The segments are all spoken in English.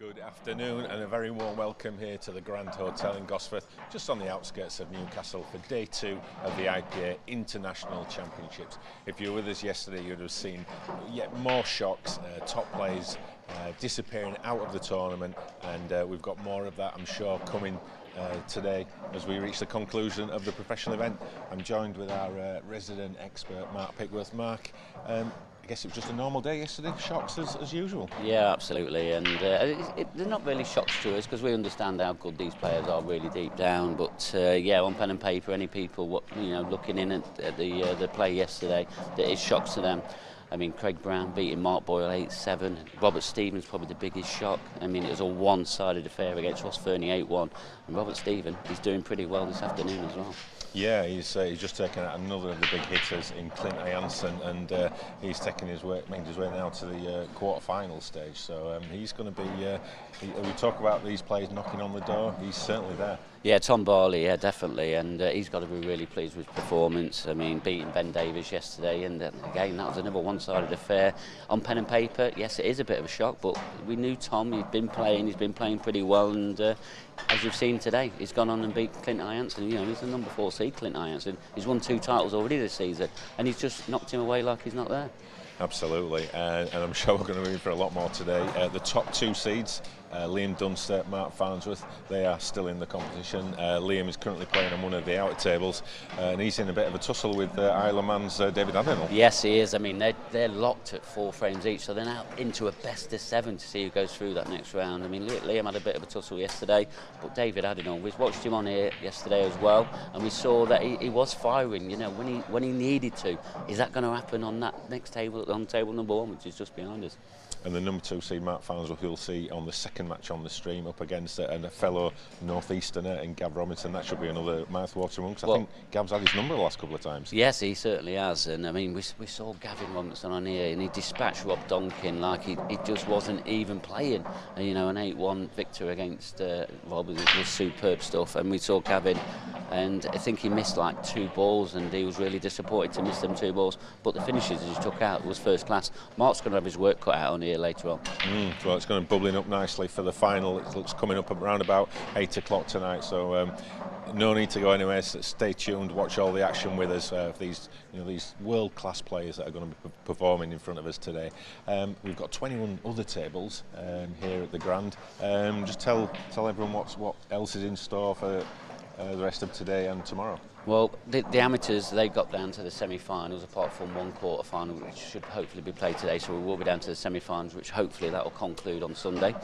Good afternoon and a very warm welcome here to the Grand Hotel in Gosforth, just on the outskirts of Newcastle for day 2 of the IPA International Championships. If you were with us yesterday, you'd have seen yet more shocks, top players disappearing out of the tournament, and we've got more of that, I'm sure, coming today as we reach the conclusion of the professional event. I'm joined with our resident expert, Mark Pickworth. Mark, I guess it was just a normal day yesterday, shocks as usual. Yeah, absolutely, and they're not really shocks to us because we understand how good these players are really deep down. But yeah, on pen and paper, any people looking in at the play yesterday, that is shocks to them. I mean, Craig Brown beating Mark Boyle 8-7. Robert Stevens probably the biggest shock. I mean, it was a one-sided affair against Ross Fernie 8-1, and Robert Stevens is doing pretty well this afternoon as well. Yeah, he's just taken out another of the big hitters in Clint Jansen, and he's taking making his way now to the quarter-final stage. So he's going to be. We talk about these players knocking on the door. He's certainly there. Yeah, Tom Barley, yeah, definitely, and he's got to be really pleased with his performance. I mean, beating Ben Davies yesterday, and again, that was another one-sided affair. On pen and paper, yes, it is a bit of a shock, but we knew Tom. He's been playing pretty well, and as you've seen today, he's gone on and beat Clint Jansen. You know, he's the number 4 seed, Clint Jansen. He's won 2 titles already this season, and he's just knocked him away like he's not there. Absolutely, and I'm sure we're going to move for a lot more today. The top 2 seeds, Liam Dunster, Mark Farnsworth, they are still in the competition. Liam is currently playing on one of the outer tables, and he's in a bit of a tussle with Isle of Man's David Avenel. Yes, he is. I mean, they're locked at 4 frames each, so they're now into a best of 7 to see who goes through that next round. I mean, Liam had a bit of a tussle yesterday, but David Avenel, we watched him on here yesterday as well, and we saw that he was firing, you know, when he needed to. Is that going to happen on that next table, on table number 1, which is just behind us? And the number 2 seed, Mark Farnsworth, you'll see on the second match on the stream up against a fellow northeasterner in Gav Robinson. That should be another mouthwater one, because I think Gav's had his number the last couple of times. Yes, he certainly has, and I mean, we saw Gavin Robinson on here, and he dispatched Rob Donkin like he just wasn't even playing. And, you know, an 8-1 victory against Rob was superb stuff, and we saw Gavin, and I think he missed like 2 balls, and he was really disappointed to miss them 2 balls, but the finishes he took out was first class. Mark's going to have his work cut out on here later on. Well, it's going to be bubbling up nicely for the final. It looks coming up around about 8 o'clock tonight, so no need to go anywhere. So stay tuned, watch all the action with us. These world-class players that are going to be performing in front of us today. We've got 21 other tables here at the Grand. Just tell everyone what else is in store for the rest of today and tomorrow. Well, the amateurs, they got down to the semi-finals, apart from 1 quarter-final, which should hopefully be played today, so we will be down to the semi-finals, which hopefully that will conclude on Sunday.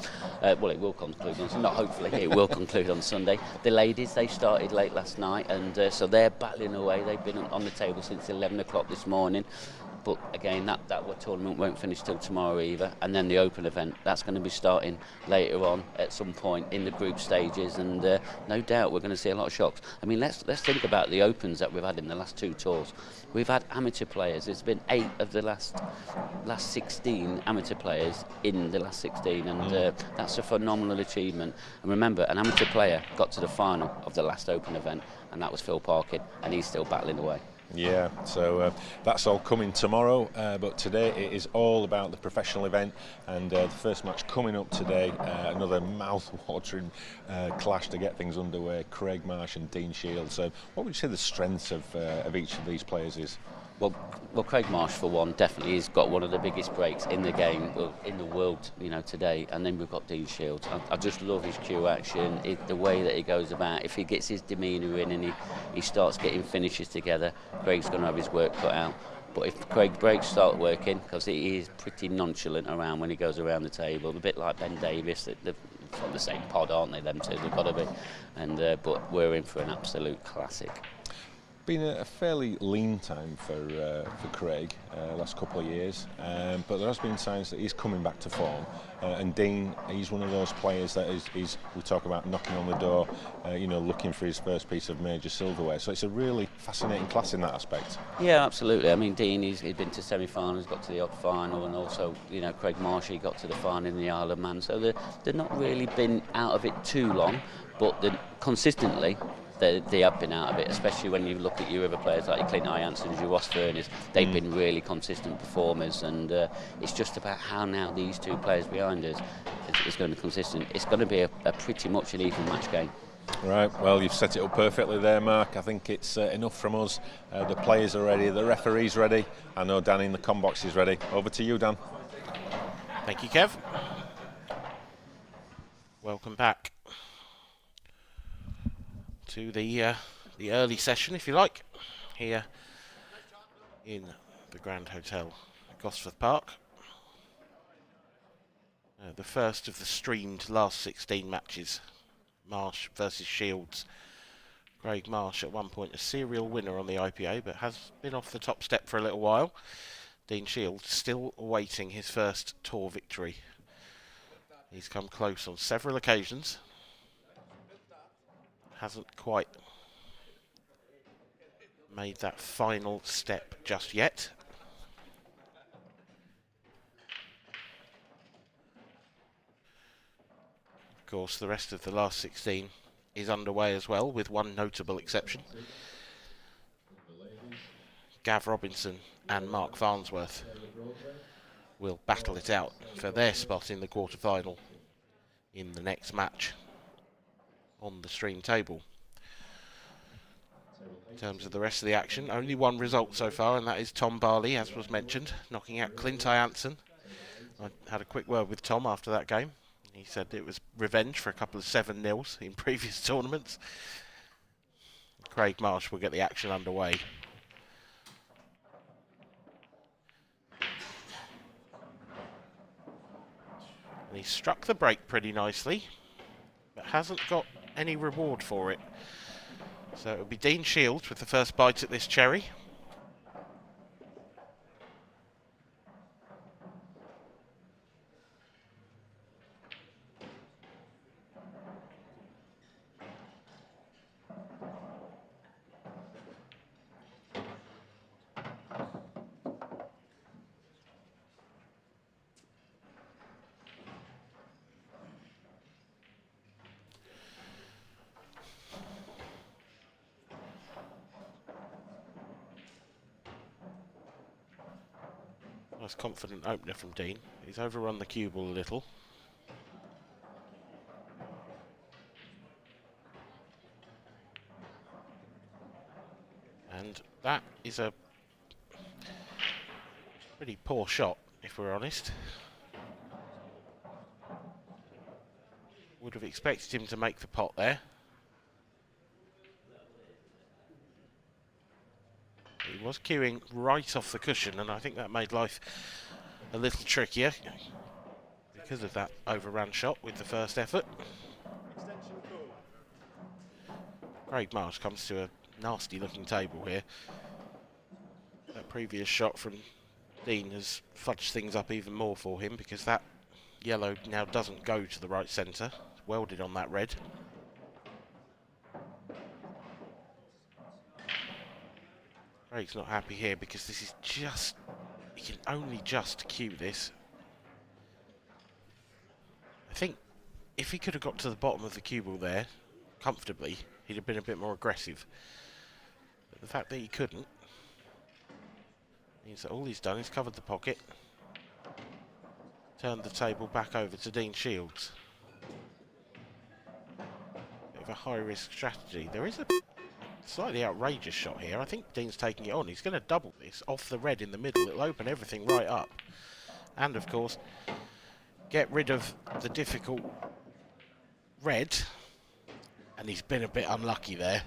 Well, it will conclude on Sunday, not hopefully, it will conclude on Sunday. The ladies, they started late last night, and so they're battling away. They've been on the table since 11 o'clock this morning. But again, that tournament won't finish till tomorrow either. And then the open event, that's going to be starting later on at some point in the group stages, and no doubt we're going to see a lot of shocks. I mean, let's think about the opens that we've had in the last 2 tours. We've had amateur players. There's been 8 of the last 16 amateur players in the last 16, and that's a phenomenal achievement. And remember, an amateur player got to the final of the last open event, and that was Phil Parkin, and he's still battling away. Yeah, so that's all coming tomorrow, but today it is all about the professional event, and the first match coming up today, another mouth-watering clash to get things underway, Craig Marsh and Dean Shields. What would you say the strengths of each of these players is? Well, Craig Marsh, for one, definitely has got one of the biggest breaks in the game, in the world, you know, today. And then we've got Dean Shields. I just love his cue action, the way that he goes about. If he gets his demeanour in and he starts getting finishes together, Craig's going to have his work cut out. But if Craig's breaks start working, because he is pretty nonchalant around when he goes around the table, a bit like Ben Davies, they're from the same pod, aren't they, them two? They've got to be. And but we're in for an absolute classic. Been a fairly lean time for Craig last couple of years, but there has been signs that he's coming back to form. And Dean, he's one of those players that we talk about knocking on the door, looking for his first piece of major silverware. So it's a really fascinating class in that aspect. Yeah, absolutely. I mean, Dean, he's been to semi-finals, got to the odd final, and also, you know, Craig Marsh, he got to the final in the Isle of Man. So they've not really been out of it too long, but consistently they have been out of it, especially when you look at your other players like your Clint Iansons, your Ross Furness. They've been really consistent performers, and it's just about how now these two players behind us is going to be consistent. It's going to be a pretty much an even match game. Right, well, you've set it up perfectly there, Mark. I think it's enough from us. The players are ready, the referee's ready. I know Dan in the combox is ready. Over to you, Dan. Thank you, Kev. Welcome back to the early session, if you like, here in the Grand Hotel, Gosforth Park. The first of the streamed last 16 matches. Marsh versus Shields. Craig Marsh at one point a serial winner on the IPA, but has been off the top step for a little while. Dean Shields still awaiting his first tour victory. He's come close on several occasions. Hasn't quite made that final step just yet. Of course, the rest of the last 16 is underway as well, with one notable exception. Gav Robinson and Mark Farnsworth will battle it out for their spot in the quarterfinal in the next match on the stream table. In terms of the rest of the action, only one result so far, and that is Tom Barley, as was mentioned, knocking out Clint Iansson. I had a quick word with Tom after that game. He said it was revenge for a couple of 7-0s in previous tournaments. Craig Marsh will get the action underway. And he struck the break pretty nicely, but hasn't got any reward for it. So it'll be Dean Shields with the first bite at this cherry. Nice confident opener from Dean. He's overrun the cue ball a little. And that is a pretty poor shot, if we're honest. Would have expected him to make the pot there. He was cueing right off the cushion, and I think that made life a little trickier because of that overrun shot with the first effort. Craig Marsh comes to a nasty looking table here. That previous shot from Dean has fudged things up even more for him because that yellow now doesn't go to the right centre. It's welded on that red. Craig's not happy here because this is just... he can only just cue this. I think if he could have got to the bottom of the cue ball there comfortably, he'd have been a bit more aggressive. But the fact that he couldn't means that all he's done is covered the pocket, turned the table back over to Dean Shields. Bit of a high-risk strategy. There is a slightly outrageous shot here. I think Dean's taking it on. He's going to double this off the red in the middle. It'll open everything right up. And, of course, get rid of the difficult red. And he's been a bit unlucky there.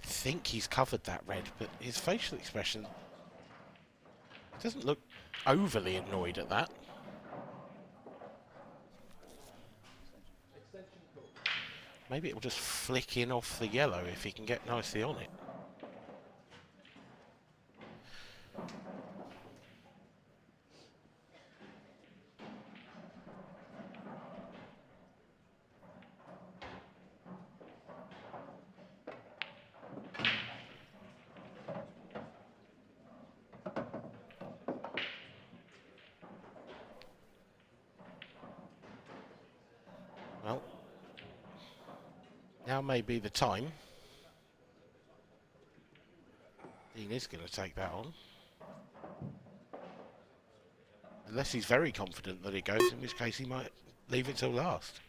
I think he's covered that red, but his facial expression doesn't look overly annoyed at that. Maybe it will just flick in off the yellow if he can get nicely on it. Now may be the time. Dean is going to take that on. Unless he's very confident that it goes, in which case he might leave it till last.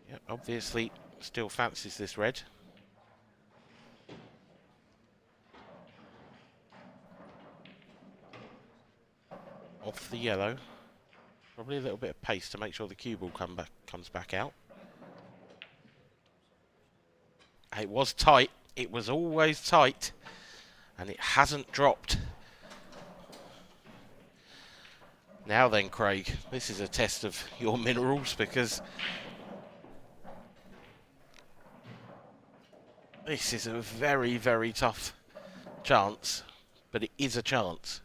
Yep, obviously still fancies this red. Off the yellow. Probably a little bit of pace to make sure the cue ball comes back out. It was tight. It was always tight. And it hasn't dropped. Now then, Craig, this is a test of your minerals, because this is a very, very tough chance, but it is a chance.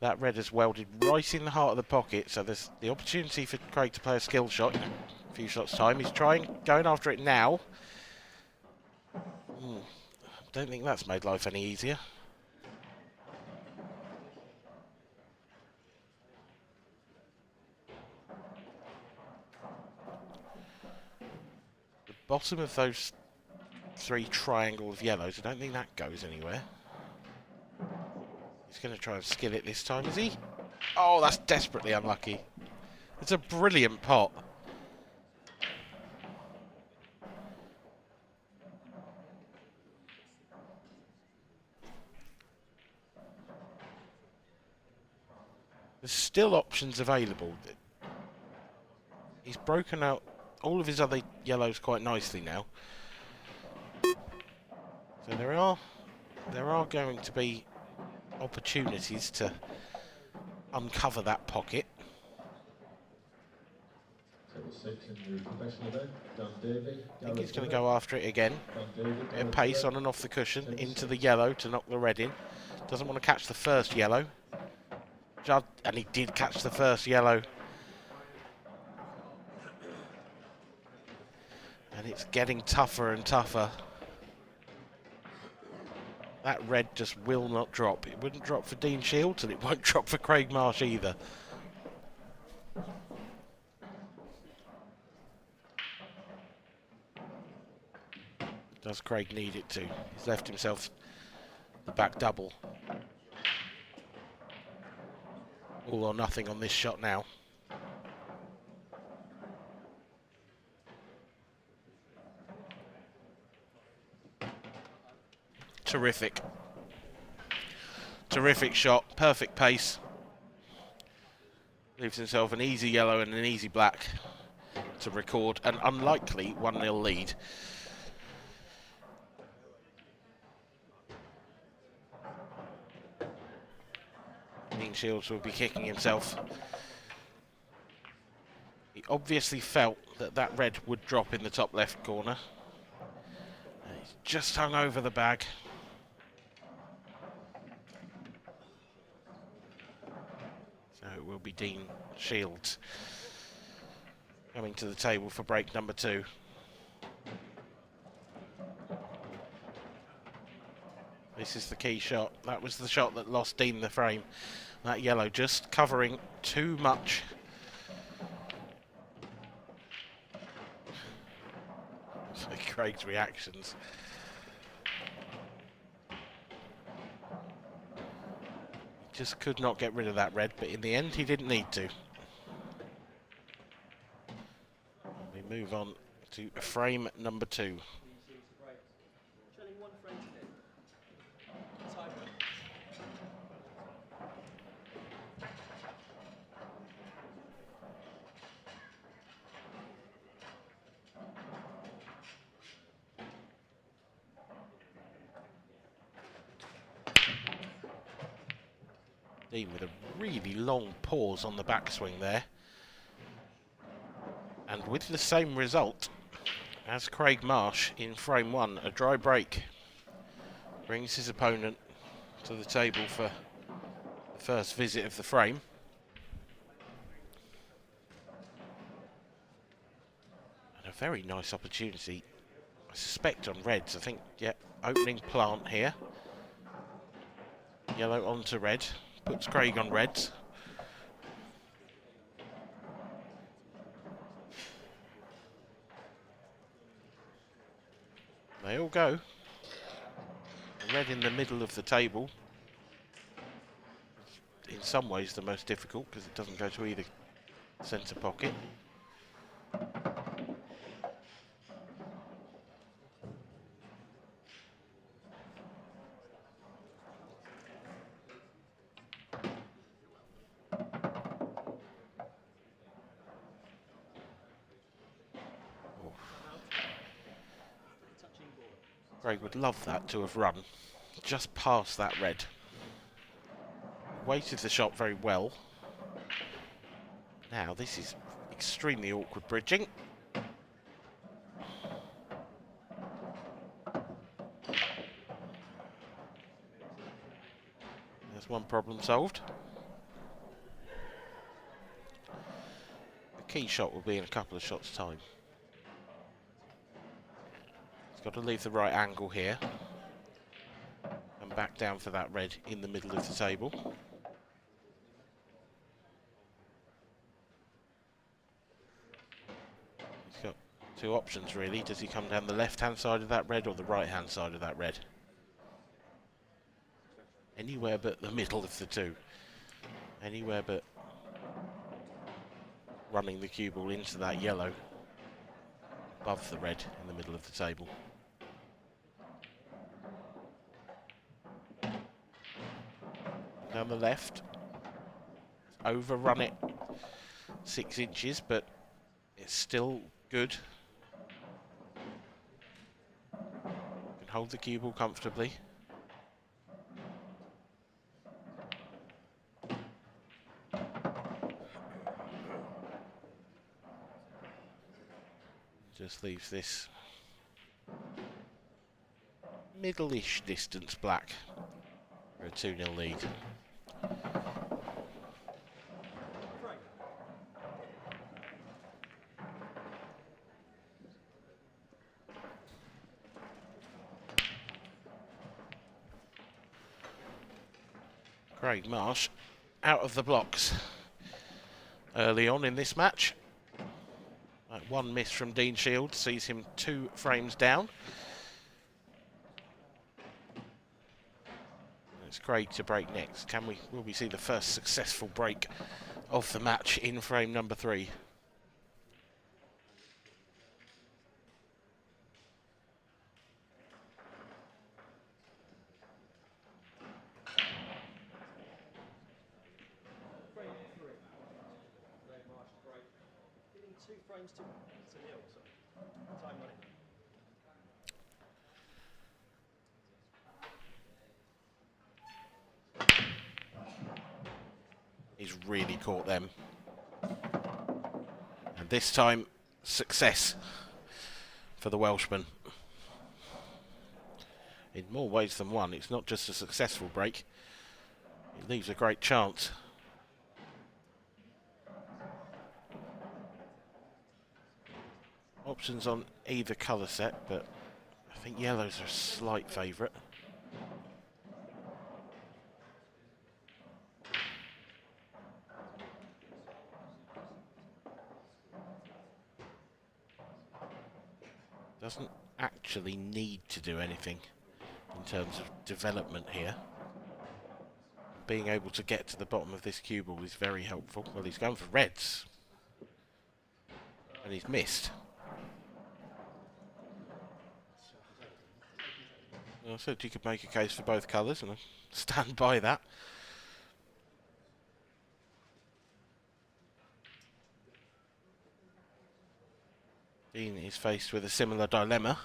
That red has welded right in the heart of the pocket, so there's the opportunity for Craig to play a skill shot in a few shots' time. He's going after it now. Don't think that's made life any easier. The bottom of those 3 triangles of yellows, I don't think that goes anywhere. He's going to try and skill it this time, is he? Oh, that's desperately unlucky. It's a brilliant pot. There's still options available. He's broken out all of his other yellows quite nicely now. So there are going to be opportunities to uncover that pocket. I think he's going to go after it again. Bit of pace on and off the cushion into the yellow to knock the red in. Doesn't want to catch the first yellow. And he did catch the first yellow. And it's getting tougher and tougher. That red just will not drop. It wouldn't drop for Dean Shields, and it won't drop for Craig Marsh either. Does Craig need it to? He's left himself the back double. All or nothing on this shot now. Terrific. Terrific shot. Perfect pace. Leaves himself an easy yellow and an easy black to record an unlikely 1-0 lead. Dean Shields will be kicking himself. He obviously felt that that red would drop in the top left corner. And he's just hung over the bag. So it will be Dean Shields coming to the table for break number 2. This is the key shot. That was the shot that lost Dean the frame. That yellow just covering too much. So Craig's reactions. He just could not get rid of that red, but in the end he didn't need to. We move on to frame number 2. Dean with a really long pause on the backswing there. And with the same result as Craig Marsh in frame 1, a dry break. Brings his opponent to the table for the first visit of the frame. very nice opportunity, I suspect, on reds. I think, yeah, opening plant here. Yellow onto red, puts Craig on reds. They all go. Red in the middle of the table. In some ways the most difficult because it doesn't go to either centre pocket. Craig would love that to have run just past that red. Weighted the shot very well. Now this is extremely awkward bridging. There's one problem solved. The key shot will be in a couple of shots' time. He's got to leave the right angle here. And back down for that red in the middle of the table. He's got two options really. Does he come down the left-hand side of that red or the right-hand side of that red? Anywhere but the middle of the two. Anywhere but running the cue ball into that yellow above the red in the middle of the table. Down the left, overrun it 6 inches, but it's still good. Can hold the cue ball comfortably. Just leaves this middle-ish distance black for a 2-0 lead. Craig Marsh out of the blocks early on in this match. One miss from Dean Shields sees him 2 frames down. It's Craig to break next. Will we see the first successful break of the match in frame number 3? He's really caught them. And this time, success for the Welshman. In more ways than one, it's not just a successful break, it leaves a great chance. Options on either colour set, but I think yellows are a slight favourite. Doesn't actually need to do anything in terms of development here. Being able to get to the bottom of this cue ball is very helpful. Well, he's going for reds. And he's missed. Well, I said you could make a case for both colours, and I stand by that. Dean is faced with a similar dilemma,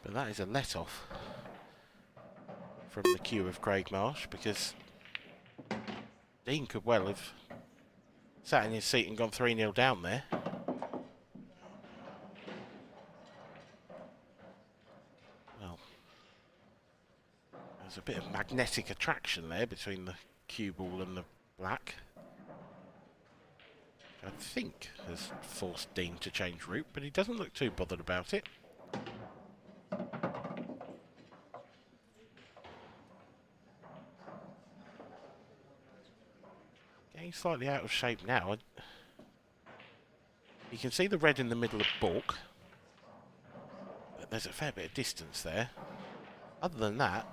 but that is a let-off from the cue of Craig Marsh, because Dean could well have sat in his seat and gone 3-0 down there. Well, there's a bit of magnetic attraction there between the cue ball and the black. I think has forced Dean to change route, but he doesn't look too bothered about it. Getting slightly out of shape now. You can see the red in the middle of balk, but there's a fair bit of distance there. Other than that,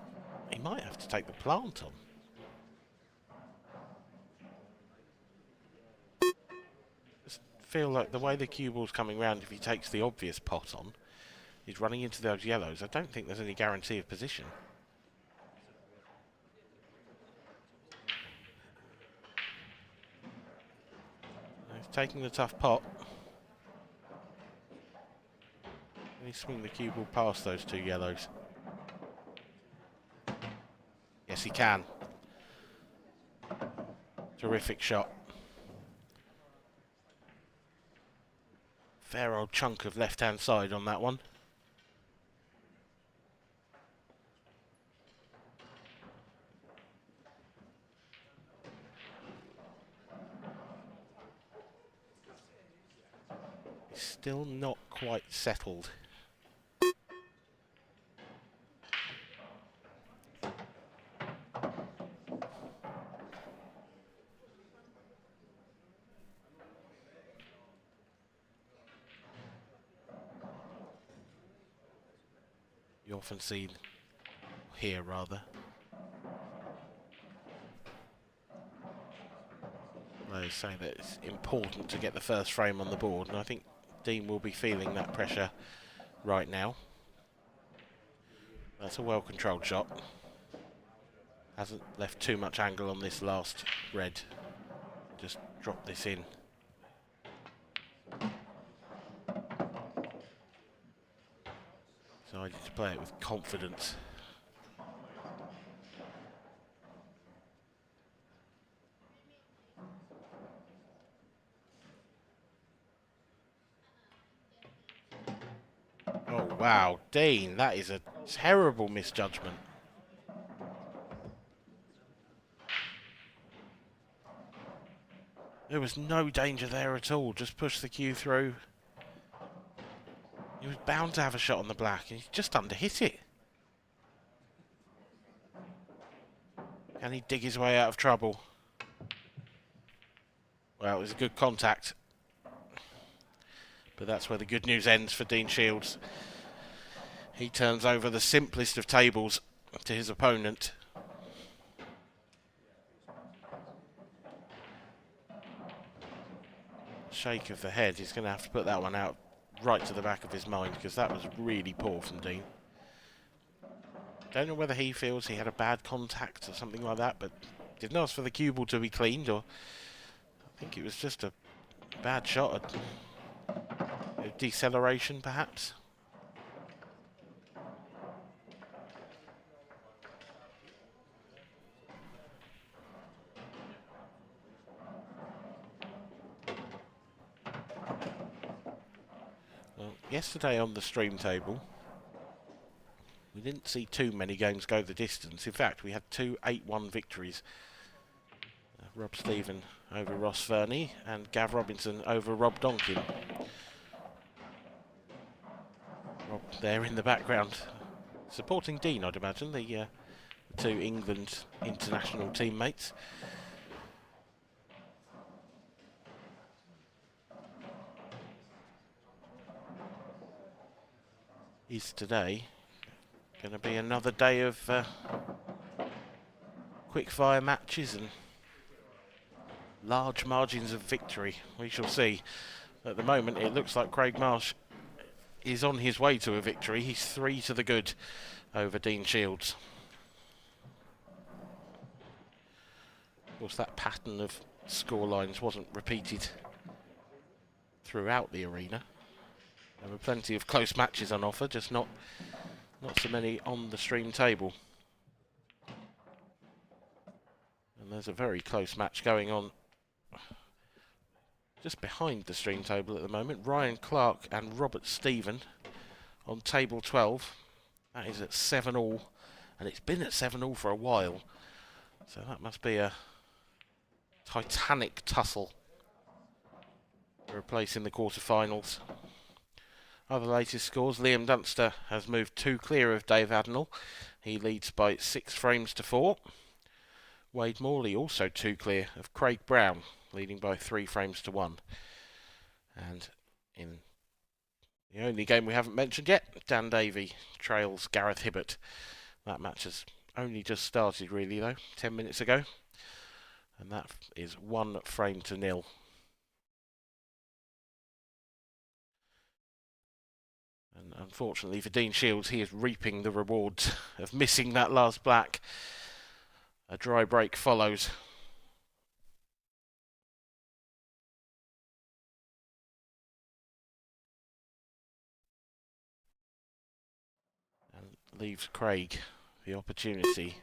he might have to take the plant on. Just feel like the way the cue ball's coming round, if he takes the obvious pot on, he's running into those yellows. I don't think there's any guarantee of position. He's taking the tough pot. Can he swing the cue ball past those two yellows? Yes, he can. Terrific shot. Fair old chunk of left-hand side on that one. He's still not quite settled. You often see, here rather, players say that it's important to get the first frame on the board, and I think Dean will be feeling that pressure right now. That's a well-controlled shot. Hasn't left too much angle on this last red. Just drop this in. Decided to play it with confidence. Oh wow, Dean, that is a terrible misjudgment. There was no danger there at all, just push the cue through. He was bound to have a shot on the black, and he just underhit it. Can he dig his way out of trouble? Well, it was a good contact. But that's where the good news ends for Dean Shields. He turns over the simplest of tables to his opponent. Shake of the head, he's going to have to put that one out right to the back of his mind, because that was really poor from Dean. Don't know whether he feels he had a bad contact or something like that, but didn't ask for the cue ball to be cleaned, or I think it was just a bad shot, a deceleration perhaps. Yesterday on the stream table, we didn't see too many games go the distance. In fact, we had two 8-1 victories. Rob Stephen over Ross Verney and Gav Robinson over Rob Donkin. Rob there in the background, supporting Dean, I'd imagine, the two England international teammates. Is today going to be another day of quick fire matches and large margins of victory? We shall see. At the moment it looks like Craig Marsh is on his way to a victory. He's 3 to the good over Dean Shields. Of course, that pattern of scorelines wasn't repeated throughout the arena. There were plenty of close matches on offer, just not so many on the stream table. And there's a very close match going on just behind the stream table at the moment. Ryan Clark and Robert Stephen on table 12. That is at 7-all, and it's been at 7-all for a while. So that must be a titanic tussle. to replace in the quarterfinals. Other latest scores, Liam Dunster has moved 2 clear of Dave Adenall. He leads by 6 frames to 4. Wade Morley also 2 clear of Craig Brown, leading by 3 frames to 1. And in the only game we haven't mentioned yet, Dan Davey trails Gareth Hibbert. That match has only just started really though, 10 minutes ago. And that is 1 frame to 0. And unfortunately for Dean Shields, he is reaping the rewards of missing that last black. A dry break follows. And leaves Craig the opportunity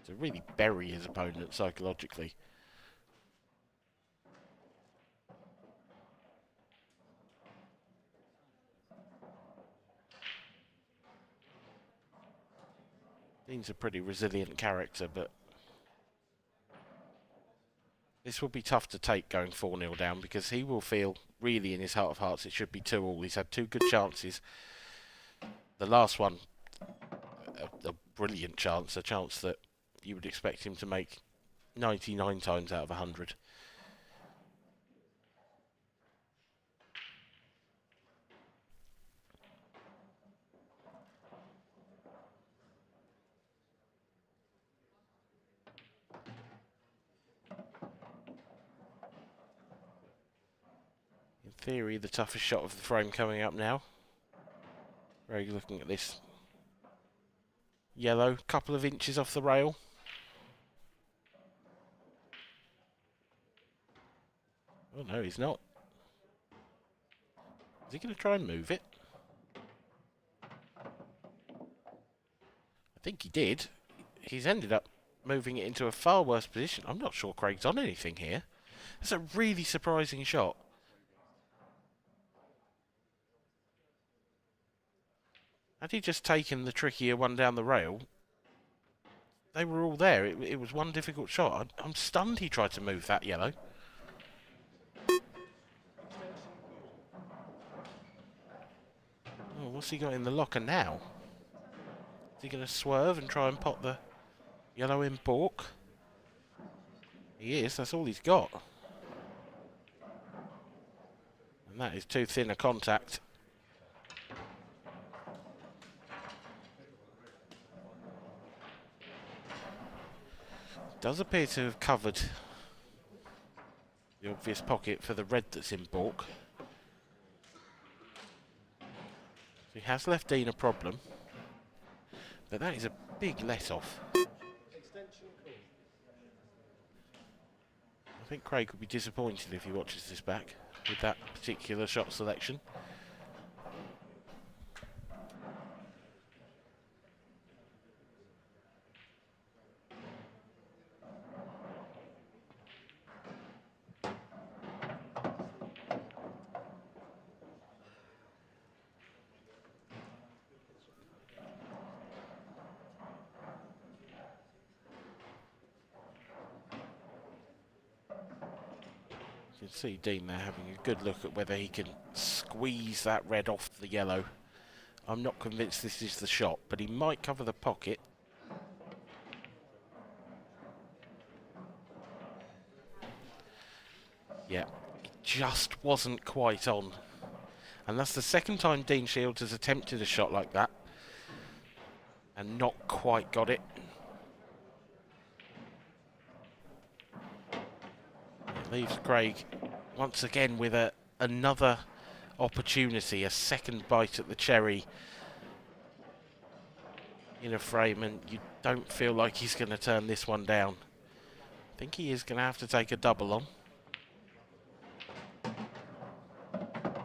to really bury his opponent psychologically. Dean's a pretty resilient character, but this will be tough to take going 4-0 down, because he will feel really in his heart of hearts it should be 2-2. He's had 2 good chances. The last one, a brilliant chance, a chance that you would expect him to make 99 times out of 100. In theory, the toughest shot of the frame coming up now. Very looking at this yellow, couple of inches off the rail. Oh no, he's not. Is he going to try and move it? I think he did. He's ended up moving it into a far worse position. I'm not sure Craig's on anything here. It's a really surprising shot. Had he just taken the trickier one down the rail, they were all there. It was one difficult shot. I'm stunned he tried to move that yellow. Oh, what's he got in the locker now? Is he going to swerve and try and pop the yellow in balk? He is. That's all he's got. And that is too thin a contact. Does appear to have covered the obvious pocket for the red that's in balk. So he has left Dean a problem, but that is a big let off. I think Craig would be disappointed if he watches this back with that particular shot selection. You can see Dean there having a good look at whether he can squeeze that red off the yellow. I'm not convinced this is the shot, but he might cover the pocket. Yeah, it just wasn't quite on. And that's the second time Dean Shields has attempted a shot like that and not quite got it. It leaves Craig once again with another opportunity, a second bite at the cherry in a frame, and you don't feel like he's going to turn this one down. I think he is going to have to take a double on.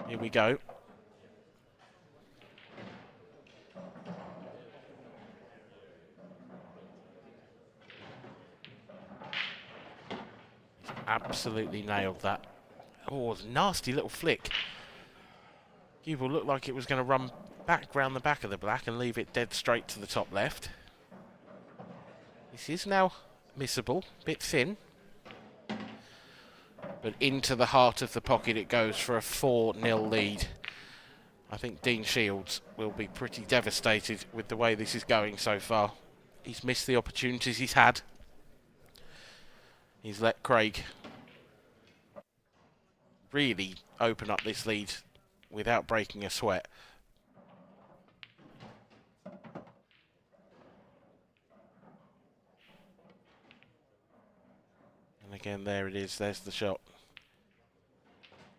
Here we go. Absolutely nailed that. Oh, a nasty little flick. Cue ball looked like it was going to run back round the back of the black and leave it dead straight to the top left. This is now missable, bit thin. But into the heart of the pocket it goes for a 4-0 lead. I think Dean Shields will be pretty devastated with the way this is going so far. He's missed the opportunities he's had. He's let Craig really open up this lead without breaking a sweat. And again, there it is. There's the shot.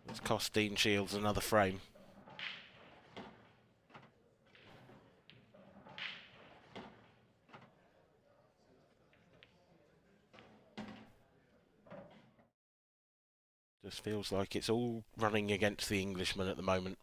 It's cost Dean Shields another frame. Just feels like it's all running against the Englishman at the moment.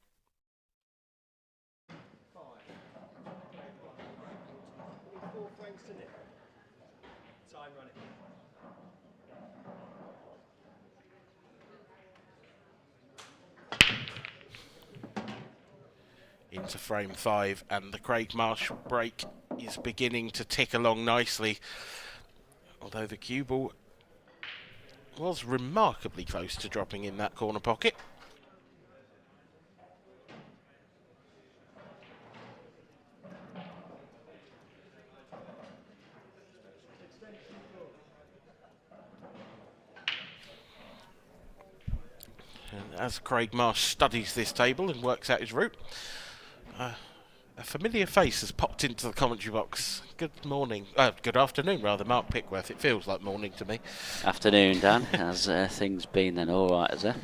Into frame 5, and the Craig Marsh break is beginning to tick along nicely. Although the cue ball was remarkably close to dropping in that corner pocket. And as Craig Marsh studies this table and works out his route, a familiar face has popped into the commentary box. Good morning, good afternoon rather, Mark Pickworth. It feels like morning to me. Afternoon, Dan. Has things been then all right, has it?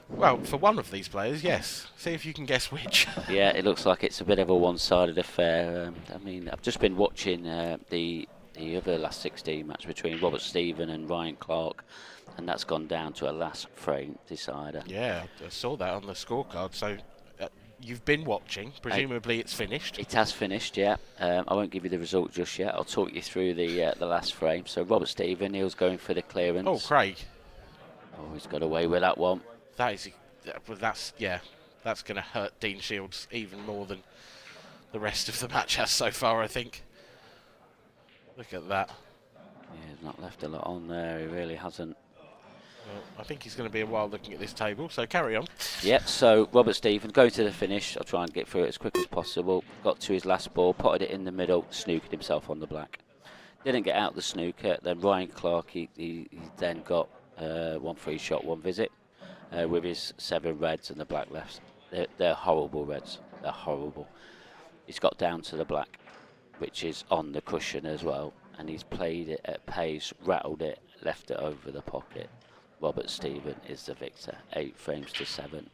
Well, for one of these players, yes. See if you can guess which. Yeah, it looks like it's a bit of a one-sided affair. I mean, I've just been watching the other last 16 match between Robert Stephen and Ryan Clark, and that's gone down to a last frame decider. Yeah, I saw that on the scorecard. So you've been watching. Presumably it's finished. It has finished, yeah. I won't give you the result just yet. I'll talk you through the last frame. So Robert Stephen, he was going for the clearance. Oh, Craig. Oh, he's got away with that one. That's going to hurt Dean Shields even more than the rest of the match has so far, I think. Look at that. Yeah, he's not left a lot on there. He really hasn't. Well, I think he's going to be a while looking at this table, so carry on. Yep, so Robert Stephen going to the finish. I'll try and get through it as quick as possible. Got to his last ball, potted it in the middle, snookered himself on the black. Didn't get out the snooker. Then Ryan Clark, he then got 1 free shot, 1 visit with his 7 reds and the black left. They're horrible reds. They're horrible. He's got down to the black, which is on the cushion as well. And he's played it at pace, rattled it, left it over the pocket. Robert Stephen is the victor, 8 frames to 7.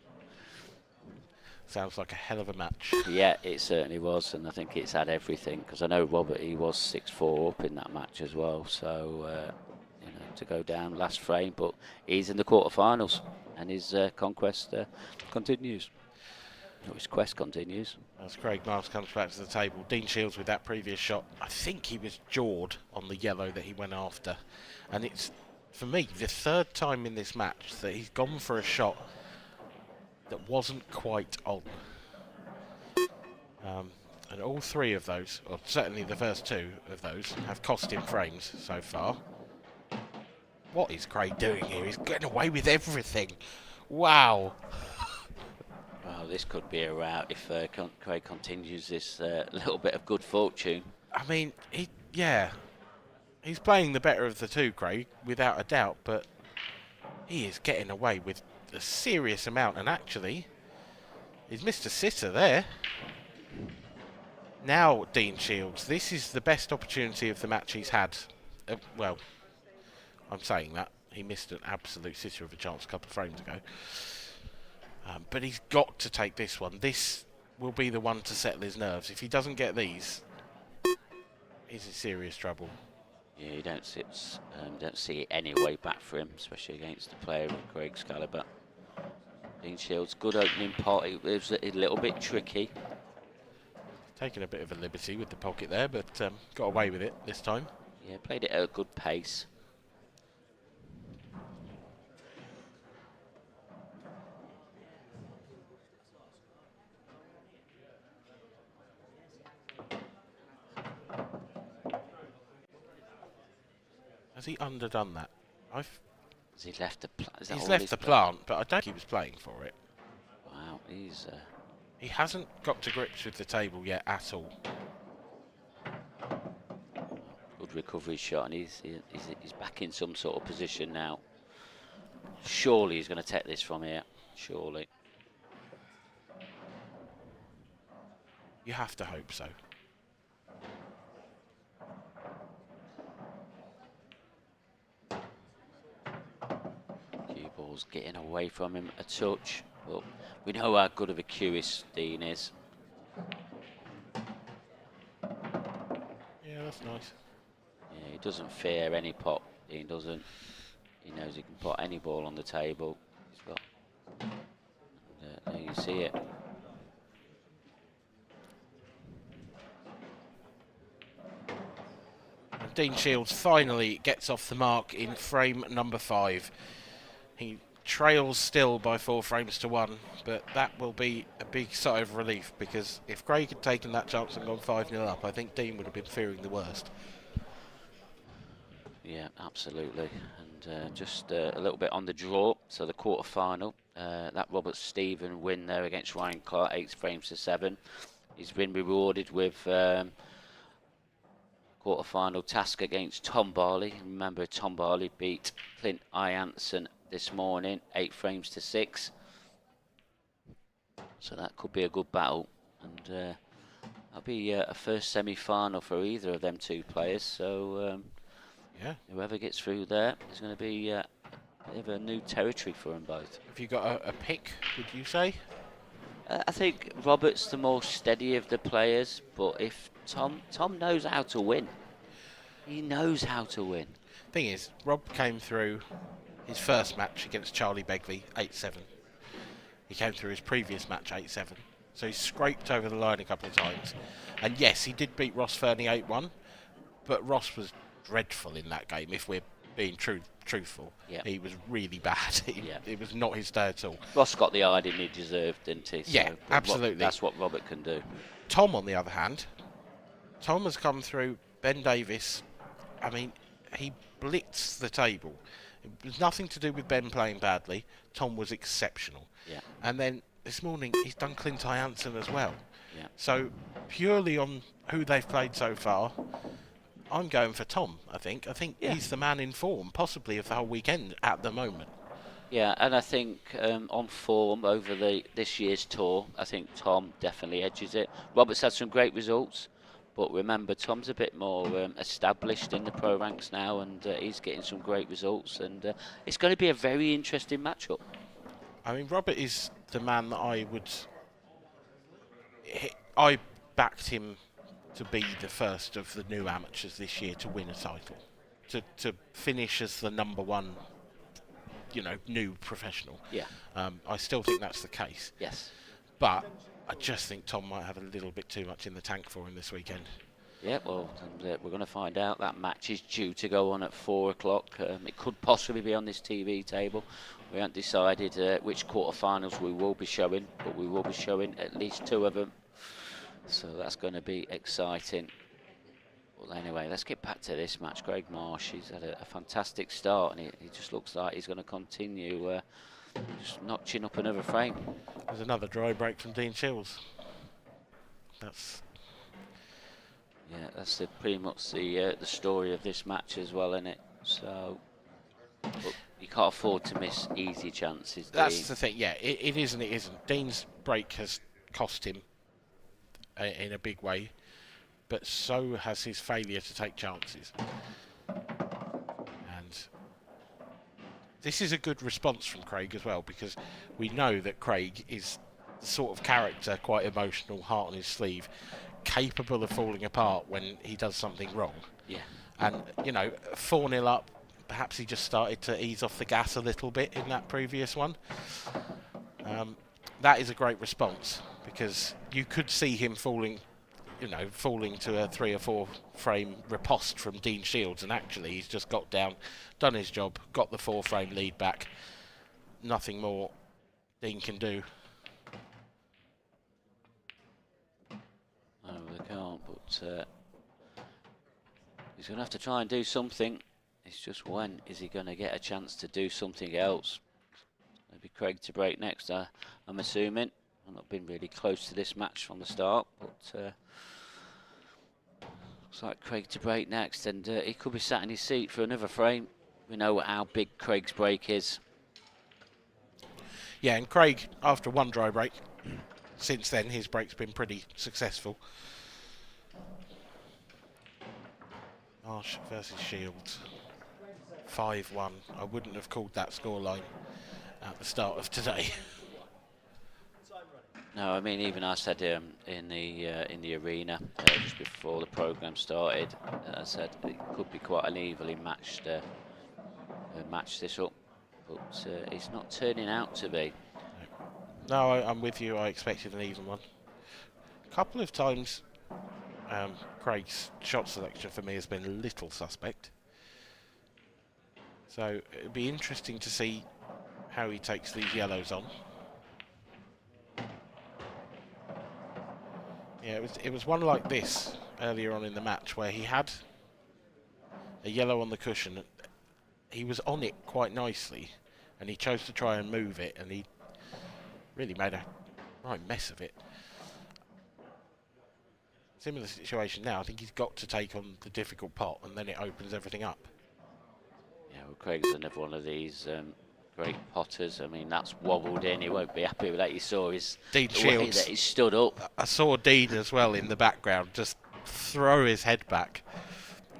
Sounds like a hell of a match. Yeah, it certainly was, and I think it's had everything, because I know Robert, he was 6-4 up in that match as well, so you know, to go down last frame, but he's in the quarterfinals, and his conquest continues. Or his quest continues. As Craig Marsh comes back to the table, Dean Shields with that previous shot, I think he was jawed on the yellow that he went after, and it's, for me, the 3rd time in this match that he's gone for a shot that wasn't quite on. And all 3 of those, or certainly the first 2 of those, have cost him frames so far. What is Craig doing here? He's getting away with everything. Wow. Well, this could be a rout if Craig continues this little bit of good fortune. I mean, he's playing the better of the 2, Craig, without a doubt, but he is getting away with a serious amount, and actually, he's missed a sitter there. Now, Dean Shields, this is the best opportunity of the match he's had. Well, I'm saying that. He missed an absolute sitter of a chance a couple of frames ago. But he's got to take this one. This will be the one to settle his nerves. If he doesn't get these, he's in serious trouble. Yeah, you don't see any way back for him, especially against a player of Craig's calibre. Dean Shields, good opening pot. It was a little bit tricky. Taking a bit of a liberty with the pocket there, but got away with it this time. Yeah, played it at a good pace. Has he underdone that? Has he left the plant? He's left the plant, but I don't think he was playing for it. Wow, He hasn't got to grips with the table yet at all. good recovery shot, and he's back in some sort of position now. Surely he's going to take this from here. Surely. You have to hope so. Cue ball's getting away from him a touch, but we know how good of a cueist Dean is. Yeah, that's nice. Yeah, he doesn't fear any pot. Dean doesn't. He knows he can put any ball on the table. He's got. There you see it. And Dean Shields finally gets off the mark in frame number 5. He trails still by 4 frames to 1, but that will be a big sigh of relief, because if Craig had taken that chance and gone 5-0 up, I think Dean would have been fearing the worst. Yeah, absolutely. And just a little bit on the draw. So the quarter-final, that Robert Stephen win there against Ryan Clark, 8 frames to 7. He's been rewarded with quarter-final task against Tom Barley. Remember, Tom Barley beat Clint Ianson this morning, 8 frames to 6. So that could be a good battle. And that'll be a first semi-final for either of them two players. So yeah, whoever gets through there is going to be a bit of a new territory for them both. Have you got a pick, would you say? I think Robert's the more steady of the players, but if Tom knows how to win. He knows how to win. Thing is, Rob came through his first match against Charlie Begley, 8-7. He came through his previous match, 8-7. So he scraped over the line a couple of times. And yes, he did beat Ross Fernie 8-1, but Ross was dreadful in that game, if we're being truthful. Yeah. He was really bad. It was not his day at all. Ross got the iron he deserved, didn't he? Yeah, so absolutely. That's what Robert can do. Tom, on the other hand, Tom has come through. Ben Davis, I mean, he blitzed the table. It was nothing to do with Ben playing badly. Tom was exceptional. Yeah. And then this morning, he's done Clint Ianson as well. Yeah. So, purely on who they've played so far, I'm going for Tom, I think. He's the man in form, possibly of the whole weekend at the moment. Yeah, and I think on form over this year's tour, I think Tom definitely edges it. Robert's had some great results, but remember, Tom's a bit more established in the pro ranks now, and he's getting some great results, and it's going to be a very interesting matchup. I mean, Robert is the man that I backed him to be the first of the new amateurs this year to win a title, to finish as the number 1, new professional. Yeah. I still think that's the case. Yes. But I just think Tom might have a little bit too much in the tank for him this weekend. Yeah, well, we're going to find out. That match is due to go on at 4 o'clock. It could possibly be on this TV table. We haven't decided which quarterfinals we will be showing, but we will be showing at least 2 of them. So that's going to be exciting. Well, anyway, let's get back to this match. Craig Marsh, he's had a fantastic start, and he just looks like he's going to continue just notching up another frame. There's another dry break from Dean Shields. That's pretty much the story of this match as well, isn't it? So, but you can't afford to miss easy chances. That's Dean. the thing. Yeah, it is and it isn't. Dean's break has cost him in a big way, but so has his failure to take chances. And this is a good response from Craig as well, because we know that Craig is the sort of character, quite emotional, heart on his sleeve, capable of falling apart when he does something wrong. Yeah. And 4-0 up, perhaps he just started to ease off the gas a little bit in that previous one. That is a great response, because you could see him falling to a 3 or 4 frame riposte from Dean Shields, and actually he's just got down, done his job, got the 4 frame lead back. Nothing more Dean can do. No, they can't, but he's going to have to try and do something. It's just when is he going to get a chance to do something else? Maybe Craig to break next, I'm assuming. I've not been really close to this match from the start, but looks like Craig to break next, and he could be sat in his seat for another frame. We know how big Craig's break is. Yeah, and Craig, after one dry break, since then his break's been pretty successful. Marsh versus Shields, 5-1. I wouldn't have called that scoreline at the start of today. No, I mean, even I said in the arena just before the programme started, I said it could be quite an evenly matched match this up, but it's not turning out to be. No, I'm with you. I expected an even one. A couple of times, Craig's shot selection for me has been a little suspect. So it'd be interesting to see how he takes these yellows on. Yeah, it was one like this earlier on in the match where he had a yellow on the cushion. He was on it quite nicely, and he chose to try and move it, and he really made a right mess of it. Similar situation now. I think he's got to take on the difficult pot, and then it opens everything up. Yeah, well, Craig's another one of these great potters. I mean, that's wobbled in. He won't be happy with that. You saw his Dean the Shields. way that he stood up. I saw Dean as well in the background just throw his head back.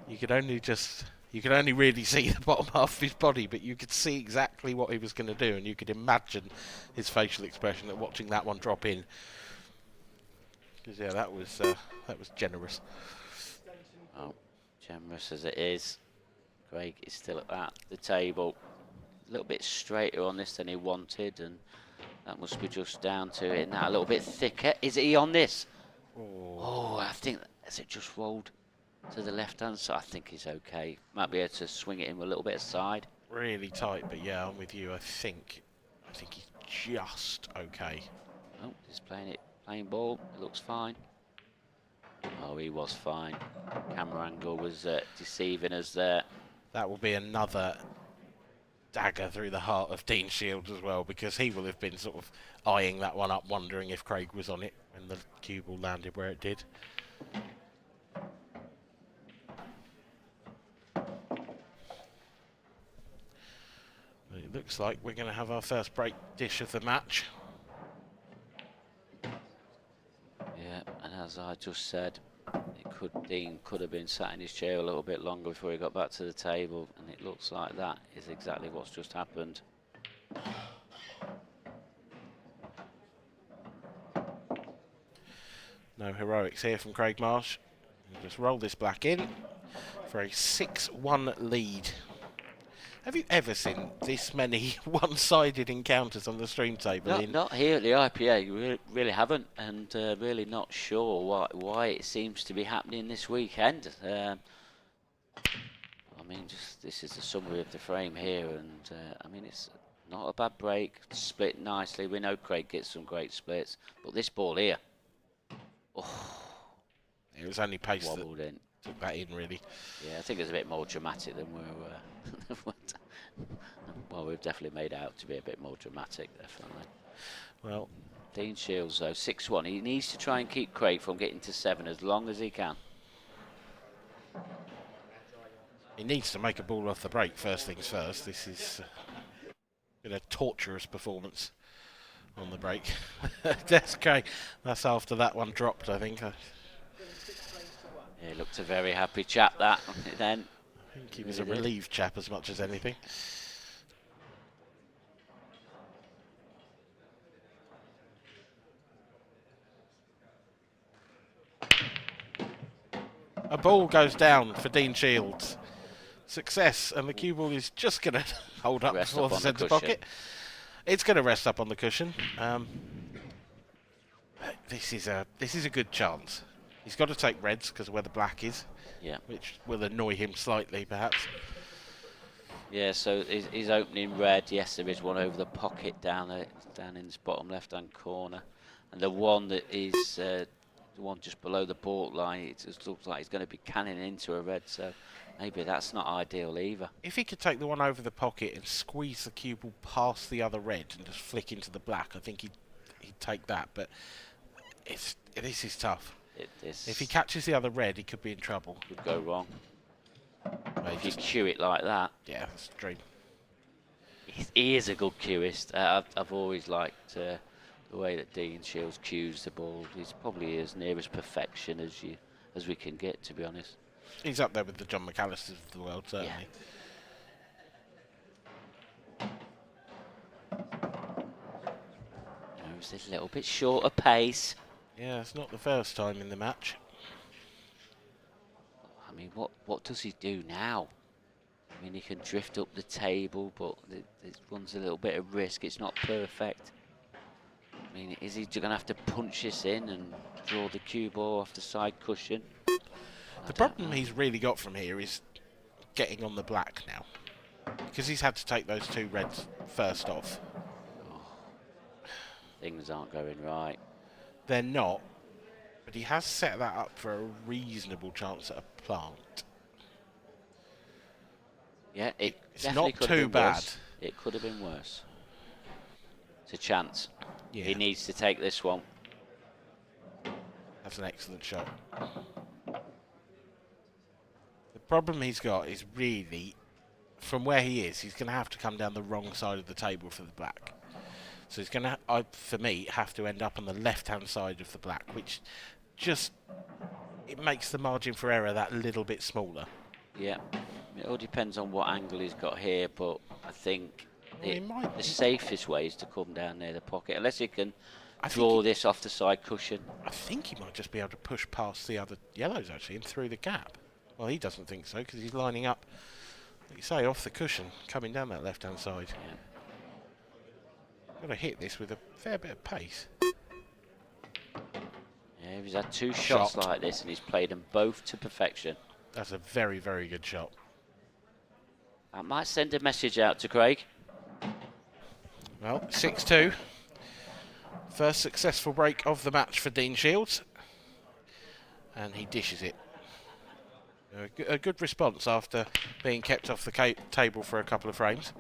You could only really see the bottom half of his body, but you could see exactly what he was going to do, and you could imagine his facial expression at watching that one drop in. Because yeah, that was generous. Oh, generous as it is, Craig is still at the table. A little bit straighter on this than he wanted, and that must be just down to it now. A little bit thicker. Is he on this? Oh, I think, has it just rolled to the left-hand side? I think he's okay. Might be able to swing it in with a little bit of side. Really tight, but yeah, I'm with you. I think he's just okay. Oh, he's playing ball. It looks fine. Oh, he was fine. Camera angle was deceiving us there. That will be another dagger through the heart of Dean Shields as well, because he will have been sort of eyeing that one up, wondering if Craig was on it when the cue ball landed where it did. It looks like we're going to have our first break dish of the match. Yeah, and as I just said, Dean could have been sat in his chair a little bit longer before he got back to the table, and it looks like that is exactly what's just happened. No heroics here from Craig Marsh. He'll just roll this black in for a 6-1 lead. Have you ever seen this many one-sided encounters on the stream table? Not here at the IPA. We really haven't, and really not sure why it seems to be happening this weekend. I mean, this is the summary of the frame here, and I mean, it's not a bad break. Split nicely. We know Craig gets some great splits, but this ball here, it was only pace wobbled in. Took that in, really. Yeah, I think it's a bit more dramatic than we're. Well, we've definitely made out to be a bit more dramatic, definitely. Well, Dean Shields, though, 6-1. He needs to try and keep Craig from getting to 7 as long as he can. he needs to make a ball off the break, first things first. This is been a torturous performance on the break. That's Craig. That's after that one dropped, I think. He looked a very happy chap, that, then. I think he was a relieved chap as much as anything. A ball goes down for Dean Shields. Success, and the cue ball is just going to hold up before the centre pocket. It's going to rest up on the cushion. This is a good chance. He's got to take reds because of where the black is. Yeah. Which will annoy him slightly, perhaps. Yeah, so he's opening red. Yes, there is one over the pocket down in this bottom left-hand corner. And the one that is the one just below the baulk line, it just looks like he's going to be canning into a red, so maybe that's not ideal either. If he could take the one over the pocket and squeeze the cue ball past the other red and just flick into the black, I think he'd take that, but this is tough. If he catches the other red, he could be in trouble. Could go wrong. If you Just, cue it like that. yeah, that's a dream. He is a good cueist. I've always liked the way that Dean Shields cues the ball. He's probably as near as perfection as we can get, to be honest. He's up there with the John McAllisters of the world, certainly. It's a little bit short of pace. Yeah, it's not the first time in the match. I mean, what does he do now? I mean, he can drift up the table, but it runs a little bit of risk. It's not perfect. I mean, is he going to have to punch this in and draw the cue ball off the side cushion? The problem he's really got from here is getting on the black now, because he's had to take those two reds first off. Things aren't going right. They're not, but he has set that up for a reasonable chance at a plant. Yeah, it's not too bad. Worse. It could have been worse. It's a chance. Yeah. He needs to take this one. That's an excellent shot. The problem he's got is really, from where he is, he's going to have to come down the wrong side of the table for the black. So he's going to, for me, have to end up on the left-hand side of the black, which just, it makes the margin for error that little bit smaller. Yeah, it all depends on what angle he's got here, but I think Well, the safest way is to come down near the pocket, unless he can draw this off the side cushion. I think he might just be able to push past the other yellows, actually, and through the gap. Well, he doesn't think so, because he's lining up, like you say, off the cushion, coming down that left-hand side. Yeah. Got to hit this with a fair bit of pace. Yeah, he's had two shots like this, and he's played them both to perfection. That's a very, very good shot. That might send a message out to Craig. Well, 6-2. First successful break of the match for Dean Shields. And he dishes it. A good response after being kept off the table for a couple of frames.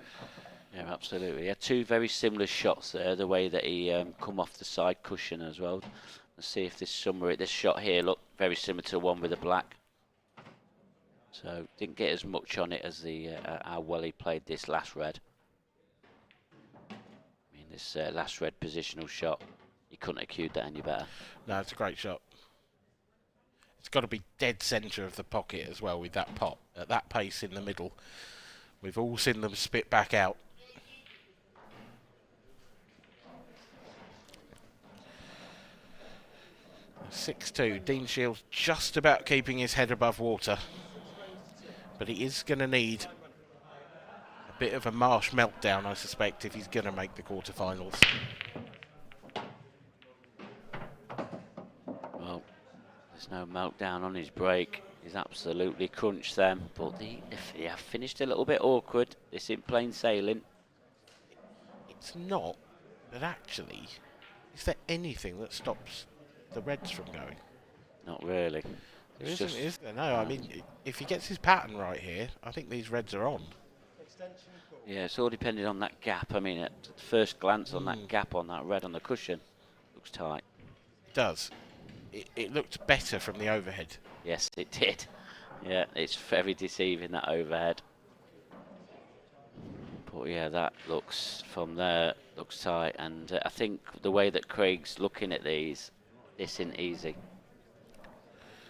Yeah, absolutely. He had two very similar shots there, the way that he come off the side cushion as well. Let's see if this shot here looked very similar to the one with the black. So didn't get as much on it as how well he played this last red. I mean, this last red positional shot, he couldn't have cued that any better. No, it's a great shot. It's got to be dead centre of the pocket as well with that pot. At that pace in the middle. We've all seen them spit back out. (6-2). Dean Shields just about keeping his head above water. But he is going to need a bit of a Marsh meltdown, I suspect, if he's going to make the quarterfinals. Well, there's no meltdown on his break. He's absolutely crunched them. But they have finished a little bit awkward. It's in plain sailing. It's not, but actually, is there anything that stops the reds from going? Not really. There isn't, is there? No, I mean, if he gets his pattern right here, I think these reds are on. Yeah, it's all depending on that gap. I mean, at first glance on that gap on that red on the cushion, looks tight. It does. It looked better from the overhead. Yes, it did. Yeah, it's very deceiving, that overhead. But yeah, that looks, from there, looks tight. And I think the way that Craig's looking at these, this isn't easy.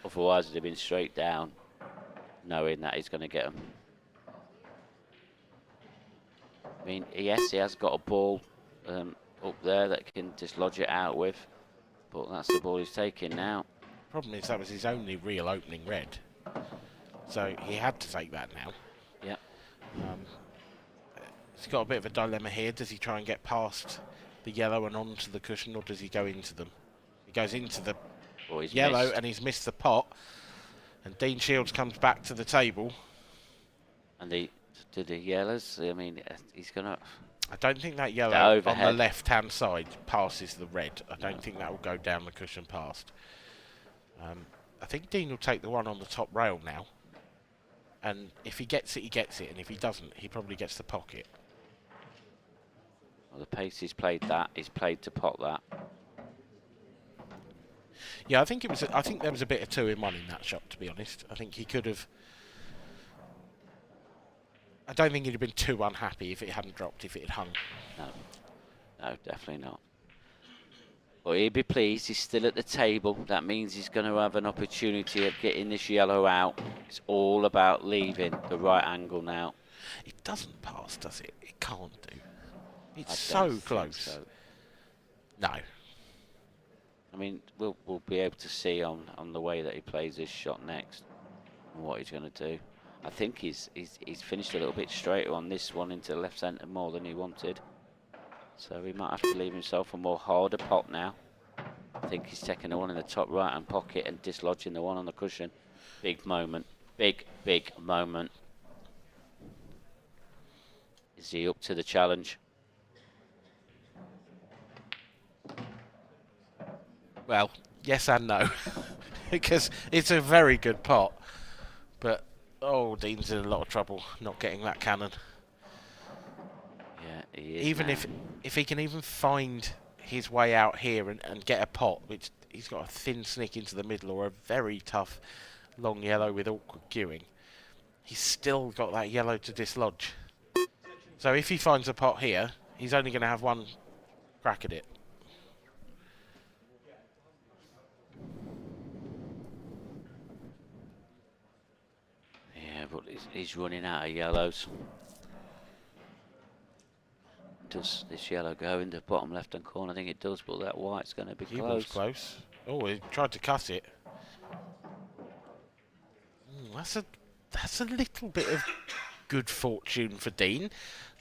Otherwise, it'd have been straight down, knowing that he's going to get them. I mean, yes, he has got a ball up there that he can dislodge it out with, but that's the ball he's taking now. Problem is, that was his only real opening red, so he had to take that now. Yeah. He's got a bit of a dilemma here. Does he try and get past the yellow and onto the cushion, or does he go into them? He goes into the yellow, and he's missed the pot. And Dean Shields comes back to the table. And the yellows, I mean, he's going to... I don't think that yellow on the left-hand side passes the red. I don't think that will go down the cushion past. I think Dean will take the one on the top rail now. And if he gets it, he gets it. And if he doesn't, he probably gets the pocket. Well, the pace he's played to pot that. Yeah, I think there was a bit of 2 in 1 in that shot, to be honest. I think he could have. I don't think he'd have been too unhappy if it hadn't dropped, if it had hung. No, definitely not. But he'd be pleased. He's still at the table. That means he's going to have an opportunity of getting this yellow out. It's all about leaving the right angle now. It doesn't pass, does it? It can't do. It's so close. So. No. I mean, we'll be able to see on the way that he plays this shot next what he's going to do. I think he's finished a little bit straighter on this one into the left centre more than he wanted. So he might have to leave himself a more harder pot now. I think he's taking the one in the top right-hand pocket and dislodging the one on the cushion. Big moment. Big moment. Is he up to the challenge? Well, yes and no. Because it's a very good pot. But, oh, Dean's in a lot of trouble not getting that cannon. Yeah, he is. Even if he can even find his way out here and get a pot, which he's got a thin snick into the middle or a very tough long yellow with awkward queuing, he's still got that yellow to dislodge. So if he finds a pot here, he's only going to have one crack at it. Yeah, but he's running out of yellows. Does this yellow go in the bottom left-hand corner? I think it does, but that white's going to be close. Close. Oh, he tried to cut it. That's a little bit of good fortune for Dean.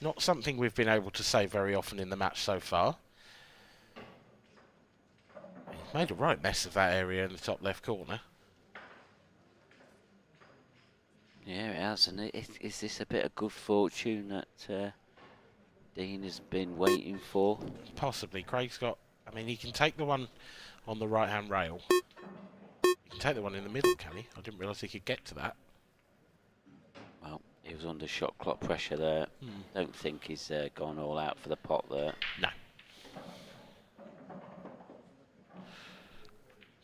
Not something we've been able to say very often in the match so far. He's made a right mess of that area in the top left corner. Yeah, it has. And is this a bit of good fortune that Dean has been waiting for? Possibly. Craig's got... I mean, he can take the one on the right-hand rail. He can take the one in the middle, can he? I didn't realise he could get to that. Well, he was under shot clock pressure there. Don't think he's gone all out for the pot there. No.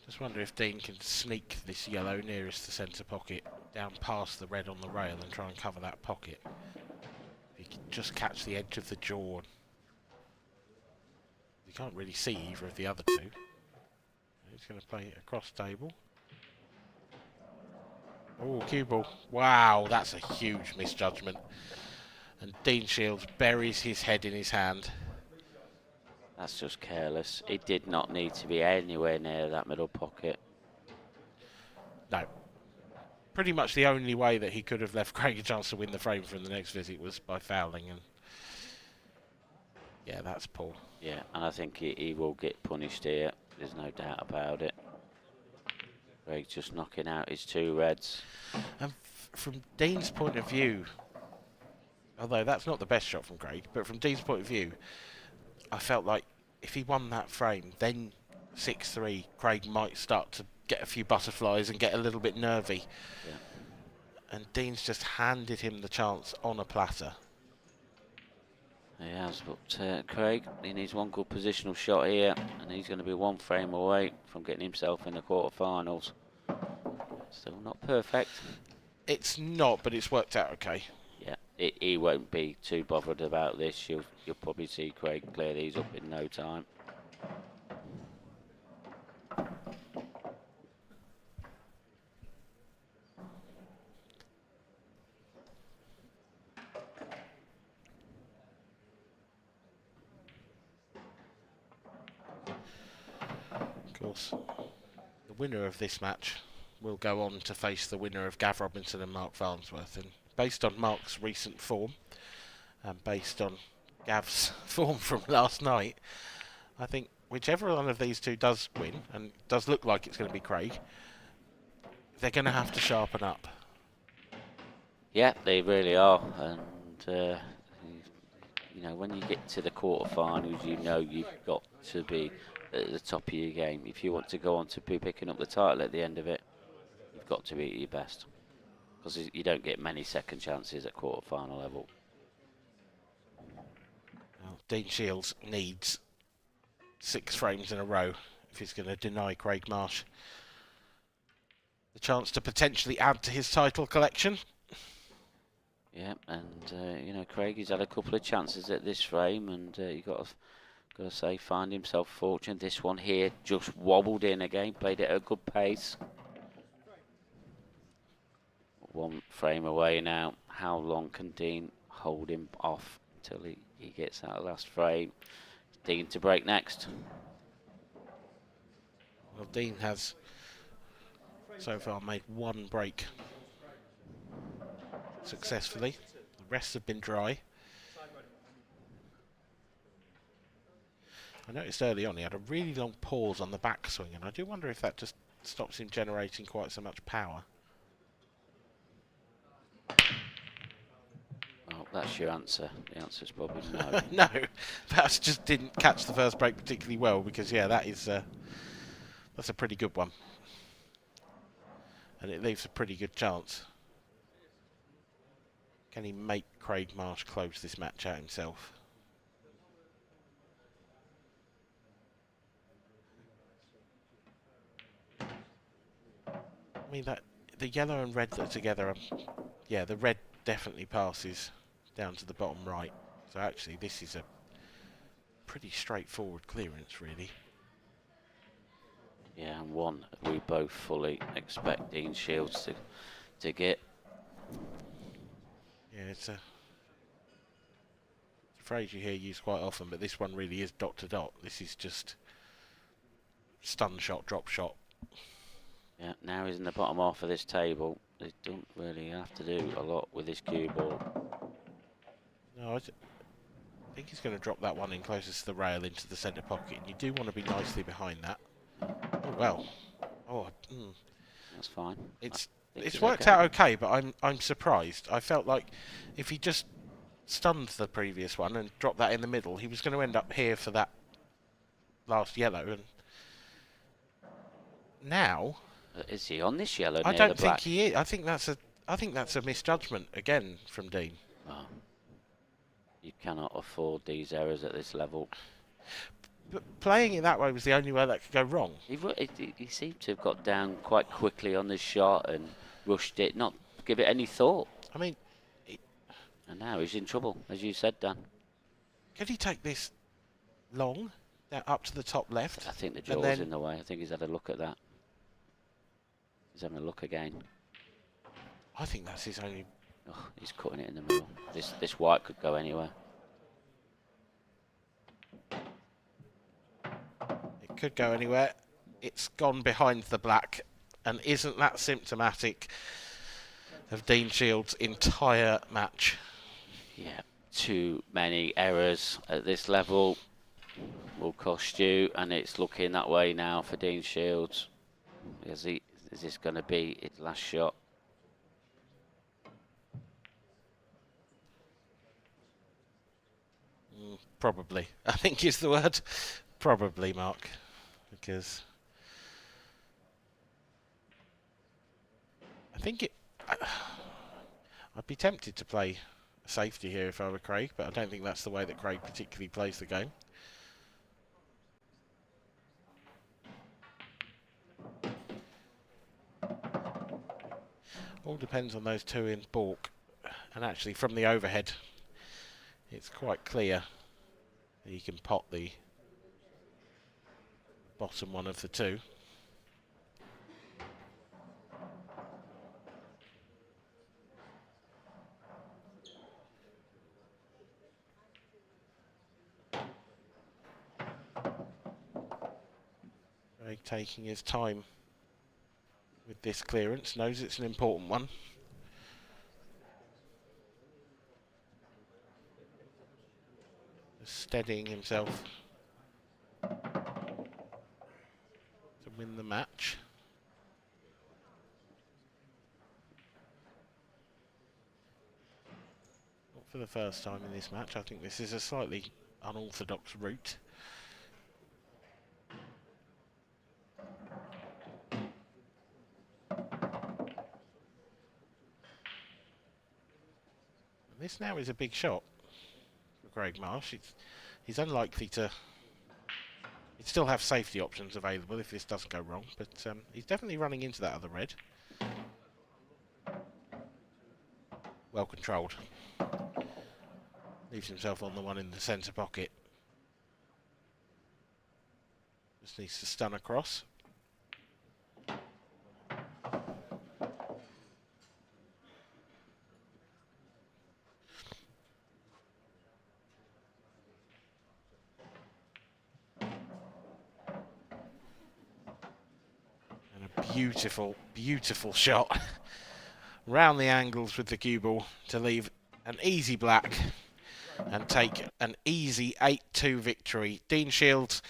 Just wonder if Dean can sneak this yellow nearest the centre pocket down past the red on the rail and try and cover that pocket. If he can just catch the edge of the jaw. You can't really see either of the other two. He's going to play it across table. Oh, cue ball. Wow, that's a huge misjudgment. And Dean Shields buries his head in his hand. That's just careless. He did not need to be anywhere near that middle pocket. No. Pretty much the only way that he could have left Craig a chance to win the frame from the next visit was by fouling. And yeah, that's poor. Yeah, and I think he will get punished here. There's no doubt about it. Craig's just knocking out his two reds. And from Dean's point of view, although that's not the best shot from Craig, but from Dean's point of view, I felt like if he won that frame, then 6-3, Craig might start to get a few butterflies and get a little bit nervy. Yeah. And Dean's just handed him the chance on a platter. He has, but Craig, he needs one good positional shot here, and he's going to be one frame away from getting himself in the quarterfinals. Still not perfect. It's not, but it's worked out okay. Yeah, he won't be too bothered about this. You'll probably see Craig clear these up in no time. Of course, the winner of this match will go on to face the winner of Gav Robinson and Mark Farnsworth. And based on Mark's recent form, and based on Gav's form from last night, I think whichever one of these two does win, and it does look like it's going to be Craig, they're going to have to sharpen up. Yeah, they really are. And, you know, when you get to the quarterfinals, you know you've got to be at the top of your game. If you want to go on to be picking up the title at the end of it, you've got to be at your best, because you don't get many second chances at quarter-final level. Well, Dean Shields needs 6 frames in a row if he's going to deny Craig Marsh the chance to potentially add to his title collection. Yeah, and you know, Craig, he's had a couple of chances at this frame, and you got to say, find himself fortunate. This one here just wobbled in again, played it at a good pace. 1 frame away now. How long can Dean hold him off until he gets out of last frame? Dean to break next. Well, Dean has so far made 1 break successfully. The rest have been dry. I noticed early on he had a really long pause on the backswing, and I do wonder if that just stops him generating quite so much power. Well, that's your answer. The answer's probably no. No, perhaps just didn't catch the first break particularly well, because yeah, that's a pretty good one, and it leaves a pretty good chance. Can he make Craig Marsh close this match out himself? I mean, that the yellow and red that are together, yeah, the red definitely passes down to the bottom right. So actually, this is a pretty straightforward clearance, really. Yeah, and one we both fully expect Dean Shields to get. Yeah, it's a phrase you hear used quite often, but this one really is dot to dot. This is just stun shot, drop shot. Yeah, now he's in the bottom half of this table. He don't really have to do a lot with his cue ball. No, I think he's going to drop that one in closest to the rail into the centre pocket, and you do want to be nicely behind that. Oh well. Oh, that's fine. It's worked out okay, but I'm surprised. I felt like if he just stunned the previous one and dropped that in the middle, he was going to end up here for that last yellow. And now, is he on this yellow? I near don't the think black? he is. I think that's a misjudgment again from Dean. Oh. You cannot afford these errors at this level. But playing it that way was the only way that could go wrong. He seemed to have got down quite quickly on this shot and rushed it, not give it any thought. I mean, and now he's in trouble, as you said, Dan. Could he take this long, up to the top left? I think the jaw's in the way. I think he's had a look at that. He's having a look again. I think that's his only... Oh, he's cutting it in the middle. This white could go anywhere. It could go anywhere. It's gone behind the black. And isn't that symptomatic of Dean Shields' entire match? Yeah, too many errors at this level will cost you, and it's looking that way now for Dean Shields. Is this going to be his last shot? Probably. I think is the word. Probably, Mark. Because I think I'd be tempted to play a safety here if I were Craig, but I don't think that's the way that Craig particularly plays the game. All depends on those two in balk. And actually, from the overhead, it's quite clear that he can pot the bottom one of the two. Craig taking his time with this clearance, knows it's an important one. Just steadying himself to win the match. Not for the first time in this match. I think this is a slightly unorthodox route. This now is a big shot for Craig Marsh. He's unlikely to... He'd still have safety options available if this doesn't go wrong, but he's definitely running into that other red. Well controlled. Leaves himself on the one in the centre pocket. Just needs to stun across. Beautiful, beautiful shot. Round the angles with the cue ball to leave an easy black and take an easy 8-2 victory. Dean Shields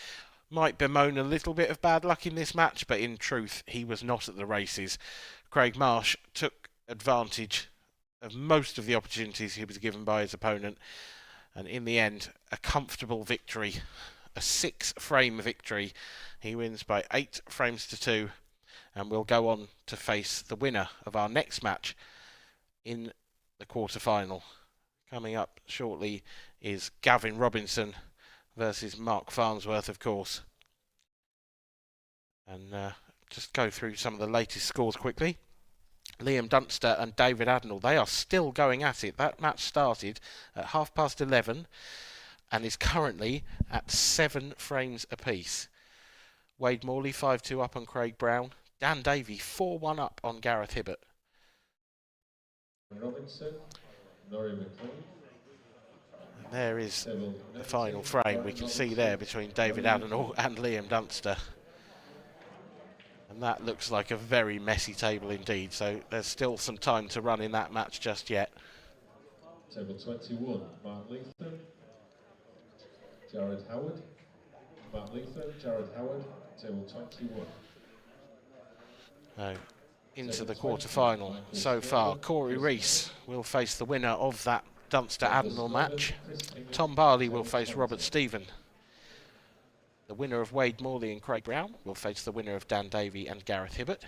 might bemoan a little bit of bad luck in this match, but in truth, he was not at the races. Craig Marsh took advantage of most of the opportunities he was given by his opponent, and in the end, a comfortable victory, a 6-frame victory. He wins by 8 frames to 2. And we'll go on to face the winner of our next match in the quarterfinal. Coming up shortly is Gavin Robinson versus Mark Farnsworth, of course. And just go through some of the latest scores quickly. Liam Dunster and David Adnall, they are still going at it. That match started at 11:30 and is currently at 7 frames apiece. Wade Morley 5-2 up on Craig Brown. Dan Davey 4-1 up on Gareth Hibbert. Robinson, Norrie McCoy. And there is the final frame we can see there between David Adnall and Liam Dunster. And that looks like a very messy table indeed, so there's still some time to run in that match just yet. Table 21, Mark Leatham, Jared Howard. Mark Leatham, Jared Howard, table 21. Into the quarter-final so far. Corey Reese will face the winner of that Dunster-Adnall match. Tom Barley will face Robert Stephen. The winner of Wade Morley and Craig Brown will face the winner of Dan Davey and Gareth Hibbert.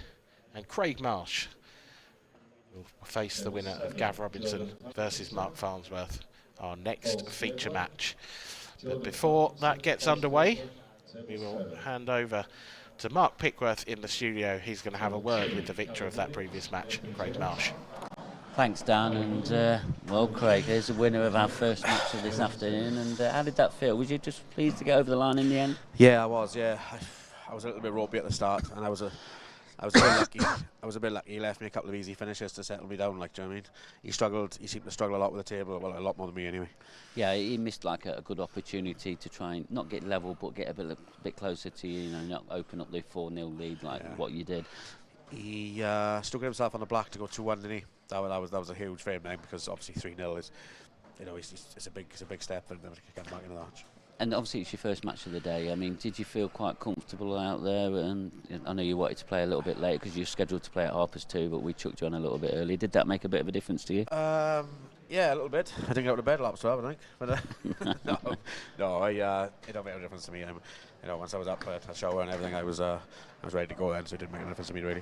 And Craig Marsh will face the winner of Gav Robinson versus Mark Farnsworth, our next feature match. But before that gets underway, we will hand over to Mark Pickworth in the studio. He's going to have a word with the victor of that previous match, Craig Marsh. Thanks, Dan. And, well, Craig, there's the winner of our first match of this afternoon. And how did that feel? Was you just pleased to get over the line in the end? Yeah, I was, yeah. I was a little bit ropey at the start, and I was a bit lucky. I was a bit lucky. He left me a couple of easy finishes to settle me down, like, do you know what I mean? He seemed to struggle a lot with the table, well, a lot more than me anyway. Yeah, he missed like a good opportunity to try and not get level, but get a bit closer to you, not open up the 4-0 lead like what you did. He stuck himself on the black to go 2-1, didn't he? That was a huge frame then, because obviously 3-0 is, it's a big step for him to get back into that. And obviously it's your first match of the day. I mean, did you feel quite comfortable out there? And I know you wanted to play a little bit late because you're scheduled to play at 2:30, but we chucked you on a little bit early. Did that make a bit of a difference to you? Yeah, a little bit. I didn't get out of bed at 12, I think. But no, it don't make a difference to me. Once I was up at a shower and everything, I was ready to go then, so it didn't make a difference to me really.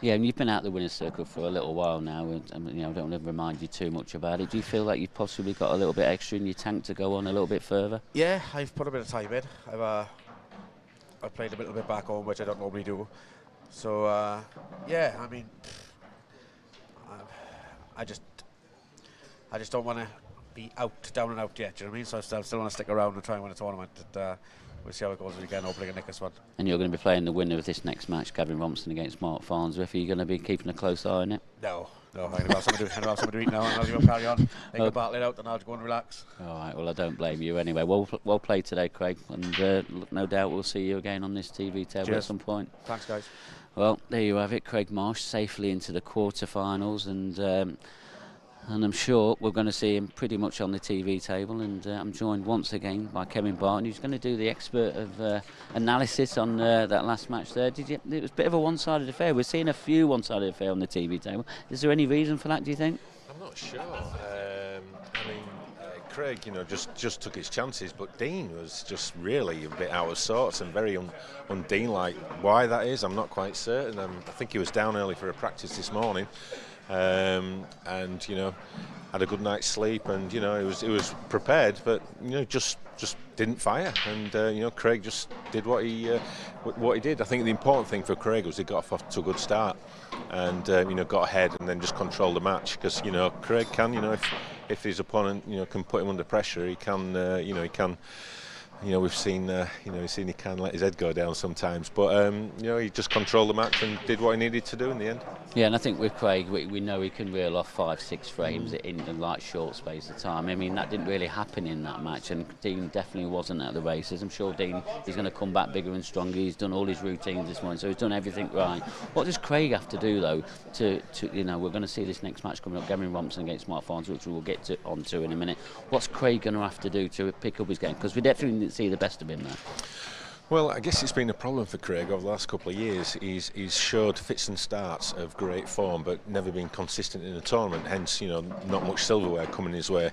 Yeah, and you've been out the winner's circle for a little while now, and I don't want to remind you too much about it. Do you feel like you've possibly got a little bit extra in your tank to go on a little bit further? Yeah, I've put a bit of time in. I've played a little bit back home, which I don't normally do. So yeah, I mean, I just don't want to be down and out yet. Do you know what I mean? So I still want to stick around and try and win a tournament. We'll see how it goes again. Hopefully, I can nick this one. And you're going to be playing the winner of this next match, Gavin Robinson against Mark Farnsworth. Are you going to be keeping a close eye on it? No. I'm going to have something to eat now, and I'll go carry on. They can battle it out, and I'll go and relax. All right. Well, I don't blame you anyway. Well played today, Craig, and no doubt we'll see you again on this TV table at some point. Thanks, guys. Well, there you have it. Craig Marsh safely into the quarterfinals, and I'm sure we're going to see him pretty much on the TV table. And I'm joined once again by Kevin Barton, who's going to do the expert of analysis on that last match there. It was a bit of a one-sided affair. We're seeing a few one-sided affairs on the TV table. Is there any reason for that, do you think? I'm not sure. Craig, just took his chances, but Dean was just really a bit out of sorts and very un-Dean-like. Why that is, I'm not quite certain. I think he was down early for a practice this morning. and had a good night's sleep, and he was prepared, but just didn't fire, and Craig just did what he did. I think the important thing for Craig was he got off to a good start, and got ahead and then just controlled the match, because Craig can, if his opponent can put him under pressure, he can we've seen he can let his head go down sometimes, but he just controlled the match and did what he needed to do in the end. Yeah, and I think with Craig, we know he can reel off 5-6 frames in a light short space of time. I mean, that didn't really happen in that match, and Dean definitely wasn't at the races. I'm sure Dean is going to come back bigger and stronger. He's done all his routines this morning, so he's done everything right. What does Craig have to do, though, to we're going to see this next match coming up, Gavin Rompson against Mark Farnsworth, which we'll get onto in a minute. What's Craig going to have to do to pick up his game? Because we definitely didn't see the best of him there. Well, I guess it's been a problem for Craig over the last couple of years. He's showed fits and starts of great form, but never been consistent in a tournament. Hence, not much silverware coming his way.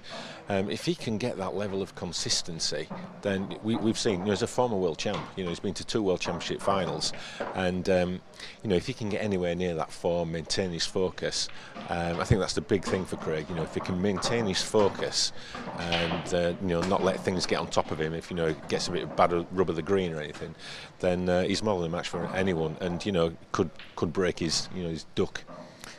If he can get that level of consistency, then we've seen. As a former world champ, he's been to 2 World Championship finals, and if he can get anywhere near that form, maintain his focus, I think that's the big thing for Craig. If he can maintain his focus and not let things get on top of him. If he gets a bit of bad rub of the green or anything, then he's more than a match for anyone, and could break his his duck.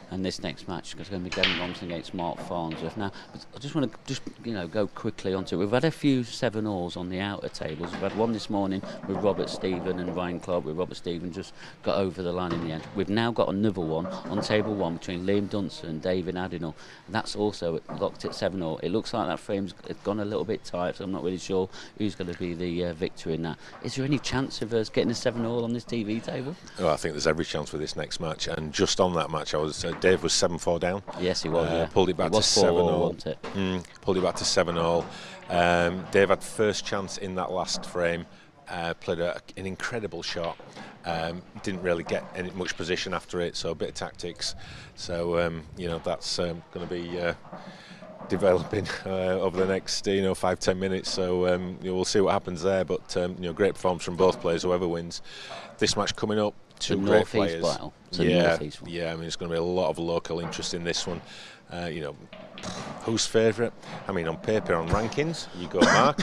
And this next match is going to be Gavin Rompson against Mark Farnsworth. Now, I just want to go quickly onto it. We've had a few 7-alls on the outer tables. We've had one this morning with Robert Stephen and Ryan Clark, where Robert Stephen just got over the line in the end. We've now got another one on table 1 between Liam Dunson and David Addinall. And that's also locked at 7-all. It looks like that frame's gone a little bit tight, so I'm not really sure who's going to be the victor in that. Is there any chance of us getting a 7-all on this TV table? Oh, I think there's every chance for this next match. And just on that match, Dave was 7-4 down. Yes, he was. Yeah. Pulled it back to 7-all. Pulled it back to 7-all. Dave had first chance in that last frame. Played an incredible shot. Didn't really get much position after it, so a bit of tactics. So that's going to be developing over the next 5-10 minutes. So we'll see what happens there. But great performance from both players, whoever wins. This match coming up. 2 great players. Yeah. I mean, it's going to be a lot of local interest in this one. Who's favourite? I mean, on paper, on rankings, you go Mark,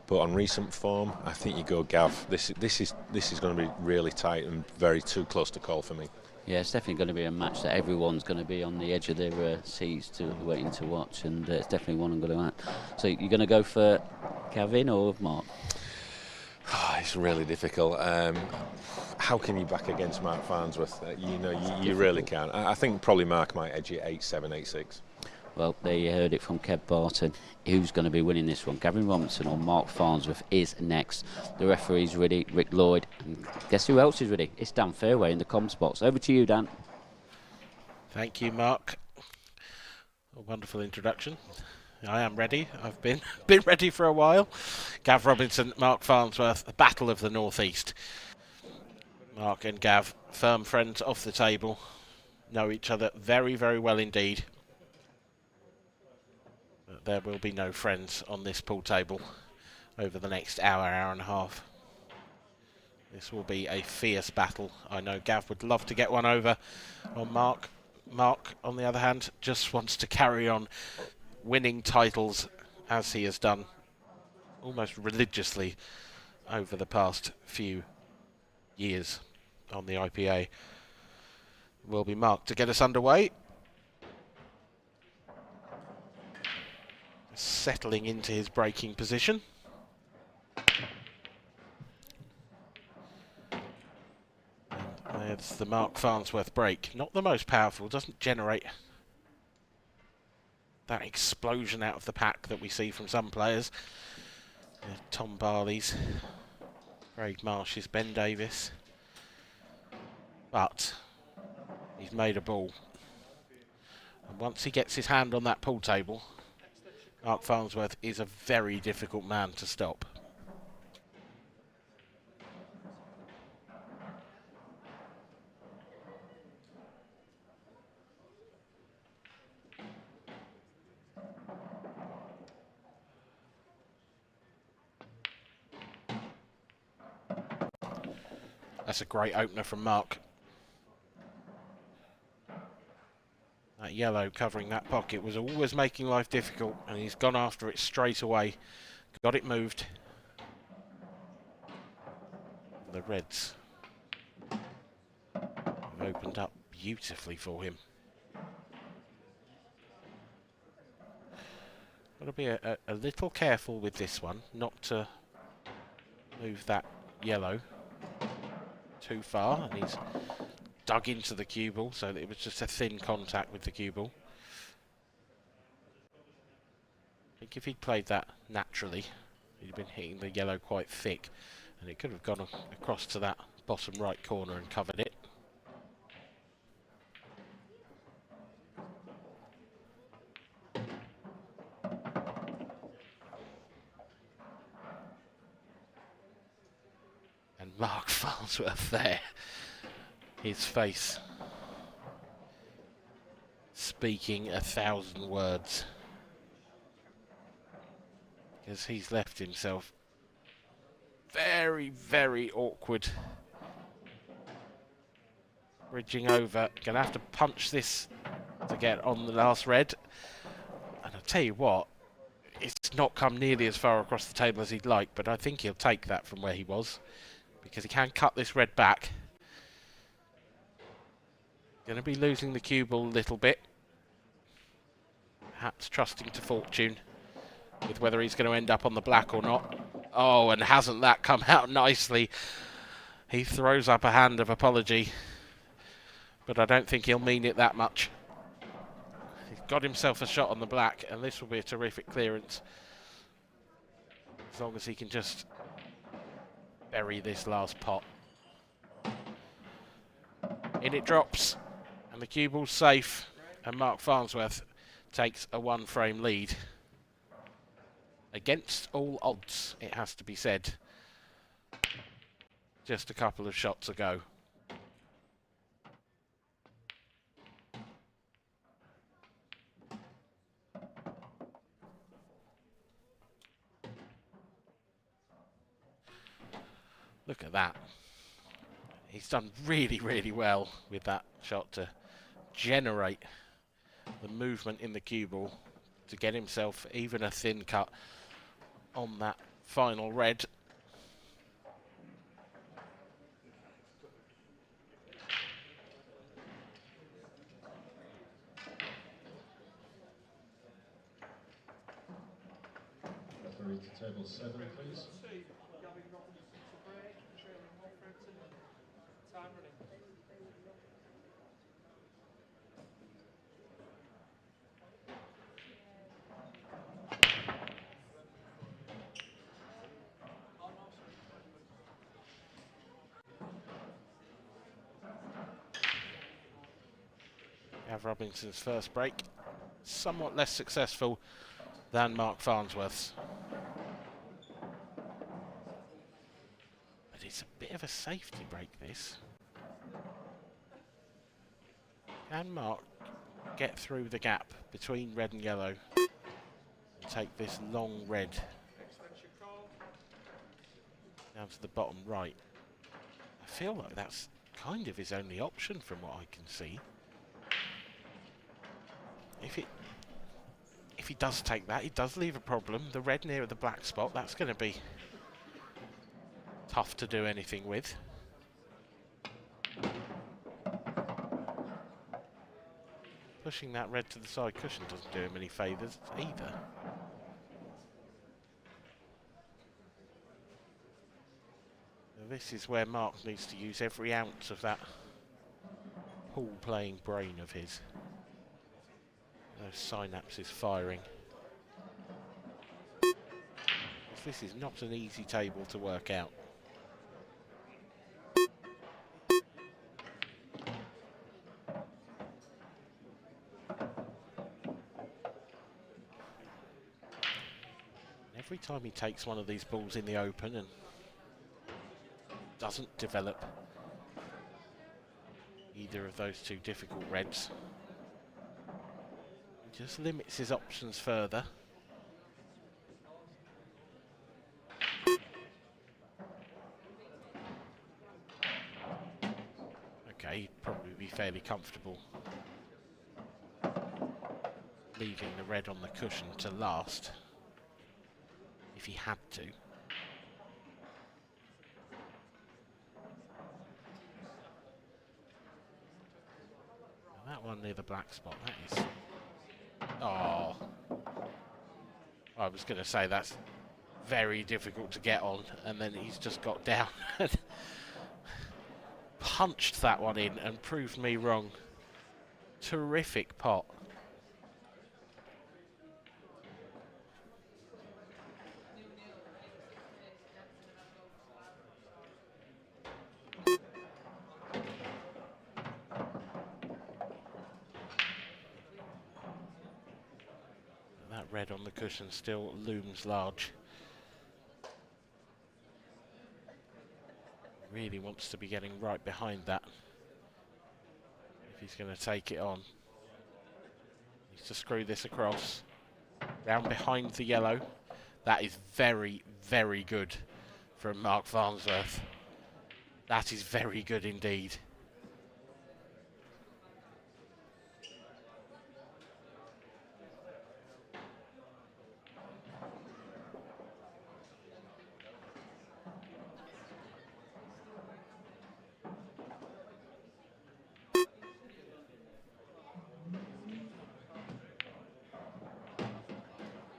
but on recent form, I think you go Gav. This is going to be really tight and very too close to call for me. Yeah, it's definitely going to be a match that everyone's going to be on the edge of their seats waiting to watch, and it's definitely one I'm going to add. So you're going to go for Gavin or Mark? It's really difficult. How can you back against Mark Farnsworth? You really can't. I think probably Mark might edge it 8-7, 8-6. Well, there you heard it from Kev Barton. Who's going to be winning this one? Gavin Rompson or Mark Farnsworth is next. The referee's ready, Rick Lloyd. And guess who else is ready? It's Dan Fairway in the comms box. Over to you, Dan. Thank you, Mark. A wonderful introduction. I am ready. I've been ready for a while. Gav Robinson, Mark Farnsworth, the Battle of the North East. Mark and Gav, firm friends off the table, know each other very, very well indeed. But there will be no friends on this pool table over the next hour and a half. This will be a fierce battle. I know Gav would love to get one over on Mark. Mark, on the other hand, just wants to carry on winning titles as he has done almost religiously over the past few years on the IPA. Will be Mark to get us underway. Settling into his braking position. And there's the Mark Farnsworth brake. Not the most powerful, doesn't generate that explosion out of the pack that we see from some players. Tom Barley's, Craig Marsh's, Ben Davis. But he's made a ball. And once he gets his hand on that pool table, Mark Farnsworth is a very difficult man to stop. That's a great opener from Mark. That yellow covering that pocket was always making life difficult, and he's gone after it straight away. Got it moved. The reds have opened up beautifully for him. Got to be a little careful with this one, not to move that yellow too far, and he's dug into the cue ball, so that it was just a thin contact with the cue ball. I think if he'd played that naturally, he'd been hitting the yellow quite thick, and it could have gone across to that bottom right corner and covered it. And Mark Farnsworth there, his face speaking 1,000 words, because he's left himself very, very awkward. Bridging over, gonna have to punch this to get on the last red. And I'll tell you what, it's not come nearly as far across the table as he'd like, but I think he'll take that from where he was, because he can cut this red back. Going to be losing the cue ball a little bit. Perhaps trusting to fortune with whether he's going to end up on the black or not. Oh, and hasn't that come out nicely? He throws up a hand of apology, but I don't think he'll mean it that much. He's got himself a shot on the black, and this will be a terrific clearance, as long as he can just bury this last pot. In it drops, and the cue ball's safe, and Mark Farnsworth takes a one-frame lead. Against all odds, it has to be said. Just a couple of shots ago. Look at that. He's done really, really well with that shot to generate the movement in the cue ball to get himself even a thin cut on that final red. Referee to table 7, please. Gav Robinson's first break, somewhat less successful than Mark Farnsworth's. But it's a bit of a safety break, this. Can Mark get through the gap between red and yellow and take this long red down to the bottom right? I feel like that's kind of his only option from what I can see. If he does take that, he does leave a problem. The red near the black spot, that's going to be tough to do anything with. Pushing that red to the side cushion doesn't do him any favours either. Now this is where Mark needs to use every ounce of that pool-playing brain of his. Those synapses firing. This is not an easy table to work out. Every time he takes one of these balls in the open and doesn't develop either of those two difficult reds, just limits his options further. Okay, he'd probably be fairly comfortable leaving the red on the cushion to last, if he had to. And that one near the black spot, that is... Oh. I was going to say that's very difficult to get on, and then he's just got down and punched that one in and proved me wrong. Terrific pot. That red on the cushion still looms large. Really wants to be getting right behind that if he's going to take it on. Needs to screw this across. Round behind the yellow. That is very, very good from Mark Farnsworth. That is very good indeed.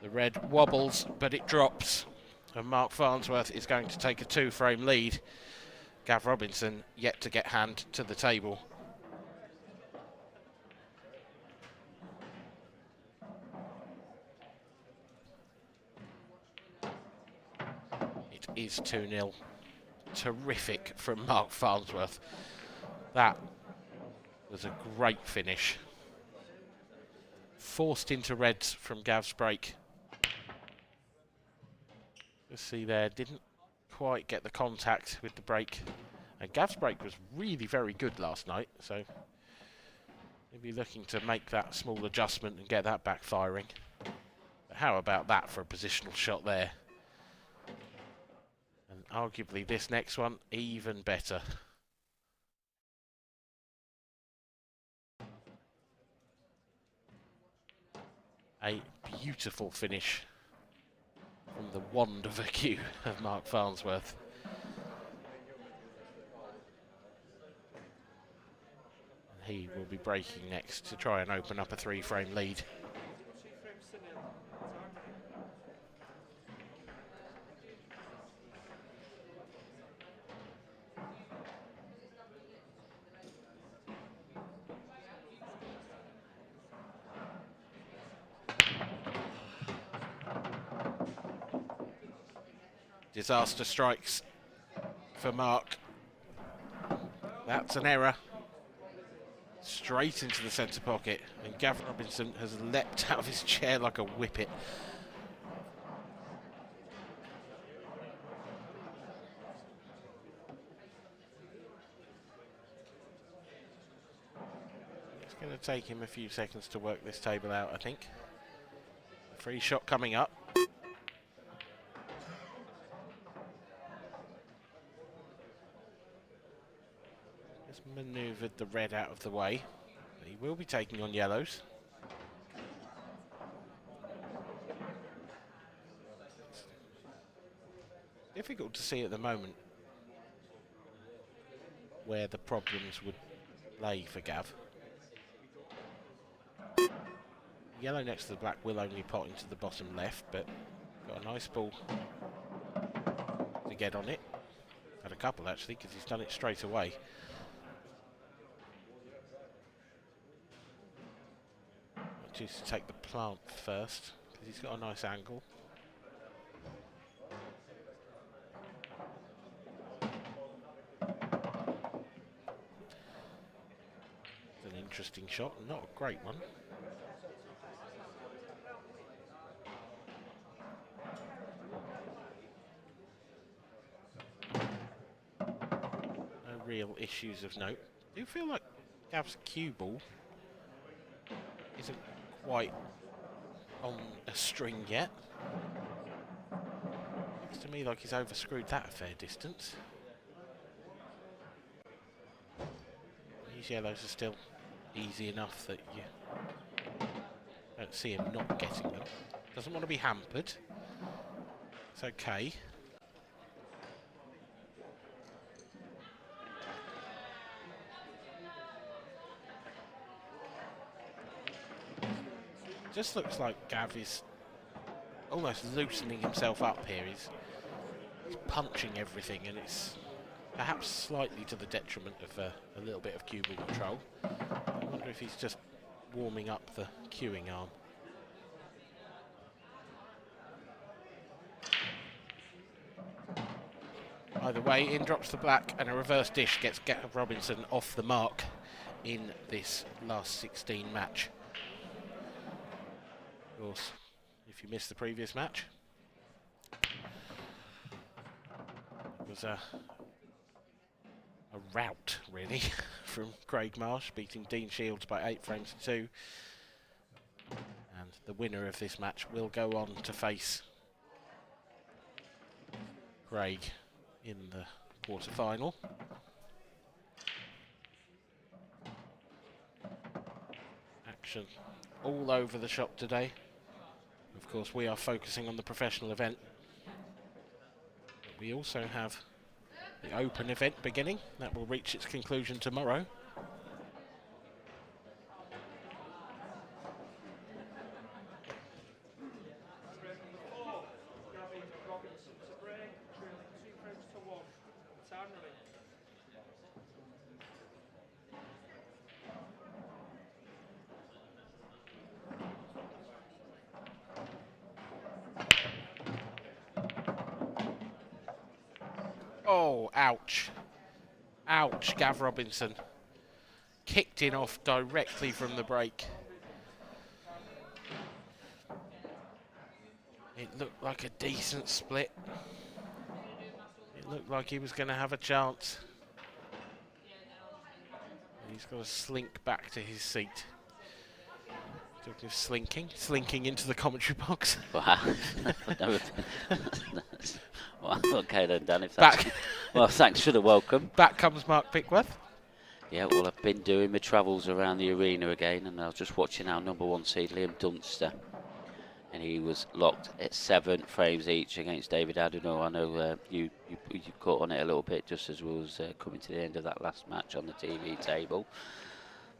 The red wobbles, but it drops. And Mark Farnsworth is going to take a 2-frame lead. Gav Robinson yet to get hand to the table. It is 2-0. Terrific from Mark Farnsworth. That was a great finish. Forced into reds from Gav's break. Let's see there, didn't quite get the contact with the break. And Gav's break was really very good last night, so maybe looking to make that small adjustment and get that back firing. But how about that for a positional shot there? And arguably this next one, even better. A beautiful finish from the wand of a cue of Mark Farnsworth. And he will be breaking next to try and open up a 3-frame lead. Disaster strikes for Mark. That's an error. Straight into the centre pocket. And Gav Robinson has leapt out of his chair like a whippet. It's going to take him a few seconds to work this table out, I think. Free shot coming up. Manoeuvred the red out of the way. He will be taking on yellows. It's difficult to see at the moment where the problems would lay for Gav. Yellow next to the black will only pot into the bottom left, but got a nice ball to get on it. Had a couple actually, because he's done it straight away. Choose to take the plant first because he's got a nice angle. It's an interesting shot, not a great one. No real issues of note. I do feel like Gav's cue ball isn't quite on a string yet. Looks to me like he's overscrewed that a fair distance. These yellows are still easy enough that you Don't see him not getting them. Doesn't want to be hampered. It's okay. Just looks like Gav is almost loosening himself up here. He's punching everything, and it's perhaps slightly to the detriment of a little bit of cue ball control. I wonder if he's just warming up the cueing arm. Either way, in drops the black, and a reverse dish gets Gav Robinson off the mark in this last 16 match. Of course, if you missed the previous match, it was a rout, really, from Craig Marsh, beating Dean Shields by 8 frames to 2. And the winner of this match will go on to face Craig in the quarter-final. Action all over the shop today. Of course, we are focusing on the professional event. But we also have the open event beginning. That will reach its conclusion tomorrow. Oh, ouch. Ouch, Gav Robinson. Kicked in off directly from the break. It looked like a decent split. It looked like he was going to have a chance. He's got to slink back to his seat. Talking of slinking into the commentary box. Wow. Well, okay then, Dan. If that's well, thanks for the welcome. Back comes Mark Pickworth. Yeah, well, I've been doing my travels around the arena again, and I was just watching our #1 seed, Liam Dunster, and he was locked at 7 frames each against David Adino. I know you caught on it a little bit just as we was coming to the end of that last match on the TV table.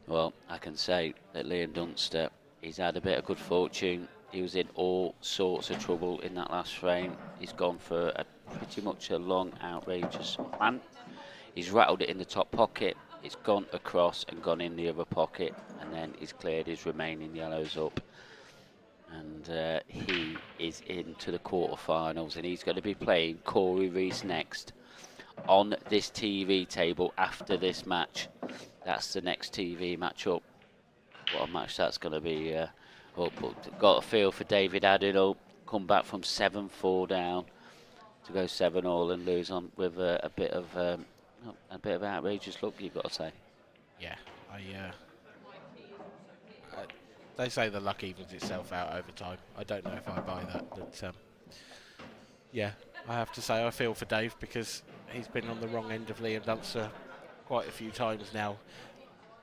Well, I can say that Liam Dunster, he's had a bit of good fortune. He was in all sorts of trouble in that last frame. He's gone for pretty much a long, outrageous plan. He's rattled it in the top pocket. It's gone across and gone in the other pocket, and then he's cleared his remaining yellows up. And he is into the quarterfinals, and he's going to be playing Corey Reese next on this TV table after this match. That's the next TV match up. What a match that's going to be. But got a feel for David Adino, come back from 7-4 down to go 7-all and lose on with a bit of outrageous luck, you've got to say. Yeah, they say the luck evens itself out over time. I don't know if I buy that, but yeah, I have to say I feel for Dave because he's been on the wrong end of Liam Dunster quite a few times now,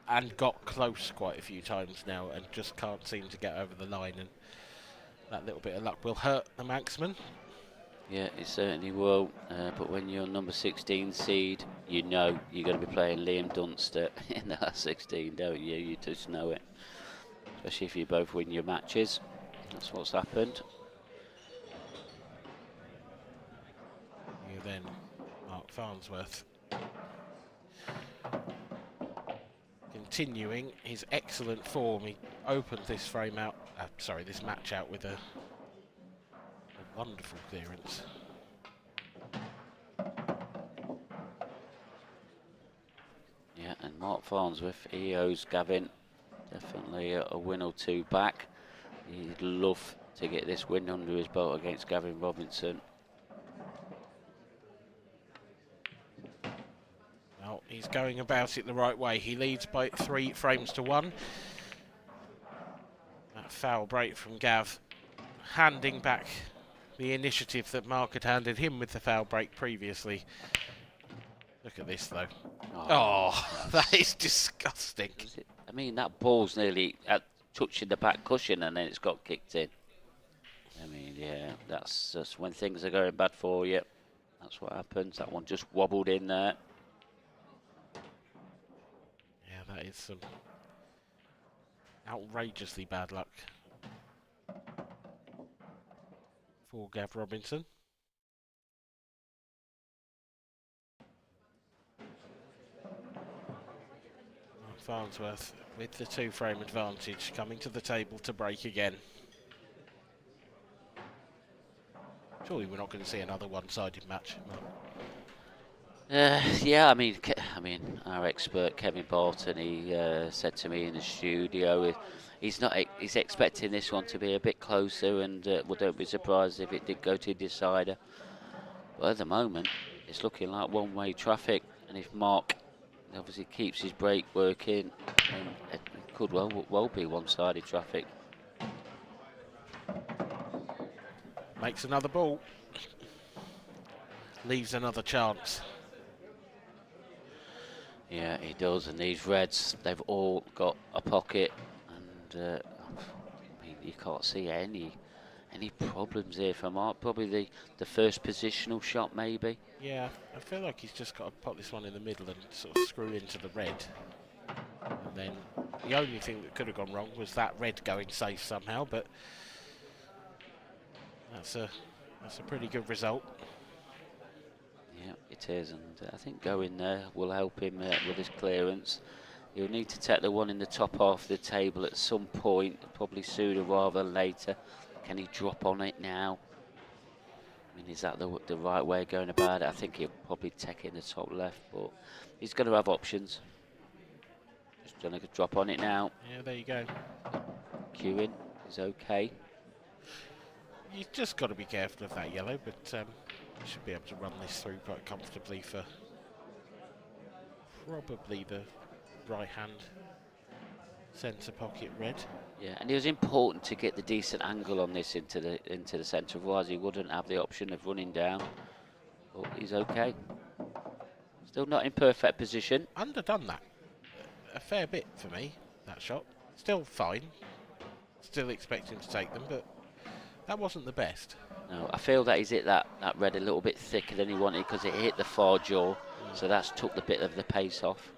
and got close quite a few times now, and just can't seem to get over the line. And that little bit of luck will hurt the Manxman. Yeah, it certainly will. But when you're number 16 seed, you know you're going to be playing Liam Dunster in the last 16, don't you? You just know it. Especially if you both win your matches. That's what's happened. You then Mark Farnsworth, continuing his excellent form. He opened this frame out, this match out with a wonderful clearance. Yeah, and Mark Farnsworth, he owes Gavin definitely a win or two back. He'd love to get this win under his belt against Gavin Robinson. Well, he's going about it the right way. He leads by 3 frames to 1. That foul break from Gav, handing back the initiative that Mark had handed him with the foul break previously. Look at this, though. Oh, that is disgusting. I mean, that ball's nearly touching the back cushion and then it's got kicked in. I mean, yeah, that's just when things are going bad for you. That's what happens. That one just wobbled in there. Yeah, that is some outrageously bad luck for Gav Robinson. Farnsworth with the 2-frame advantage coming to the table to break again. Surely we're not going to see another one-sided match. Yeah, I mean, our expert Kevin Bolton, he said to me in the studio, he's expecting this one to be a bit closer, and well, don't be surprised if it did go to decider. But at the moment, it's looking like one-way traffic, and if Mark obviously keeps his brake working, then it could well be one-sided traffic. Makes another ball. Leaves another chance. Yeah, he does, and these reds, they've all got a pocket, and I mean, you can't see any problems here for Mark. Probably the first positional shot, maybe. Yeah, I feel like he's just got to pop this one in the middle and sort of screw into the red. And then the only thing that could have gone wrong was that red going safe somehow, but that's a pretty good result. Yeah, it is, and I think going there will help him with his clearance. He'll need to take the one in the top half of the table at some point, probably sooner rather than later. Can he drop on it now? I mean, is that the right way of going about it? I think he'll probably take it in the top left, but he's going to have options. Just going to drop on it now. Yeah, there you go. Queuing is okay. You've just got to be careful of that yellow, but you should be able to run this through quite comfortably for probably the right-hand centre pocket red. Yeah, and it was important to get the decent angle on this into the centre, otherwise he wouldn't have the option of running down. But he's okay. Still not in perfect position. Underdone that a fair bit for me, that shot. Still fine. Still expecting to take them, but that wasn't the best. No, I feel that he's hit that red a little bit thicker than he wanted because it hit the far jaw, so that's took the bit of the pace off.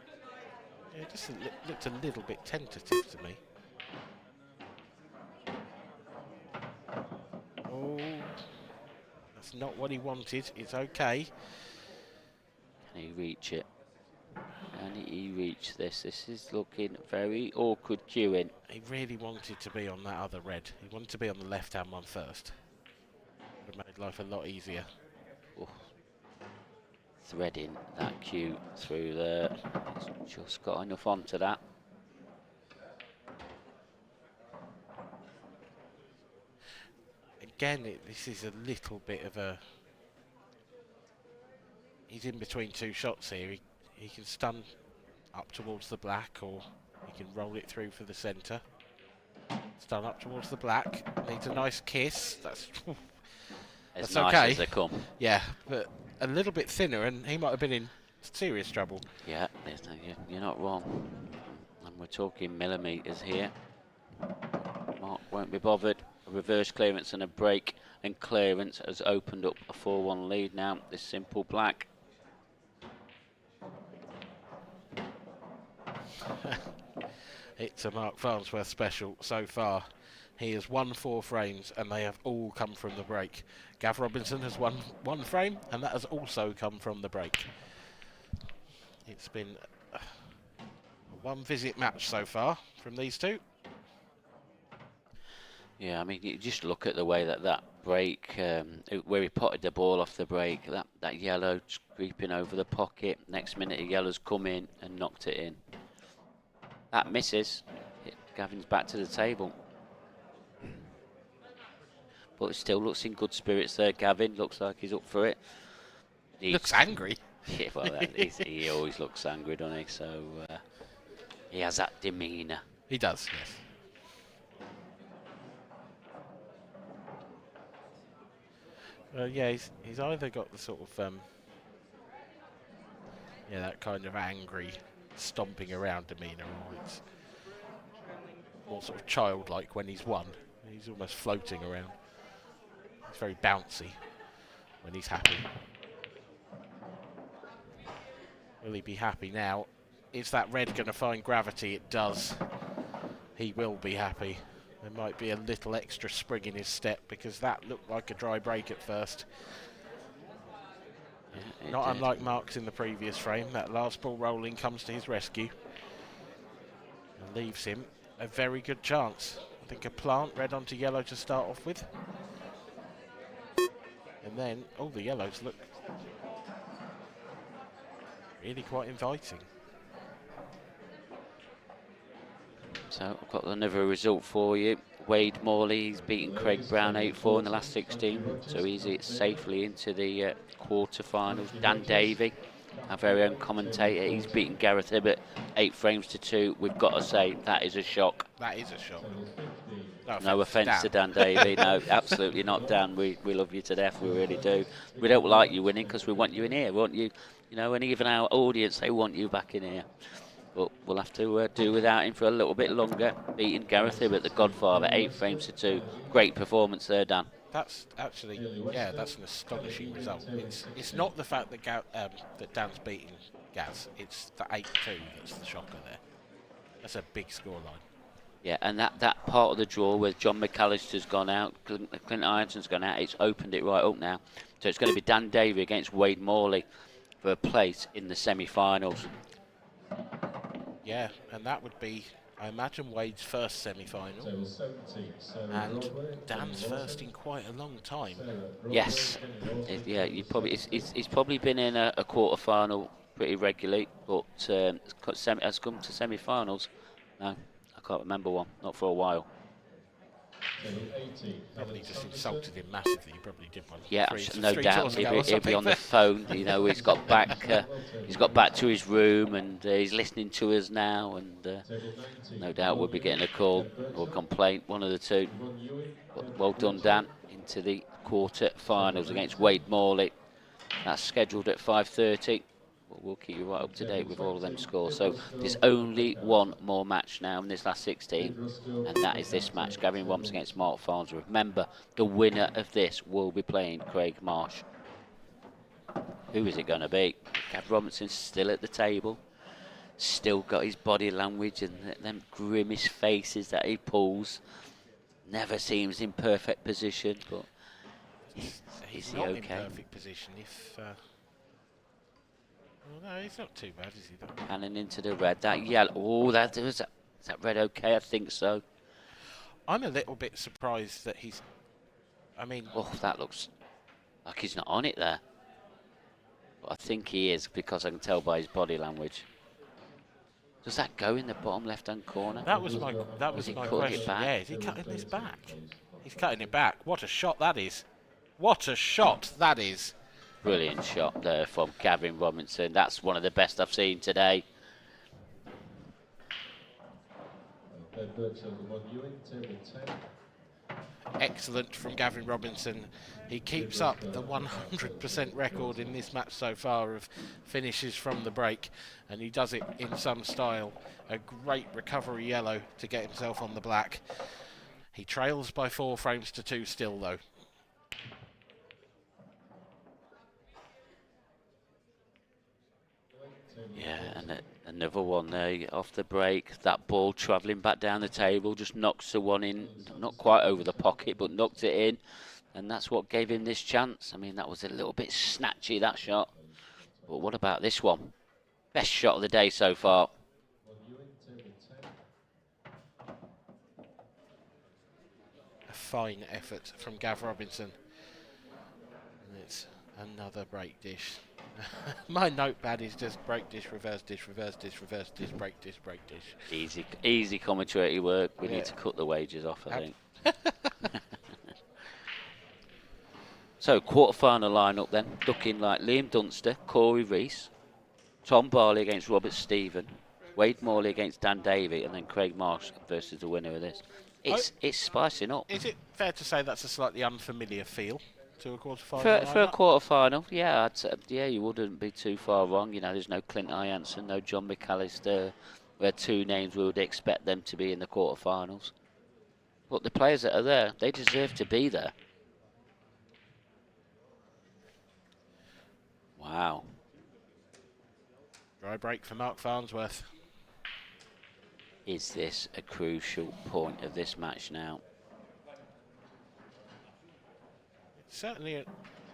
Yeah, it just looked a little bit tentative to me. Oh, that's not what he wanted. It's okay. Can he reach it? Can he reach this? This is looking very awkward queuing. He really wanted to be on that other red. He wanted to be on the left-hand one first. Would have made life a lot easier. Oh. Threading that queue through there. He's just got enough onto that. Again, this is a little bit of a... He's in between two shots here. He can stun up towards the black, or he can roll it through for the centre. Stun up towards the black. Needs a nice kiss. That's As that's nice okay. as they come. Yeah, but a little bit thinner, and he might have been in serious trouble. Yeah, you're not wrong. And we're talking millimetres here. Mark won't be bothered. A reverse clearance and a break, and clearance has opened up a 4-1 lead now. This simple black. It's a Mark Farnsworth special so far. He has won 4 frames, and they have all come from the break. Gav Robinson has won 1 frame, and that has also come from the break. It's been a one-visit match so far from these two. Yeah, I mean, you just look at the way that break, where he potted the ball off the break, that yellow creeping over the pocket. Next minute, the yellow's come in and knocked it in. That misses. Gavin's back to the table. But it still looks in good spirits there. Gavin looks like he's up for it. He looks angry. Yeah, well, he always looks angry, doesn't he? So he has that demeanour. He does, yes. Yeah, he's either got the sort of that kind of angry, stomping around demeanour, or more sort of childlike when he's won. He's almost floating around. He's very bouncy when he's happy. Will he be happy now? Is that red going to find gravity? It does. He will be happy. There might be a little extra spring in his step because that looked like a dry break at first. Yeah, Not unlike Mark's in the previous frame. That last ball rolling comes to his rescue and leaves him a very good chance. I think a plant red onto yellow to start off with. And then, all the yellows look really quite inviting. So I've got another result for you. Wade Morley's beaten Craig Brown 8-4 in the last 16, so he's safely into the quarterfinals. Dan Davey, our very own commentator, he's beaten Gareth Hibbert 8-2. We've got to say that is a shock. That is a shock. No offence to Dan Davey, no, absolutely not, Dan. We love you to death, we really do. We don't like you winning because we want you in here, want you, you know, and even our audience, they want you back in here. But we'll have to do without him for a little bit longer. Beating Gareth Hibbert, the Godfather, 8-2. Great performance there, Dan. That's actually, yeah, that's an astonishing result. It's not the fact that that Dan's beating Gaz. It's the 8-2 that's the shocker there. That's a big scoreline. Yeah, and that part of the draw where John McAllister's gone out, Clint Ireton's gone out, it's opened it right up now. So it's going to be Dan Davey against Wade Morley for a place in the semi-finals. Yeah, and that would be, I imagine, Wade's first semi-final, and Dan's first in quite a long time. Yes, he's probably been in a quarter-final pretty regularly, but has come to semi-finals. No, I can't remember one, not for a while. Probably just insulted him massively. He probably did one. Yeah, no doubt. He'll be on the phone. You know, he's got back to his room and he's listening to us now. And no doubt we'll be getting a call or complaint, one of the two. But well done, Dan. Into the quarter-finals against Wade Morley. That's scheduled at 5:30. We'll keep you right up to date with all of them scores. So there's only one more match now in this last 16, and that is this match, Gavin Robinson against Mark Farnsworth. Remember, the winner of this will be playing Craig Marsh. Who is it going to be? Gavin Robinson's still at the table, still got his body language and them grimace faces that he pulls. Never seems in perfect position, but is he not okay? In perfect position. Well, no, he's not too bad, is he? Though? Panning into the red. That yellow. Oh, is that red okay? I think so. I'm a little bit surprised that he's. I mean. Oh, that looks like he's not on it there. But I think he is because I can tell by his body language. Does that go in the bottom left-hand corner? That was my question. Yeah, is he cutting this back? He's cutting it back. What a shot that is! What a shot that is! Brilliant shot there from Gavin Robinson. That's one of the best I've seen today. Excellent from Gavin Robinson. He keeps up the 100% record in this match so far of finishes from the break, and he does it in some style. A great recovery yellow to get himself on the black. He trails by 4-2 still, though. Yeah, and another one there off the break. That ball travelling back down the table just knocks the one in, not quite over the pocket, but knocked it in. And that's what gave him this chance. I mean, that was a little bit snatchy, that shot. But what about this one? Best shot of the day so far. A fine effort from Gav Robinson. And it's another break dish. My notepad is just break dish, reverse dish, reverse dish, reverse dish, break dish, break dish. Easy commentary work. We need to cut the wages off, I think. So, quarter-final lineup then. Looking like Liam Dunster, Corey Reese, Tom Barley against Robert Stephen, Wade Morley against Dan Davey, and then Craig Marsh versus the winner of this. It's spicing up. Is it fair to say that's a slightly unfamiliar feel to a quarter-final? For a quarter-final, yeah, you wouldn't be too far wrong. You know, there's no Clint Ianson, no John McAllister, Where two names we would expect them to be in the quarterfinals. But the players that are there, they deserve to be there. Wow. Dry break for Mark Farnsworth. Is this a crucial point of this match now? It's certainly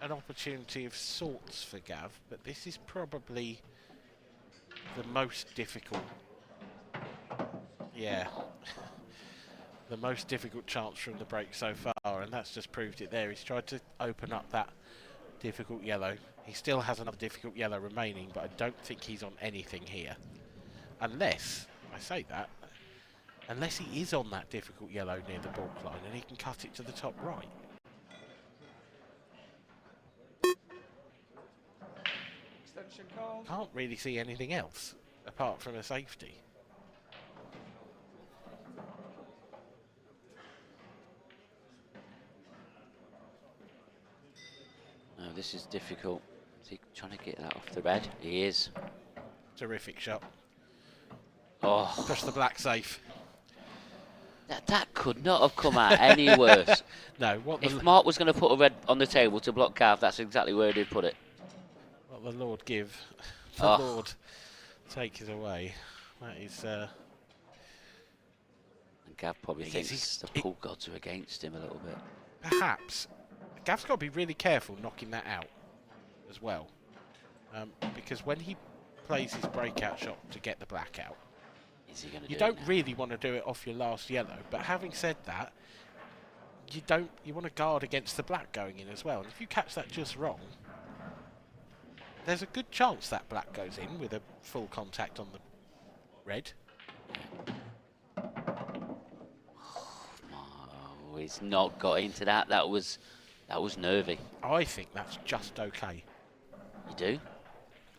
an opportunity of sorts for Gav, but this is probably the most difficult. Yeah. The most difficult chance from the break so far, and that's just proved it there. He's tried to open up that difficult yellow. He still has another difficult yellow remaining, but I don't think he's on anything here. Unless, I say that, unless he is on that difficult yellow near the baulk line and he can cut it to the top right. Can't really see anything else apart from a safety. No, this is difficult. Is he trying to get that off the red? He is. Terrific shot. Oh, Push the black safe. that could not have come out any worse. No, what If the, Mark was going to put a red on the table to block Gav, that's exactly where he'd put it. what the Lord give, the Lord take is away. That is... And Gav probably Yes, thinks the pool gods are against him a little bit. perhaps Gav's got to be really careful knocking that out as well, because when he plays his breakout shot to get the black out, Is he going to do you it don't now? really want to do it off your last yellow. But having said that, you want to guard against the black going in as well. And if you catch that just wrong, there's a good chance that black goes in with a full contact on the red. Oh, he's not got into that. That was nervy. I think that's just okay. You do?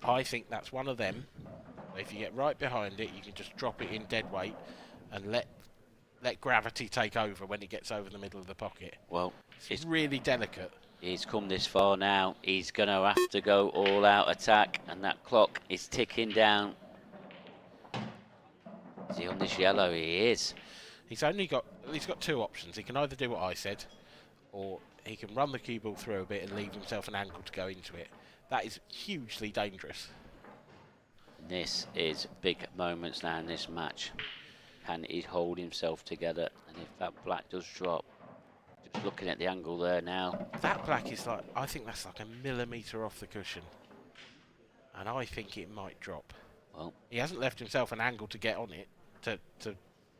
I think that's one of them. If you get right behind it, you can just drop it in dead weight and let gravity take over when it gets over the middle of the pocket. Well, It's really delicate. he's come this far now. He's going to have to go all out attack, and that clock is ticking down. Is he on this yellow? He is. He's got two options. He can either do what I said, or he can run the cue ball through a bit and leave himself an angle to go into it. That is hugely dangerous. This is big moments now in this match. Can he hold himself together? And if that black does drop, just looking at the angle there now. That black is like, I think that's like a millimetre off the cushion. And I think it might drop. Well, He hasn't left himself an angle to get on it, to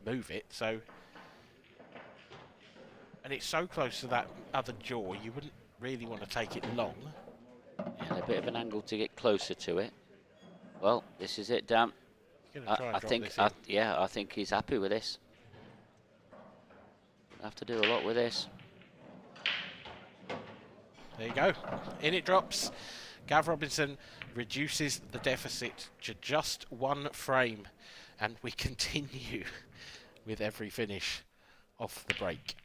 move it, so... And it's so close to that other jaw, you wouldn't really want to take it long. and a bit of an angle to get closer to it. Well, this is it, Dan. He's gonna try and I drop think, this in. I think he's happy with this. Have to do a lot with this. There you go. In it drops. Gav Robinson reduces the deficit to just one frame. And we continue with every finish off the break.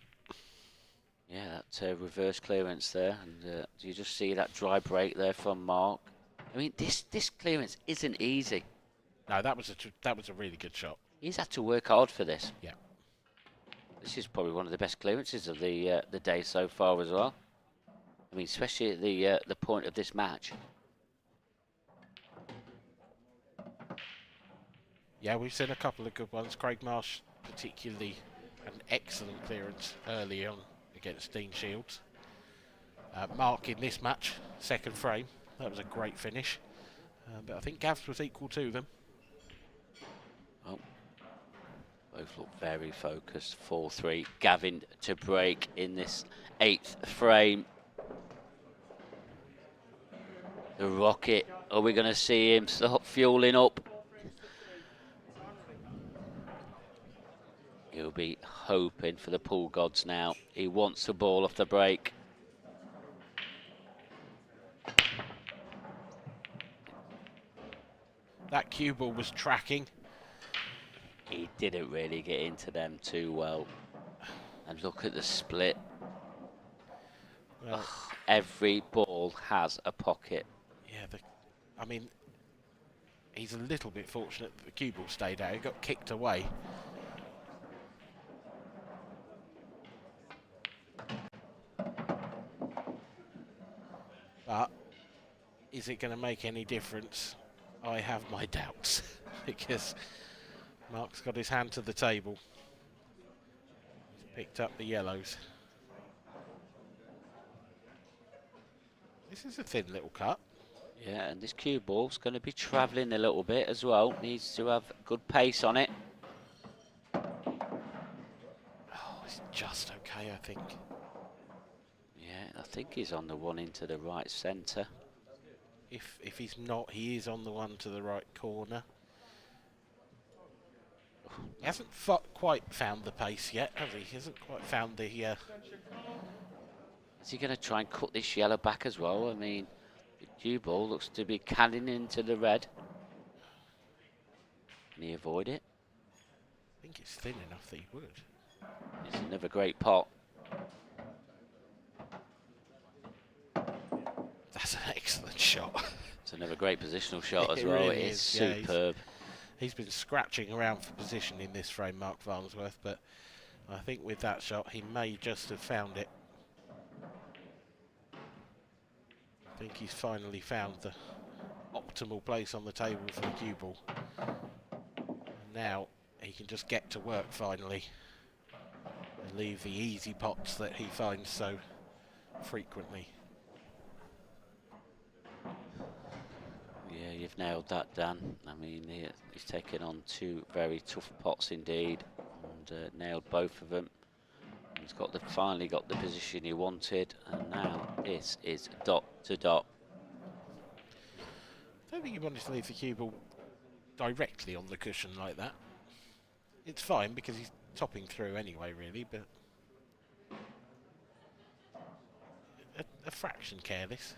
Yeah, that reverse clearance there. And do you just see that dry break there from Mark? I mean, this clearance isn't easy. No, that was a really good shot. He's had to work hard for this. Yeah. This is probably one of the best clearances of the day so far as well. I mean, especially at the point of this match. Yeah, we've seen a couple of good ones. Craig Marsh, particularly an excellent clearance early on against Dean Shields. Mark in this match, second frame. That was a great finish. But I think Gav's was equal to them. Oh, both look very focused. 4-3. Gavin to break in this 8th frame. The rocket. Are we going to see him start fueling up? He'll be hoping for the pool gods now. He wants the ball off the break. That cue ball was tracking. He didn't really get into them too well. And look at the split. Well, Every ball has a pocket. yeah, I mean, he's a little bit fortunate that the cue ball stayed out. It got kicked away. But is it going to make any difference? I have my doubts because Mark's got his hand to the table. He's picked up the yellows. This is a thin little cut. Yeah, and this cue ball's going to be travelling a little bit as well. Needs to have good pace on it. Oh, it's just okay, I think. Yeah, I think he's on the one into the right centre. If he's not, he is on the one to the right corner. He hasn't quite found the pace yet, has he? He hasn't quite found the... Is he going to try and cut this yellow back as well? I mean, the cue ball looks to be canning into the red. Can he avoid it? I think it's thin enough that he would. It's another great pot. That's an excellent shot. It's another great positional shot as It well. really It is is, yeah, superb. He's been scratching around for position in this frame, Mark Farnsworth, but I think with that shot he may just have found it. I think he's finally found the optimal place on the table for the cue ball. Now he can just get to work finally and leave the easy pots that he finds so frequently. Yeah, you've nailed that, Dan. I mean, he's taken on two very tough pots indeed, and nailed both of them. He's finally got the position he wanted, and now this is dot to dot. I don't think you wanted to leave the cue ball directly on the cushion like that. It's fine because he's topping through anyway, really, but a fraction careless.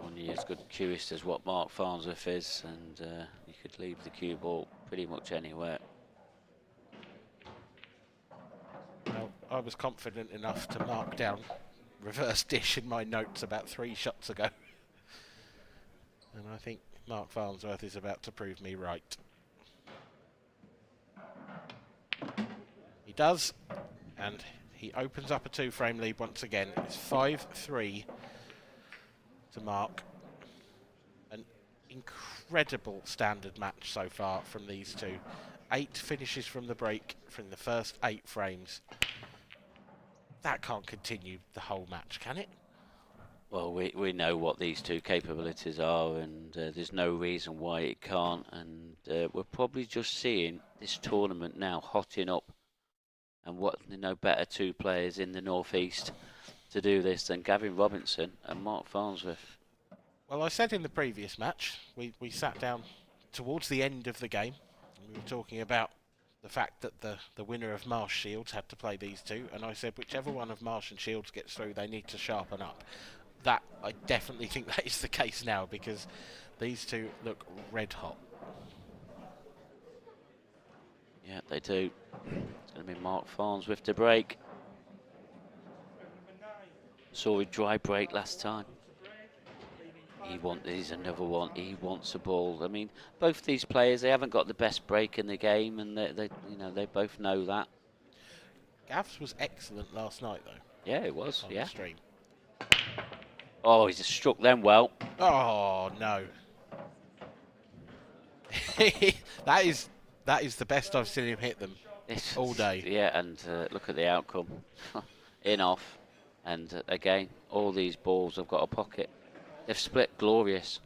Only as good cueist as what Mark Farnsworth is, and you could leave the cue ball pretty much anywhere. Well, I was confident enough to mark down reverse dish in my notes about 3 shots ago. And I think Mark Farnsworth is about to prove me right. He does, and he opens up a 2-frame lead once again. It's 5-3 to Mark. An incredible standard match so far from these two. 8 finishes from the break from the first 8 frames. That can't continue the whole match, can it? Well, we know what these two capabilities are, and there's no reason why it can't. And we're probably just seeing this tournament now hotting up. And what, better 2 players in the northeast to do this than Gavin Robinson and Mark Farnsworth. Well, I said in the previous match, we sat down towards the end of the game, and we were talking about the fact that the winner of Marsh Shields had to play these two, and I said whichever one of Marsh and Shields gets through, they need to sharpen up. That, I definitely think that is the case now, because these two look red hot. Yeah, they do. It's going to be Mark Farnsworth to break. Saw a dry break last time. He's another one. He wants a ball. I mean, both these players, they haven't got the best break in the game, and they both know that. Gavs was excellent last night, though. Yeah, it was. On yeah. the stream. Oh, he's just struck them well. Oh no. that is the best I've seen him hit them all day. Yeah, and look at the outcome. In off, and again, all these balls have got a pocket. They've split glorious.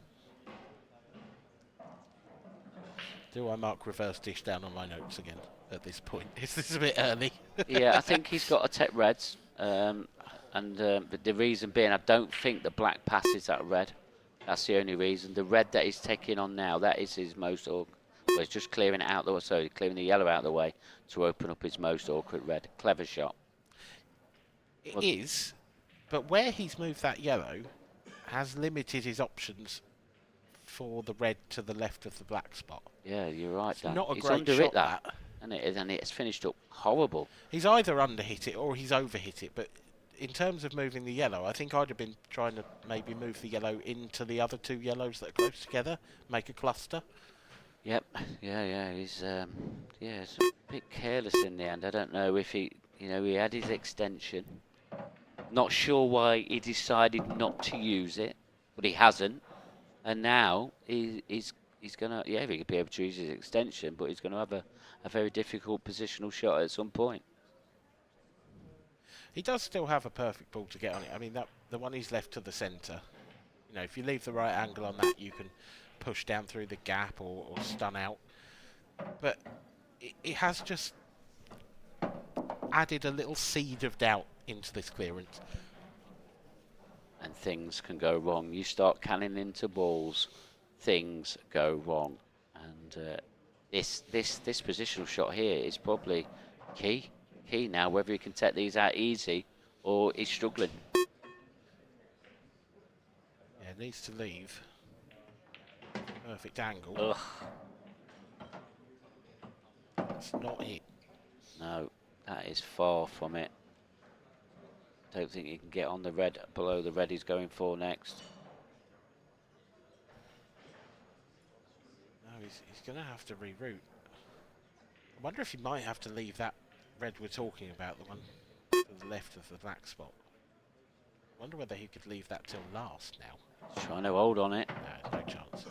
Do I mark reverse dish down on my notes again at this point? Is this a bit early? Yeah, I think he's got to take reds. But the reason being, I don't think the black passes that red. That's the only reason. The red that he's taking on now, that is his most awkward. Well, he's just clearing it out the way, so clearing the yellow out of the way to open up his most awkward red. Clever shot. It is, but where he's moved that yellow has limited his options for the red to the left of the black spot. Yeah, you're right, It's Dan. not a He's great under shot, it, and it's finished up horrible. He's either under hit it or he's over hit it, but in terms of moving the yellow, I think I'd have been trying to maybe move the yellow into the other two yellows that are close together, make a cluster. Yep. Yeah. He's it's a bit careless in the end. I don't know if he had his extension. Not sure why he decided not to use it, but he hasn't. And now he's gonna he could be able to use his extension, but he's gonna have a very difficult positional shot at some point. He does still have a perfect ball to get on it. I mean, the one he's left to the centre. If you leave the right angle on that, you can push down through the gap or stun out. But it has just added a little seed of doubt into this clearance. And things can go wrong. You start canning into balls, things go wrong. And this positional shot here is probably key now, whether he can take these out easy or he's struggling. Yeah, needs to leave. Perfect angle. Ugh. That's not it. No, that is far from it. Don't think he can get on the red, below the red he's going for next. No, he's going to have to reroute. I wonder if he might have to leave that red we're talking about, the one to the left of the black spot. I wonder whether he could leave that till last now. Trying to hold on it. No, no chance.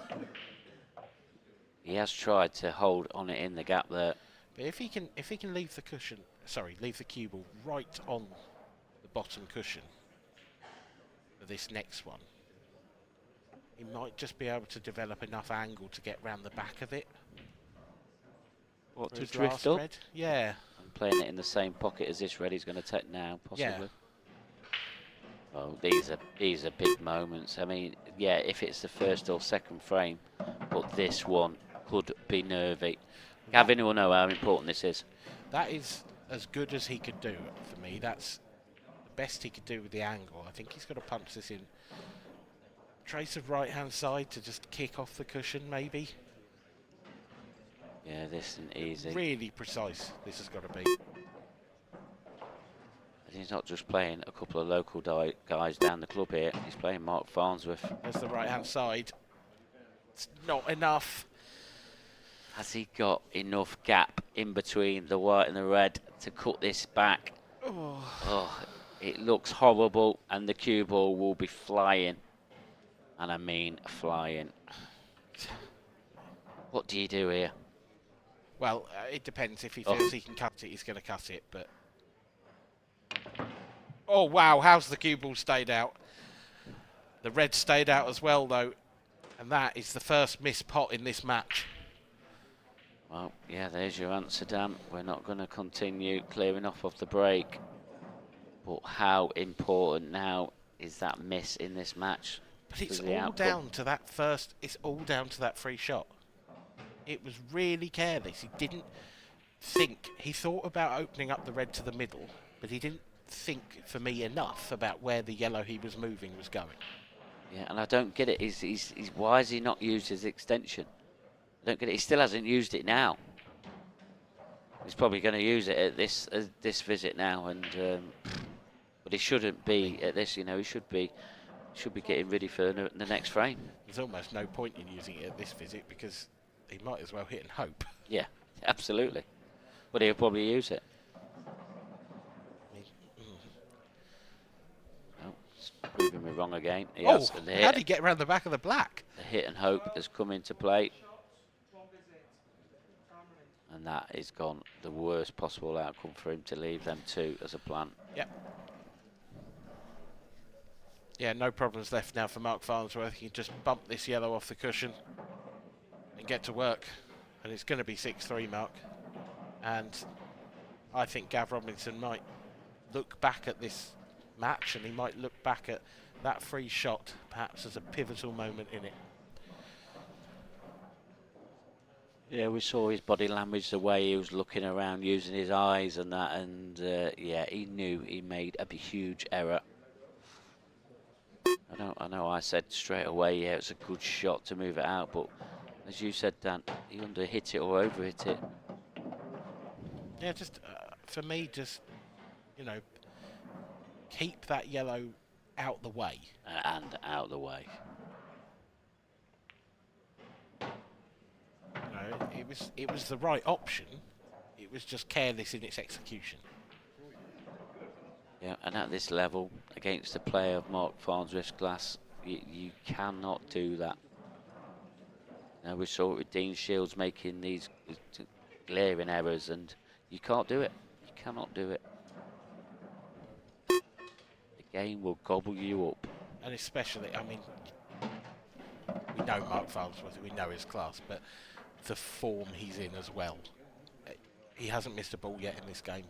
He has tried to hold on it in the gap there. But if he can leave the cushion, leave the cue ball right on the bottom cushion for this next one, he might just be able to develop enough angle to get round the back of it. What, for to his drift last up? red. Yeah. And playing it in the same pocket as this red he's going to take now, possibly. Yeah. Well, these are big moments. I mean, yeah, if it's the first or second frame, but this one could be nervy. Gavin will know how important this is. That is as good as he could do for me. That's the best he could do with the angle. I think he's got to punch this in. Trace of right-hand side to just kick off the cushion, maybe. Yeah, this isn't easy. Really precise, this has got to be. And he's not just playing a couple of local guys down the club here. He's playing Mark Farnsworth. There's the right-hand side. It's not enough. Has he got enough gap in between the white and the red to cut this back? Oh, it looks horrible, and the cue ball will be flying. And I mean flying. What do you do here? Well, it depends. If he feels he can cut it, he's going to cut it, but... Oh, wow, how's the cue ball stayed out? The red stayed out as well, though. And that is the first missed pot in this match. Well, yeah, there's your answer, Dan. We're not going to continue clearing off of the break. But how important now is that miss in this match? But it's all down to that first... It's all down to that free shot. It was really careless. He didn't think... He thought about opening up the red to the middle, but he didn't think, for me, enough about where the yellow he was moving was going. Yeah, and I don't get it. Why has he not used his extension? I don't get it. He still hasn't used it now. He's probably going to use it at this visit now, and but he shouldn't be at this. You know, he should be getting ready for the next frame. There's almost no point in using it at this visit because he might as well hit and hope. Yeah, absolutely. But he'll probably use it. Oh, it's proving me wrong again. How did he get around the back of the black? The hit and hope has come into play. And that is gone the worst possible outcome for him to leave them two as a plan. Yep. Yeah, no problems left now for Mark Farnsworth. He can just bump this yellow off the cushion and get to work. And it's going to be 6-3, Mark. And I think Gav Robinson might look back at this match, and he might look back at that free shot perhaps as a pivotal moment in it. Yeah, we saw his body language, the way he was looking around, using his eyes and that, and yeah, he knew he made a huge error. I know I said straight away, yeah, it's a good shot to move it out, but as you said, Dan, he under hit it or over hit it. Yeah, just for me, just, you know, keep that yellow out the way. And out the way. No, it was the right option. It was just careless in its execution. Yeah, and at this level, against a player of Mark Farnsworth's class, you cannot do that. Now, we saw it with Dean Shields making these glaring errors, and you can't do it. You cannot do it. The game will gobble you up. And especially, I mean, we know Mark Farnsworth, we know his class, but the form he's in as well. He hasn't missed a ball yet in this game.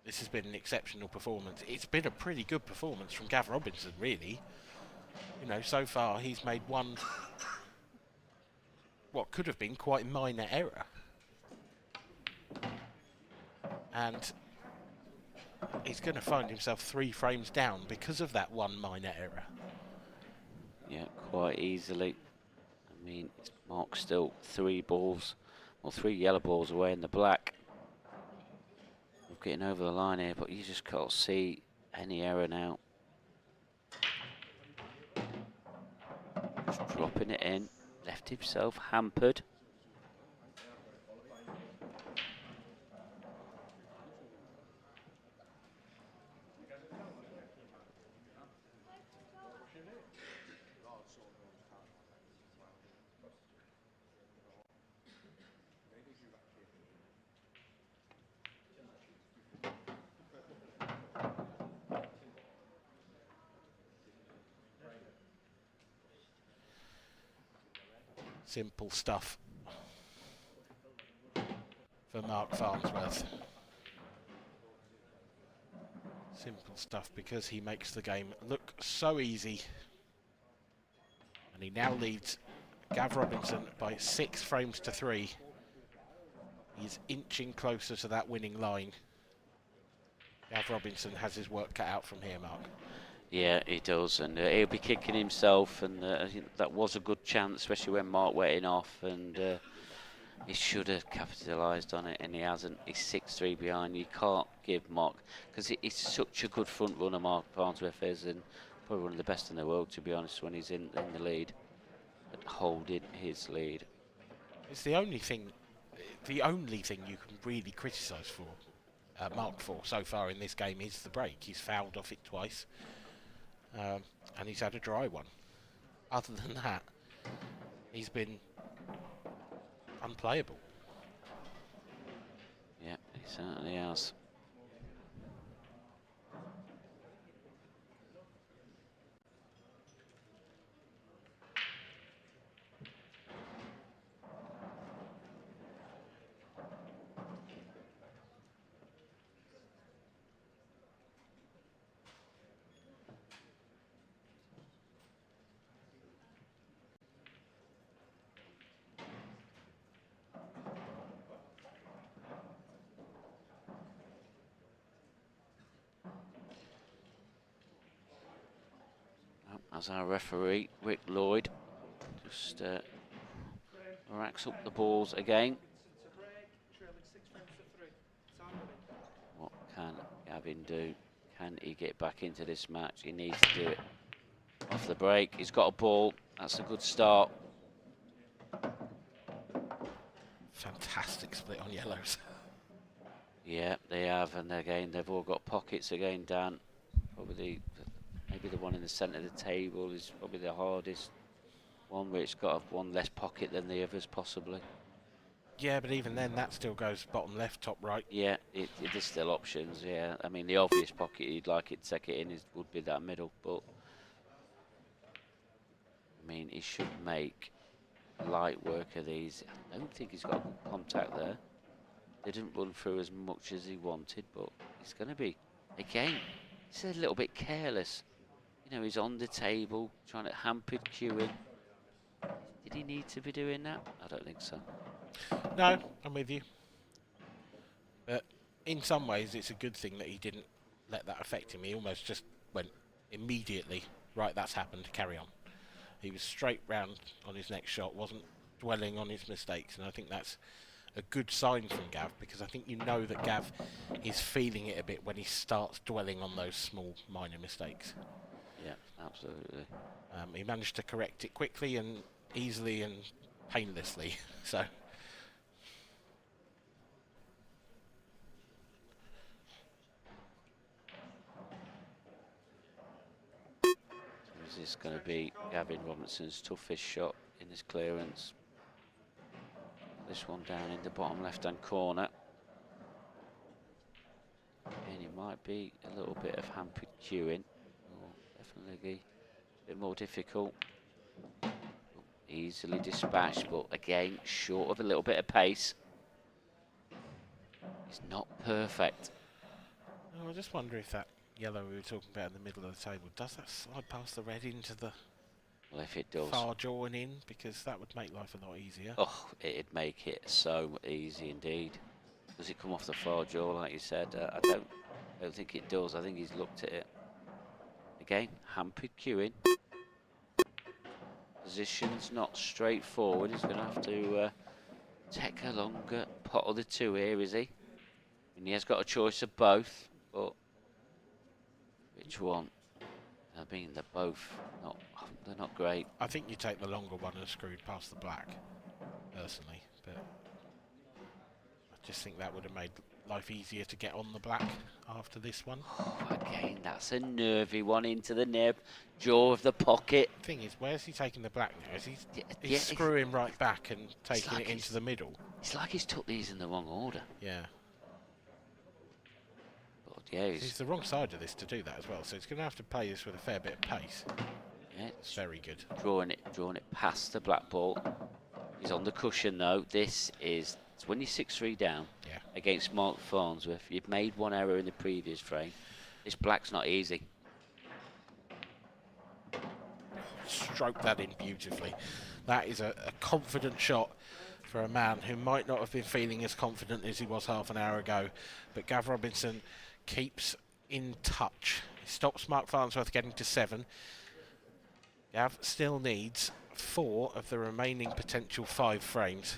This has been an exceptional performance. It's been a pretty good performance from Gav Robinson, really. You know, so far he's made one, what could have been quite minor error. And he's going to find himself 3 frames down because of that one minor error. Yeah, quite easily. I mean, Mark's still 3 yellow balls away in the black. We're getting over the line here, but you just can't see any error now. Just dropping it in, left himself hampered. Simple stuff for Mark Farnsworth. Simple stuff because he makes the game look so easy. And he now leads Gav Robinson by 6 frames to 3. He's inching closer to that winning line. Gav Robinson has his work cut out from here, Mark. Yeah, he does, and he'll be kicking himself, and I think that was a good chance, especially when Mark went in off, and he should have capitalised on it, and he hasn't. He's 6-3 behind. You can't give Mark, because he's such a good front runner, Mark Farnsworth is, and probably one of the best in the world, to be honest, when he's in the lead, but holding his lead. It's the only thing you can really criticise for Mark for so far in this game is the break. He's fouled off it twice. And he's had a dry one. Other than that, he's been unplayable. Yeah, he certainly has. As our referee, Rick Lloyd, just racks up the balls again. What can Gavin do? Can he get back into this match? He needs to do it off the break. He's got a ball. That's a good start. Fantastic split on yellows. Yeah, they have, and again they've all got pockets again. Dan, probably maybe the one in the centre of the table is probably the hardest one, where it's got one less pocket than the others possibly. Yeah, but even then that still goes bottom left, top right. Yeah, there's still options. Yeah, I mean the obvious pocket you'd like it to take it in would be that middle, but I mean he should make light work of these. I don't think he's got good contact there. They didn't run through as much as he wanted, but he's going to be, again, he's a little bit careless. You know, he's on the table, trying to hamper queuing. Did he need to be doing that? I don't think so. No, I'm with you. But in some ways, it's a good thing that he didn't let that affect him. He almost just went immediately, right, that's happened, carry on. He was straight round on his next shot, wasn't dwelling on his mistakes, and I think that's a good sign from Gav, because I think you know that Gav is feeling it a bit when he starts dwelling on those small minor mistakes. Yeah, absolutely. He managed to correct it quickly and easily and painlessly. So Is this going to be Gavin Robinson's toughest shot in his clearance? This one down in the bottom left-hand corner. And it might be a little bit of hampered queuing. Definitely a bit more difficult. Easily dispatched, but again, short of a little bit of pace. It's not perfect. I just wonder if that yellow we were talking about in the middle of the table, does that slide past the red into the Well, if it does, far jaw and in? Because that would make life a lot easier. oh, it'd make it so easy indeed. Does it come off the far jaw, like you said? I don't think it does. I think he's looked at it. Again, hampered queuing. Position's not straightforward. He's going to have to take a longer pot of the two here, is he? And he has got a choice of both, but which one? I mean, they're both they're not great. I think you take the longer one and screwed past the black, personally, but I just think that would have made life easier to get on the black after this one. Again, that's a nervy one into the nib, jaw of the pocket. Thing is, where's he taking the black now? Is he's screwing right back and taking like it into the middle? It's like he's took these in the wrong order. Yeah. But yeah, He's the wrong side of this to do that as well, so he's going to have to play this with a fair bit of pace. yeah, It's very good. drawing it past the black ball. He's on the cushion though. It's when you're 6-3 down against Mark Farnsworth. You've made one error in the previous frame. This black's not easy. Stroke that in beautifully. That is a confident shot for a man who might not have been feeling as confident as he was half an hour ago. But Gav Robinson keeps in touch. He stops Mark Farnsworth getting to 7. Gav still needs 4 of the remaining potential 5 frames.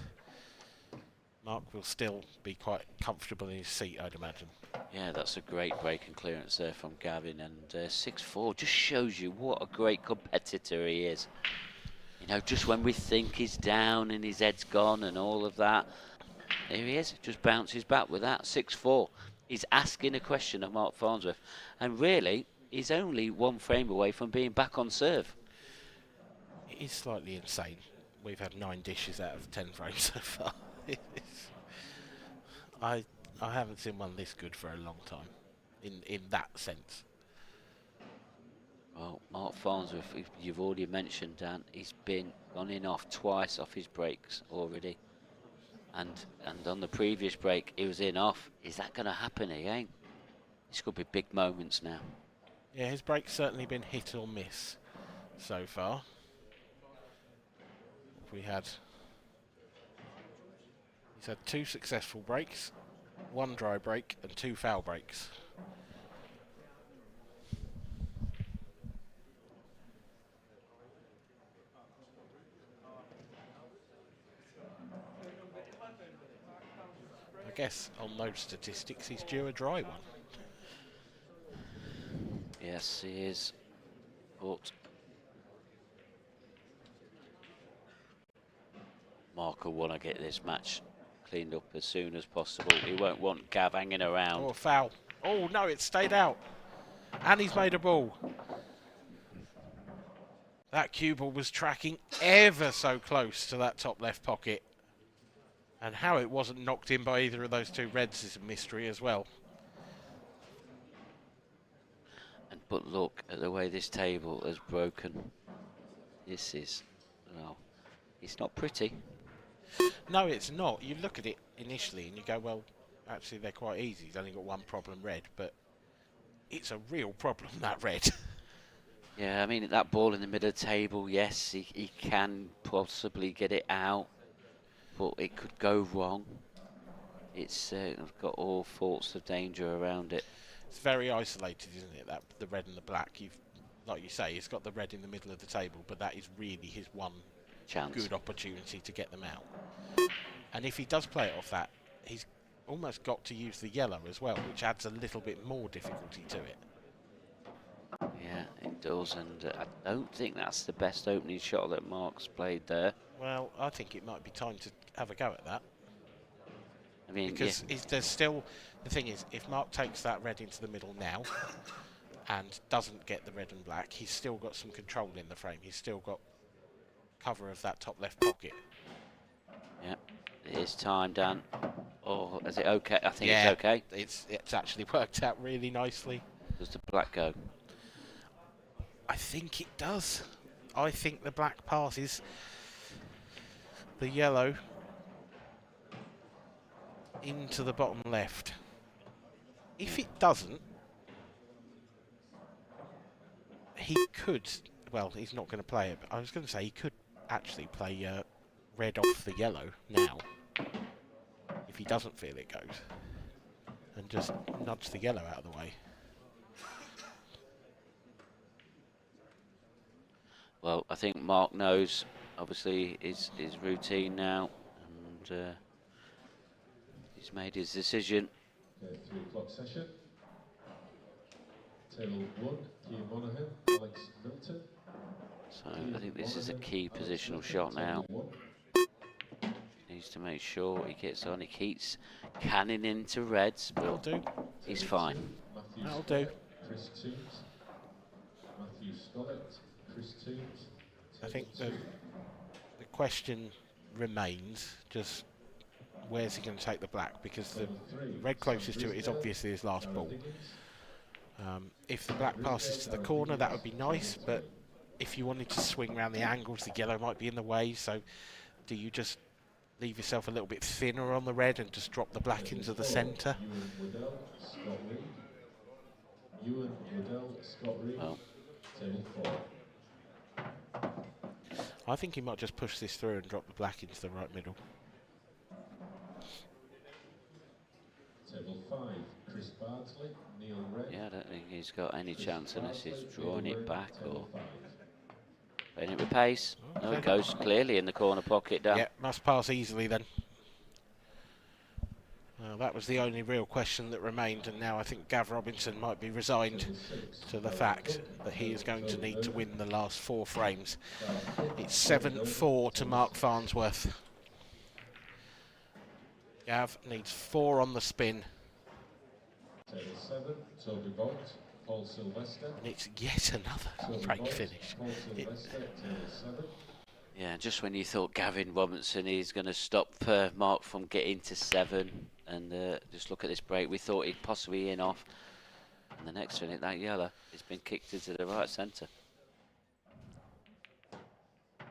Mark will still be quite comfortable in his seat, I'd imagine. Yeah, that's a great break and clearance there from Gavin, and 6-4 just shows you what a great competitor he is. You know, just when we think he's down and his head's gone and all of that, there he is, just bounces back with that, 6-4. He's asking a question of Mark Farnsworth, and really, he's only 1 frame away from being back on serve. It is slightly insane. We've had 9 dishes out of 10 frames so far. I haven't seen one this good for a long time, in that sense. Well, Mark Farnsworth, you've already mentioned, Dan, he's gone in off twice off his breaks already. And on the previous break, he was in off. Is that going to happen again? This could be big moments now. Yeah, his break's certainly been hit or miss so far. He's had 2 successful breaks, 1 dry break and 2 foul breaks. I guess on those statistics he's due a dry one. Yes, he is. But Mark will want to get this match cleaned up as soon as possible. He won't want Gav hanging around. Oh, foul. Oh, no, it stayed out. And he's made a ball. That cue ball was tracking ever so close to that top left pocket. And how it wasn't knocked in by either of those 2 reds is a mystery as well. But look at the way this table has broken. This is, well, it's not pretty. No, it's not. You look at it initially and you go, well, actually they're quite easy. He's only got 1 problem red, but it's a real problem, that red. Yeah, I mean, that ball in the middle of the table, yes, he can possibly get it out, but it could go wrong. It's got all sorts of danger around it. It's very isolated, isn't it? That the red and the black. Like you say, he's got the red in the middle of the table, but that is really his one Chance. good opportunity to get them out. And if he does play it off that, he's almost got to use the yellow as well, which adds a little bit more difficulty to it. Yeah, it does, and I don't think that's the best opening shot that Mark's played there. Well, I think it might be time to have a go at that. I mean, because there's still, the thing is, if Mark takes that red into the middle now and doesn't get the red and black, he's still got some control in the frame. He's still got cover of that top left pocket. Yeah, it is time, Dan. Oh, is it okay? I think it's okay. It's actually worked out really nicely. Does the black go? I think it does. I think the black passes the yellow into the bottom left. If it doesn't, he could, well, he's not going to play it, but I was going to say he could actually play red off the yellow now, if he doesn't feel it goes, and just nudge the yellow out of the way. Well, I think Mark knows, obviously, his routine now, and he's made his decision. Okay, 3 o'clock session. Table 1, Keane Monaghan, Alex Milton. So I think this is a key positional shot now. Needs to make sure he gets on. He keeps canning into reds, That'll but do. he's fine. That'll do. Chris Toombs, Matthew Scollett, Chris Toombs. I think the question remains just where's he going to take the black, because the red closest to it is obviously his last ball. If the black passes to the corner, that would be nice, but if you wanted to swing around the angles, the yellow might be in the way, so do you just leave yourself a little bit thinner on the red and just drop the black into the centre? Well, Table 4. I think he might just push this through and drop the black into the right middle. Table 5, Chris Bardsley, Neil Red. yeah, I don't think he's got any chance unless he's drawing it back or playing it with pace. No, it goes clearly in the corner pocket, Dan. Yeah, must pass easily then. That was the only real question that remained, and now I think Gav Robinson might be resigned to the fact that he is going to need to win the last 4 frames. It's 7-4 to Mark Farnsworth. Gav needs 4 on the spin. Table 7, Toby Bolt, Paul Sylvester. And it's yet another break finish. Paul Sylvester, table 7. Yeah, just when you thought Gavin Robinson is going to stop Mark from getting to 7, and just look at this break, we thought he'd possibly in off. And the next minute, that yellow has been kicked into the right centre.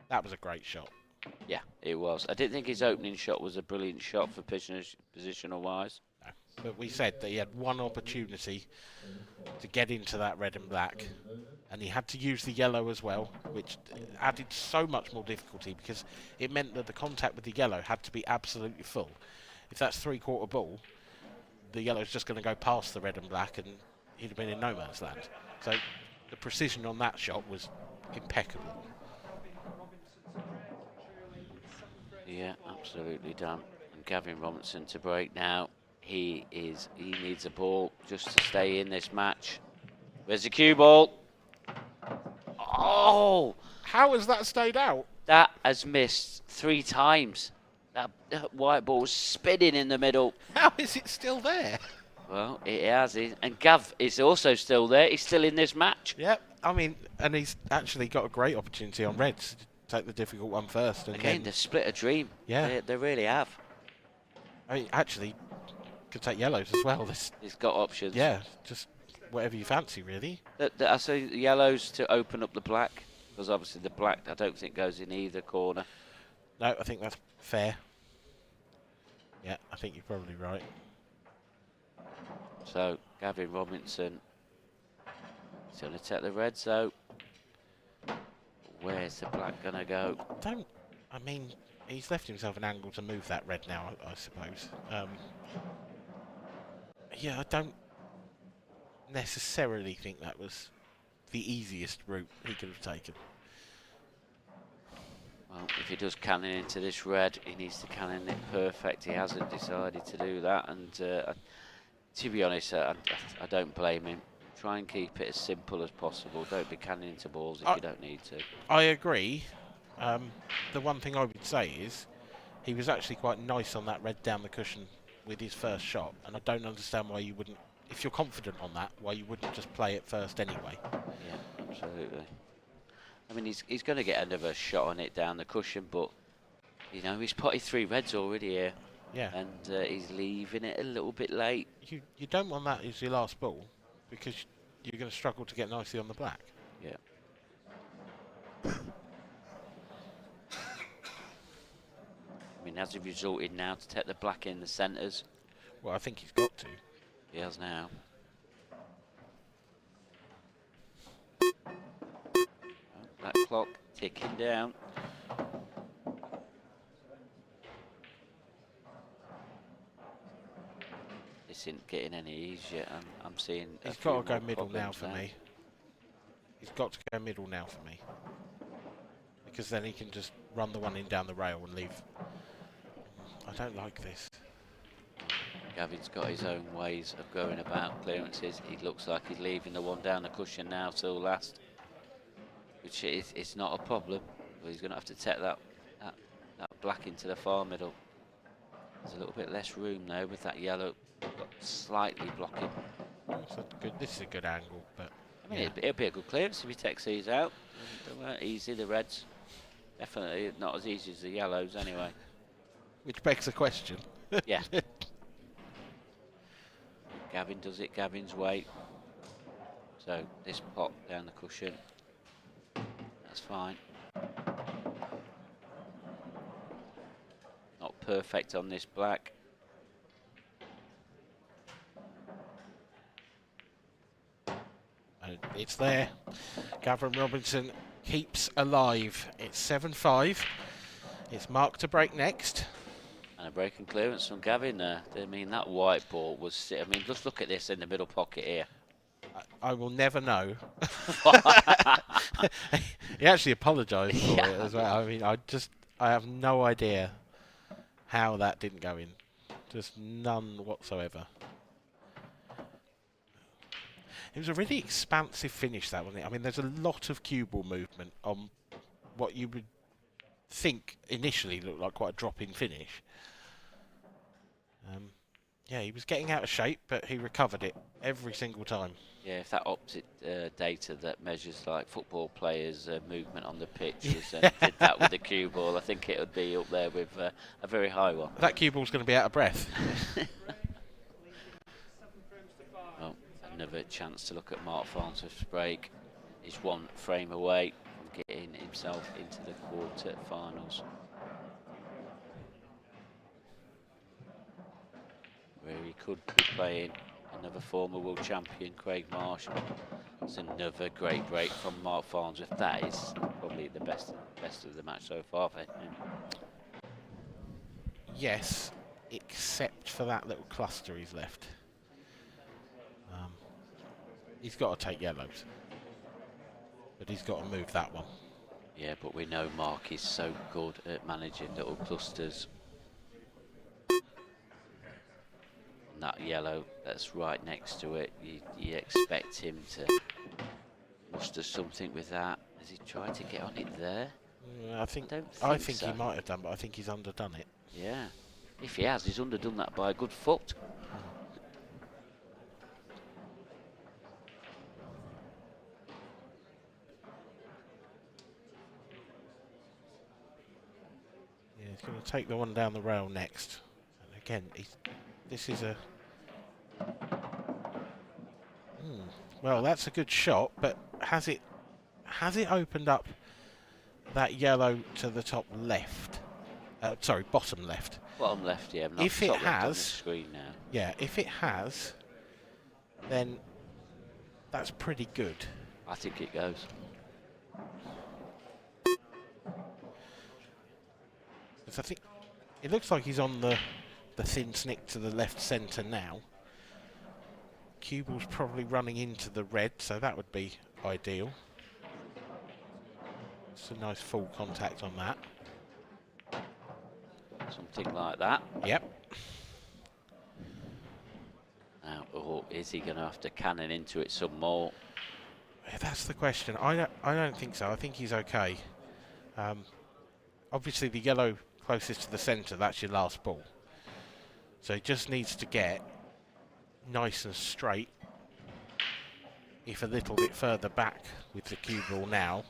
That was a great shot. Yeah, it was. I didn't think his opening shot was a brilliant shot for positional wise. No. But we said that he had one opportunity to get into that red and black, and he had to use the yellow as well, which added so much more difficulty because it meant that the contact with the yellow had to be absolutely full. If that's 3/4 ball, the yellow's just going to go past the red and black and he'd have been in no man's land. So the precision on that shot was impeccable. Yeah, absolutely, Dan. And Gavin Robinson to break now. He needs a ball just to stay in this match. Where's the cue ball? Oh! How has that stayed out? That has missed 3 times. That white ball was spinning in the middle. How is it still there? Well, it has. And Gav is also still there. He's still in this match. Yep. I mean, and he's actually got a great opportunity on reds to take the difficult one first. And again, they've split a dream. Yeah. They really have. I mean, actually, could take yellows as well. He's got options. Yeah, just whatever you fancy, really. I say the yellows to open up the black, because obviously the black I don't think goes in either corner. No, I think that's fair. Yeah, I think you're probably right. So Gavin Robinson is going to take the red. So where's the black going to go? I mean, he's left himself an angle to move that red now, I suppose. Yeah, I don't necessarily think that was the easiest route he could have taken. Well, if he does cannon into this red, he needs to cannon it perfect. He hasn't decided to do that, and to be honest, I don't blame him. Try and keep it as simple as possible. Don't be canning into balls if you don't need to. I agree. The one thing I would say is he was actually quite nice on that red down the cushion with his first shot, and I don't understand why you wouldn't, if you're confident on that, why you wouldn't just play it first anyway. Yeah, absolutely. I mean, he's going to get another shot on it down the cushion, but, you know, he's potted 3 reds already here. Yeah. And he's leaving it a little bit late. You don't want that as your last ball, because you're going to struggle to get nicely on the black. Yeah. I mean, has he resorted now to take the black in the centres? Well, I think he's got to. He has now. That clock ticking down. This isn't getting any easier. I'm seeing. He's got to go middle now for me. He's got to go middle now for me. Because then he can just run the one in down the rail and leave. I don't like this. Gavin's got his own ways of going about clearances. He looks like he's leaving the one down the cushion now till last, which it's not a problem. But he's going to have to take that black into the far middle. There's a little bit less room there with that yellow slightly blocking. This is a good angle, but I mean, it'll be a good clearance if he takes these out. They weren't easy, the reds. Definitely not as easy as the yellows anyway. Which begs a question. Yeah. Gavin does it Gavin's way. So this pot down the cushion. That's fine. Not perfect on this black. And it's there. Gavin Robinson keeps alive. It's 7-5. It's Mark to break next. And a breaking clearance from Gavin there. I mean, that white ball was... I mean, just look at this in the middle pocket here. I will never know. He actually apologised for it as well. I mean, I have no idea how that didn't go in. Just none whatsoever. It was a really expansive finish, that, wasn't it? I mean, there's a lot of cue ball movement on what you would think initially looked like quite a drop-in finish. Yeah, he was getting out of shape, but he recovered it every single time. Yeah, if that optic data that measures like football players' movement on the pitch did that with the cue ball, I think it would be up there with a very high one. That cue ball's going to be out of breath. Well, another chance to look at Mark Farnsworth's break. He's 1 frame away from getting himself into the quarter-finals. Where he could be playing another former world champion, Craig Marsh. It's another great break from Mark Farnsworth. That is probably the best of the match so far for him. Yes, except for that little cluster he's left. He's got to take yellows, but he's got to move that one. Yeah, but we know Mark is so good at managing little clusters. And that yellow that's right next to it, you expect him to muster something with that. Has he tried to get on it there? I think so. He might have done, but I think he's underdone it. Yeah, if he has, he's underdone that by a good foot. Yeah, he's going to take the one down the rail next. And again, this is a... Well, that's a good shot, but has it opened up that yellow to the top left? Sorry, bottom left. Bottom left, yeah. Not If it top left on the has, screen now. yeah, if it has, then that's pretty good. I think it goes. Because I think it looks like he's on the thin snick to the left centre now. Cue ball's probably running into the red, so that would be ideal. It's a nice full contact on that. Something like that. Yep. Now, oh, is he going to have to cannon into it some more? That's the question. I don't think so. I think he's okay. Obviously, the yellow closest to the centre, that's your last ball. So he just needs to get nice and straight. If a little bit further back with the cue ball now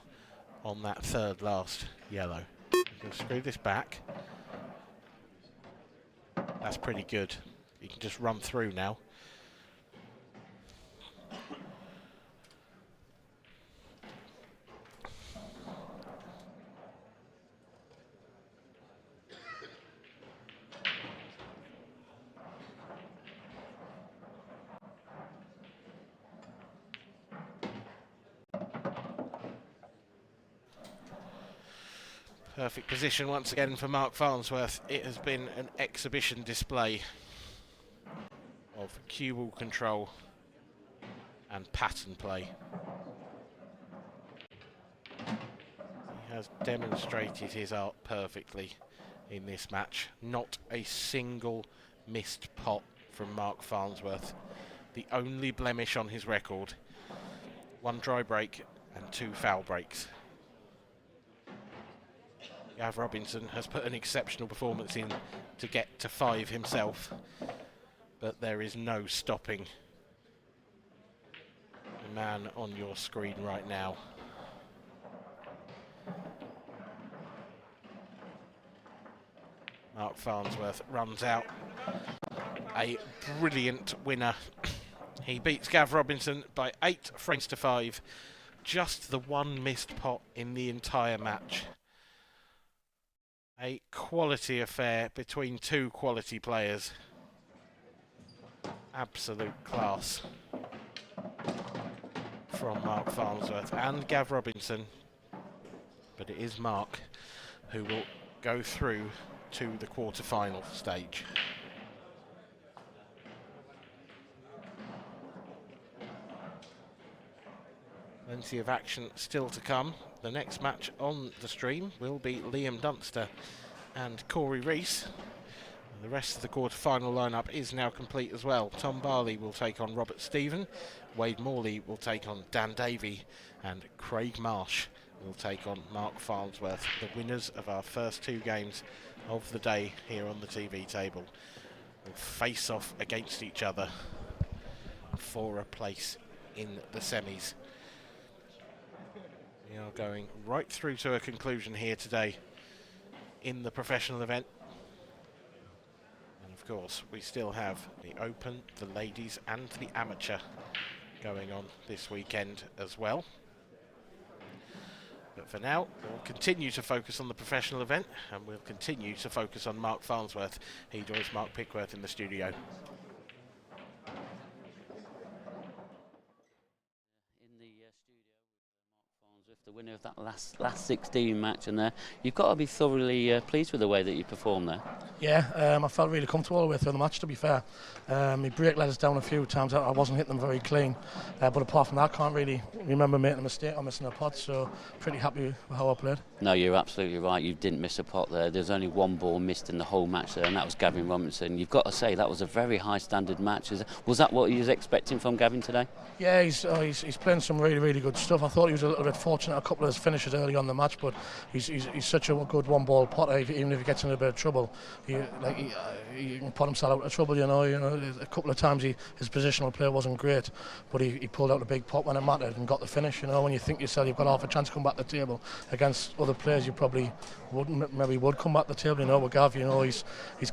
on that third last yellow. We'll screw this back. That's pretty good. You can just run through now. Perfect position once again for Mark Farnsworth. It has been an exhibition display of cue ball control and pattern play. He has demonstrated his art perfectly in this match. Not a single missed pot from Mark Farnsworth. The only blemish on his record, 1 dry break and 2 foul breaks. Gav Robinson has put an exceptional performance in to get to 5 himself, but there is no stopping the man on your screen right now. Mark Farnsworth runs out a brilliant winner. He beats Gav Robinson by 8 frames to 5, just the 1 missed pot in the entire match. A quality affair between 2 quality players. Absolute class from Mark Farnsworth and Gav Robinson. But it is Mark who will go through to the quarter-final stage. Plenty of action still to come. The next match on the stream will be Liam Dunster and Corey Reese. And the rest of the quarter-final lineup is now complete as well. Tom Barley will take on Robert Stephen, Wade Morley will take on Dan Davey, and Craig Marsh will take on Mark Farnsworth. The winners of our first 2 games of the day here on the TV table will face off against each other for a place in the semis. We are going right through to a conclusion here today in the professional event. And of course, we still have the Open, the Ladies and the Amateur going on this weekend as well. But for now, we'll continue to focus on the professional event and we'll continue to focus on Mark Farnsworth. He joins Mark Pickworth in the studio. The winner of that last 16 match, and you've got to be thoroughly pleased with the way that you performed there. Yeah, I felt really comfortable all the way through the match, to be fair. My break let us down a few times. I wasn't hitting them very clean, but apart from that, I can't really remember making a mistake or missing a pot, so pretty happy with how I played. No, you're absolutely right. You didn't miss a pot there. There's only 1 ball missed in the whole match there, and that was Gavin Robinson. You've got to say that was a very high standard match. Was that what you was expecting from Gavin today? Yeah, he's playing some really, really good stuff. I thought he was a little bit fortunate a couple of his finishes early on the match, but he's such a good 1-ball potter. Even if he gets in a bit of trouble, he can put himself out of trouble. You know, a couple of times his positional play wasn't great, but he pulled out a big pot when it mattered and got the finish. You know, when you think yourself you've got half a chance to come back to the table against other players, you probably would come back to the table. You know, with Gav, you know, he's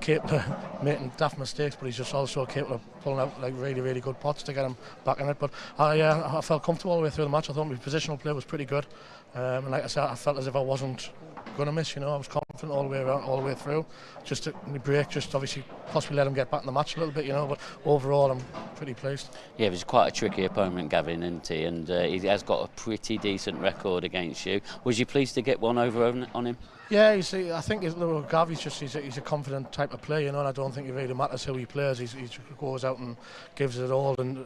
capable of making daft mistakes, but he's just also capable of pulling out like really, really good pots to get him back in it. But I felt comfortable all the way through the match. I thought my positional play was pretty good. And like I said, I felt as if I wasn't going to miss, you know. I was confident all the way around, all the way through. Just a break, just obviously possibly let him get back in the match a little bit, you know, but overall I'm pretty pleased. Yeah, it was quite a tricky opponent, Gavin, isn't he? And he has got a pretty decent record against you. Was you pleased to get one over on him? Yeah, I think Gav, he's a confident type of player, you know, and I don't think it really matters who he plays. He goes out and gives it all, and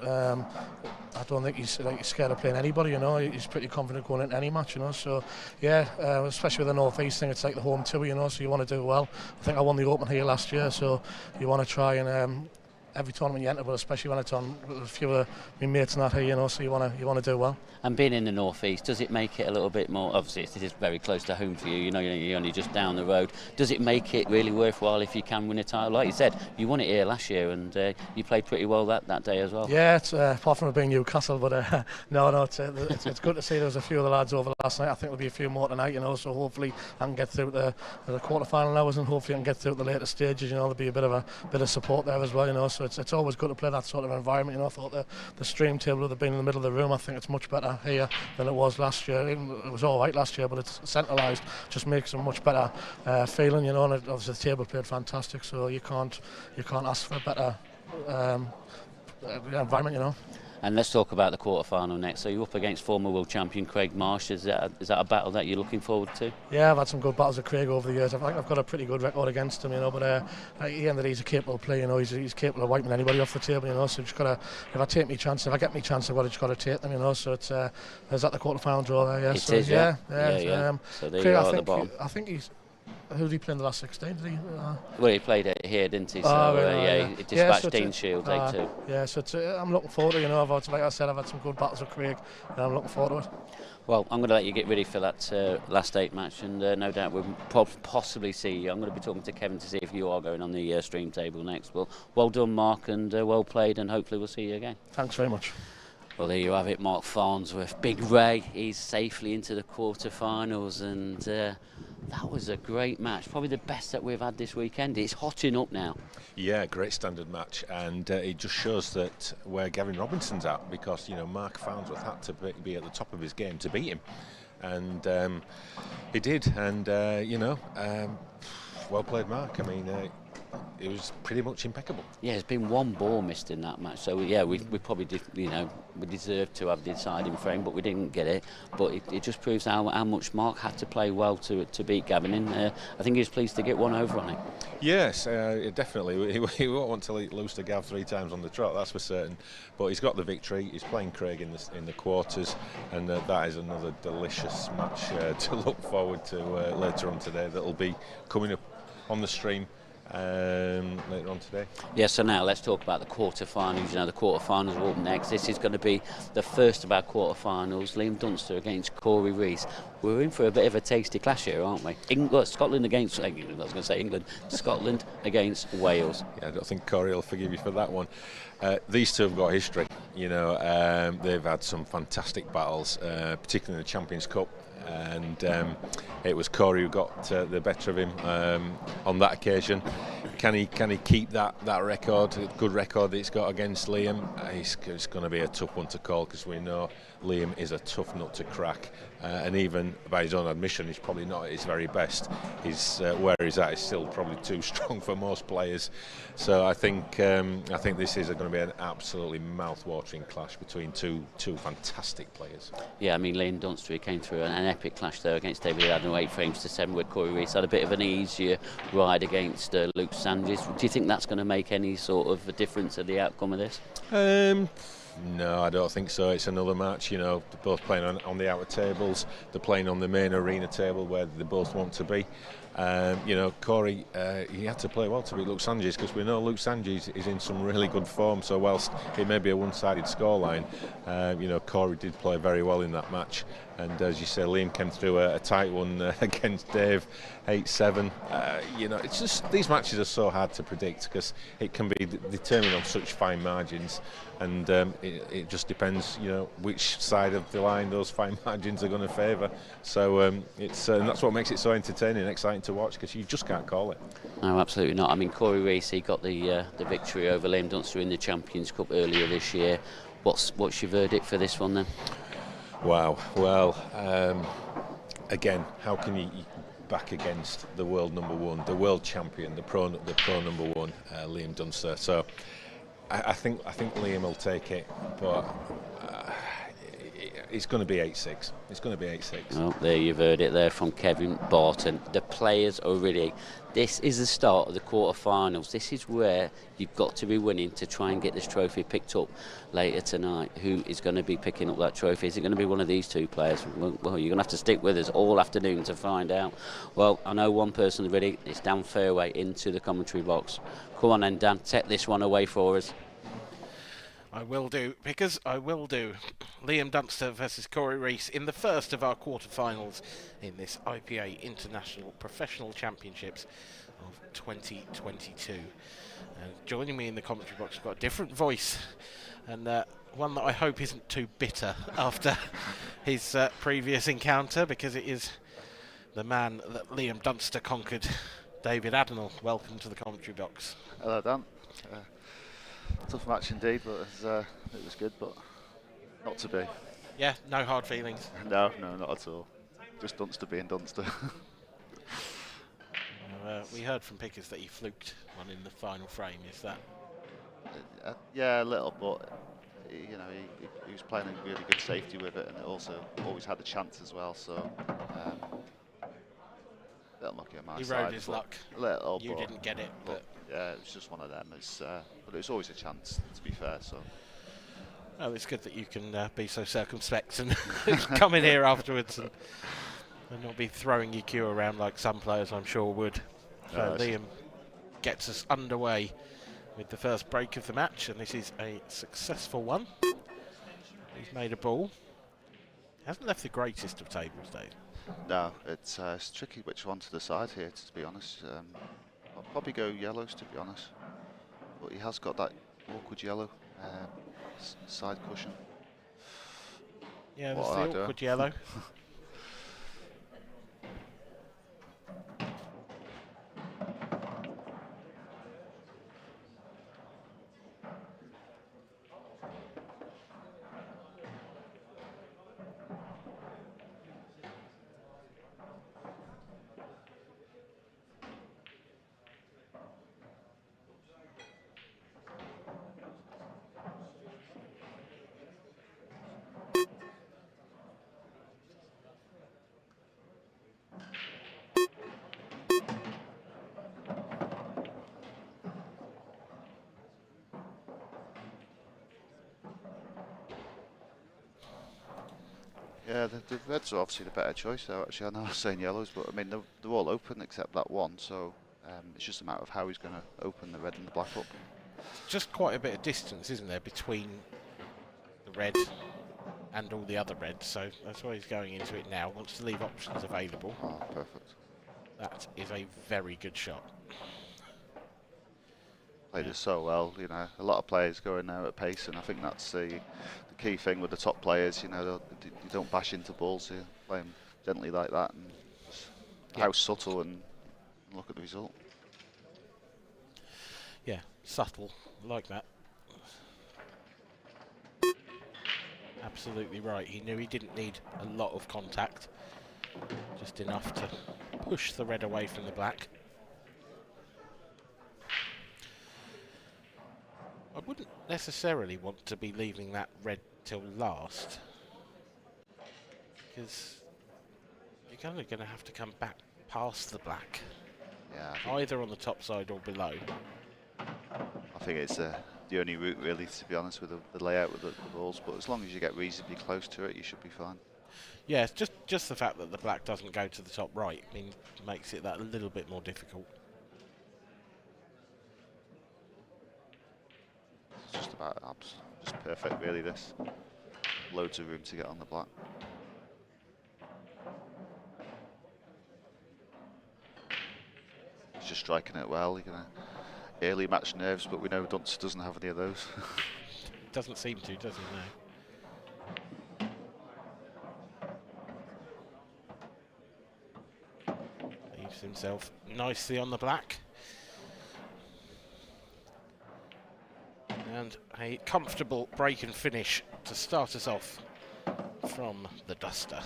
I don't think he's scared of playing anybody. You know, he's pretty confident going into any match. You know, so yeah, especially with the North East thing, it's like the home tour. You know, so you want to do well. I think I won the Open here last year, so you want to try and. Every tournament you enter, but especially when it's on with a few of my mates not here, you know, so you want to do well. And being in the North East, does it make it a little bit more? Obviously, it is very close to home for you. You know, you're only just down the road. Does it make it really worthwhile if you can win a title? Like you said, you won it here last year, and you played pretty well that day as well. Yeah, it's, apart from it being Newcastle, but no, it's good to see there was a few of the lads over last night. I think there'll be a few more tonight, you know. So hopefully I can get through the quarterfinal hours, and hopefully I can get through the later stages. You know, there'll be a bit of support there as well. You know, so it's always good to play that sort of environment. You know, I thought the stream table would have been in the middle of the room. I think it's much better here than it was last year. It was all right last year, but it's centralised, just makes a much better feeling. You know, and obviously the table played fantastic, so you can't ask for a better environment. You know. And let's talk about the quarterfinal next. So you're up against former world champion Craig Marsh. Is that a battle that you're looking forward to? Yeah, I've had some good battles with Craig over the years. I think I've got a pretty good record against him, you know. But at the end of the day, he's a capable player, you know. He's capable of wiping anybody off the table, you know. So just gotta, if I get my chance, I've just got to take them, you know. So it's is that the quarterfinal draw there? Yeah. It is, yeah. So there you are at the bottom. I think he's. Who did he play in the last 16? Did he? Well, he played it here, didn't he? So he dispatched Dean Shield day 2. Yeah, so I'm looking forward to it. You know, like I said, I've had some good battles with Craig, and I'm looking forward to it. Well, I'm going to let you get ready for that last 8 match, and no doubt we'll possibly see you. I'm going to be talking to Kevin to see if you are going on the stream table next. Well done, Mark, and well played, and hopefully we'll see you again. Thanks very much. Well, there you have it, Mark Farnsworth. Big Ray, he's safely into the quarterfinals, and that was a great match. Probably the best that we've had this weekend. It's hotting up now. Yeah, great standard match, and it just shows that where Gavin Robinson's at, because, you know, Mark Farnsworth had to be at the top of his game to beat him, and he did, and, well played, Mark. I mean, it was pretty much impeccable. Yeah, there's been one ball missed in that match, so yeah, we probably did, we deserved to have the deciding frame, but we didn't get it. But it just proves how much Mark had to play well to beat Gavin, and I think he was pleased to get one over on him. Yes, definitely. He won't want to lose to Gav 3 times on the trot, that's for certain. But he's got the victory. He's playing Craig in the quarters, and that is another delicious match to look forward to later on today. That'll be coming up on the stream later on today. Yeah, so now let's talk about the quarterfinals. You know, the quarterfinals are up next. This is going to be the first of our quarterfinals. Liam Dunster against Corey Reese. We're in for a bit of a tasty clash here, aren't we? Scotland against England. I was going to say England. Scotland against Wales. Yeah, I don't think Corey will forgive you for that one. These two have got history. You know, they've had some fantastic battles, particularly in the Champions Cup. And it was Corey who got the better of him on that occasion. Can he keep that record, good record that he's got against Liam? It's going to be a tough one to call, because we know Liam is a tough nut to crack, and even by his own admission, he's probably not at his very best. Where he's at is still probably too strong for most players. So I think this is going to be an absolutely mouth-watering clash between two fantastic players. Yeah, I mean, Liam Dunster, he came through an epic clash there against David Adden, 8 frames to 7, with Corey Reese had a bit of an easier ride against Luke Sandys. Do you think that's going to make any sort of a difference to the outcome of this? No, I don't think so. It's another match, you know, they're both playing on the outer tables, they're playing on the main arena table where they both want to be. You know, Corey, he had to play well to beat Luke Sandys, because we know Luke Sandys is in some really good form, so whilst it may be a one-sided scoreline, you know, Corey did play very well in that match. And as you say, Liam came through a tight one against Dave, 8-7. You know, it's just, these matches are so hard to predict, because it can be determined on such fine margins, and it just depends, you know, which side of the line those fine margins are going to favour. So and that's what makes it so entertaining and exciting to watch, because you just can't call it. No, absolutely not. I mean, Corey Reese, he got the victory over Liam Dunster in the Champions Cup earlier this year. What's your verdict for this one then? Wow. Well, again, how can you back against the world number one, the world champion, the pro number one, Liam Dunster? So I think Liam will take it, but it's going to be 8-6. It's going to be 8-6. Well, there you've heard it there from Kevin Barton. The players are ready. This is the start of the quarterfinals. This is where you've got to be winning to try and get this trophy picked up later tonight. Who is going to be picking up that trophy? Is it going to be one of these two players? Well, you're going to have to stick with us all afternoon to find out. Well, I know one person ready. It's Dan Fairway into the commentary box. Come on then, Dan, take this one away for us. I will do, because I will do. Liam Dunster versus Corey Reese in the first of our quarterfinals in this IPA International Professional Championships of 2022. And joining me in the commentary box, we've got a different voice, and one that I hope isn't too bitter after his previous encounter, because it is the man that Liam Dunster conquered, David Adenall. Welcome to the commentary box. Hello, Dan. Tough match indeed, but it was good, but not to be. Yeah, no hard feelings. No, not at all. Just Dunster being Dunster. We heard from Pickers that he fluked one in the final frame. Is that? Yeah, a little, but he was playing a really good safety with it, and it also always had a chance as well. So, a little lucky on my side. He rode his luck. A little, you didn't get it, but yeah, it was just one of them. But it was always a chance, to be fair. So. Oh, it's good that you can be so circumspect and come in here afterwards and not be throwing your cue around like some players, I'm sure, would. So Liam gets us underway with the first break of the match, and this is a successful one. He's made a ball. Hasn't left the greatest of tables, Dave. No, it's tricky which one to decide here, to be honest. I'll probably go yellows, to be honest. But he has got that awkward yellow side cushion. Yeah, there's the awkward yellow. Yeah, the reds are obviously the better choice. So actually, I know I was saying yellows, but I mean they're all open except that one. So it's just a matter of how he's going to open the red and the black up. Just quite a bit of distance, isn't there, between the red and all the other reds? So that's why he's going into it now. Wants to leave options available. Oh, perfect. That is a very good shot. Played it so well. A lot of players go in there at pace, and I think that's the key thing with the top players. You don't bash into balls. You play them gently like that, and how subtle, and look at the result. Yeah, subtle, like that. Absolutely right. He knew he didn't need a lot of contact, just enough to push the red away from the black. I wouldn't necessarily want to be leaving that red till last, because you're kind of going to have to come back past the black, either on the top side or below. I think it's the only route, really, to be honest, with the layout with the balls. But as long as you get reasonably close to it, you should be fine. Yeah, it's just the fact that the black doesn't go to the top right makes it that a little bit more difficult. It's just about just perfect, really. This loads of room to get on the black. He's just striking it well. You're gonna early match nerves, but we know Dunster doesn't have any of those. Doesn't seem to, does he? No. Leaves himself nicely on the black. And a comfortable break and finish to start us off from the Duster.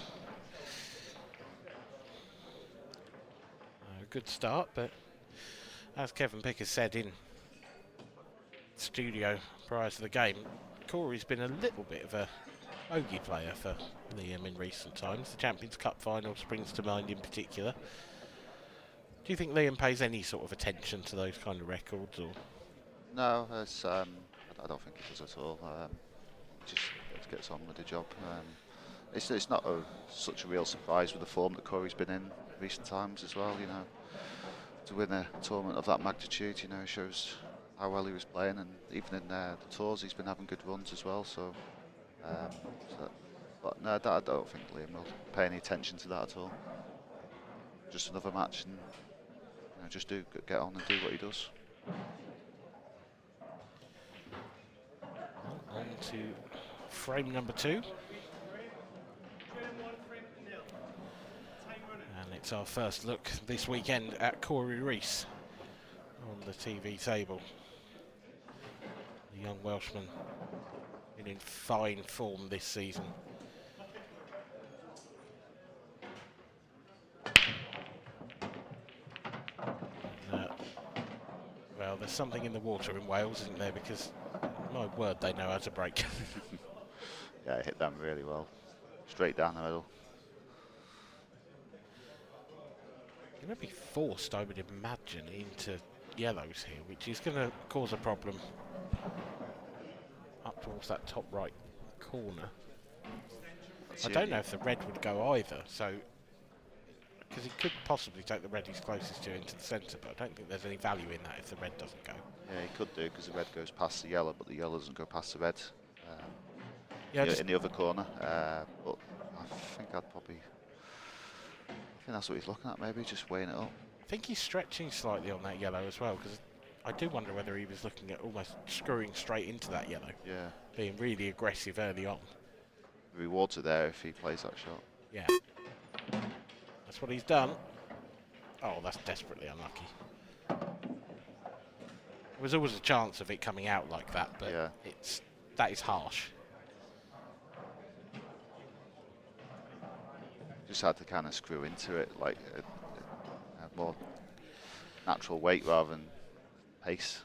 A good start, but as Kevin Pickers said in studio prior to the game, Corey's been a little bit of a bogey player for Liam in recent times. The Champions Cup final springs to mind in particular. Do you think Liam pays any sort of attention to those kind of records, or? No, it's, I don't think he does at all. Just gets on with the job. It's not such a real surprise with the form that Corey's been in recent times as well. You know, to win a tournament of that magnitude, you know, shows how well he was playing, and even in the tours, he's been having good runs as well. But no, I don't think Liam will pay any attention to that at all. Just another match, and you know, just get on and do what he does. On to frame number 2. And it's our first look this weekend at Corey Reese on the TV table. The young Welshman been in fine form this season. Well, there's something in the water in Wales, isn't there? Because, my word, they know how to break. Yeah, he hit them really well. Straight down the middle. Going to be forced, I would imagine, into yellows here, which is going to cause a problem up towards that top right corner. I don't know if the red would go either, so because he could possibly take the red he's closest to into the centre, but I don't think there's any value in that if the red doesn't go. Yeah, he could do, because the red goes past the yellow, but the yellow doesn't go past the red. Yeah, in the other corner. But I think that's what he's looking at, maybe just weighing it up. I think he's stretching slightly on that yellow as well, because I do wonder whether he was looking at almost screwing straight into that yellow. Yeah. Being really aggressive early on. The rewards are there if he plays that shot. Yeah. That's what he's done. Oh, that's desperately unlucky. There was always a chance of it coming out like that, but yeah. that is harsh. Just had to kind of screw into it, like a more natural weight rather than pace.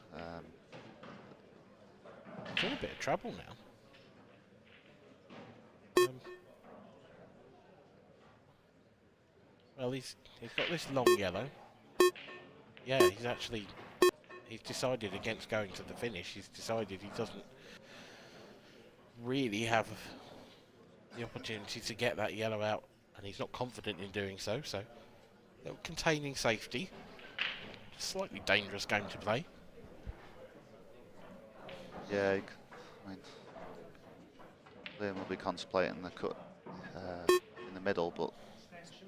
He's in a bit of trouble now. Well, he's got this long yellow. Yeah, he's decided against going to the finish. He's decided he doesn't really have the opportunity to get that yellow out, and he's not confident in doing so. So, containing safety. Slightly dangerous game to play. Yeah, I mean, Liam will be contemplating the cut in the middle, but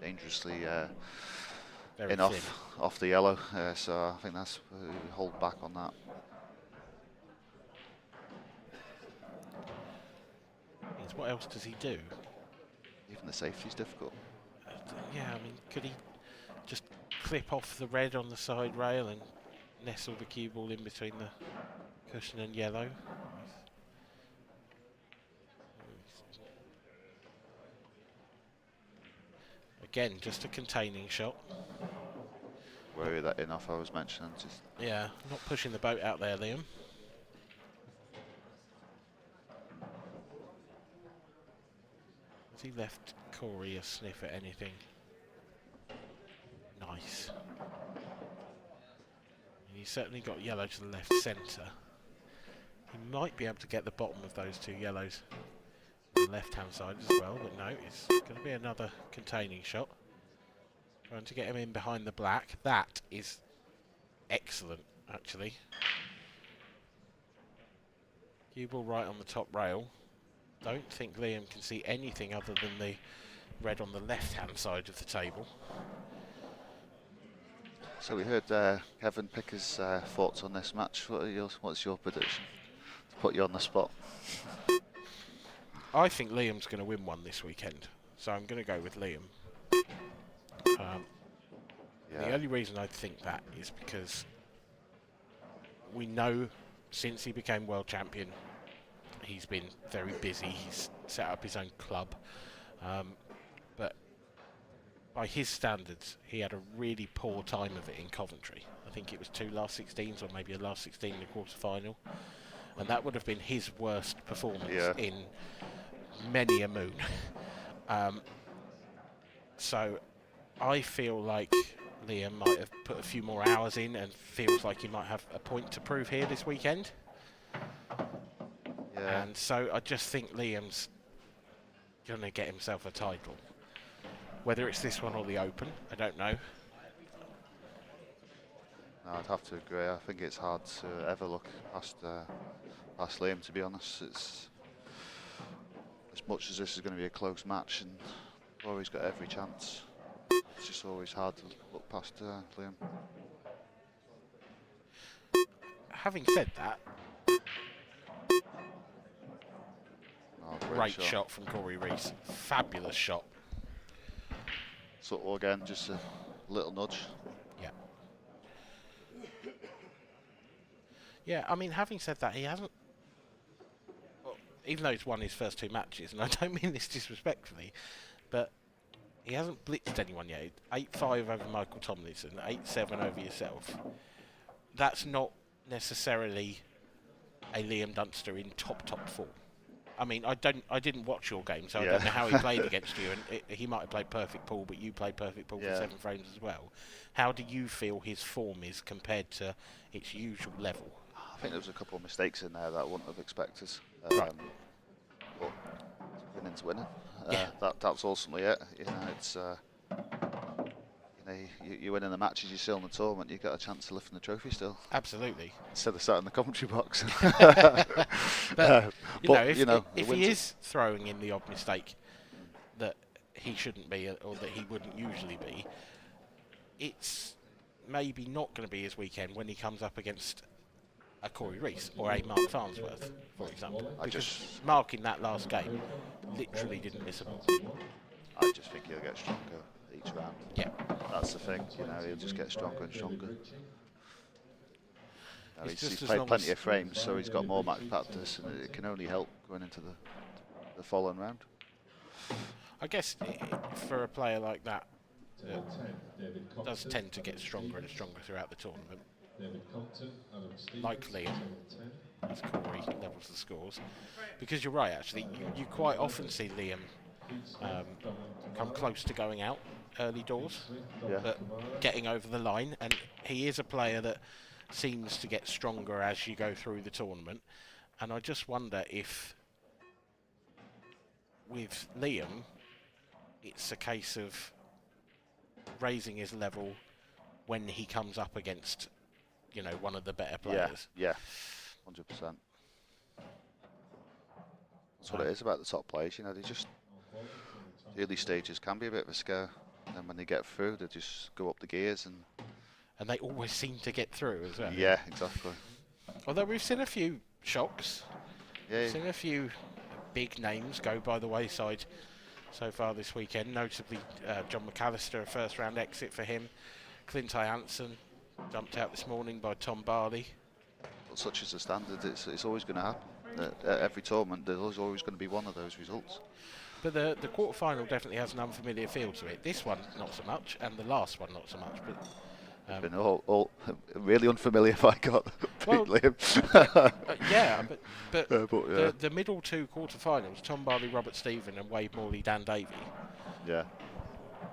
dangerously off the yellow. So I think that's we hold back on that. What else does he do? Even the safety's difficult. Yeah, I mean, could he just clip off the red on the side rail and nestle the cue ball in between the cushion and yellow? Again, just a containing shot. Worry that enough I was mentioning. Just yeah, not pushing the boat out there, Liam. Has he left Corey a sniff at anything? Nice. And he's certainly got yellow to the left centre. He might be able to get the bottom of those two yellows on the left-hand side as well, but no, it's going to be another containing shot. Trying to get him in behind the black. That is excellent, actually. Cue ball right on the top rail. Don't think Liam can see anything other than the red on the left-hand side of the table. So we heard Kevin pick his thoughts on this match. What's your prediction? To put you on the spot. I think Liam's going to win one this weekend, so I'm going to go with Liam. The only reason I think that is because we know since he became world champion, he's been very busy. He's set up his own club. But by his standards, he had a really poor time of it in Coventry. I think it was 2 last 16s or maybe a last 16 in the quarterfinal. And that would have been his worst performance in many a moon. So I feel like Liam might have put a few more hours in and feels like he might have a point to prove here this weekend. Yeah. And so I just think Liam's going to get himself a title. Whether it's this one or the Open, I don't know. No, I'd have to agree. I think it's hard to ever look past Liam, to be honest. It's as much as this is going to be a close match and Rory's got every chance. It's just always hard to look past Liam. Having said that, great shot from Corey Reese. Fabulous shot. So again, just a little nudge. Yeah. Yeah, I mean, having said that, he hasn't, well, even though he's won his first 2 matches, and I don't mean this disrespectfully, but he hasn't blitzed anyone yet. 8-5 over Michael Tomlinson, 8-7 over yourself. That's not necessarily a Liam Dunster in top form. I mean, I didn't watch your game, so I don't know how he played against you. And he might have played perfect pool, but you played perfect pool for 7 frames as well. How do you feel his form is compared to its usual level? I think there was a couple of mistakes in there that I wouldn't have expected. Right. But winning's winning. Yeah. That's ultimately it. You know, it's you win in the matches, you're still in the tournament. You got a chance to lift in the trophy still. Absolutely. Instead of sat in the commentary box. But you know, if he wins is throwing in the odd mistake that he shouldn't be, or that he wouldn't usually be, it's maybe not going to be his weekend when he comes up against a Corey Reese or a Mark Farnsworth, for example. Because Mark in that last game literally didn't miss a ball. I just think he'll get stronger each round. Yeah. That's the thing, you know, he'll just get stronger and stronger. He's as played long plenty as of frames, so he's got more match practice, and it can only help going into the following round. I guess for a player like that, does tend to get stronger and stronger throughout the tournament. Like Liam, as Corey levels the scores. Because you're right, actually, you quite often see Liam come close to going out early doors, but getting over the line, and he is a player that seems to get stronger as you go through the tournament. And I just wonder if with Liam it's a case of raising his level when he comes up against, you know, one of the better players. Yeah, 100%. That's what it is about the top players, you know, they just, the early stages can be a bit of a scare, and then when they get through, they just go up the gears, and they always seem to get through as well. Yeah, exactly. Although we've seen a few shocks, we've seen a few big names go by the wayside so far this weekend, notably John McAllister, a first-round exit for him. Clint Hansen dumped out this morning by Tom Barley. But such is the standard, it's always going to happen. At every tournament, there's always going to be one of those results. But the quarterfinal definitely has an unfamiliar feel to it. This one, not so much, and the last one, not so much. But it's been all really unfamiliar if I got Liam. But the middle 2 quarterfinals, Tom Barley, Robert Stephen, and Wade Morley, Dan Davey. Yeah.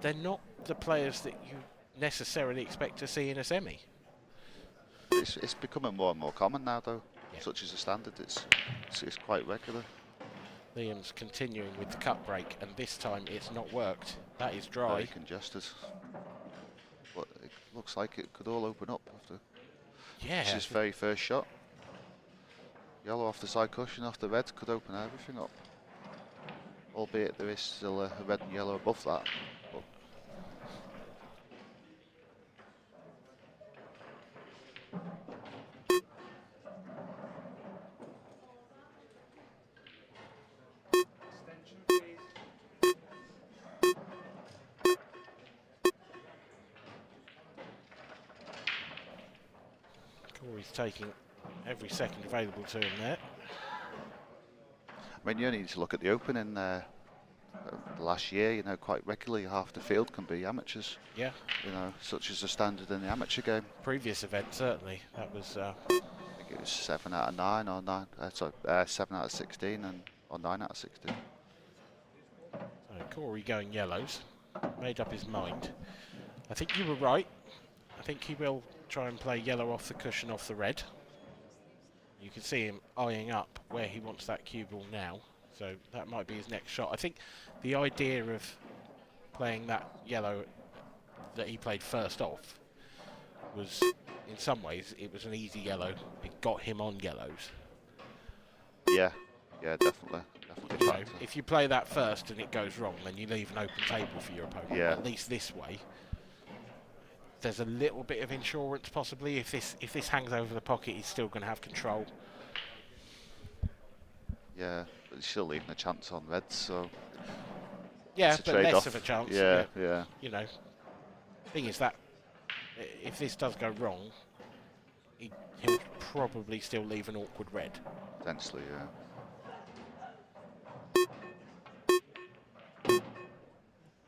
They're not the players that you necessarily expect to see in a semi. It's becoming more and more common now, though. Yeah. Such as the standard, it's quite regular. Liam's continuing with the cut break, and this time it's not worked. That is dry. Very congested. But it looks like it could all open up after. Yeah. It's his very first shot. Yellow off the side cushion, off the red, could open everything up. Albeit there is still a red and yellow above that. But Corey's taking every second available to him there. I mean, you only need to look at the Open in the last year, you know, quite regularly half the field can be amateurs. Yeah. You know, such as the standard in the amateur game. Previous event, certainly. That was... I think it was 7 out of 9 or 7 out of 16 or 9 out of 16. Corey going yellows. Made up his mind. I think you were right. I think he will try and play yellow off the cushion off the red. You can see him eyeing up where he wants that cue ball now. So that might be his next shot. I think the idea of playing that yellow that he played first off was, in some ways, it was an easy yellow. It got him on yellows. Yeah, definitely. You know, if you play that first and it goes wrong, then you leave an open table for your opponent. Yeah. At least this way, there's a little bit of insurance possibly. If this hangs over the pocket, he's still going to have control. Yeah, but he's still leaving a chance on red, so. Yeah, it's a but less trade-off. of a chance. Yeah. You know, thing is that if this does go wrong, he'll probably still leave an awkward red. Potentially, yeah.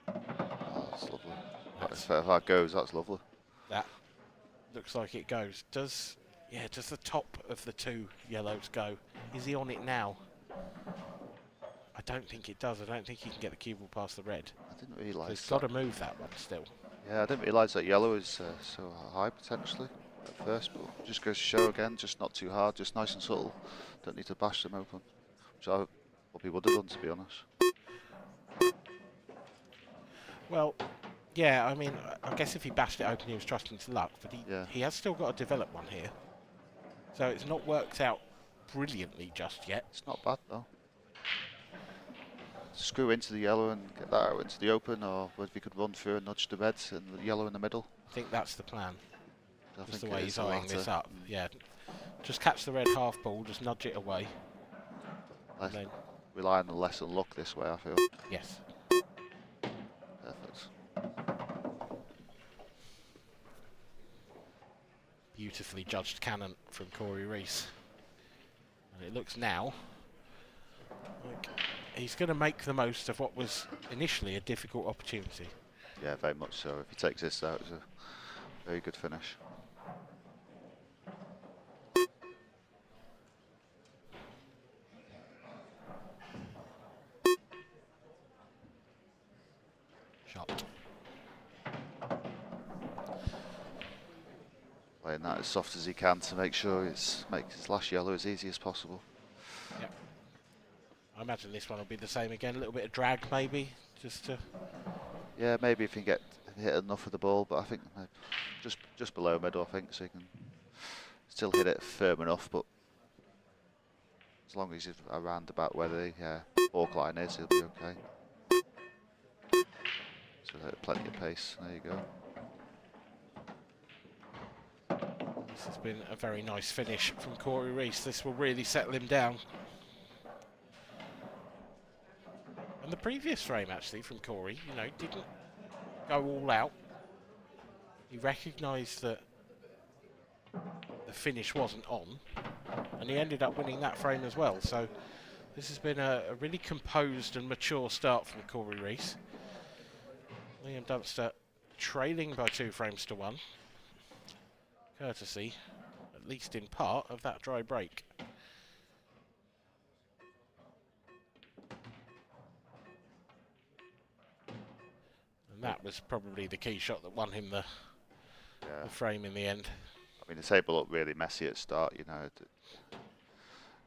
Oh, that's lovely. If that goes, that's lovely. That looks like it goes. Does the top of the two yellows go? Is he on it now? I don't think it does. I don't think he can get the cue ball past the red. I didn't realise. He's got to move that one still. Yeah, I didn't realise that yellow is so high potentially at first, but just goes to show again, just not too hard, just nice and subtle. Don't need to bash them open, which I probably would have done, to be honest. Well, yeah, I mean, I guess if he bashed it open, he was trusting to luck, but he has still got to develop one here. So it's not worked out brilliantly just yet. It's not bad though. Screw into the yellow and get that out into the open, or if he could run through and nudge the red and the yellow in the middle. I think that's the plan. Just the think way it he's is the eyeing this latter. up. Yeah, just catch the red half ball, just nudge it away. I Then, rely on the less on luck this way, I feel. yes. Perfect. Beautifully judged cannon from Corey Reese. And it looks now like he's going to make the most of what was initially a difficult opportunity. Yeah, very much so. If he takes this out, it's a very good finish. Shot. Playing that as soft as he can to make sure it's make his last yellow as easy as possible. Yep. I imagine this one will be the same again. A little bit of drag maybe, just to. Yeah, maybe if he can get hit enough of the ball, but I think just below middle, I think, so he can still hit it firm enough. But as long as he's around about where the fork line is, he'll be okay. So plenty of pace. There you go. This has been a very nice finish from Corey Reese. This will really settle him down. And the previous frame, actually, from Corey, you know, didn't go all out. He recognised that the finish wasn't on, and he ended up winning that frame as well. So this has been a really composed and mature start from Corey Reese. Liam Dunster trailing by 2 frames to 1. Courtesy, at least in part, of that dry break. And that was probably the key shot that won him the frame in the end. I mean, the table looked really messy at start, you know.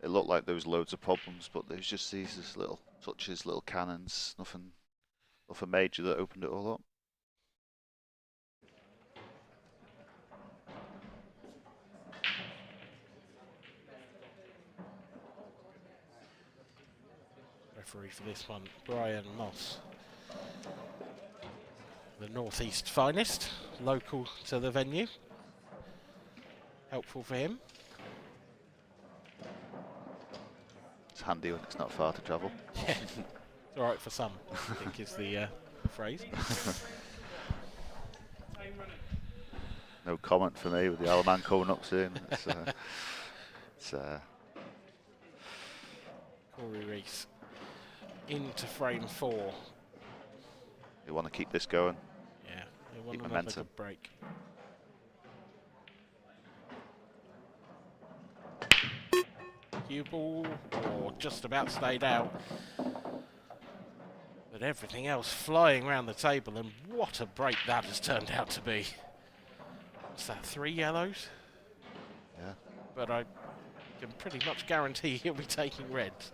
It looked like there was loads of problems, but there was just these little touches, little cannons, nothing major that opened it all up. Referee for this one, Brian Moss. The Northeast finest, local to the venue. Helpful for him. It's handy when it's not far to travel. Yeah, it's all right for some, I think is the phrase. No comment for me with the Alaman coming up soon. Corey Reese into frame 4. You want to keep this going. Yeah, they want Keep another momentum. good break. Cue ball, or just about stayed out. But everything else flying around the table, and what a break that has turned out to be. What's that, 3 yellows? Yeah. But I can pretty much guarantee he'll be taking reds.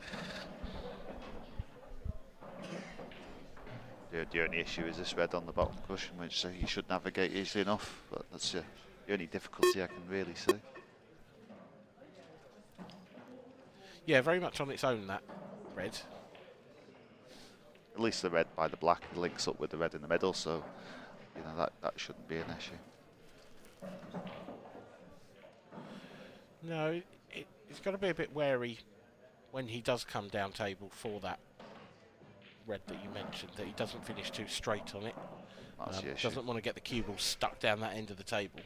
The only issue is this red on the bottom cushion, which he should navigate easily enough, but that's the only difficulty I can really see. Yeah, very much on its own, that red. At least the red by the black links up with the red in the middle, so you know that shouldn't be an issue. No, it's got to be a bit wary when he does come down table for that red that you mentioned, that he doesn't finish too straight on it. That's the issue. Doesn't want to get the cue ball stuck down that end of the table.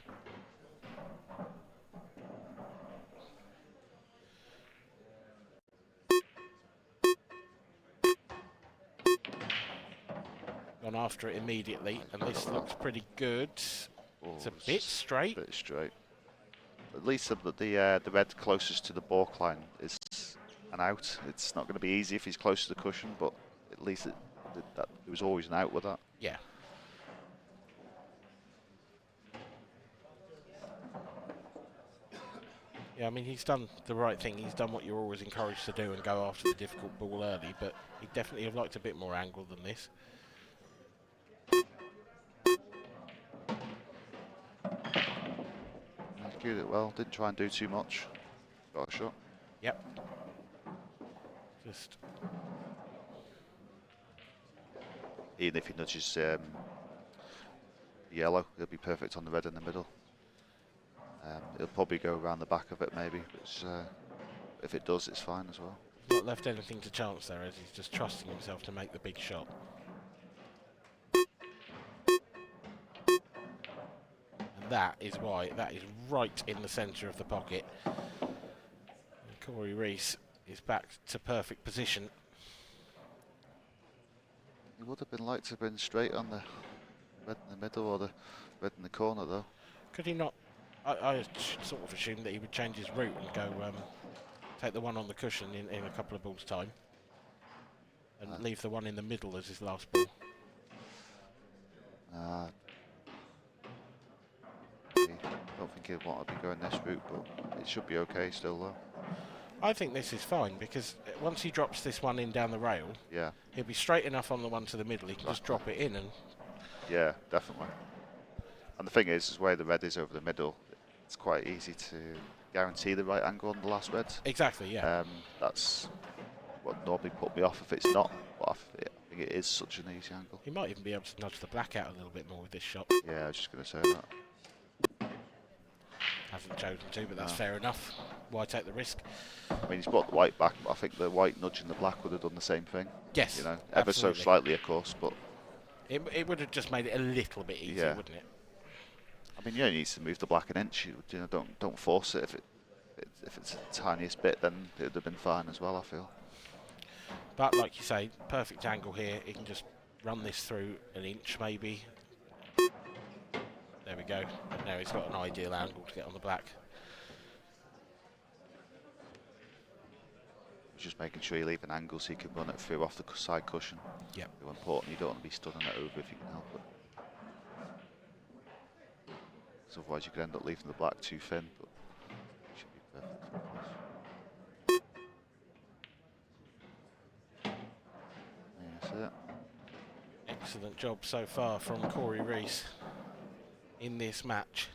Gone after it immediately, and this looks pretty good. Oh, It's a bit straight. Bit straight. At least the red closest to the balk line is an out. It's not going to be easy if he's close to the cushion, but at least it was always an out with that. Yeah. Yeah, I mean, he's done the right thing. He's done what you're always encouraged to do and go after the difficult ball early, but he'd definitely have liked a bit more angle than this. He cued it well, didn't try and do too much. Got a shot. Yep. Just... Even if he nudges yellow, it'll be perfect on the red in the middle. He'll probably go around the back of it maybe, but if it does, it's fine as well. Not left anything to chance there, as he's just trusting himself to make the big shot. And that is why, that is right in the centre of the pocket. And Corey Reese is back to perfect position. He would have been like to have been straight on the red in the middle or the red in the corner though. Could he not? I sort of assumed that he would change his route and go take the one on the cushion in a couple of balls' time and leave the one in the middle as his last ball. I don't think he'd want to be going this route, but it should be okay still though. I think this is fine because once he drops this one in down the rail, Yeah. he'll be straight enough on the one to the middle. He can just drop it in and... Yeah, definitely. And the thing is where the red is over the middle, it's quite easy to guarantee the right angle on the last red. Exactly, yeah. That's what normally put me off if it's not, but I think it is such an easy angle. He might even be able to nudge the black out a little bit more with this shot. Yeah, I was just going to say that. Hasn't chosen to, but that's fair enough. Why take the risk? I mean, he's brought the white back, but I think the white nudging the black would have done the same thing. Yes, you know, ever so absolutely. slightly, of course, but it would have just made it a little bit easier, Yeah. wouldn't it? I mean, you only need to move the black an inch. You know, don't force it. If it's the tiniest bit, then it would have been fine as well, I feel. But like you say, perfect angle here. He can just run this through an inch, maybe. There we go. Now he's got an ideal angle to get on the black. Just making sure you leave an angle so you can run it through off the side cushion. Yep. It's important. You don't want to be stunning it over if you can help it. So otherwise you could end up leaving the black too thin, but it should be perfect for this. That's it. Excellent job so far from Corey Reese in this match.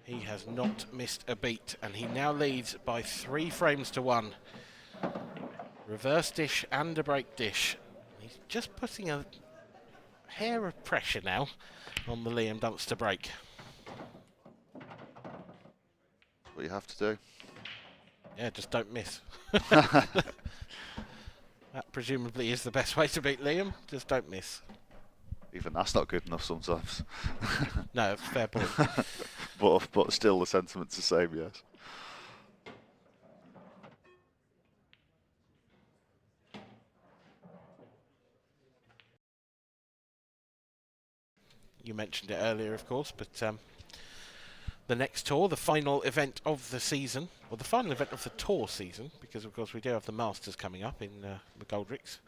He has not missed a beat, and he now leads by 3 frames to 1. Reverse dish and a break dish. He's just putting a hair of pressure now on the Liam Dunster break. That's what you have to do. Yeah, just don't miss. That presumably is the best way to beat Liam. Just don't miss. Even that's not good enough sometimes. No, fair point. But still the sentiment's the same, yes. You mentioned it earlier, of course, but the next tour, the final event of the season, or the final event of the tour season, because of course we do have the Masters coming up in McGoldricks.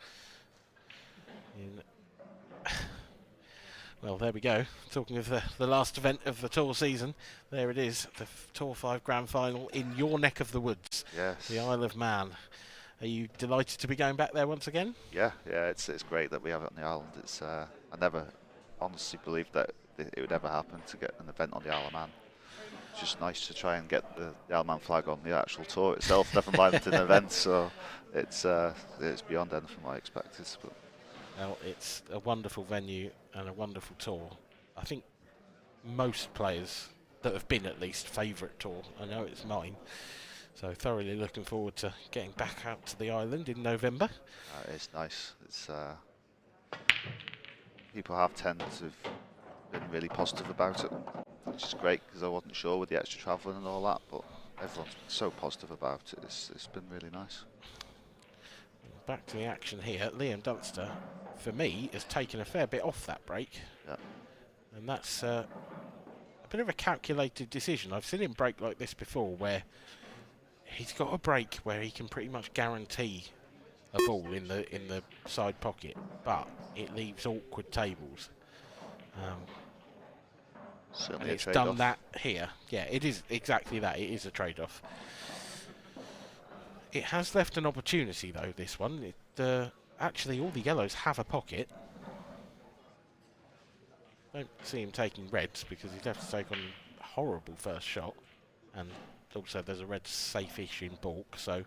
Well, there we go. Talking of the last event of the tour season, there it is, the Tour 5 Grand Final in your neck of the woods, Yes. the Isle of Man. Are you delighted to be going back there once again? Yeah, it's great that we have it on the island. It's I never honestly believed that it would ever happen to get an event on the Isle of Man. It's just nice to try and get the Isle of Man flag on the actual tour itself, never mind an event. So it's beyond anything I expected. But Well, it's a wonderful venue and a wonderful tour. I think most players that have been at least favourite tour. I know it's mine. So thoroughly looking forward to getting back out to the island in November. it's nice. It's people have tended to have been really positive about it, which is great because I wasn't sure with the extra travelling and all that, but everyone's been so positive about it. It's been really nice. Back to the action here. Liam Dunster, for me, has taken a fair bit off that break. Yeah. And that's a bit of a calculated decision. I've seen him break like this before, where he's got a break where he can pretty much guarantee a ball in the side pocket, but it leaves awkward tables. Certainly And a it's trade-off. done that here. Yeah, it is exactly that. It is a trade-off. It has left an opportunity, though, this one. Actually, all the yellows have a pocket. Don't see him taking reds because he'd have to take on a horrible first shot. And also there's a red safe-ish in balk, so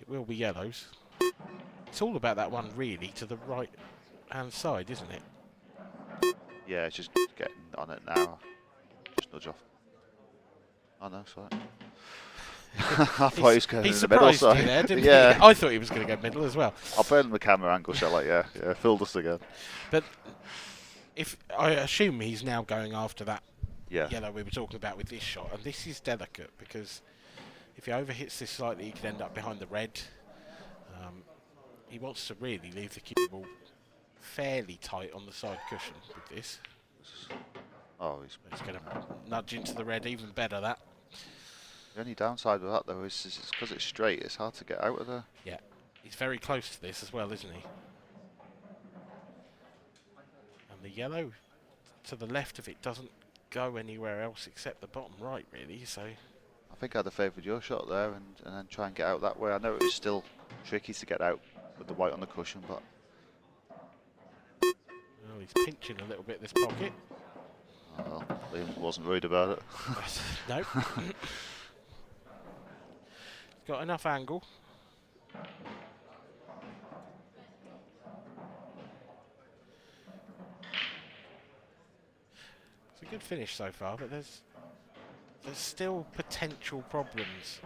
it will be yellows. It's all about that one, really, to the right-hand side, isn't it? Yeah, it's just getting on it now. Just nudge off. Oh no, sorry. I thought he was going He in the middle, surprised sorry. you there, didn't Yeah. he? I thought he was going to go middle as well. I'll burn the camera angle shot, like, yeah, fooled us again. But if I assume he's now going after that Yeah. yellow we were talking about with this shot, and this is delicate because if he overhits this slightly, he could end up behind the red. He wants to really leave the cue ball fairly tight on the side cushion with this. Oh, He's going to nudge into the red, even better that. the only downside with that though is it's because it's straight. It's hard to get out of there. Yeah, he's very close to this as well, isn't he? And the yellow to the left of it doesn't go anywhere else except the bottom right, really. So I think I'd have favoured your shot there and then try and get out that way. I know it was still tricky to get out with the white on the cushion, but well, he's pinching a little bit this pocket. oh well, Liam wasn't worried about it. No. Got enough angle. It's a good finish so far, but there's still potential problems.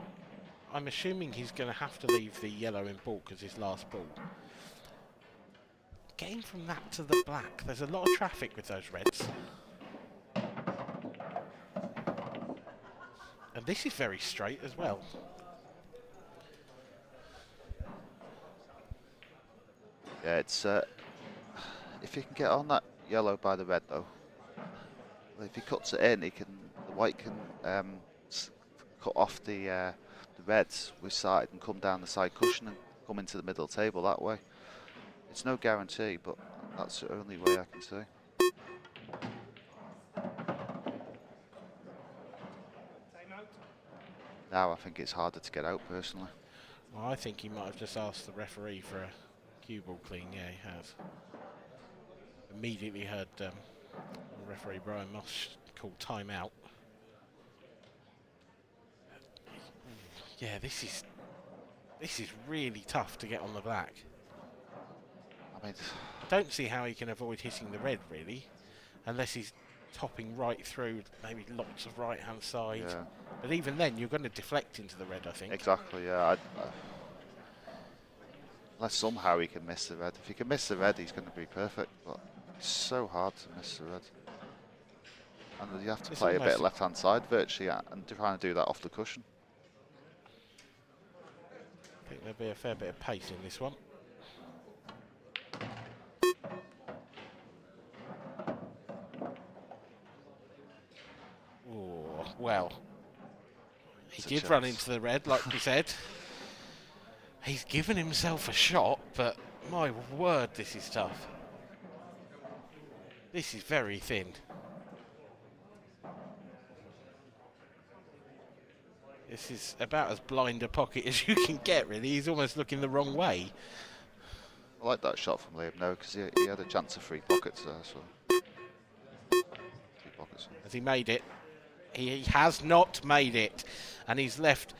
I'm assuming he's going to have to leave the yellow in balk as his last ball. Getting from that to the black, there's a lot of traffic with those reds. And this is very straight as well. Yeah, it's if he can get on that yellow by the red though, well, if he cuts it in, the white can cut off the reds with side and come down the side cushion and come into the middle table that way. It's no guarantee, but that's the only way I can see. Now I think it's harder to get out personally. Well, I think he might have just asked the referee for a cue ball clean. Yeah, he has. Immediately heard referee Brian Moss call time out. Yeah, this is really tough to get on the black. I mean, Don't see how he can avoid hitting the red, really, unless he's topping right through, maybe lots of right-hand side. yeah, But even then, you're going to deflect into the red, I think. exactly. Yeah, unless somehow he can miss the red. If he can miss the red, he's going to be perfect. But it's so hard to miss the red. And you have to It's play a bit almost left-hand side virtually, and trying to do that off the cushion. I think there'll be a fair bit of pace in this one. Oh, Well, he It's a did run chance. into the red, like we said. He's given himself a shot, but my word, this is tough. This is very thin. This is about as blind a pocket as you can get, really. He's almost looking the wrong way. I like that shot from Liam, no, because he had a chance of 3 pockets there, so. 3 pockets. Has he made it? He has not made it. And he's left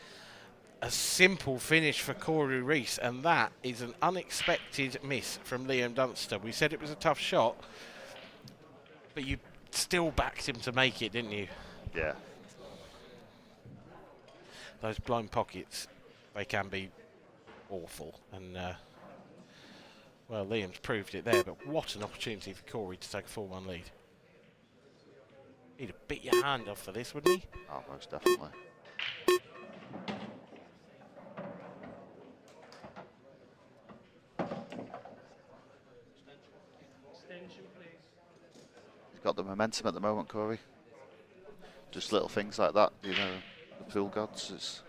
a simple finish for Corey Reese, and that is an unexpected miss from Liam Dunster. We said it was a tough shot, but you still backed him to make it, didn't you? Yeah. Those blind pockets, they can be awful. And, well, Liam's proved it there, but what an opportunity for Corey to take a 4-1 lead. He'd have bit your hand off for this, wouldn't he? Oh, most definitely. He's got the momentum at the moment, Corey. Just little things like that, you know, the pool gods.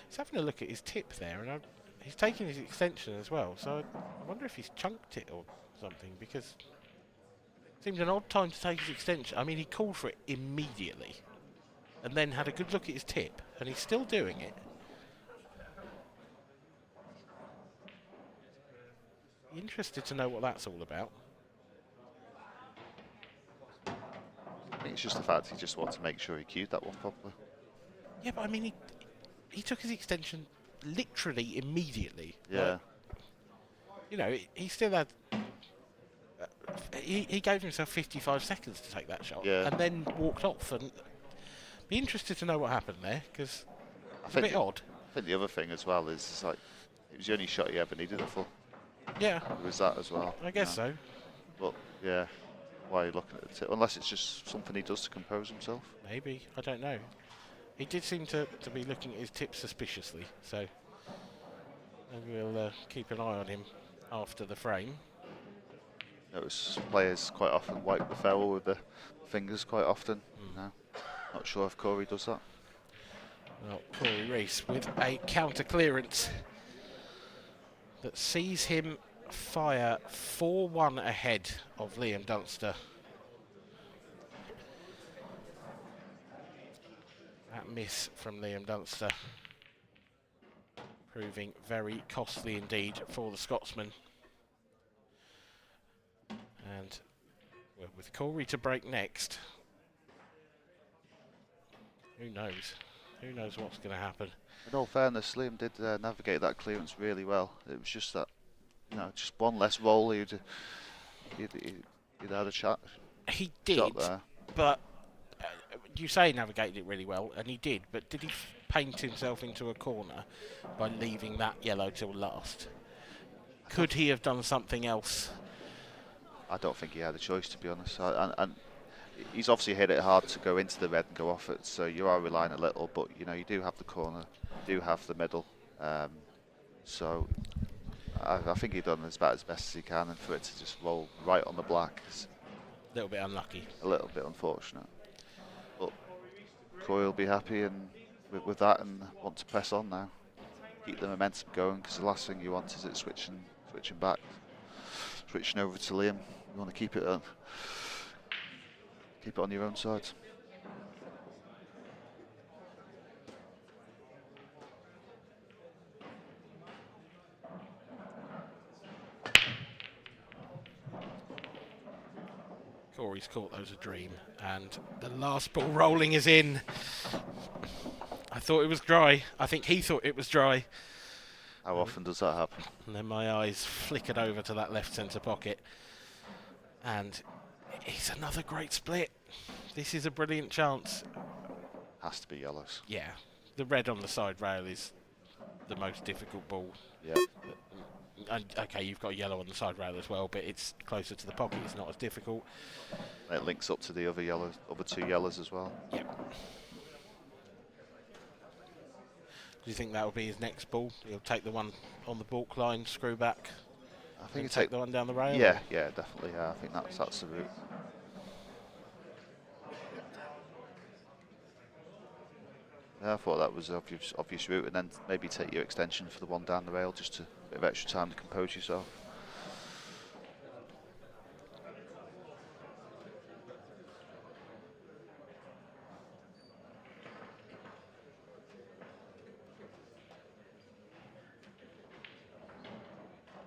He's having a look at his tip there, and he's taking his extension as well, so I wonder if he's chunked it or something, because it seemed an odd time to take his extension. I mean, he called for it immediately, and then had a good look at his tip, and he's still doing it. Interested to know what that's all about. I think it's just the fact he just wanted to make sure he cued that one properly. Yeah, but I mean, he took his extension literally immediately. Yeah. Like, you know, he still had... he gave himself 55 seconds to take that shot, Yeah. and then walked off. And be interested to know what happened there, because it's a bit odd. I think the other thing as well is it's like it was the only shot he ever needed it for. Yeah. It was that as well. I guess so. But yeah, why are you looking at the tip? Unless it's just something he does to compose himself. Maybe. I don't know. He did seem to be looking at his tip suspiciously, so maybe we'll keep an eye on him after the frame. Notice players quite often wipe the foul with the fingers quite often. No, not sure if Corey does that. Well, Corey Reese with a counter clearance that sees him fire 4-1 ahead of Liam Dunster. That miss from Liam Dunster proving very costly indeed for the Scotsman. And well, with Corey to break next, who knows? Who knows what's going to happen? In all fairness, Liam did navigate that clearance really well. It was just that, you know, just one less roll, he'd had a shot. He did, Shot there. but you say he navigated it really well, and he did, but did he paint himself into a corner by leaving that yellow till last? Could he have done something else? I don't think he had a choice, to be honest. And he's obviously hit it hard to go into the red and go off it, so you are relying a little, but you know, you do have the corner, you do have the middle, so I think he's done about as best as he can, and for it to just roll right on the black is A little bit unlucky. a little bit unfortunate. But Corey will be happy and with that and want to press on now, keep the momentum going, because the last thing you want is it switching back, switching over to Liam. You want to keep it on your own side. Corey's caught those a dream, and the last ball rolling is in. I thought it was dry. I think he thought it was dry. How often does that happen? And then my eyes flickered over to that left centre pocket, and it's another great split. This is a brilliant chance. Has to be yellows. Yeah, the red on the side rail is the most difficult ball. Yeah. And okay, you've got yellow on the side rail as well, but it's closer to the pocket. It's not as difficult. It links up to the other two yellows as well. Yep. Do you think that will be his next ball? He'll take the one on the balk line, screw back. I think he'll take the one down the rail. Yeah, yeah, definitely. Yeah, I think that's the route. Yeah, I thought that was an obvious route, and then maybe take your extension for the one down the rail, just to a bit of extra time to compose yourself.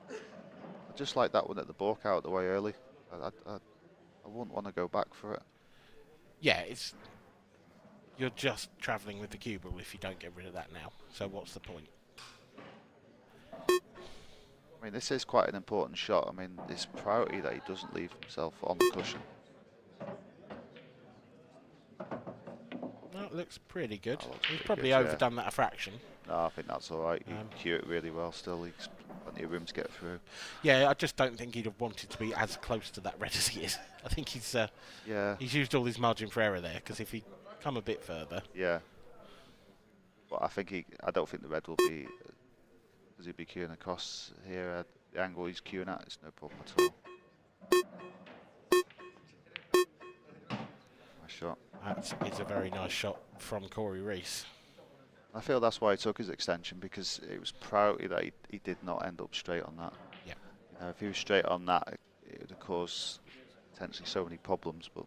I just like that one at the balk out of the way early. I wouldn't want to go back for it. Yeah, you're just travelling with the cue ball if you don't get rid of that now. So what's the point? I mean, this is quite an important shot. I mean, it's priority that he doesn't leave himself on the cushion. That looks pretty good. That looks He's pretty probably good, overdone that a fraction. No, I think that's all right. You cue it really well still. He's plenty of room to get through. Yeah, I just don't think he'd have wanted to be as close to that red as he is. I think he's used all his margin for error there, because if he'd come a bit further... Yeah. But I don't think the red will be... Because he'd be queuing across here at the angle he's queuing at. It's no problem at all. Nice shot. It's a very nice shot from Corey Reese. I feel that's why he took his extension, because it was priority that he did not end up straight on that. Yeah. You know, if he was straight on that, it would have caused potentially so many problems, but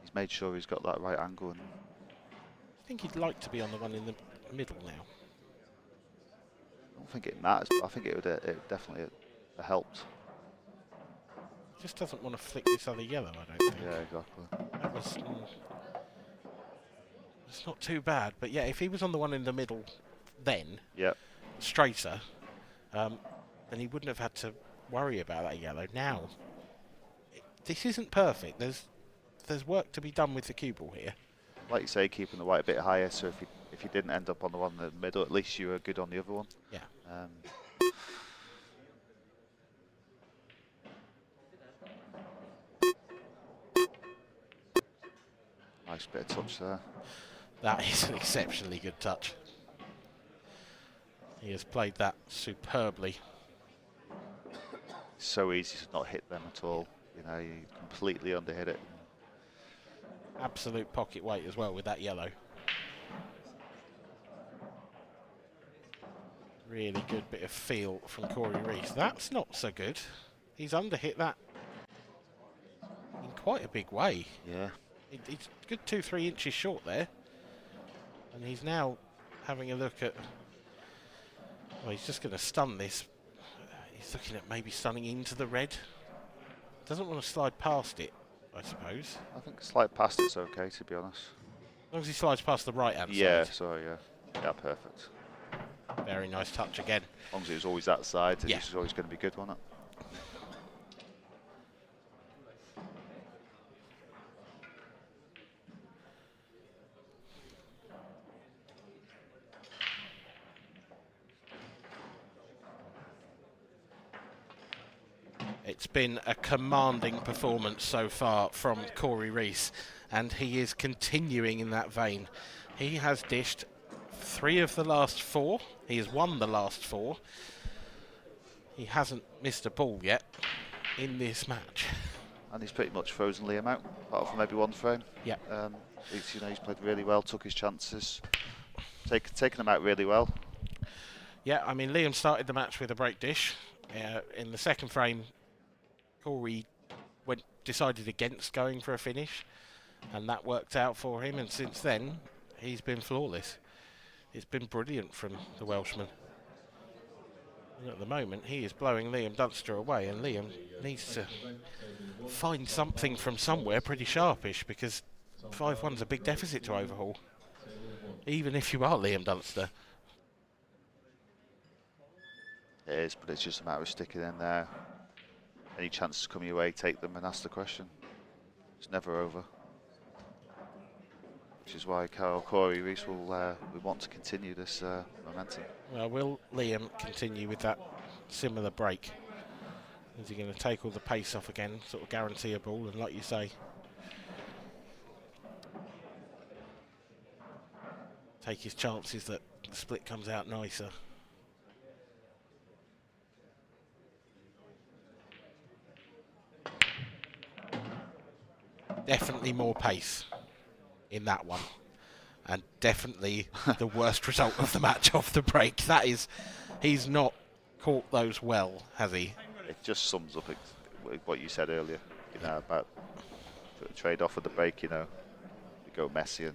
he's made sure he's got that right angle. And I think he'd like to be on the one in the middle now. I don't think it matters, but I think it would definitely have helped. He just doesn't want to flick this other yellow, I don't think. Yeah, exactly. That was... it's not too bad, but yeah, if he was on the one in the middle then, straighter, then he wouldn't have had to worry about that yellow. Now, this isn't perfect. There's work to be done with the cue ball here. Like you say, keeping the white a bit higher, so if you didn't end up on the one in the middle, at least you were good on the other one. Yeah. Nice bit of touch there. That is an exceptionally good touch. He has played that superbly. It's so easy to not hit them at all. You know, you completely underhit it. Absolute pocket weight as well with that yellow. Really good bit of feel from Corey Reese. That's not so good. He's underhit that in quite a big way. Yeah. He's a good 2-3 inches short there. And he's now having a look at... well, he's just going to stun this. He's looking at maybe stunning into the red. Doesn't want to slide past it, I suppose. I think slide past it's okay, to be honest. As long as he slides past the right-hand side. Yeah, sorry, yeah. Yeah, perfect. Very nice touch again. As long as it was always that side, it was always going to be good, wasn't it? It's been a commanding performance so far from Corey Reese, and he is continuing in that vein. He has dished 3 of the last 4. He has won the last 4. He hasn't missed a ball yet in this match. And he's pretty much frozen Liam out, apart from maybe one frame. Yeah. He's played really well, took his chances, taken them out really well. Yeah, I mean, Liam started the match with a break dish. In the second frame, Corey decided against going for a finish, and that worked out for him, and since then he's been flawless. It's been brilliant from the Welshman. And at the moment he is blowing Liam Dunster away, and Liam needs to find something from somewhere pretty sharpish, because 5-1's a big deficit to overhaul, even if you are Liam Dunster. It is, but it's just a matter of sticking in there. Any chances come your way, take them and ask the question. It's never over. Which is why Corey Reese will we want to continue this momentum. Well, will Liam continue with that similar break? Is he going to take all the pace off again, sort of guarantee a ball, and like you say, take his chances that the split comes out nicer? Definitely more pace in that one. and definitely the worst result of the match off the break. That is, he's not caught those well, has he? It just sums up what you said earlier, you know, about the trade-off at the break. You know, you go messy and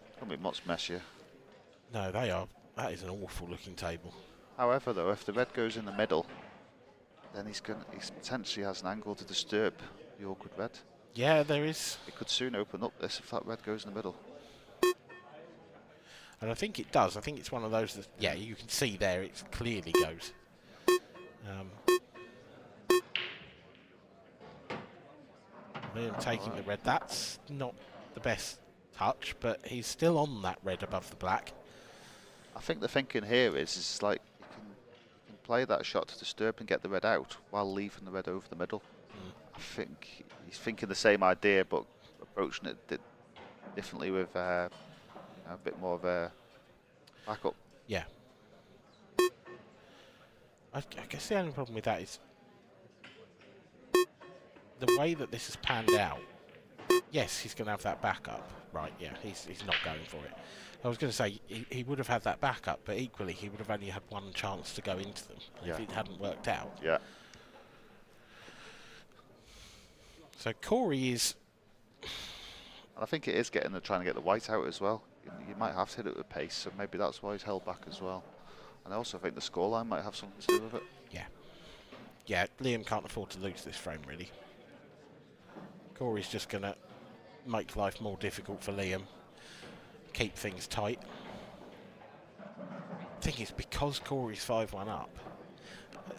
it's going to be much messier. No, they are. That is an awful looking table. However, though, if the red goes in the middle, then he potentially has an angle to disturb the awkward red. Yeah, there is. It could soon open up this if that red goes in the middle. And I think it does. I think it's one of those that, yeah, you can see there it clearly goes. Liam taking the red. That's not the best touch, but he's still on that red above the black. I think the thinking here is like you can play that shot to disturb and get the red out while leaving the red over the middle. I think he's thinking the same idea, but approaching it differently with a bit more of a backup. Yeah. I guess the only problem with that is the way that this has panned out. Yes, he's going to have that backup, right? Yeah, he's not going for it. I was going to say he would have had that backup, but equally he would have only had one chance to go into them if it hadn't worked out. Yeah. So Corey is. And I think it is trying to get the white out as well. You might have to hit it with pace, so maybe that's why he's held back as well. And I also think the scoreline might have something to do with it. Yeah. Yeah, Liam can't afford to lose this frame, really. Corey's just going to make life more difficult for Liam. Keep things tight. I think it's because Corey's 5-1 up.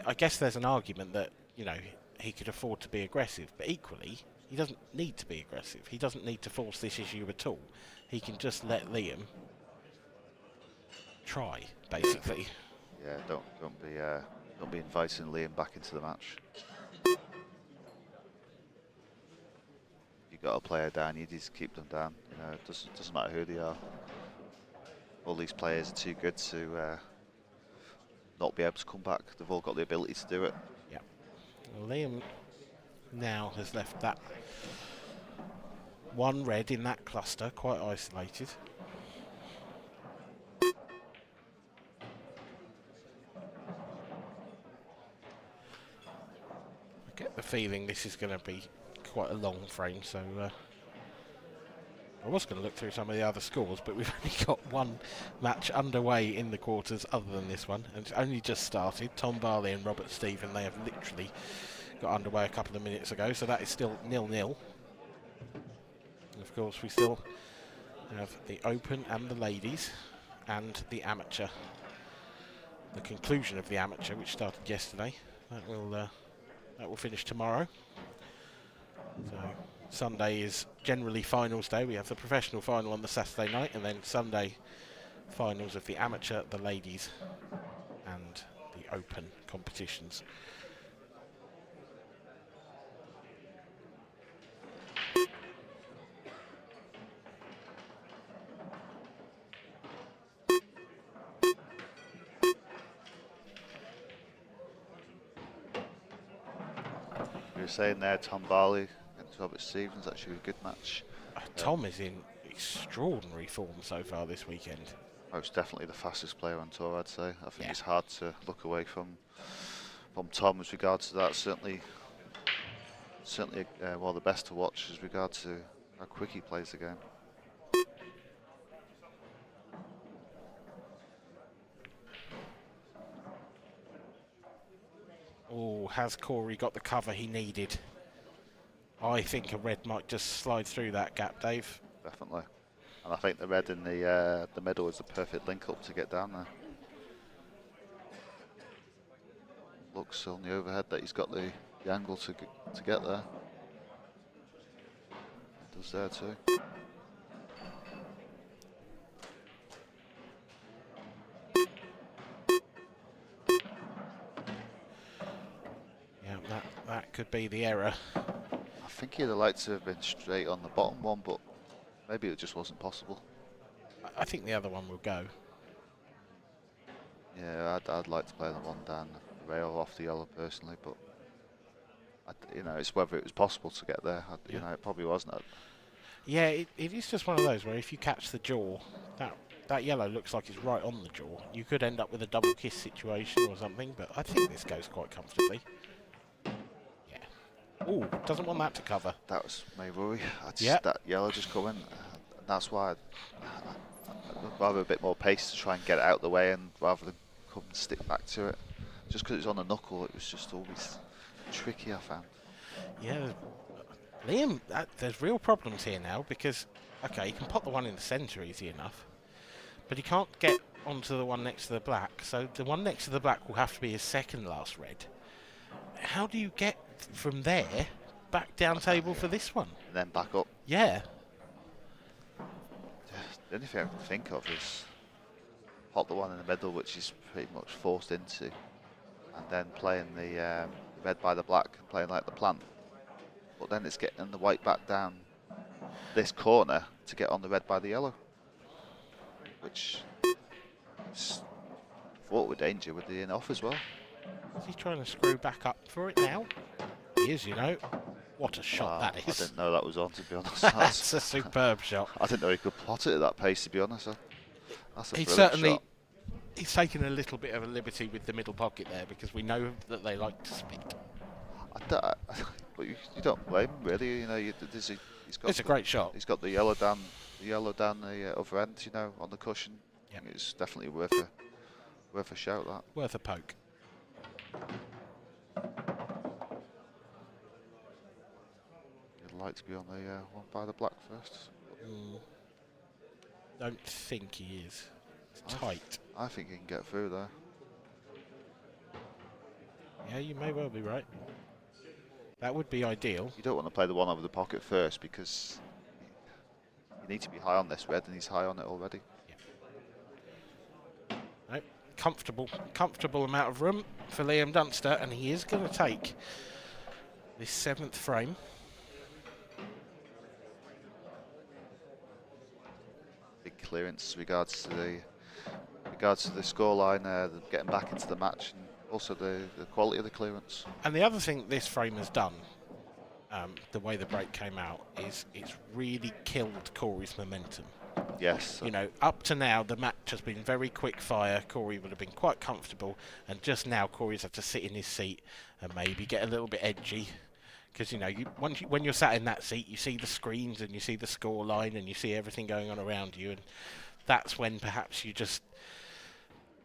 I guess there's an argument that, you know, he could afford to be aggressive, but equally, he doesn't need to be aggressive. He doesn't need to force this issue at all. He can just let Liam try, basically. Yeah, don't be inviting Liam back into the match. You've got a player down, you just keep them down. You know, it doesn't matter who they are. All these players are too good to not be able to come back. They've all got the ability to do it. Yeah. Well, Liam now has left that one red in that cluster quite isolated. I get the feeling this is going to be quite a long frame, so I was going to look through some of the other scores, but we've only got one match underway in the quarters other than this one, and it's only just started. Tom Barley and Robert Stephen, they have literally got underway a couple of minutes ago, so that is still 0-0. And of course we still have the Open and the Ladies and the Amateur. The conclusion of the Amateur, which started yesterday, that will finish tomorrow. So Sunday is generally finals day. We have the professional final on the Saturday night, and then Sunday finals of the Amateur, the Ladies and the Open competitions. You were saying there, Tom Barley against Robert Stevens, actually a good match. Tom is in extraordinary form so far this weekend. Most definitely the fastest player on tour, I'd say. I think it's hard to look away from Tom as regards to that. Certainly one of the best to watch as regards to how quick he plays the game. Oh, has Corey got the cover he needed? I think a red might just slide through that gap, Dave. Definitely. And I think the red in the middle is the perfect link up to get down there. Looks on the overhead that he's got the angle to get there. Does there too. Yeah, that could be the error. I think he'd have liked to have been straight on the bottom one, but maybe it just wasn't possible. I think the other one will go. Yeah, I'd like to play the one down the rail off the yellow personally, but you know, it's whether it was possible to get there. You know, it probably wasn't. Yeah, it is just one of those where if you catch the jaw, that yellow looks like it's right on the jaw. You could end up with a double kiss situation or something, but I think this goes quite comfortably. Yeah. Ooh, doesn't want that to cover. That was my worry. That yellow just coming. And that's why I'd rather a bit more pace to try and get it out of the way, and rather than come and stick back to it. Just because it's on the knuckle, it was just always tricky, I found. Yeah, Liam, there's real problems here now because, okay, he can pop the one in the centre easy enough, but he can't get onto the one next to the black, so the one next to the black will have to be his second last red. How do you get from there back down table for this one? And then back up. Yeah. The only thing I can think of is pop the one in the middle, which is pretty much forced into, and then playing the red by the black, playing like the plant. But then it's getting the white back down this corner to get on the red by the yellow, which is fraught with danger with the in off as well. Is he trying to screw back up for it now? He is, you know. What a shot that is. I didn't know that was on, to be honest. That's a superb shot. I didn't know he could plot it at that pace, to be honest. That's a He brilliant certainly, shot. he's taken a little bit of a liberty with the middle pocket there because we know that they like to spit. But you don't blame him, really. You know, he's got. It's a great shot. He's got the yellow down the other end. You know, on the cushion. Yep. It's definitely worth a shout. That Worth a poke. you'd like to be on the one by the black first. Don't think he is. It's tight. I think he can get through there. Yeah, you may well be right. That would be ideal. You don't want to play the one over the pocket first because you need to be high on this red, and he's high on it already. Yeah. Nope. Comfortable amount of room for Liam Dunster, and he is going to take this 7th frame. Big clearance regards to the scoreline, getting back into the match, and also the quality of the clearance. And the other thing this frame has done, the way the break came out, is it's really killed Corey's momentum. Yes. You know, up to now the match has been very quick fire. Corey would have been quite comfortable, and just now Corey's had to sit in his seat and maybe get a little bit edgy. Because, you know, when you're sat in that seat, you see the screens and you see the score line and you see everything going on around you, and that's when perhaps you just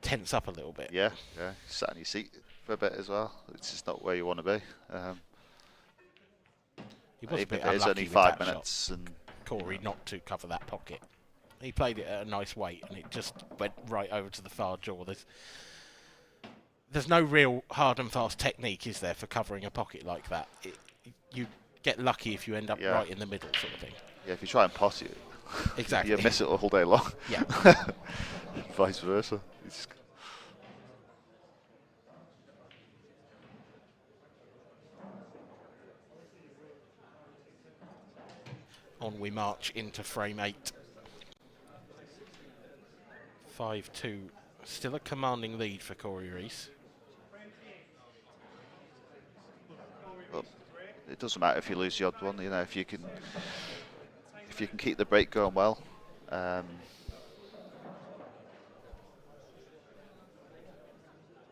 tense up a little bit. Yeah. Sat in your seat for a bit as well. It's just not where you want to be. He was a bit It's unlucky only with 5 that minutes, shot, and Corey not to cover that pocket. He played it at a nice weight, and it just went right over to the far jaw. There's no real hard and fast technique, is there, for covering a pocket like that? You get lucky if you end up right in the middle, sort of thing. Yeah, if you try and pot it, exactly, you miss it all day long. Yeah. Vice versa. On we march into frame 8. 5-2. Still a commanding lead for Corey Reese. Well, it doesn't matter if you lose the odd one. You know, if you can keep the break going well.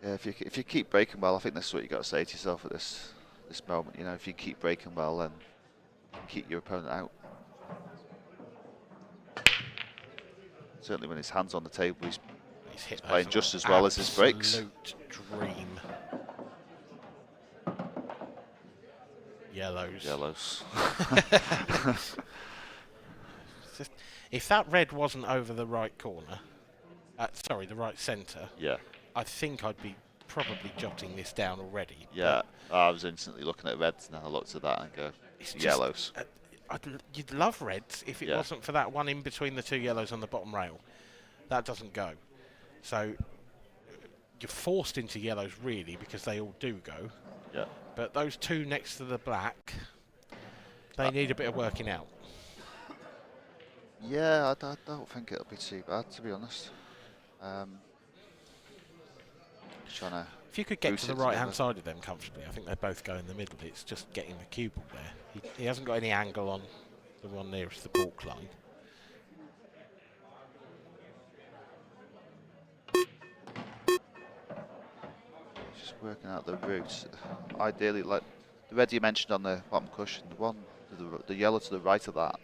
If you keep breaking well, I think that's what you got to say to yourself at this moment. You know, if you keep breaking well, then you can keep your opponent out. Certainly, when his hand's on the table, he's playing just as well as his breaks. Absolute dream. Yellows. If that red wasn't over the right corner, the right centre. Yeah. I think I'd be probably jotting this down already. Yeah, I was instantly looking at reds, and I looked at that and go, it's yellows. You'd love reds if it wasn't for that one in between the two yellows on the bottom rail. That doesn't go. So you're forced into yellows, really, because they all do go. Yeah. But those two next to the black, they need a bit of working out. Yeah, I don't think it'll be too bad, to be honest. If you could get to the right-hand side of them comfortably, I think they both go in the middle. It's just getting the cue ball there. He hasn't got any angle on the one nearest the balk line. Just working out the route. Ideally, like the red you mentioned on the bottom cushion, the one, the yellow to the right of that.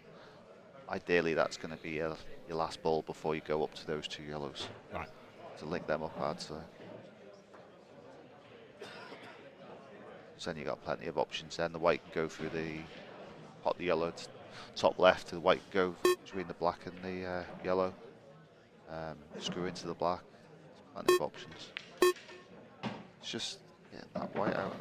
Ideally, that's going to be your last ball before you go up to those two yellows. Right. To link them up, I'd say. So then you got plenty of options. Then the white can go through the pot the yellow top left. The white can go between the black and the yellow. Screw into the black. Plenty of options. It's just getting that white out,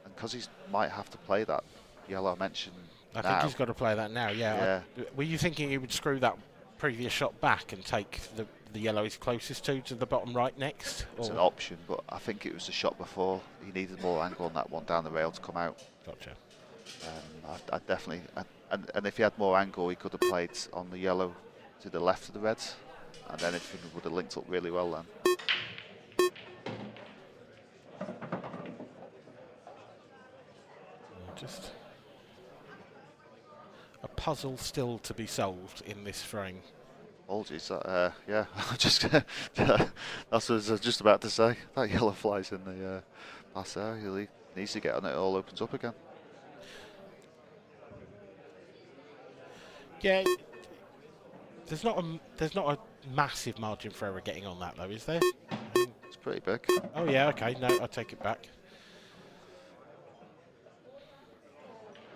and because he might have to play that yellow I mentioned. I think he's got to play that now. Yeah. Were you thinking he would screw that previous shot back and take the yellow he's closest to the bottom right next? It's an option, but I think it was the shot before. He needed more angle on that one down the rail to come out. Gotcha. I definitely, and if he had more angle, he could have played on the yellow to the left of the reds, and then everything would have linked up really well then. Just a puzzle still to be solved in this frame. Apologies, yeah, just that's what I was just about to say. That yellow flies in the pass there. He needs to get on it. All opens up again. Yeah, there's not a massive margin for error getting on that though, is there? It's pretty big. Oh yeah, okay. No, I take it back.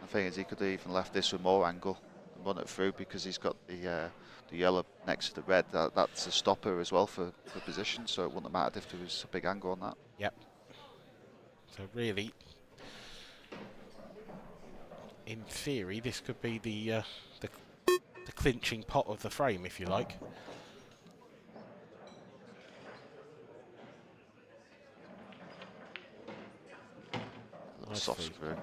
The thing is, he could have even left this with more angle and run it through because he's got the yellow next to the red. That's a stopper as well for position, so it wouldn't have mattered if there was a big angle on that. Yep. So really, in theory, this could be the clinching pot of the frame, if you like. Nice Soft feed. screw.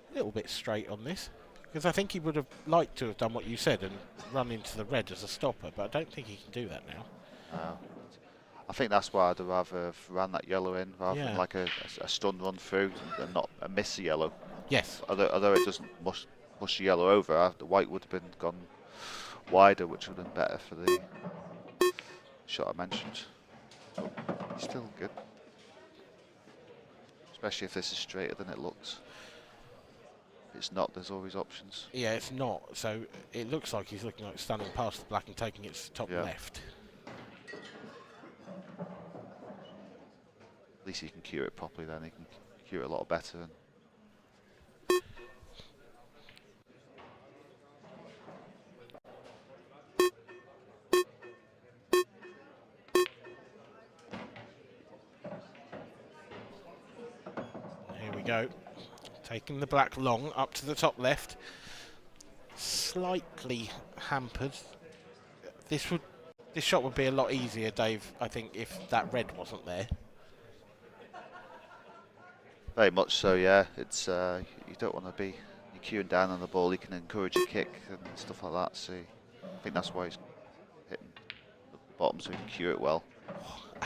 A little bit straight on this, because I think he would have liked to have done what you said and run into the red as a stopper, but I don't think he can do that now. I think that's why I'd rather have ran that yellow in rather than like a stun run through and not miss the yellow. Yes. Although it doesn't mush the yellow over, the white would have been gone wider, which would have been better for the shot I mentioned. But he's still good, especially if this is straighter than it looks. If it's not, there's always options. Yeah, it's not. So it looks like he's looking like stunning past the black and taking it to the top left. At least he can cue it properly then. He can cue it a lot better. And here we go. Taking the black long up to the top left. Slightly hampered. This shot would be a lot easier, Dave, I think, if that red wasn't there. very much so, yeah. It's you don't want to be queuing down on the ball. You can encourage a kick and stuff like that. So I think that's why he's hitting the bottom, so he can cue it well.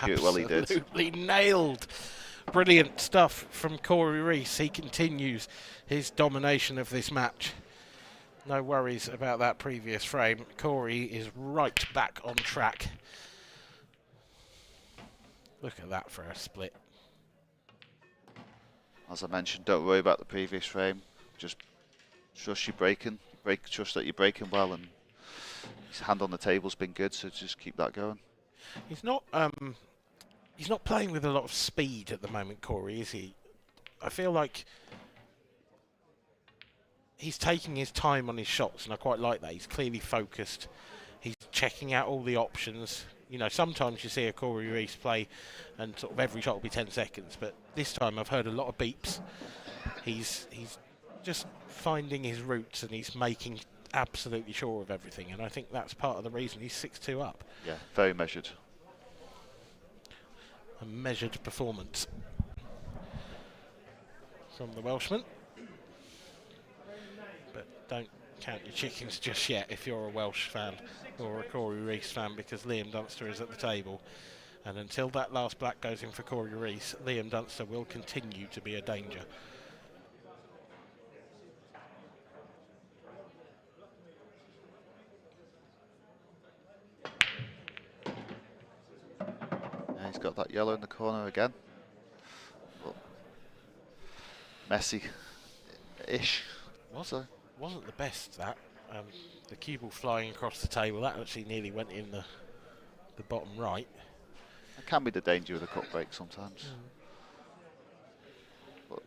Cue it well, he did. Absolutely nailed. Brilliant stuff from Corey Reese. He continues his domination of this match. No worries about that previous frame. Corey is right back on track. Look at that for a split. As I mentioned, don't worry about the previous frame. Just trust your braking. Trust that you're braking well, and his hand on the table's been good. So just keep that going. He's not playing with a lot of speed at the moment, Corey, is he? I feel like he's taking his time on his shots, and I quite like that. He's clearly focused. He's checking out all the options. You know, sometimes you see a Corey Reese play and sort of every shot will be 10 seconds, but this time I've heard a lot of beeps. He's just finding his routes and he's making absolutely sure of everything, and I think that's part of the reason he's 6-2 up. Yeah, very measured. A measured performance from the Welshman. But don't count your chickens just yet if you're a Welsh fan or a Corey Reese fan, because Liam Dunster is at the table, and until that last black goes in for Corey Reese, Liam Dunster will continue to be a danger. got that yellow in the corner again. But messy-ish. Wasn't the best, that. The cue ball flying across the table, that actually nearly went in the bottom right. It can be the danger of the cut break sometimes. But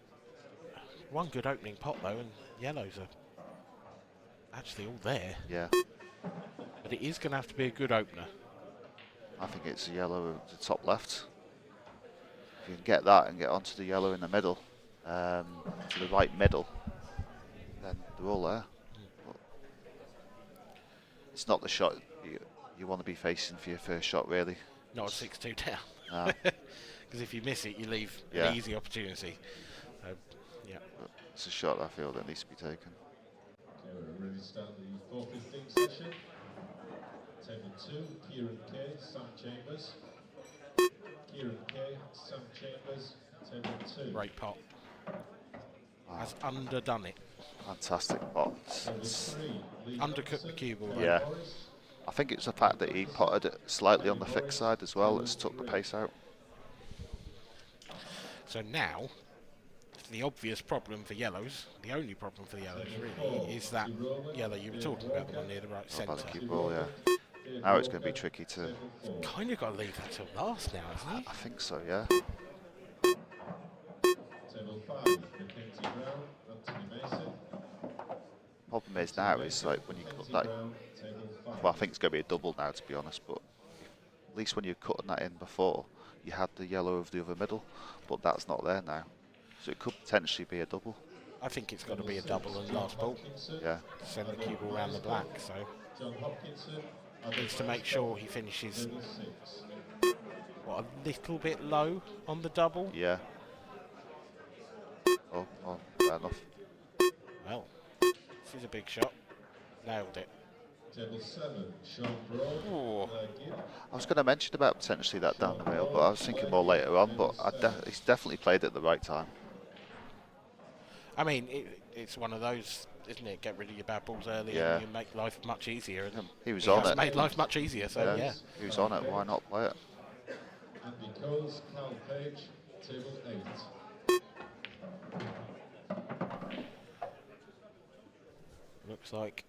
one good opening pot though, and yellows are actually all there. Yeah. But it is going to have to be a good opener. I think it's a yellow at the top left. If you can get that and get onto the yellow in the middle, to the right middle, then they're all there. But it's not the shot you want to be facing for your first shot, really. Not a 6-2 down. No. Because if you miss it, you leave Yeah. an easy opportunity. Yeah. But it's a shot I feel that needs to be taken. Okay, we're ready to start the 4:15 session. Table 2, Kieran K, Sam Chambers. Kieran K, Sam Chambers, table 2. Great pot. Wow. Has underdone it. Fantastic pot. Table 3, Lee Undercooked the Thompson, cue ball. Yeah. Morris. I think it's the fact that he potted it slightly on the thick side as well that's took the pace out. So now, the obvious problem for yellows, the only problem for the yellows really, is that yellow you were talking about, the one near the right About centre. the cue ball, yeah. Now it's going to be tricky to. Kind of got to leave that till last now, hasn't he? I think so, yeah. Table 5, Mackenzie Brown, Anthony Mason. Problem is now is like when you cut that. Brown, table 5. Well, I think it's going to be a double now, to be honest. But at least when you're cutting that in before, you had the yellow of the other middle, but that's not there now. So it could potentially be a double. I think it's got to be a double and last ball. Yeah. Send the cue ball around the black, so John Hopkinson, needs to make sure he finishes table 6. a little bit low on the double. Yeah. Oh, fair enough. Well, this is a big shot. Nailed it. Table 7, Sean Broad, Ooh. Gibb. I was going to mention about potentially that down the rail, but I was thinking more later on. But he's definitely played at the right time. I mean, it's one of those, isn't it? Get rid of your bad balls early Yeah. and you make life much easier. And He was he on has it. made life much easier, so yeah. He was on it. Why not play it? Andy Coles, Carl Page, table 8. Looks like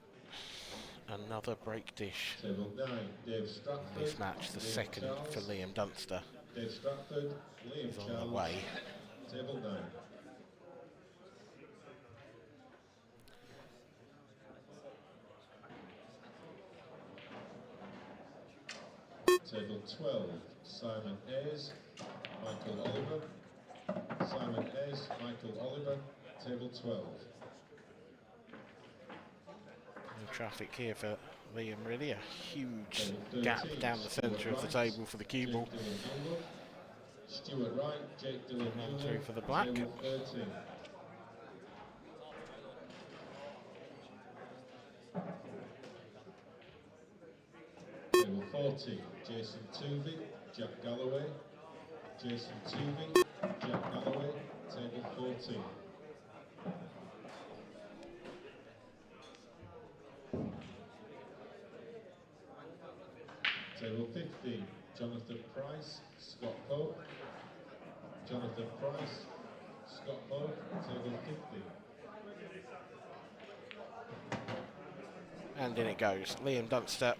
another break dish. Table 9, Dave Stratford. This match, the Liam second Charles. for Liam Dunster, Dave Stratford, Liam is on Charles. the way. Table 9. Table 12, Simon Ayres, Michael Oliver. Simon Ayres, Michael Oliver, table 12. No traffic here for Liam, really. A huge gap down the centre of the table for the cue ball. Stuart Wright, Jake Dillon And through for the black. table 13. Table 14, Jason Tuvey, Jack Galloway. Jason Tuvey, Jack Galloway, table 14. Table 15, Jonathan Price, Scott Pope. Jonathan Price, Scott Pope, table 15. And in it goes. Liam Dunster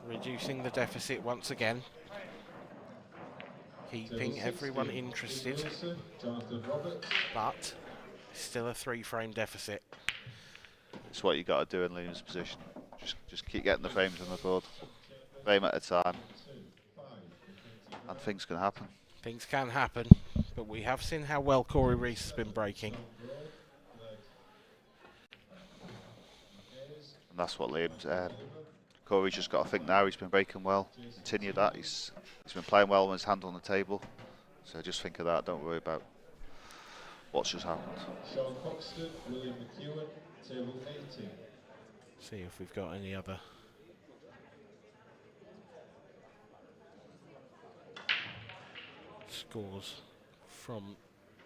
reducing the deficit once again. Keeping everyone interested, Wilson, Jonathan Roberts. but still a 3-frame deficit. It's what you got to do in Liam's position. Just keep getting the frames on the board, frame at a time, and things can happen. Things can happen, but we have seen how well Corey Reese has been breaking. And that's what Liam's. Corey's just got to think now. He's been breaking well. Continue that. He's been playing well with his hand on the table. So just think of that. Don't worry about what's just happened. Sean Foxton, William McEwen, table 18. See if we've got any other scores from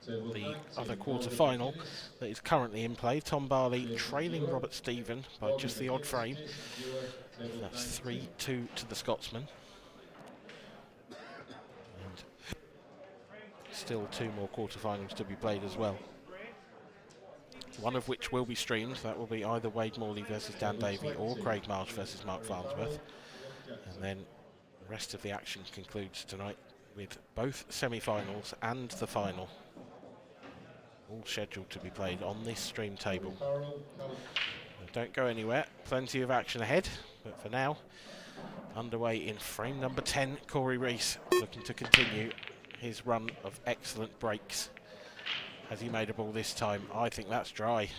Table the 19, other Morgan quarter-final McGuinness. that is currently in play. Tom Barley trailing Robert Stephen by just the odd frame. Table That's 19. 3-2 to the Scotsman. still 2 more quarterfinals to be played as well. One of which will be streamed. That will be either Wade Morley versus Dan Davey or Craig Marsh versus Mark Farnsworth. And then the rest of the action concludes tonight with both semi-finals and the final, all scheduled to be played on this stream table. Don't go anywhere, plenty of action ahead, but for now, underway in frame number 10, Corey Reese looking to continue his run of excellent breaks. Has he made a ball this time? I think that's dry.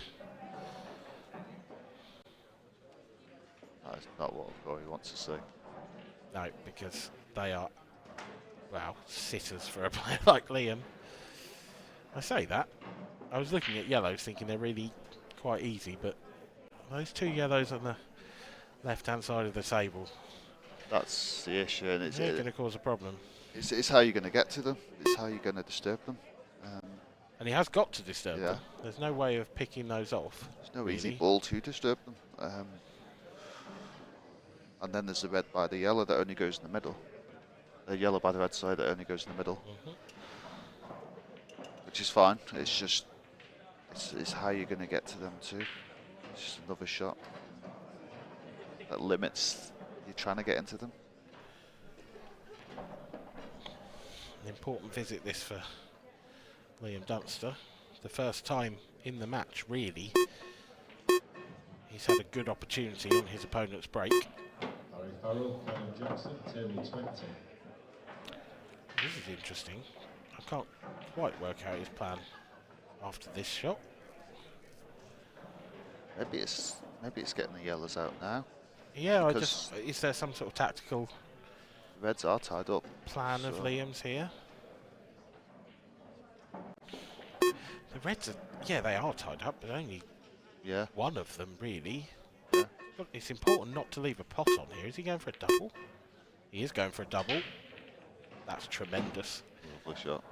That's not what Corey wants to see. No, because they are, well, sitters for a player like Liam. I say that. I was looking at yellows thinking they're really quite easy, but those 2 yellows on the left-hand side of the table, That's the issue, and it's going to cause a problem. It's how you're going to get to them. It's how you're going to disturb them. And he has got to disturb Yeah. them. There's no way of picking those off. There's no really. easy ball to disturb them. And then there's the red by the yellow that only goes in the middle. The yellow by the red side that only goes in the middle. Which is fine. It's just, it's how you're going to get to them too. It's just another shot that limits you trying to get into them. An important visit this for Liam Dunster. The first time in the match, really. He's had a good opportunity on his opponent's break. Harry Farrell, Callum Jackson, table 20. This is interesting. I can't quite work out his plan after this shot. Maybe it's getting the yellows out now. Yeah, Because is there some sort of tactical the reds are tied up. plan of Liam's here? The reds are, yeah, they are tied up, but only one of them really. Yeah. Look, it's important not to leave a pot on here. Is he going for a double? He is going for a double. That's tremendous. Lovely shot.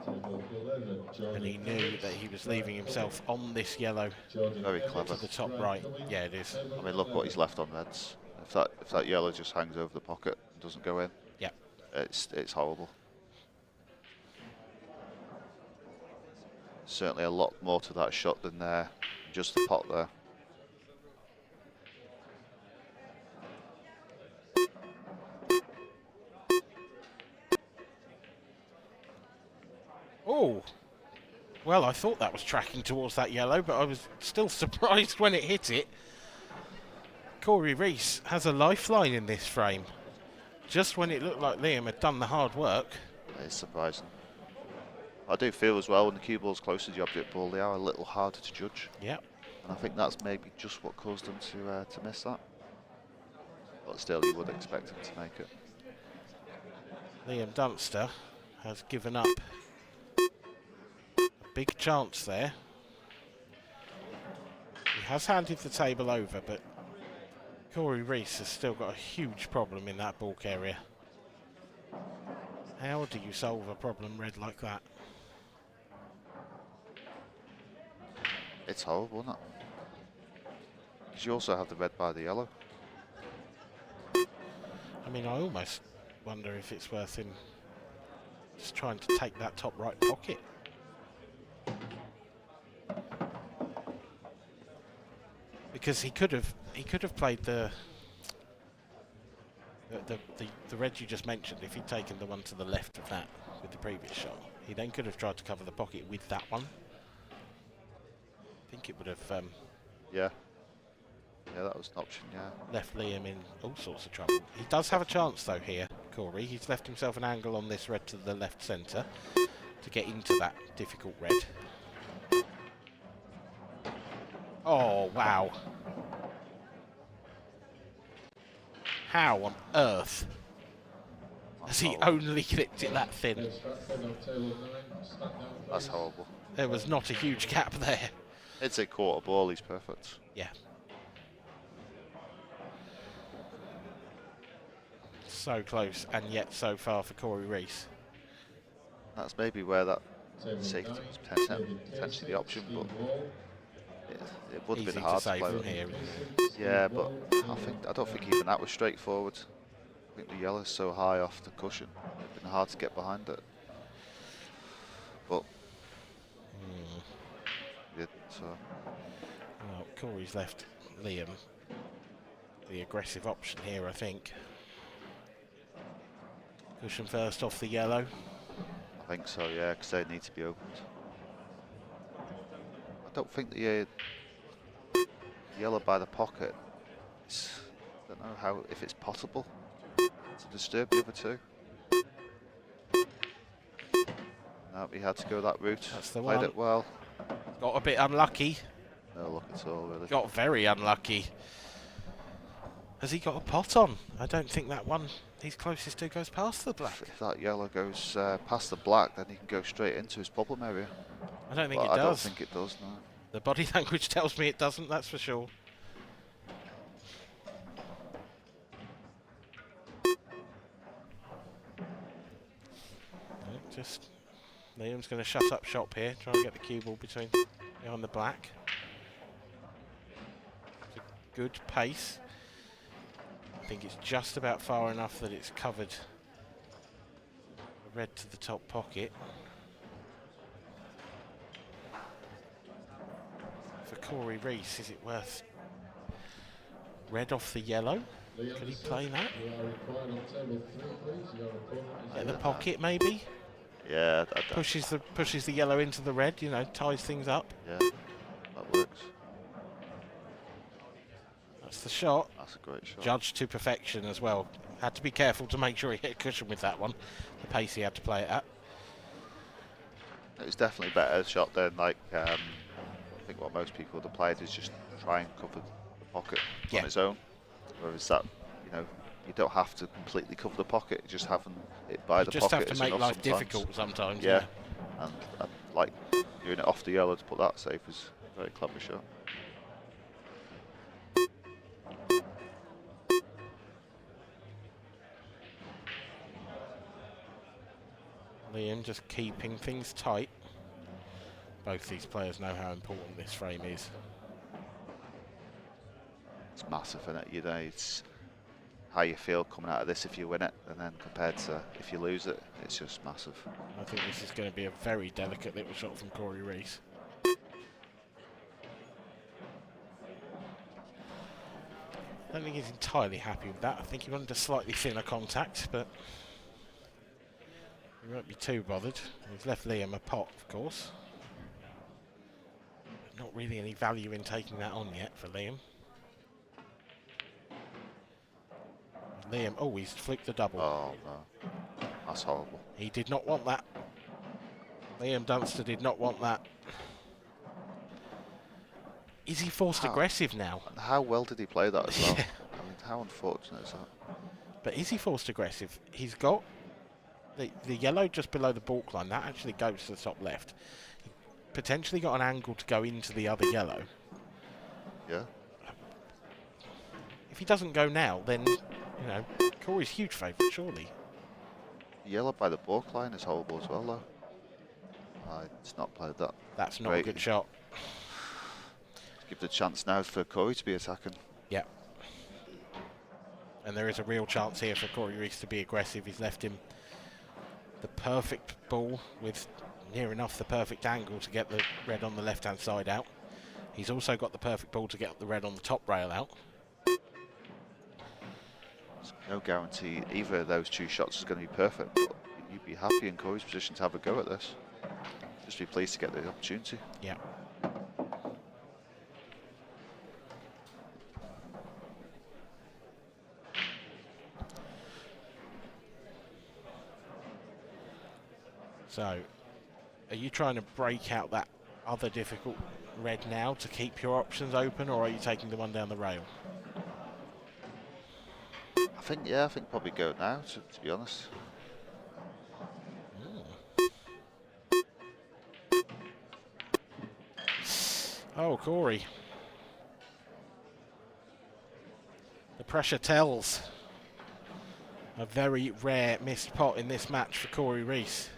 Table 11, Jordan And he knew that he was leaving himself on this yellow Very clever. to the top right. Yeah, it is. I mean, look what he's left on reds. If that yellow just hangs over the pocket and doesn't go in, Yeah. it's horrible. Certainly a lot more to that shot than just the pot there. Oh, well, I thought that was tracking towards that yellow, but I was still surprised when it hit it. Corey Reese has a lifeline in this frame. Just when it looked like Liam had done the hard work. It's surprising. I do feel as well when the cue ball's close to the object ball, they are a little harder to judge. Yeah. And I think that's maybe just what caused them to miss that. But still, you would expect them to make it. Liam Dunster has given up a big chance there. He has handed the table over, but Corey Reese has still got a huge problem in that balk area. How do you solve a problem red like that? It's horrible, isn't it? Because you also have the red by the yellow. I mean, I almost wonder if it's worth him just trying to take that top right pocket. Because he could have played the red you just mentioned. If he'd taken the one to the left of that with the previous shot, he then could have tried to cover the pocket with that one. I think it would have Yeah, that was an option, yeah. left Liam in all sorts of trouble. He does have a chance though here, Corey. He's left himself an angle on this red to the left centre to get into that difficult red. Oh, wow. How on earth has he only clipped it that thin? That's horrible. There was not a huge gap there. It's a quarter ball, he's perfect. Yeah. So close and yet so far for Corey Reese. That's maybe where that safety was potentially the option, but it would have Easy been hard to save play from with. here. Yeah, but I don't think even that was straightforward. I think the yellow's so high off the cushion, it'd been hard to get behind it. So Well, Corey's left Liam the aggressive option here, I think. Cushion first off the yellow. I think so, yeah, because they need to be opened. I don't think the yellow by the pocket is, I don't know how, if it's possible to disturb the other two. No, he had to go that route. That's the Played one. it well. Got a bit unlucky. No luck at all, really. Got very unlucky. Has he got a pot on? I don't think that one he's closest to goes past the black. If that yellow goes past the black, then he can go straight into his problem area. I don't think But it does. I don't think it does, no. The body language tells me it doesn't, that's for sure. Just Liam's going to shut up shop here, try and get the cue ball behind the black. It's a good pace. I think it's just about far enough that it's covered the red to the top pocket. For Corey Reese, is it worth red off the yellow? Could he play that? Get the pocket maybe? Yeah, Pushes the yellow into the red, you know, ties things up. yeah, that works. That's the shot. That's a great shot. Judged to perfection as well. Had to be careful to make sure he hit a cushion with that one. The pace he had to play it at. It was definitely a better shot than, like, I think what most people would have played is just try and cover the pocket on its own. Whereas that, you know, you don't have to completely cover the pocket, just having it by the pocket. Just have to is make enough life sometimes. difficult sometimes. Yeah, and like doing it off the yellow to put that safe was a very clever shot. Liam just keeping things tight. Both these players know how important this frame is. It's massive, isn't it? You know, it's how you feel coming out of this if you win it, and then compared to if you lose it, it's just massive. I think this is going to be a very delicate little shot from Corey Reese. I don't think he's entirely happy with that. I think he wanted a slightly thinner contact, but he won't be too bothered. He's left Liam a pot, of course. But not really any value in taking that on yet for Liam. Liam, oh, he's flicked the double. Oh no, that's horrible. He did not want that. Liam Dunster did not want that. Is he forced aggressive now? And how well did he play that as well? I mean, how unfortunate is that? But is he forced aggressive? He's got the yellow just below the balk line. That actually goes to the top left. He potentially got an angle to go into the other yellow. Yeah. If he doesn't go now, then, you know, Corey's huge favourite, surely. Yellow by the balk line is horrible as well, though. It's not played that. That's not great. a good shot. Give the chance now for Corey to be attacking. Yeah. And there is a real chance here for Corey Reese to be aggressive. He's left him the perfect ball with near enough the perfect angle to get the red on the left-hand side out. He's also got the perfect ball to get the red on the top rail out. There's no guarantee either of those two shots is going to be perfect, but you'd be happy in Corey's position to have a go at this. Just be pleased to get the opportunity. Yeah. So, are you trying to break out that other difficult red now to keep your options open, or are you taking the one down the rail? I think probably go now, to be honest. Oh, Corey. The pressure tells. A very rare missed pot in this match for Corey Reese.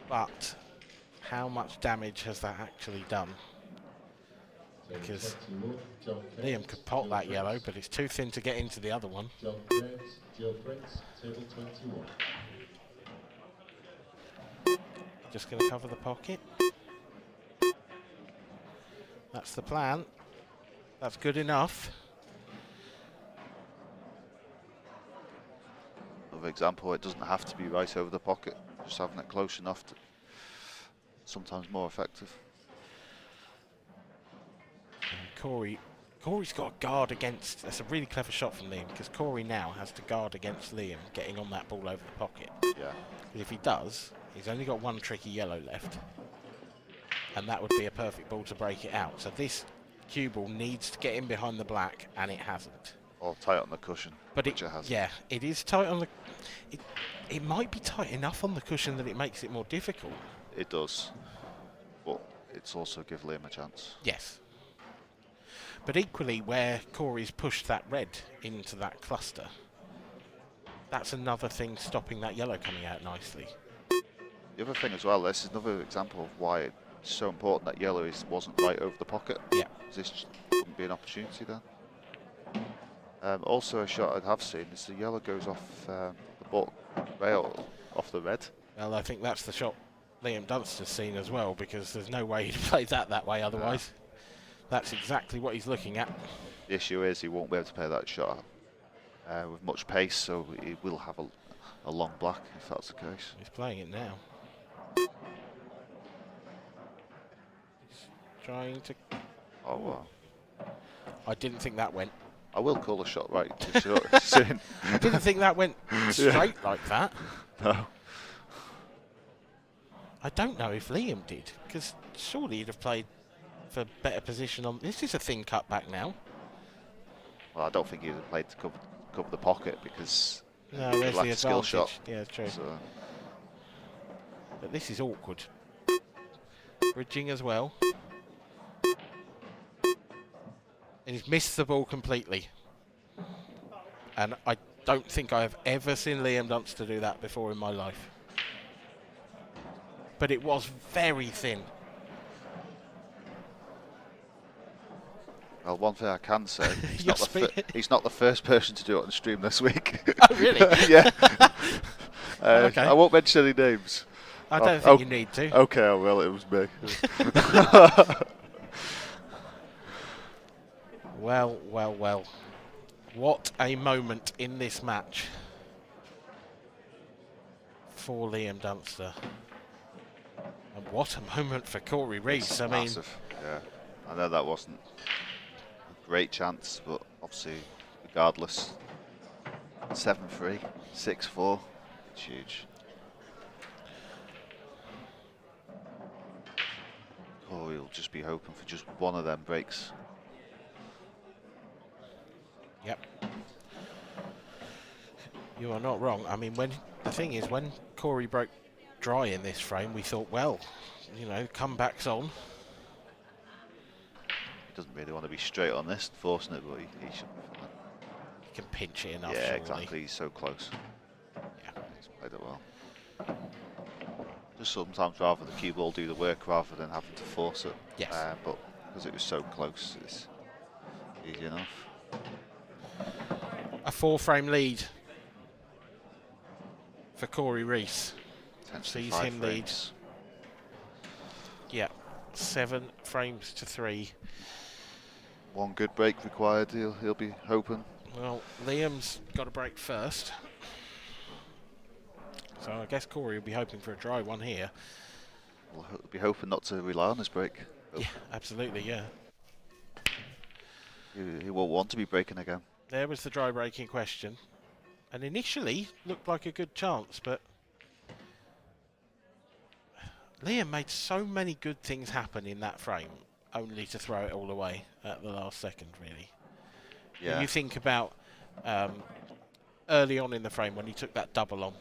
But how much damage has that actually done? Because Liam could pot that yellow, but it's too thin to get into the other one. John Prince, Joe Prince, table 21. Just going to cover the pocket. That's the plan. That's good enough. Another example, it doesn't have to be right over the pocket. Just having it close enough to sometimes more effective. Corey's got to guard against. That's a really clever shot from Liam, because Corey now has to guard against Liam getting on that ball over the pocket. Yeah. If he does, he's only got one tricky yellow left, and that would be a perfect ball to break it out. So this cue ball needs to get in behind the black, and it hasn't. Or tight on the cushion, But which it hasn't. yeah, it is tight on the. It might be tight enough on the cushion that it makes it more difficult. It does, but it's also give Liam a chance. Yes. But equally, where Corey's pushed that red into that cluster, that's another thing stopping that yellow coming out nicely. The other thing as well, this is another example of why it's so important that yellow wasn't right over the pocket. Yeah. This wouldn't be an opportunity then. Also, a shot I have seen is the yellow goes off the ball rail, off the red. Well, I think that's the shot Liam Dunster's seen as well, because there's no way he'd play that way otherwise. That's exactly what he's looking at. The issue is he won't be able to play that shot with much pace, so he will have a long black if that's the case. He's playing it now. He's trying to... Oh, wow. I didn't think that went. I will call a shot right too soon. I didn't think that went straight like that. No. I don't know if Liam did, because surely he'd have played for better position on... This is a thin cut back now. Well, I don't think he'd have played to cover the pocket because No, he where's lacked the a skill advantage? shot. Yeah, true. So, But this is awkward. Bridging as well. And he's missed the ball completely. And I don't think I have ever seen Liam Dunster do that before in my life. But it was very thin. well, one thing I can say, You're he's not the first person to do it on stream this week. Oh, really? Yeah. Okay. I won't mention any names. I don't think you need to. Okay, I will. It was me. Well, well, well. What a moment in this match for Liam Dunster. And what a moment for Corey Reese. I mean, Massive. Yeah. I know that wasn't a great chance, but obviously, regardless, 7-3, 6-4, it's huge. Corey will just be hoping for just one of them breaks. yep. You are not wrong. I mean, the thing is, when Corey broke dry in this frame, we thought, well, you know, comeback's on. He doesn't really want to be straight on this, forcing it, but he should be fine. He can pinch it enough. Yeah, surely. exactly. He's so close. Yeah. He's played it well. Just sometimes rather the cue ball do the work rather than having to force it. Yes. But because it was so close, it's easy enough. A 4-frame lead for Corey Reese. Potentially Sees 5 him lead. frames. Yeah, 7 frames to 3. One good break required. He'll be hoping. Well, Liam's got a break first. So I guess Corey will be hoping for a dry one here. We'll be hoping not to rely on his break. Yeah, absolutely, yeah. He won't want to be breaking again. There was the dry break in question. And initially looked like a good chance, but Liam made so many good things happen in that frame, only to throw it all away at the last second, really. Yeah. When you think about early on in the frame when he took that double on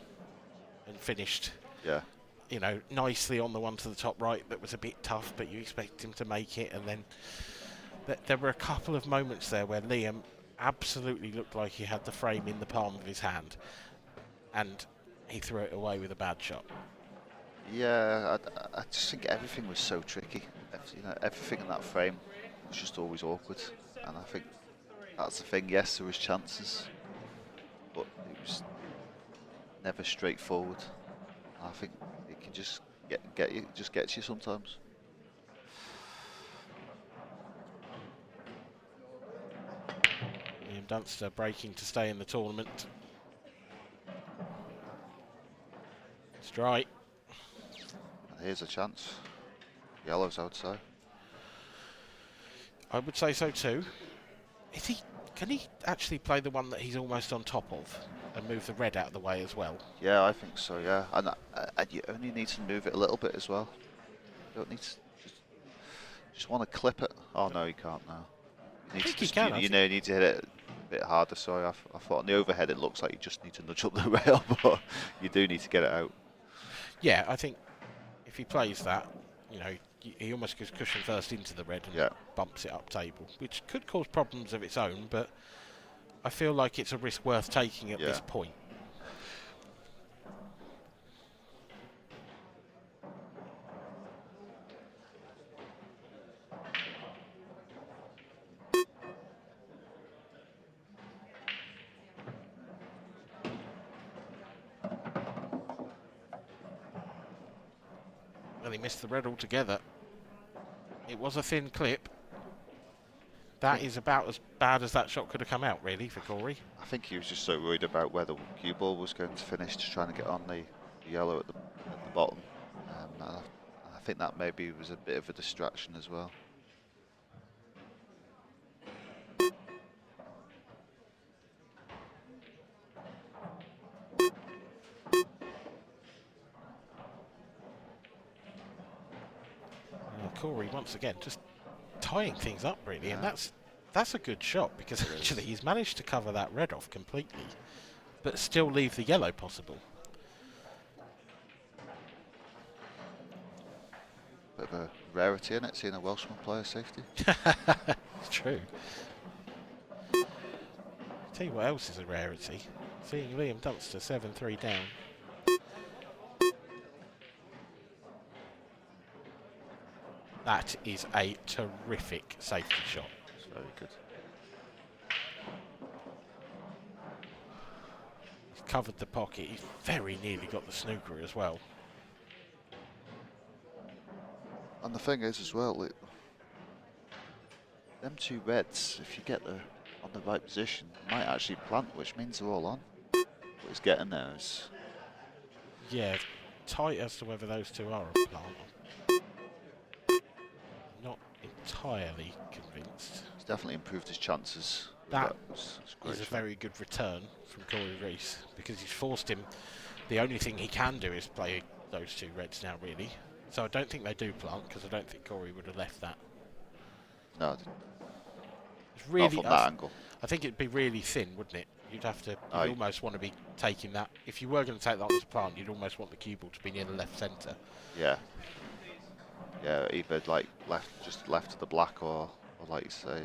and finished, Yeah. you know, nicely on the one to the top right that was a bit tough, but you expect him to make it. And then there were a couple of moments there where Liam absolutely looked like he had the frame in the palm of his hand, and he threw it away with a bad shot. Yeah, I just think everything was so tricky. Everything in that frame was just always awkward, and I think that's the thing. Yes, there was chances, but it was never straightforward. I think it can just get you sometimes. Liam Dunster breaking to stay in the tournament. Strike. Here's a chance. Yellow's outside. I would say so too. Is he? Can he actually play the one that he's almost on top of and move the red out of the way as well? Yeah, I think so. Yeah, and you only need to move it a little bit as well. You don't need to just want to clip it. Oh no, you can't now. You need to he can. You need to hit it a bit harder. Sorry, I thought on the overhead it looks like you just need to nudge up the rail, but you do need to get it out. Yeah, I think if he plays that, you know, he almost goes cushion first into the red and bumps it up table, which could cause problems of its own, but I feel like it's a risk worth taking at this point. Well, he missed the red altogether. It was a thin clip. That is about as bad as that shot could have come out, really, for Corey. I think he was just so worried about where the cue ball was going to finish, just trying to get on the yellow at the bottom. And I think that maybe was a bit of a distraction as well. Corey, once again, just tying things up, really, and that's a good shot, because actually he's managed to cover that red off completely, but still leave the yellow possible. Bit of a rarity in it, seeing a Welshman player safety. It's true. Tell you what else is a rarity, seeing Liam Dunster 7-3 down. That is a terrific safety shot. It's very good. He's covered the pocket. He's very nearly got the snooker as well. And the thing is as well, them two reds, if you get there on the right position, might actually plant, which means they're all on. What he's getting there is... Yeah, tight as to whether those two are a plant. Not entirely convinced. He's definitely improved his chances. That is a very good return from Corey Reese, because he's forced him. The only thing he can do is play those two reds now, really. So I don't think they do plant, because I don't think Corey would have left that. No, it's really, not from that angle. I think it'd be really thin, wouldn't it? You'd have to. You'd almost want to be taking that. If you were going to take that as a plant, you'd almost want the cue ball to be near the left centre. Yeah. Yeah, either like just left of the black, or like you say,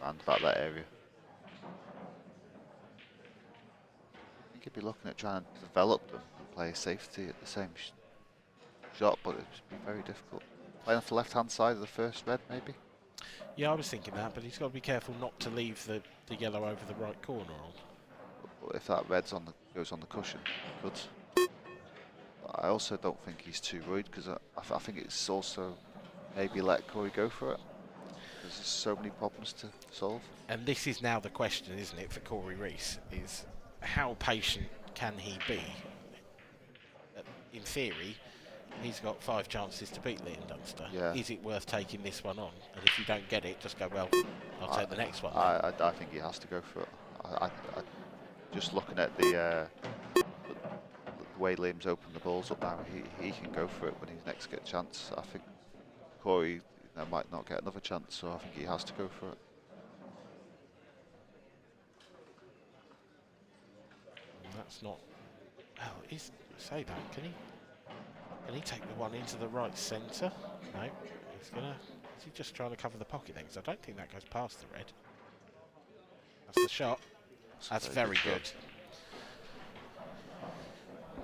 around about that area. I think he'd be looking at trying to develop them and play safety at the same shot, but it'd be very difficult. Playing off the left-hand side of the first red, maybe. Yeah, I was thinking that, but he's got to be careful not to leave the yellow over the right corner on. But if that red's goes on the cushion, he could. I also don't think he's too worried, because I think it's also maybe let Corey go for it, because there's so many problems to solve. And this is now the question, isn't it, for Corey Reese, is how patient can he be? In theory, he's got 5 chances to beat Liam Dunster. Yeah. Is it worth taking this one on? And if you don't get it, just go, well, I'll take the next one. I think he has to go for it. I just looking at the way Liam's opened the balls up now, he can go for it when he next gets a chance. I think Corey might not get another chance, so I think he has to go for it. And that's not. Well, say that. Can he take the one into the right centre? No, he's gonna. Is he just trying to cover the pocket then? Because I don't think that goes past the red. That's the shot. That's very good.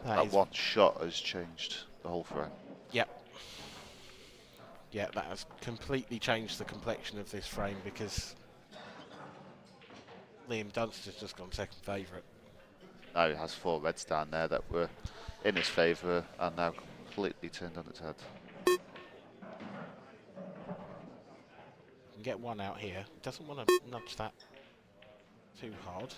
That one shot has changed the whole frame. Yep. Yeah, that has completely changed the complexion of this frame, because Liam Dunster's just gone second favourite. Now he has 4 reds down there that were in his favour and now completely turned on its head. Can get one out here. Doesn't want to nudge that too hard.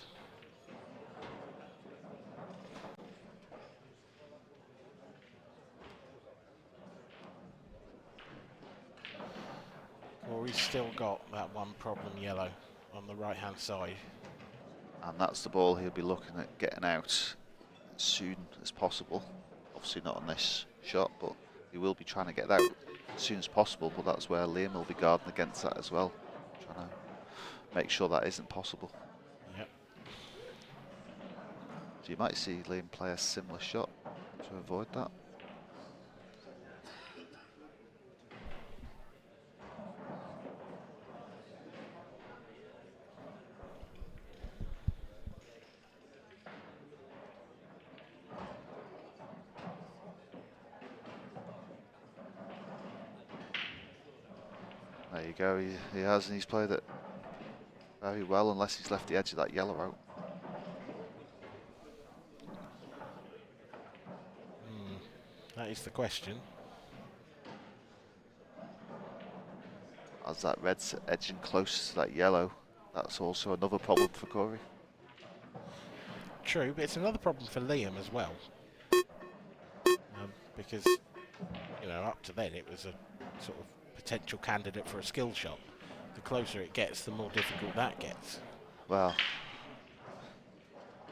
Corey's still got that one problem yellow on the right hand side. And that's the ball he'll be looking at getting out as soon as possible. Obviously not on this shot, but he will be trying to get that out as soon as possible, but that's where Liam will be guarding against that as well, trying to make sure that isn't possible. Yep. So you might see Liam play a similar shot to avoid that. There you go, he has, and he's played it very well, unless he's left the edge of that yellow out. That is the question. As that red's edging close to that yellow, that's also another problem for Corey. True, but it's another problem for Liam as well. Because, you know, up to then it was a sort of potential candidate for a skill shot. The closer it gets, the more difficult that gets. Well,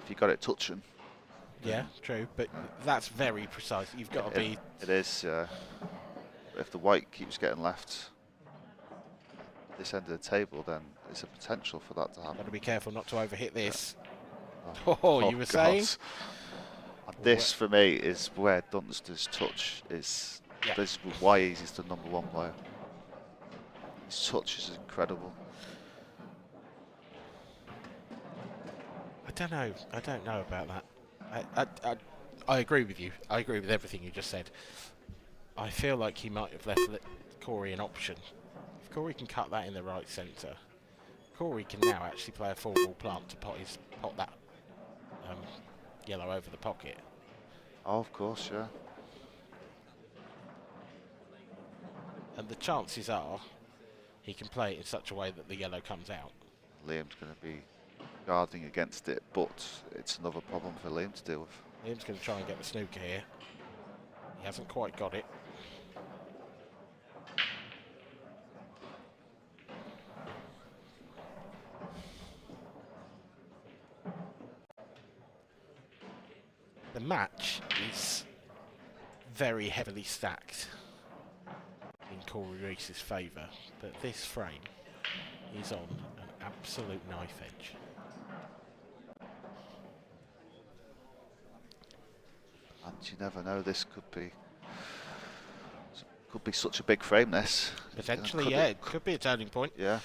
if you got it touching. Yeah, true, but that's very precise. You've got to be... It is, if the white keeps getting left this end of the table, then there's a potential for that to happen. Got to be careful not to overhit this. Yeah. Oh, you were saying? And this, for me, is where Dunster's touch is. Yeah. This is why he's the #1 player. His touch is incredible. I don't know. I don't know about that. I agree with you. I agree with everything you just said. I feel like he might have left Corey an option. If Corey can cut that in the right centre, Corey can now actually play a 4-ball plant to pot that yellow over the pocket. Oh, of course, yeah. And the chances are he can play it in such a way that the yellow comes out. Liam's going to be guarding against it, but it's another problem for Liam to deal with. Liam's going to try and get the snooker here. He hasn't quite got it. The match is very heavily stacked in Corey Reese's favour, but this frame is on an absolute knife edge. And you never know, this could be such a big frame, this. Potentially, yeah, it could be a turning point. Yeah.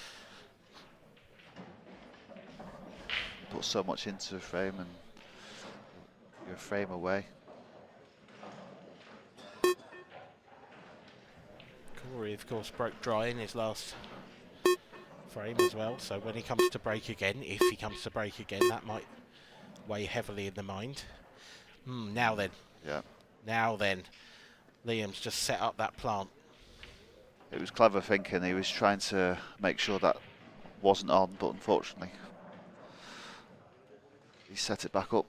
Put so much into a frame and you're a frame away. Corey, of course, broke dry in his last frame as well, so when he comes to break again, if he comes to break again, that might weigh heavily in the mind. Now then. Yeah. Now then. Liam's just set up that plant. It was clever thinking. He was trying to make sure that wasn't on, but unfortunately, he set it back up.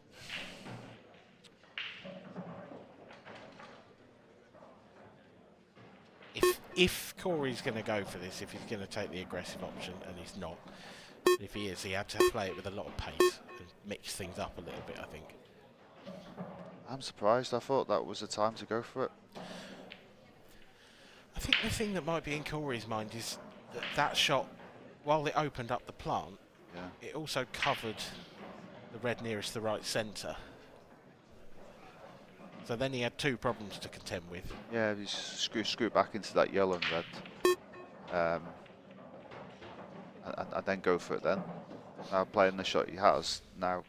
If Corey's going to go for this, if he's going to take the aggressive option, and he's not, but if he is, he had to play it with a lot of pace and mix things up a little bit, I think. I'm surprised. I thought that was the time to go for it. I think the thing that might be in Corey's mind is that that shot, while it opened up the plant, it also covered the red nearest the right centre. So then he had two problems to contend with. Yeah, he screw back into that yellow and red. And then go for it then. Now playing the shot he has, now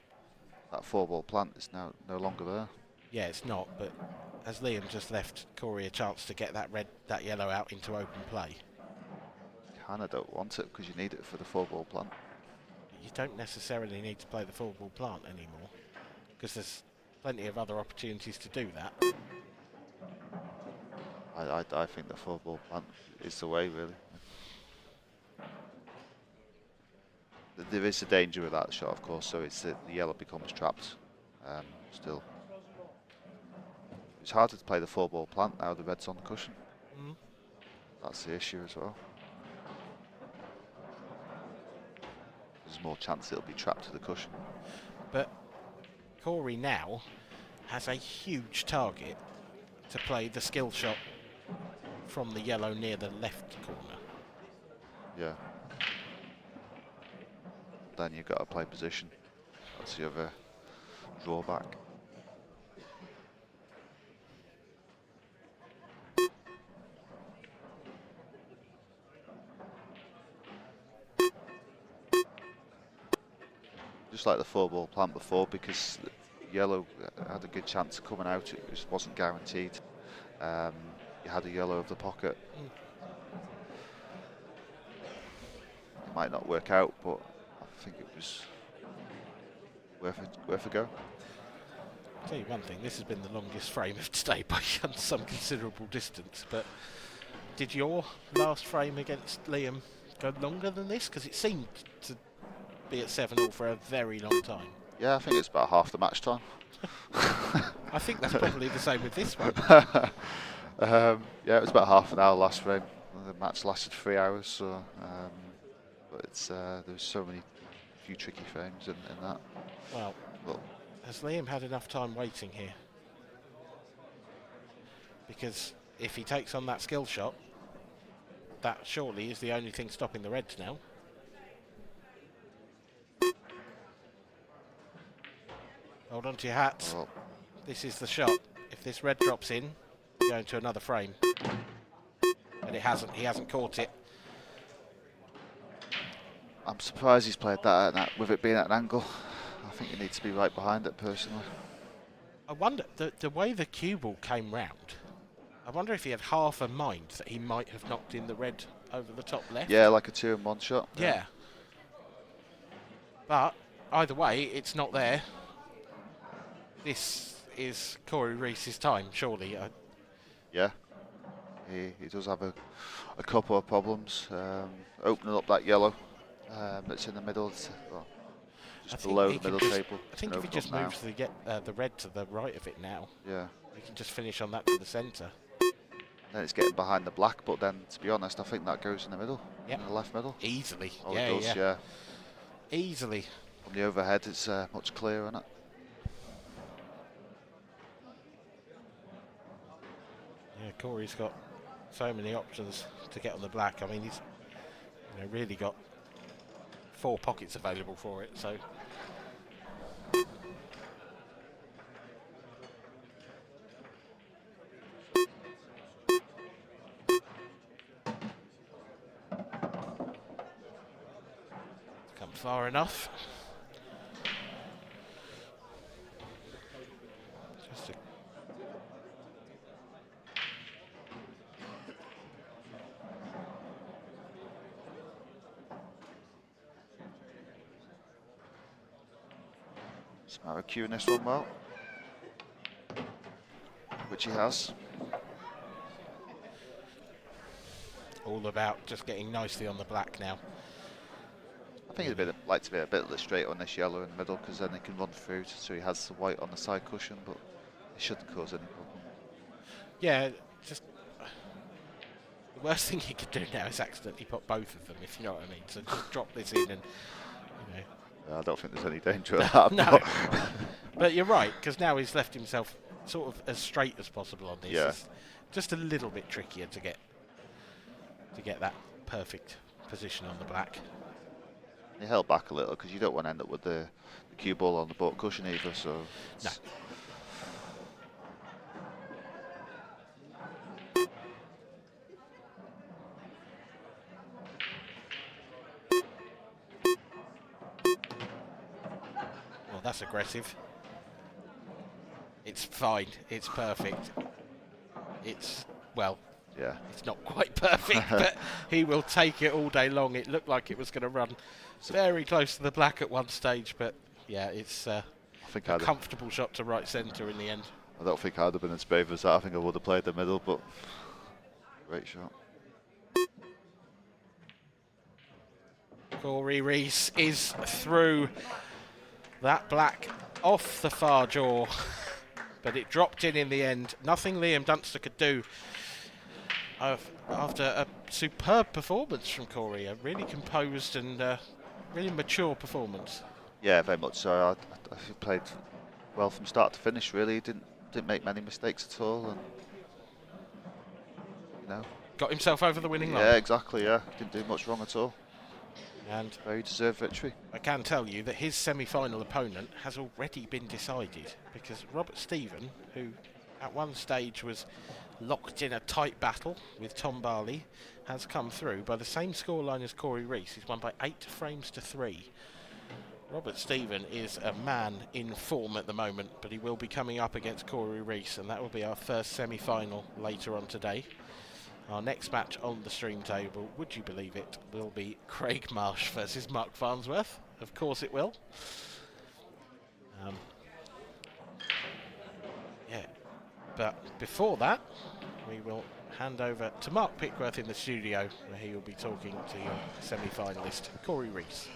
that 4-ball plant is now no longer there. Yeah, it's not, but as Liam just left Corey a chance to get that yellow out into open play. Kinda don't want it because you need it for the 4-ball plant. You don't necessarily need to play the 4-ball plant anymore, because there's plenty of other opportunities to do that. I think the 4-ball plant is the way, really. there is a danger with that shot, of course. So it's the yellow becomes trapped. Still, it's harder to play the 4-ball plant now. The red's on the cushion. That's the issue as well. There's more chance it'll be trapped to the cushion. But Corey now has a huge target to play the skill shot from the yellow near the left corner. Yeah. Then you've got to play position. That's the other drawback. Just like the 4-ball plant before, because yellow had a good chance of coming out, it just wasn't guaranteed. You had a yellow of the pocket. It might not work out, but I think it was worth a go. I'll tell you one thing, this has been the longest frame of today by some considerable distance, but did your last frame against Liam go longer than this? Because it seemed to be at 7-all for a very long time. Yeah, I think it's about half the match time. I think that's probably the same with this one. Yeah, it was about half an hour last frame. The match lasted 3 hours, so but it's there's so many few tricky frames in that. Well, has Liam had enough time waiting here? Because if he takes on that skill shot, that surely is the only thing stopping the Reds now. Hold on to your hats. Well, this is the shot. If this red drops in, we're going to another frame. And it hasn't. He hasn't caught it. I'm surprised he's played that with it being at an angle. I think he needs to be right behind it personally. I wonder, the way the cue ball came round, I wonder if he had half a mind that he might have knocked in the red over the top left. Yeah, like a 2-in-1 shot. Yeah. But either way, it's not there. This is Corey Reese's time, surely. Yeah. He does have a couple of problems. Opening up that yellow that's in the middle, just below the middle table. I think if he just moves the red to the right of it now, yeah, he can just finish on that to the centre. Then it's getting behind the black, but then, to be honest, I think that goes in the middle, in the left middle. Easily. Oh, yeah, it does, yeah. Easily. From the overhead, it's much clearer, isn't it? Yeah, Corey's got so many options to get on the black. I mean, he's really got 4 pockets available for it, so. Come far enough. Just a Smart cueing this one well, which he has. all about just getting nicely on the black now. I think he'd like to be a bit straight on this yellow in the middle, because then he can run through, so he has the white on the side cushion, but it shouldn't cause any problem. Yeah, just the worst thing he could do now is accidentally put both of them, if you know what I mean. So just drop this in and, I don't think there's any danger of that. No, but you're right, because now he's left himself sort of as straight as possible on this. Yeah. It's just a little bit trickier to get that perfect position on the black. He held back a little because you don't want to end up with the cue ball on the baulk cushion either. So no. Well, that's aggressive. It's fine. It's perfect. It's, well, yeah, it's not quite perfect, but he will take it all day long. It looked like it was going to run very close to the black at one stage, but yeah, it's a comfortable shot to right centre in the end. I don't think I'd have been as brave as that. I think I would have played the middle, but great shot. Corey Reese is through. That black off the far jaw, but it dropped in the end. Nothing Liam Dunster could do after a superb performance from Corey. A really composed and really mature performance. Yeah, very much so. I he played well from start to finish. Really, he didn't make many mistakes at all, and got himself over the winning line. Yeah, exactly. Yeah, didn't do much wrong at all. And very deserved victory. I can tell you that his semi-final opponent has already been decided, because Robert Stephen, who at one stage was locked in a tight battle with Tom Barley, has come through by the same scoreline as Corey Reese. He's won by 8-3. Robert Stephen is a man in form at the moment, but he will be coming up against Corey Reese, and that will be our first semi-final later on today. Our next match on the stream table, would you believe it, will be Craig Marsh versus Mark Farnsworth. Of course it will. Yeah, but before that, we will hand over to Mark Pickworth in the studio, where he will be talking to your semi-finalist, Corey Reese.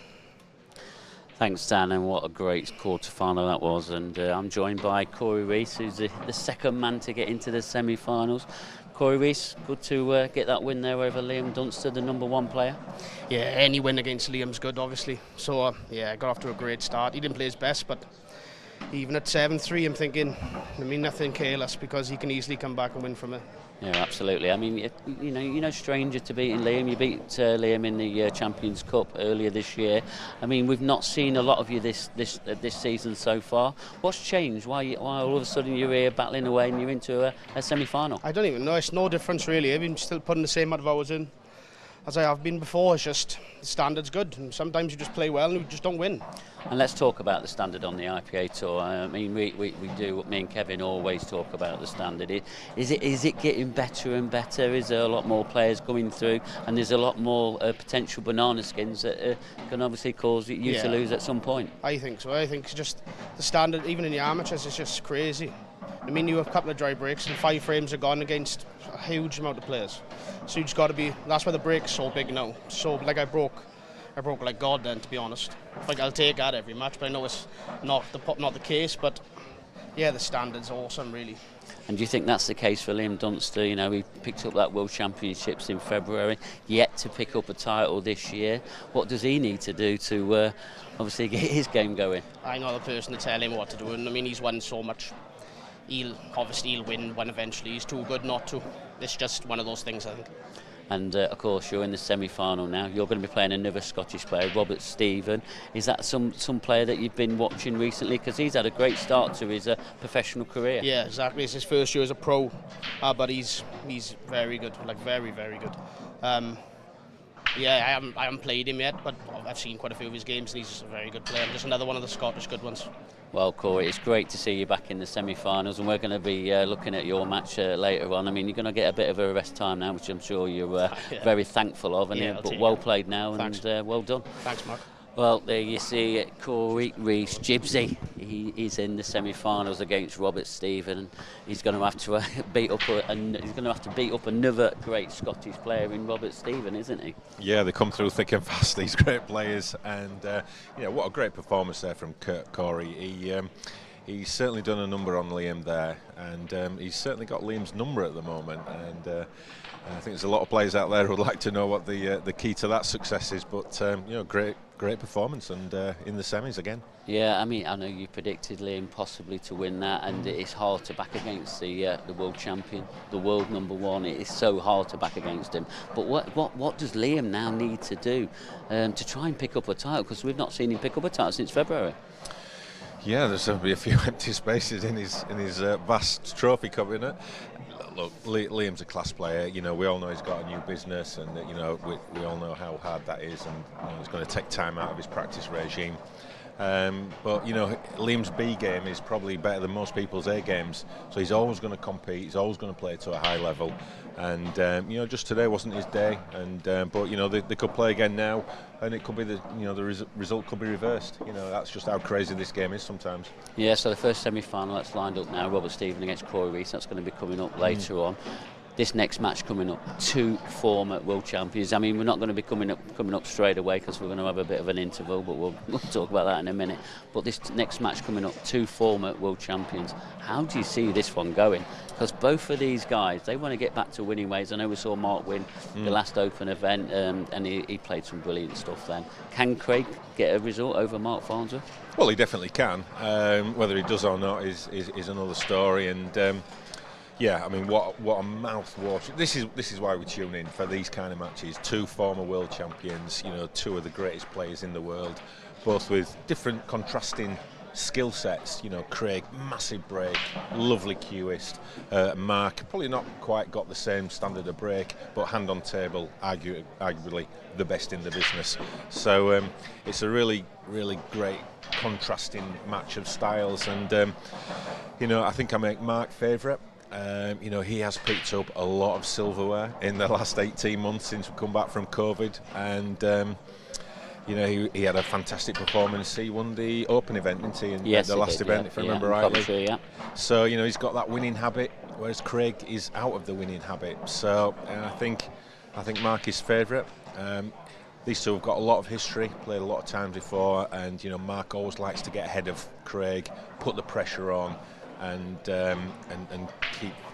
Thanks, Dan, and what a great quarter-final that was. And I'm joined by Corey Reese, who's the second man to get into the semi-finals. Corey Reese, good to get that win there over Liam Dunster, the number one player. Yeah, any win against Liam's good, obviously. So, yeah, got off to a great start. He didn't play his best, but even at 7-3, I'm thinking, nothing careless, because he can easily come back and win from it. Yeah, absolutely. I mean, you're no stranger to beating Liam. You beat Liam in the Champions Cup earlier this year. I mean, we've not seen a lot of you this season so far. What's changed? Why all of a sudden you're here battling away and you're into a semi-final? I don't even know. It's no difference really. I've been still putting the same amount of hours in as I have been before. It's just the standard's good, and sometimes you just play well and you just don't win. And let's talk about the standard on the IPA tour. I mean, we do. Me and Kevin always talk about the standard. Is it getting better and better? Is there a lot more players coming through, and there's a lot more potential banana skins that can obviously cause you to lose at some point? I think so. I think it's just the standard, even in the amateurs, is just crazy. I mean, you have a couple of dry breaks and 5 frames are gone against a huge amount of players. So you just got to be. That's why the break's so big now. So like I broke like God then, to be honest. Like I'll take that every match, but I know it's not the case. But yeah, the standard's awesome, really. And do you think that's the case for Liam Dunster? You know, he picked up that World Championships in February, yet to pick up a title this year. What does he need to do to obviously get his game going? I'm not the person to tell him what to do. And I mean, he's won so much. He'll win one eventually. He's too good not to. It's just one of those things, I think. And of course, you're in the semi-final now. You're going to be playing another Scottish player, Robert Stephen. Is that some player that you've been watching recently? Because he's had a great start to his professional career. Yeah, exactly. It's his first year as a pro, but he's very good, like very, very good. Yeah, I haven't played him yet, but I've seen quite a few of his games, and he's a very good player. Just another one of the Scottish good ones. Well, Corey, it's great to see you back in the semi-finals, and we're going to be looking at your match later on. I mean, you're going to get a bit of a rest time now, which I'm sure you're very thankful of, but well played now. Thanks. And well done. Thanks, Mark. Well, there you see it, Corey Reese, Gypsy. He's in the semi-finals against Robert Stephen, and he's going to have to beat up another great Scottish player in Robert Stephen, isn't he? Yeah, they come through thick and fast, these great players, and what a great performance there from Corey. He's certainly done a number on Liam there, and he's certainly got Liam's number at the moment, and I think there's a lot of players out there who would like to know what the key to that success is, but great performance, and in the semis again. Yeah, I mean, I know you predicted Liam possibly to win that, and it's hard to back against the world champion, the world number one. It is so hard to back against him. But what does Liam now need to do to try and pick up a title? Because we've not seen him pick up a title since February. Yeah, there's going to be a few empty spaces in his vast trophy cabinet. Look, Liam's a class player. You know, we all know he's got a new business, and we all know how hard that is, and he's going to take time out of his practice regime. But Liam's B game is probably better than most people's A games, so he's always going to compete. He's always going to play to a high level, and just today wasn't his day. And but they could play again now, and it could be the result could be reversed. That's just how crazy this game is sometimes. Yeah. So the first semi-final that's lined up now, Robert Stephen against Corey Reese. That's going to be coming up later on. this next match coming up, 2 former world champions. I mean, we're not going to be coming up straight away because we're going to have a bit of an interval, but we'll talk about that in a minute. But this next match coming up, 2 former world champions. How do you see this one going? Because both of these guys, they want to get back to winning ways. I know we saw Mark win the last Open event, and he played some brilliant stuff then. Can Craig get a result over Mark Farnsworth? Well, he definitely can. Whether he does or not is another story. And yeah, I mean, what a mouth-watering. This is why we tune in for these kind of matches. 2 former world champions, 2 of the greatest players in the world, both with different contrasting skill sets. Craig, massive break, lovely cueist. Mark, probably not quite got the same standard of break, but hand on table, arguably the best in the business. So it's a really, really great contrasting match of styles. And I think I make Mark favourite. He has picked up a lot of silverware in the last 18 months since we come back from COVID, and he had a fantastic performance. He won the Open event, didn't he? Yes, the last event, if I remember rightly. Yeah. So he's got that winning habit, whereas Craig is out of the winning habit. So I think Mark is favourite. These 2 have got a lot of history, played a lot of times before, and Mark always likes to get ahead of Craig, put the pressure on, and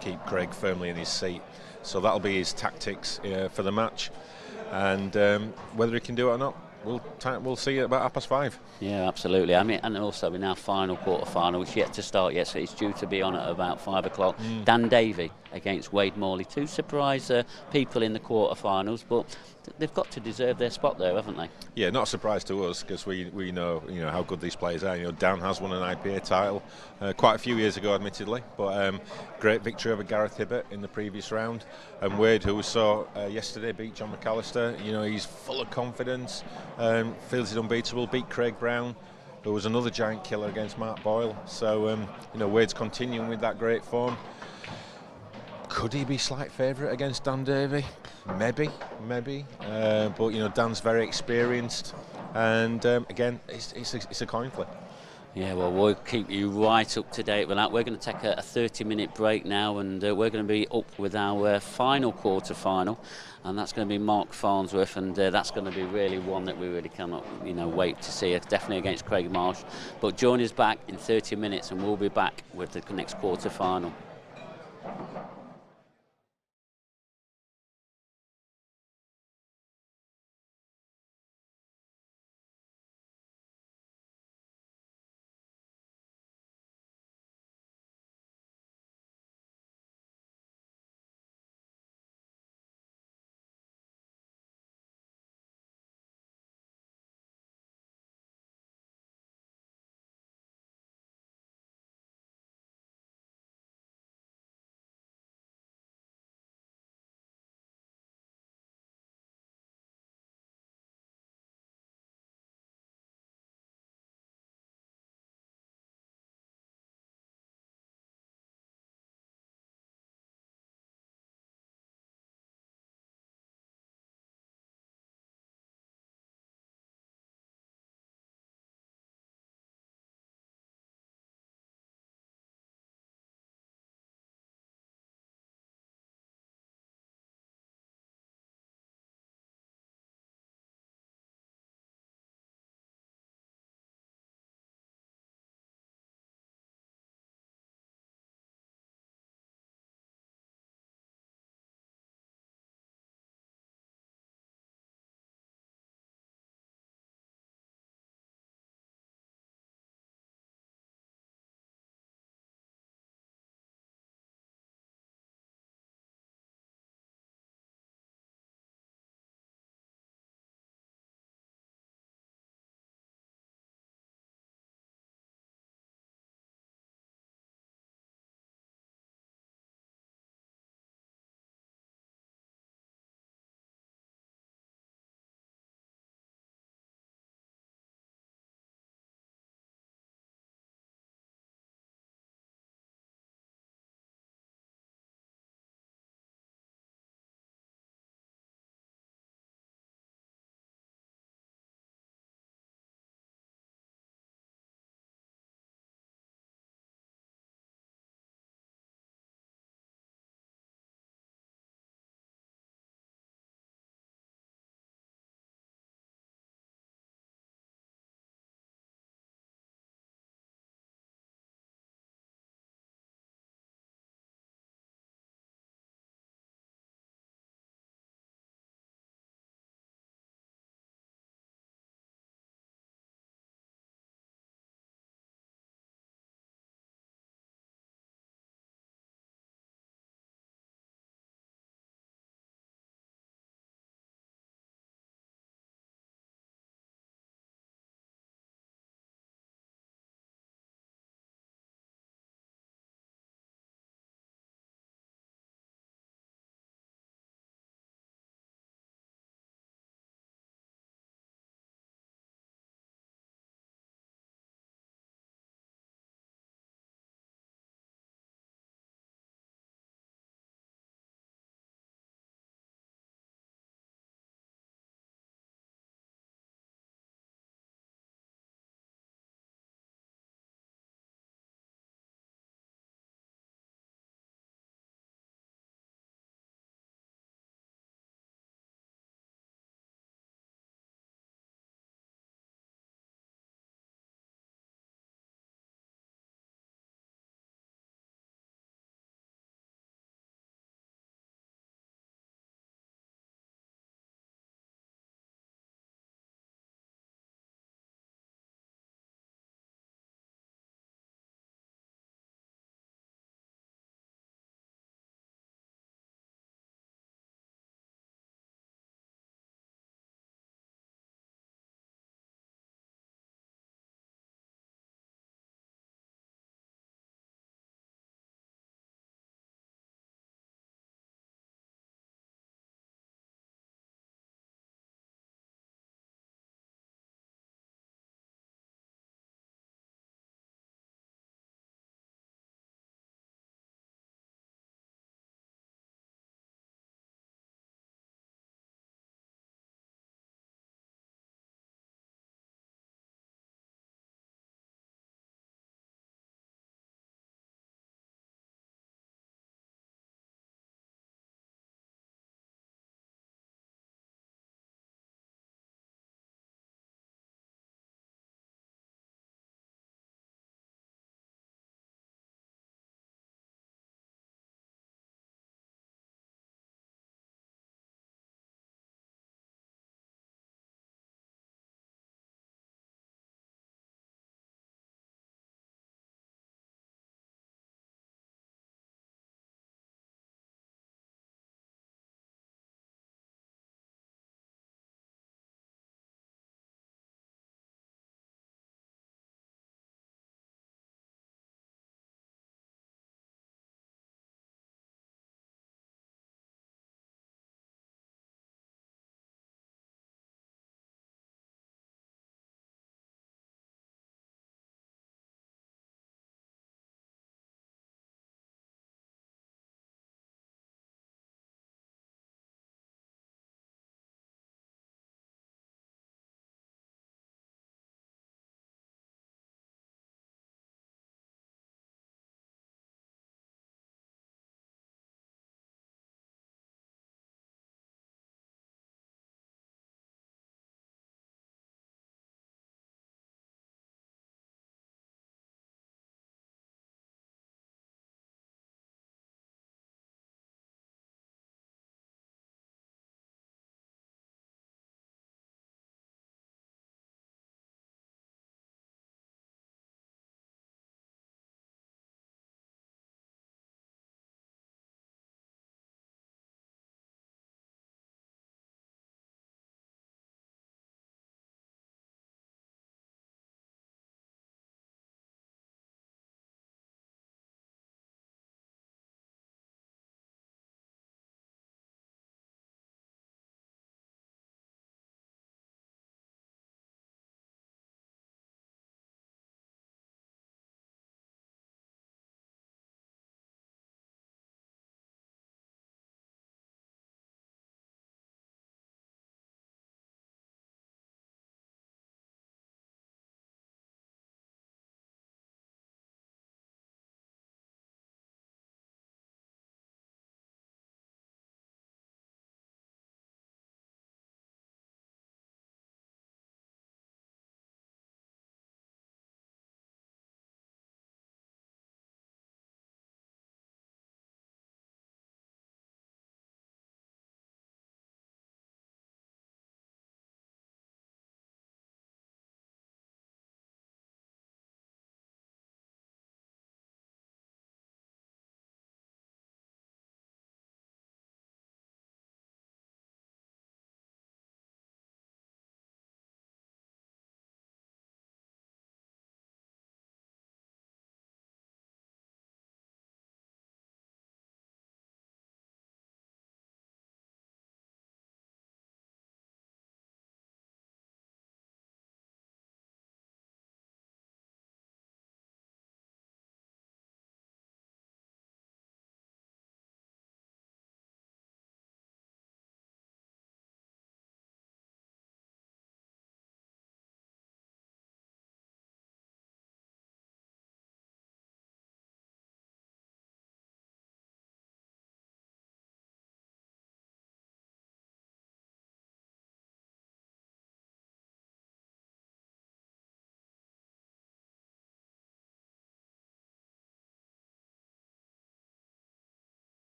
keep Craig firmly in his seat. So that'll be his tactics for the match, and whether he can do it or not, we'll see at about 5:30. Yeah, absolutely. I mean, and also in our final quarter-final, which is yet to start yet, so it's due to be on at about 5 o'clock. Dan Davey against Wade Morley. 2 surprise people in the quarter-finals, but they've got to deserve their spot there, haven't they? Yeah, not a surprise to us because we know how good these players are. Dan has won an IPA title quite a few years ago, admittedly, but great victory over Gareth Hibbert in the previous round. And Wade, who we saw yesterday, beat John McAllister. He's full of confidence, feels he's unbeatable. Beat Craig Brown, who was another giant killer against Mark Boyle. So Wade's continuing with that great form. Could he be slight favourite against Dan Davey? Maybe. But Dan's very experienced, and again, it's a coin flip. Yeah, well, we'll keep you right up to date with that. We're going to take a 30-minute break now, and we're going to be up with our final quarter-final, and that's going to be Mark Farnsworth, and that's going to be really one that we really cannot, wait to see. It's definitely against Craig Marsh. But join us back in 30 minutes, and we'll be back with the next quarter-final.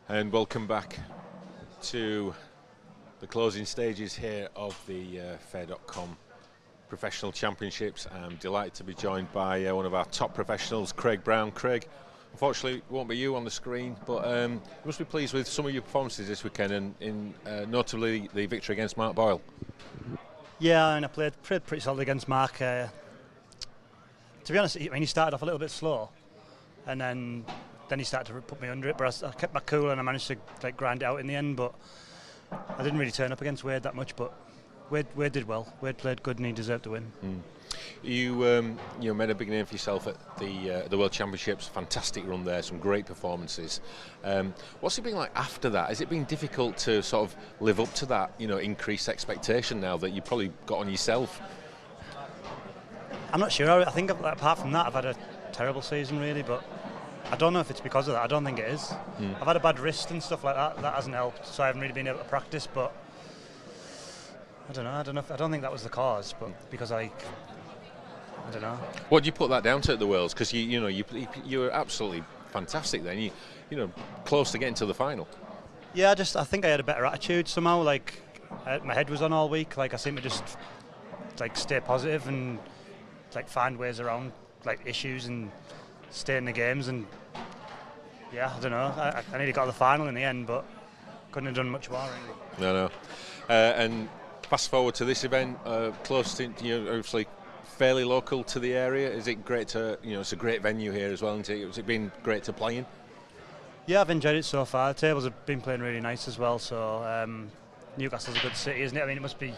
And welcome back to the closing stages here of the Fair.com Professional Championships. I'm delighted to be joined by one of our top professionals, Craig Brown. Craig, unfortunately, it won't be you on the screen, but you must be pleased with some of your performances this weekend, and notably the victory against Mark Boyle. Yeah, and I played pretty solid against Mark. To be honest, he started off a little bit slow, and then he started to put me under it, but I kept my cool and I managed to grind it out in the end. But I didn't really turn up against Wade that much, but Wade did well. Wade played good and he deserved to win. You made a big name for yourself at the World Championships. Fantastic run there, some great performances. What's it been like after that? Has it been difficult to sort of live up to that, increased expectation now that you probably got on yourself? I'm not sure. I think apart from that, I've had a terrible season really, but I don't know if it's because of that. I don't think it is. I've had a bad wrist and stuff like that. That hasn't helped, so I haven't really been able to practice. But I don't know. I don't think that was the cause, but because I don't know. What do you put that down to at the Worlds? Because you were absolutely fantastic then. You close to getting to the final. Yeah, I think I had a better attitude somehow. Like my head was on all week. Like I seemed to just stay positive and find ways around issues and stay in the games. And yeah, I don't know. I nearly got to the final in the end, but couldn't have done much more really. No. And fast forward to this event, close to obviously fairly local to the area. Is it great to it's a great venue here as well, isn't it? Has it been great to play in? Yeah, I've enjoyed it so far. The tables have been playing really nice as well. So Newcastle's a good city, isn't it? I mean, it must be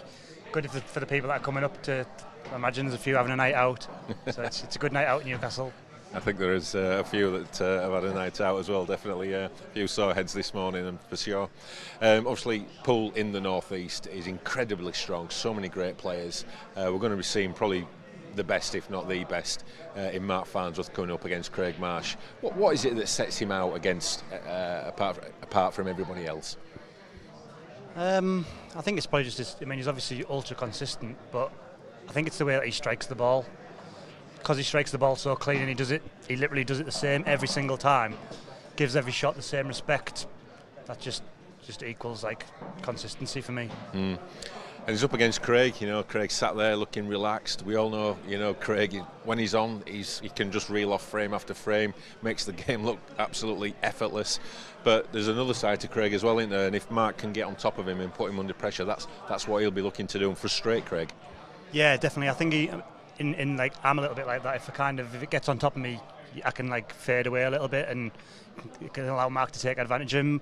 good for the people that are coming up to. I imagine there's a few having a night out. So it's a good night out in Newcastle. I think there is a few that have had a night out as well, definitely. A few sore heads this morning, and for sure. Obviously, pool in the northeast is incredibly strong. So many great players. We're going to be seeing probably the best, if not the best, in Mark Farnsworth coming up against Craig Marsh. What is it that sets him out against apart from everybody else? I think it's probably just he's obviously ultra consistent, but I think it's the way that he strikes the ball. Because he strikes the ball so clean and he literally does it the same every single time, gives every shot the same respect. That just equals consistency for me. And he's up against Craig. Craig sat there looking relaxed. We all know, Craig, when he's on, he can just reel off frame after frame, makes the game look absolutely effortless. But there's another side to Craig as well, isn't there? And if Mark can get on top of him and put him under pressure, that's what he'll be looking to do and frustrate Craig. Yeah, definitely. I think I'm a little bit like that. If it gets on top of me, I can fade away a little bit, and it can allow Mark to take advantage of him.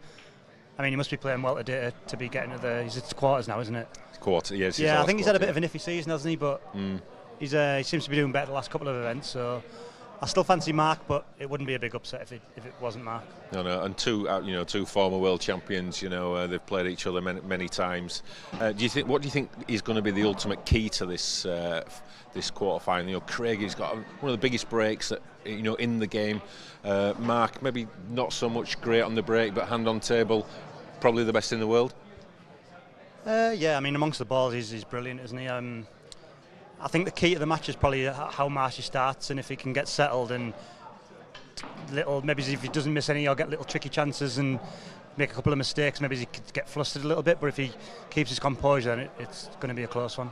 I mean, he must be playing well today to be getting to he's at quarters now, isn't it? Quarter, yes. Yeah, I think he's had a bit of an iffy season, hasn't he? But he seems to be doing better the last couple of events. So I still fancy Mark, but it wouldn't be a big upset if it wasn't Mark. No, and two former world champions. They've played each other many times. What do you think is going to be the ultimate key to this quarterfinal? Craig has got one of the biggest breaks that in the game. Mark maybe not so much great on the break, but hand on table, probably the best in the world. Yeah, I mean amongst the balls he's brilliant, isn't he? I think the key to the match is probably how Marshy starts, and if he can get settled and maybe if he doesn't miss any, he'll get little tricky chances and make a couple of mistakes. Maybe he could get flustered a little bit, but if he keeps his composure, then it's going to be a close one.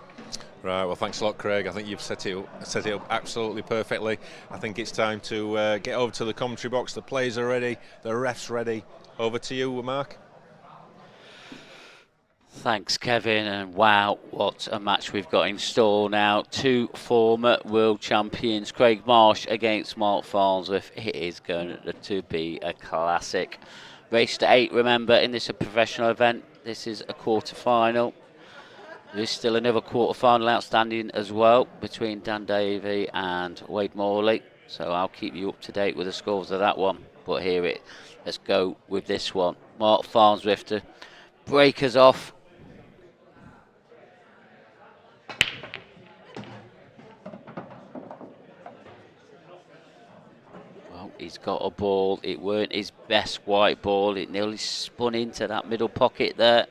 Right, well, thanks a lot, Craig. I think you've set it up absolutely perfectly. I think it's time to get over to the commentary box. The players are ready, the refs ready. Over to you, Mark. Thanks, Kevin, and wow, what a match we've got in store now. Two former world champions, Craig Marsh against Mark Farnsworth. It is going to be a classic. Race to 8, remember, in this professional event. This is a quarter-final. There is still another quarter-final outstanding as well between Dan Davey and Wade Morley. So I'll keep you up to date with the scores of that one. But let's go with this one. Mark Farnsworth to break us off. He's got a ball. It weren't his best white ball. It nearly spun into that middle pocket there.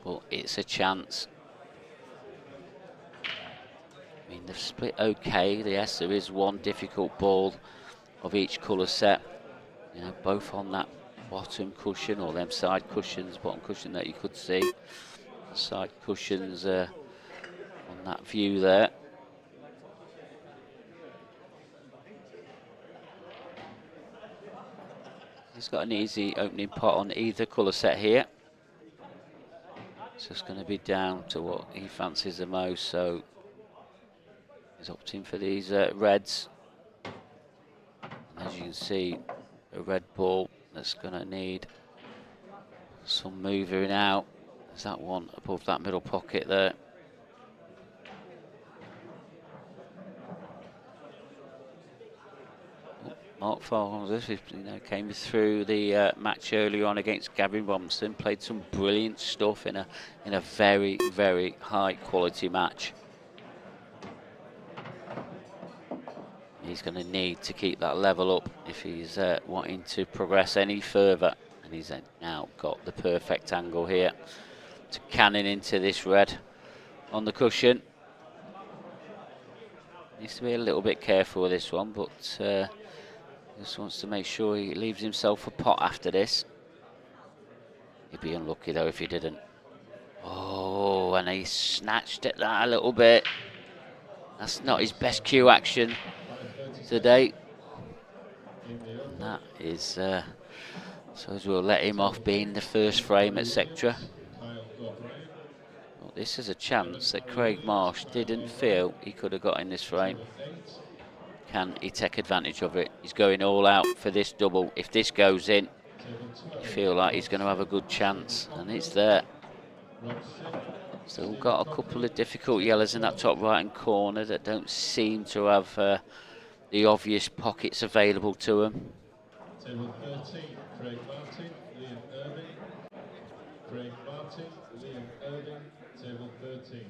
But it's a chance. I mean, they've split okay. Yes, there is one difficult ball of each colour set. You know, both on that bottom cushion, or them side cushions, bottom cushion that you could see. Side cushions on that view there. He's got an easy opening pot on either colour set here. It's just going to be down to what he fancies the most, so he's opting for these reds. And as you can see, a red ball that's going to need some moving out. There's that one above that middle pocket there. Mark Farnsworth, came through the match earlier on against Gavin Robinson, played some brilliant stuff in a very, very high quality match. He's going to need to keep that level up if he's wanting to progress any further. And he's now got the perfect angle here to cannon into this red on the cushion. Needs to be a little bit careful with this one, but just wants to make sure he leaves himself a pot after this. He'd be unlucky though if he didn't. Oh, and he snatched at that a little bit. That's not his best cue action today. And that is, so as we'll let him off being the first frame, etc. Well, this is a chance that Craig Marsh didn't feel he could have got in this frame. Can he take advantage of it? He's going all out for this double. If this goes in, you feel like he's going to have a good chance, and it's there. Still got a couple of difficult yellows in that top right-hand corner that don't seem to have the obvious pockets available to them. Table 13, Craig Martin, Liam Irving. Craig Martin, Liam Irving, table 13.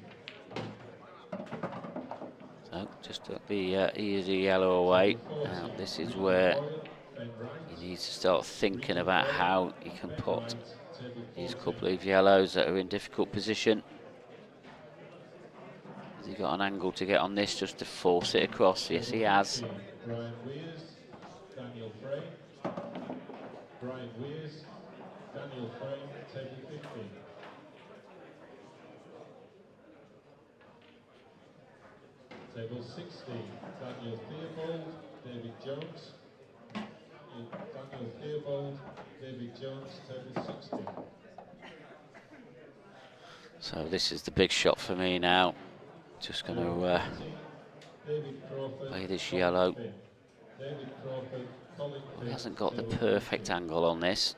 So just took the easy yellow away. Now this is where he needs to start thinking about how he can put these couple of yellows that are in difficult position. Has he got an angle to get on this just to force it across? Yes, he has. Brian Weirs, Daniel Frame. Brian Weirs, Daniel Frame, table 15. Table 16, Daniel Theobald, David Jones. Daniel Theobald, David Jones, table 16. So this is the big shot for me now. Just going to play this yellow. He hasn't got the perfect angle on this.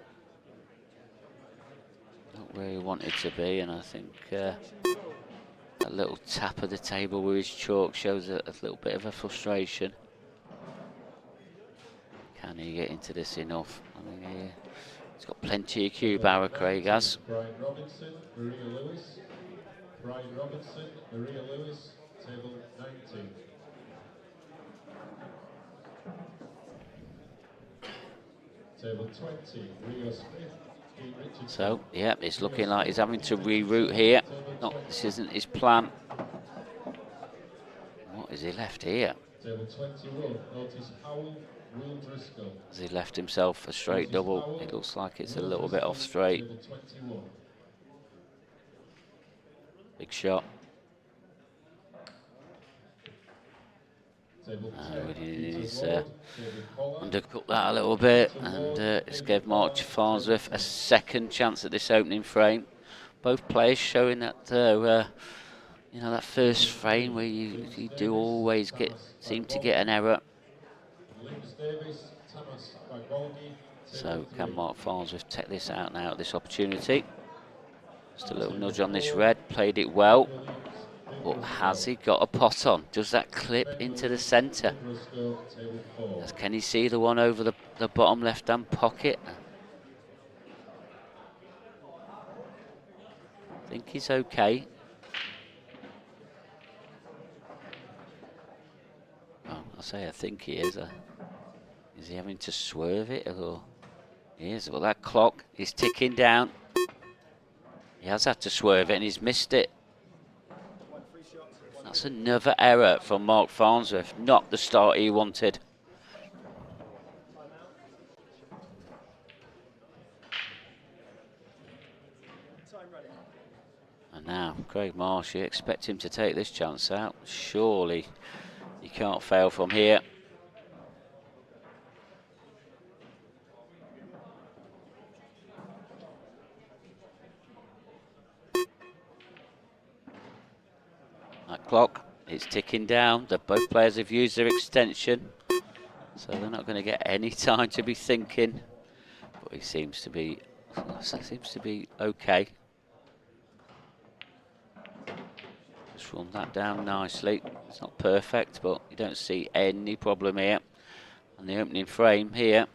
Not where he wanted to be, and I think a little tap of the table with his chalk shows a little bit of a frustration. Can he get into this enough? I mean, he's got plenty of cue power, Craig has. Brian Robinson, Maria Lewis. Brian Robinson, Maria Lewis, table 19. Table 20, Rio Smith. So, yeah, it's looking like he's having to reroute here. No, this isn't his plan. What has he left here? Table 21, Otis Howell, Will Driscoll. Has he left himself a straight double? It looks like it's a little bit off straight. Table 21. Big shot. Table 10, He's undercut that a little bit, and it's gave Mark Farnsworth a second chance at this opening frame. Both players showing that you know, that first frame where you do always seem to get an error. So can Mark Farnsworth take this out now at this opportunity? Just a little nudge on this red, played it well. But has he got a pot on? Does that clip into the centre? Can you see the one over the bottom left-hand pocket? I think he's okay. Oh, I say I think he is. Is he having to swerve it? Or he is. Well, that clock is ticking down. He has had to swerve it and he's missed it. That's another error from Mark Farnsworth, not the start he wanted. Marsh, you expect him to take this chance out. Surely you can't fail from here. That clock is ticking down. Both players have used their extension, so they're not going to get any time to be thinking. But he seems to be okay. Just run that down nicely. It's not perfect, but you don't see any problem here. And the opening frame here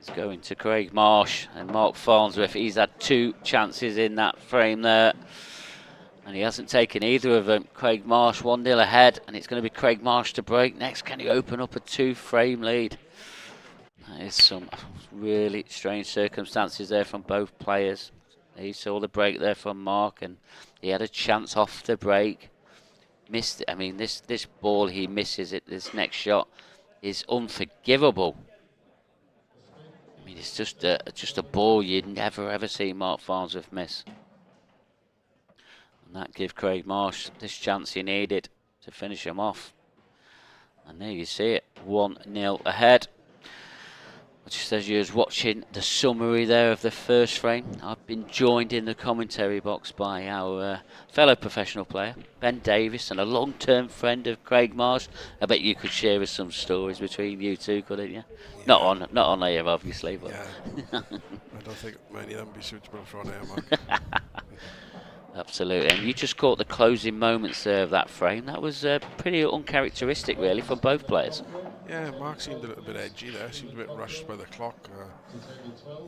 is going to Craig Marsh and Mark Farnsworth. He's had 2 chances in that frame there, and he hasn't taken either of them. Craig Marsh 1-0 ahead, and it's going to be Craig Marsh to break next. Can he open up a 2-frame lead? That is some really strange circumstances there from both players. He saw the break there from Mark, and he had a chance off the break. Missed it. I mean, this ball he misses it. This next shot is unforgivable. I mean, it's just a ball you'd never ever see Mark Farnsworth miss. And that gives Craig Marsh this chance he needed to finish him off. And there you see it, 1-0 ahead. Just as you was watching the summary there of the first frame, I've been joined in the commentary box by our fellow professional player, Ben Davis, and a long-term friend of Craig Marsh. I bet you could share us some stories between you two, couldn't you? Yeah. Not on air, obviously. But yeah. I don't think many of them be suitable for on air, Mark. Absolutely, and you just caught the closing moments there of that frame. That was pretty uncharacteristic, really, for both players. Yeah, Mark seemed a little bit edgy there. Seemed a bit rushed by the clock.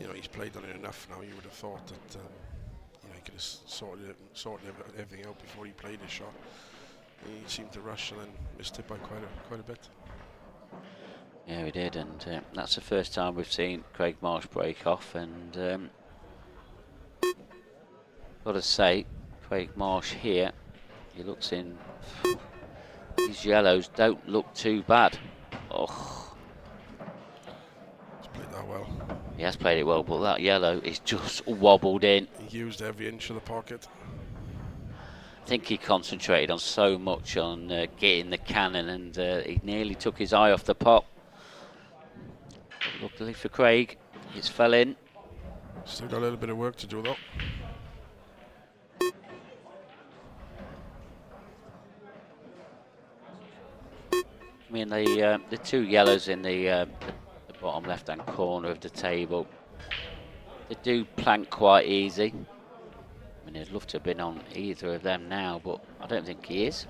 You know, he's played on it enough now. You would have thought that you know, he could have sorted everything out before he played his shot. He seemed to rush and then missed it by quite a bit. Yeah, he did, and that's the first time we've seen Craig Marsh break off. And got to say, Craig Marsh here, he looks in. These yellows don't look too bad. Oh, he's played that well. He has played it well, but that yellow is just wobbled in. He used every inch of the pocket. I think he concentrated on so much on getting the cannon, and he nearly took his eye off the pot. But luckily for Craig, it's fell in. Still got a little bit of work to do though. I mean, the 2 yellows in the bottom left-hand corner of the table, they do plank quite easy. I mean, I'd love to have been on either of them now, but I don't think he is.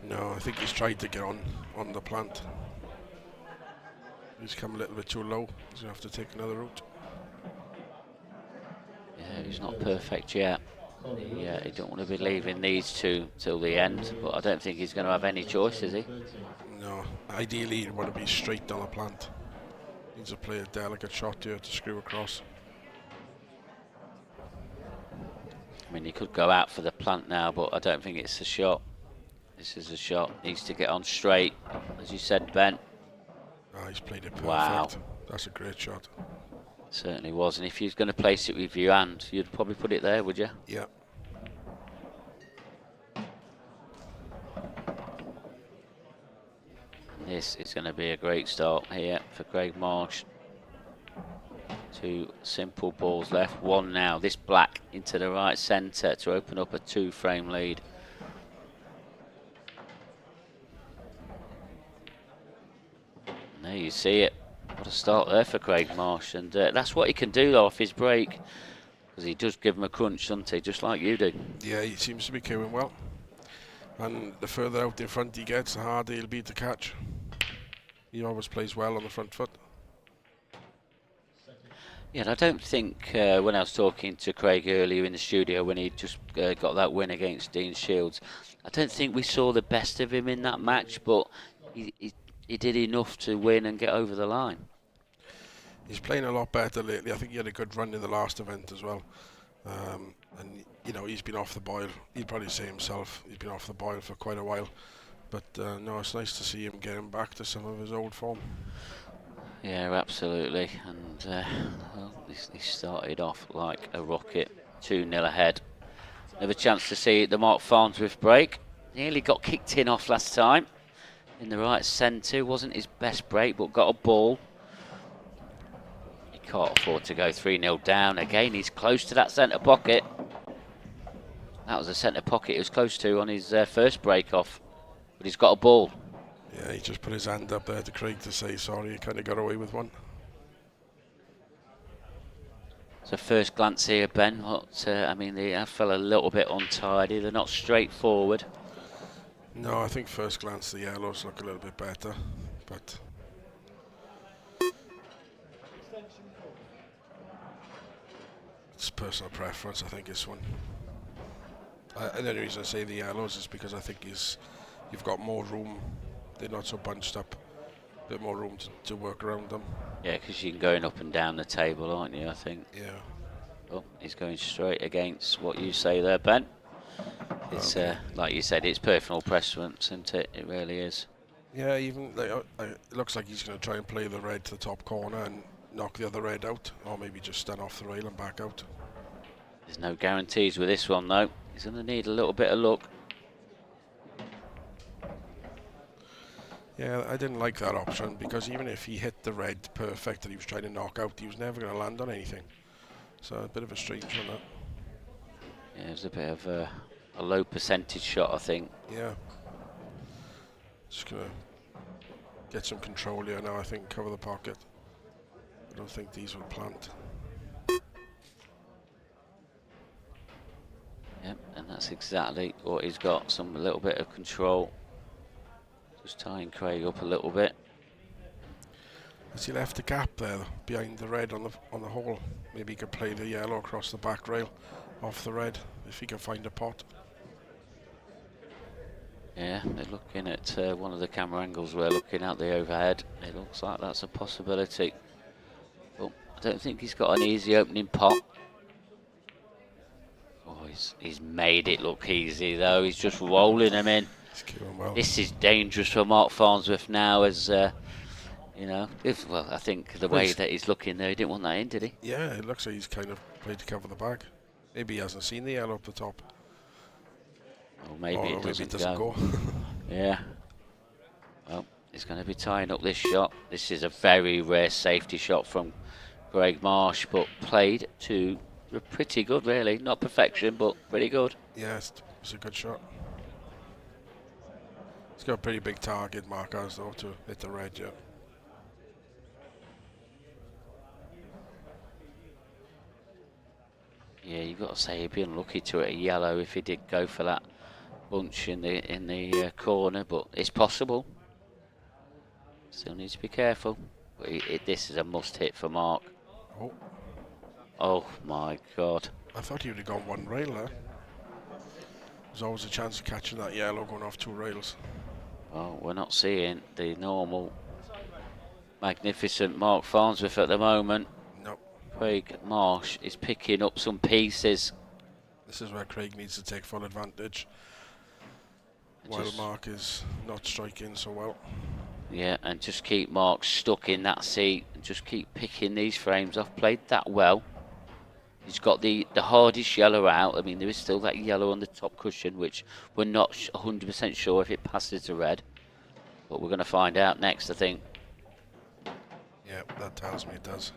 No, I think he's tried to get on the plant. He's come a little bit too low. He's going to have to take another route. Yeah, he's not perfect yet. He don't want to be leaving these 2 till the end, but I don't think he's going to have any choice, is he? No, ideally he'd want to be straight down the plant. Needs to play a delicate shot here to screw across. I mean, he could go out for the plant now, but I don't think it's a shot. This is a shot. Needs to get on straight, as you said, Ben. Ah, he's played it perfect. Wow. That's a great shot. Certainly was, and if you're going to place it with your hand, you'd probably put it there, would you? Yeah. This is going to be a great start here for Craig Marsh. 2 simple balls left, 1 now. This black into the right centre to open up a 2-frame lead. And there you see it. What a start there for Craig Marsh, and that's what he can do though off his break, because he does give him a crunch, doesn't he, just like you do. Yeah, he seems to be queuing well, and the further out in front he gets, the harder he'll be to catch. He always plays well on the front foot. Yeah, and I don't think when I was talking to Craig earlier in the studio when he just got that win against Dean Shields, I don't think we saw the best of him in that match, but he did enough to win and get over the line. He's playing a lot better lately. I think he had a good run in the last event as well. And you know, he's been off the boil. He'd probably say himself, he's been off the boil for quite a while. But no, it's nice to see him getting back to some of his old form. Yeah, absolutely. And well, he started off like a rocket, 2-0 ahead. Another chance to see the Mark Farnsworth break. Nearly got kicked in off last time. In the right centre, wasn't his best break, but got a ball. He can't afford to go 3-0 down. Again, he's close to that centre pocket. That was a centre pocket he was close to on his first break off. But he's got a ball. Yeah, he just put his hand up there to Craig to say sorry. He kind of got away with one. So first glance here, Ben. I mean, they have felt a little bit untidy. They're not straightforward. No, I think first glance the yellows look a little bit better, but it's personal preference. I think this one. And the only reason I say the yellows is because I think you've got more room. They're not so bunched up. A bit more room to work around them. Yeah, because you're going up and down the table, aren't you, I think? Yeah. Oh, he's going straight against what you say there, Ben. It's, like you said, it's personal preference, isn't it? It really is. Yeah, even like, it looks like he's going to try and play the red to the top corner and knock the other red out, or maybe just stand off the rail and back out. There's no guarantees with this one, though. He's going to need a little bit of luck. Yeah, I didn't like that option, because even if he hit the red perfect that he was trying to knock out, he was never going to land on anything. So a bit of a strange one, that. Yeah, it was a bit of a low percentage shot, I think. Yeah. Just going to get some control here now, I think, cover the pocket. I don't think these will plant. Yep, and that's exactly what he's got, a little bit of control. Just tying Craig up a little bit. Has he left a gap there behind the red on the hole? Maybe he could play the yellow across the back rail off the red if he can find a pot. Yeah, they're looking at one of the camera angles. We're looking at the overhead. It looks like that's a possibility. But I don't think he's got an easy opening pot. Oh, he's made it look easy though. He's just rolling them in. Well. This is dangerous for Mark Farnsworth now, as you know. Well, I think the way that he's looking there, he didn't want that in, did he? Yeah, it looks like he's kind of played to cover the bag. Maybe he hasn't seen the yellow up the top. Or maybe it doesn't go. Yeah. Well, he's going to be tying up this shot. This is a very rare safety shot from Craig Marsh, but played to pretty good, really. Not perfection, but pretty good. Yeah, it's a good shot. He's got a pretty big target, Mark has, though, to hit the red, yeah. Yeah, you've got to say he'd be unlucky to hit a yellow if he did go for that bunch in the corner, but it's possible. Still needs to be careful. But this is a must hit for Mark. Oh. Oh my God. I thought he would have gone one rail there. There's always a chance of catching that yellow going off two rails. Well, we're not seeing the normal magnificent Mark Farnsworth at the moment. No. Craig Marsh is picking up some pieces. This is where Craig needs to take full advantage, while Mark is not striking so well. Yeah, and just keep Mark stuck in that seat and just keep picking these frames off. Played that well. He's got the hardest yellow out. I mean, there is still that yellow on the top cushion, which we're not 100% sure if it passes to red. But we're going to find out next, I think. Yeah, that tells me it does.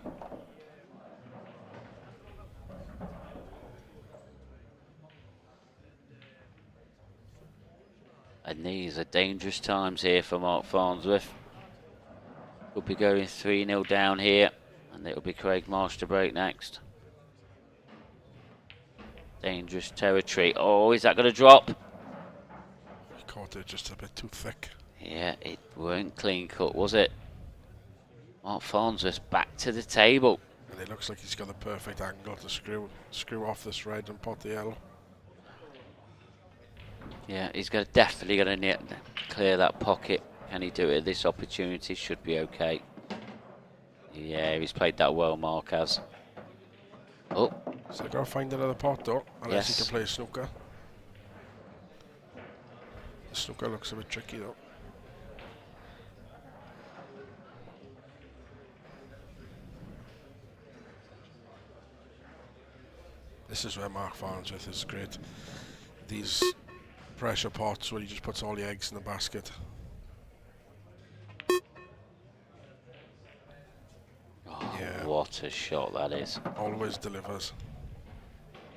And these are dangerous times here for Mark Farnsworth. We'll be going 3-0 down here, and it'll be Craig Marsh to break next. Dangerous territory. Oh, is that going to drop? He caught it just a bit too thick. Yeah, it weren't clean cut, was it? Mark Farnsworth back to the table. And it looks like he's got the perfect angle to screw off this red and pot the yellow. Yeah, he's definitely going to clear that pocket. Can he do it? This opportunity should be okay. Yeah, he's played that well, Mark has. Oh. So they've got to find another pot, though, unless Yes. he can play a snooker. The snooker looks a bit tricky, though. This is where Mark Farnsworth is great. These pressure pots where he just puts all the eggs in the basket. Oh, yeah. What a shot that is. Always delivers.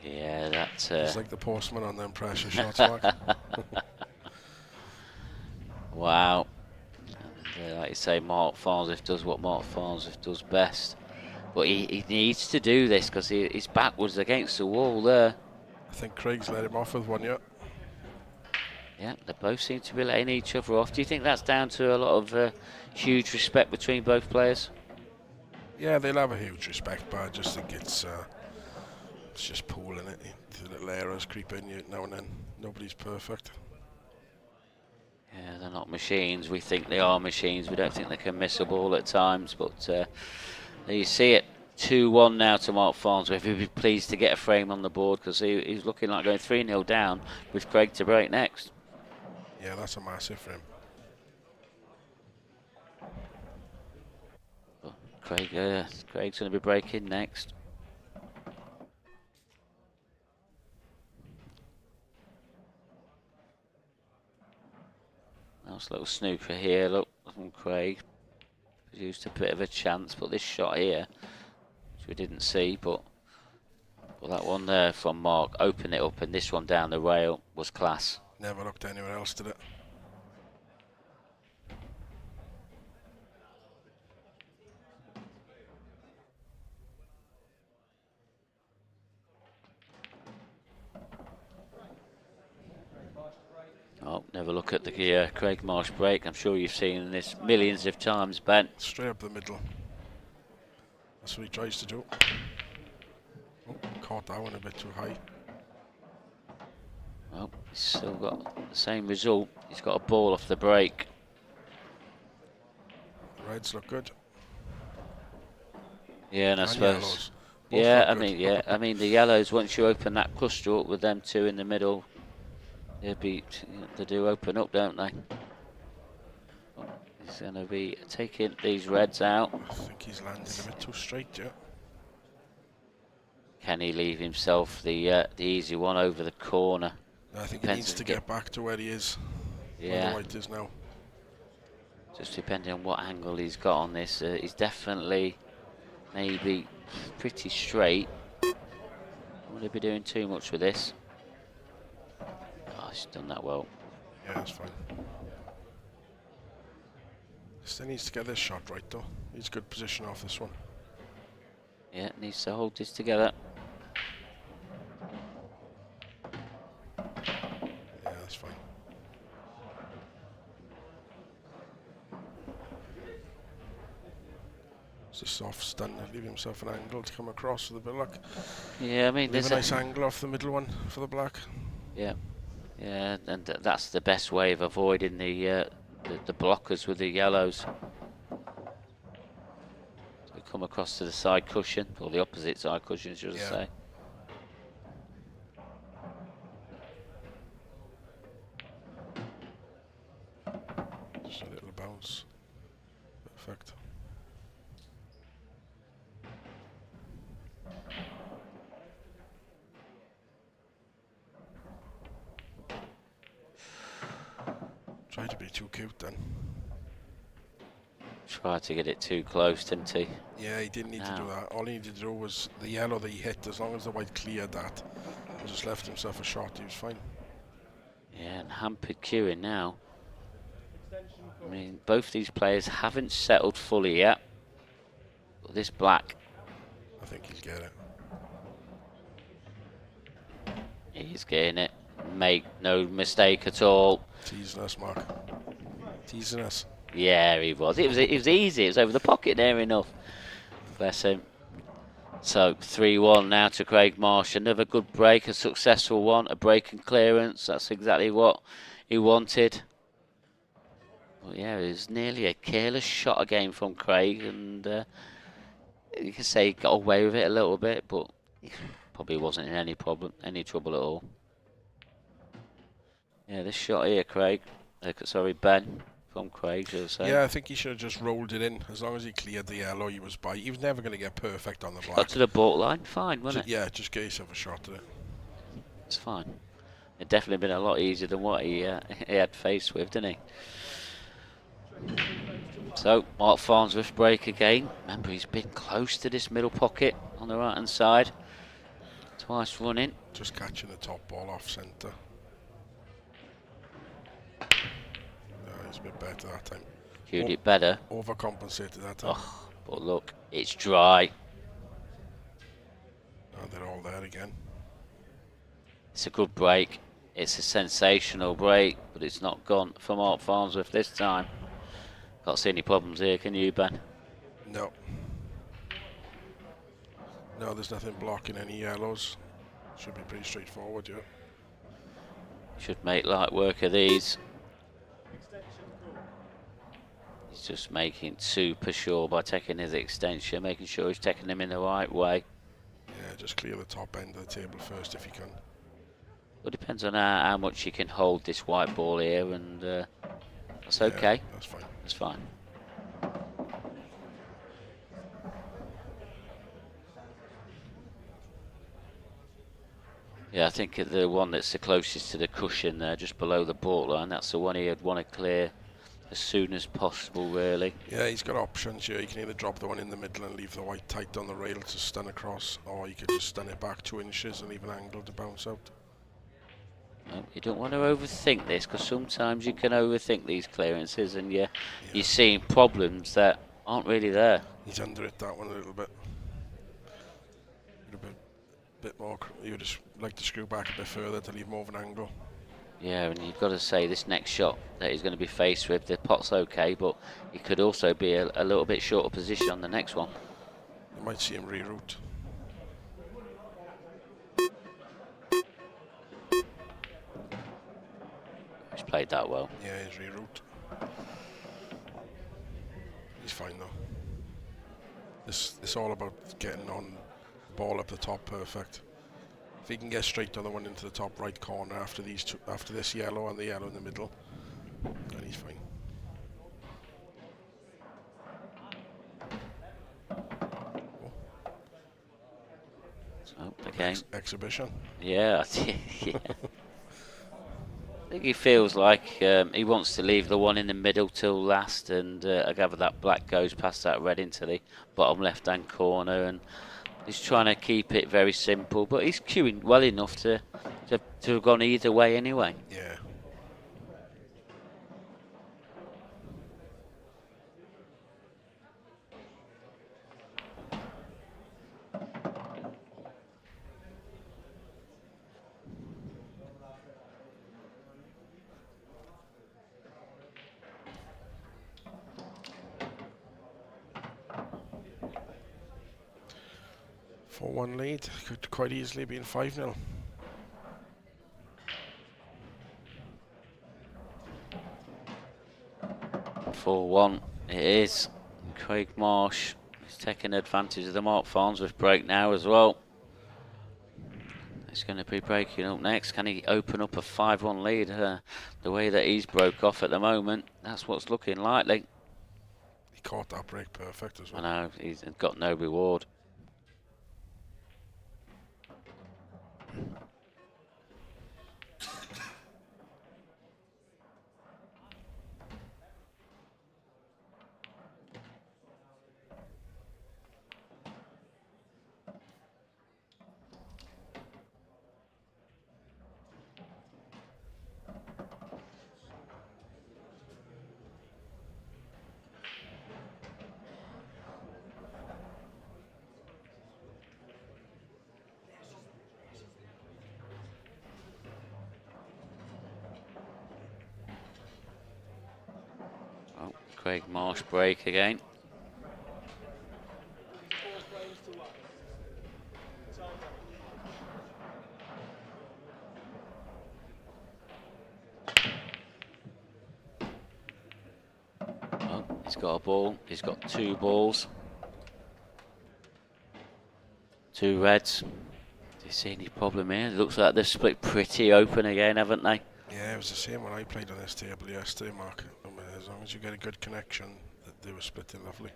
Yeah, that's... He's like the postman on them pressure shots, Mark. Wow. And, like you say, Mark Farnsworth does what Mark Farnsworth does best. But he needs to do this because he's backwards against the wall there. I think Craig's let him off with one, yeah. Yeah, they both seem to be letting each other off. Do you think that's down to a lot of huge respect between both players? Yeah, they'll have a huge respect, but I just think it's just pooling it. The little errors creep in you now and then. Nobody's perfect. Yeah, they're not machines. We think they are machines. We don't think they can miss a ball at times, but there you see it. 2-1 now to Mark Farnsworth. He'd be pleased to get a frame on the board because he's looking like going 3-0 down with Craig to break next. Yeah, that's a massive for him. Craig's going to be breaking next. Nice little snooker here, look, from Craig. Produced a bit of a chance, but this shot here, which we didn't see, but that one there from Mark opened it up, and this one down the rail was class. Never looked anywhere else, did it? Oh, never look at the Craig Marsh break. I'm sure you've seen this millions of times, Ben. Straight up the middle. That's what he tries to do. Oh, caught that one a bit too high. Well, he's still got the same result. He's got a ball off the break. The reds look good. Yeah, and I suppose. Yellows. Yeah, I mean the yellows. Once you open that cluster up with them two in the middle, they do open up, don't they? Oh, he's going to be taking these reds out. I think he's landed a bit too straight, yeah. Can he leave himself the easy one over the corner? I think he needs to get back to where he is. Yeah. Where the white is now. Just depending on what angle he's got on this, he's definitely maybe pretty straight. I wouldn't be doing too much with this. Oh, he's done that well. Yeah, that's fine. Still needs to get this shot right though. He's good position off this one. Yeah, needs to hold this together. Yeah, that's fine. It's a soft stun, leave himself an angle to come across with a bit of luck. Yeah, I mean, leave a nice angle off the middle one for the black. Yeah, yeah, and that's the best way of avoiding the blockers with the yellows. So come across to the side cushion, or the opposite side cushion, should I say. Just a little bounce. Perfect. Try to be too cute then. Tried to get it too close, didn't he? Yeah, he didn't need to do that. All he needed to do was the yellow that he hit. As long as the white cleared that, and just left himself a shot, he was fine. Yeah, and hampered queuing now. I mean, both these players haven't settled fully yet. But this black, I think he'll get it. He's getting it. Make no mistake at all. Teasing us, Mark. Teasing us. Yeah, he was. It was easy. It was over the pocket there enough. Bless him. So 3-1 now to Craig Marsh. Another good break, a successful one, a break and clearance. That's exactly what he wanted. Well, yeah, it was nearly a careless shot again from Craig, and you can say he got away with it a little bit, but he probably wasn't in any trouble at all. Yeah, this shot here, Craig. Sorry, Ben. from Craig, should I say. Yeah, I think he should have just rolled it in. As long as he cleared the yellow, he was by. He was never going to get perfect on the black. Got to the borderline, fine, wasn't it? Yeah, just get yourself a shot at it. It's fine. It definitely been a lot easier than what he had faced with, didn't he? So, Mark Farnsworth break again. Remember, he's been close to this middle pocket on the right-hand side. Twice running. Just catching the top ball off centre. He's a bit better that time. Cued it better. Overcompensated that time. Oh, but look, it's dry. And they're all there again. It's a good break. It's a sensational break, but it's not gone for Mark Farnsworth this time. Can't see any problems here, can you, Ben? No. No, there's nothing blocking any yellows. Should be pretty straightforward, yeah. Should make light work of these. He's just making super sure by taking his extension, making sure he's taking them in the right way. Yeah, just clear the top end of the table first if you can. Well, it depends on how much you can hold this white ball here, and that's okay. Yeah, that's fine. That's fine. Yeah, I think the one that's the closest to the cushion there, just below the borderline, that's the one he'd want to clear as soon as possible, really. Yeah, he's got options here. You can either drop the one in the middle and leave the white tight on the rail to stun across, or you could just stun it back 2 inches and leave an angle to bounce out. No, you don't want to overthink this, because sometimes you can overthink these clearances, and you're seeing problems that aren't really there. He's under it, that one, a little bit. A bit more. You would just like to screw back a bit further to leave more of an angle. Yeah, and you've got to say this next shot that he's going to be faced with, the pot's okay, but he could also be a little bit shorter position on the next one. You might see him reroute. He's played that well. Yeah, he's reroute. He's fine though. It's all about getting on ball up the top perfect. If he can get straight on the one into the top right corner after these two, after this yellow and the yellow in the middle, then he's fine. So, again. Exhibition. Yeah, yeah. I think he feels like he wants to leave the one in the middle till last, and I gather that black goes past that red into the bottom left-hand corner, and he's trying to keep it very simple, but he's queuing well enough to have gone either way anyway. Yeah. One lead could quite easily be in 5-0. For 1 it is. Craig Marsh is taking advantage of the Mark Farnsworth break now as well. He's going to be breaking up next. Can he open up a 5-1 lead? The way that he's broke off at the moment, that's what's looking likely. He caught that break perfect as well. I know, he's got no reward. Craig Marsh break again. Oh, he's got a ball. He's got 2 balls. 2 reds. Do you see any problem here? It looks like they've split pretty open again, haven't they? Yeah, it was the same when I played on this table yesterday, Mark. as long as you get a good connection, they were splitting lovely.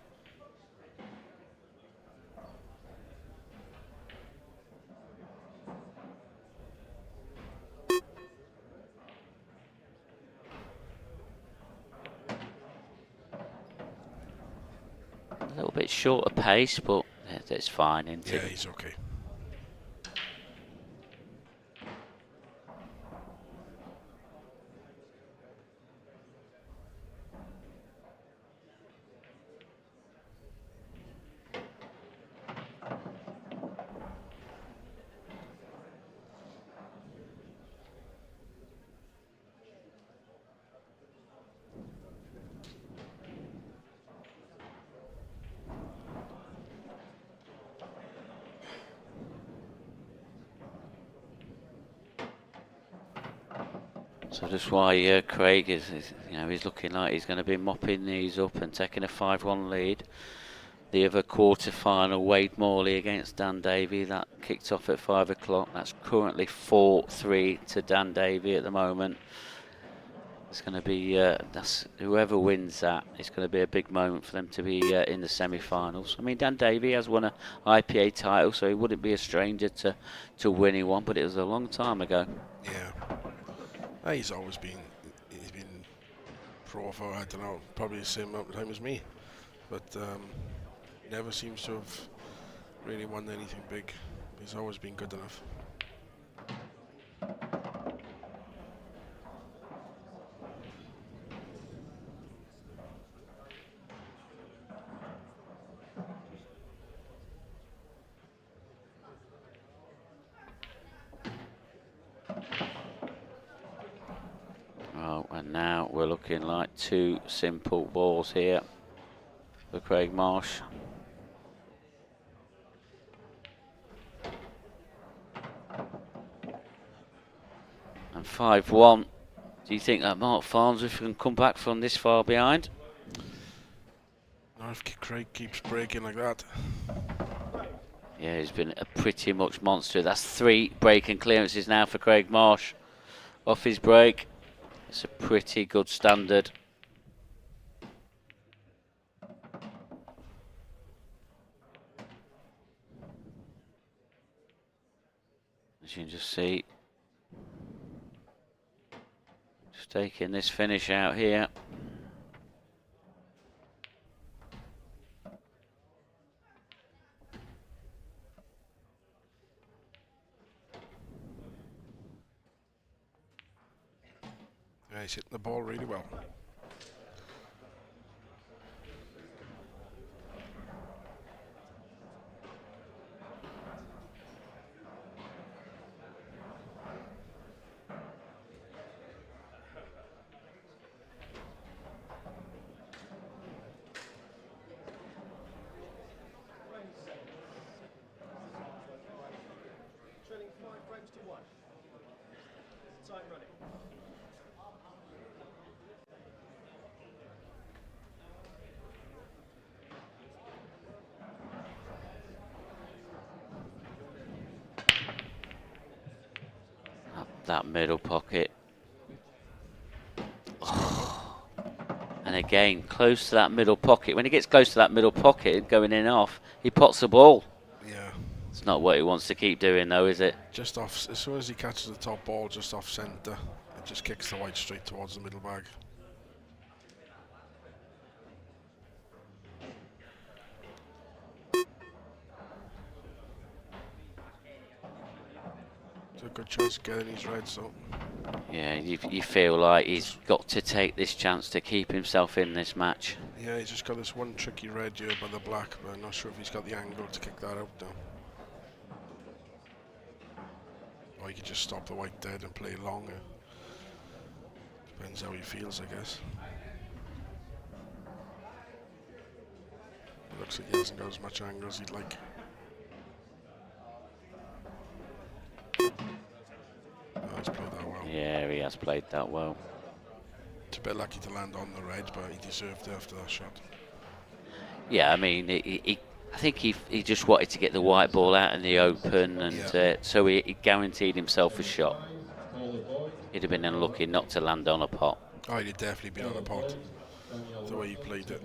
A little bit short of pace, but it's fine, isn't it? Yeah, he's okay. So that's why Craig is, he's looking like he's going to be mopping these up and taking a 5-1 lead. The other quarter-final, Wade Morley against Dan Davey, that kicked off at 5 o'clock. That's currently 4-3 to Dan Davey at the moment. It's going to be, that's whoever wins that, it's going to be a big moment for them to be in the semi-finals. I mean, Dan Davey has won an IPA title, so he wouldn't be a stranger to winning one, but it was a long time ago. Yeah. He's always been, he's been pro for, I don't know, probably the same amount of time as me, but never seems to have really won anything big. He's always been good enough. Oh, and now we're looking like 2 simple balls here for Craig Marsh. And 5-1. Do you think that Mark Farnsworth can come back from this far behind? Not if Craig keeps breaking like that. Yeah, he's been a pretty much monster. That's 3 breaking clearances now for Craig Marsh. Off his break. It's a pretty good standard. As you can just see, just taking this finish out here. Yeah, he's hitting the ball really well. That middle pocket. Oh. And again, close to that middle pocket. When he gets close to that middle pocket, going in off, he pots the ball. Yeah. It's not what he wants to keep doing, though, is it? Just off, as soon as he catches the top ball, just off centre, it just kicks the white straight towards the middle bag. It's a good chance of getting his red, so. Yeah, you feel like he's got to take this chance to keep himself in this match. Yeah, he's just got this one tricky red here by the black, but I'm not sure if he's got the angle to kick that out now. Or he could just stop the white dead and play longer. Depends how he feels, I guess. It looks like he hasn't got as much angle as he'd like. Oh, he's played that well. Yeah, he has played that well. It's a bit lucky to land on the red, but he deserved it after that shot. Yeah, I mean, I think he just wanted to get the white ball out in the open, and so he guaranteed himself a shot. He'd have been unlucky not to land on a pot. Oh, he'd definitely been on a pot. the way he played it.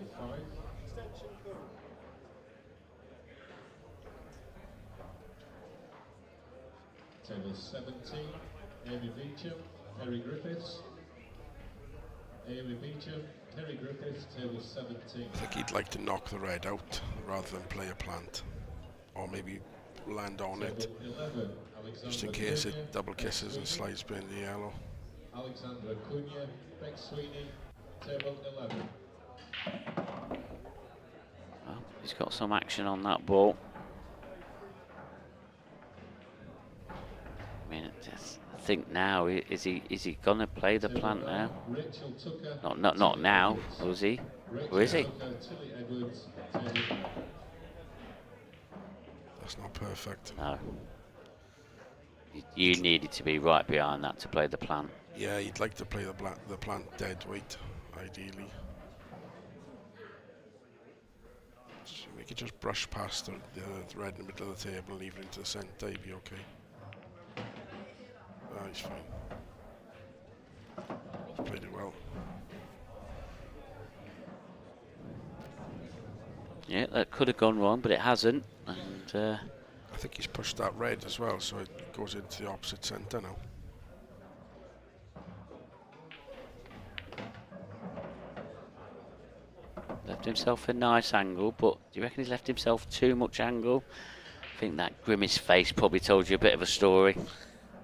Table 17, Amy Beecham, Kerry Griffiths. Amy Beecham, Kerry Griffiths, table 17. I think he'd like to knock the red out rather than play a plant, or maybe land on it, 11, just in case it double kisses and slides behind the yellow. Alexandra Cunha, Beck Sweeney, table 11. Well, he's got some action on that ball. I mean, I think now is he gonna play the plant now? Not now, was he? Or is he? That's not perfect. No. You needed to be right behind that to play the plant. Yeah, you'd like to play the plant dead weight, ideally. So we could just brush past the red in the middle of the table and leave it into the centre, he'd be okay. Ah, he's fine. He's played it well. Yeah, that could have gone wrong, but it hasn't. And I think he's pushed that red as well, so it goes into the opposite centre now. left himself a nice angle, but do you reckon he's left himself too much angle? I think that grimace face probably told you a bit of a story.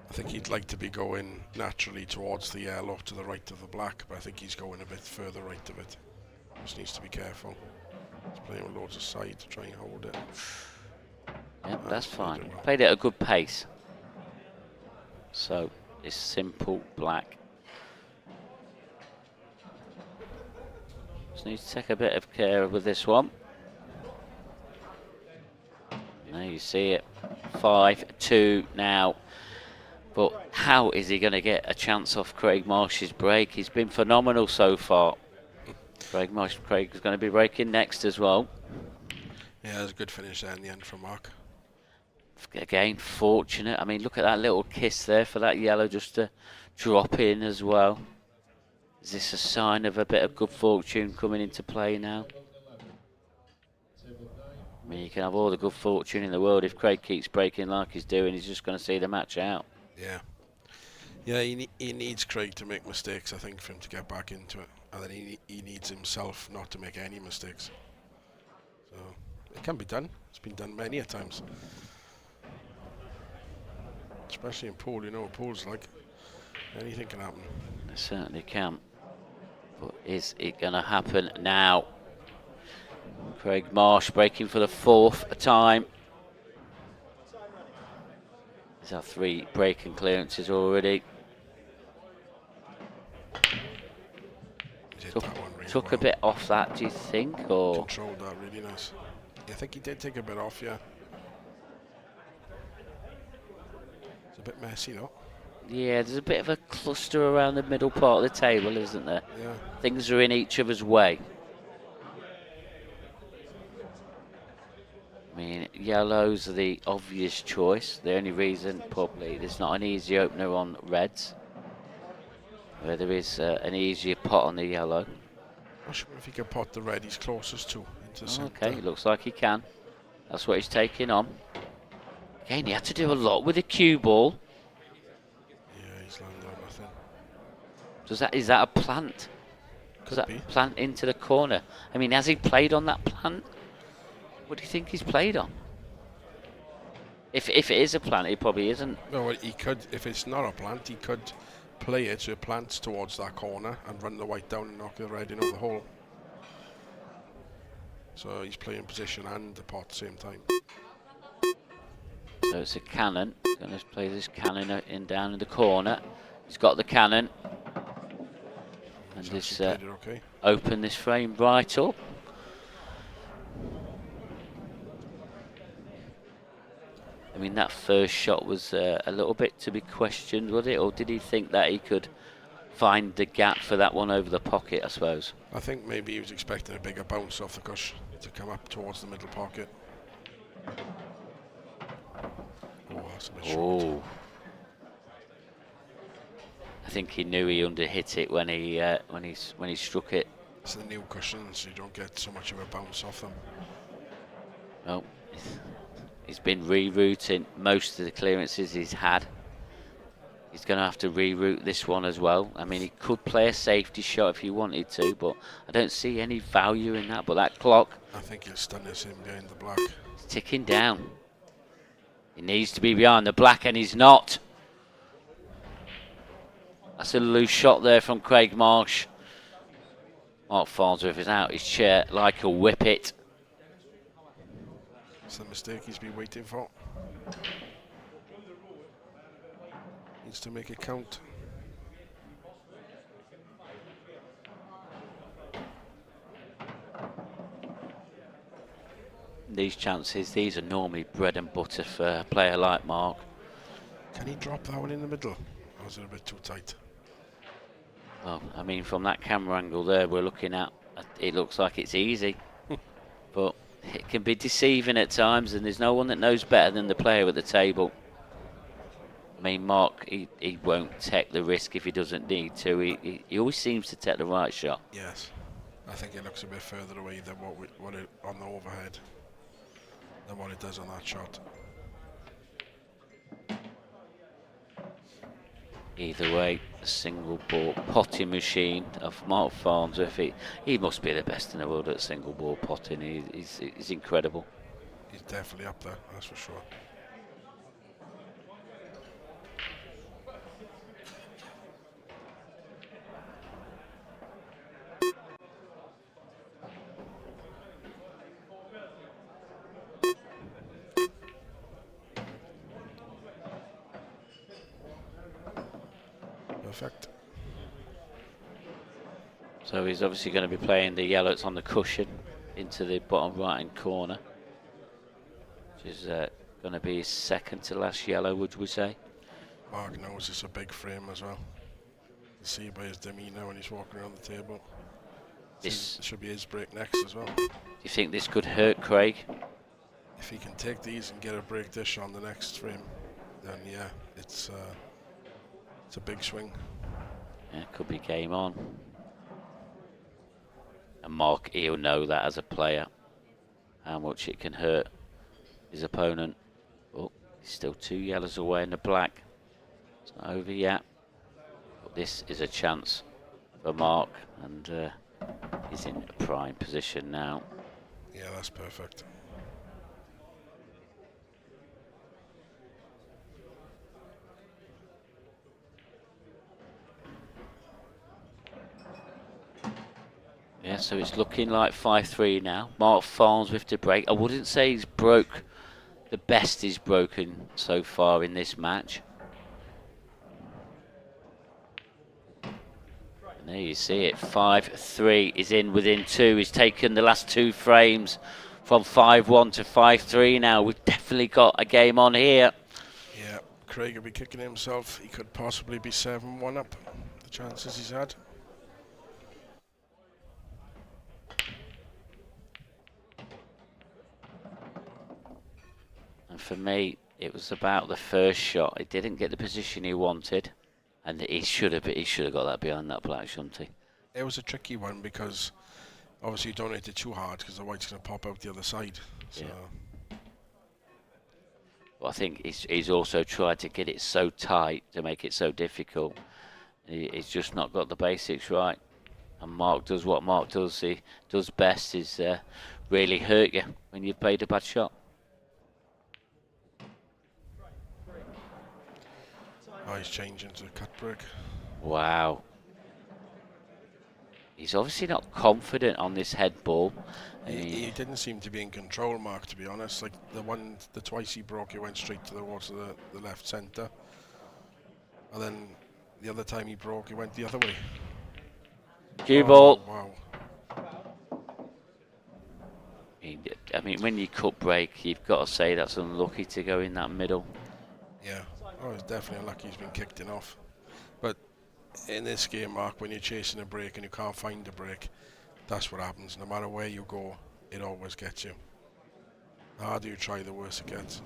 I think he'd like to be going naturally towards the yellow to the right of the black, but I think he's going a bit further right of it. Just needs to be careful. He's playing with loads of side to try and hold it. Yep, that's fine. Played it at a good pace. So it's simple black. Just needs to take a bit of care with this one. There you see it. 5-2 now. But how is he going to get a chance off Craig Marsh's break? He's been phenomenal so far. Craig is going to be breaking next as well. Yeah, it was a good finish there in the end from Mark. Again, fortunate. I mean, look at that little kiss there for that yellow just to drop in as well. Is this a sign of a bit of good fortune coming into play now? I mean, you can have all the good fortune in the world. If Craig keeps breaking like he's doing, he's just going to see the match out. Yeah. Yeah, he needs Craig to make mistakes, I think, for him to get back into it. And then he needs himself not to make any mistakes. So, it can be done. It's been done many a times. Especially in pool, you know what pool's like. Anything can happen. It certainly can. But is it going to happen now? Craig Marsh breaking for the fourth time. He's had 3 break and clearances already. Took a bit off that, do you think? Or controlled that really nice. I think he did take a bit off, yeah. It's a bit messy though. yeah, there's a bit of a cluster around the middle part of the table, isn't there? Yeah. Things are in each other's way. I mean, yellows are the obvious choice. The only reason probably there's not an easy opener on reds, where there is an easier pot on the yellow. Not sure if he can pot the red he's closest to into the centre. Okay, looks like he can. That's what he's taking on. Again, he had to do a lot with the cue ball. Yeah, he's landed on nothing. Is that a plant? Does that be. plant into the corner? I mean, has he played on that plant? What do you think he's played on? If it is a plant, it probably isn't. No, well, he could, if it's not a plant, he could play it so it plants towards that corner and run the white down and knock the red in over the hole. So he's playing position and the pot at the same time. So it's a cannon. He's going to play this cannon in down in the corner. He's got the cannon. And this okay. open this frame right up. I mean, that first shot was a little bit to be questioned, was it? Or did he think that he could find the gap for that one over the pocket, I suppose? I think maybe he was expecting a bigger bounce off the cush to come up towards the middle pocket. Oh, that's a bit short. I think he knew he underhit it when he struck it It's the new cushions, you don't get so much of a bounce off them. Well, he's been rerouting most of the clearances he's had. He's going to have to reroute this one as well. I mean, he could play a safety shot if he wanted to, but I don't see any value in that. But that clock, I think he'll stun us in behind the black. It's ticking down. He needs to be behind the black, and he's not. That's a loose shot there from Craig Marsh. Mark Farnsworth is out his chair like a whippet. It's the mistake he's been waiting for. Needs to make it count. These chances, these are normally bread and butter for a player like Mark. Can he drop that one in the middle? Or was it a bit too tight? Well, I mean, from that camera angle there we're looking at, it looks like it's easy. But it can be deceiving at times, and there's no one that knows better than the player at the table. I mean, Mark, he won't take the risk if he doesn't need to. He always seems to take the right shot. Yes. I think it looks a bit further away than what it on the overhead than what it does on that shot. Either way, a single ball potting machine of Mark Farnsworth. He must be the best in the world at single ball potting. He's incredible. He's definitely up there, that's for sure. Perfect. So he's obviously going to be playing the yellow that's on the cushion into the bottom right hand corner, which is going to be his second to last yellow, would we say? Mark knows it's a big frame as well. You see by his demeanour when he's walking around the table. This should be his break next as well. Do you think this could hurt Craig? If he can take these and get a break dish on the next frame, then yeah, it's a big swing. Yeah, could be game on. And Mark, he'll know that as a player, how much it can hurt his opponent. Oh, he's still 2 yellows away in the black. It's not over yet. But this is a chance for Mark, and he's in a prime position now. Yeah, that's perfect. Yeah, so it's looking like 5-3 now. Mark Farnsworth to break. I wouldn't say he's broke the best he's broken so far in this match. And there you see it. 5-3 is in within 2. He's taken the last 2 frames from 5-1 to 5-3 now. We've definitely got a game on here. Yeah, Craig will be kicking himself. He could possibly be 7-1 up. The chances he's had. For me, it was about the first shot. He didn't get the position he wanted, and he should have got that behind that black, shouldn't he? It was a tricky one because obviously you don't hit it too hard because the white's going to pop out the other side. So. Yeah. Well, I think he's also tried to get it so tight to make it so difficult. He's just not got the basics right. And Mark does what Mark does. He does best is really hurt you when you've played a bad shot. Oh, he's changing to the cut break. Wow. He's obviously not confident on this head ball. He didn't seem to be in control, Mark, to be honest. Like the twice he broke, it went straight to the left centre. And then the other time he broke, it went the other way. Cue ball. Wow. I mean, when you cut break, you've got to say that's unlucky to go in that middle. Yeah. Oh, it's definitely unlucky he's been kicked in off. But in this game, Mark, when you're chasing a break and you can't find a break, that's what happens. No matter where you go, it always gets you. The harder you try, the worse it gets.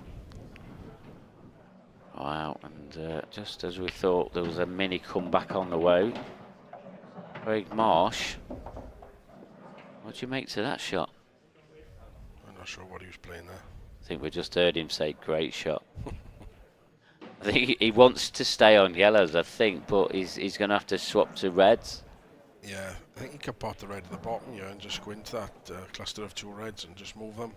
Wow, and just as we thought, there was a mini comeback on the way. Craig Marsh What do you make to that shot? I'm not sure what he was playing there. I think we just heard him say, great shot. I think he wants to stay on yellows, I think, but he's going to have to swap to reds. Yeah, I think he could pot the red at the bottom here and just go into that cluster of 2 reds and just move them.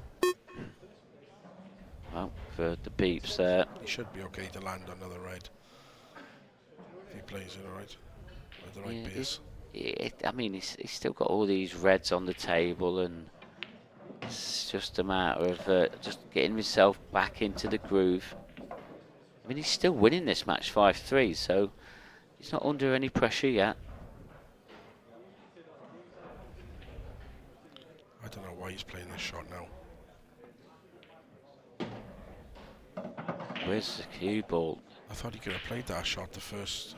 Well, for the beeps there. He should be okay to land another red. If he plays it alright. With the right base. I mean, he's still got all these reds on the table, and it's just a matter of just getting himself back into the groove. I mean, he's still winning this match 5-3, so he's not under any pressure yet. I don't know why he's playing this shot now. Where's the cue ball? I thought he could have played that shot the first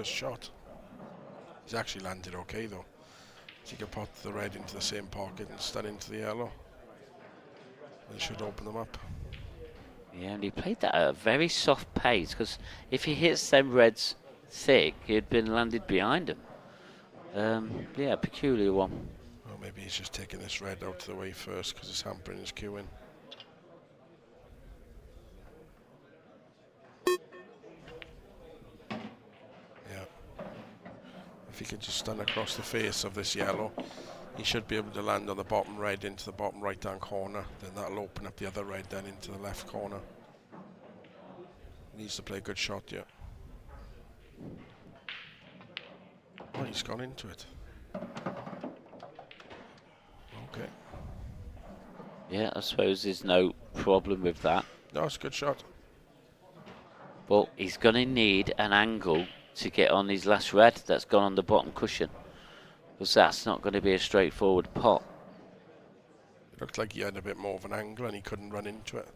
shot. He's actually landed okay though. So he can put the red into the same pocket instead into the yellow. It should open them up. Yeah, and he played that at a very soft pace, because if he hits them reds thick, he'd been landed behind him. Yeah, peculiar one. Well, maybe he's just taking this red out of the way first because it's hampering his queuing. Yeah. If he could just stand across the face of this yellow, he should be able to land on the bottom red into the bottom right hand corner. Then that'll open up the other red then into the left corner. Needs to play a good shot, yeah. Oh, he's gone into it. Okay. Yeah, I suppose there's no problem with that. No, it's a good shot. But he's going to need an angle to get on his last red that's gone on the bottom cushion, because that's not going to be a straightforward pot. It looked like he had a bit more of an angle and he couldn't run into it.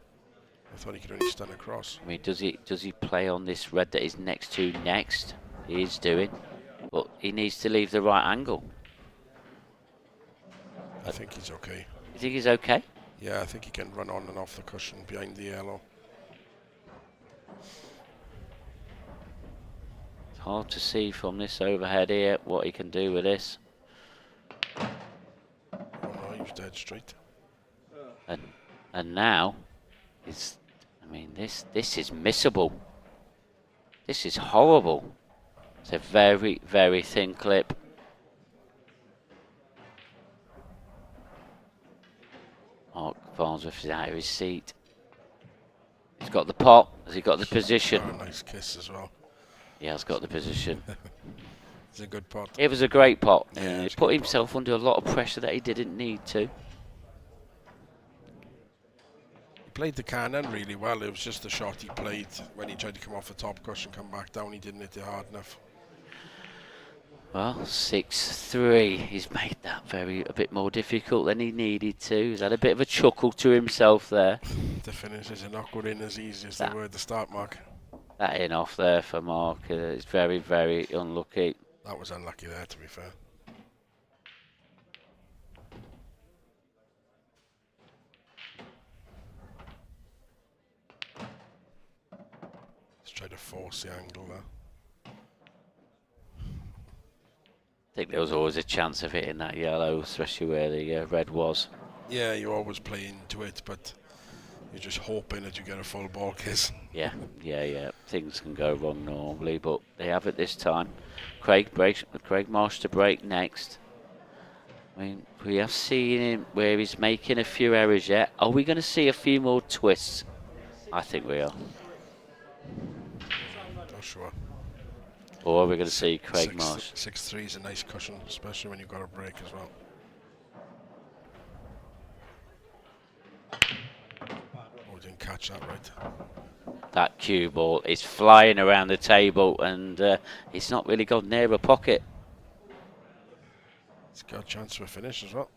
I thought he could only stand across. I mean, does he play on this red that he's next to next? He is doing, but he needs to leave the right angle. I think he's okay. You think he's okay? Yeah, I think he can run on and off the cushion behind the yellow. It's hard to see from this overhead here what he can do with this. Oh no, he was dead straight. And now, I mean, this is missable. This is horrible. It's a very, very thin clip. Mark Farnsworth is out of his seat. He's got the pot. Has he got the position? Oh, a nice kiss as well. He has got the position. It's a good pot. It was a great pot. Yeah, he put himself under a lot of pressure that he didn't need to. He played the cannon really well. It was just the shot he played when he tried to come off the top cushion, come back down. He didn't hit it hard enough. Well, 6-3. He's made that a bit more difficult than he needed to. He's had a bit of a chuckle to himself there. The finishes are not going in as easy as they were at the start, Mark. That in off there for Mark is very, very unlucky. That was unlucky there, to be fair. Let's try to force the angle there. I think there was always a chance of hitting that yellow, especially where the red was. Yeah, you always play into it, but you're just hoping that you get a full ball kiss. Yeah. Things can go wrong normally, but they have it this time. Craig Marsh to break next. I mean, we have seen him where he's making a few errors yet. Are we going to see a few more twists? I think we are. Not sure. Or are we going to see Craig Marsh? 6-3 is a nice cushion, especially when you've got a break as well. Oh, didn't catch that right. That cue ball is flying around the table, and it's not really gone near a pocket. He's got a chance for a finish as well.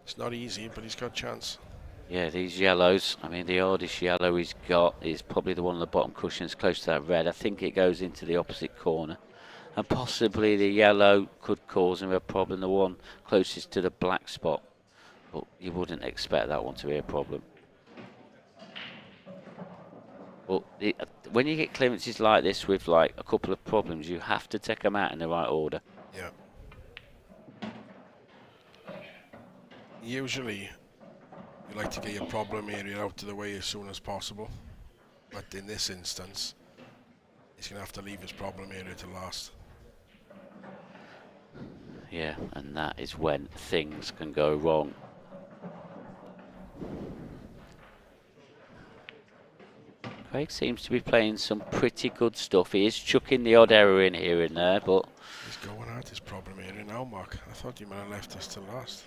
It's not easy, but he's got a chance. Yeah, these yellows, I mean, the hardest yellow he's got is probably the one on the bottom cushion. It's close to that red. I think it goes into the opposite corner. And possibly the yellow could cause him a problem, the one closest to the black spot. But you wouldn't expect that one to be a problem. Well, when you get clearances like this with like a couple of problems, you have to take them out in the right order. Yeah. Usually, you like to get your problem area out of the way as soon as possible. But in this instance, he's going to have to leave his problem area to last. Yeah, and that is when things can go wrong. Craig seems to be playing some pretty good stuff. He is chucking the odd error in here and there, but... He's going at his problem area now, Mark. I thought you might have left this to last.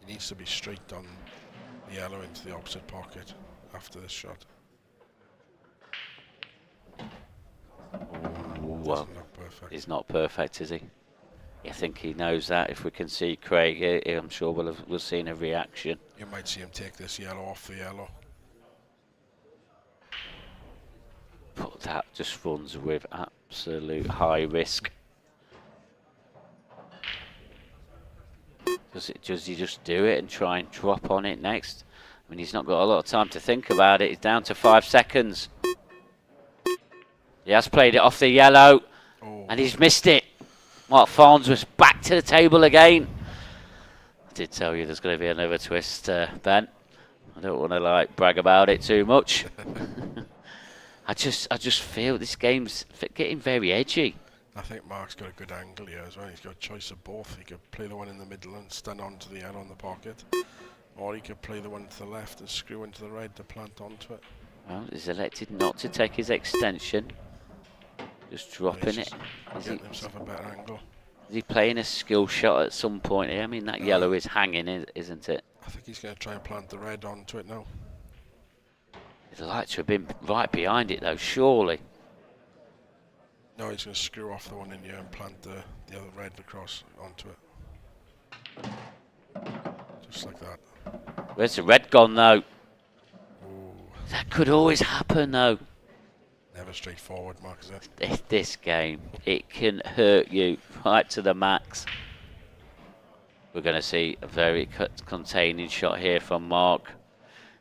He needs to be straight on the yellow into the opposite pocket after this shot. Well, look perfect. he's not perfect, is he? I think he knows that. If we can see Craig here, I'm sure we'll seen a reaction. You might see him take this yellow off the yellow. But that just runs with absolute high risk. Does he just do it and try and drop on it next? I mean, he's not got a lot of time to think about it. He's down to 5 seconds. He has played it off the yellow, and he's missed it. Mark Farnsworth back to the table again. I did tell you there's going to be another twist, Ben. I don't want to brag about it too much. I just feel this game's getting very edgy. I think Mark's got a good angle here as well. He's got a choice of both. He could play the one in the middle and stun onto the yellow in the pocket, or he could play the one to the left and screw into the red to plant onto it. Well, he's elected not to take his extension. Just dropping it. Getting himself a better angle. Is he playing a skill shot at some point here? I mean, that yellow is hanging, isn't it? I think he's going to try and plant the red onto it now. He'd like to have been right behind it, though, surely. No, he's going to screw off the one in here and plant the other red across onto it. Just like that. Where's the red gone, though? Ooh. That could always happen, though. Never straightforward, Mark, is it? This game, it can hurt you right to the max. We're going to see a very containing shot here from Mark.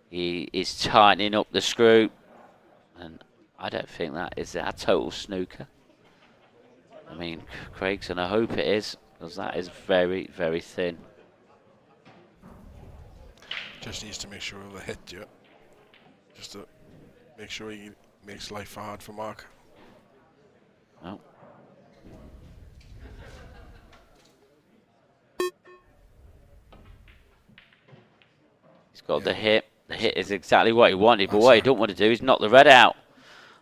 He is tightening up the screw, and I don't think that is a total snooker. I mean, Craig's going to hope it is, because that is very, very thin. Just needs to make sure he'll hit you. Just to make sure he makes life hard for Mark. Well. He's got the hit. The hit is exactly what he wanted, but what he don't want to do is knock the red out.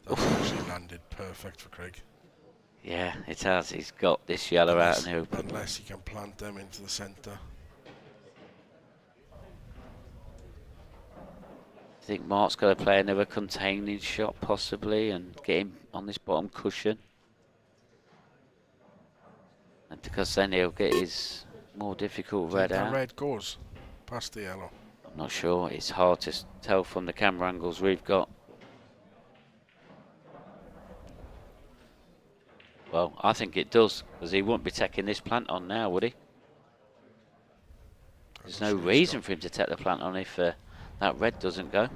That's actually landed perfect for Craig. Yeah, it has. He's got this yellow out and open. Unless he can plant them into the centre. I think Mark's got to play another containing shot possibly and get him on this bottom cushion. And because then he'll get his more difficult red out. The red goes past the yellow. I'm not sure. It's hard to tell from the camera angles we've got. Well, I think it does, because he wouldn't be taking this plant on now, would he? There's no reason for him to take the plant on if that red doesn't go.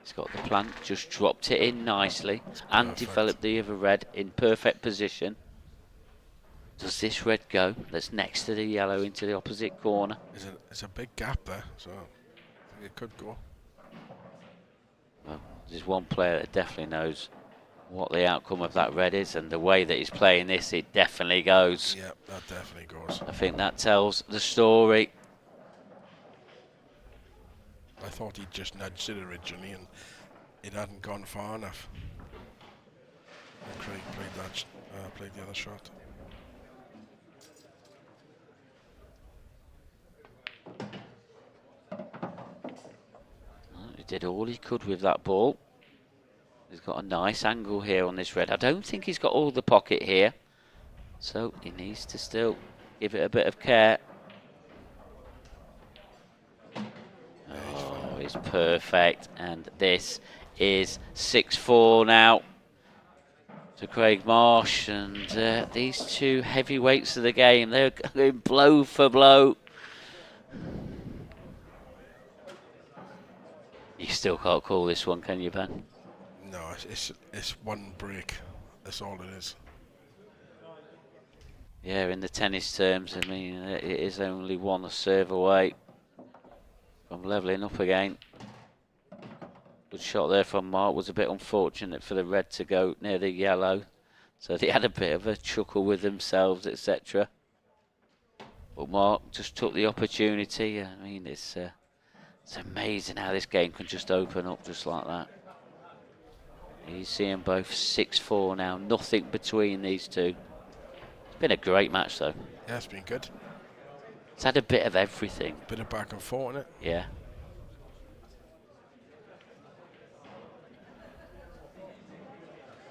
He's got the plant, just dropped it in nicely and developed the other red in perfect position. Does this red go? That's next to the yellow into the opposite corner. There's a big gap there, so I think it could go. Well, there's one player that definitely knows what the outcome of that red is, and the way that he's playing this, it definitely goes. Yeah, that definitely goes. I think that tells the story. I thought he'd just nudged it originally and it hadn't gone far enough. And Craig played the other shot. He did all he could with that ball. He's got a nice angle here on this red. I don't think he's got all the pocket here, so he needs to still give it a bit of care. Oh, it's perfect, and this is 6-4 now to Craig Marsh, and these two heavyweights of the game, they're going blow for blow. You still can't call this one, can you, Ben? No, it's one break. That's all it is. Yeah, in the tennis terms, I mean, it is only one serve away from levelling up again. Good shot there from Mark. Was a bit unfortunate for the red to go near the yellow, so they had a bit of a chuckle with themselves, etc. But Mark just took the opportunity. I mean, it's amazing how this game can just open up just like that. You see them both 6-4 now, nothing between these two. It's been a great match though. Yeah, it's been good. It's had a bit of everything. Bit of back and forth in it. Yeah.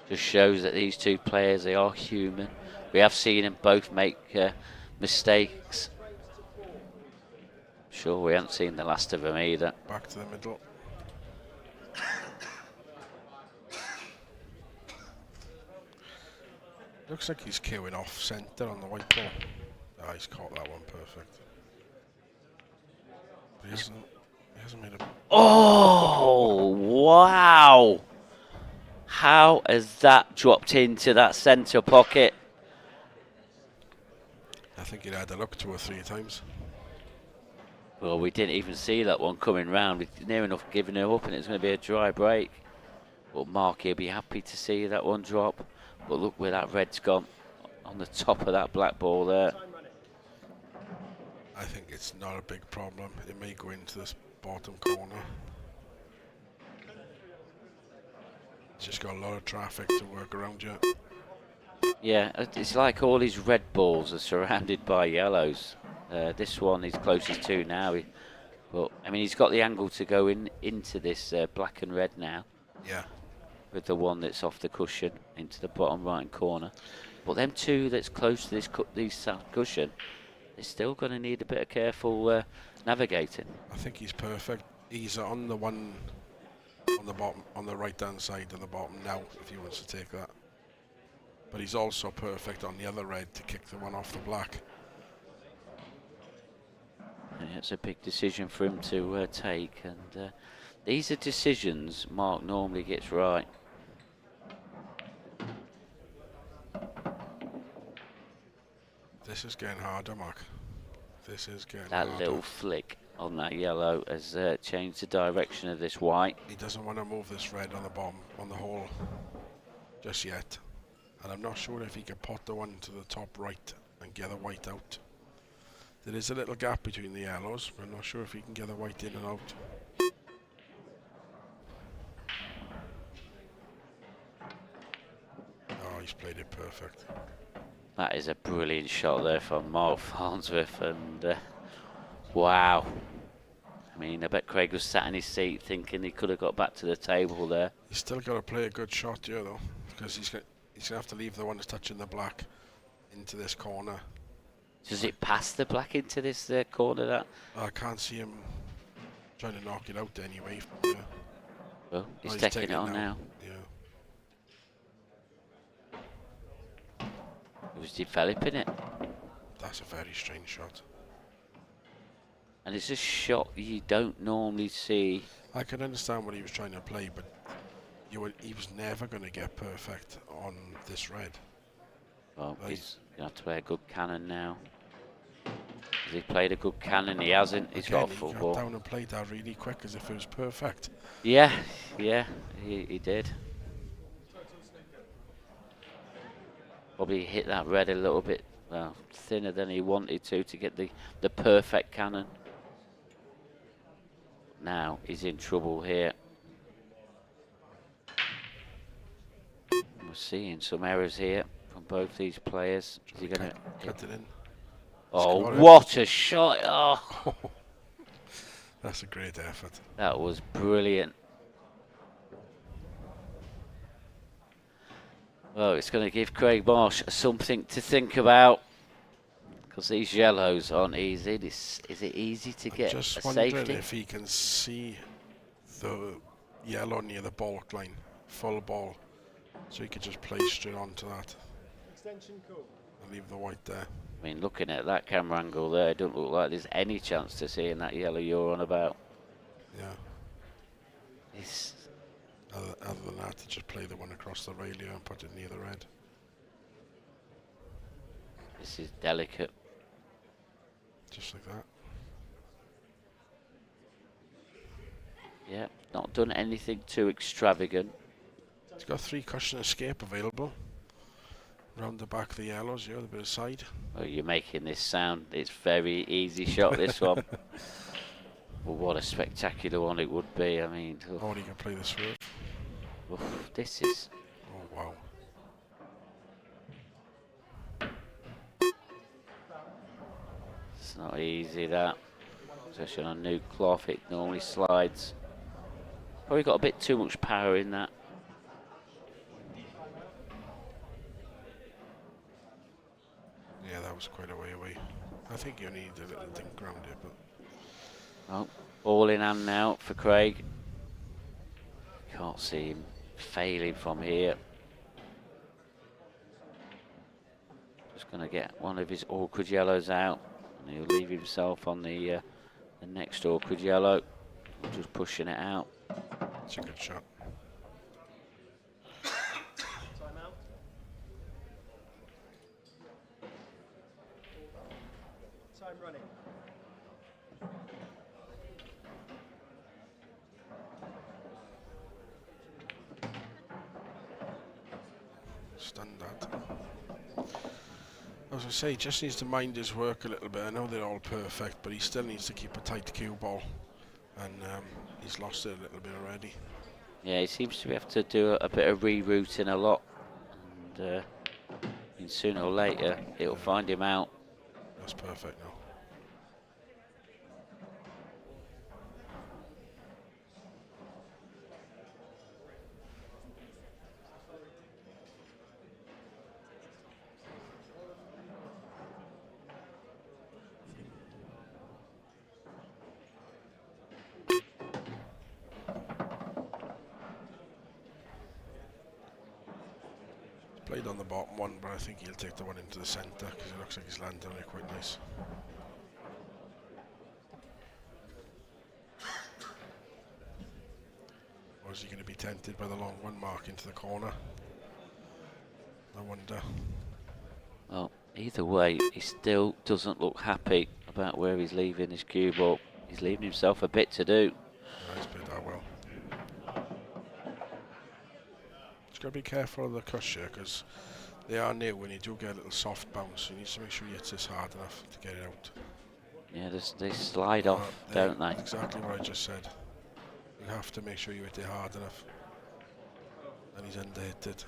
Just shows that these two players, they are human. We have seen them both make mistakes. Sure, we haven't seen the last of them either. Back to the middle. Looks like he's queuing off centre on the white ball. Ah, he's caught that one perfect. But he hasn't made a... Oh, wow! How has that dropped into that centre pocket? I think he'd had a look 2 or 3 times. Well, we didn't even see that one coming round. We were near enough giving her up, and it's going to be a dry break. But Mark, he'll be happy to see that one drop. But look where that red's gone on the top of that black ball there. I think it's not a big problem. It may go into this bottom corner. It's just got a lot of traffic to work around you. Yeah, it's like all these red balls are surrounded by yellows. This one is closest to now. But I mean, he's got the angle to go into this black and red now. Yeah. With the one that's off the cushion into the bottom right corner. But them two that's close to this cushion, they're still going to need a bit of careful navigating. I think he's perfect. He's on the one on the bottom, on the right hand side of the bottom now, if he wants to take that. But he's also perfect on the other red to kick the one off the black. Yeah, it's a big decision for him to take, and these are decisions Mark normally gets right. This is getting harder, Mark. This is getting that harder. Little flick on that yellow has changed the direction of this white. He doesn't want to move this red on the bottom, on the hole, just yet. And I'm not sure if he can pot the one to the top right and get the white out. There is a little gap between the yellows, but I'm not sure if he can get the white in and out. Oh, he's played it perfect. That is a brilliant shot there from Mark Farnsworth, and wow. I mean, I bet Craig was sat in his seat thinking he could have got back to the table there. He's still got to play a good shot here, though, because he's going to have to leave the one that's touching the black into this corner. Does it pass the black into this corner? That I can't see him trying to knock it out anyway. From there. Well, he's taking it on now. Yeah. He was developing it. That's a very strange shot. And it's a shot you don't normally see. I can understand what he was trying to play, but he was never going to get perfect on this red. Well, he's going to have to play a good cannon now. Has he played a good cannon? He hasn't. He's got a football. He got down and played that really quick as if it was perfect. Yeah, he did. Probably hit that red a little bit thinner than he wanted to get the perfect cannon. Now he's in trouble here. We're seeing some errors here from both these players. Is he going to cut it in? Oh, what a shot! Oh, that's a great effort. That was brilliant. Well, it's going to give Craig Marsh something to think about, because these yellows aren't easy. Is it easy to get a just wondering safety? If he can see the yellow near the baulk line, full ball, so he could just play straight onto that. Extension cool. And leave the white there. I mean, looking at that camera angle there, it don't look like there's any chance to seeing that yellow you're on about. Yeah. Other than that, they just play the one across the rail here and put it near the red. This is delicate. Just like that. Yeah, not done anything too extravagant. It's got 3 cushion escape available. Round the back of the yellows, yeah, the bit of side. Oh, you're making this sound. It's very easy shot, this one. Well, what a spectacular one it would be. I mean, oh, you can play this through. This is. Oh, wow. It's not easy, that. Especially on a new cloth, it normally slides. Probably got a bit too much power in that. Yeah, that was quite a way away. I think you need a little thing ground it, but. Oh, ball in hand now for Craig. Can't see him failing from here. Just going to get one of his awkward yellows out, and he'll leave himself on the next awkward yellow. Just pushing it out. It's a good shot. Time running. Stunned that. As I say, just needs to mind his work a little bit. I know they're all perfect, but he still needs to keep a tight cue ball, and he's lost it a little bit already. Yeah, he seems to have to do a bit of rerouting a lot, and sooner or later it'll find him out. That's perfect now. Played on the bottom one, but I think he'll take the one into the centre because it looks like he's landed on it quite nice. Or is he going to be tempted by the long one mark into the corner? I wonder. Well, either way, he still doesn't look happy about where he's leaving his cue ball. He's leaving himself a bit to do. Yeah, he's played that well. Got to be careful of the cush here because they are new. When you do get a little soft bounce, you need to make sure you hit this hard enough to get it out. Yeah, they slide off, don't they? Exactly what I just said. You have to make sure you hit it hard enough. And he's underhit it.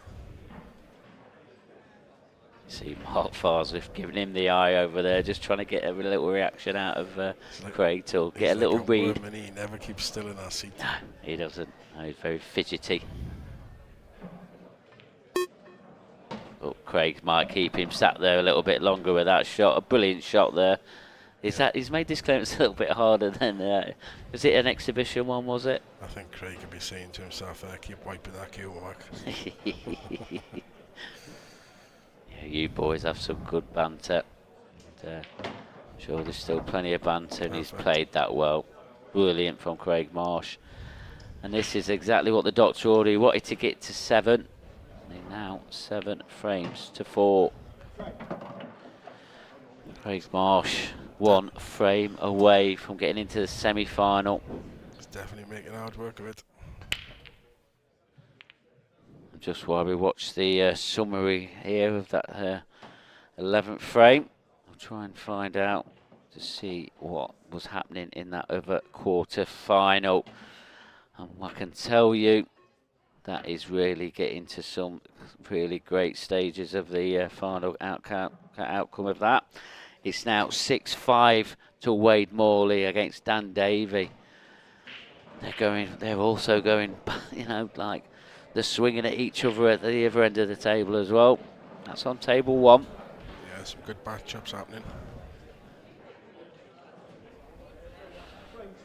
See Mark Farnsworth giving him the eye over there, just trying to get a little reaction out of Craig to get a little read. He never keeps still in that seat. No, he doesn't. No, he's very fidgety. But Craig might keep him sat there a little bit longer with that shot. A brilliant shot there. He's made this clearance a little bit harder than... was it an exhibition one, was it? I think Craig could be saying to himself, keep wiping that cue mark. Yeah, you boys have some good banter. And, I'm sure there's still plenty of banter, and he's played that well. Brilliant from Craig Marsh. And this is exactly what the doctor already wanted to get to 7. Now 7 frames to 4. Craig Marsh 1 frame away from getting into the semi-final. He's definitely making hard work of it. Just while we watch the summary here of that 11th frame, I'll try and find out to see what was happening in that other quarter-final. And I can tell you that is really getting to some really great stages of the final outcome of that. It's now 6-5 to Wade Morley against Dan Davey. They're also going, you know, like they're swinging at each other at the other end of the table as well. That's on table 1. Yeah, some good matchups happening.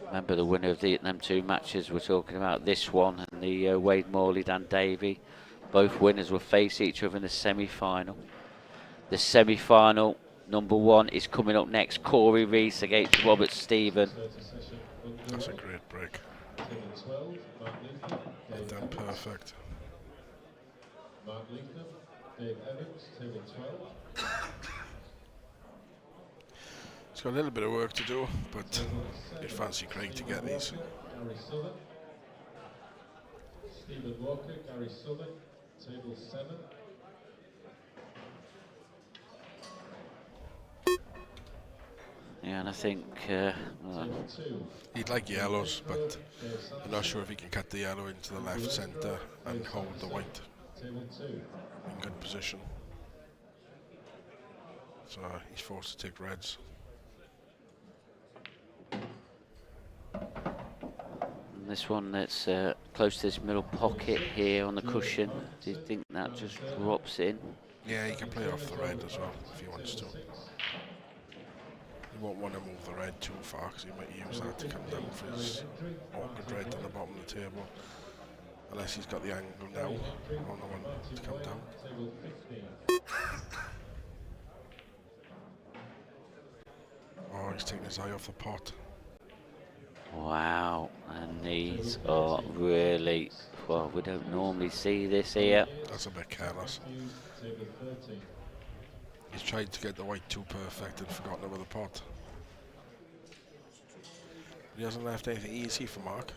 Remember the winner of them 2 matches, we're talking about this one and the Wade Morley, Dan Davey. Both winners will face each other in the semi-final. The semi-final, number 1, is coming up next. Corey Reese against Robert Stephen. That's a great break. Table 12, Mark Leatham, And Dave then Evans. perfect. Mark Leatham, Dave Evans, table 12. It's got a little bit of work to do, but you'd fancy Craig to get these. Gary Southern. Stephen Walker, Gary Southern, table 7. Yeah, and I think He'd like yellows, but I'm not sure if he can cut the yellow into the left centre and hold the white Table 2. in good position. So he's forced to take reds. this one that's close to this middle pocket here on the cushion, do you think that just drops in? Yeah, he can play off the red as well if he wants to. He won't want to move the red too far because he might use that to come down for his awkward red on the bottom of the table. Unless he's got the angle now on the one to come down. Oh, he's taking his eye off the pot. Wow, and these are really, well, we don't normally see this here. That's a bit careless. He's tried to get the white too perfect and forgotten about the pot. He hasn't left anything easy for Mark.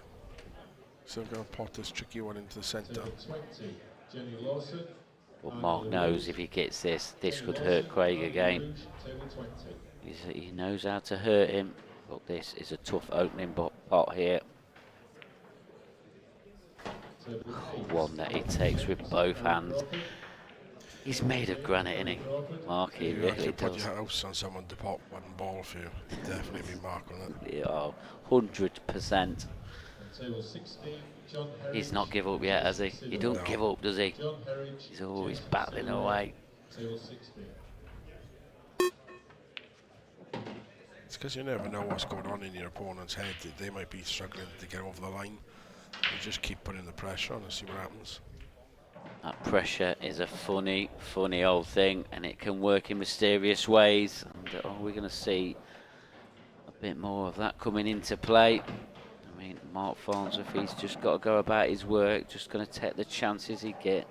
Still going to pot this tricky one into the centre. But Mark knows if he gets this, this could hurt Craig again. He knows how to hurt him, but this is a tough opening pot here. One that he takes with both hands. He's made of granite, isn't he? Mark, he really If you put does. your house on someone to pot one ball for you, definitely be Mark on it. Yeah, 100%. He's not give up yet, has he? He don't give up, does he? He's always battling away. It's because you never know what's going on in your opponent's head. They might be struggling to get over the line. You just keep putting the pressure on and see what happens. That pressure is a funny, funny old thing, and it can work in mysterious ways. And are we going to see a bit more of that coming into play? I mean, Mark Farnsworth, he's just got to go about his work, just going to take the chances he get.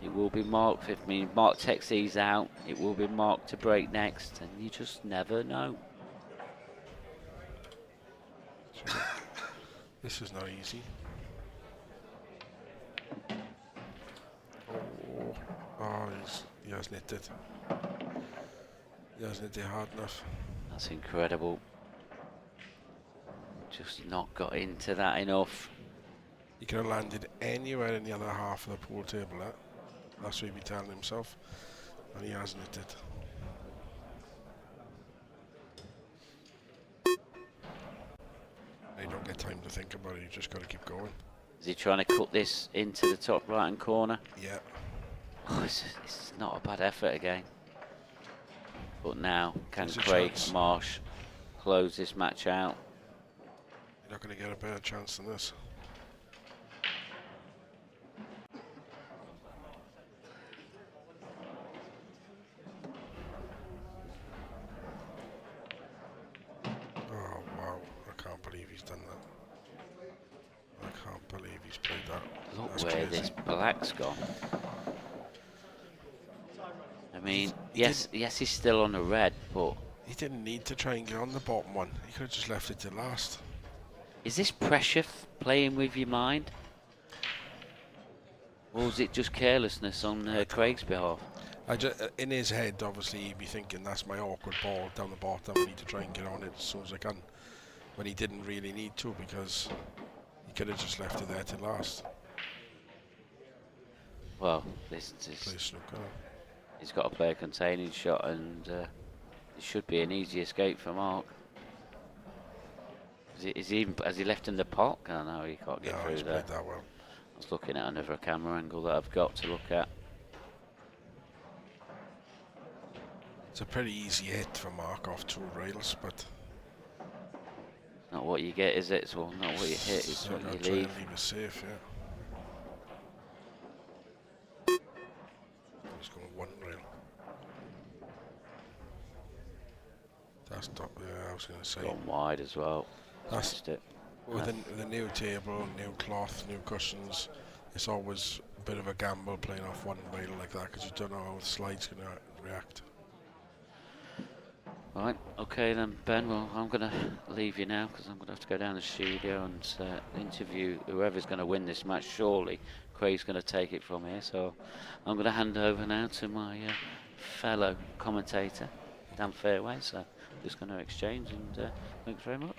It will be Mark, I mean, Mark takes these out, it will be Mark to break next, and you just never know. This is not easy. Oh, he hasn't hit it. He hasn't hit it hard enough. That's incredible. Just not got into that enough. He could have landed anywhere in the other half of the pool table. That's what he'd be telling himself. And he hasn't hit it. You don't get time to think about it, you just got to keep going. Is he trying to cut this into the top right hand corner? Yeah. Oh, it's not a bad effort again. But now, can There's a Craig chance. Marsh close this match out? You're not going to get a better chance than this. Oh, wow. I can't believe he's done that. I can't believe he's played that. Look That's where crazy. this black's gone. I mean, yes, he's still on the red, but He didn't need to try and get on the bottom one. He could have just left it to last. is this pressure playing with your mind? Or is it just carelessness on Craig's behalf? In his head, obviously, he'd be thinking, that's my awkward ball down the bottom. I need to try and get on it as soon as I can. When he didn't really need to, because he could have just left it there to last. Well, this Play snooker. he's got to play a containing shot, and it should be an easy escape for Mark. Has he left in the pot? Oh, no, he can't get No, through he's there. played that well. I was looking at another camera angle that I've got to look at. It's a pretty easy hit for Mark off 2 rails, but Not what you get, is it? It's not what you hit, it's what you try leave. and leave it safe, yeah. He's going 1 rail. That's not, yeah, I was going to say. Gone wide as well. That's it. with the new table, new cloth, new cushions. It's always a bit of a gamble playing off one rail like that because you don't know how the slide's going to react. Right, okay then, Ben. Well, I'm going to leave you now because I'm going to have to go down the studio and interview whoever's going to win this match. Surely Craig's going to take it from here. So I'm going to hand over now to my fellow commentator, Dan Fairway. So just going to exchange, and thanks very much.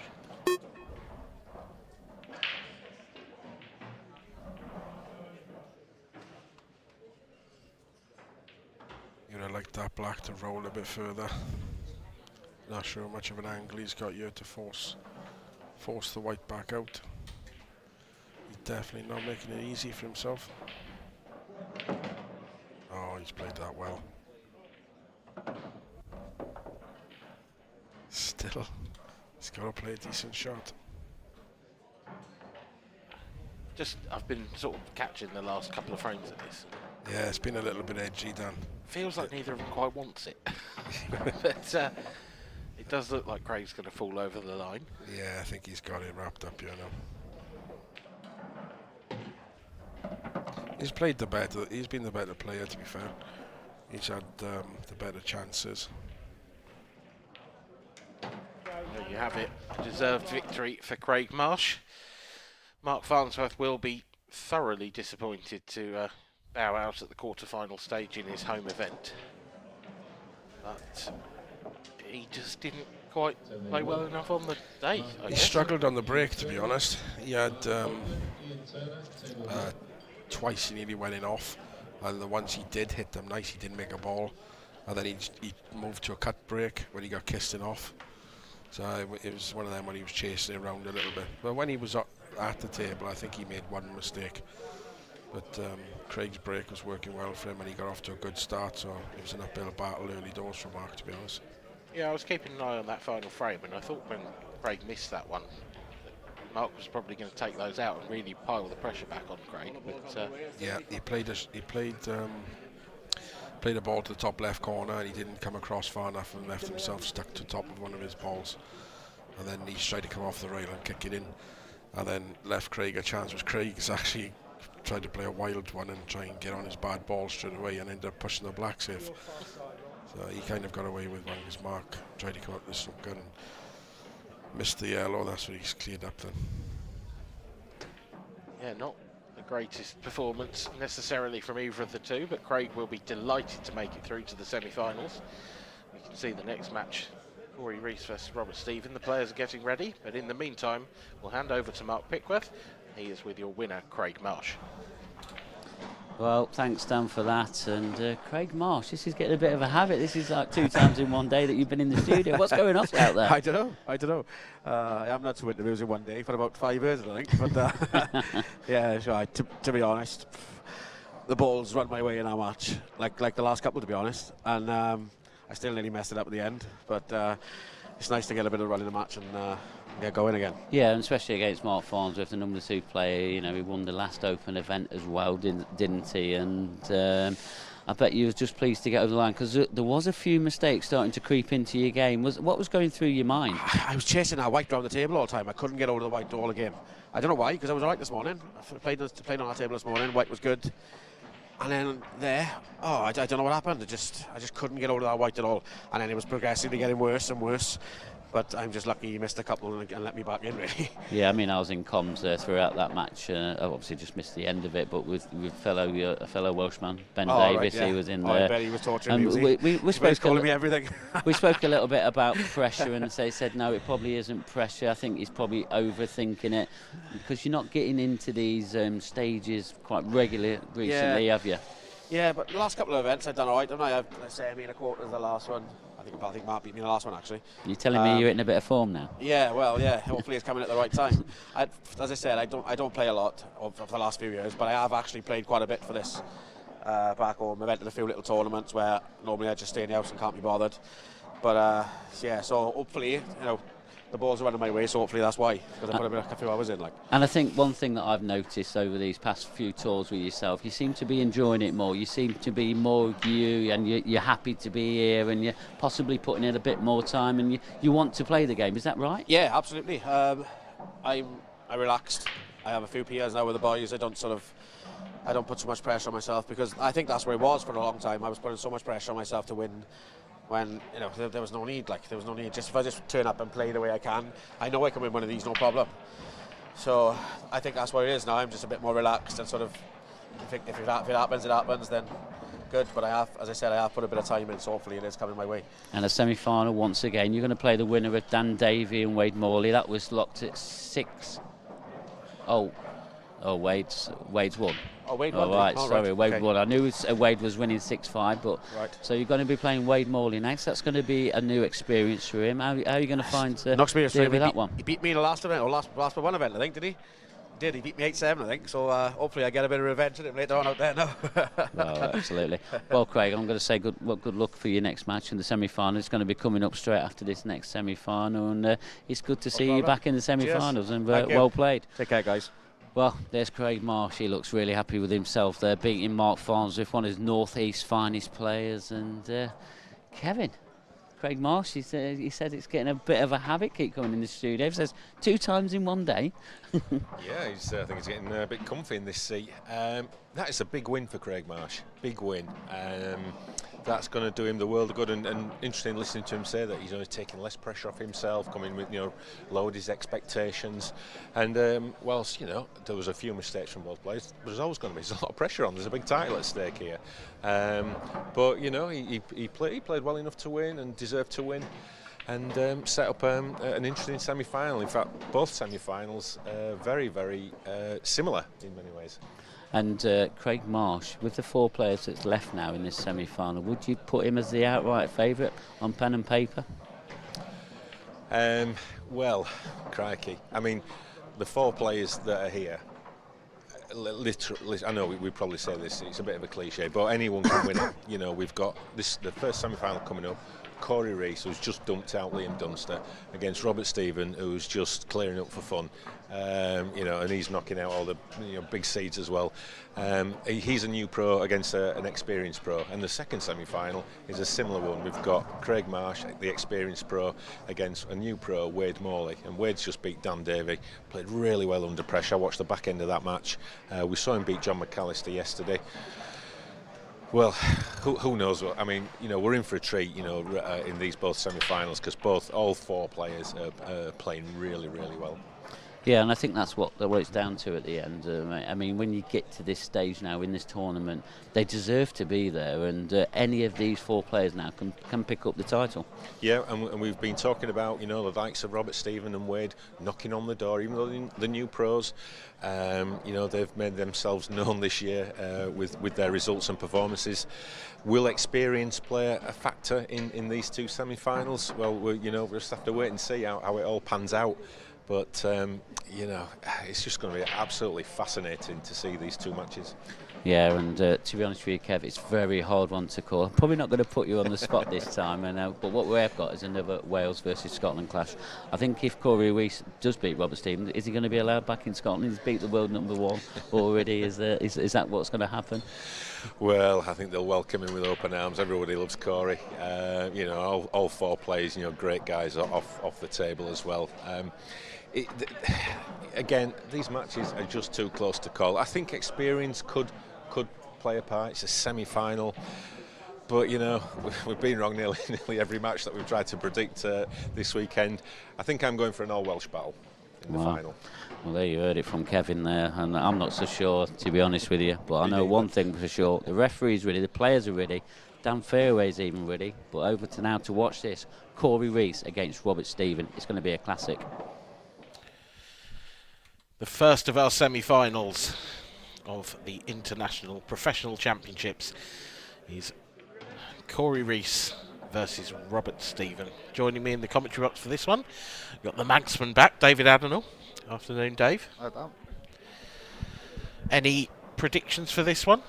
You'd have liked that black to roll a bit further. Not sure how much of an angle he's got here to force the white back out. He's definitely not making it easy for himself. Oh, he's played that well. Still, he's got to play a decent shot. I've been sort of catching the last couple of frames of this. Yeah, it's been a little bit edgy, Dan. Feels like neither of them quite wants it. But it does look like Craig's going to fall over the line. Yeah, I think he's got it wrapped up here now. He's played the better. He's been the better player, to be fair. He's had the better chances. There you have it. A deserved victory for Craig Marsh. Mark Farnsworth will be thoroughly disappointed to bow out at the quarterfinal stage in his home event. But he just didn't quite play well enough on the day, I He guess. struggled on the break, to be honest. He had twice he nearly went in off, and the ones he did hit them nice, he didn't make a ball. And then he moved to a cut break when he got kissed in off. So it was one of them when he was chasing it around a little bit. But when he was at the table, I think he made one mistake. But Craig's break was working well for him, and he got off to a good start, so it was an uphill battle early doors for Mark, to be honest. Yeah, I was keeping an eye on that final frame, and I thought when Craig missed that one, Mark was probably going to take those out and really pile the pressure back on Craig. But yeah, he played a ball to the top left corner, and he didn't come across far enough and left himself stuck to top of one of his balls. And then he tried to come off the rail and kick it in, and then left Craig a chance, which Craig's actually tried to play a wild one and try and get on his bad ball straight away and ended up pushing the black safe. So he kind of got away with one because Mark tried to come up with this gun and missed the yellow. That's what he's cleared up then. yeah, not the greatest performance necessarily from either of the two, but Craig will be delighted to make it through to the semi-finals. We can see the next match, Corey Reese versus Robert Stephen. The players are getting ready, but in the meantime, we'll hand over to Mark Pickworth. He is with your winner, Craig Marsh. Well, thanks, Dan, for that. And Craig Marsh, this is getting a bit of a habit. This is like 2 times in one day that you've been in the studio. What's going on out there? I don't know. I'm not to interviews in one day for about 5 years, I think. But yeah, sure. To be honest, the balls run my way in our match, like the last couple, to be honest. And I still nearly messed it up at the end. But it's nice to get a bit of run in the match and get going again. Yeah, and especially against Mark Farnsworth, the number 2 player. You know, he won the last Open event as well, didn't he? And I bet you was just pleased to get over the line, because there was a few mistakes starting to creep into your game. What was going through your mind? I was chasing that white around the table all the time. I couldn't get over the white all again. I don't know why, because I was all right this morning. I played on our table this morning. White was good. And then I don't know what happened. I just couldn't get over that white at all. And then it was progressively getting worse and worse. But I'm just lucky he missed a couple and let me back in, really. Yeah, I mean, I was in comms throughout that match. I obviously just missed the end of it, but with a fellow Welshman, Ben Davis, right, yeah. he was in there. I bet he was torturing me. We spoke calling me everything. We spoke a little bit about pressure, and they said no, it probably isn't pressure. I think he's probably overthinking it, because you're not getting into these stages quite regularly recently, have you? Yeah, but the last couple of events I've done all right, haven't I? I say I'm in a quarter of the last one. I think Mark beat me in the last one, actually. You're telling me you're in a bit of form now? Yeah, well, yeah. Hopefully it's coming at the right time. As I said, I don't play a lot of the last few years, but I have actually played quite a bit for this back home. I've entered a few little tournaments where normally I just stay in the house and can't be bothered. But yeah, so hopefully, the the balls are running my way, so hopefully that's why, because I put a few hours in. And I think one thing that I've noticed over these past few tours with yourself, you seem to be enjoying it more. You seem to be more you, and you're happy to be here, and you're possibly putting in a bit more time, and you want to play the game. Is that right? Yeah, absolutely. I'm relaxed. I have a few PRs now with the boys. I don't put so much pressure on myself, because I think that's where it was for a long time. I was putting so much pressure on myself to win, when there was no need. There was no need. Just if I just turn up and play the way I can, I know I can win one of these, no problem. So I think that's where it is now. I'm just a bit more relaxed, and sort of if it happens, it happens. Then good. But as I said, I have put a bit of time in, so hopefully it is coming my way. And a semi-final once again. You're going to play the winner of Dan Davey and Wade Morley. That was locked at 6. Oh, Wade's won. Oh, Wade won. Oh, right, sorry, Wade won. I knew Wade was winning 6-5, but right. So you're going to be playing Wade Morley next. That's going to be a new experience for him. How are you going to find no experience deal with that one? He beat me in the last event, or last one event, I think, did he? He beat me 8-7, I think. So hopefully I get a bit of revenge at him later on out there now. Well, absolutely. Well, Craig, I'm going to say good luck for your next match in the semi-final. It's going to be coming up straight after this next semi-final, and it's good to see you back in the semi-finals. And well played. Take care, guys. Well, there's Craig Marsh. He looks really happy with himself there, beating Mark Farnsworth, one of his North East finest players. And Kevin, Craig Marsh, he said it's getting a bit of a habit keep coming in the studio. He says 2 times in one day. Yeah, I think he's getting a bit comfy in this seat. That is a big win for Craig Marsh. Big win. That's going to do him the world of good, and interesting listening to him say that he's only taking less pressure off himself, coming with lowered his expectations, and whilst there was a few mistakes from both players, there's always going to be a lot of pressure on. There's a big title at stake here, but he played well enough to win and deserved to win, and set up an interesting semi-final. In fact, both semi-finals very, very similar in many ways. And Craig Marsh, with the 4 players that's left now in this semi-final, would you put him as the outright favourite on pen and paper? Well, crikey. I mean, the 4 players that are here, literally, I know we probably say this, it's a bit of a cliche, but anyone can win it. We've got the first semi-final coming up. Corey Reese, who's just dumped out Liam Dunster, against Robert Stephen, who's just clearing up for fun, and he's knocking out all the big seeds as well. He's a new pro against an experienced pro, and the second semi-final is a similar one. We've got Craig Marsh, the experienced pro, against a new pro, Wade Morley, and Wade's just beat Dan Davey, played really well under pressure. I watched the back end of that match. We saw him beat John McAllister yesterday. Well, who knows what? I mean, we're in for a treat, in these both semi-finals, because all 4 players are playing really, really well. Yeah, and I think that's what it's down to at the end. I mean, when you get to this stage now in this tournament, they deserve to be there, and any of these 4 players now can pick up the title. Yeah, and we've been talking about, the likes of Robert Stephen and Wade knocking on the door, even though the new pros, they've made themselves known this year with their results and performances. Will experience play a factor in these 2 semi-finals? Well, we'll just have to wait and see how it all pans out. But, it's just going to be absolutely fascinating to see these 2 matches. Yeah, and to be honest with you, Kev, it's a very hard one to call. I'm probably not going to put you on the spot this time, but what we have got is another Wales versus Scotland clash. I think if Corey Reese does beat Robert Stevens, is he going to be allowed back in Scotland? He's beat the world #1 already. Is that what's going to happen? Well, I think they'll welcome him with open arms. Everybody loves Corey. All 4 players, great guys off the table as well. Again, these matches are just too close to call. I think experience could play a part. It's a semi-final, but we've been wrong nearly every match that we've tried to predict this weekend. I think I'm going for an all-Welsh battle in the final. Well, there you heard it from Kevin there, and I'm not so sure, to be honest with you, but I know one thing for sure: the referee's ready, the players are ready, Dan Fairway's even ready. But over to now to watch this: Corey Reese against Robert Stephen. It's going to be a classic. The first of our semi-finals of the International Professional Championships is Corey Reese versus Robert Stephen. Joining me in the commentary box for this one, we've got the Manxman back, David Adenall. Afternoon, Dave. Hi, Dan. Any predictions for this one?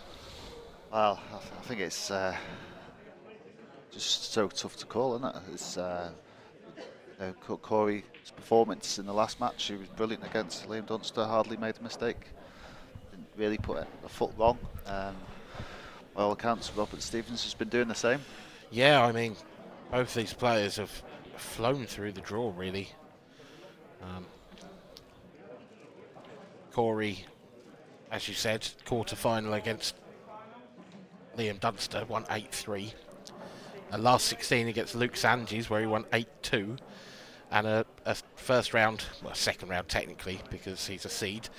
Well, I think it's just so tough to call, isn't it? It's Corey's performance in the last match, he was brilliant against Liam Dunster, hardly made a mistake, didn't really put a foot wrong. By all accounts, Robert Stevens has been doing the same. Yeah, I mean, both these players have flown through the draw, really. Corey, as you said, quarter-final against Liam Dunster, won 8-3. Last 16 against Luke Sanges, where he won 8-2. And a first round, well, second round technically, because he's a seed,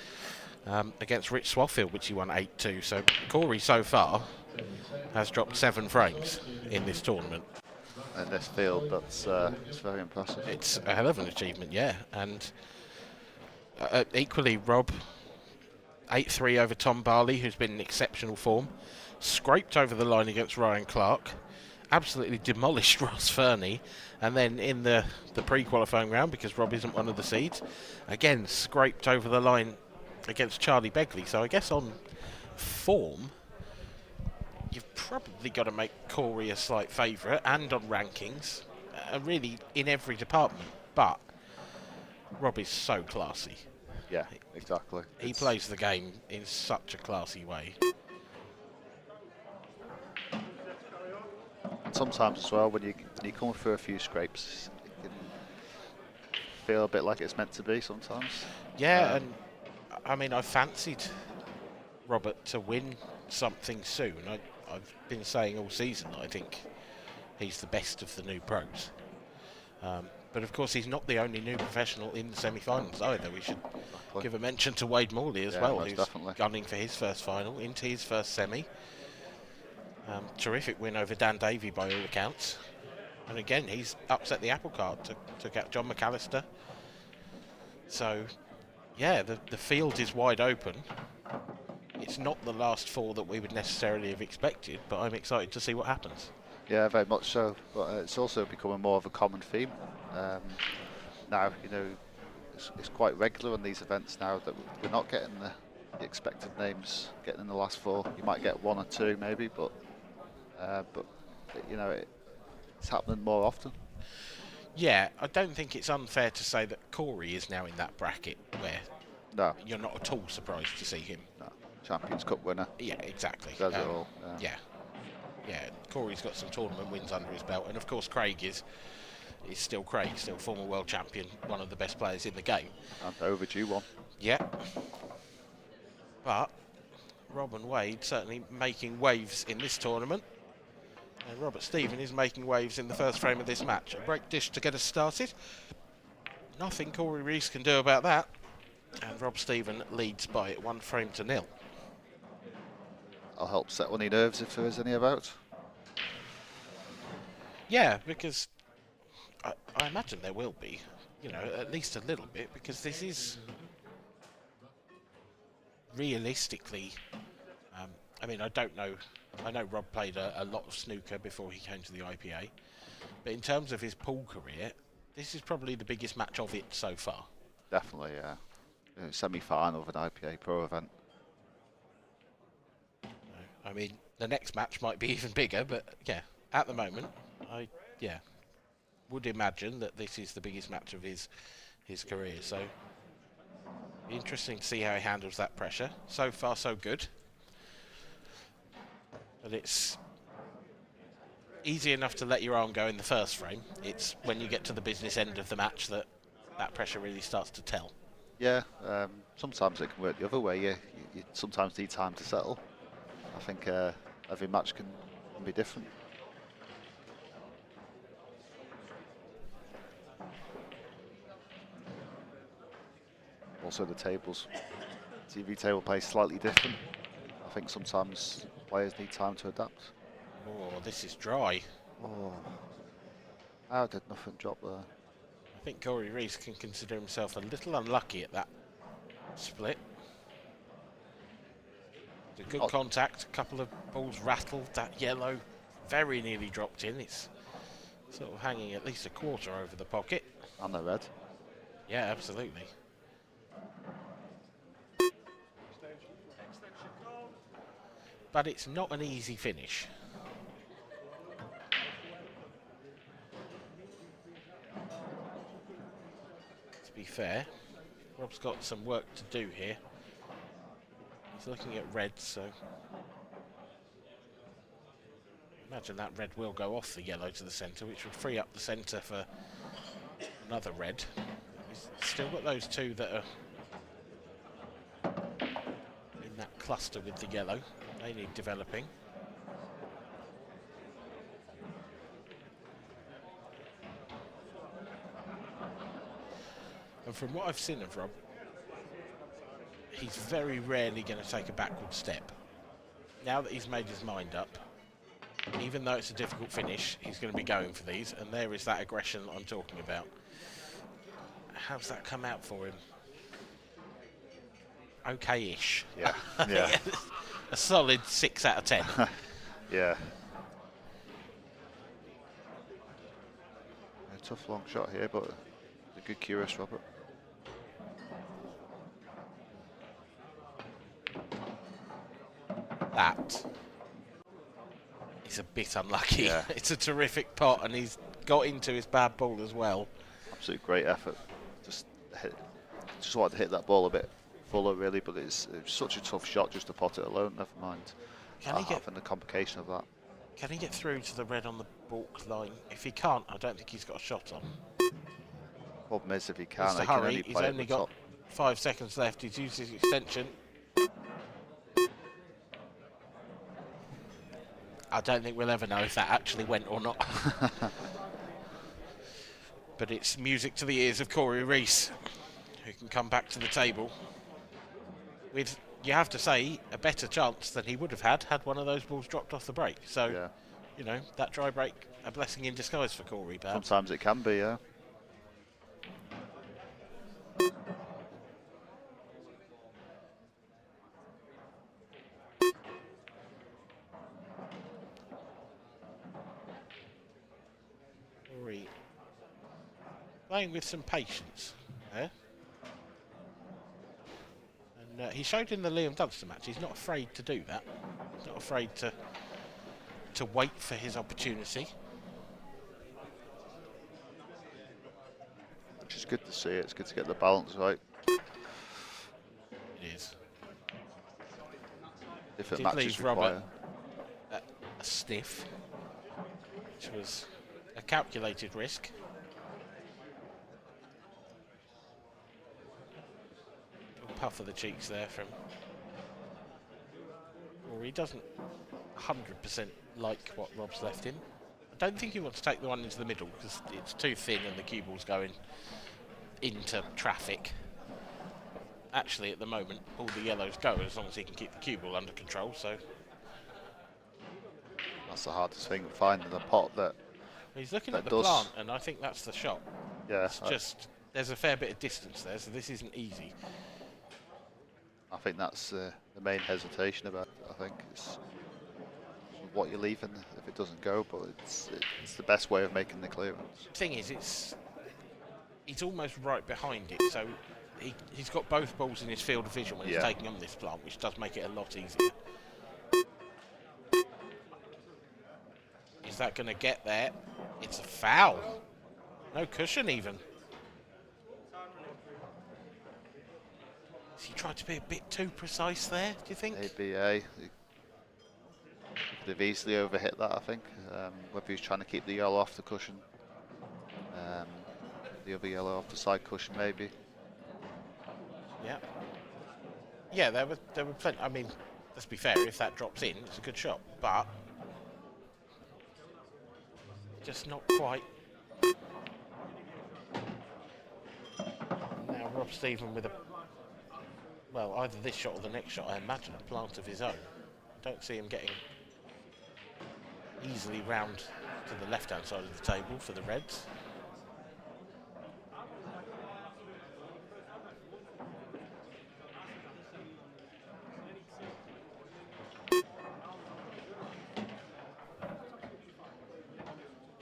against Rich Swaffield, which he won 8-2. So Corey so far has dropped 7 frames in this tournament. In this field, that's it's very impressive. It's a hell of an achievement, yeah. And equally, Rob, 8-3 over Tom Barley, who's been in exceptional form. Scraped over the line against Ryan Clark. Absolutely demolished Ross Fernie. And then in the pre-qualifying round, because Rob isn't one of the seeds, again, scraped over the line against Charlie Begley. So I guess on form, you've probably got to make Corey a slight favourite, and on rankings, really in every department. But Rob is so classy. Yeah, exactly. He plays the game in such a classy way. Sometimes as well, when you come through a few scrapes, it can feel a bit like it's meant to be sometimes. Yeah, and I mean, I fancied Robert to win something soon. I've been saying all season that I think he's the best of the new pros. But of course, he's not the only new professional in the semi-finals either. We should give a mention to Wade Morley as well, who's gunning for his first final, into his first semi. Terrific win over Dan Davey by all accounts. And again, he's upset the apple cart to get John McAllister. So, yeah, the field is wide open. It's not the last 4 that we would necessarily have expected, but I'm excited to see what happens. Yeah, very much so. But it's also becoming more of a common theme. Now, you know, it's quite regular in these events now that we're not getting the expected names getting in the last 4. You might get 1 or 2 maybe, but you know, it's happening more often. Yeah, I don't think it's unfair to say that Corey is now in that bracket where you're not at all surprised to see him. No. Champions Cup winner. Yeah, exactly. Does it all. Yeah. Corey's got some tournament wins under his belt, and of course Craig is still Craig, still former world champion, one of the best players in the game. And overdue one. Yeah. But Rob and Wade certainly making waves in this tournament. And Robert Stephen is making waves in the first frame of this match. A break dish to get us started. Nothing Corey Reese can do about that. And Rob Stephen leads by 1 frame to 0. I'll help settle any nerves if there is any about. Yeah, because I imagine there will be, you know, at least a little bit, because this is realistically, I mean, I don't know. I know Rob played a lot of snooker before he came to the IPA, but in terms of his pool career, this is probably the biggest match of it so far. Definitely, yeah. Semi-final of an IPA Pro event. I mean, the next match might be even bigger, but yeah, at the moment, I would imagine that this is the biggest match of his career. So, interesting to see how he handles that pressure. So far, so good. But it's easy enough to let your arm go in the first frame. It's when you get to the business end of the match that pressure really starts to tell. Yeah, sometimes it can work the other way. You sometimes need time to settle. I think every match can be different. Also the tables. TV table plays slightly different. I think sometimes players need time to adapt. Oh, this is dry. Oh, how did nothing drop there? I think Corey Reese can consider himself a little unlucky at that split. It's a good contact, a couple of balls rattled, that yellow very nearly dropped in. It's sort of hanging at least a quarter over the pocket. And the red. Yeah, absolutely. But it's not an easy finish. fair, Rob's got some work to do here. He's looking at red, so imagine that red will go off the yellow to the centre, which would free up the centre for another red. He's still got those two that are in that cluster with the yellow. They need developing. And from what I've seen of Rob, he's very rarely going to take a backward step. Now that he's made his mind up, even though it's a difficult finish, he's going to be going for these, and there is that aggression that I'm talking about. How's that come out for him? Okay-ish. Yeah, yeah. A solid 6 out of 10. Yeah. A tough long shot here, but a good curious, Robert. That is a bit unlucky. Yeah. It's a terrific pot, and he's got into his bad ball as well. Absolute great effort. Just wanted to hit that ball a bit fuller, really, but it's such a tough shot just to pot it alone. Never mind. Can he get having the complication of that? Can he get through to the red on the balk line? If he can't, I don't think he's got a shot on. Problem is, if he can, He's to he can hurry. only He's play at only the got top. 5 seconds left. He's used his extension. I don't think we'll ever know if that actually went or not. But it's music to the ears of Corey Reese, who can come back to the table with, you have to say, a better chance than he would have had one of those balls dropped off the break. So, Yeah. you know, that dry break, a blessing in disguise for Corey, perhaps. Sometimes it can be, yeah. Corey playing with some patience there. And he showed in the Liam Dunster match, he's not afraid to do that. He's not afraid to wait for his opportunity. Which is good to see. It's good to get the balance right. It is. Different Did matches leave require. Robert a sniff, which was a calculated risk. A puff of the cheeks there from, or he doesn't 100% like what Rob's left him. I don't think he wants to take the one into the middle because it's too thin and the cue ball's going into traffic. Actually, at the moment, all the yellows go as long as he can keep the cue ball under control. So That's the hardest thing, finding the pot that. he's looking that at the does. plant, and I think that's the shot. Yeah, It's just there's a fair bit of distance there, so this isn't easy. I think that's the main hesitation about it. I think it's what you're leaving if it doesn't go, but it's the best way of making the clearance. Thing is, he's almost right behind it, so he's got both balls in his field of vision when he's taking on this plant, which does make it a lot easier. Is that going to get there? It's a foul. No cushion even. Has he tried to be a bit too precise there, do you think? IPA, he could have easily overhit that, I think. Whether he's trying to keep the yellow off the cushion, the other yellow off the side cushion, maybe. Yeah. Yeah, there were plenty. I mean, let's be fair. If that drops in, it's a good shot, but just not quite. Now Rob Stephen with either this shot or the next shot. I imagine a plant of his own. Don't see him getting easily round to the left-hand side of the table for the Reds.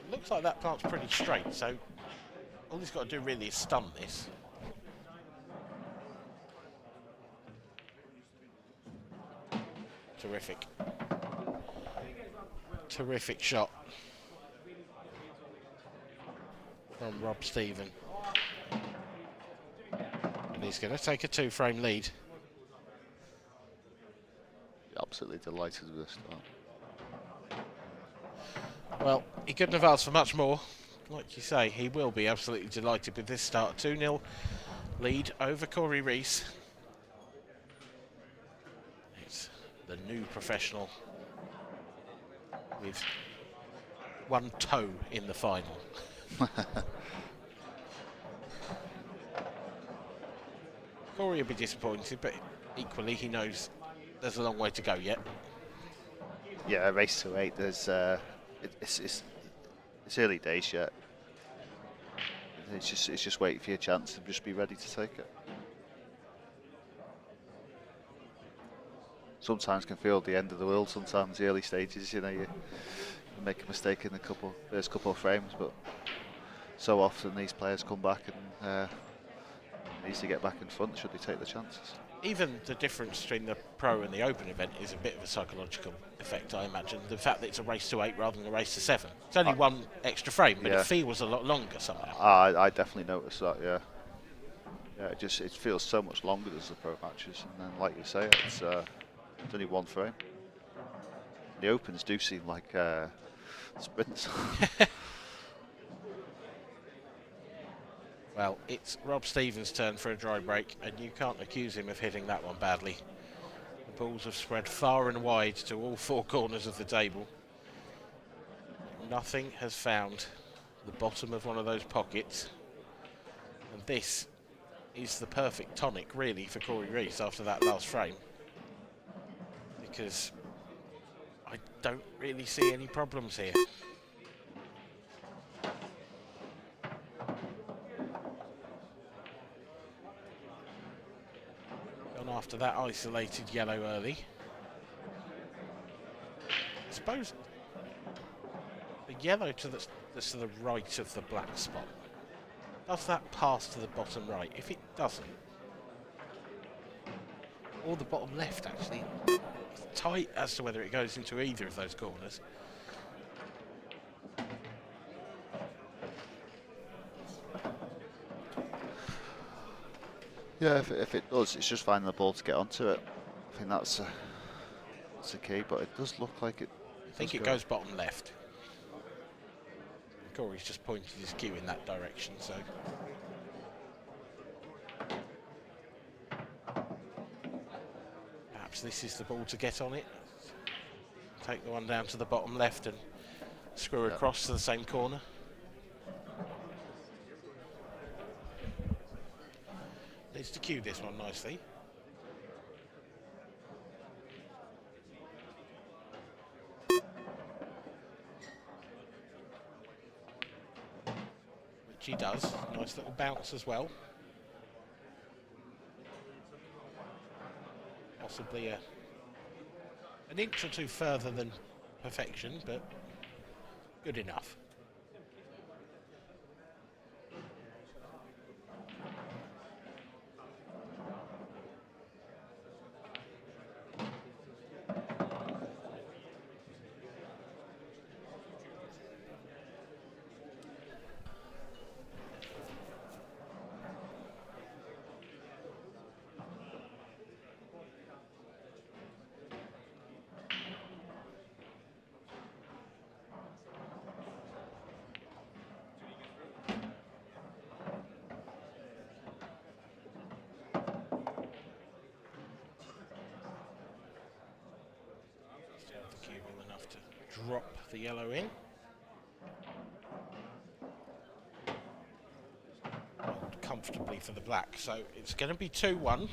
Looks like that plant's pretty straight, so all he's got to do really is stun this. Terrific. Terrific shot from Rob Stephen. he's going to take a 2-frame lead. Absolutely delighted with this start. Well, he couldn't have asked for much more. Like you say, he will be absolutely delighted with this start. 2-0 lead over Corey Reese. It's the new professional with one toe in the final. Corey will be disappointed, but equally he knows there's a long way to go yet. Yeah, race to 8. There's it's early days yet. It's just waiting for your chance and just be ready to take it. Sometimes can feel the end of the world. Sometimes the early stages, you know, you make a mistake in the first couple of frames, but so often these players come back and needs to get back in front should they take the chances. Even the difference between the Pro and the Open event is a bit of a psychological effect, I imagine. The fact that it's a race to 8 rather than a race to 7. It's only one extra frame, but it feels a lot longer somehow. I definitely noticed that, yeah. Yeah, it feels so much longer than the Pro matches, and then like you say, it's only one frame. The Opens do seem like sprints. Well, it's Rob Stevens' turn for a dry break, and you can't accuse him of hitting that one badly. The balls have spread far and wide to all 4 corners of the table. Nothing has found the bottom of one of those pockets, and this is the perfect tonic, really, for Corey Reese after that last frame, because I don't really see any problems here. After that isolated yellow early. I suppose the yellow that's to the right of the black spot, does that pass to the bottom right? If it doesn't, or the bottom left actually, it's tight as to whether it goes into either of those corners. Yeah, if it does, it's just finding the ball to get onto it. I think that's the key, but it does look like it. I think it goes bottom left. Corey's just pointed his cue in that direction, so. Perhaps this is the ball to get on it. Take the one down to the bottom left and screw across to the same corner. Needs to cue this one nicely. Which he does. Nice little bounce as well. Possibly an inch or two further than perfection, but good enough. Drop the yellow in. Hold comfortably for the black, so it's going to be 2-1. It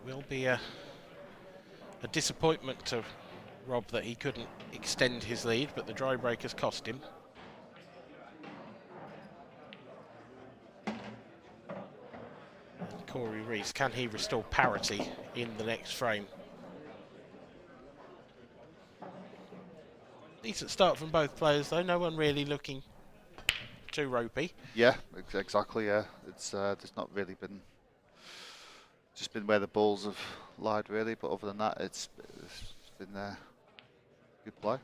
will be a disappointment to Rob that he couldn't extend his lead, but the dry break has cost him. And Corey Reese, can he restore parity in the next frame? Decent start from both players, though. No one really looking too ropey. Yeah, exactly. Yeah, it's there's not really been just been where the balls have lied really, but other than that, it's been good play.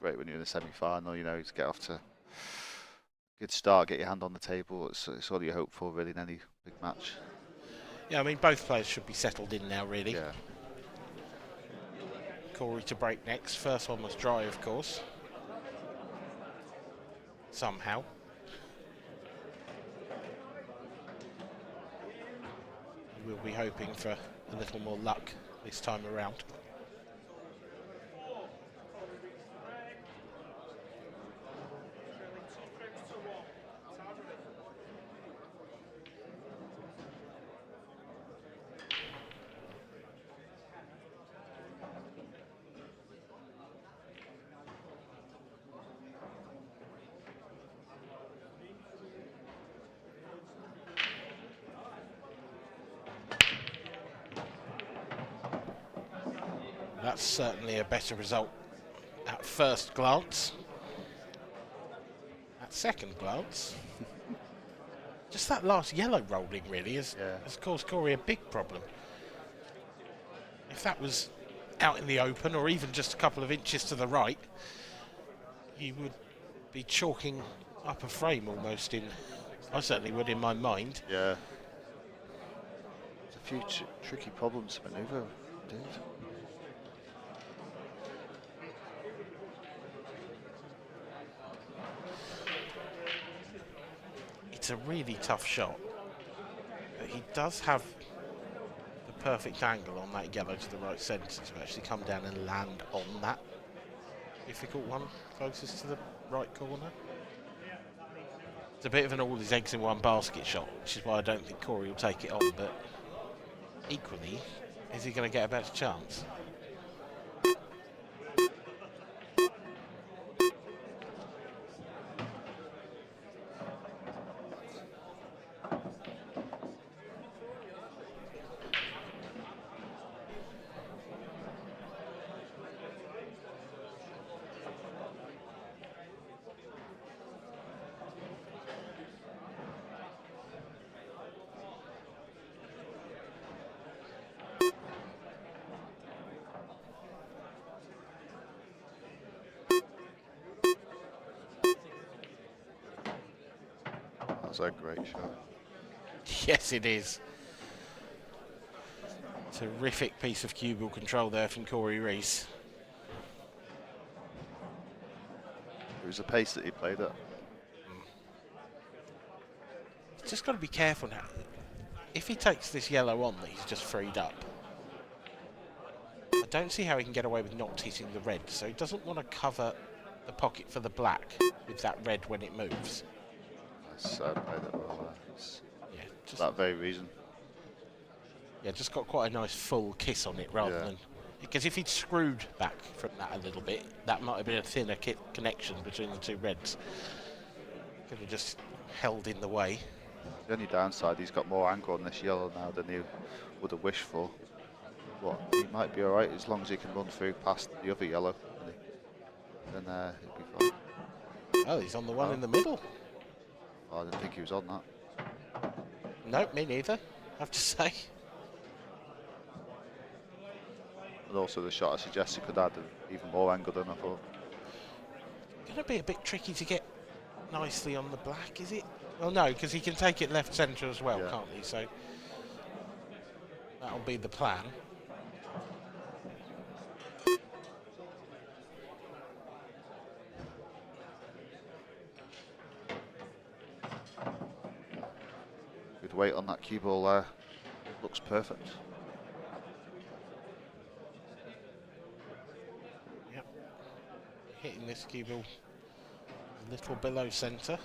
great when you're in the semi-final, you know, to get off to a good start, get your hand on the table. It's all you hope for, really, in any big match. Yeah, I mean, both players should be settled in now, really. Yeah. Corey to break next. First one was dry, of course. Somehow. We'll be hoping for a little more luck this time around. That's certainly a better result at first glance. At second glance, just that last yellow rolling really has caused Corey a big problem. If that was out in the open or even just a couple of inches to the right, you would be chalking up a frame almost in, I certainly would in my mind. Yeah. There's a few tricky problems to manoeuvre, indeed. It's a really tough shot, but he does have the perfect angle on that yellow to the right centre to actually come down and land on that difficult one closest to the right corner. It's a bit of an all his eggs in one basket shot, which is why I don't think Corey will take it on, but equally, is he going to get a better chance? That's a great shot. Yes, it is. Terrific piece of cue ball control there from Corey Reese. It was the pace that he played at. Just got to be careful now. If he takes this yellow on that he's just freed up, I don't see how he can get away with not hitting the red. So he doesn't want to cover the pocket for the black with that red when it moves. Played it well. Yeah, for that very reason. Yeah, just got quite a nice full kiss on it rather than... Because if he'd screwed back from that a little bit, that might have been a thinner connection between the two reds. Could have just held in the way. The only downside, he's got more angle on this yellow now than he would have wished for. Well, he might be alright as long as he can run through past the other yellow. Then he'll be fine. Oh, he's on the one in the middle. Oh, I didn't think he was on that. No, me neither, I have to say. And also the shot I suggested could add even more angle than I thought. Going to be a bit tricky to get nicely on the black, is it? Well, no, because he can take it left centre as well, can't he? So that'll be the plan. Good weight on that cue ball there. Looks perfect. Yep. Hitting this cue ball a little below centre.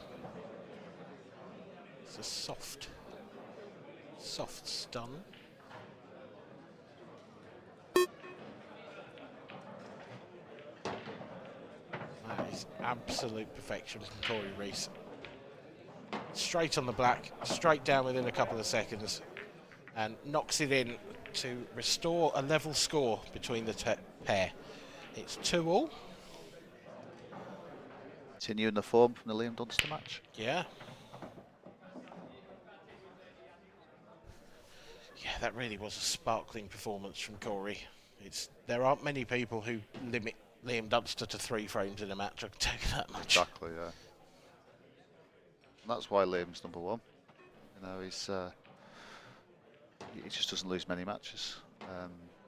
It's a soft stun. That is absolute perfection from Corey Reese. Straight on the black, straight down within a couple of seconds, and knocks it in to restore a level score between the pair. It's 2-2. Continuing the form from the Liam Dunster match. Yeah. Yeah, that really was a sparkling performance from Corey. There aren't many people who limit Liam Dunster to 3 frames in a match, I can tell you that much. Exactly, yeah. And that's why Liam's number 1. You know, he just doesn't lose many matches.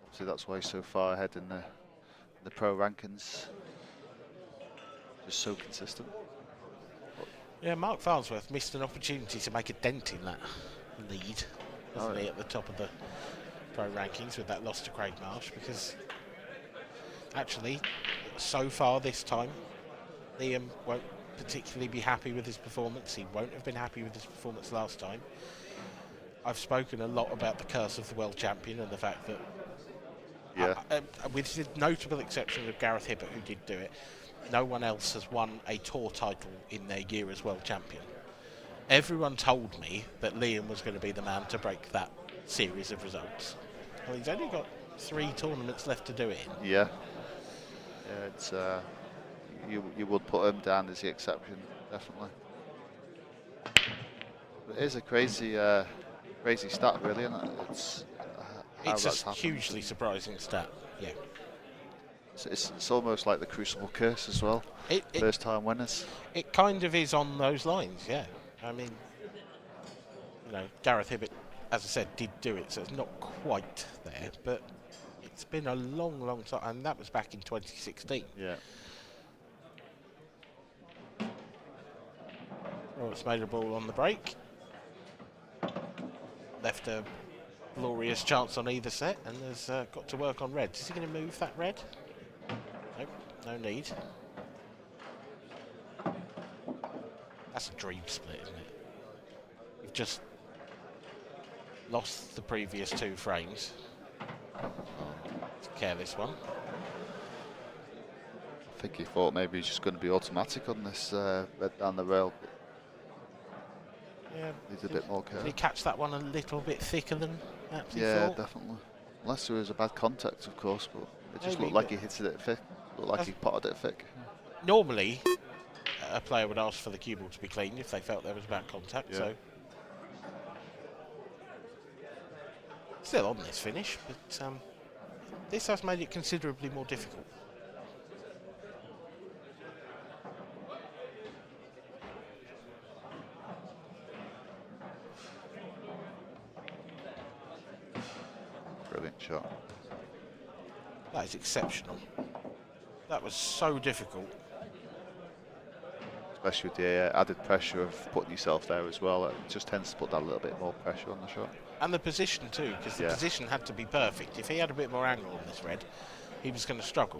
Obviously, that's why he's so far ahead in the pro rankings. Just so consistent. Yeah, Mark Farnsworth missed an opportunity to make a dent in that lead, wasn't he, at the top of the pro rankings with that loss to Craig Marsh, because actually, so far this time, Liam won't particularly be happy with his performance. He won't have been happy with his performance last time. I've spoken a lot about the curse of the world champion and the fact that, with the notable exception of Gareth Hibbert, who did do it, no one else has won a tour title in their year as world champion. Everyone told me that Liam was going to be the man to break that series of results. Well, he's only got 3 tournaments left to do it in. Yeah. Yeah, it's you would put him down as the exception, definitely. But it is a crazy stat, really, isn't it? It's a hugely surprising stat. Yeah. It's almost like the Crucible curse as well. First time winners. It kind of is on those lines, yeah. I mean, you know, Gareth Hibbert, as I said, did do it, so it's not quite there, but it's been a long, long time, and that was back in 2016. Yeah. Roberts made a ball on the break. Left a glorious chance on either set, and has got to work on red. Is he going to move that red? Nope, no need. That's a dream split, isn't it? You've just lost the previous 2 frames. It's a careless one. I think he thought maybe he's just going to be automatic on this red down the rail. Yeah, needs a bit more care. Did he catch that one a little bit thicker than perhaps he Yeah, thought? definitely. Unless there was a bad contact, of course, but it just Maybe, looked like he hit it thick. Looked like he potted it thick. Normally, a player would ask for the cue ball to be clean if they felt there was bad contact. Yeah. So still on this finish, but this has made it considerably more difficult. Brilliant shot. That is exceptional. That was so difficult. Especially with the added pressure of putting yourself there as well. It just tends to put that little bit more pressure on the shot. And the position too, because the position had to be perfect. If he had a bit more angle on this red, he was going to struggle.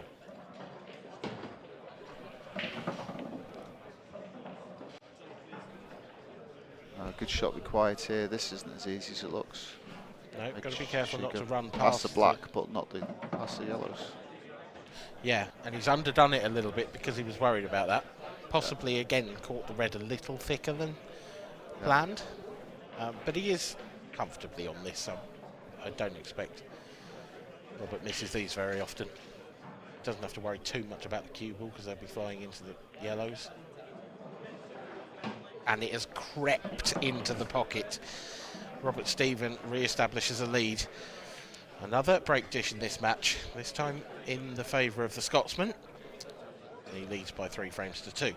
Good shot required here. This isn't as easy as it looks. No, got to be careful not to run past the black, but not past the yellows. Yeah, and he's underdone it a little bit because he was worried about that. Possibly again caught the red a little thicker than planned, but he is comfortably on this, so I don't expect Robert misses these very often. Doesn't have to worry too much about the cue ball because they'll be flying into the yellows. And it has crept into the pocket. Robert Stephen re-establishes a lead. Another break dish in this match, this time in the favour of the Scotsman. He leads by 3 frames to 2.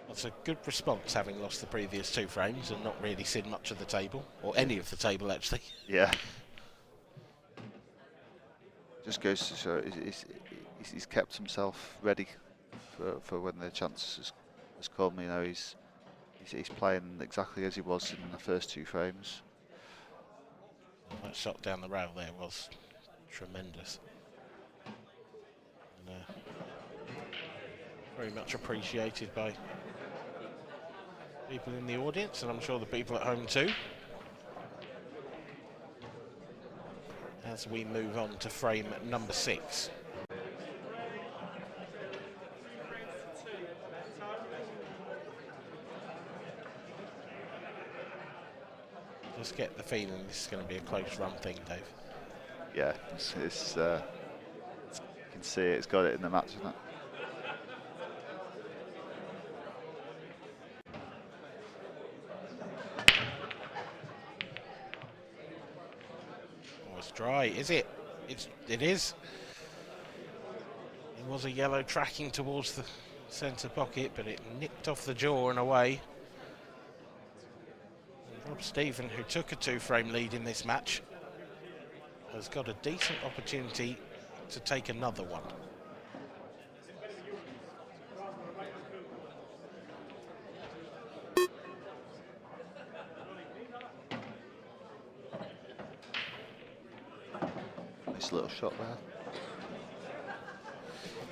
That's a good response, having lost the previous 2 frames and not really seen much of the table, or any of the table actually. Yeah. Just goes to show he's kept himself ready for when the chance has come. You know, he's playing exactly as he was in the first 2 frames. That shot down the rail there was tremendous. And, very much appreciated by people in the audience, and I'm sure the people at home too. As we move on to frame number 6. Just get the feeling this is going to be a close run thing, Dave. Yeah, it's you can see it's got it in the match, isn't it? dry, is it? It is. It was a yellow tracking towards the centre pocket, but it nicked off the jaw and away. And Rob Stephen, who took a 2-frame lead in this match, has got a decent opportunity to take another one. Nice little shot there.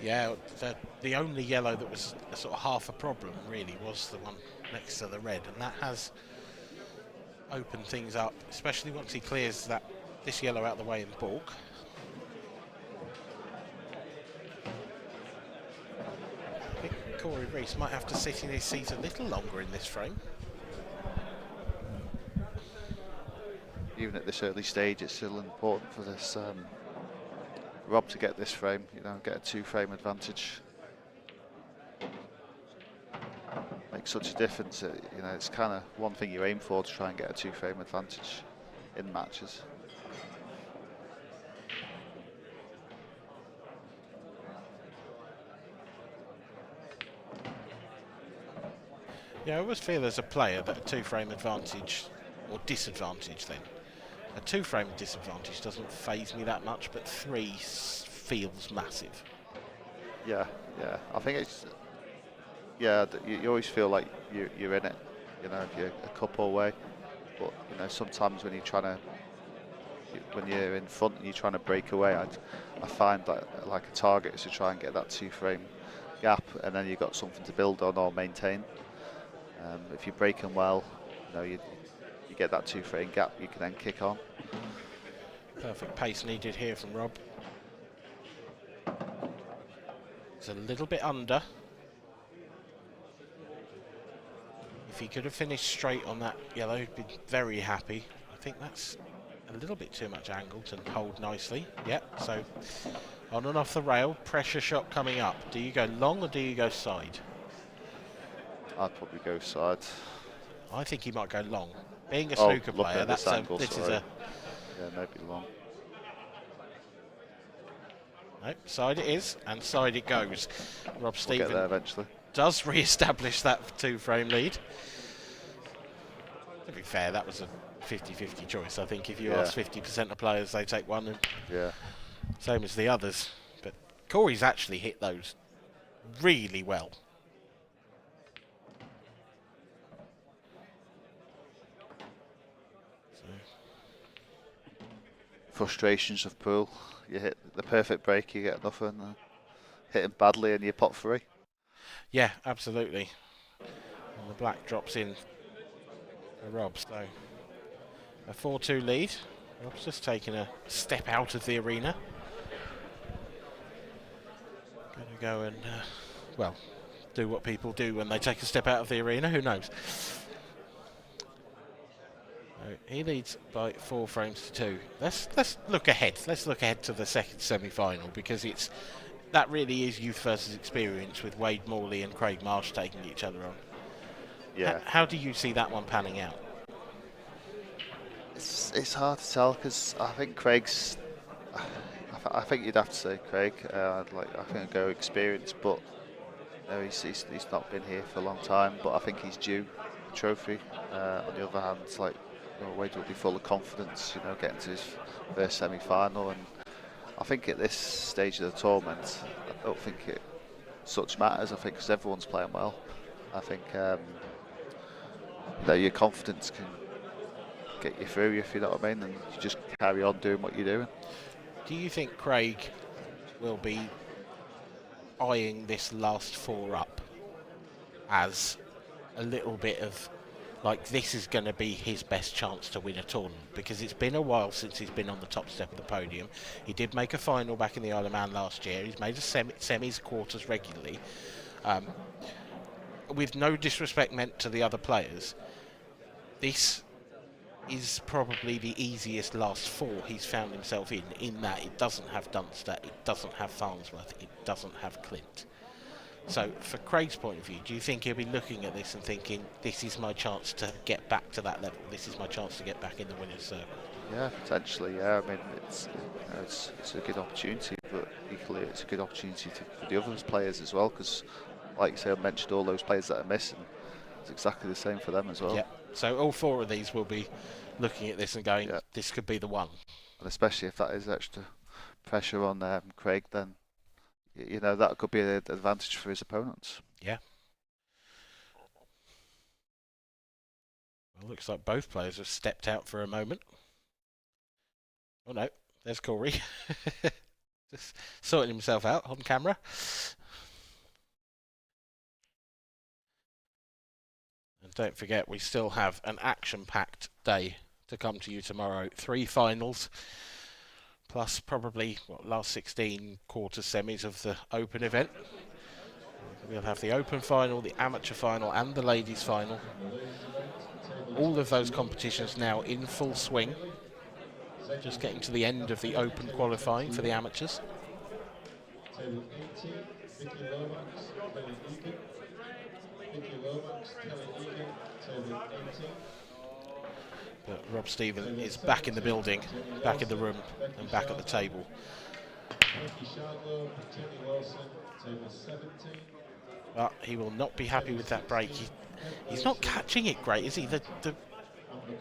Yeah, the only yellow that was a sort of half a problem really was the one next to the red, and that has opened things up, especially once he clears this yellow out of the way in balk. I think Corey Reese might have to sit in his seat a little longer in this frame. Even at this early stage, it's still important for this Rob to get this frame, get a 2-frame advantage. Makes such a difference. It's kind of one thing you aim for, to try and get a 2-frame advantage in matches. Yeah, I always feel as a player that a 2-frame advantage, or disadvantage then, a 2-frame disadvantage doesn't faze me that much, but 3 feels massive. Yeah. I think it's, you always feel like you're in it, if you're a couple away. But, sometimes when when you're in front and you're trying to break away, I find that like a target is to try and get that 2-frame gap, and then you've got something to build on or maintain. If you're breaking well, you get that 2-frame gap, you can then kick on. Perfect pace needed here from Rob. It's a little bit under. If he could have finished straight on that yellow, he'd be very happy. I think that's a little bit too much angle to hold nicely. Yep, so on and off the rail, pressure shot coming up. Do you go long or do you go side? I'd probably go side. I think he might go long. Being a snooker player, this angle, this is a... Yeah, maybe long. No, side it is, and side it goes. Rob Stephen get there eventually. Does re-establish that 2-frame lead. To be fair, that was a 50-50 choice. I think if you ask 50% of players, they take one, and same as the others. But Corey's actually hit those really well. Frustrations of pool. You hit the perfect break, you get nothing. Hit him badly and you pot 3. Yeah, absolutely. And the black drops in for Rob. So a 4-2 lead. Rob's just taking a step out of the arena. Going to go and, do what people do when they take a step out of the arena. Who knows? So he leads by 4 frames to 2. Let's look ahead. Let's look ahead to the second semi-final, because that really is youth versus experience, with Wade Morley and Craig Marsh taking each other on. Yeah. How do you see that one panning out? It's hard to tell, because I think Craig's. I think you'd have to say Craig. I think I'd go experience, but he's not been here for a long time. But I think he's due a trophy. On the other hand, Wade will be full of confidence, getting to his first semi-final, and I think at this stage of the tournament, I don't think it such matters. I think because everyone's playing well, I think your confidence can get you through, if you know what I mean, and you just carry on doing what you're doing. Do you think Craig will be eyeing this last 4 up as a little bit of this is going to be his best chance to win a tournament? Because it's been a while since he's been on the top step of the podium. He did make a final back in the Isle of Man last year. He's made a semis, quarters regularly. With no disrespect meant to the other players, this is probably the easiest last 4 he's found himself in that it doesn't have Dunster, it doesn't have Farnsworth, it doesn't have Clint. So, for Craig's point of view, do you think he'll be looking at this and thinking, this is my chance to get back to that level, this is my chance to get back in the winner's circle? Yeah, potentially. Yeah, I mean, it's it's a good opportunity, but equally it's a good opportunity for the other players as well. Because, like you say, I mentioned all those players that are missing. It's exactly the same for them as well. Yeah. So all 4 of these will be looking at this and going, this could be the one. And especially if that is extra pressure on Craig, then you know that could be an advantage for his opponents. Yeah. Well, looks like both players have stepped out for a moment. Oh no, there's Corey. Just sorting himself out on camera. And don't forget, we still have an action-packed day to come to you tomorrow. 3 finals, plus probably last 16 quarter semis of the Open event. We'll have the Open final, the Amateur final, and the Ladies final. All of those competitions now in full swing. Just getting to the end of the Open qualifying for the amateurs. Table 18, Vicky Lomax, Kelly Egan. Vicky Lomax, Kelly Egan, table 18. But Rob Stephen is back in the building, back in the room, and back at the table. Becky Shardlow, Jenny Wilson, table 17. But he will not be happy with that break. He's not catching it great, is he?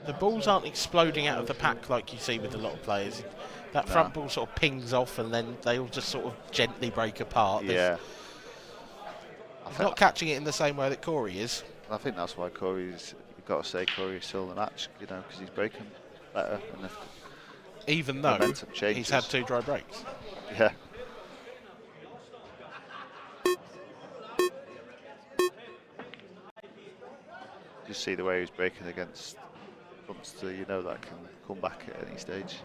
The balls aren't exploding out of the pack like you see with a lot of players. That front ball sort of pings off and then they all just sort of gently break apart. Yeah. He's not catching it in the same way that Corey is. I think that's why you've got to say Corey's still in the match, you know, because he's breaking better. And if even though changes, he's had 2 dry breaks. Yeah. Just see the way he's breaking against Munster, you know that can come back at any stage.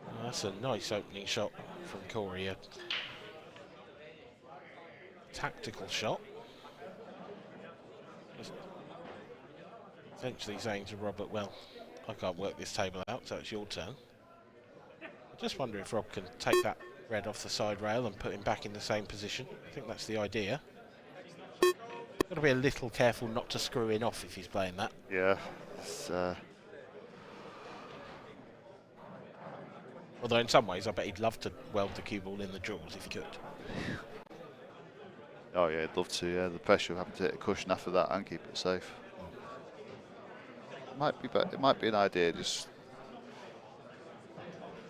Oh, that's a nice opening shot from Corey. A tactical shot. Just essentially saying to Robert, well, I can't work this table out, so it's your turn. I just wonder if Rob can take that red off the side rail and put him back in the same position. I think that's the idea. Got to be a little careful not to screw in off if he's playing that. Yeah. It's, although in some ways I bet he'd love to weld the cue ball in the jaws if he could. Oh yeah, I'd love to. Yeah, the pressure of having to hit a cushion after that and keep it safe. It might be an idea, just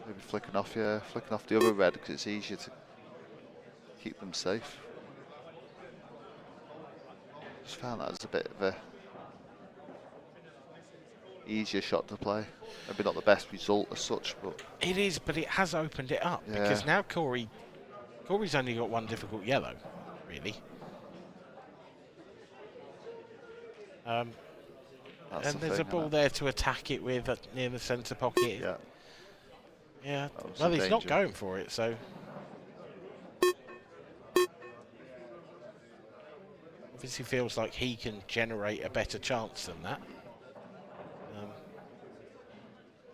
maybe flicking off the other red because it's easier to keep them safe. Just found that as a bit of a easier shot to play. Maybe not the best result as such, but it is. But it has opened it up because now Corey's only got 1 difficult yellow, really. And there's a ball there to attack it with near the centre pocket. Yeah. Yeah. Well, he's not going for it, so. Obviously feels like he can generate a better chance than that.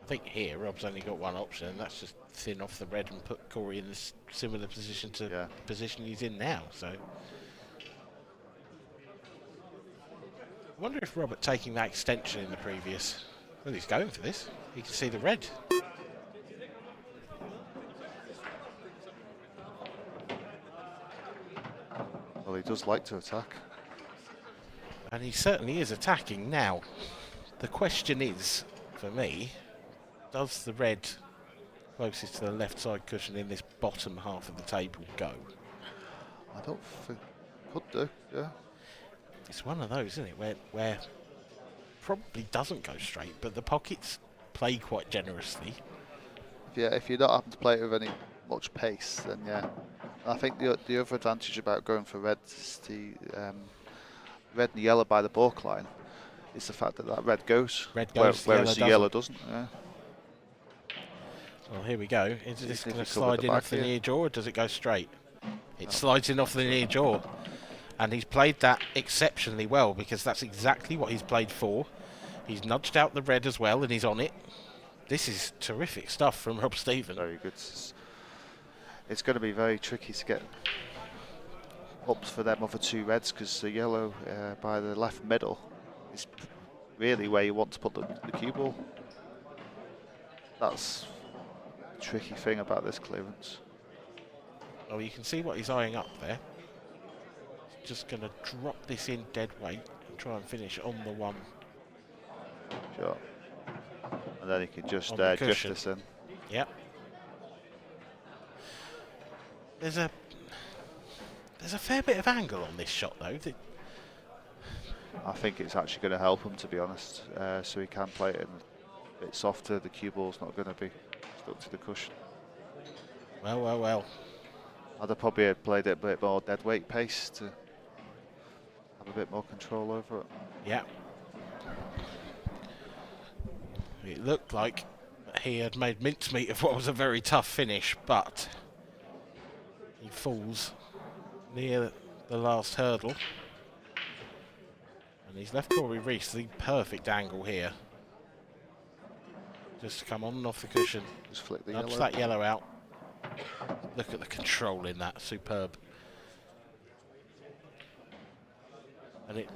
I think here Rob's only got 1 option, and that's just thin off the red and put Corey in this similar position to the position he's in now. So I wonder if Robert taking that extension in the previous. Well, he's going for this. He can see the red. Well, he does like to attack. And he certainly is attacking now. The question is, for me, does the red closest to the left side cushion in this bottom half of the table go? I don't think could do, yeah. It's one of those, isn't it, where probably doesn't go straight, but the pockets play quite generously. Yeah, if you're not having to play it with any much pace, then yeah. I think the other advantage about going for red is the red and yellow by the balk line is the fact that red goes, whereas the yellow doesn't. Yeah. Well, here we go. Is this going to slide in off the near jaw, or does it go straight? It slides in off the near jaw, and he's played that exceptionally well because that's exactly what he's played for. He's nudged out the red as well, and he's on it. This is terrific stuff from Rob Stephen. Very good. It's going to be very tricky to get ups for them other 2 reds because the yellow by the left middle is really where you want to put the cue ball. That's the tricky thing about this clearance. Oh, you can see what he's eyeing up there. He's just going to drop this in dead weight and try and finish on the one. Sure. And then he can just On the drift cushion. this in. Yep. There's a fair bit of angle on this shot though. I think it's actually going to help him, to be honest, so he can play it in a bit softer. The cue ball's not going to be stuck to the cushion. Well. I'd have probably played it a bit more dead weight pace to have a bit more control over it. Yeah. It looked like he had made mincemeat of what was a very tough finish, but he falls near the last hurdle. And he's left Corey Reese the perfect angle here. Just to come on and off the cushion. Just flick the Nudge yellow. that yellow out. Look at the control in that, superb. And it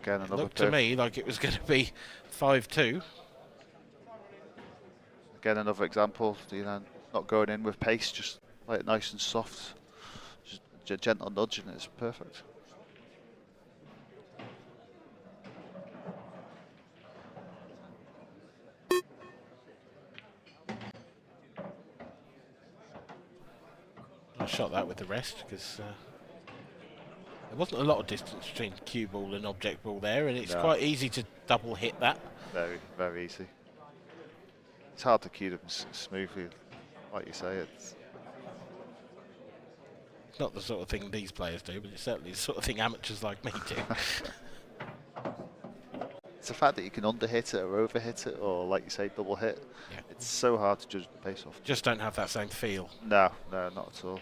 Again, another looked to me like it was going to be 5-2. Again, another example, you know, not going in with pace, just play it nice and soft. Just a gentle nudge and it's perfect. I shot that with the rest because there wasn't a lot of distance between cue ball and object ball there, and it's quite easy to double hit that. Very, very easy. It's hard to cue them smoothly, like you say. It's not the sort of thing these players do, but it's certainly the sort of thing amateurs like me do. It's the fact that you can underhit it or overhit it, or like you say, double hit. Yeah. It's so hard to judge the pace off. Just don't have that same feel. No, not at all.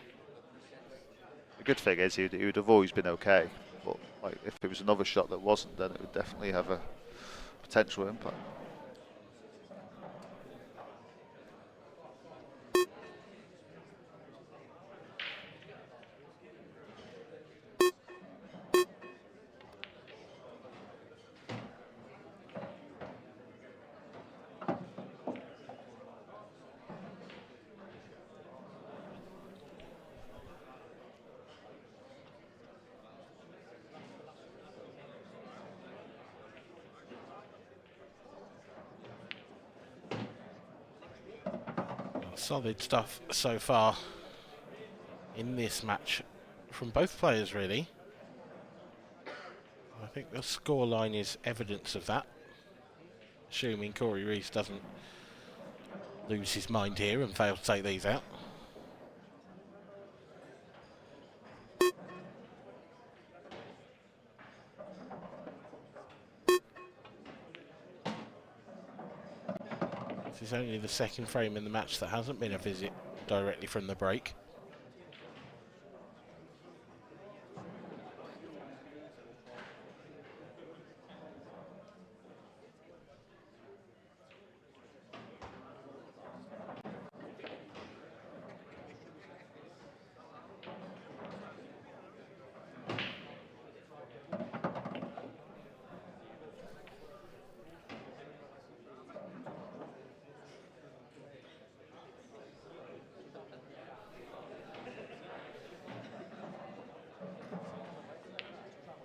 The good thing is he would have always been okay, but like if it was another shot that wasn't, then it would definitely have a potential impact. Solid stuff so far in this match from both players, really. I think the scoreline is evidence of that, assuming Corey Reese doesn't lose his mind here and fail to take these out. This is only the second frame in the match that hasn't been a visit directly from the break.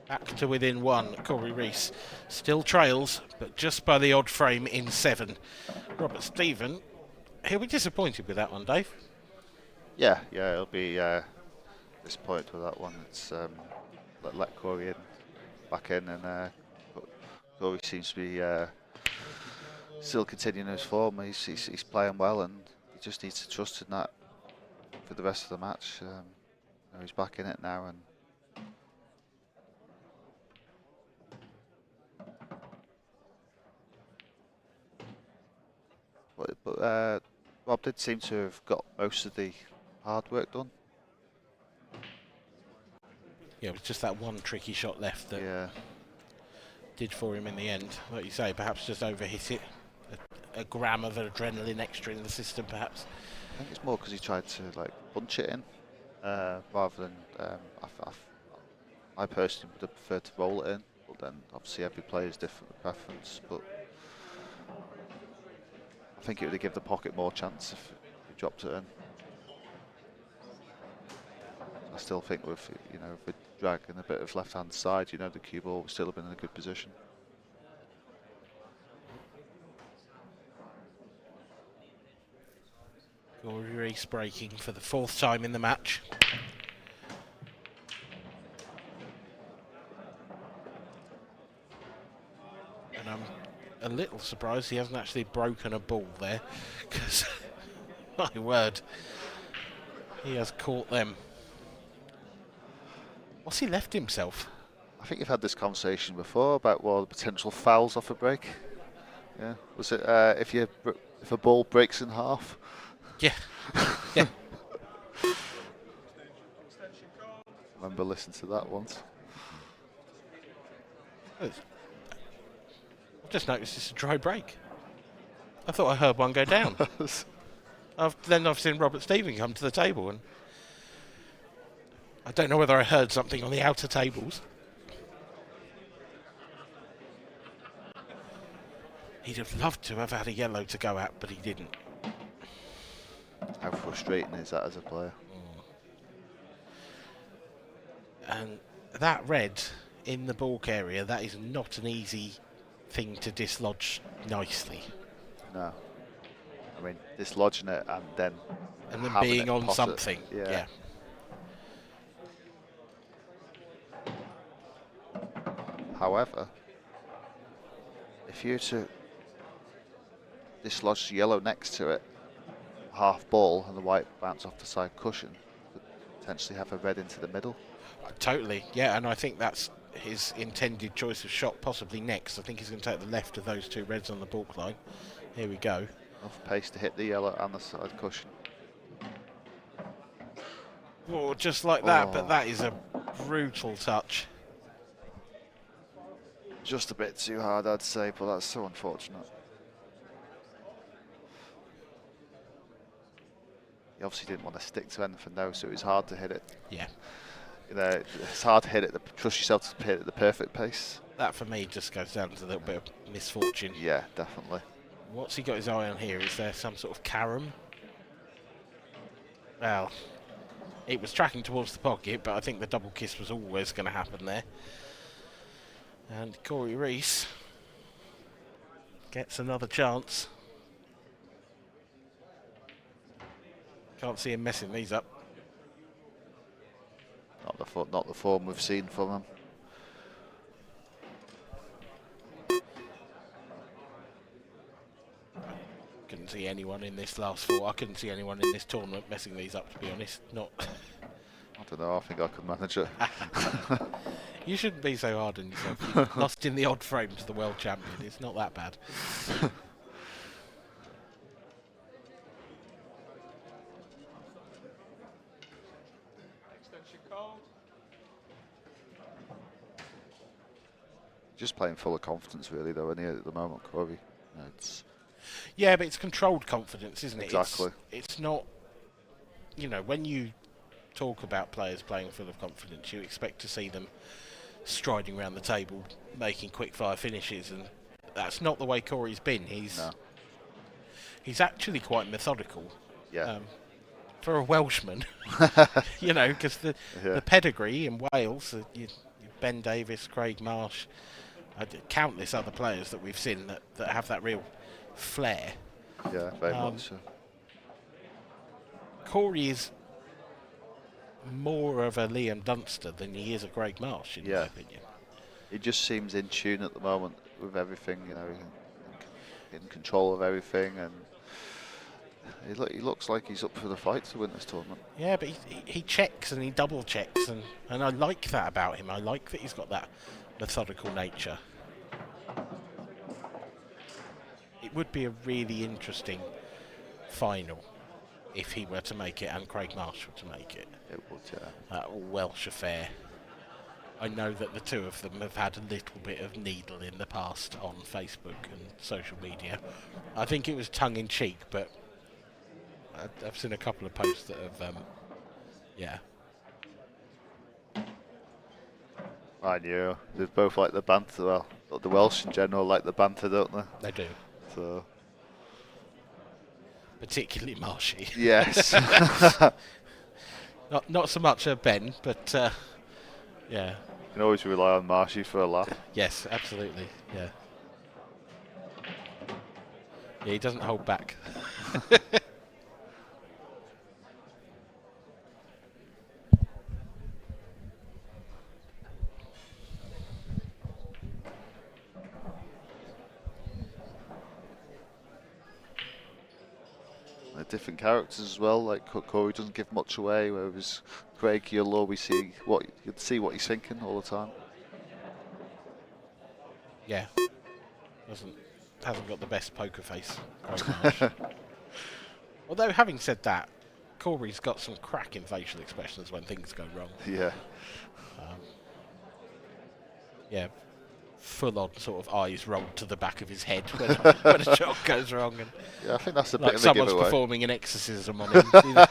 Back to within one. Corey Reese still trails, but just by the odd frame in 7. Robert Stephen, he'll be disappointed with that one, Dave. Yeah, he'll be disappointed with that one. It's let Corey back in, and Corey seems to be still continuing his form. He's playing well, and he just needs to trust in that for the rest of the match. He's back in it now, and but Rob did seem to have got most of the hard work done. Yeah, it was just that one tricky shot left that did for him in the end. Like you say, perhaps just overhit it. A gram of adrenaline extra in the system, perhaps. I think it's more because he tried to like punch it in rather than. I personally would have preferred to roll it in. but then obviously every player is different preference. But I think it would give the pocket more chance if he dropped it in. I still think with with drag and a bit of left-hand side, the cue ball would still have been in a good position. Reese breaking for the 4th time in the match. And I'm a little surprised he hasn't actually broken a ball there, because my word, he has caught them. What's he left himself? I think you've had this conversation before about the potential fouls off a break. Yeah, was it if a ball breaks in half? Yeah, yeah. I remember listening to that once. I've just noticed it's a dry break. I thought I heard one go down. Then I've seen Robert Stephen come to the table, and I don't know whether I heard something on the outer tables. He'd have loved to have had a yellow to go at, but he didn't. How frustrating is that as a player? And that red in the balk area, that is not an easy thing to dislodge nicely. No. I mean, dislodging it and then being on something. Yeah. However, if you were to dislodge the yellow next to it, half ball, and the white bounce off the side cushion, could potentially have a red into the middle. Totally, yeah, and I think that's his intended choice of shot, possibly next. I think he's going to take the left of those 2 reds on the balk line. Here we go. Enough pace to hit the yellow and the side cushion. Oh, just like that, but that is a brutal touch. Just a bit too hard, I'd say, but that's so unfortunate. He obviously didn't want to stick to anything though, so it was hard to hit it. Yeah. It's hard to hit it, trust yourself to hit it at the perfect pace. That for me just goes down to a little bit of misfortune. Yeah, definitely. What's he got his eye on here? Is there some sort of carom? Well, it was tracking towards the pocket, but I think the double kiss was always going to happen there. And Corey Reese gets another chance. Can't see him messing these up. Not the form we've seen from him. Couldn't see anyone in this last 4. I couldn't see anyone in this tournament messing these up, to be honest. Not. I don't know. I think I could manage it. You shouldn't be so hard on yourself. You've lost in the odd frame to the world champion. It's not that bad. Just playing full of confidence, really, though, isn't he, at the moment, Corey? Yeah, but it's controlled confidence, isn't it? Exactly. It's not, when you talk about players playing full of confidence, you expect to see them striding around the table, making quick-fire finishes, and that's not the way Corey's been. He's actually quite methodical. Yeah. For a Welshman, because the pedigree in Wales, Ben Davies, Craig Marsh, countless other players that we've seen that have that real flair. Yeah, very much so. Corey is more of a Liam Dunster than he is a Craig Marsh, in my opinion. He just seems in tune at the moment with everything, in control of everything, and he looks like he's up for the fight to win this tournament. Yeah, but he checks and he double checks, and I like that about him. I like that he's got that methodical nature. It would be a really interesting final if he were to make it and Craig Marsh were to make it. It would, yeah. That Welsh affair. I know that the two of them have had a little bit of needle in the past on Facebook and social media. I think it was tongue-in-cheek, but I've seen a couple of posts that have, I knew. They both like the banter. Well, the Welsh in general like the banter, don't they? They do. So. Particularly Marshy. Yes. not so much Ben, but yeah. You can always rely on Marshy for a laugh. Yes, absolutely. Yeah. Yeah, he doesn't hold back. They're different characters as well. Like Corey doesn't give much away, whereas Craig, you'll always see what he's thinking all the time. Yeah. Hasn't got the best poker face, Craig Marsh. Although, having said that, Corey's got some cracking facial expressions when things go wrong. Yeah. Yeah. Full-on sort of eyes rolled to the back of his head when a shot goes wrong. And yeah, I think that's a like bit of a someone's giveaway. performing an exorcism on him. You know,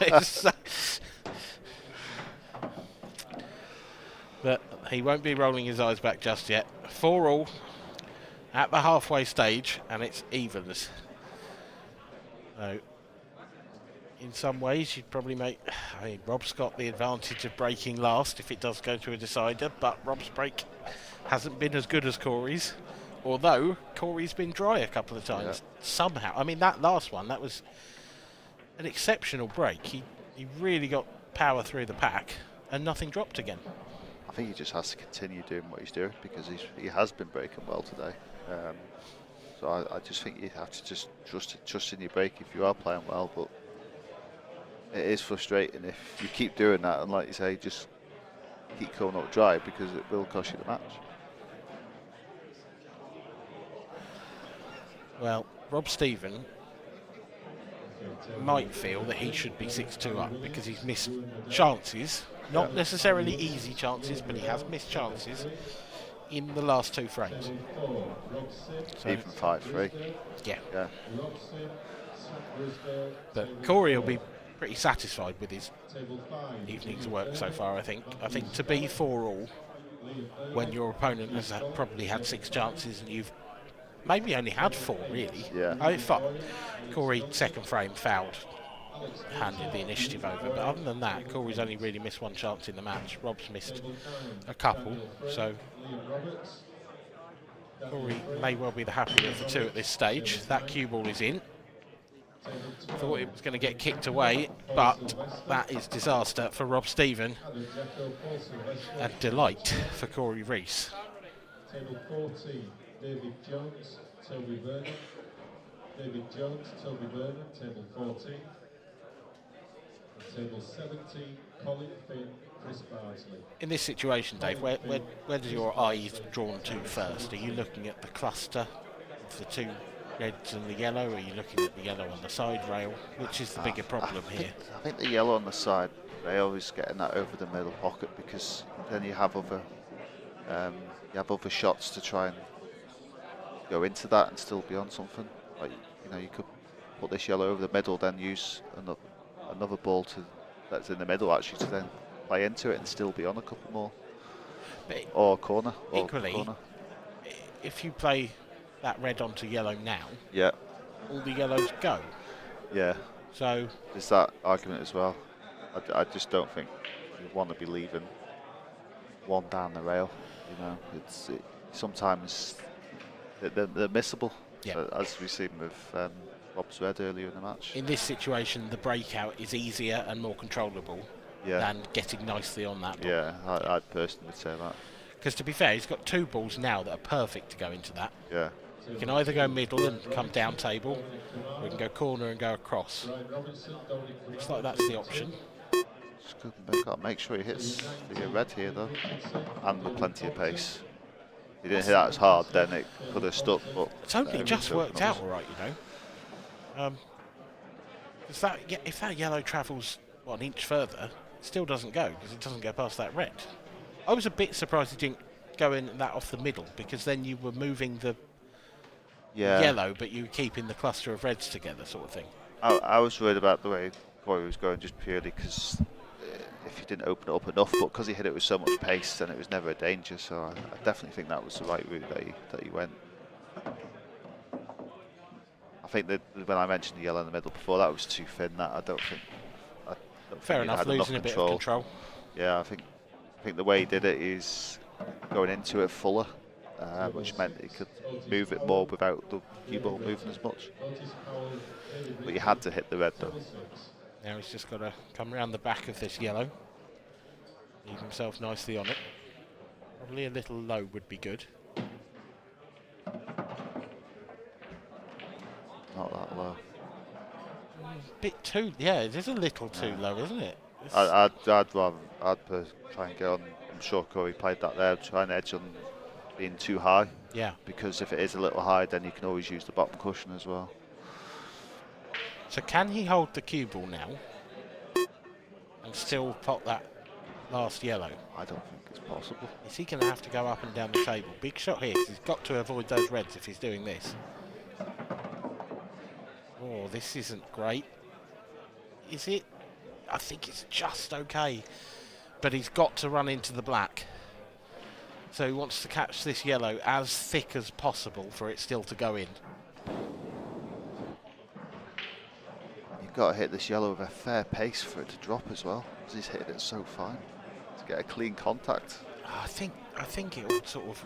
but he won't be rolling his eyes back just yet. 4-all at the halfway stage, and it's evens. So, in some ways, you'd probably I mean, Rob's got the advantage of breaking last if it does go to a decider, but Rob's break hasn't been as good as Corey's, although Corey's been dry a couple of times. Yeah. Somehow, I mean, that last one, that was an exceptional break. He really got power through the pack, and nothing dropped again. I think he just has to continue doing what he's doing because he has been breaking well today. So I just think you have to just trust in your break if you are playing well. But it is frustrating if you keep doing that and, like you say, just keep coming up dry because it will cost you the match. Well, Rob Stephen might feel that he should be 6-2 up because he's missed chances, not necessarily easy chances, but he has missed chances in the last 2 frames. So even 5-3. Yeah. Yeah. But Corey will be pretty satisfied with his evening's work so far, I think. I think to be 4-all when your opponent has probably had 6 chances and you've maybe only had 4, really. Yeah. Corey, second frame, fouled, handed the initiative over. But other than that, Corey's only really missed 1 chance in the match. Rob's missed a couple, so Corey may well be the happier of the 2 at this stage. That cue ball is in. Thought it was going to get kicked away, but that is disaster for Rob Stephen and delight for Corey Reese. Table 14, David Jones, Toby Vernon. David Jones, Toby Vernon, table 14. And table 17, Colin Finn, Chris Bardsley. In this situation, Dave, where does your eyes drawn to first? Are you looking at the cluster of the 2 reds and the yellow, or are you looking at the yellow on the side rail? Which is the bigger problem here? I think the yellow on the side rail is getting that over the middle pocket because then you have other shots to try and go into that and still be on something. Like, you know, you could put this yellow over the middle, then use another ball that's in the middle actually to then play into it and still be on a couple more. Or corner. Equally, if you play that red onto yellow now, yeah, all the yellows go. Yeah. So there's that argument as well. I just don't think you want to be leaving 1 down the rail. You know, sometimes they're missable. Yeah. As we've seen with Rob's red earlier in the match. In this situation, the breakout is easier and more controllable than getting nicely on that ball. Yeah, I personally would say that. Because to be fair, he's got 2 balls now that are perfect to go into that. Yeah. You can either go middle and come down table, or you can go corner and go across. Looks like that's the option. Just got to make sure he hits the red here though, and with plenty of pace. If he didn't hit that as hard, then it could have stuck. But it's only just worked out all right, you know. If that yellow travels 1 inch further, it still doesn't go because it doesn't go past that red. I was a bit surprised he didn't go in that off the middle because then you were moving the yellow, but you were keeping the cluster of reds together, sort of thing. I was worried about the way Corey was going just purely because if he didn't open it up enough, but because he hit it with so much pace, then it was never a danger. So I definitely think that was the right route that he went. I think that when I mentioned the yellow in the middle before, that was too thin. That I don't think. Fair enough, losing a bit of control. Yeah, I think the way he did it is going into it fuller, which meant he could move it more without the cue ball moving as much. But you had to hit the red though. Now he's just got to come around the back of this yellow, leave himself nicely on it. Probably a little low would be good. Not that low. Bit too, yeah, it is a little too low, isn't it? I'd rather try and get on. I'm sure Corey played that there, try and edge on being too high. Yeah. Because if it is a little high, then you can always use the bottom cushion as well. So can he hold the cue ball now and still pot that last yellow? I don't think it's possible. Is he going to have to go up and down the table? Big shot here, 'cause he's got to avoid those reds if he's doing this. Oh, this isn't great. Is it? I think it's just okay. But he's got to run into the black. So he wants to catch this yellow as thick as possible for it still to go in. You've got to hit this yellow with a fair pace for it to drop as well, because he's hitting it so fine to get a clean contact. I think it will sort of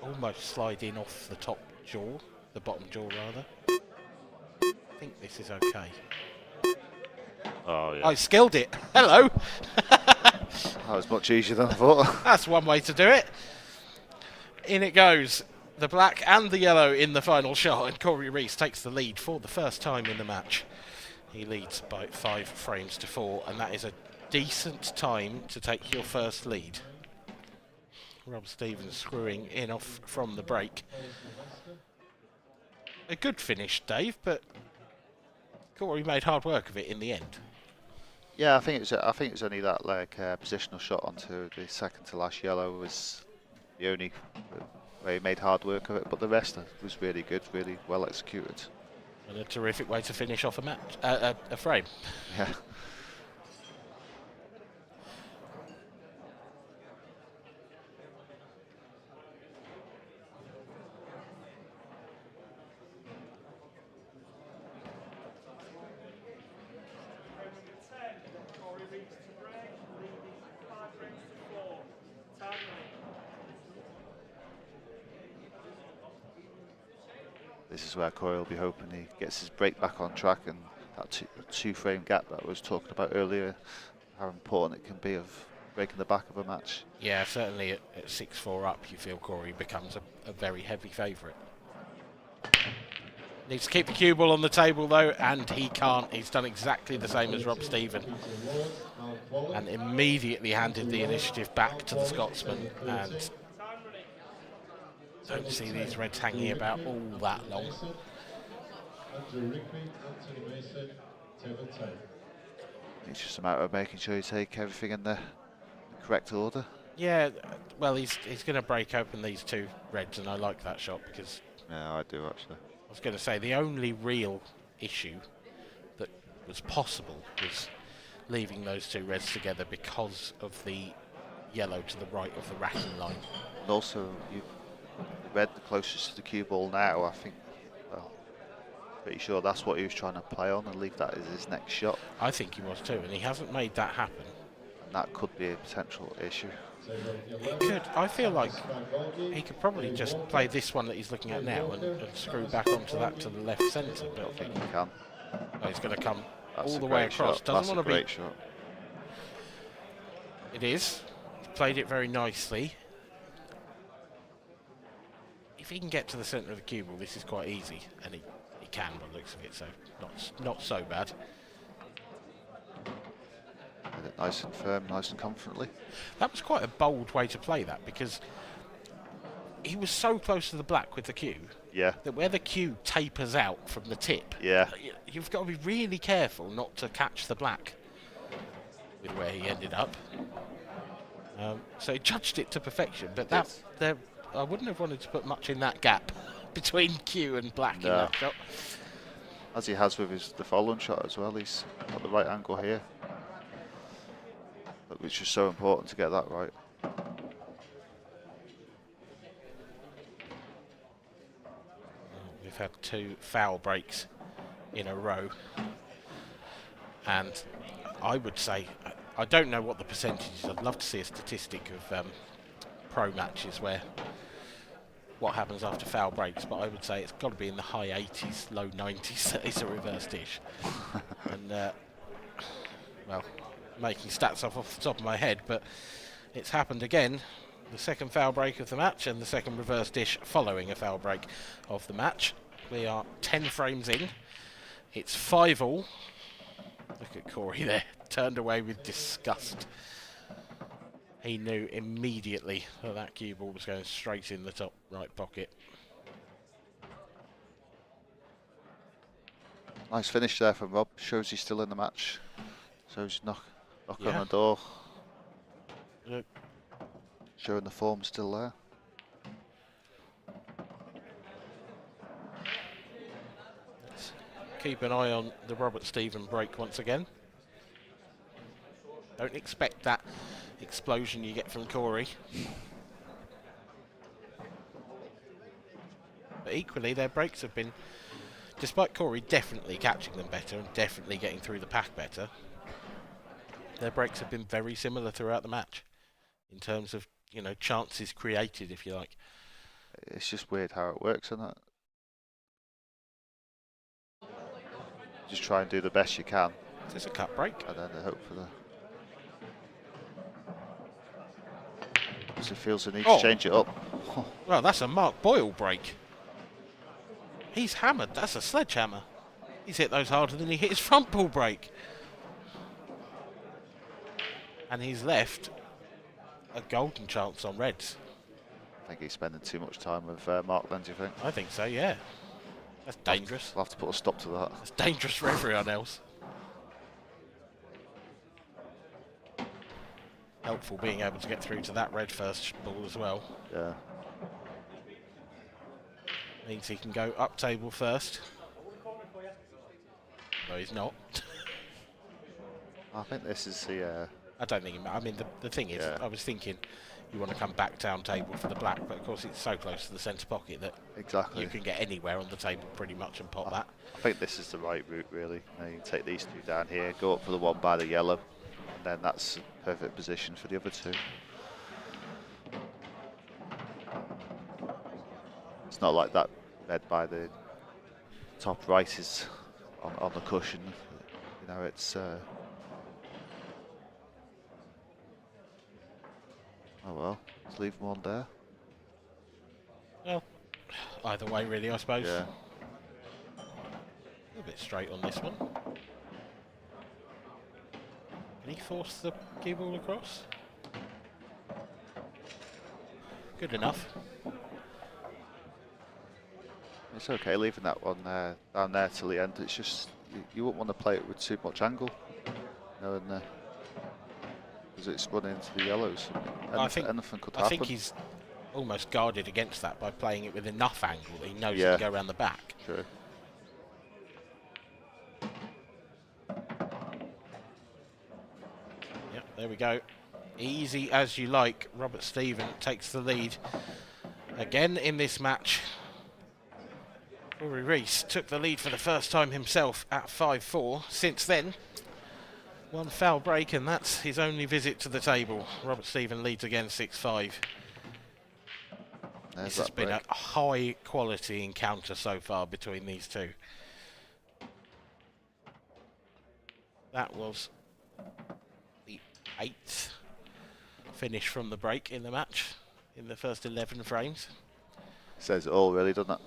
almost slide in off the top jaw, the bottom jaw rather. I think this is okay. Oh yeah. I skilled it. Hello. That was much easier than I thought. That's one way to do it. In it goes. The black and the yellow in the final shot, and Corey Reese takes the lead for the first time in the match. He leads by 5 frames to 4, and that is a decent time to take your first lead. Rob Stevens screwing in off from the break. A good finish, Dave, but Corey made hard work of it in the end. Yeah, I think it was only that positional shot onto the second to last yellow was the only where he made hard work of it, but the rest was really good, really well executed. And a terrific way to finish off a match, a frame. Yeah. This is where Corey will be hoping he gets his break back on track, and that two frame gap that I was talking about earlier, how important it can be of breaking the back of a match. Yeah, certainly at 6-4 up, you feel Corey becomes a very heavy favourite. Needs to keep the cue ball on the table though, and he can't. He's done exactly the same as Rob Stephen, and immediately handed the initiative back to the Scotsman. And don't see these reds hanging about all that long. It's just a matter of making sure you take everything in the correct order. Yeah, well, he's going to break open these 2 reds, and I like that shot because... Yeah, I do actually. I was going to say the only real issue that was possible was leaving those 2 reds together because of the yellow to the right of the racking line. And also, the red the closest to the cue ball now, I think, well, pretty sure that's what he was trying to play on and leave that as his next shot. I think he was too, and he hasn't made that happen. And that could be a potential issue. It could. I feel like he could probably just play this one that he's looking at now and screw back onto that to the left centre. But I don't think he can. No, he's going to come That's all the way across. Shot. Doesn't want to be. Great shot. It is. He's played it very nicely. If he can get to the centre of the cue ball, this is quite easy, and he can by the looks of it. So not so bad. Did it nice and firm, nice and confidently. That was quite a bold way to play that, because he was so close to the black with the cue. Yeah. That where the cue tapers out from the tip, yeah, you've got to be really careful not to catch the black with where he ended up. So he judged it to perfection, but I wouldn't have wanted to put much in that gap between cue and black in that shot. As he has with the following shot as well, he's got the right angle here. which is so important to get that right. We've had 2 foul breaks in a row, and I would say, I don't know what the percentage is. I'd love to see a statistic of pro matches where what happens after foul breaks, but I would say it's got to be in the high 80s, low 90s that is a reverse dish. And well, making stats off the top of my head, but it's happened again. The second foul break of the match and the second reverse dish following a foul break of the match. We are 10 frames in. It's 5-all. Look at Corey there, turned away with disgust. He knew immediately that that cue ball was going straight in the top right pocket. Nice finish there from Rob. Shows he's still in the match. Shows knock on the door. Look. Showing the form still there. Let's keep an eye on the Robert Stephen break once again. Don't expect that explosion you get from Corey. But equally, their breaks have been, despite Corey definitely catching them better and definitely getting through the pack better, their breaks have been very similar throughout the match in terms of, you know, chances created, if you like. It's just weird how it works, isn't it? Just try and do the best you can. It's a cut break. And then hope for the... Because it feels the need to change it up. Well, that's a Mark Boyle break. He's hammered. That's a sledgehammer. He's hit those harder than he hit his front ball break. And he's left a golden chance on reds. I think he's spending too much time with Mark then, do you think? I think so, yeah. That's dangerous. We'll have to put a stop to that. That's dangerous for everyone else. Helpful being able to get through to that red first ball as well. Yeah. Means he can go up table first. No, he's not. I think this is the... I don't think I mean, the thing is, I was thinking you want to come back down table for the black, but of course it's so close to the centre pocket that you can get anywhere on the table pretty much and pop that. I think this is the right route, really. You take these 2 down here, go up for the one by the yellow, and then that's a perfect position for the other 2. It's not like that red by the top right is on the cushion. You know, it's... Oh well, let's leave one there. Well, either way really, I suppose. Yeah. A bit straight on this one. Can he force the cue ball across? Good enough. It's okay leaving that one down there till the end. It's just, you wouldn't want to play it with too much angle. You know, and because it's running into the yellows. Anything could happen. I think he's almost guarded against that by playing it with enough angle that he knows he can go around the back. True. Yep, there we go. Easy as you like. Robert Stephen takes the lead again in this match. Rory Reese took the lead for the first time himself at 5-4. Since then, one foul break, and that's his only visit to the table. Robert Stephen leads again 6-5. This has been a high quality encounter so far between these 2. That was the 8th finish from the break in the match in the first 11 frames. Says it all, really, doesn't it?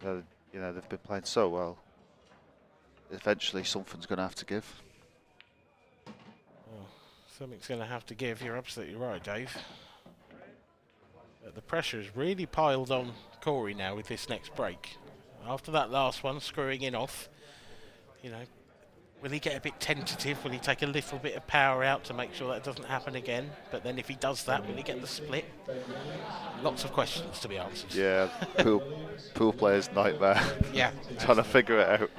Yeah. You know, they've been playing so well. Eventually, something's going to have to give. Well, something's going to have to give. You're absolutely right, Dave. But the pressure has really piled on Corey now with this next break. After that last one, screwing in off, you know, will he get a bit tentative? Will he take a little bit of power out to make sure that doesn't happen again? But then if he does that, will he get the split? Lots of questions to be answered. Yeah, pool player's nightmare. Yeah. Trying to figure it out.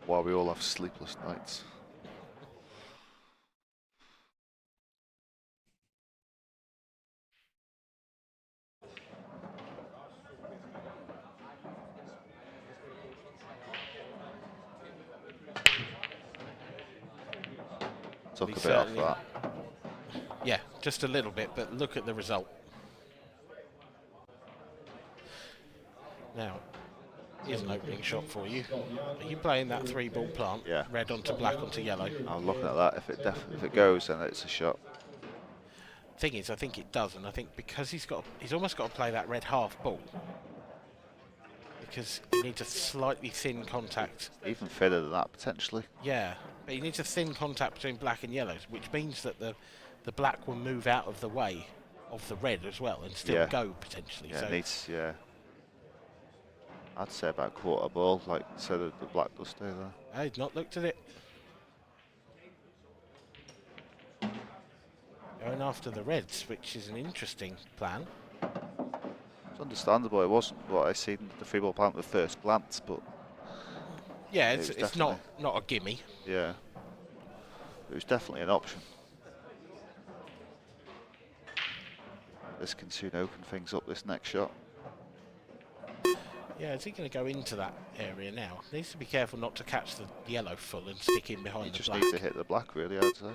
Why we all have sleepless nights. Took a bit off that. Yeah, just a little bit, but look at the result. Now, here's an opening shot for you. Are you playing that 3-ball plant? Yeah. Red onto black onto yellow. I'm looking at that. If it goes, then it's a shot. Thing is, I think it does, and I think because he's almost got to play that red half ball, because he needs a slightly thin contact. Even thinner than that potentially. Yeah, but he needs a thin contact between black and yellows, which means that the black will move out of the way of the red as well and still go potentially. Yeah, so it needs, I'd say about quarter ball, like so that the black does stay there. I've not looked at it. Going after the reds, which is an interesting plan. It's understandable. It wasn't what I seen the 3-ball plant at first glance, but yeah, it's not a gimme. Yeah, it was definitely an option. This can soon open things up. This next shot. Yeah, is he going to go into that area now? Needs to be careful not to catch the yellow full and stick in behind the black. You just need to hit the black, really, I'd say.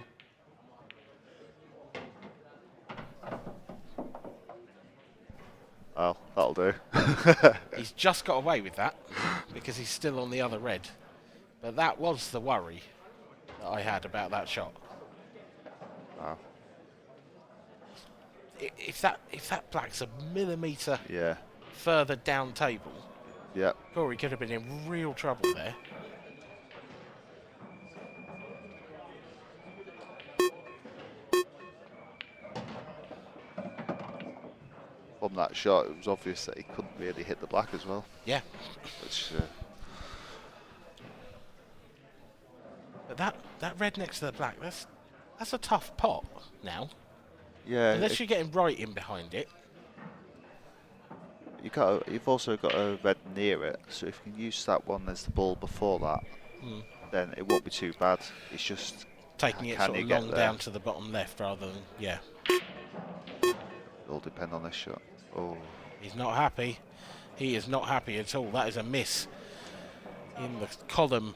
Oh, that'll do. He's just got away with that because he's still on the other red. But that was the worry that I had about that shot. Wow. If that black's a millimetre further down table, Corey could have been in real trouble there. From that shot, it was obvious that he couldn't really hit the black as well. Yeah. Which, but that red next to the black, that's a tough pot now. Yeah. Unless you're getting right in behind it. You've also got a red near it, so if you can use that one as the ball before that, then it won't be too bad. It's just taking it sort of long down to the bottom left rather than It'll depend on this shot. Oh, he's not happy. He is not happy at all. That is a miss in the column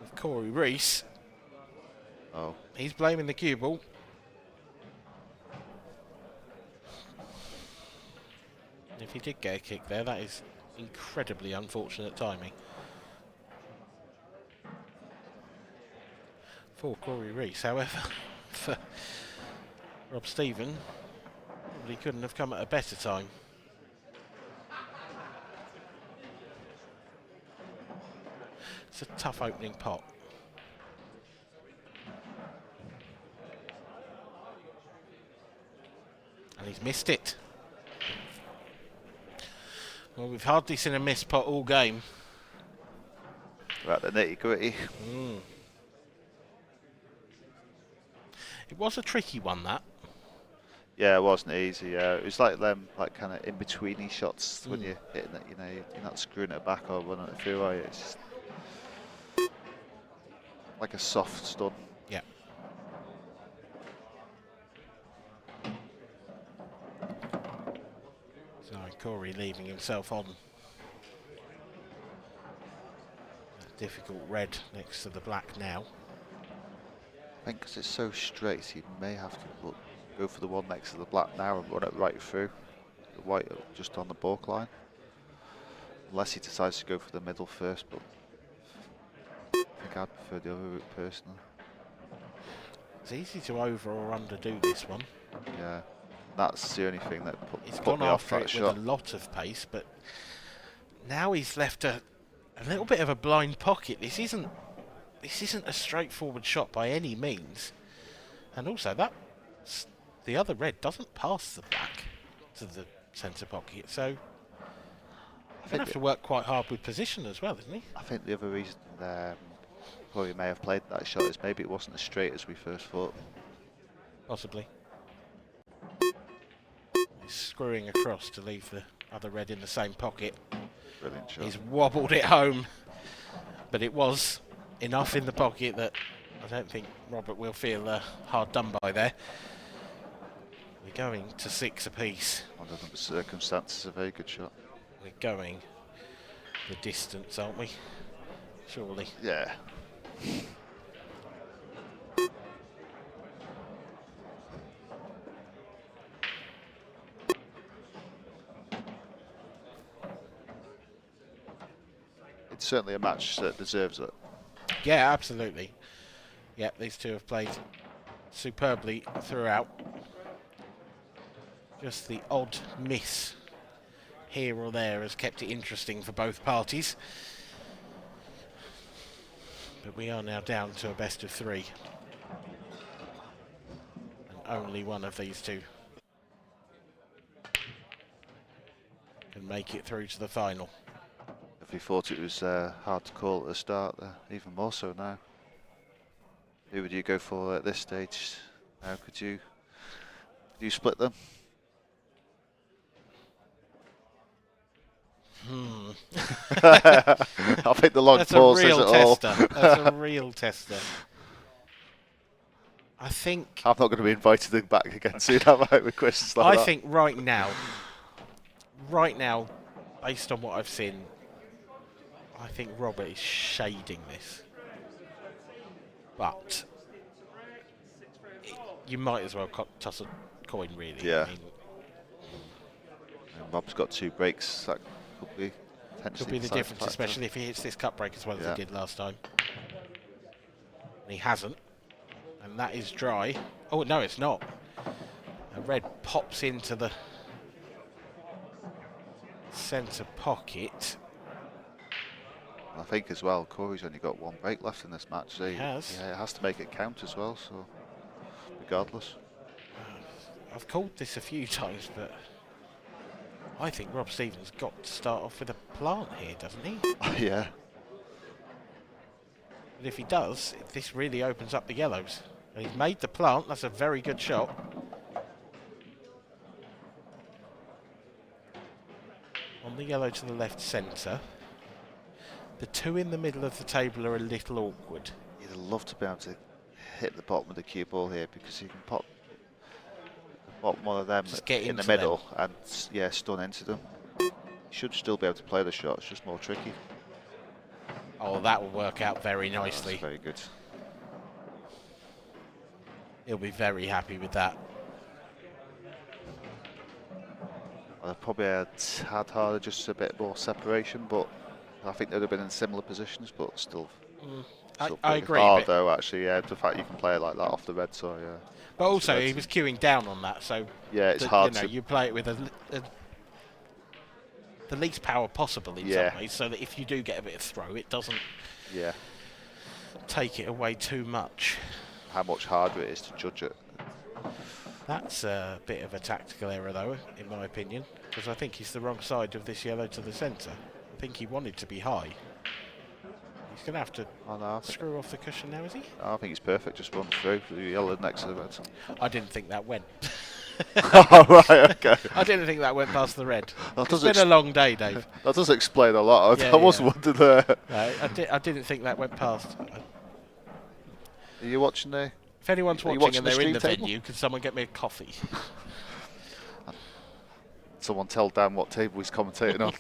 of Corey Reese. Oh, he's blaming the cue ball. If he did get a kick there, that is incredibly unfortunate timing for Corey Reese. However, for Rob Stephen, probably couldn't have come at a better time. It's a tough opening pot. And he's missed it. Well, we've hardly seen a miss pot all game. Right, the nitty-gritty. It was a tricky one, that. Yeah, it wasn't easy. It was like them, like kind of in-betweeny shots when you're hitting it. You know, you're not screwing it back or running it through. It's just like a soft stun. Yeah. So Corey leaving himself on that difficult red next to the black now. I think because it's so straight, he may have to go for the one next to the black now and run it right through. The white just on the balk line. Unless he decides to go for the middle first, but I think I'd prefer the other route personally. It's easy to over or underdo this one. Yeah, that's the only thing that He's put gone me off after that it shot. with a lot of pace, but now he's left a little bit of a blind pocket. This isn't a straightforward shot by any means, and also the other red doesn't pass the black to the centre pocket, so he's going to have to work quite hard with position as well, isn't he? I think the other reason Corey may have played that shot is maybe it wasn't as straight as we first thought. Possibly. He's screwing across to leave the other red in the same pocket. Brilliant shot. He's wobbled it home but it was enough in the pocket that I don't think Robert will feel hard done by there. We're going to 6 apiece. Under the circumstances, a very good shot. We're going the distance, aren't we? Surely. Yeah. It's certainly a match that deserves it. Yeah, absolutely. Yeah, these two have played superbly throughout. Just the odd miss here or there has kept it interesting for both parties. But we are now down to a best of 3. And only one of these two can make it through to the final. If we thought it was hard to call at the start, even more so now. Who would you go for at this stage? How could you split them? I think the long pause says it all. That's a real tester. I think I'm not going to be invited back again soon, am I, with questions like that? I think right now, based on what I've seen, I think Robert is shading this. But you might as well toss a coin, really. Yeah. I mean, and Rob's got 2 breaks. That could be potentially could be the difference, factor. especially if he hits this cut break as well as he did last time. And he hasn't. And that is dry. Oh, no, it's not. A red pops into the centre pocket. I think as well, Corey's only got 1 break left in this match. So he has. Yeah, it has to make it count as well, so regardless. I've called this a few times, but I think Rob Stevens got to start off with a plant here, doesn't he? Yeah. But if he does, this really opens up the yellows. And he's made the plant. That's a very good shot. On the yellow to the left centre. The 2 in the middle of the table are a little awkward. You'd love to be able to hit the bottom of the cue ball here, because you can pop one of them in the middle and stun into them. You should still be able to play the shot. It's just more tricky. Oh, that will work out very nicely. That's very good. He'll be very happy with that. I'd probably had harder, just a bit more separation, but I think they'd have been in similar positions, but still. I agree. Hard though, actually, the fact you can play it like that off the red, so yeah. But also, he was queuing down on that, so yeah, it's hard. You play it with the least power possible in some ways, so that if you do get a bit of throw, it doesn't take it away too much. How much harder it is to judge it. That's a bit of a tactical error, though, in my opinion, because I think he's the wrong side of this yellow to the centre. I think he wanted to be high. He's going to have to screw off the cushion now, is he? I think it's perfect, just run through the yellow next to the red. I didn't think that went. Oh, right, okay. I didn't think that went past the red. It's been a long day, Dave. That does explain a lot. I was wondering there. No, I didn't think that went past. Are you watching there? If anyone's watching and they're in the venue, can someone get me a coffee? Someone tell Dan what table he's commentating on.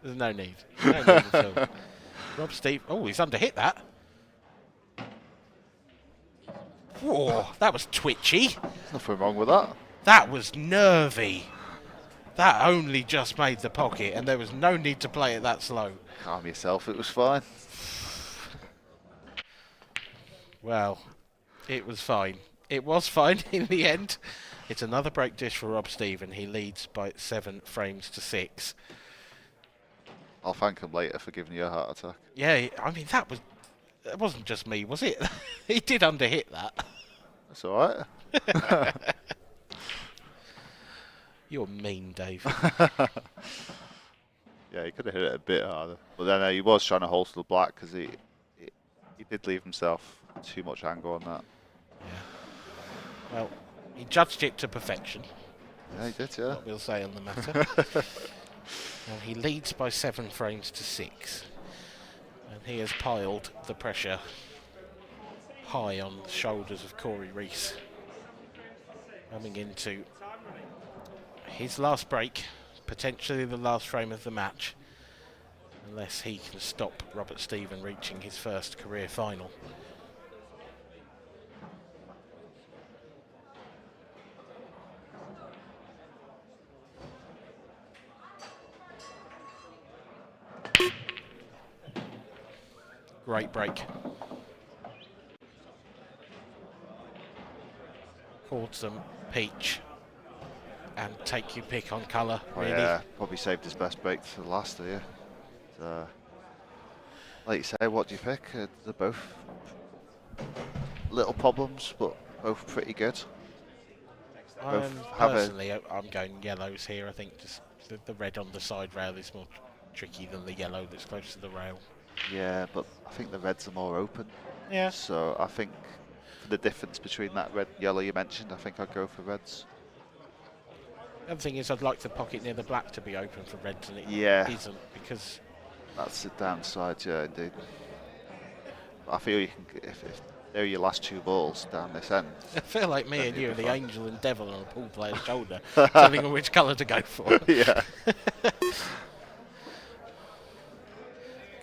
There's no need. No need at all. Rob Steve. Oh, he's underhit that. Whoa, that was twitchy. Nothing wrong with that. That was nervy. That only just made the pocket, and there was no need to play it that slow. Calm yourself, it was fine. Well, it was fine. It was fine in the end. It's another break dish for Rob Stephen. He leads by 7 frames to 6. I'll thank him later for giving you a heart attack. Yeah, I mean, that wasn't just me, was it? He did underhit that. That's all right. You're mean, Dave. Yeah, he could have hit it a bit harder. But then he was trying to hold to the black, because he did leave himself too much angle on that. Yeah. Well, he judged it to perfection. Yeah, he did, yeah. What we'll say on the matter. Well, he leads by 7 frames to 6. And he has piled the pressure high on the shoulders of Corey Reese. Coming into his last break, potentially the last frame of the match, unless he can stop Robert Stephen reaching his first career final. Great break. Called some peach and take your pick on colour, really. Yeah, probably saved his best break for the last year. Like you say, what do you pick? They're both little problems, but both pretty good. Personally, I'm going yellows here. I think just the red on the side rail is more tricky than the yellow that's close to the rail. Yeah, but I think the reds are more open. Yeah. So I think for the difference between that red and yellow you mentioned, I think I'd go for reds. The other thing is I'd like the pocket near the black to be open for reds, and it isn't, because... That's the downside, yeah, indeed. But I feel you can, if they're your last two balls down this end. I feel like me and you are the angel and devil on a pool player's shoulder, telling them which colour to go for. Yeah.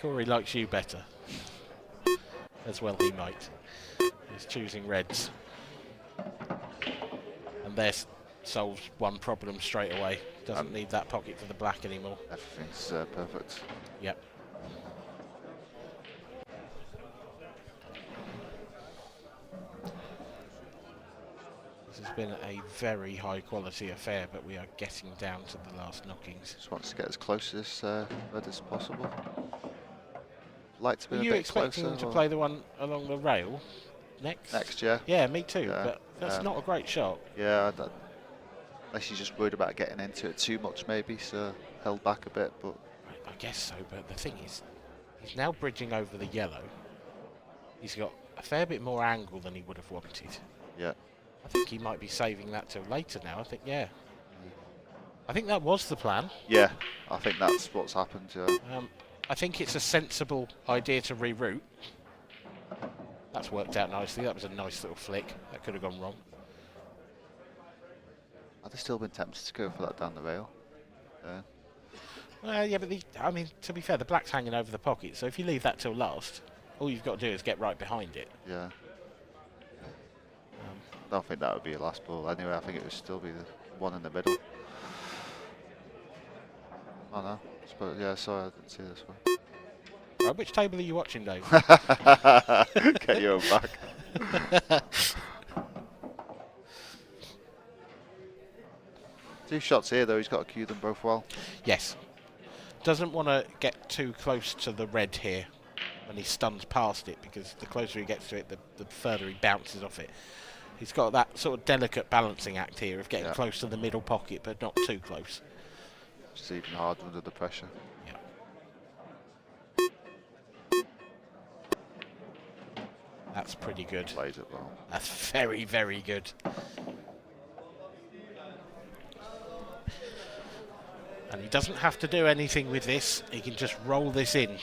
Corey likes you better. As well he might. He's choosing reds. And this solves one problem straight away. Doesn't need that pocket for the black anymore. Everything's perfect. Yep. This has been a very high quality affair, but we are getting down to the last knockings. Just wants to get as close to this red as possible. Like to be Were a you bit expecting closer, them to or play the one along the rail next? Next, yeah. Yeah, me too, Yeah, but that's not a great shot. Yeah, unless you're just worried about getting into it too much maybe, so held back a bit, but... I guess so, but the thing is, he's now bridging over the yellow. He's got a fair bit more angle than he would have wanted. Yeah. I think he might be saving that till later now. I think, yeah. I think that was the plan. Yeah, I think that's what's happened, yeah. I think it's a sensible idea to reroute. That's worked out nicely. That was a nice little flick. That could have gone wrong. I'd have still been tempted to go for that down the rail. Yeah, but I mean, to be fair, the black's hanging over the pocket, so if you leave that till last, all you've got to do is get right behind it. Yeah. I don't think that would be your last ball anyway. I think it would still be the one in the middle. Oh no. Yeah, sorry, I didn't see this one. Right, which table are you watching, Dave? Get your own back. 2 shots here, though. He's got to cue them both well. Yes. Doesn't want to get too close to the red here when he stuns past it, because the closer he gets to it, the further he bounces off it. He's got that sort of delicate balancing act here of getting close to the middle pocket, but not too close. It's even harder under the pressure. Yeah. That's pretty good. Played it well. That's very, very good. And he doesn't have to do anything with this. He can just roll this in.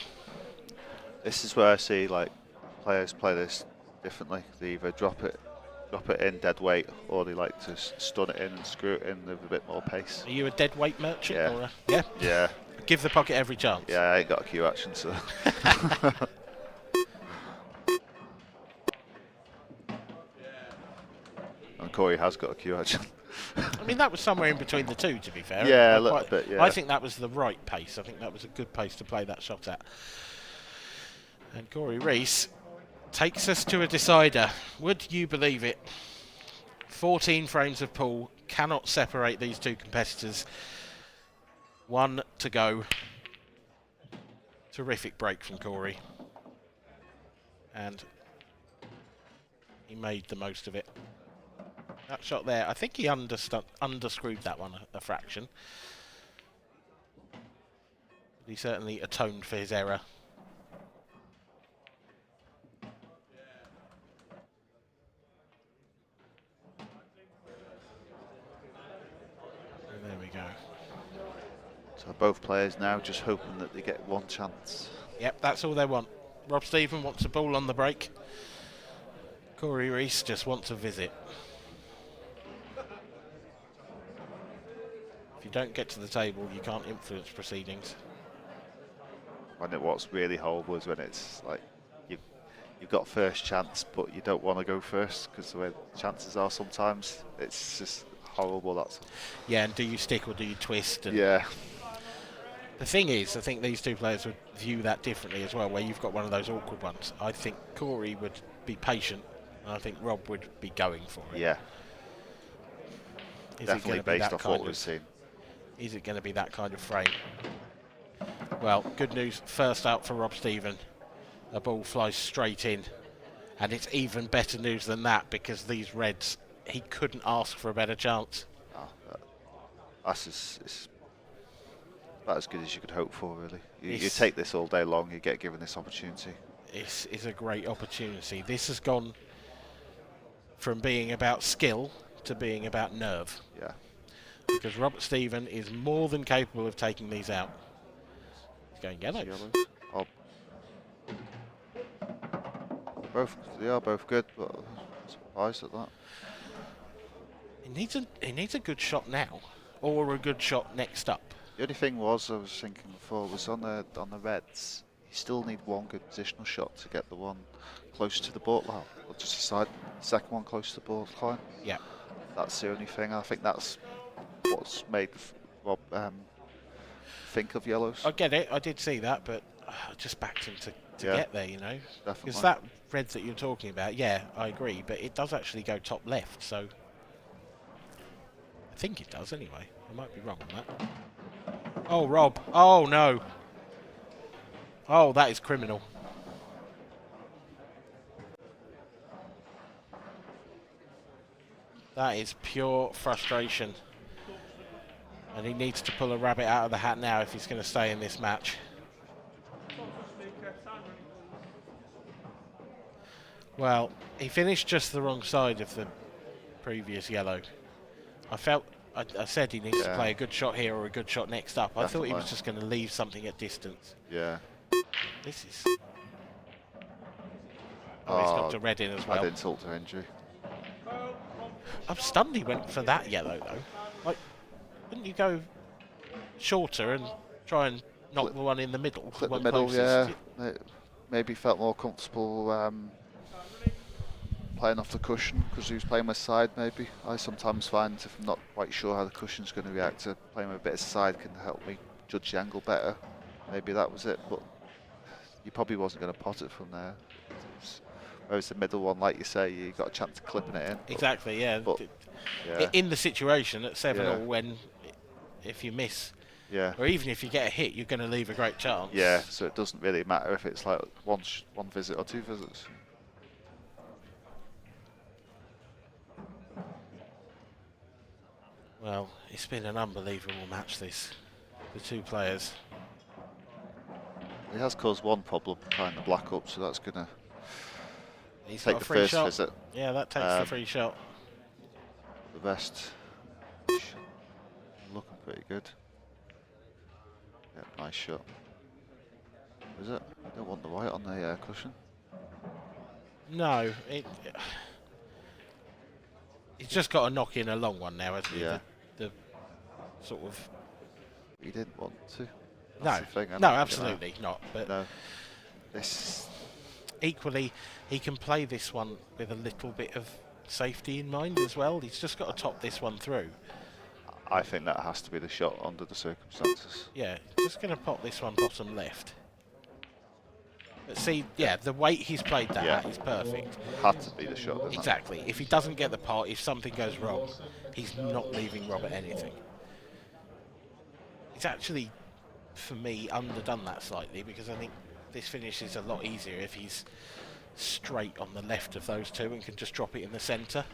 This is where I see like players play this differently. They either drop it in dead weight, or they like to stun it in and screw it in with a bit more pace. Are you a dead weight merchant? Yeah. Or yeah? Yeah. Give the pocket every chance. Yeah, I ain't got a cue action, so. And Corey has got a cue action. I mean, that was somewhere in between the two, to be fair. Yeah, a little bit, yeah. I think that was the right pace. I think that was a good pace to play that shot at. And Corey Reese takes us to a decider. Would you believe it? 14 frames of pool cannot separate these two competitors. 1 to go. Terrific break from Corey. And he made the most of it. That shot there, I think he underscrewed that one a fraction. He certainly atoned for his error. And there we go. So both players now just hoping that they get one chance. Yep, that's all they want. Rob Stephen wants a ball on the break. Corey Reese just wants a visit. If you don't get to the table, you can't influence proceedings. And what's really horrible is when it's like you've got first chance, but you don't want to go first because the way the chances are sometimes, it's just horrible. That's yeah. And do you stick or do you twist? And yeah. The thing is, I think these two players would view that differently as well. Where you've got one of those awkward ones. I think Corey would be patient, and I think Rob would be going for it. Yeah. Is Definitely based off what we've seen. Is it going to be that kind of frame? Well, good news. First out for Rob Stephen. The ball flies straight in. And it's even better news than that because these Reds, he couldn't ask for a better chance. Oh, it's about as good as you could hope for, really. You take this all day long, you get given this opportunity. This is a great opportunity. This has gone from being about skill to being about nerve. Yeah. Because Robert Stephen is more than capable of taking these out. He's going yellows. Oh. They are both good, but I'm surprised at that. He needs a good shot now, or a good shot next up. The only thing I was thinking before was on the Reds. You still need one good positional shot to get the one close to the borderline, or just a second one close to the borderline. Yeah. That's the only thing. I think that's what's made Rob think of yellows. I get it. I did see that, but I just backed him to get there, you know. Definitely. Because that red that you're talking about, yeah, I agree, but it does actually go top left, so I think it does anyway. I might be wrong on that. Oh, Rob. Oh, no. Oh, that is criminal. That is pure frustration. And he needs to pull a rabbit out of the hat now if he's going to stay in this match. Well, he finished just the wrong side of the previous yellow. I said he needs to play a good shot here or a good shot next up. I thought he was just going to leave something at distance. Yeah. This is... Oh, he's got to red in as well. Bad insult to injury. I'm stunned he went for that yellow, though. Like, wouldn't you go shorter and try and knock the one in the middle? Clip the middle, yeah. Maybe felt more comfortable playing off the cushion because he was playing with side, maybe. I sometimes find if I'm not quite sure how the cushion's going to react, to playing with a bit of side can help me judge the angle better. Maybe that was it, but you probably wasn't going to pot it from there. Whereas the middle one, like you say, you got a chance of clipping it in. Exactly, yeah. But, in the situation at 7-all, when if you miss, or even if you get a hit, you're going to leave a great chance. Yeah, so it doesn't really matter if it's like one visit or two visits. Well, it's been an unbelievable match, this. The two players. He has caused one problem tying the black up, so that's going to He's take got the a free first shot. visit. Yeah, that takes the free shot. The rest looking pretty good. Yeah, nice shot. Is it? I don't want the white on the cushion. No, he's just got to knock in a long one now, hasn't he? Yeah. The sort of... He didn't want to. No, no, absolutely not. But no. This... Equally, he can play this one with a little bit of safety in mind as well. He's just got to top this one through. I think that has to be the shot under the circumstances. Yeah, just going to pop this one bottom left. But see, yeah, the weight he's played that at is perfect. Had to be the shot, didn't Exactly. If he doesn't get the pot, if something goes wrong, he's not leaving Robert anything. It's actually, for me, underdone that slightly because I think this finish is a lot easier if he's straight on the left of those two and can just drop it in the centre.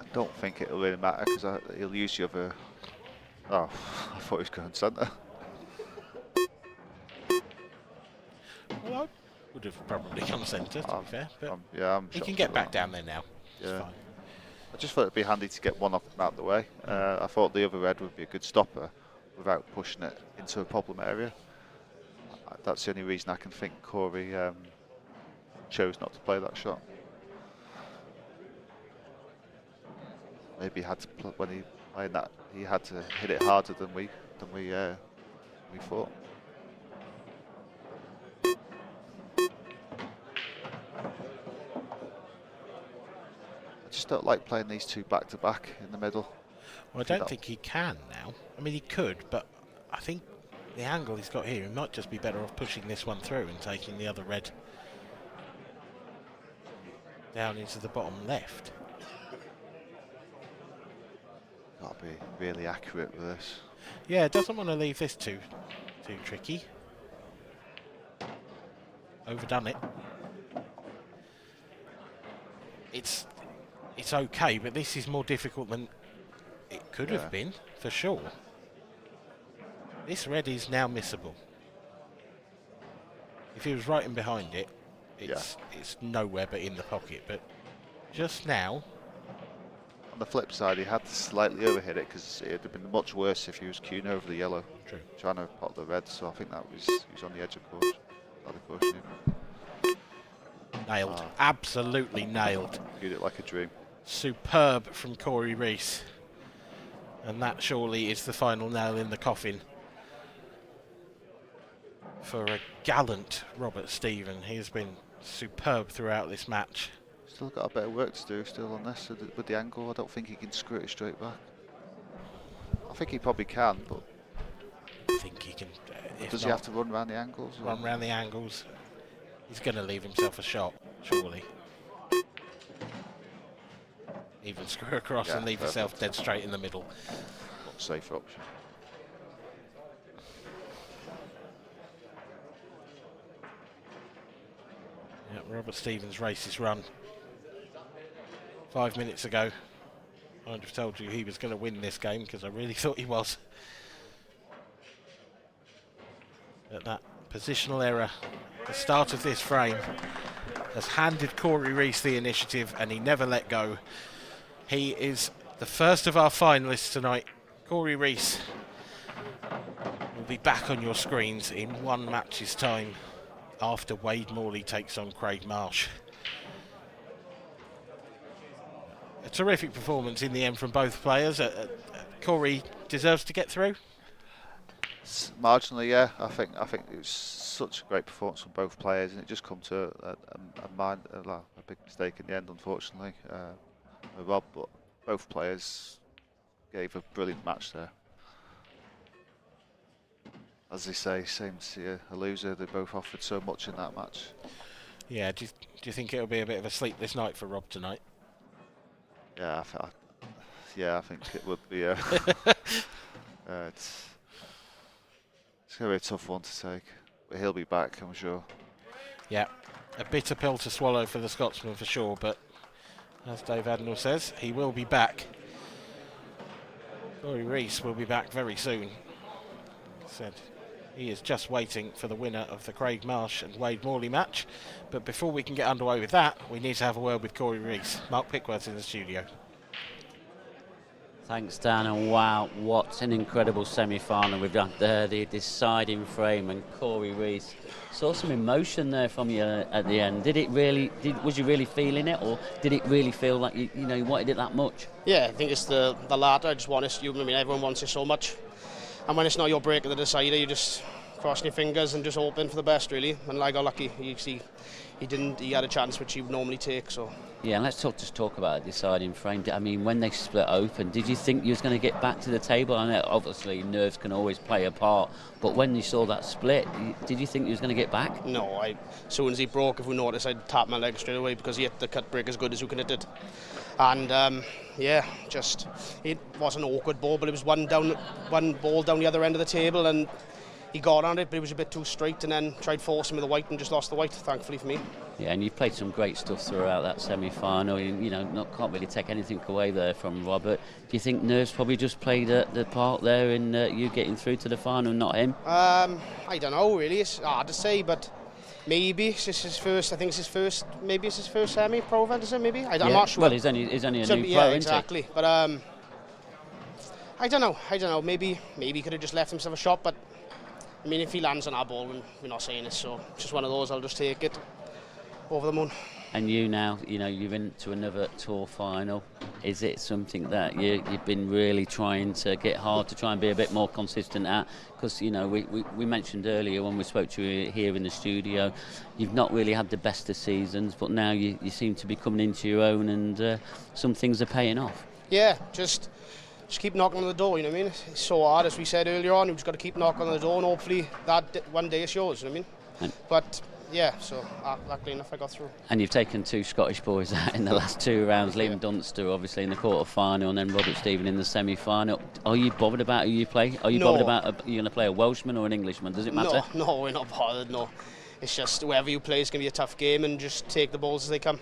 I don't think it'll really matter because he'll use the other... Oh, I thought he was going centre. Well, I would have probably gone centre, to be fair. But I'm he can get back down there now. Yeah. It's fine. I just thought it'd be handy to get one off out of the way. I thought the other red would be a good stopper without pushing it into a problem area. that's the only reason I can think Corey chose not to play that shot. Maybe he had to when he played that, he had to hit it harder than we thought. I just don't like playing these two back to back in the middle. Well, I don't think he can now. I mean, he could, but I think the angle he's got here, he might just be better off pushing this one through and taking the other red down into the bottom left. Got to be really accurate with this. Yeah, doesn't want to leave this too tricky. Overdone it. It's okay, but this is more difficult than it could have been, for sure. This red is now missable. If he was right in behind it, it's nowhere but in the pocket. But just now, on the flip side, he had to slightly overhit it because it would have been much worse if he was queuing over the yellow. True. Trying to pot the red, so I think that was he was on the edge of course. Nailed. Absolutely nailed. Viewed it like a dream. Superb from Corey Reese. And that surely is the final nail in the coffin for a gallant Robert Stephen. He has been superb throughout this match. Still got a bit of work to do still on this with the angle. I don't think he can screw it straight back. I think he probably can, but I think he can. Does he have to run around the angles? Run around the angles. He's going to leave himself a shot, surely. Even screw across and leave yourself dead straight in the middle. Not a safer option. Yeah, Robert Stevens' race is run. 5 minutes ago, I'd have told you he was going to win this game because I really thought he was. But that positional error at the start of this frame has handed Corey Reese the initiative, and he never let go. He is the first of our finalists tonight. Corey Reese will be back on your screens in 1 match's time after Wade Morley takes on Craig Marsh. A terrific performance in the end from both players. Corey deserves to get through. Marginally, yeah. I think it was such a great performance from both players, and it just come to a big mistake in the end, unfortunately, with Rob. But both players gave a brilliant match there. As they say, same to see a loser. They both offered so much in that match. Yeah. Do you think it'll be a bit of a sleepless night for Rob tonight? Yeah, I think it would be. It's going to be a tough one to take, but he'll be back, I'm sure. Yeah, a bitter pill to swallow for the Scotsman for sure, but as Dave Adnall says, he will be back. Corey Reese will be back very soon. Said he is just waiting for the winner of the Craig Marsh and Wade Morley match. But before we can get underway with that, we need to have a word with Corey Reese. Mark Pickworth's in the studio. Thanks, Dan, and wow, what an incredible semi-final we've done there, the deciding frame, and Corey Reese. Saw some emotion there from you at the end. Was you really feeling it, or did it really feel like you wanted it that much? Yeah, I think it's the latter. I just want it. Everyone wants it so much, and when it's not your break of the decider, you just crossing your fingers and just hoping for the best, really. And I got lucky. You see, he had a chance which he would normally take. So. Yeah, and let's talk about the deciding frame. I mean, when they split open, did you think you was going to get back to the table? I know obviously nerves can always play a part, but when you saw that split, did you think you was going to get back? No, as soon as he broke, if we noticed, I'd tap my leg straight away because he hit the cut break as good as we could have did. And it was an awkward ball, but it was one ball down the other end of the table, and he got on it, but it was a bit too straight, and then tried forcing with the white and just lost the white, thankfully for me. Yeah, and you played some great stuff throughout that semi-final. Can't really take anything away there from Robert. Do you think nerves probably just played the part there in you getting through to the final, not him? I don't know, really. It's hard to say, but maybe it's his first. I think it's his first. Maybe it's his first semi-pro event, is it? Maybe I'm not sure. Well, he's only a new pro, yeah, exactly. But I don't know. Maybe he could have just left himself a shot, but I mean, if he lands on our ball, we're not saying it, so it's just one of those. I'll just take it over the moon. And you now, you're into another tour final. Is it something that you've been really trying to get hard to try and be a bit more consistent at? Because, we mentioned earlier when we spoke to you here in the studio, you've not really had the best of seasons, but now you seem to be coming into your own, and some things are paying off. Yeah, just keep knocking on the door, you know what I mean? It's so hard, as we said earlier on. You've just got to keep knocking on the door, and hopefully that one day it's yours, you know what I mean? But yeah, so luckily enough I got through. And you've taken 2 Scottish boys out in the last 2 rounds. Liam Dunster obviously in the quarter-final, and then Robert Stephen in the semi-final. Are you bothered about who you play? Are you bothered about are you going to play a Welshman or an Englishman? Does it matter? No, we're not bothered, no. It's just whoever you play is going to be a tough game, and just take the balls as they come.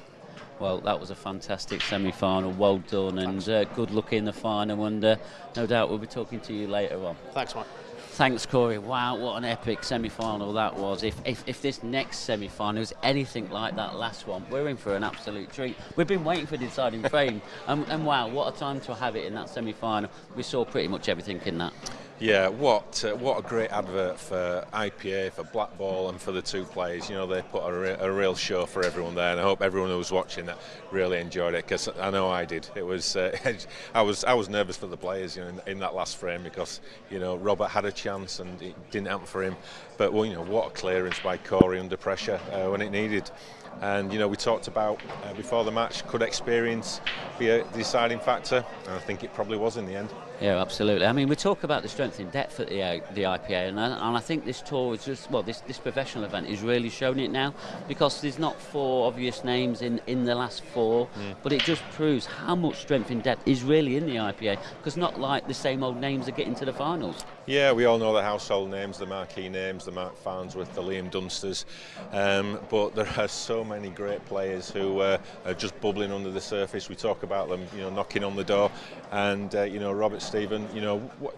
Well, that was a fantastic semi-final. Well done, and good luck in the final, and no doubt we'll be talking to you later on. Thanks, Mark. Thanks, Corey. Wow, what an epic semi-final that was. If this next semi-final is anything like that last one, we're in for an absolute treat. We've been waiting for the deciding frame, and wow, what a time to have it in that semi-final. We saw pretty much everything in that. Yeah, what a great advert for IPA, for Black Ball, and for the 2 players. They put a real show for everyone there, and I hope everyone who was watching that really enjoyed it, because I know I did. It was I was nervous for the players, in that last frame, because Robert had a chance and it didn't happen for him. But what a clearance by Corey under pressure when it needed. And we talked about before the match, could experience be a deciding factor, and I think it probably was in the end. Yeah, absolutely. I mean, we talk about the strength in depth at the IPA, and I think this tour is just, this professional event is really showing it now, because there's not 4 obvious names in the last 4, but it just proves how much strength in depth is really in the IPA, because not like the same old names are getting to the finals. Yeah, we all know the household names, the marquee names, the Mark Farnsworth, the Liam Dunsters, but there are so many great players who are just bubbling under the surface. We talk about them, knocking on the door, and Robert Stephen,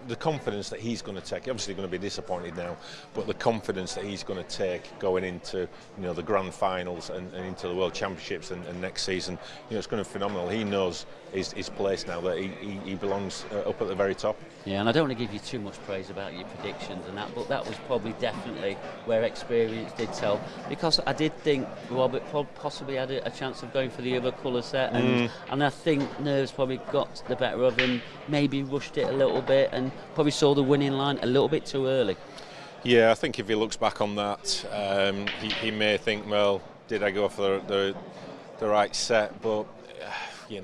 the confidence that he's going to take. Obviously, going to be disappointed now, but the confidence that he's going to take going into the grand finals and into the World Championships and next season, it's going to be phenomenal. He knows his place now, that he belongs up at the very top. Yeah, and I don't want to give you too much praise about your predictions and that, but that was probably definitely where experience did tell, because I did think Robert possibly had a chance of going for the other colour set, and I think nerves probably got the better of him, maybe rushed it a little bit, and probably saw the winning line a little bit too early. Yeah, I think if he looks back on that, he may think, well, did I go for the right set? But he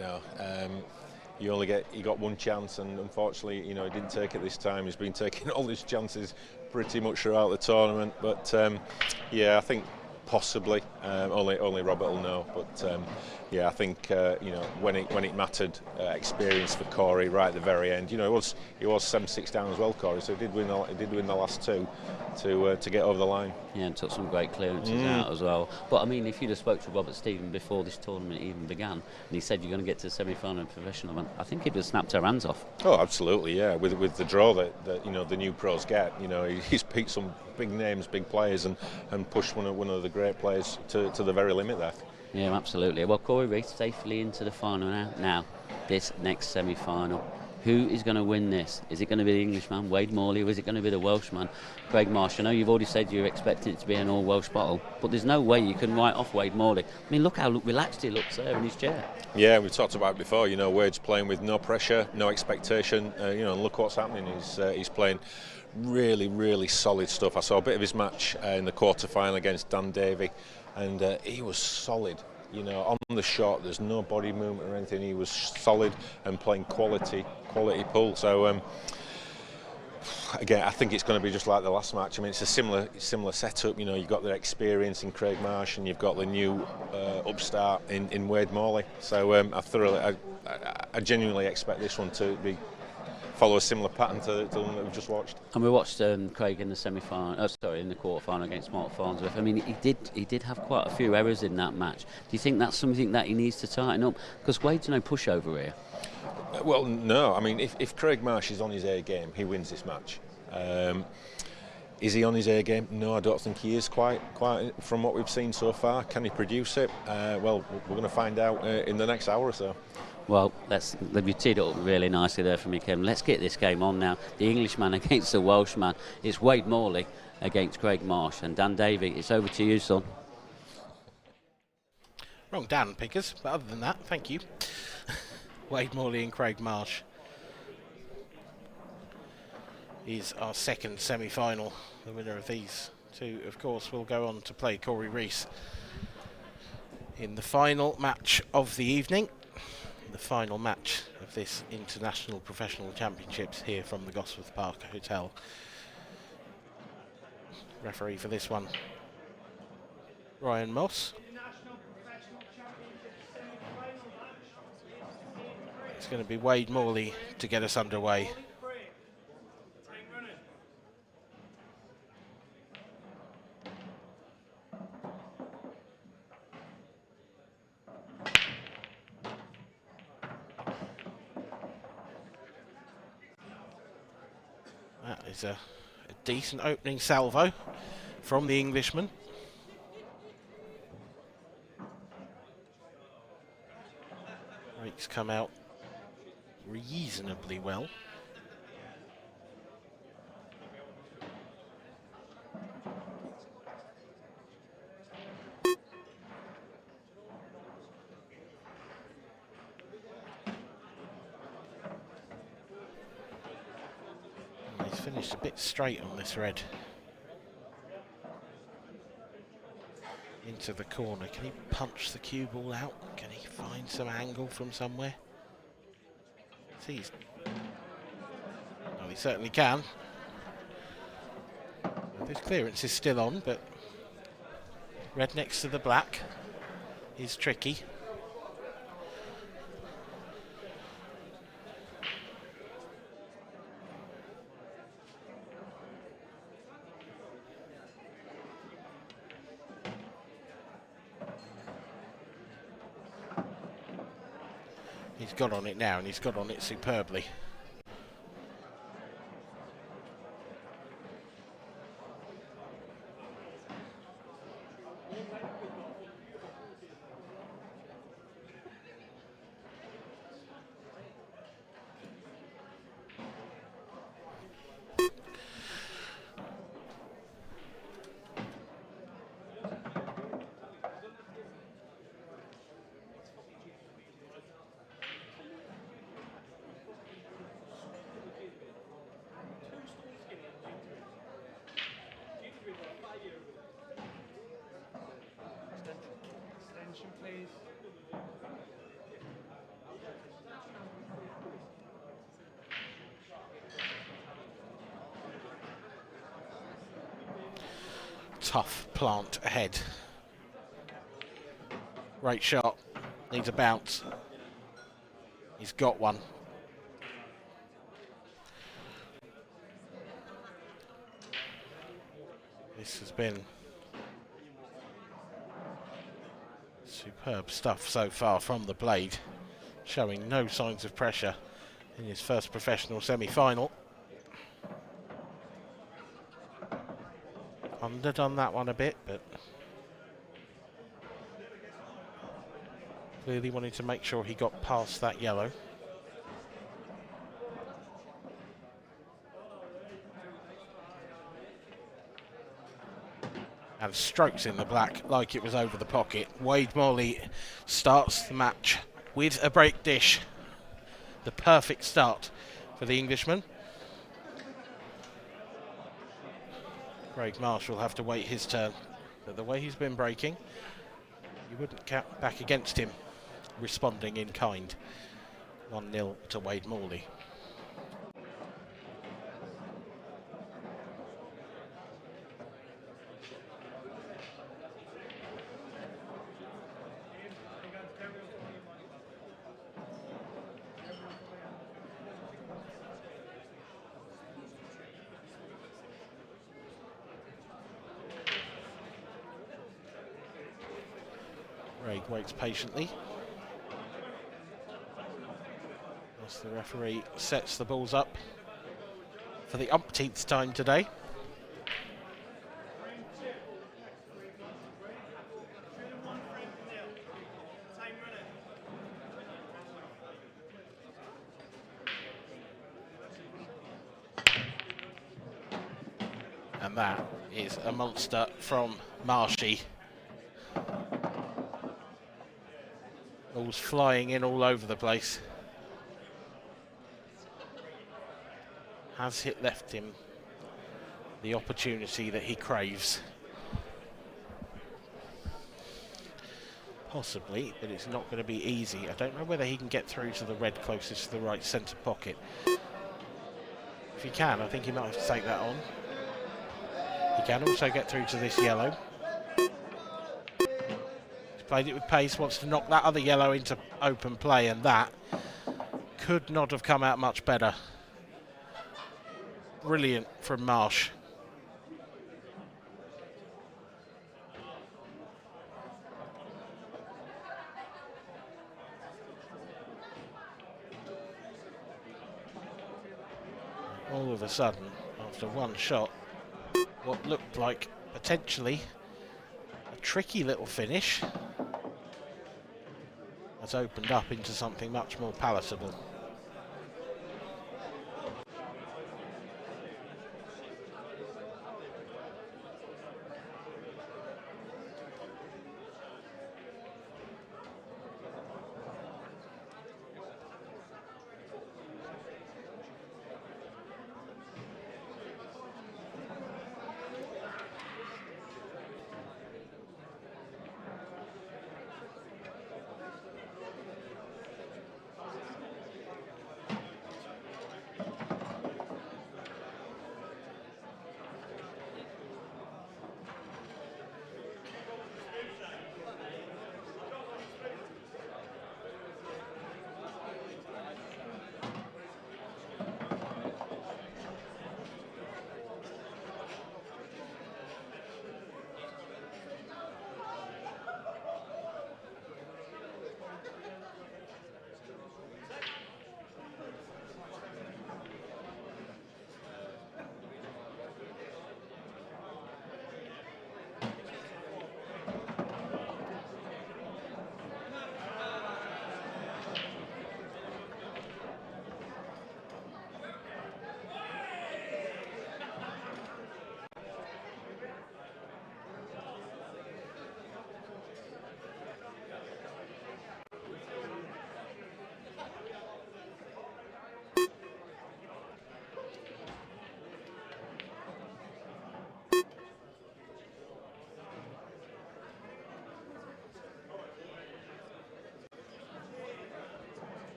got one chance, and unfortunately, he didn't take it this time. He's been taking all his chances pretty much throughout the tournament. But I think possibly only Robert will know. But I think when it mattered, experience for Corey right at the very end. He was 7-6 down as well, Corey. So he did win the last 2 to get over the line. Yeah, and took some great clearances out as well. But I mean, if you'd have spoke to Robert Stephen before this tournament even began, and he said you're going to get to the semi-final and professional event, I think he'd have snapped our hands off. Oh, absolutely, yeah. With the draw that the new pros get, he's picked some big names, big players, and pushed one of the great players to the very limit there. Yeah, absolutely. Well, Corey Reese safely into the final now. This next semi-final. Who is going to win this? Is it going to be the Englishman, Wade Morley, or is it going to be the Welshman, Craig Marsh? I know you've already said you're expecting it to be an all-Welsh bottle, but there's no way you can write off Wade Morley. I mean, look how relaxed he looks there in his chair. Yeah, we've talked about it before. Wade's playing with no pressure, no expectation. And look what's happening. He's playing really, really solid stuff. I saw a bit of his match in the quarter-final against Dan Davey, and he was solid. On the shot, there's no body movement or anything. He was solid and playing quality pull. So again, I think it's going to be just like the last match. I mean, it's a similar setup. You've got the experience in Craig Marsh, and you've got the new upstart in Wade Morley. So I genuinely expect this one to follow a similar pattern to the one that we've just watched. And we watched Craig in the in the quarter-final against Mark Farnsworth. I mean, he did have quite a few errors in that match. Do you think that's something that he needs to tighten up? Because Wade's no pushover here. Well, no. I mean, if Craig Marsh is on his A game, he wins this match. Is he on his A game? No, I don't think he is quite from what we've seen so far. Can he produce it? Well, we're going to find out in the next hour or so. Well, you teed it up really nicely there for me, Kevin. Let's get this game on now. The Englishman against the Welshman. It's Wade Morley against Craig Marsh. And Dan Davey, it's over to you, son. Wrong Dan pickers, but other than that, thank you. Wade Morley and Craig Marsh is our second semi-final. The winner of these two, of course, will go on to play Corey Reese in the final match of the evening. The final match of this International Professional Championships here from the Gosforth Park Hotel. Referee for this one, Ryan Moss. It's going to be Wade Morley to get us underway. That is a decent opening salvo from the Englishman. Breaks come out reasonably well. He's finished a bit straight on this red. Into the corner. Can he punch the cue ball out? Can he find some angle from somewhere? Well, he certainly can. Well, this clearance is still on, but red next to the black is tricky. He's got on it now, and he's got on it superbly. Tough plant ahead. Great shot. Needs a bounce. He's got one. This has been superb stuff so far from the blade, showing no signs of pressure in his first professional semi-final. Underdone that one a bit, but clearly wanted to make sure he got past that yellow. And strokes in the black like it was over the pocket. Wade Morley starts the match with a break dish. The perfect start for the Englishman. Craig Marsh will have to wait his turn. But the way he's been breaking, you wouldn't count back against him responding in kind. 1-0 to Wade Morley. Craig waits patiently as the referee sets the balls up for the umpteenth time today. that is a monster from Marshy. Balls flying in all over the place. Has it left him the opportunity that he craves? Possibly, but it's not going to be easy. I don't know whether he can get through to the red closest to the right centre pocket. If he can, I think he might have to take that on. He can also get through to this yellow. He's played it with pace, wants to knock that other yellow into open play, and that could not have come out much better. Brilliant from Marsh. All of a sudden, after one shot, what looked like potentially a tricky little finish has opened up into something much more palatable.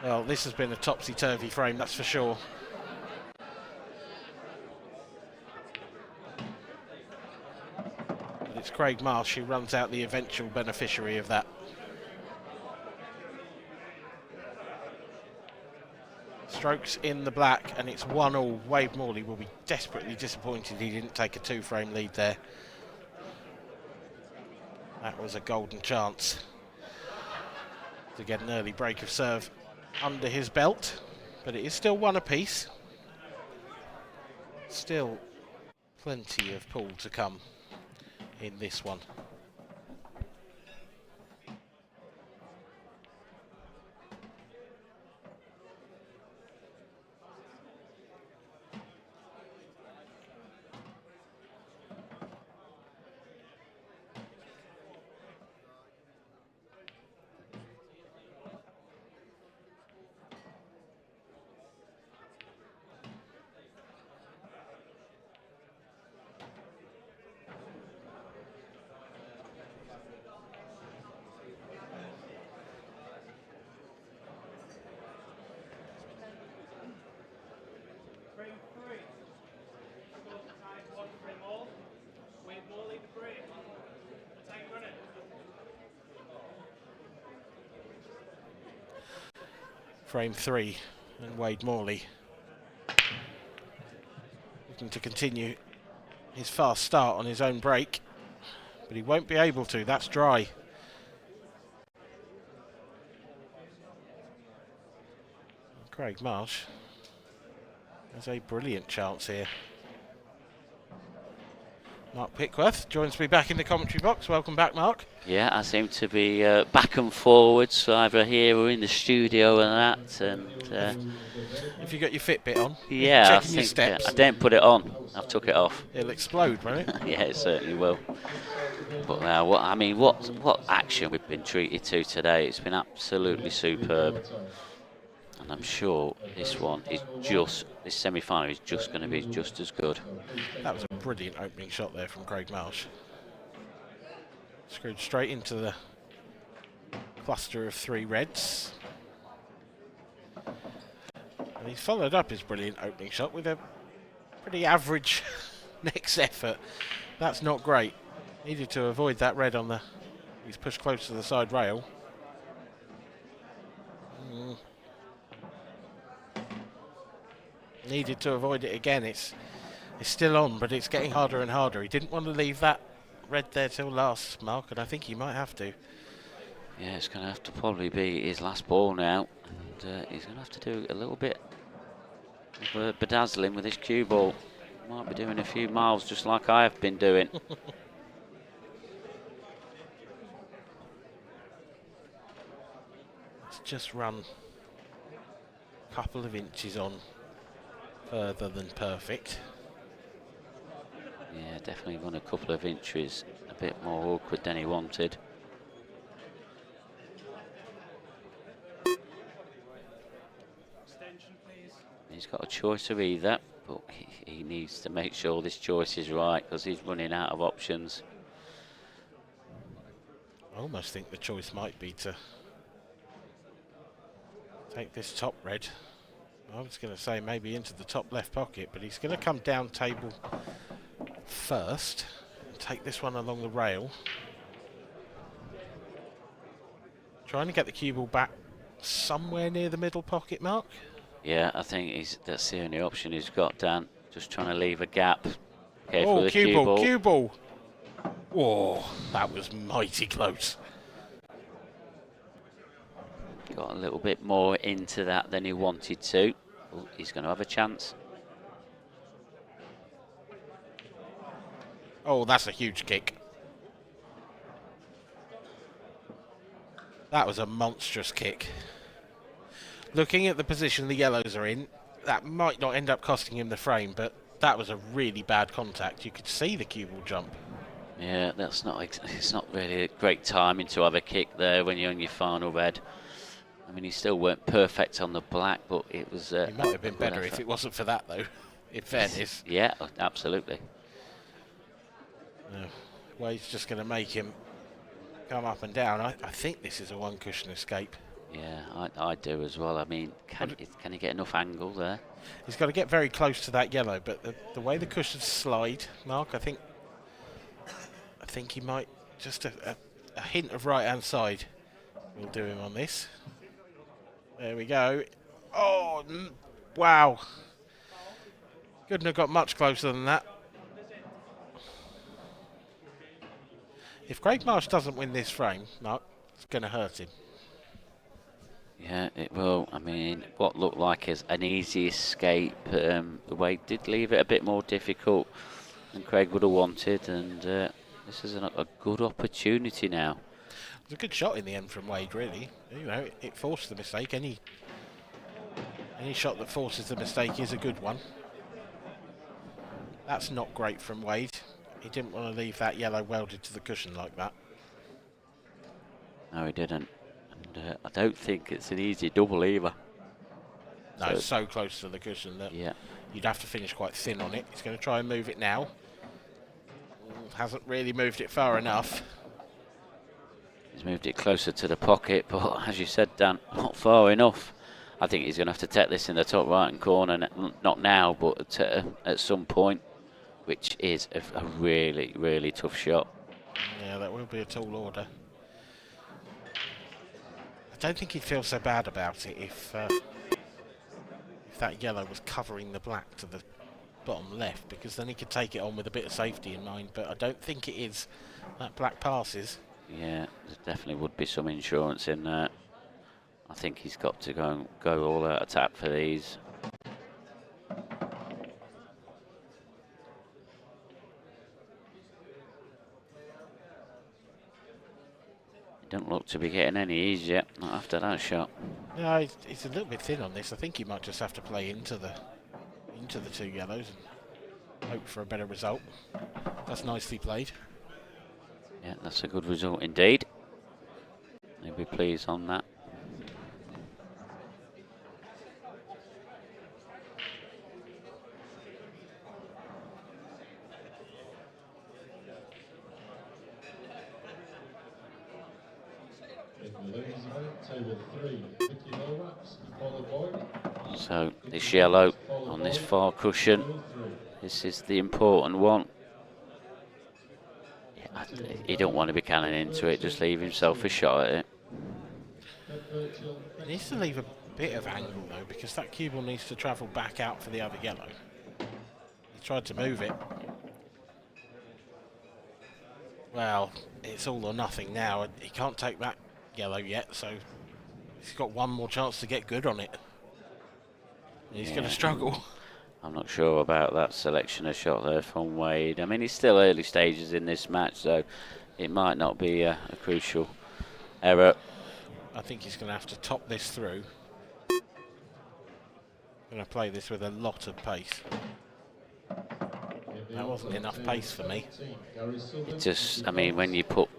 Well, this has been a topsy-turvy frame, that's for sure. But it's Craig Marsh who runs out the eventual beneficiary of that. Strokes in the black, and it's 1-1. Wade Morley will be desperately disappointed he didn't take a 2-frame lead there. That was a golden chance to get an early break of serve under his belt, but it is still 1 apiece. Still plenty of pool to come in this one. Frame 3, and Wade Morley looking to continue his fast start on his own break. but he won't be able to. That's dry. Craig Marsh has a brilliant chance here. Mark Pickworth joins me back in the commentary box. Welcome back, Mark. Yeah, I seem to be back and forwards, so either here or in the studio and that. And if you got your Fitbit on, yeah, checking your steps. I didn't put it on. I've took it off. It'll explode, won't it? Yeah, it certainly will. But what action we've been treated to today? It's been absolutely superb. And I'm sure this semi-final is just going to be just as good. That was a brilliant opening shot there from Craig Marsh. Screwed straight into the cluster of 3 reds. And he's followed up his brilliant opening shot with a pretty average next effort. That's not great. Needed to avoid that red on the... He's pushed close to the side rail. Needed to avoid it again. It's still on, but it's getting harder and harder. He didn't want to leave that red there till last, Mark, and I think he might have to. Yeah, it's going to have to probably be his last ball now, and he's going to have to do a little bit of bedazzling with his cue ball. Might be doing a few miles just like I have been doing. It's just run a couple of inches on further than perfect. Yeah, definitely run a couple of inches a bit more awkward than he wanted. He's got a choice of either, but he needs to make sure this choice is right because he's running out of options. I almost think the choice might be to take this top red. I was going to say maybe into the top left pocket, but he's going to come down table first and take this one along the rail. Trying to get the cue ball back somewhere near the middle pocket, Mark. Yeah, I think that's the only option he's got, Dan. Just trying to leave a gap. Careful with the cue ball. Oh, that was mighty close. Got a little bit more into that than he wanted to. Oh, he's going to have a chance. Oh, that's a huge kick. That was a monstrous kick. Looking at the position the yellows are in, that might not end up costing him the frame, but that was a really bad contact. You could see the cue ball jump. Yeah, it's not really a great timing to have a kick there when you're on your final red. I mean, he still weren't perfect on the black, but it was... It might have been better if it wasn't for that, though, in fairness. Yeah, absolutely. Wade's just going to make him come up and down. I think this is a one-cushion escape. Yeah, I do as well. I mean, can he get enough angle there? He's got to get very close to that yellow, but the way the cushions slide, Mark, I think he might just a hint of right-hand side will do him on this. There we go. Oh, wow. Couldn't have got much closer than that. If Craig Marsh doesn't win this frame, Mark, it's going to hurt him. Yeah, it will. I mean, what looked like as an easy escape, the way did leave it a bit more difficult than Craig would have wanted, and this is a good opportunity now. It was a good shot in the end from Wade, really. You know, it forced the mistake. Any shot that forces the mistake is a good one. That's not great from Wade. He didn't want to leave that yellow welded to the cushion like that. No, he didn't. And I don't think it's an easy double either. No, it's so close to the cushion that you'd have to finish quite thin on it. He's going to try and move it now. Hasn't really moved it far enough. He's moved it closer to the pocket, but as you said, Dan, not far enough. I think he's going to have to take this in the top right-hand corner, not now, but at some point, which is a really, really tough shot. Yeah, that will be a tall order. I don't think he'd feel so bad about it if that yellow was covering the black to the bottom left, because then he could take it on with a bit of safety in mind, but I don't think it is. That black passes. Yeah, there definitely would be some insurance in there. I think he's got to go all out attack for these. Don't look to be getting any ease yet, not after that shot. No, he's a little bit thin on this. I think he might just have to play into the 2 yellows and hope for a better result. That's nicely played. Yeah, that's a good result indeed. He'll be pleased on that. So this yellow on this far cushion, this is the important one. Yeah, he don't want to be canning into it, just leave himself a shot at it. He needs to leave a bit of angle though, because that cue ball needs to travel back out for the other yellow. He tried to move it. Well, it's all or nothing now. He can't take that yellow yet, so he's got one more chance to get good on it. He's going to struggle. I'm not sure about that selection of shot there from Wade. I mean, it's still early stages in this match, so it might not be a crucial error. I think he's going to have to top this through. Going to play this with a lot of pace. That wasn't enough pace for me. It just, I mean, when you put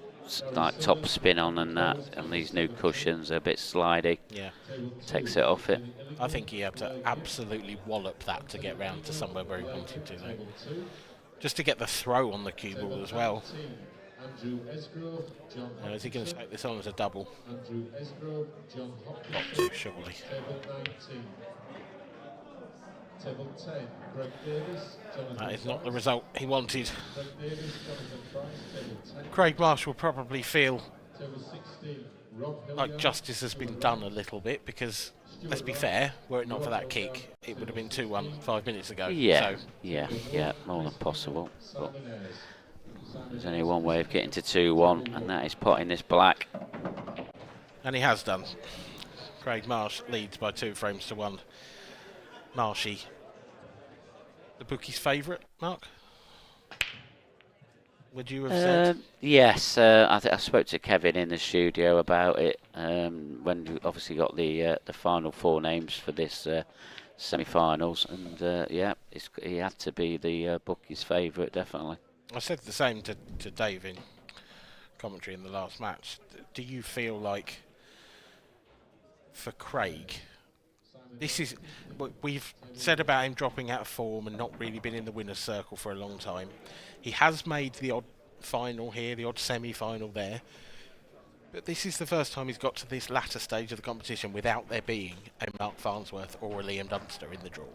like top spin on and that, and these new cushions are a bit slidey. Yeah. Takes it off it. I think he had to absolutely wallop that to get round to somewhere where he wanted to, though. Just to get the throw on the cue ball as well. Is he going to take this on as a double? Not too surely. That is not the result he wanted. Craig Marsh will probably feel like justice has been done a little bit, because, let's be fair, were it not for that kick, it would have been 2-1 5 minutes ago. Yeah, so. yeah, more than possible. But there's only one way of getting to 2-1, and that is potting this black. And he has done. Craig Marsh leads by 2 frames to 1. Marshy, the bookie's favourite, Mark? Would you have said? Yes, I spoke to Kevin in the studio about it when we obviously got the final 4 names for this semi-finals, and yeah, he had to be the bookie's favourite, definitely. I said the same to Dave in commentary in the last match. Do you feel like, for Craig, this is what we've said about him dropping out of form and not really been in the winner's circle for a long time? He has made the odd final here, the odd semi-final there, but this is the first time he's got to this latter stage of the competition without there being a Mark Farnsworth or a Liam Dunster in the draw.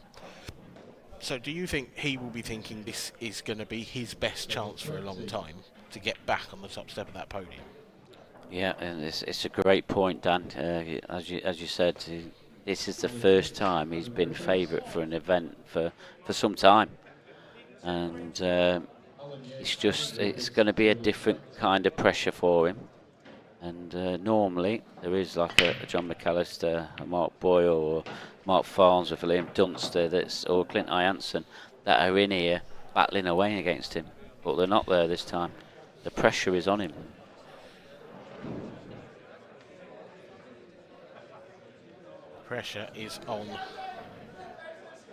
So do you think he will be thinking this is going to be his best chance for a long time to get back on the top step of that podium? Yeah, and it's a great point, Dan. As you said, this is the first time he's been favourite for an event for some time, and it's going to be a different kind of pressure for him. And normally there is like a John McAllister, a Mark Boyle, or Mark Farnsworth, Liam Dunster, or Clint Jansen that are in here battling away against him, but they're not there this time. The pressure is on him. Pressure is on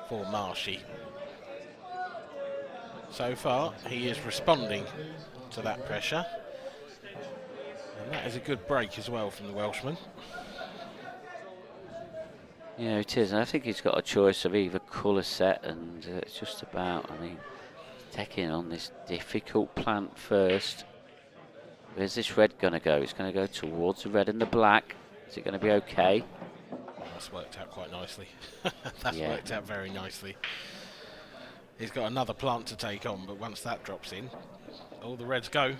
for Marshy. So far, he is responding to that pressure. And that is a good break as well from the Welshman. Yeah, it is. And I think he's got a choice of either colour set, and it's just about, I mean, taking on this difficult plant first. Where's this red going to go? It's going to go towards the red and the black. Is it going to be okay? That's worked out quite nicely. That's worked out very nicely. He's got another plant to take on, but once that drops in, all the reds go.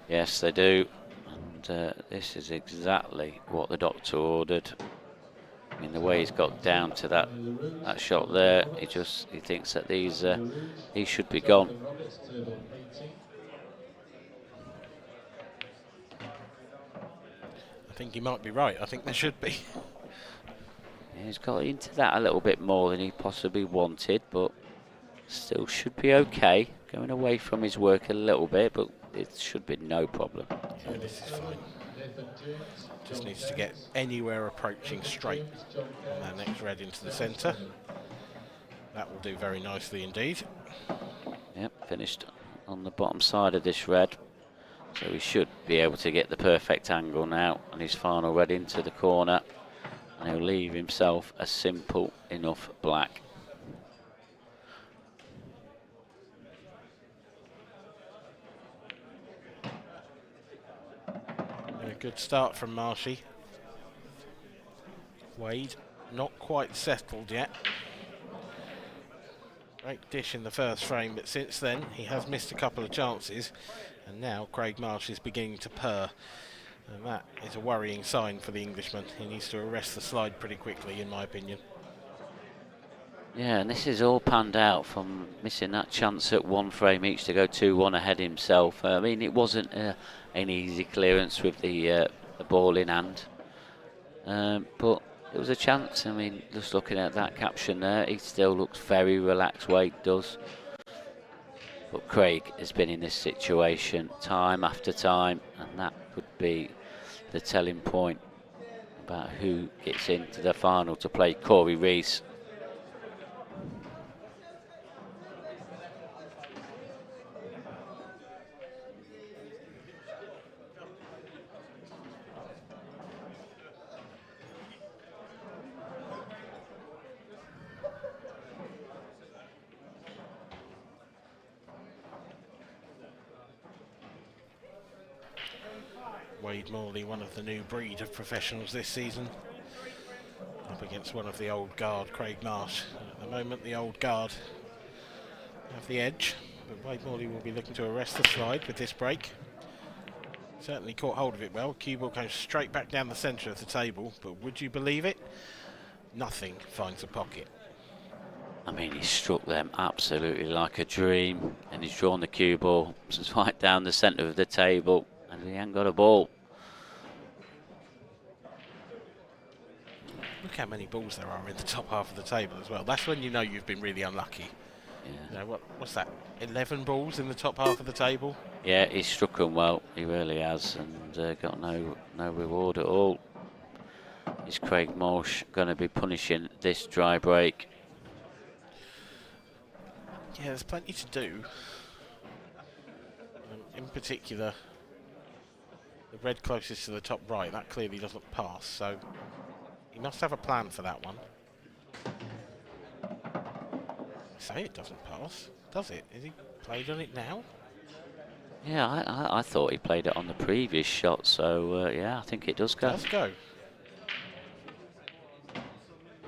Yes, they do. And this is exactly what the doctor ordered. I mean, the way he's got down to that shot there, he thinks that these should be gone. I think he might be right. I think there should be. He's got into that a little bit more than he possibly wanted, but still should be okay. Going away from his work a little bit, but it should be no problem. Yeah, this is fine. Just needs to get anywhere approaching straight on that next red into the centre. That will do very nicely indeed. Yep, finished on the bottom side of this red. So he should be able to get the perfect angle now on his final red into the corner. And he'll leave himself a simple enough black. A good start from Marshy. Wade not quite settled yet. Great dish in the first frame, but since then he has missed a couple of chances, and now Craig Marsh is beginning to purr, and that is a worrying sign for the Englishman. He needs to arrest the slide pretty quickly, in my opinion. Yeah, and this is all panned out from missing that chance at one frame each to go 2-1 ahead himself. I mean, it wasn't an easy clearance with the ball in hand, but it was a chance. I mean, just looking at that caption there, he still looks very relaxed, Wade does. But Craig has been in this situation time after time, and that could be the telling point about who gets into the final to play Corey Reese. Wade Morley, one of the new breed of professionals this season, up against one of the old guard, Craig Marsh. At the moment, the old guard have the edge, but Wade Morley will be looking to arrest the slide with this break. Certainly caught hold of it well. Cue ball goes straight back down the centre of the table, but would you believe it? Nothing finds a pocket. I mean, he struck them absolutely like a dream, and he's drawn the cue ball right down the centre of the table, and he ain't got a ball. Look how many balls there are in the top half of the table as well. That's when you know you've been really unlucky. Yeah. You know, what's that, 11 balls in the top half of the table? Yeah, he's struck them well, he really has, and got no reward at all. Is Craig Marsh going to be punishing this dry break? Yeah, there's plenty to do. In particular, the red closest to the top right, that clearly doesn't pass, so he must have a plan for that one. Say it doesn't pass, does it? Is he played on it now? Yeah, I thought he played it on the previous shot, so yeah, I think it does go. It does go.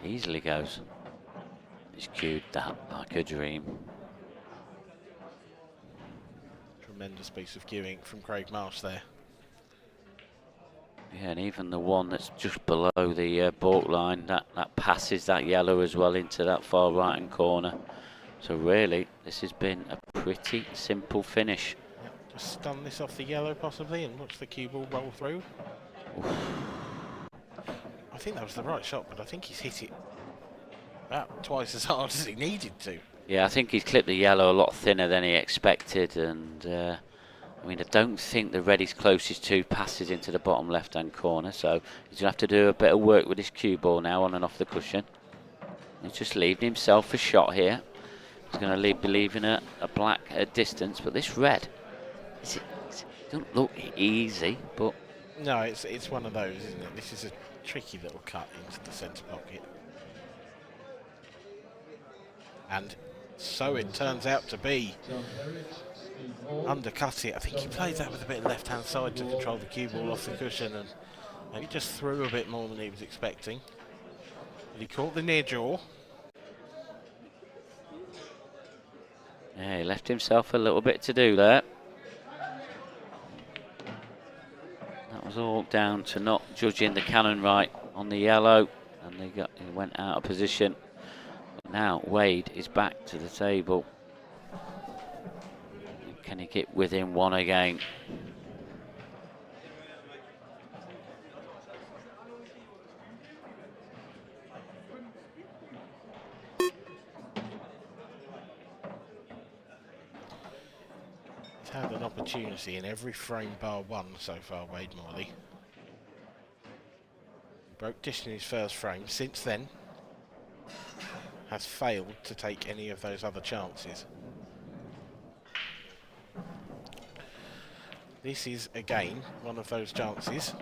Easily goes. He's cued that like a dream. Tremendous piece of cueing from Craig Marsh there. Yeah, and even the one that's just below the baulk line, that passes that yellow as well into that far right-hand corner. So really, this has been a pretty simple finish. Yep, just stun this off the yellow possibly and watch the cue ball roll through. I think that was the right shot, but I think he's hit it about twice as hard as he needed to. Yeah, I think he's clipped the yellow a lot thinner than he expected, and I mean, I don't think the red is closest to passes into the bottom left-hand corner, so he's going to have to do a bit of work with his cue ball now on and off the cushion. He's just leaving himself a shot here. He's going to be leaving a black at distance, but this red, it don't look easy, but... No, it's one of those, isn't it? This is a tricky little cut into the centre pocket. And so it turns out to be. Undercut it. I think he played that with a bit of left-hand side to control the cue ball off the cushion, and maybe just threw a bit more than he was expecting. But he caught the near jaw. Yeah, he left himself a little bit to do there. That was all down to not judging the cannon right on the yellow, and and he went out of position. But now Wade is back to the table. Can he get within one again? He's had an opportunity in every frame bar one so far, Wade Morley. Broke dish in his first frame. Since then, has failed to take any of those other chances. This is, again, one of those chances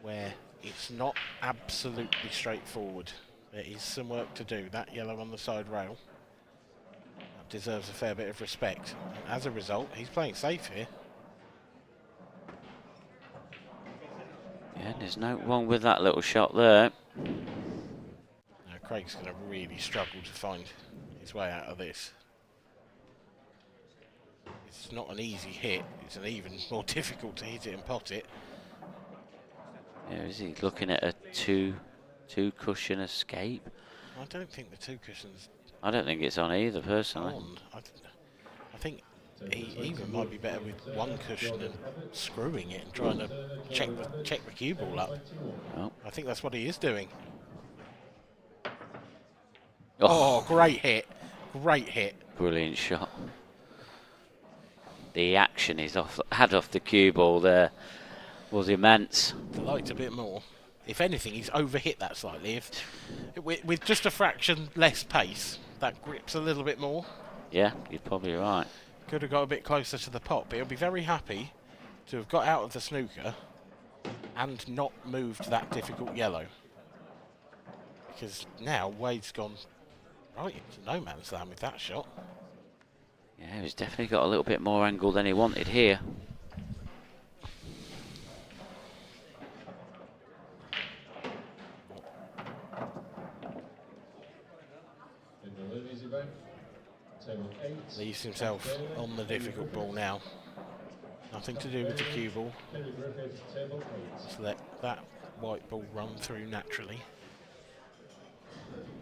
where it's not absolutely straightforward. There is some work to do. That yellow on the side rail that deserves a fair bit of respect. And as a result, he's playing safe here. Yeah, there's no wrong with that little shot there. Now Craig's going to really struggle to find his way out of this. It's not an easy hit. It's an even more difficult to hit it and pot it. Yeah, is he looking at a two cushion escape? I don't think the two cushions I don't think it's on either, personally. on. I think he even might be better with one cushion and screwing it and trying to check the cue ball up. Oh. I think that's what he is doing. Oh, great hit. Great hit. Brilliant shot. The action he's had off the cue ball there was immense. Liked a bit more. If anything, he's overhit that slightly. With just a fraction less pace, that grips a little bit more. Yeah, you're probably right. Could have got a bit closer to the pot, but he'll be very happy to have got out of the snooker and not moved that difficult yellow. Because now Wade's gone right into no man's land with that shot. Yeah, he's definitely got a little bit more angle than he wanted here. In the ladies event, table 8. Leaves himself on the difficult ball now. Nothing to do with the cue ball. Kerry Griffith, table 8. Just let that white ball run through naturally.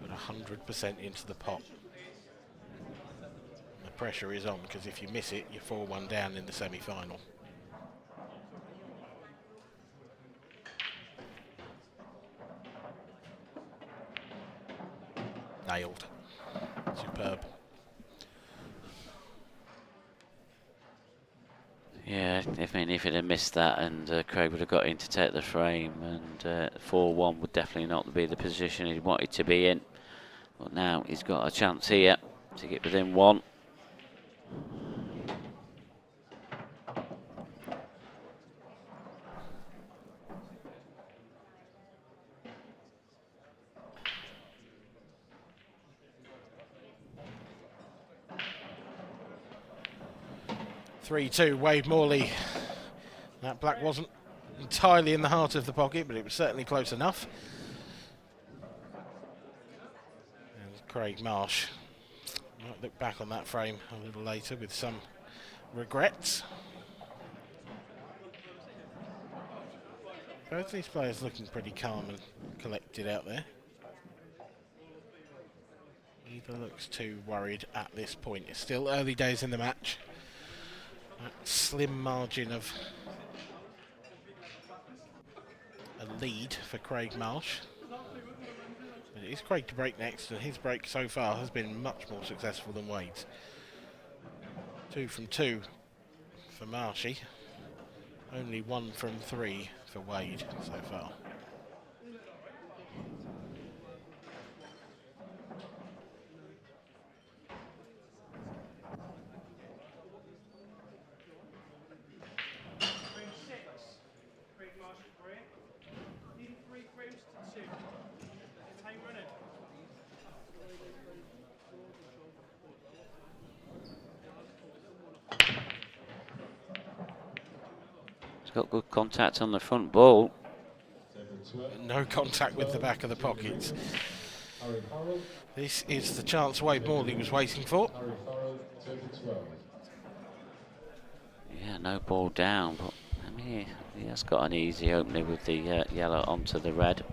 Put 100% into the pot. The pressure is on because if you miss it, you're 4-1 down in the semi-final. Nailed. Superb. Yeah, if he'd have missed that and Craig would have got in to take the frame, and 4-1 would definitely not be the position he wanted to be in. But now he's got a chance here to get within one. (3-2) Wade Morley. That black wasn't entirely in the heart of the pocket, but it was certainly close enough. And Craig Marsh might look back on that frame a little later with some regrets. Both these players looking pretty calm and collected out there. Neither looks too worried at this point. It's still early days in the match. That slim margin of a lead for Craig Marsh. But it is Craig to break next, and his break so far has been much more successful than Wade's. 2 from 2 for Marshy. Only 1 from 3 for Wade so far. Got good contact on the front ball. No contact with the back of the pockets. This is the chance Wade Morley was waiting for. Yeah, no ball down, but I mean, He has got an easy opening with the yellow onto the red.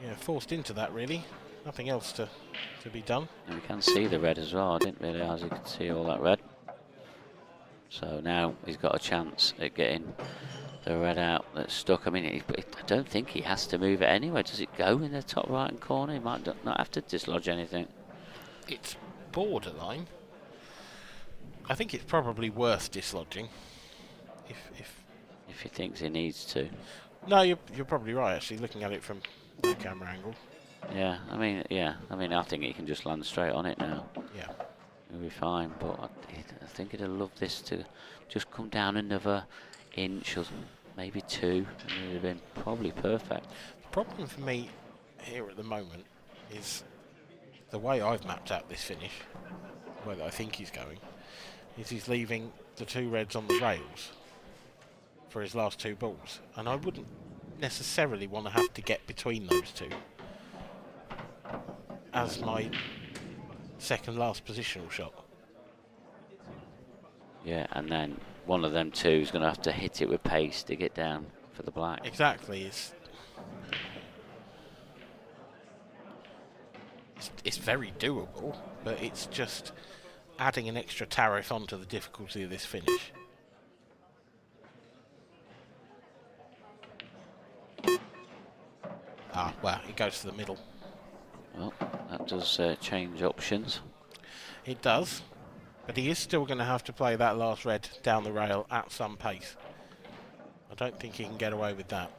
Yeah, forced into that really. Nothing else to be done. And we can see the red as well. I didn't realise you could see all that red. So now he's got a chance at getting the red out that's stuck. I mean, I don't think he has to move it anyway. Does it go in the top right-hand corner? He might not have to dislodge anything. It's borderline. I think it's probably worth dislodging. If he thinks he needs to. No, you're probably right. Actually, looking at it from the camera angle. Yeah, I mean, I think he can just land straight on it now. Yeah, he'll be fine. But I think he'd have loved this to just come down another inch or maybe 2, and it would have been probably perfect. The problem for me here at the moment is the way I've mapped out this finish, where I think he's going, is he's leaving the 2 reds on the rails for his last 2 balls, and I wouldn't necessarily want to have to get between those 2 as my second last positional shot. Yeah, and then one of them 2 is going to have to hit it with pace to get down for the black. Exactly. It's very doable, but it's just adding an extra tariff onto the difficulty of this finish. Ah, well, it goes to the middle. Well, that does change options. It does, but he is still going to have to play that last red down the rail at some pace. I don't think he can get away with that.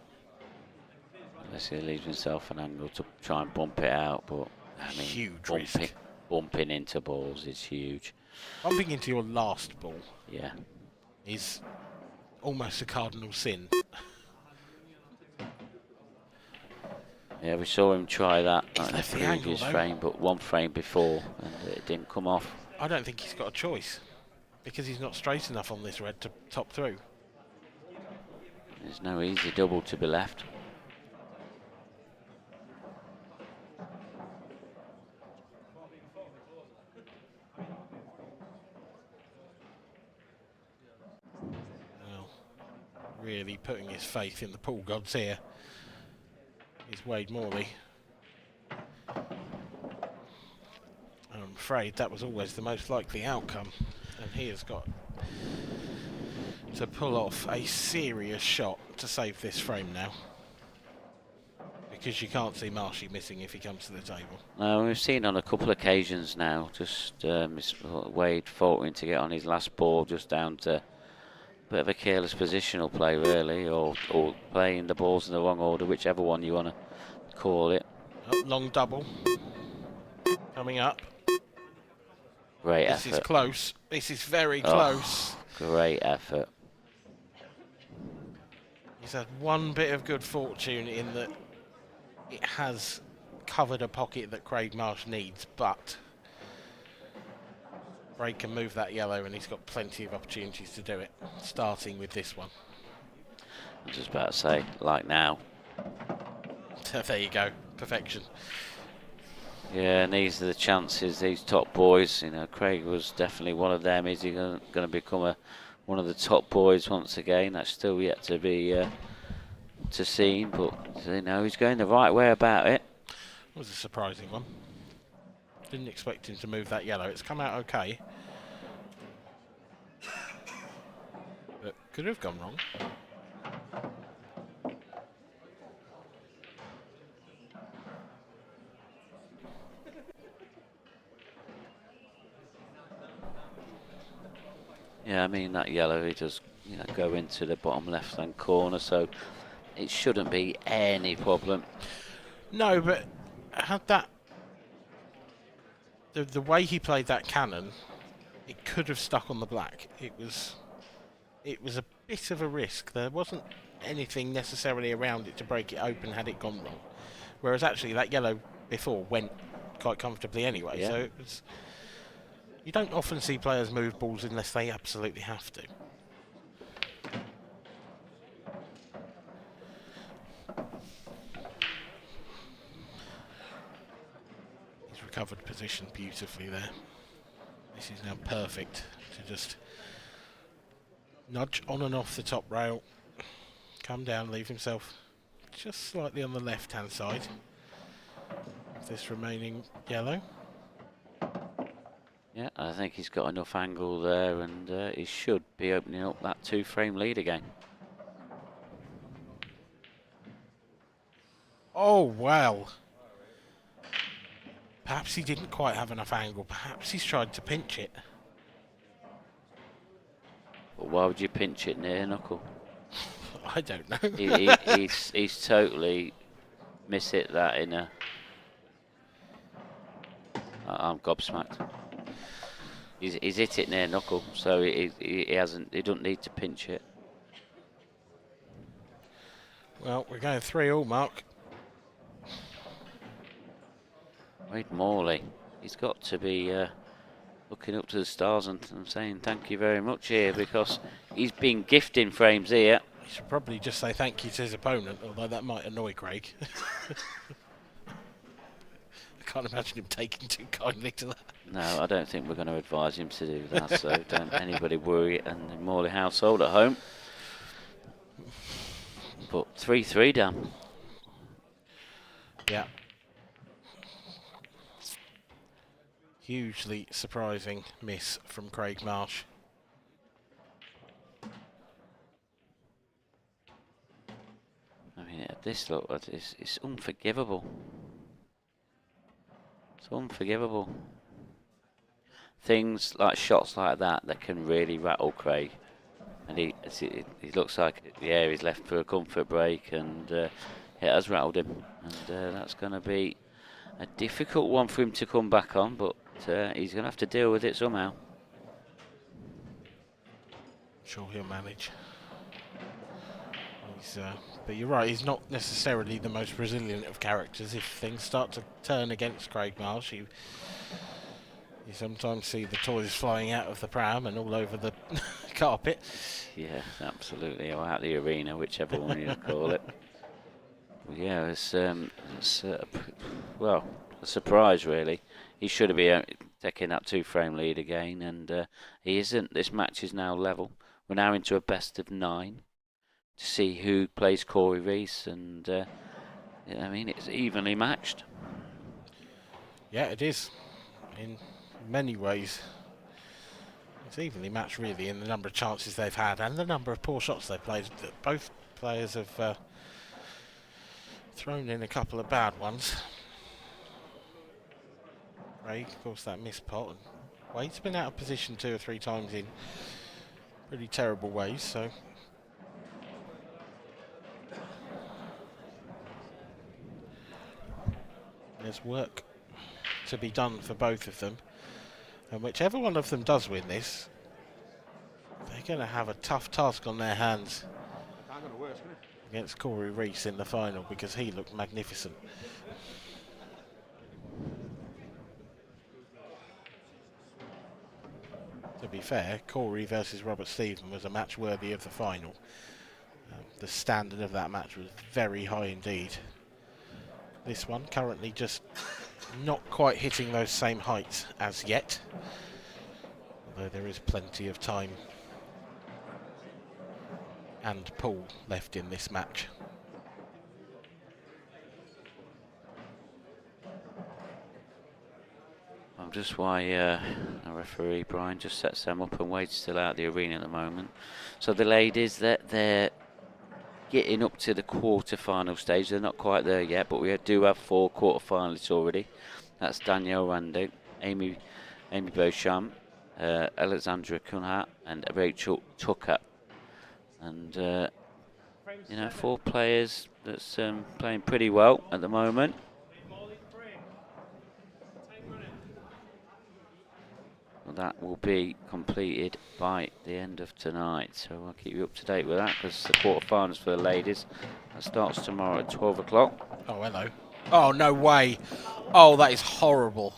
Unless he leaves himself an angle to try and bump it out, but I mean, huge bumping into balls is huge. Bumping into your last ball, yeah, is almost a cardinal sin. Yeah, we saw him try that in the left the angle, previous though. frame, but one frame before, and it didn't come off. I don't think he's got a choice, because he's not straight enough on this red to top through. There's no easy double to be left. Well, really putting his faith in the pool gods here is Wade Morley. I'm afraid that was always the most likely outcome, and he has got to pull off a serious shot to save this frame now, because you can't see Marshy missing if he comes to the table. No, we've seen on a couple of occasions now, just Wade faltering to get on his last ball, just down to a bit of a careless positional play really, or playing the balls in the wrong order, whichever one you want to call it. Oh, long double coming up. Great This effort. is close. This is very close. Great effort. He's had one bit of good fortune in that it has covered a pocket that Craig Marsh needs, but Craig can move that yellow and he's got plenty of opportunities to do it, starting with this one. I was just about to say, like now. There you go, perfection. Yeah, and these are the chances, these top boys. You know, Craig was definitely one of them. Is he going to become one of the top boys once again? That's still yet to be to see, but you know, he's going the right way about it. It was a surprising one. Didn't expect him to move that yellow. It's come out okay, but could have gone wrong. Yeah, I mean that yellow, he does, you know, go into the bottom left-hand corner, so it shouldn't be any problem. No, but had that the way he played that cannon, it could have stuck on the black. It was a bit of a risk. There wasn't anything necessarily around it to break it open had it gone wrong. Whereas actually that yellow before went quite comfortably anyway. Yeah. So it was. You don't often see players move balls unless they absolutely have to. He's recovered position beautifully there. This is now perfect to just nudge on and off the top rail, come down, leave himself just slightly on the left-hand side of this remaining yellow. Yeah, I think he's got enough angle there, and he should be opening up that 2-frame lead again. Oh, well. Perhaps he didn't quite have enough angle. Perhaps he's tried to pinch it. But why would you pinch it near knuckle? I don't know. He's totally miss it that in a... I'm gobsmacked. He's hit it near knuckle, so he doesn't need to pinch it. Well, we're going 3-all, Mark. Wade Morley, he's got to be looking up to the stars and saying thank you very much here, because he's been gifting frames here. He should probably just say thank you to his opponent, although that might annoy Craig. I can't imagine him taking too kindly to that. No, I don't think we're going to advise him to do that, so don't anybody worry in the Morley household at home. But 3-3 down. Yeah. Hugely surprising miss from Craig Marsh. I mean, at this look, it's unforgivable. It's unforgivable. Things like shots like that can really rattle Craig. And he looks like, yeah, he's left for a comfort break, and it has rattled him. And that's going to be a difficult one for him to come back on, but he's going to have to deal with it somehow. Sure, he'll manage. But you're right, he's not necessarily the most resilient of characters. If things start to turn against Craig Marsh, you sometimes see the toys flying out of the pram and all over the carpet. Yeah, absolutely, or out the arena, whichever one you call it. Yeah, it's well, a surprise really. He should have been taking that 2-frame lead again, and he isn't. This match is now level. We're now into a best of 9 to see who plays Corey Reese, and I mean, it's evenly matched. Yeah, it is. In many ways, it's evenly matched really in the number of chances they've had and the number of poor shots they've played. Both players have thrown in a couple of bad ones. Craig, of course, that missed pot. And Wade's been out of position 2 or 3 times in pretty terrible ways, so there's work to be done for both of them. And whichever one of them does win this, they're going to have a tough task on their hands against Corey Reese in the final, because he looked magnificent. To be fair, Corey versus Robert Stephen was a match worthy of the final. The standard of that match was very high indeed. This one currently just not quite hitting those same heights as yet, although there is plenty of time and pull left in this match. Just why a referee, Brian, just sets them up, and Wade's still out of the arena at the moment. So the ladies, they're getting up to the quarter-final stage. They're not quite there yet, but we do have 4 quarter-finalists already. That's Danielle Rando, Amy Beauchamp, Alexandra Kunhat, and Rachel Tucker. And, you know, 4 players that's playing pretty well at the moment. That will be completed by the end of tonight, so I'll keep you up to date with that, because the quarterfinals for the ladies, that starts tomorrow at 12 o'clock. Oh, hello. Oh, no way. Oh, that is horrible.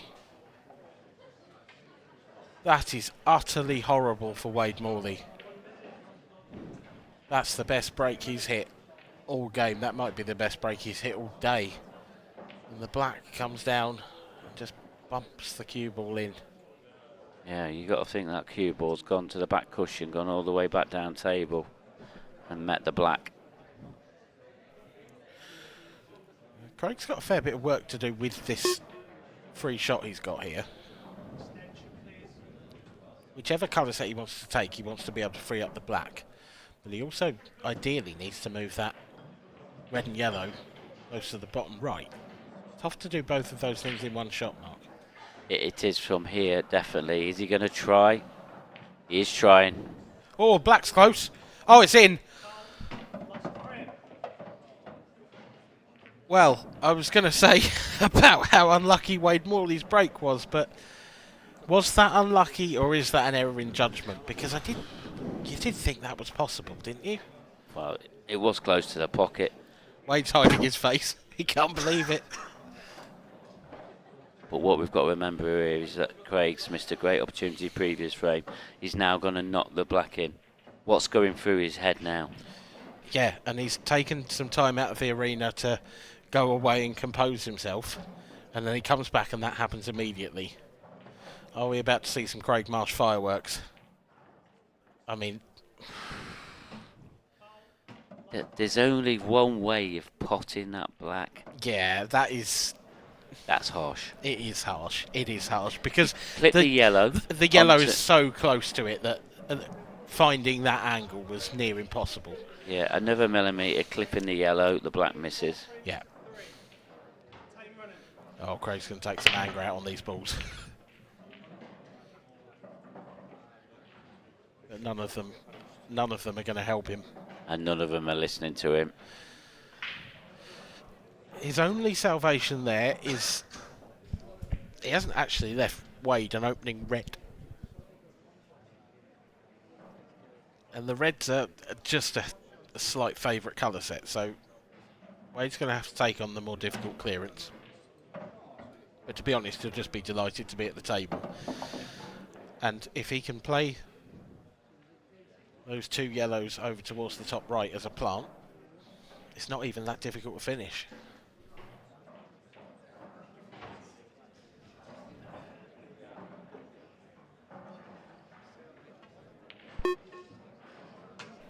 That is utterly horrible for Wade Morley. That's the best break he's hit all game. That might be the best break he's hit all day. And the black comes down and just bumps the cue ball in. Yeah, you got to think that cue ball's gone to the back cushion, gone all the way back down table, and met the black. Craig's got a fair bit of work to do with this free shot he's got here. Whichever colour set he wants to take, he wants to be able to free up the black. But he also ideally needs to move that red and yellow close to the bottom right. Tough to do both of those things in one shot, Mark. It is from here, definitely. Is he going to try? He is trying. Oh, black's close. Oh, it's in. Well, I was going to say about how unlucky Wade Morley's break was, but was that unlucky or is that an error in judgment? Because you did think that was possible, didn't you? Well, it was close to the pocket. Wade's hiding his face. He can't believe it. But what we've got to remember here is that Craig's missed a great opportunity previous frame. He's now going to knock the black in. What's going through his head now? Yeah, and he's taken some time out of the arena to go away and compose himself. And then he comes back and that happens immediately. Are we about to see some Craig Marsh fireworks? I mean... There's only one way of potting that black. Yeah, that's harsh. It is harsh. It is harsh because Clip the yellow. The yellow is so close to it that finding that angle was near impossible. Yeah, another millimetre clipping the yellow, the black misses. Yeah. Oh, Craig's going to take some anger out on these balls. But none of them are going to help him. And none of them are listening to him. His only salvation there is he hasn't actually left Wade an opening red. And the reds are just a slight favourite colour set, so Wade's going to have to take on the more difficult clearance. But to be honest, he'll just be delighted to be at the table. And if he can play those two yellows over towards the top right as a plant, it's not even that difficult to finish.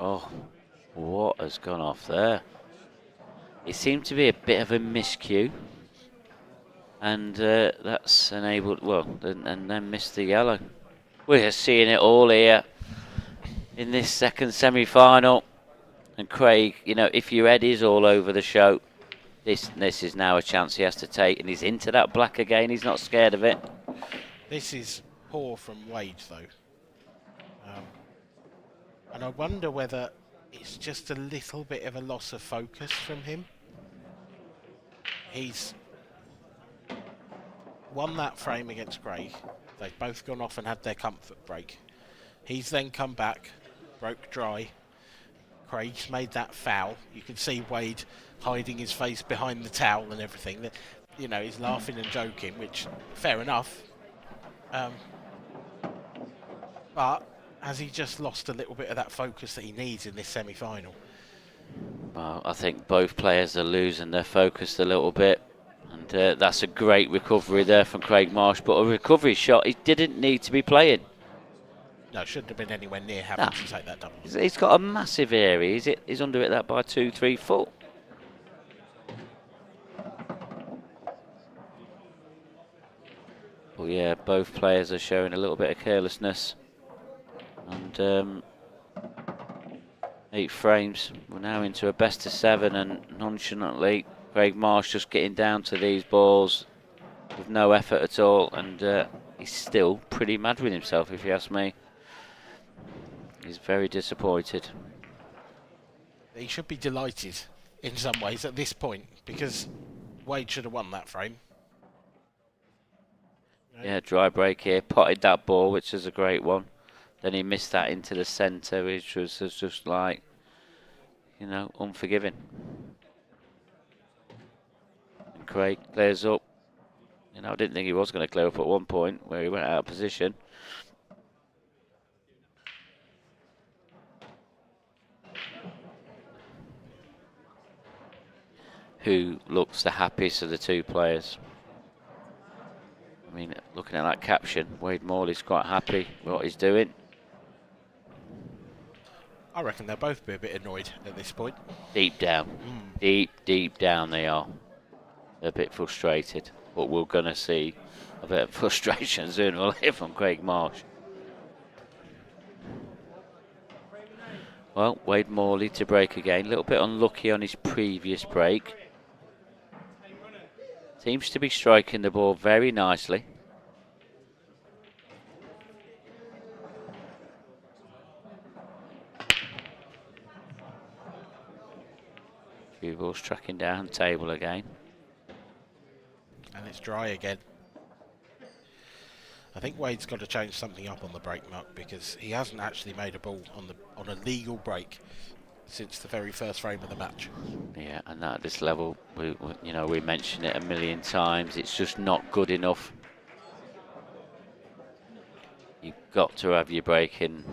Oh, what has gone off there? It seemed to be a bit of a miscue. And that's enabled, and then missed the yellow. We're seeing it all here in this second semi-final. And Craig, if your head is all over the show, this is now a chance he has to take. And he's into that black again. He's not scared of it. This is poor from Wade, though. And I wonder whether it's just a little bit of a loss of focus from him. He's won that frame against Craig. They've both gone off and had their comfort break. He's then come back, broke dry. Craig's made that foul. You can see Wade hiding his face behind the towel and everything. He's laughing and joking, which, fair enough. But has he just lost a little bit of that focus that he needs in this semi-final? Well, I think both players are losing their focus a little bit. And that's a great recovery there from Craig Marsh. But a recovery shot he didn't need to be playing. No, shouldn't have been anywhere near having to take that double. He's got a massive area. He's under it that by 2-3 foot. Well, yeah, both players are showing a little bit of carelessness. And 8 frames. We're now into a best of 7, and nonchalantly, Craig Marsh just getting down to these balls with no effort at all. And he's still pretty mad with himself, if you ask me. He's very disappointed. He should be delighted in some ways at this point, because Wade should have won that frame. Yeah, dry break here. Potted that ball, which is a great one. Then he missed that into the centre, which was just like, unforgiving. And Craig clears up. I didn't think he was going to clear up at one point where he went out of position. Who looks the happiest of the two players? I mean, Looking at that caption, Wade Morley's quite happy with what he's doing. I reckon they'll both be a bit annoyed at this point. Deep down, deep down they are. They're a bit frustrated, but we're going to see a bit of frustration soon or later from Craig Marsh. Well, Wade Morley to break again. A little bit unlucky on his previous break. Seems to be striking the ball very nicely. Cue ball's tracking down table again. And it's dry again. I think Wade's got to change something up on the break, Mark, because he hasn't actually made a ball on a legal break since the very first frame of the match. Yeah, and at this level, we mention it a million times. It's just not good enough. You've got to have your break in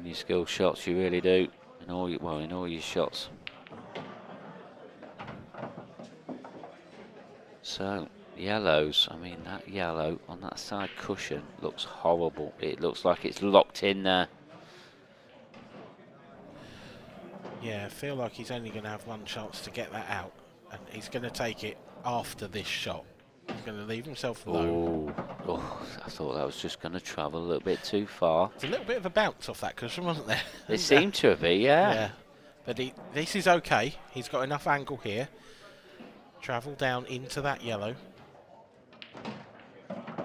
your skill shots. You really do. In all your shots. So. Yellows, I mean that yellow on that side cushion looks horrible. It looks like it's locked in there. Yeah, I feel like he's only going to have one chance to get that out, and he's going to take it after this shot. He's going to leave himself low. Oh, I thought that was just going to travel a little bit too far. It's a little bit of a bounce off that cushion, wasn't there? It seemed to be, yeah. Yeah, but this is okay. He's got enough angle here. Travel down into that yellow.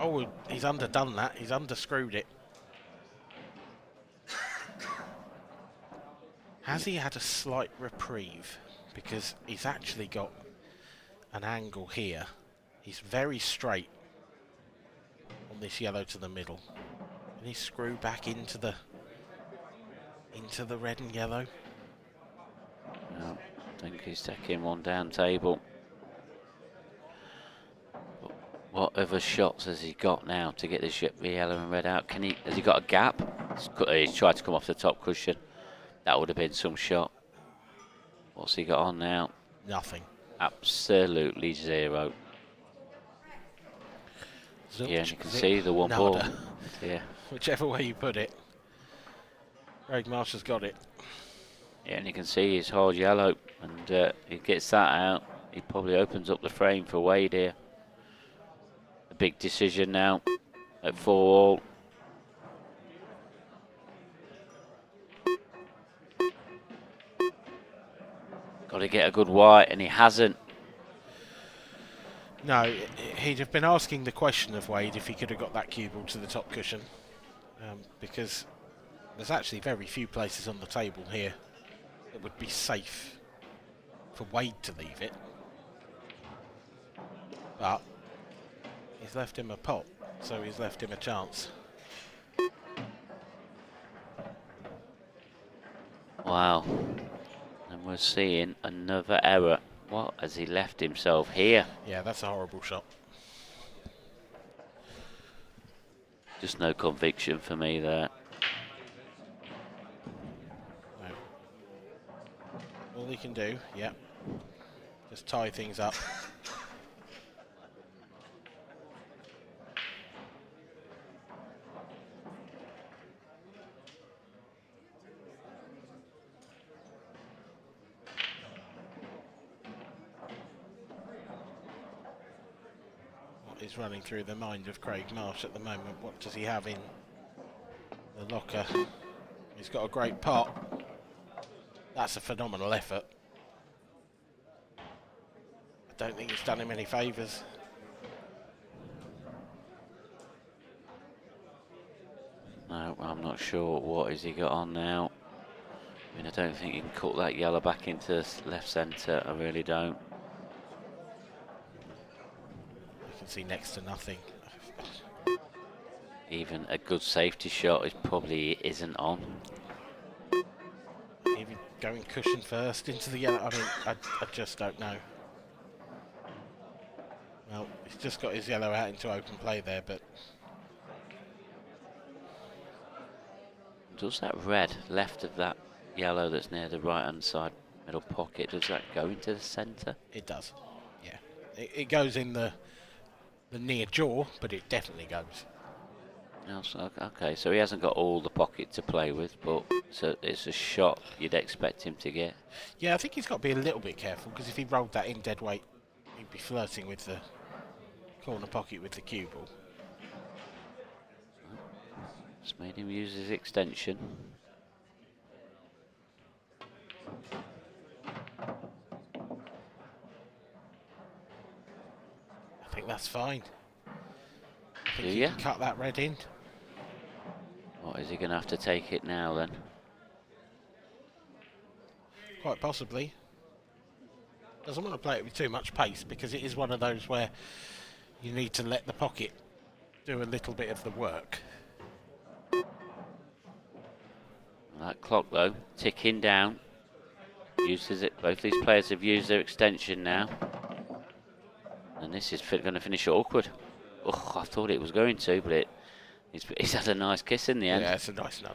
Oh, he's underdone that. He's underscrewed it. Has he had a slight reprieve? Because he's actually got an angle here. He's very straight on this yellow to the middle. Can he screw back into the red and yellow? No, I think he's taking one down table. What other shots has he got now to get the yellow and red out? Has he got a gap? He's tried to come off the top cushion. That would have been some shot. What's he got on now? Nothing. Absolutely zero. Zilch, yeah, and you can see the one ball. Yeah. Whichever way you put it. Craig Marsh has got it. Yeah, and you can see his hard yellow, and he gets that out. He probably opens up the frame for Wade here. A big decision now at 4-all. Got to get a good white, and he hasn't. No, he'd have been asking the question of Wade if he could have got that cue ball to the top cushion, because there's actually very few places on the table here that would be safe for Wade to leave it. But he's left him a pot, so he's left him a chance. Wow. And we're seeing another error. What has he left himself here? Yeah, that's a horrible shot. Just no conviction for me there. No. All he can do, yeah, just tie things up. Is running through the mind of Craig Marsh at the moment. What does he have in the locker? He's got a great pot. That's a phenomenal effort. I don't think it's done him any favours. No, I'm not sure. What has he got on now? I mean, I don't think he can cut that yellow back into left centre. I really don't. See next to nothing. Even a good safety shot is probably isn't on. Even going cushion first into the yellow. I mean, I just don't know. Well, he's just got his yellow out into open play there, but does that red left of that yellow that's near the right hand side middle pocket, does that go into the centre? It does. Yeah, it goes in the the near jaw, but it definitely goes. Okay, so he hasn't got all the pocket to play with, but it's a shot you'd expect him to get. Yeah, I think he's got to be a little bit careful, because if he rolled that in dead weight, he'd be flirting with the corner pocket with the cue ball. Just made him use his extension. I think that's fine. I think Do you you? can cut that red in. What, is he going to have to take it now then? Quite possibly. Doesn't want to play it with too much pace, because it is one of those where you need to let the pocket do a little bit of the work. That clock though, ticking down. Uses it. Both these players have used their extension now. And this is going to finish awkward. Oh, I thought it was going to, but he's had a nice kiss in the end. Yeah, it's a nice nudge.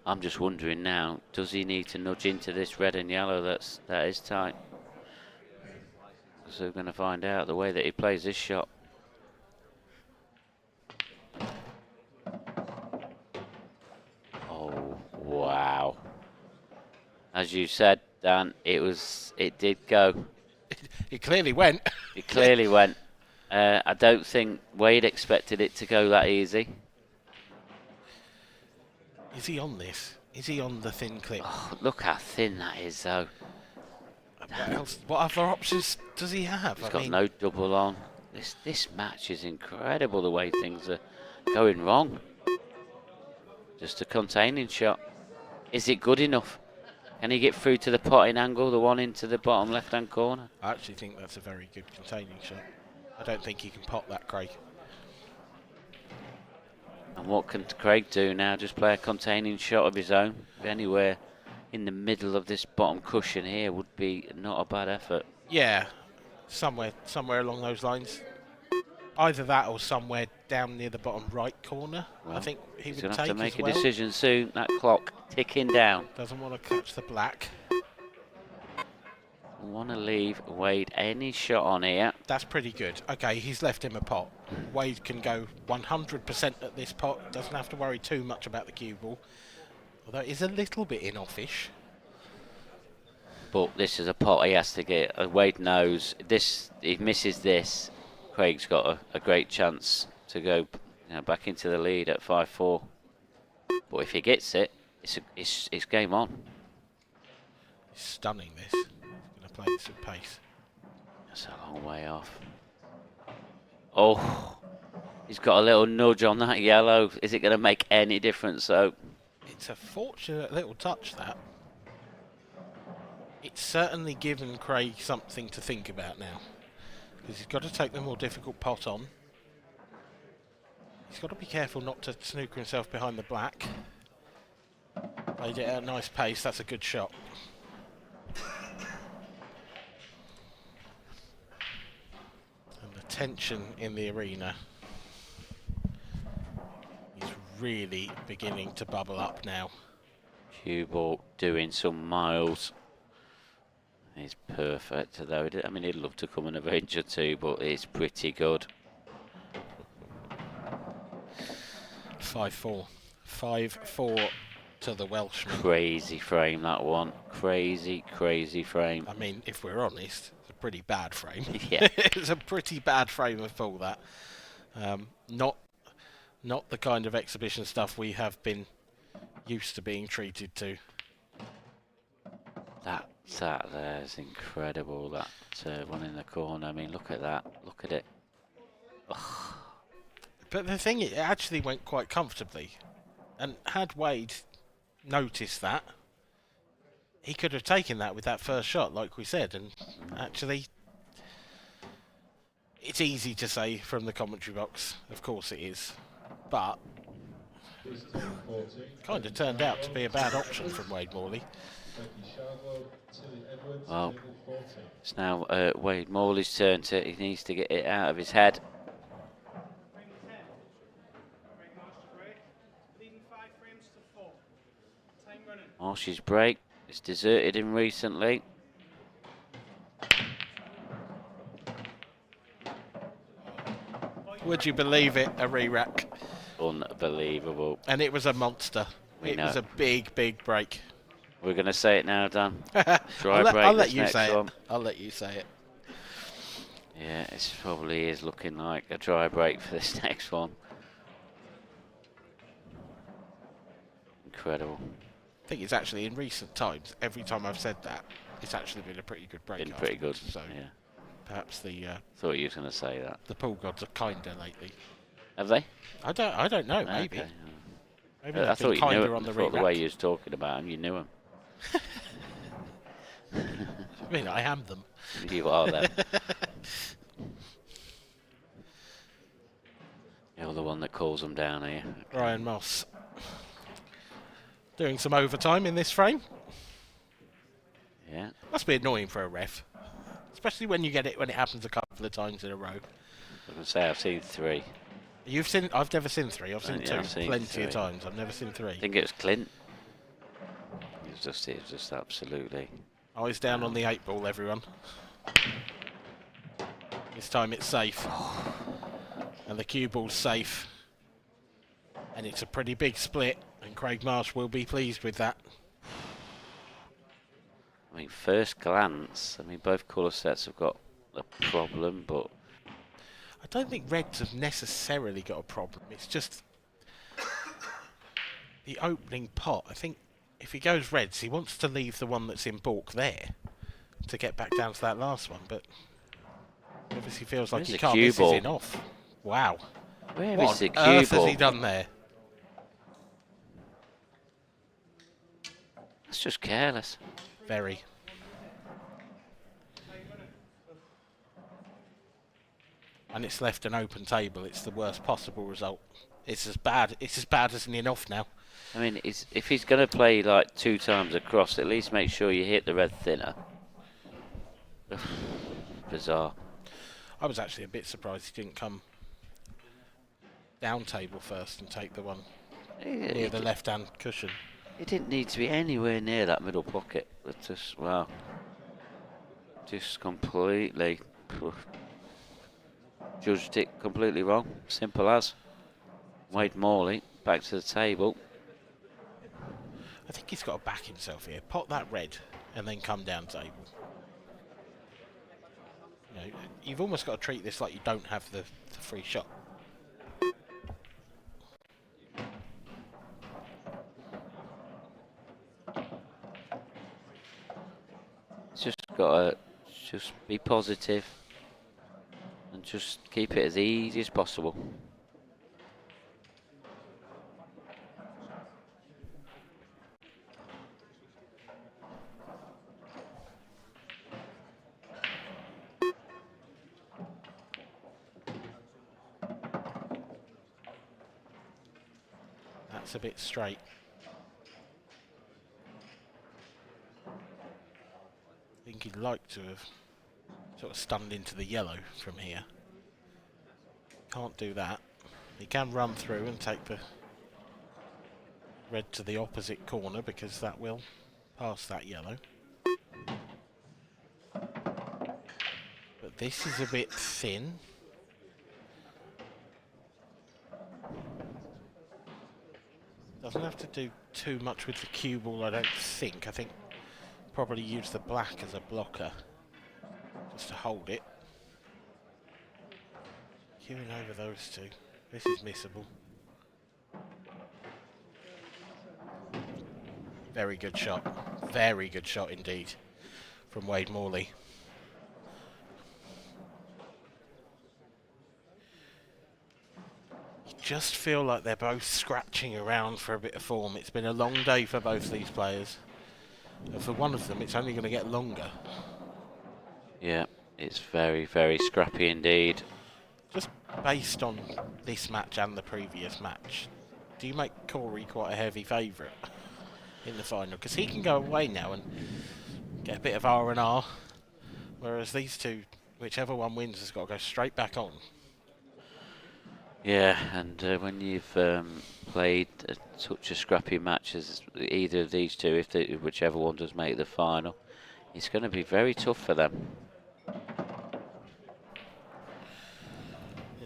I'm just wondering now, does he need to nudge into this red and yellow that is tight? Because we're going to find out the way that he plays this shot. Oh, wow. As you said, Dan, it did go. It clearly went. It clearly went. I don't think Wade expected it to go that easy. Is he on this? Is he on the thin clip? Oh, look how thin that is, though. What else? What other options does he have? He's got no double on. This match is incredible, the way things are going wrong. Just a containing shot. Is it good enough? Can he get through to the potting angle, the one into the bottom left-hand corner? I actually think that's a very good containing shot. I don't think he can pot that, Craig. And what can Craig do now? Just play a containing shot of his own. Anywhere in the middle of this bottom cushion here would be not a bad effort. Yeah, somewhere along those lines. Either that or somewhere down near the bottom right corner. Well, I think he would he's going to take have to make as a well. decision soon. That clock ticking down. Doesn't want to catch the black. Want to leave Wade any shot on here. That's pretty good. Okay, he's left him a pot. Wade can go 100% at this pot. Doesn't have to worry too much about the cue ball. Although it is a little bit in-offish. But this is a pot he has to get. Wade knows this. He misses this. Craig's got a great chance to go back into the lead at 5-4. But if he gets it, it's game on. He's stunning this. He's going to play this at pace. That's a long way off. Oh, he's got a little nudge on that yellow. Is it going to make any difference though? It's a fortunate little touch, that. It's certainly given Craig something to think about now. Because he's got to take the more difficult pot on. He's got to be careful not to snooker himself behind the black. Played it at a nice pace. That's a good shot. And the tension in the arena is really beginning to bubble up now. Cue ball doing some miles. He's perfect though. I mean, he'd love to come and avenge or two, but it's pretty good. 5-4. 5-4 to the Welshman. Crazy frame, that one. Crazy, crazy frame. I mean, if we're honest, it's a pretty bad frame. Yeah. It's a pretty bad frame of ball, that. Not the kind of exhibition stuff we have been used to being treated to. That there is incredible, that one in the corner. I mean, look at that. Look at it. Ugh. But the thing, it actually went quite comfortably. And had Wade noticed that, he could have taken that with that first shot, like we said. And actually, it's easy to say from the commentary box. Of course it is. But kind of turned out to be a bad option from Wade Morley. Well, it's now Wade Morley's turn he needs to get it out of his head. Marsh's break. It's deserted him recently. Would you believe it? A re-rack. Unbelievable. And it was a monster. It was a big, big break. We're going to say it now, Dan. I'll let you say it. I'll let you say it. Yeah, it probably is looking like a dry break for this next one. Incredible. I think it's actually in recent times, every time I've said that, it's actually been a pretty good break. Been pretty good, so yeah. Perhaps the thought you were going to say that. The pool gods are kinder lately. Have they? I don't know. Maybe. Okay. Maybe I thought you knew it. on the I thought the way you was talking about them, you knew them. I mean, I am them. You are them. You're the one that calls them down here. Ryan Moss doing some overtime in this frame. Yeah. Must be annoying for a ref, especially when you get it when it happens a couple of times in a row. I was going to say I've seen 3. You've seen? I've never seen 3. I've seen 2 I've seen plenty 3. of times. I've never seen 3. I think it was Clint. It was just absolutely. Eyes down on the 8 ball, everyone. This time it's safe. And the cue ball's safe. And it's a pretty big split. And Craig Marsh will be pleased with that. I mean, first glance, both colour sets have got a problem, but I don't think Reds have necessarily got a problem. It's just the opening pot. I think if he goes Reds, he wants to leave the one that's in balk there to get back down to that last one, but obviously feels like he can't miss his in off. Wow. Where what is the on earth cue has ball? he done there? That's just careless. Very. And it's left an open table. It's the worst possible result. It's as bad as an in off now. I mean, if he's going to play like 2 times across, at least make sure you hit the red thinner. Bizarre. I was actually a bit surprised he didn't come down table first and take the one near the left-hand cushion. He didn't need to be anywhere near that middle pocket. It's just, wow. Just completely judged it completely wrong. Simple as. Wade Morley back to the table. I think he's got to back himself here. Pot that red and then come down table. You know, you've almost got to treat this like you don't have the free shot. Just got to be positive and just keep it as easy as possible. That's a bit straight. I think he'd like to have sort of stunned into the yellow from here. Can't do that. He can run through and take the red to the opposite corner because that will pass that yellow. But this is a bit thin. Doesn't have to do too much with the cue ball, I don't think. I think probably use the black as a blocker just to hold it. Queuing over those two. This is missable. Very good shot. Very good shot indeed from Wade Morley. You just feel like they're both scratching around for a bit of form. It's been a long day for both these players. And for one of them, it's only going to get longer. Yeah, it's very, very scrappy indeed. Just based on this match and the previous match, do you make Corey quite a heavy favourite in the final? Because he can go away now and get a bit of R&R, whereas these two, whichever one wins, has got to go straight back on. Yeah, and when you've played such a scrappy match as either of these two, whichever one does make the final, it's going to be very tough for them.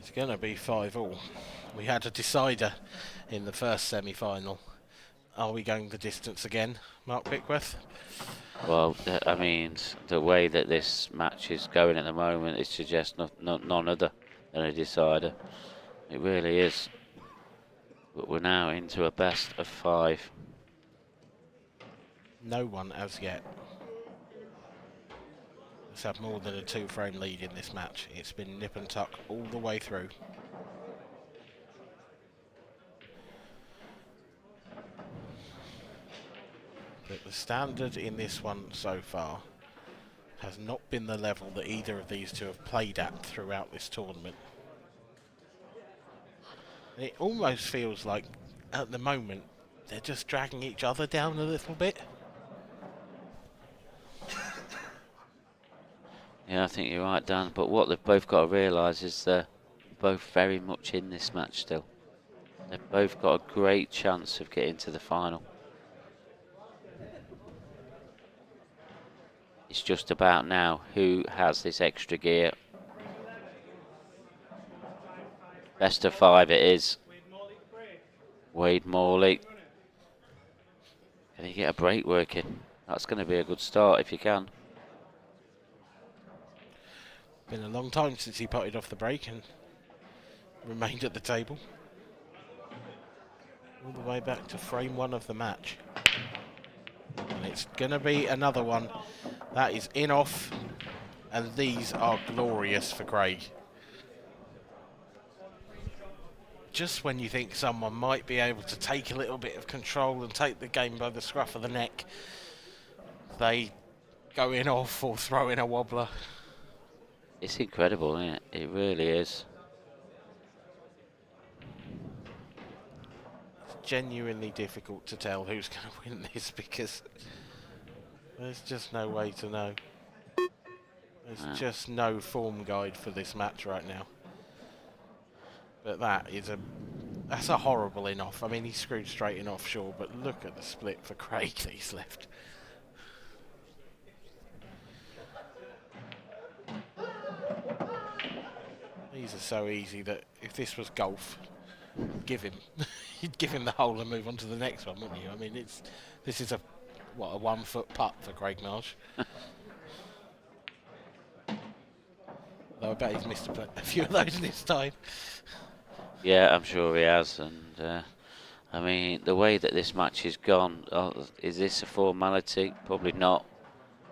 It's going to be 5-all. We had a decider in the first semi-final. Are we going the distance again, Mark Pickworth? Well, I mean, the way that this match is going at the moment, it suggests none other than a decider. It really is. But we're now into a best of 5. No one as yet has had more than a 2-frame lead in this match. It's been nip and tuck all the way through. But the standard in this one so far has not been the level that either of these two have played at throughout this tournament. And it almost feels like, at the moment, they're just dragging each other down a little bit. Yeah, I think you're right, Dan. But what they've both got to realise is they're both very much in this match still. They've both got a great chance of getting to the final. It's just about now who has this extra gear. Best of 5 it is. Wade Morley. Can he get a break working? That's going to be a good start if you can. Been a long time since he potted off the break and remained at the table. All the way back to frame 1 of the match. And it's going to be another one that is in off, and these are glorious for Craig. Just when you think someone might be able to take a little bit of control and take the game by the scruff of the neck, they go in off or throw in a wobbler. It's incredible, isn't it? It really is. It's genuinely difficult to tell who's going to win this because there's just no way to know. There's just no form guide for this match right now. But that's a horrible in-off. I mean, he screwed straight in offshore, but look at the split for Craig that he's left. These are so easy that if this was golf, you'd give him the hole and move on to the next one, wouldn't you? I mean, this is a 1-foot putt for Craig Marsh. Though I bet he's missed a few of those in his time. Yeah, I'm sure he has. And I mean, the way that this match has gone, is this a formality? Probably not.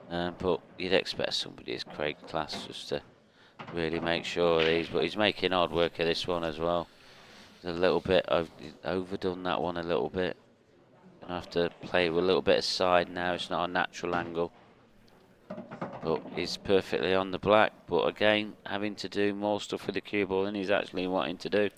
But you'd expect somebody as Craig class just to really make sure but he's making hard work of this one as well. A little bit, overdone that one a little bit. Gonna have to play with a little bit of side now. It's not a natural angle. But he's perfectly on the black. But again, having to do more stuff with the cue ball than he's actually wanting to do.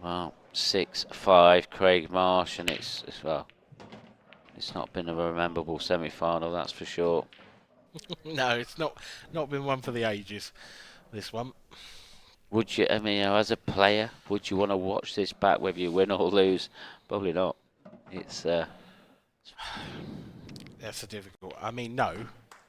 Well, 6-5, Craig Marsh, and it's not been a memorable semi-final, that's for sure. No, it's not been one for the ages, this one. Would you, I mean, as a player, would you want to watch this back whether you win or lose? Probably not. It's That's a difficult. I mean, no,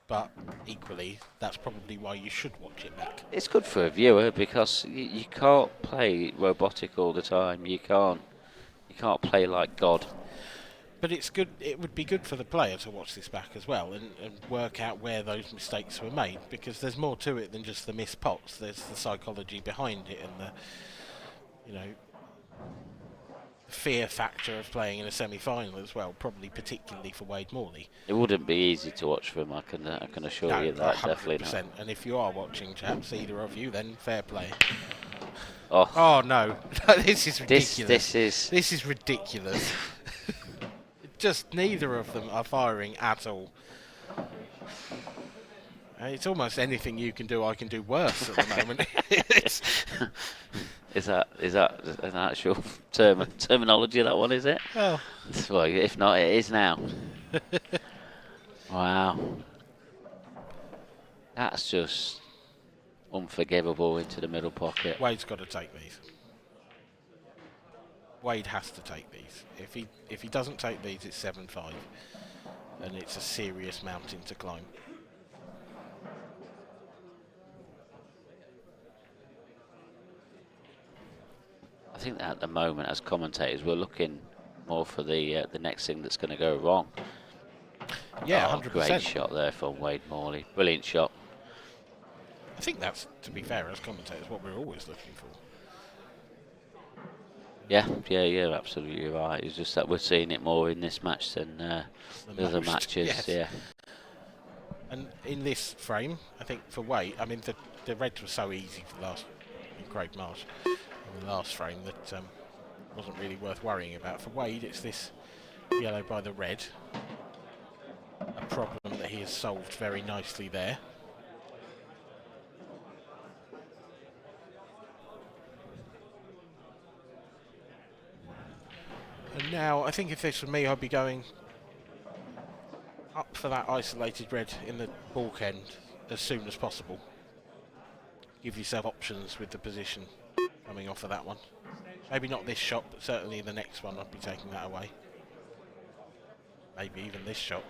but equally, that's probably why you should watch it back. It's good for a viewer because you can't play robotic all the time. You can't play like God. But it's good. It would be good for the player to watch this back as well and work out where those mistakes were made, because there's more to it than just the missed pots. There's the psychology behind it and the fear factor of playing in a semi-final as well, probably particularly for Wade Morley. It wouldn't be easy to watch for him, I can assure you that. 100%. Definitely not. And if you are watching, chaps, either of you, then fair play. Oh no, this is ridiculous. This is ridiculous. Just neither of them are firing at all. It's almost anything you can do, I can do worse at the moment. Is that an actual terminology, that one, is it? Well, if not, it is now. Wow. That's just unforgivable into the middle pocket. Wade's got to take these. Wade has to take these. If he doesn't take these, it's 7-5, and it's a serious mountain to climb. I think that at the moment, as commentators, we're looking more for the next thing that's going to go wrong. Yeah, oh, 100%. Great shot there from Wade Morley. Brilliant shot. I think that's, to be fair, as commentators, what we're always looking for. Yeah, you're absolutely right. It's just that we're seeing it more in this match than the other matches. Yes. Yeah. And in this frame, I think for Wade, I mean, the reds were so easy for in Craig Marsh in the last frame that wasn't really worth worrying about. For Wade, it's this yellow by the red, a problem that he has solved very nicely there. And now, I think if this were me, I'd be going up for that isolated red in the balk end as soon as possible. Give yourself options with the position coming off of that one. Maybe not this shot, but certainly the next one I'd be taking that away. Maybe even this shot.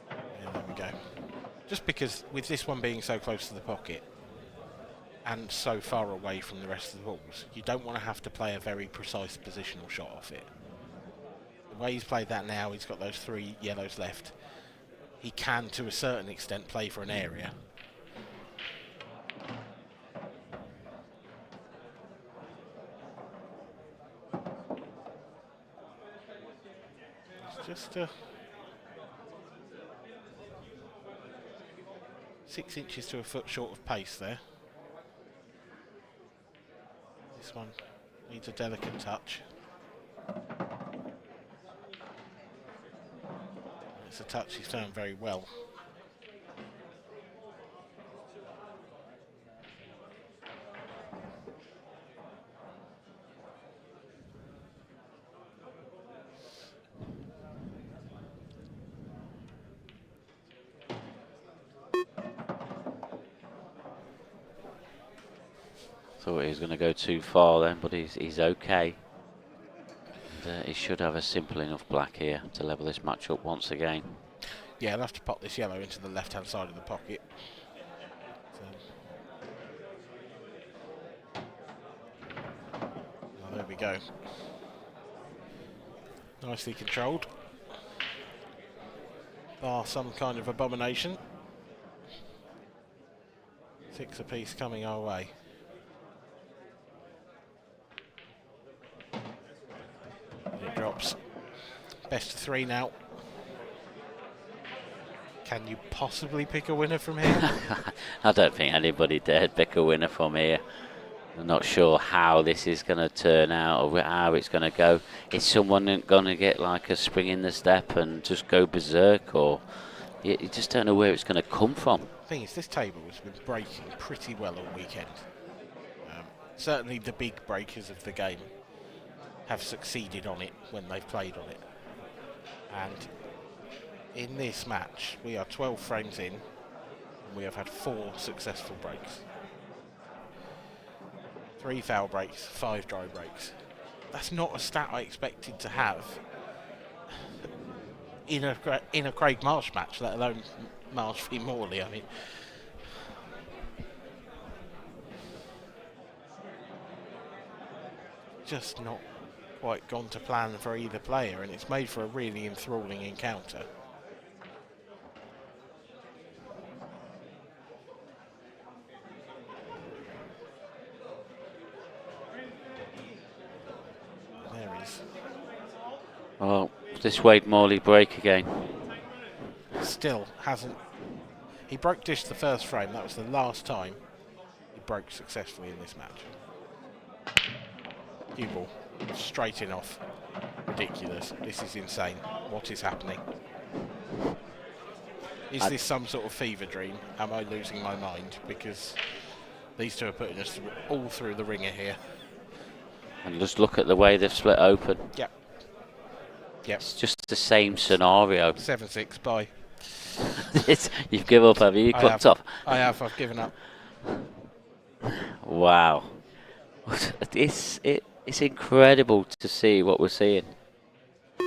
Yeah, there we go. Just because with this one being so close to the pocket and so far away from the rest of the balls, you don't want to have to play a very precise positional shot off it. The way he's played that now, he's got those 3 yellows left. He can, to a certain extent, play for an area. It's just 6 inches to a foot short of pace there. This one needs a delicate touch. It's a touch he's done very well. Thought he was going to go too far then, but he's okay. And, he should have a simple enough black here to level this match up once again. Yeah, I'll have to pop this yellow into the left-hand side of the pocket. Oh, there we go. Nicely controlled. Bar some kind of abomination. 6 apiece coming our way. It drops. Best of 3 now. Can you possibly pick a winner from here? I don't think anybody dared pick a winner from here. I'm not sure how this is going to turn out or how it's going to go. Is someone going to get like a spring in the step and just go berserk, or you just don't know where it's going to come from? The thing is, this table has been breaking pretty well all weekend. Certainly the big breakers of the game have succeeded on it when they've played on it. And in this match, we are 12 frames in, and we have had 4 successful breaks. 3 foul breaks, 5 dry breaks. That's not a stat I expected to have in a Craig Marsh match, let alone Marsh v Morley. I mean, just not quite gone to plan for either player, and it's made for a really enthralling encounter. Oh, this Wade Morley break again. Still hasn't. He broke dish the first frame. That was the last time he broke successfully in this match. Cue ball. Straight in off. Ridiculous. This is insane. What is happening? Is this some sort of fever dream? Am I losing my mind? Because these two are putting us all through the ringer here. And just look at the way they've split open. Yep. Yep. It's just the same scenario. 7-6, bye. You've given up, have you? You clocked off. I have. I've given up. Wow. It's incredible to see what we're seeing.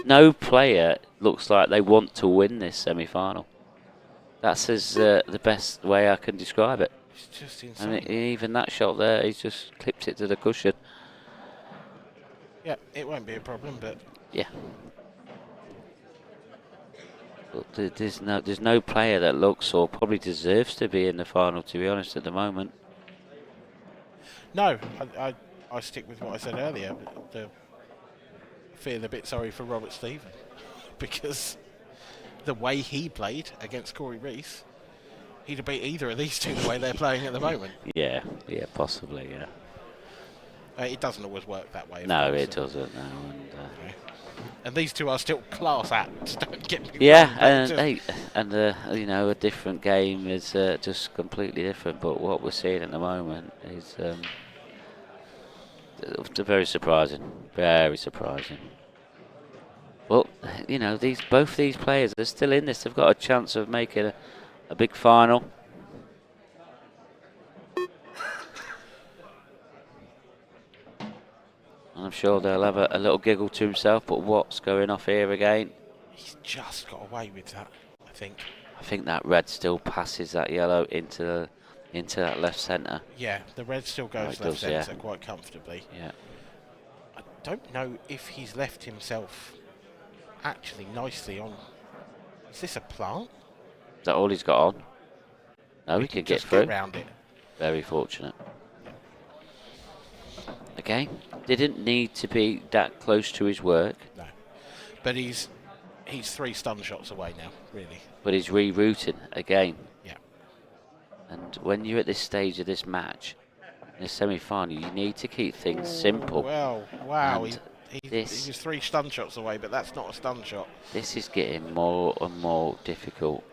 No player looks like they want to win this semi-final. That's the best way I can describe it. It's just insane. And even that shot there, he's just clipped it to the cushion. Yeah, it won't be a problem, but yeah. But there's no player that looks or probably deserves to be in the final, to be honest, at the moment. No, I stick with what I said earlier. I feel a bit sorry for Robert Stephen because the way he played against Corey Reese, he'd have beat either of these two the way they're playing at the moment. Yeah, possibly, yeah. It doesn't always work that way. No, it doesn't. No, and these two are still class acts. Don't get me wrong. Yeah, and a different game is just completely different. But what we're seeing at the moment is very surprising. Very surprising. Well, both these players are still in this. They've got a chance of making a big final. And I'm sure they'll have a little giggle to himself, but what's going off here again? He's just got away with that, I think. I think that red still passes that yellow into that left centre. Yeah, the red still goes left centre quite comfortably. Yeah. I don't know if he's left himself actually nicely on. Is this a plant? Is that all he's got on? No, he can get through. Get round it. Very fortunate. Okay, didn't need to be that close to his work. No, but he's 3 stun shots away now, really. But he's rerouting again. Yeah. And when you're at this stage of this match, in a semi-final, you need to keep things simple. Well, wow, he was 3 stun shots away, but that's not a stun shot. This is getting more and more difficult.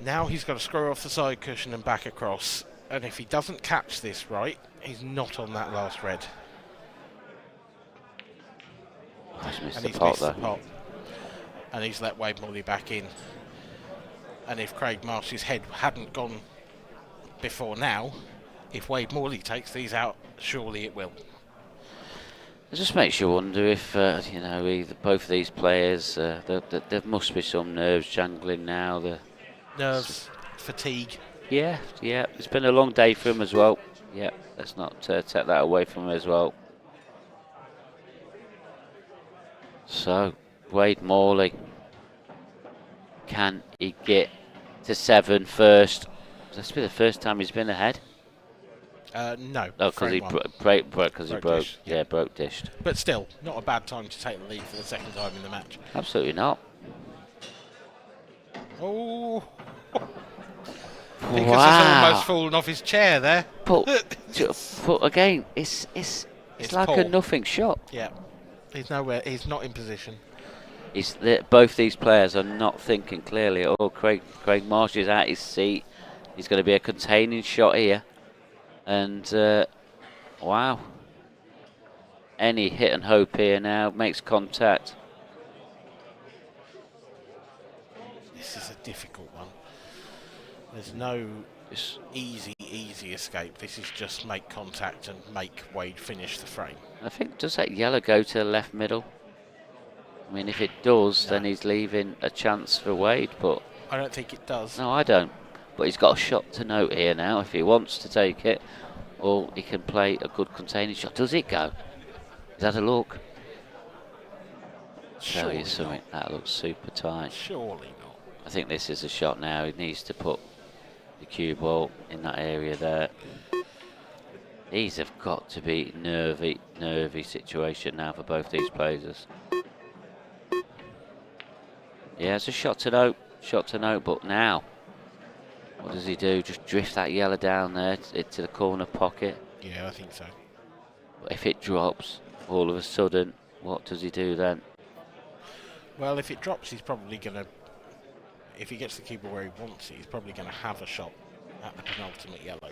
Now he's got to screw off the side cushion and back across. And if he doesn't catch this right, he's not on that last red. He's missed And the he's pot, missed the pot. And he's let Wade Morley back in. And if Craig Marsh's head hadn't gone before now, if Wade Morley takes these out, surely it will. It just makes you wonder if, both of these players, there must be some nerves jangling now. Nerves, fatigue. Yeah, it's been a long day for him as well. Yeah, let's not take that away from him as well. So, Wade Morley, can he get to 7 first? This will be the first time he's been ahead. No. Oh, because he broke dished. But still, not a bad time to take the lead for the second time in the match. Absolutely not. Oh. Pickers has almost fallen off his chair there. But again, it's like Paul. a nothing shot. Yeah, he's nowhere. He's not in position. Both these players are not thinking clearly at all. Craig Marsh is at his seat. He's going to be a containing shot here, and wow, any hit and hope here now makes contact. This is a difficult one. There's no easy escape. This is just make contact and make Wade finish the frame. I think, does that yellow go to the left middle? I mean, if it does, then he's leaving a chance for Wade, but... I don't think it does. No, I don't. But he's got a shot to note here now if he wants to take it, or he can play a good containing shot. Does it go? Is that a look? Tell you something, that looks super tight. Surely not. I think this is a shot now. He needs to put the cue ball in that area there. These have got to be nervy situation now for both these players. Yeah, it's a shot to note, but now, what does he do? Just drift that yellow down there into the corner pocket? Yeah, I think so. But if it drops, all of a sudden, what does he do then? Well, if it drops, he's probably going to... If he gets the cue ball where he wants it, he's probably going to have a shot at the penultimate yellow.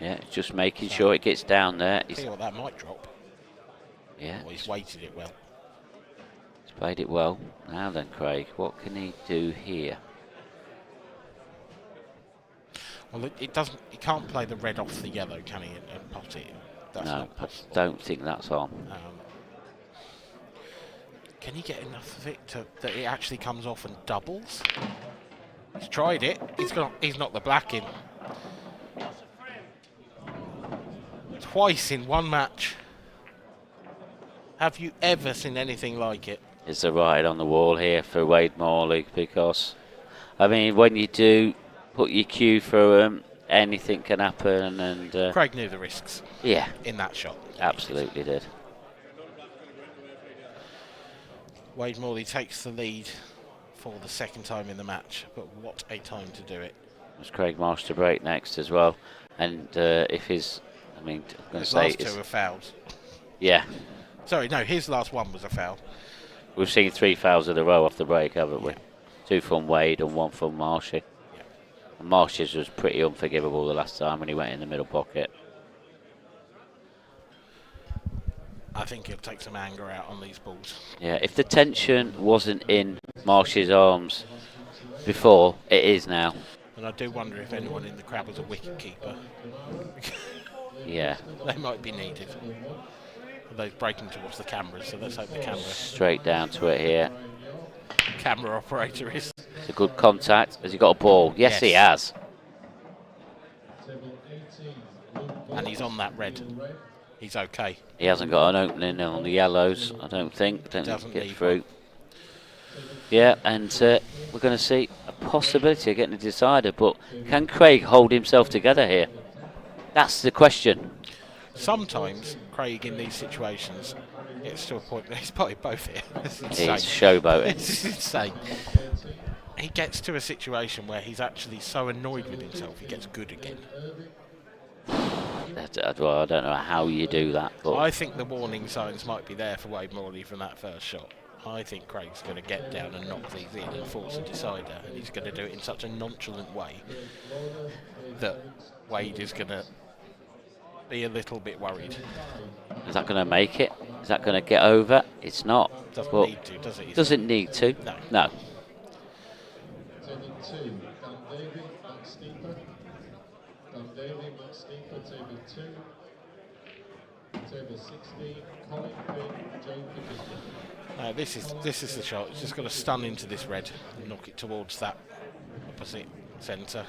Yeah, just making sure it gets down there. I tell you what, that might drop. Yeah. Well, he's weighted it well. Played it well. Now then, Craig, what can he do here? Well, it doesn't. He can't play the red off the yellow, can he? And pot it. That's No, not possible. I don't think that's on. Can he get enough of it that it actually comes off and doubles? He's tried it. He's not the black in. Twice in one match. Have you ever seen anything like it? It's a ride on the wall here for Wade Morley, because, I mean, when you do put your cue through them, anything can happen. And Craig knew the risks. Yeah, in that shot. Absolutely did. Wade Morley takes the lead for the second time in the match, but what a time to do it. It's Craig Marsh to break next as well. And if his, I mean, I'm going to say... His last two are fouls. Yeah. Sorry, no, his last one was a foul. We've seen 3 fouls in a row off the break, haven't we? 2 from Wade and 1 from Marshy. Yeah. And Marshy's was pretty unforgivable the last time when he went in the middle pocket. I think he'll take some anger out on these balls. Yeah, if the tension wasn't in Marshy's arms before, it is now. And I do wonder if anyone in the crowd was a wicket keeper. Yeah. They might be needed. Although he's breaking towards the cameras, so let's hope the camera... Straight down to it here. Camera operator is... It's a good contact. Has he got a ball? Yes, he has. And he's on that red. He's okay. He hasn't got an opening on the yellows, I don't think. Don't think he can get through. Yeah, and we're going to see a possibility of getting a decider, but can Craig hold himself together here? That's the question. Sometimes Craig in these situations gets to a point where he's potted both here. It's insane. He's showboating. It's insane. He gets to a situation where he's actually so annoyed with himself, he gets good again. Well, I don't know how you do that. But I think the warning signs might be there for Wade Morley from that first shot. I think Craig's going to get down and knock these in and force a decider, and he's going to do it in such a nonchalant way that Wade is going to be a little bit worried. Is that going to make it? Is that going to get over? It's not. Doesn't but need to, does it? Doesn't need to. No. This is the shot. It's just got to stun into this red and knock it towards that opposite centre.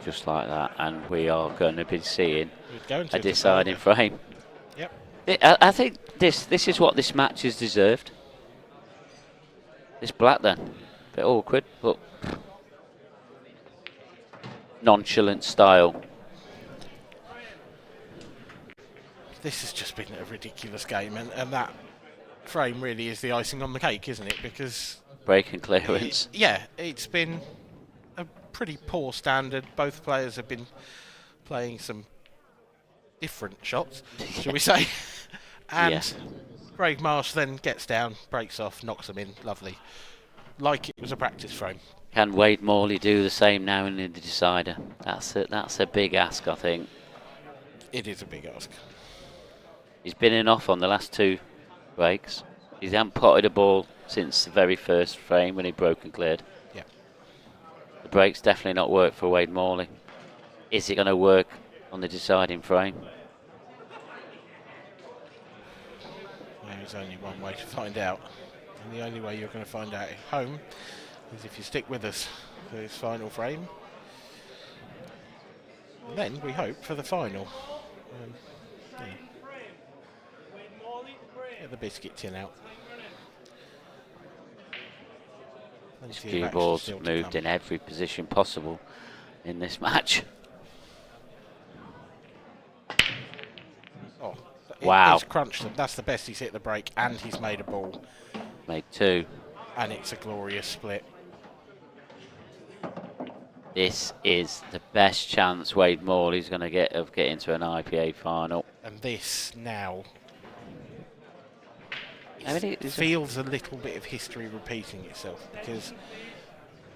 Just like that, and we are going to be seeing a deciding frame. Yep. I think this is what this match has deserved. This black then, a bit awkward, but nonchalant style. This has just been a ridiculous game, and that frame really is the icing on the cake, isn't it? Because break and clearance. It's been a pretty poor standard. Both players have been playing some different shots, shall we say? And Craig Marsh then gets down, breaks off, knocks them in, lovely, like it was a practice frame. Can Wade Morley do the same now in the decider? That's a big ask, I think. It is a big ask. He's been in off on the last 2 breaks. He hasn't potted a ball since the very first frame when he broke and cleared. Yeah. The break's definitely not worked for Wade Morley. Is it going to work on the deciding frame? There's only one way to find out. And the only way you're going to find out at home is if you stick with us for this final frame. And then we hope for the final. Get the biscuit tin out. Cue balls moved in every position possible in this match. Oh, wow. He's crunched them. That's the best he's hit the break, and he's made a ball. Made 2. And it's a glorious split. This is the best chance Wade Morley's going to get of getting to an IPA final. And this now it feels a little bit of history repeating itself, because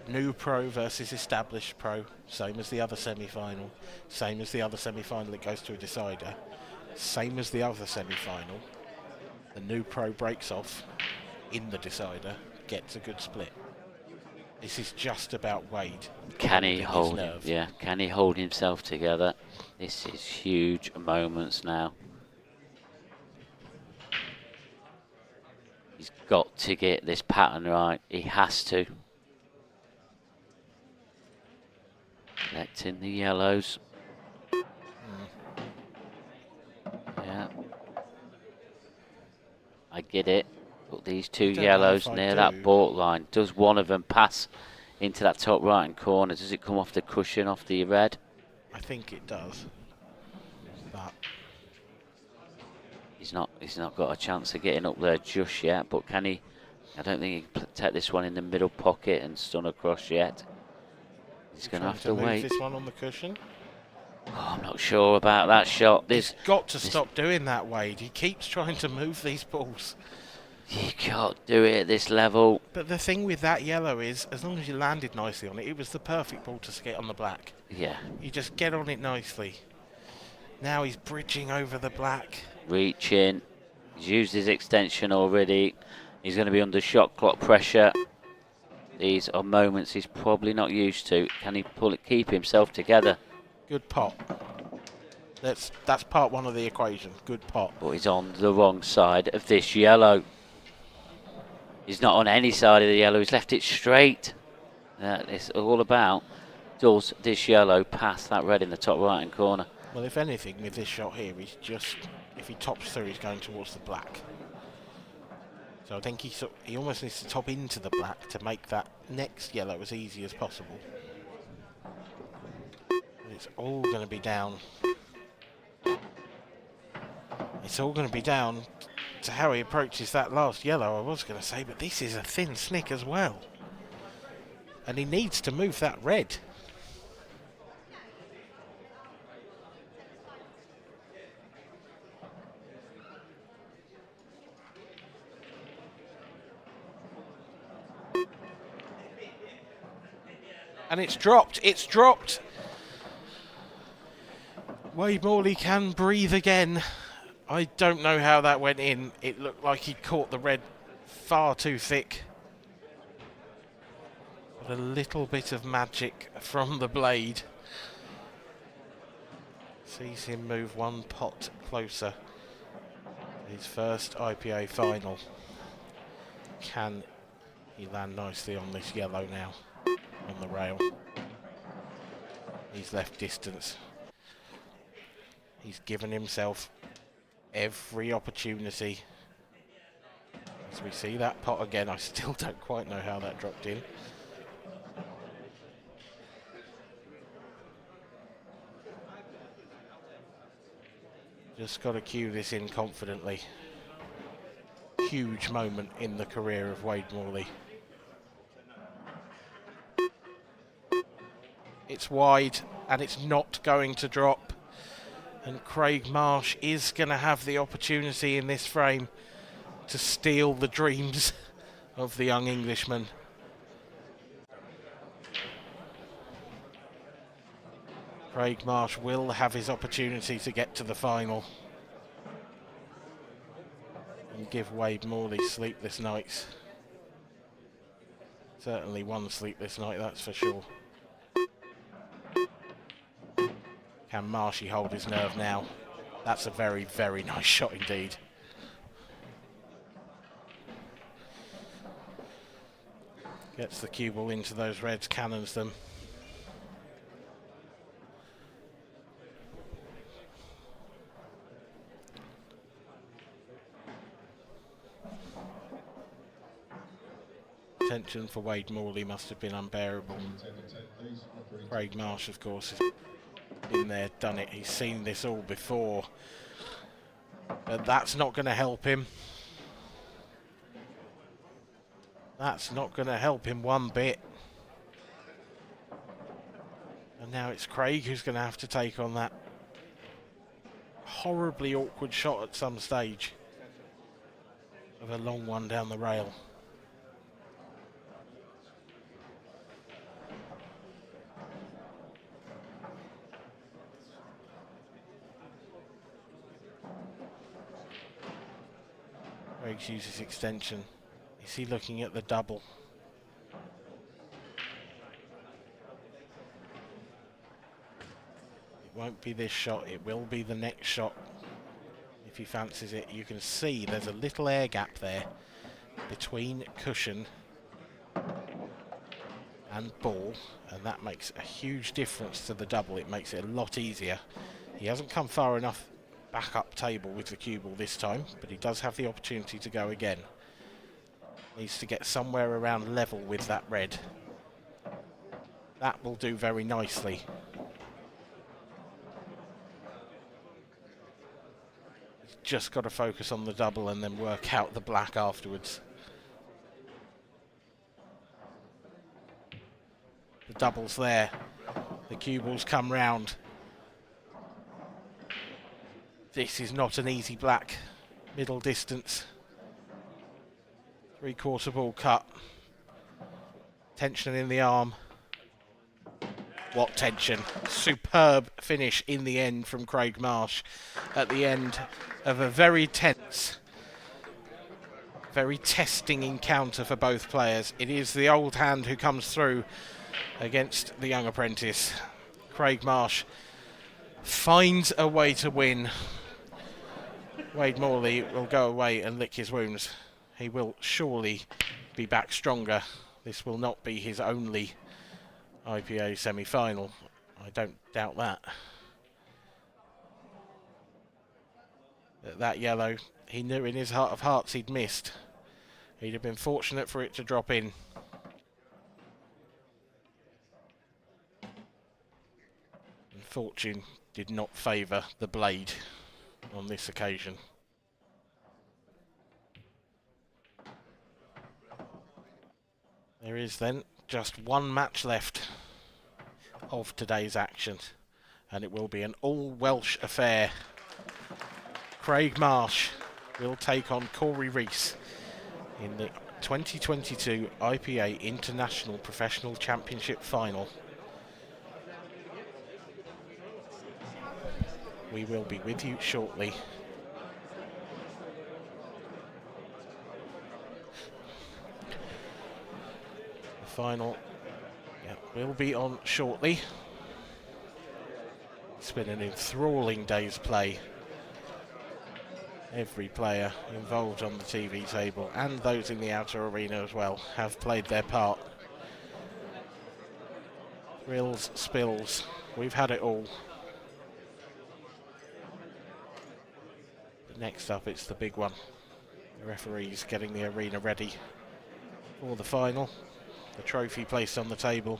new pro versus established pro, same as the other semi-final, same as the other semi-final that goes to a decider, same as the other semi-final. The new pro breaks off, in the decider gets a good split. This is just about Wade. Can he holding his hold him? nerve. Yeah, can he hold himself together? This is huge moments now. He's got to get this pattern right. He has to. Collecting the yellows. Yeah. I get it. But these two yellows near that baulk line. Does one of them pass into that top right hand corner? Does it come off the cushion, off the red? I think it does. But He's not got a chance of getting up there just yet, but can he? I don't think he can take this one in the middle pocket and stun across yet. He's going to have to wait. Move this one on the cushion. Oh, I'm not sure about that shot. He's got to stop doing that, Wade. He keeps trying to move these balls. You can't do it at this level. But the thing with that yellow is, as long as you landed nicely on it, it was the perfect ball to get on the black. Yeah. You just get on it nicely. Now he's bridging over the black. Reaching. He's used his extension already. He's going to be under shot clock pressure. These are moments he's probably not used to. Can he keep himself together? Good pot. That's part one of the equation. Good pot. But he's on the wrong side of this yellow. He's not on any side of the yellow. He's left it straight. It's all about, does this yellow pass that red in the top right hand corner? Well, if anything, with this shot here, he's just, if he tops through, he's going towards the black. So I think he almost needs to top into the black to make that next yellow as easy as possible. And it's all going to be down. It's all going to be down to how he approaches that last yellow, I was going to say, but this is a thin snick as well. And he needs to move that red. And it's dropped. It's dropped. Wade Morley can breathe again. I don't know how that went in. It looked like he caught the red far too thick. But a little bit of magic from the blade sees him move one pot closer. His first IPA final. Can he land nicely on this yellow now? On the rail. He's left distance. He's given himself every opportunity. As we see that pot again, I still don't quite know how that dropped in. Just got to cue this in confidently. Huge moment in the career of Wade Morley. It's wide and it's not going to drop. And Craig Marsh is going to have the opportunity in this frame to steal the dreams of the young Englishman. Craig Marsh will have his opportunity to get to the final and give Wade Morley sleepless nights. Certainly one sleepless night, that's for sure. Can Marshy hold his nerve now? That's a very, very nice shot indeed. Gets the cue ball into those reds, cannons them. Tension for Wade Morley must have been unbearable. Craig Marsh, of course, is in there, done it. He's seen this all before. But that's not going to help him. That's not going to help him one bit. And now it's Craig who's going to have to take on that horribly awkward shot at some stage of a long one down the rail. Craig's used his extension. He's Reese looking at the double. It won't be this shot, it will be the next shot if he fancies it. You can see there's a little air gap there between cushion and ball, and that makes a huge difference to the double. It makes it a lot easier. He hasn't come far enough back up table with the cue ball this time, but he does have the opportunity to go again. Needs to get somewhere around level with that red. That will do very nicely. He's just got to focus on the double and then work out the black afterwards. The double's there. The cue balls come round. This is not an easy black. Middle distance. 3/4 ball cut. Tension in the arm. What tension. Superb finish in the end from Craig Marsh at the end of a very tense, very testing encounter for both players. It is the old hand who comes through against the young apprentice. Craig Marsh finds a way to win. Wade Morley will go away and lick his wounds. He will surely be back stronger. This will not be his only IPA semi-final. I don't doubt that. That yellow, he knew in his heart of hearts he'd missed. He'd have been fortunate for it to drop in. And fortune did not favour the blade on this occasion. There is then just one match left of today's action, and it will be an all-Welsh affair. Craig Marsh will take on Corey Reese in the 2022 IPA International Professional Championship Final. We will be with you shortly. The final will be on shortly. It's been an enthralling day's play. Every player involved on the TV table and those in the outer arena as well have played their part. Thrills, spills, we've had it all. But next up it's the big one. The referees getting the arena ready for the final. The trophy placed on the table,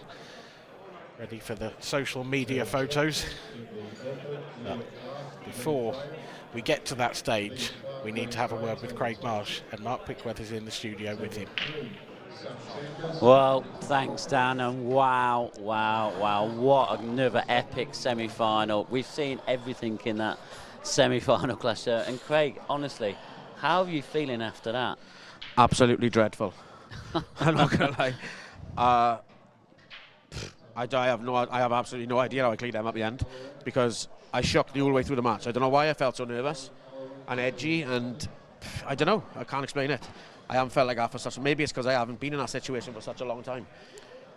ready for the social media photos. But before we get to that stage, we need to have a word with Craig Marsh, and Mark Pickworth in the studio with him. Well, thanks, Dan, and wow, what another epic semi-final. We've seen everything in that semi-final clash there. And Craig, honestly, how are you feeling after that? Absolutely dreadful. I'm not going to lie. I have absolutely no idea how I cleaned them at the end, because I shook the whole way through the match. I don't know why I felt so nervous and edgy, and I don't know. I can't explain it. I haven't felt like that for such. Maybe it's because I haven't been in that situation for such a long time.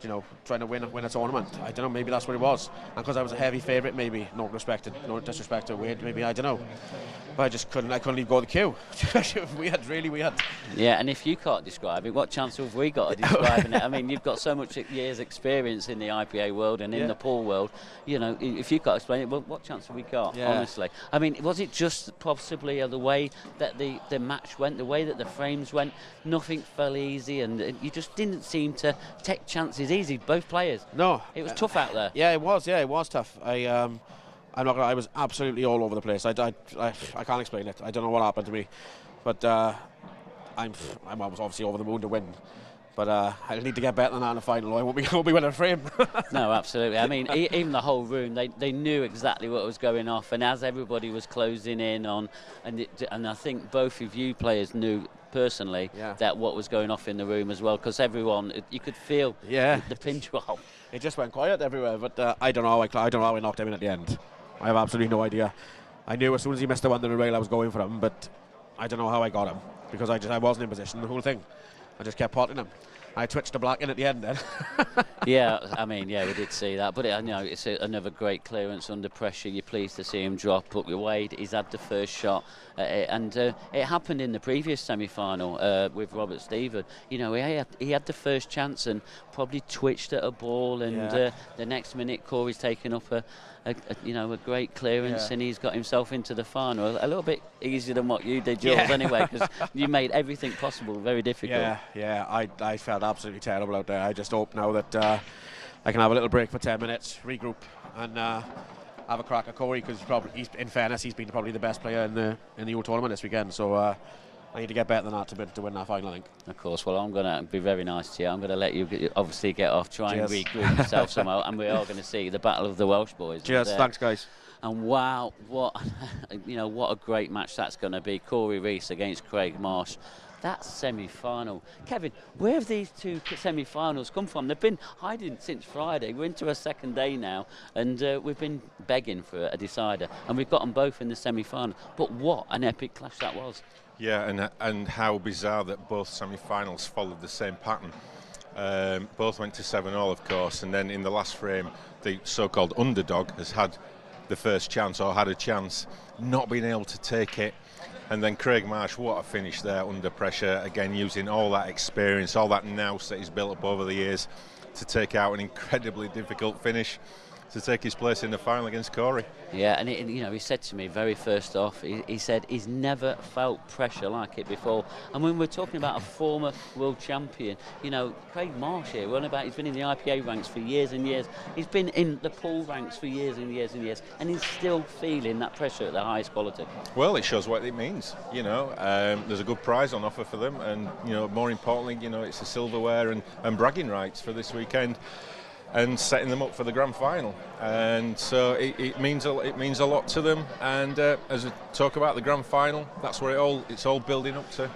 You know, trying to win a tournament. I don't know. Maybe that's what it was. And because I was a heavy favourite, maybe no disrespect to Wade. Maybe I don't know. But I just couldn't leave go the queue. Weird, really weird. Yeah, and if you can't describe it, what chance have we got of describing it? I mean, you've got so much years' experience in the IPA world and in the pool world. You know, if you can't explain it, well, what chance have we got? Yeah. Honestly, I mean, was it just possibly the way that the match went, the way that the frames went? Nothing fell easy, and you just didn't seem to take chances easy. Both players. No, it was tough out there. Yeah, it was. Yeah, it was tough. I'm not gonna, I was absolutely all over the place. I can't explain it. I don't know what happened to me, but I'm obviously over the moon to win. But I'll need to get better than that in the final. I won't be winning a frame. No, absolutely. I mean, even the whole room, they knew exactly what was going off, and as everybody was closing in on, and I think both of you players knew personally that what was going off in the room as well, because everyone, you could feel the pinch roll. It just went quiet everywhere, but I don't know. I don't know how I knocked him in at the end. I have absolutely no idea. I knew as soon as he missed the one in the rail, I was going for him, but I don't know how I got him, because I wasn't in position the whole thing. I just kept potting him. I twitched the black in at the end then. Yeah, I mean, yeah, we did see that. But it's another great clearance under pressure. You're pleased to see him drop. But Wade, he's had the first shot. And it happened in the previous semi-final with Robert Stephen. He had the first chance and probably twitched at a ball. And the next minute, Corey's taken up a great clearance, and he's got himself into the final a little bit easier than what you did, Jules, anyway, because you made everything possible very difficult. I felt absolutely terrible out there. I just hope now that I can have a little break for 10 minutes, regroup, and have a crack at Corey, because in fairness, he's been probably the best player in the whole tournament this weekend. So I need to get better than that to win that final, I think. Of course. Well, I'm going to be very nice to you. I'm going to let you obviously get off, try and regroup yourself somehow, and we are going to see the battle of the Welsh boys. Cheers. Thanks, guys. And wow, what a great match that's going to be. Corey Reese against Craig Marsh. That's semi-final. Kevin, where have these two semi-finals come from? They've been hiding since Friday. We're into a second day now, and we've been begging for a decider, and we've got them both in the semi-final. But what an epic clash that was. Yeah, and how bizarre that both semi-finals followed the same pattern. Both went to 7-all, of course, and then in the last frame, the so-called underdog has had the first chance, or had a chance, not being able to take it. And then Craig Marsh, what a finish there under pressure, again using all that experience, all that nous that he's built up over the years to take out an incredibly difficult finish to take his place in the final against Corey. Yeah, and he said to me very first off, he said he's never felt pressure like it before. And when we're talking about a former world champion, Craig Marsh here, he's been in the IPA ranks for years and years. He's been in the pool ranks for years and years and years, and he's still feeling that pressure at the highest quality. Well, it shows what it means. There's a good prize on offer for them, and more importantly, it's the silverware and bragging rights for this weekend, and setting them up for the grand final. And so it means a lot to them. And as we talk about the grand final, that's where it's all building up to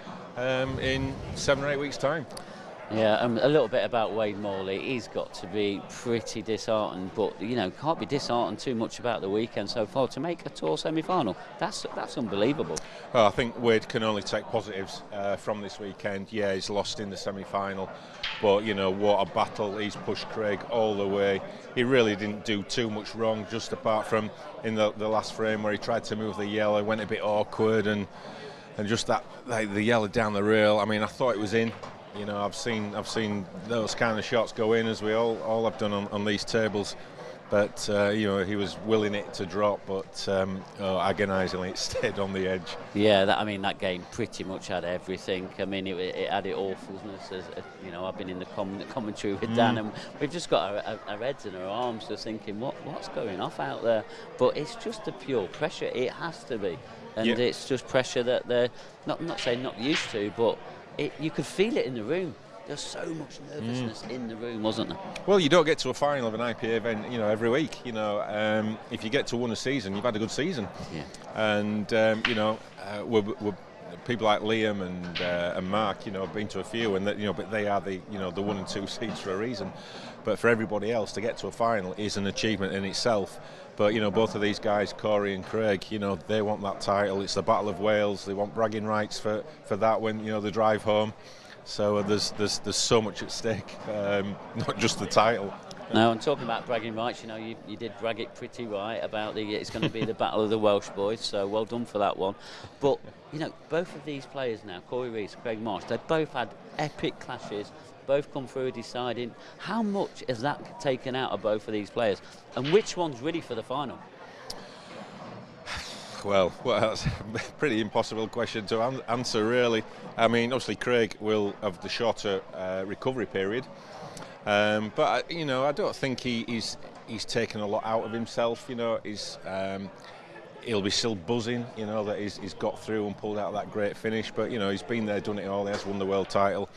in 7 or 8 weeks' time. Yeah, a little bit about Wade Morley. He's got to be pretty disheartened, but can't be disheartened too much about the weekend so far. To make a tour semi-final, that's unbelievable. Well, I think Wade can only take positives from this weekend. Yeah, he's lost in the semi-final, but what a battle. He's pushed Craig all the way. He really didn't do too much wrong, just apart from in the last frame where he tried to move the yellow, went a bit awkward, and just that the yellow down the rail. I mean, I thought it was in. I've seen those kind of shots go in, as we all have done on these tables, but he was willing it to drop, but agonisingly it stayed on the edge. Yeah, that game pretty much had everything. I mean, it had it awfulness. As I've been in the commentary with Dan, and we've just got our heads in our arms, just thinking, what's going off out there? But it's just the pure pressure. It has to be, and it's just pressure that they're not saying not used to, but. You could feel it in the room. There's so much nervousness in the room, wasn't there? Well, you don't get to a final of an IPA event, every week. If you get to one a season, you've had a good season. Yeah. And we're people like Liam and Mark, have been to a few, and but they are the 1 and 2 seeds for a reason. But for everybody else to get to a final is an achievement in itself. But both of these guys, Corey and Craig, they want that title. It's the Battle of Wales. They want bragging rights for that when they drive home. So there's so much at stake, not just the title. Now, and talking about bragging rights, you did brag it pretty right about it's going to be the Battle of the Welsh boys. So well done for that one. But both of these players now, Corey Reese, Craig Marsh, they both had epic clashes. Both come through deciding. How much has that taken out of both of these players, and which one's ready for the final? Well, that's a pretty impossible question to answer, really. I mean, obviously Craig will have the shorter recovery period, but I don't think he's taken a lot out of himself. He'll be still buzzing, that he's got through and pulled out that great finish. But he's been there, done it all. He has won the world title.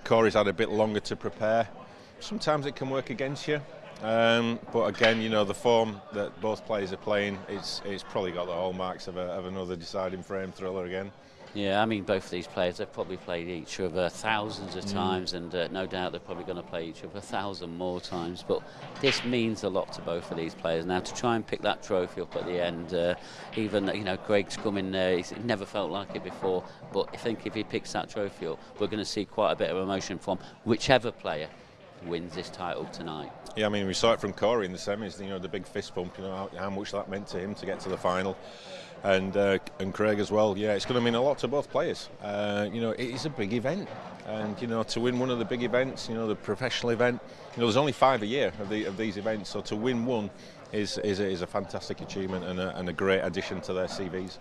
Corey's had a bit longer to prepare. Sometimes it can work against you, but again, the form that both players are playing, it's probably got the hallmarks of another deciding frame thriller again. Yeah, I mean, both of these players, they've probably played each other thousands of times, and no doubt they're probably going to play each other 1,000 more times. But this means a lot to both of these players. Now, to try and pick that trophy up at the end, even, you know, Greg's come in there, he's never felt like it before, but I think if he picks that trophy up, we're going to see quite a bit of emotion from whichever player wins this title tonight. Yeah, I mean, we saw it from Corey in the semis, you know, the big fist bump, you know, how much that meant to him to get to the final. And Craig as well. Yeah, it's going to mean a lot to both players. You know, it is a big event, and you know, to win one of the big events, you know, the professional event, you know, there's only 5 a year of these events, so to win one is a fantastic achievement and a great addition to their CVs.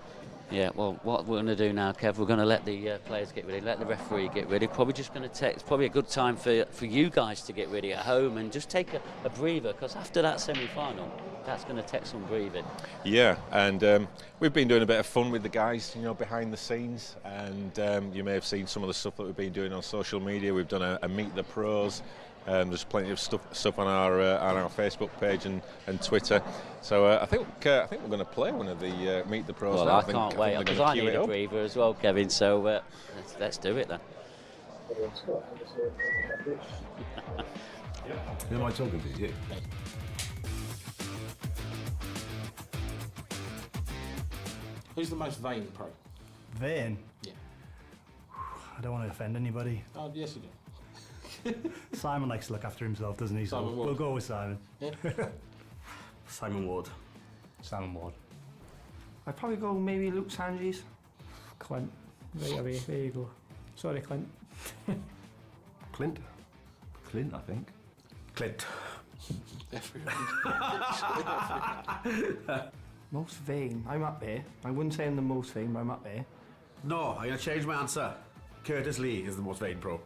Yeah, well, what we're going to do now, Kev, we're going to let the players get ready, let the referee get ready. Probably just going to take, it's probably a good time for you guys to get ready at home and just take a breather, because after that semi-final, that's going to take some breathing. Yeah, and we've been doing a bit of fun with the guys, you know, behind the scenes, and you may have seen some of the stuff that we've been doing on social media. We've done a Meet the Pros. There's plenty of stuff on our Facebook page and Twitter. So I think we're going to play one of the Meet the Pros. Well, now. I can't wait, because I need a breather as well, Kevin. So let's do it then. Who am I talking to? You? Who's the most vain pro? Vain? Yeah. I don't want to offend anybody. Oh, yes you do. Simon likes to look after himself, doesn't he? Simon So Ward. we'll go with Simon. Yeah. Simon Ward. Simon Ward. I'd probably go maybe Luke Sanjis. Clint. Right away, there you go. Sorry, Clint. Clint? Clint, I think. Clint. Most vain. I'm up there. I wouldn't say I'm the most vain, but I'm up there. No, I'm going to change my answer. Curtis Lee is the most vain pro.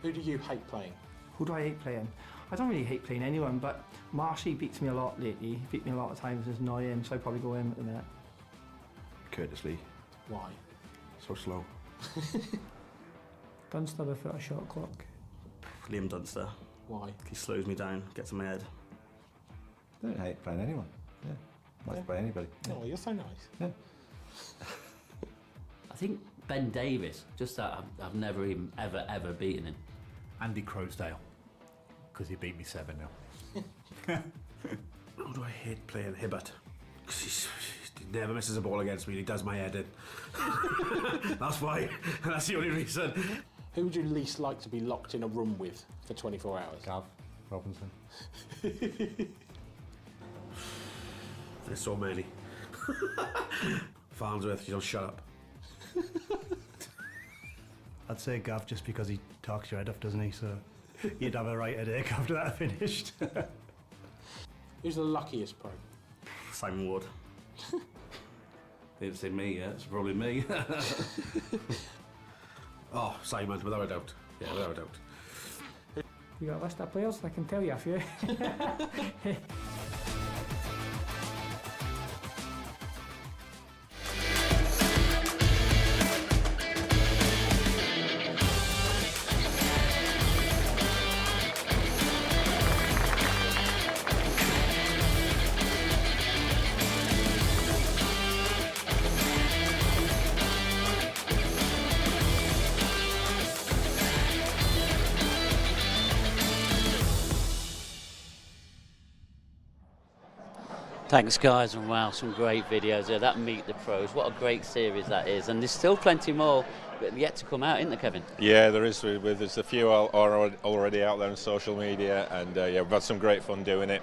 Who do you hate playing? Who do I hate playing? I don't really hate playing anyone, but Marshy beats me a lot lately. He beat me a lot of times, it's annoying, so I'd probably go in at the minute. Curtis Lee. Why? So slow. Dunster without a shot clock. Liam Dunster. Why? He slows me down, gets in my head. I don't hate playing anyone. Yeah. Nice to play anybody. Yeah. Oh, you're so nice. Yeah. I think Ben Davis, just that I've never even ever beaten him. Andy Croasdale, because he beat me 7-0. Who do I hate playing? Hibbert. 'Cause he never misses a ball against me. He does my head in. That's why. That's the only reason. Who would you least like to be locked in a room with for 24 hours? Gav Robinson. There's so many. Farnsworth, you don't shut up. I'd say Gav just because he talks your head off, doesn't he? So you'd have a right headache after that finished. Who's the luckiest pro? Simon Ward. They didn't say me yet, it's probably me. Oh, Simon, without a doubt. Yeah, without a doubt. You got a list of players? I can tell you a few. Thanks, guys, and wow, some great videos there. That Meet the Pros, what a great series that is, and there's still plenty more yet to come out, isn't there, Kevin? Yeah, there is. There's a few already out there on social media, and yeah, we've had some great fun doing it,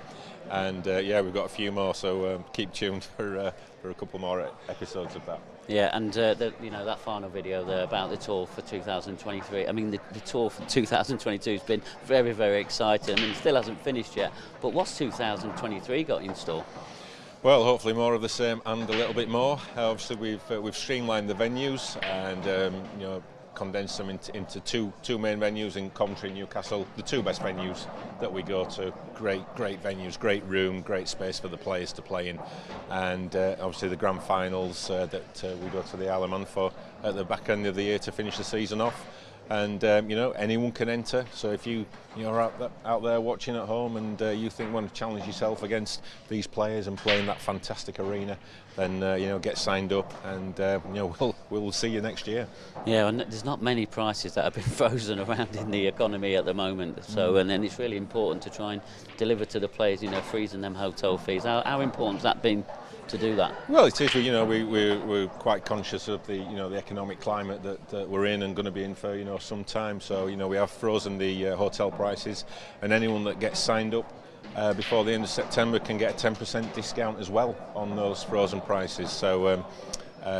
and yeah, we've got a few more, so keep tuned for a couple more episodes of that. Yeah, and you know, that final video there about the tour for 2023. I mean, the tour for 2022 has been very, very exciting. I mean, it still hasn't finished yet, but what's 2023 got in store? Well, hopefully more of the same and a little bit more. Obviously, we've streamlined the venues and you know, condensed them into two main venues in Coventry and Newcastle, the two best venues that we go to. Great venues, great room, great space for the players to play in, and obviously the grand finals that we go to the Isle of Man for at the back end of the year to finish the season off. and you know, anyone can enter. So if you're out there watching at home and you think you want to challenge yourself against these players and play in that fantastic arena, then you know, get signed up, and you know, we'll see you next year. Yeah, and there's not many prices that have been frozen around in the economy at the moment. So, and then it's really important to try and deliver to the players, you know, freezing them hotel fees. How important has that been to do that? Well, it is. You know, we're quite conscious of the, you know, the economic climate that we're in and going to be in for, you know, some time. So, you know, we have frozen the hotel prices, and anyone that gets signed up before the end of September can get a 10% discount as well on those frozen prices. So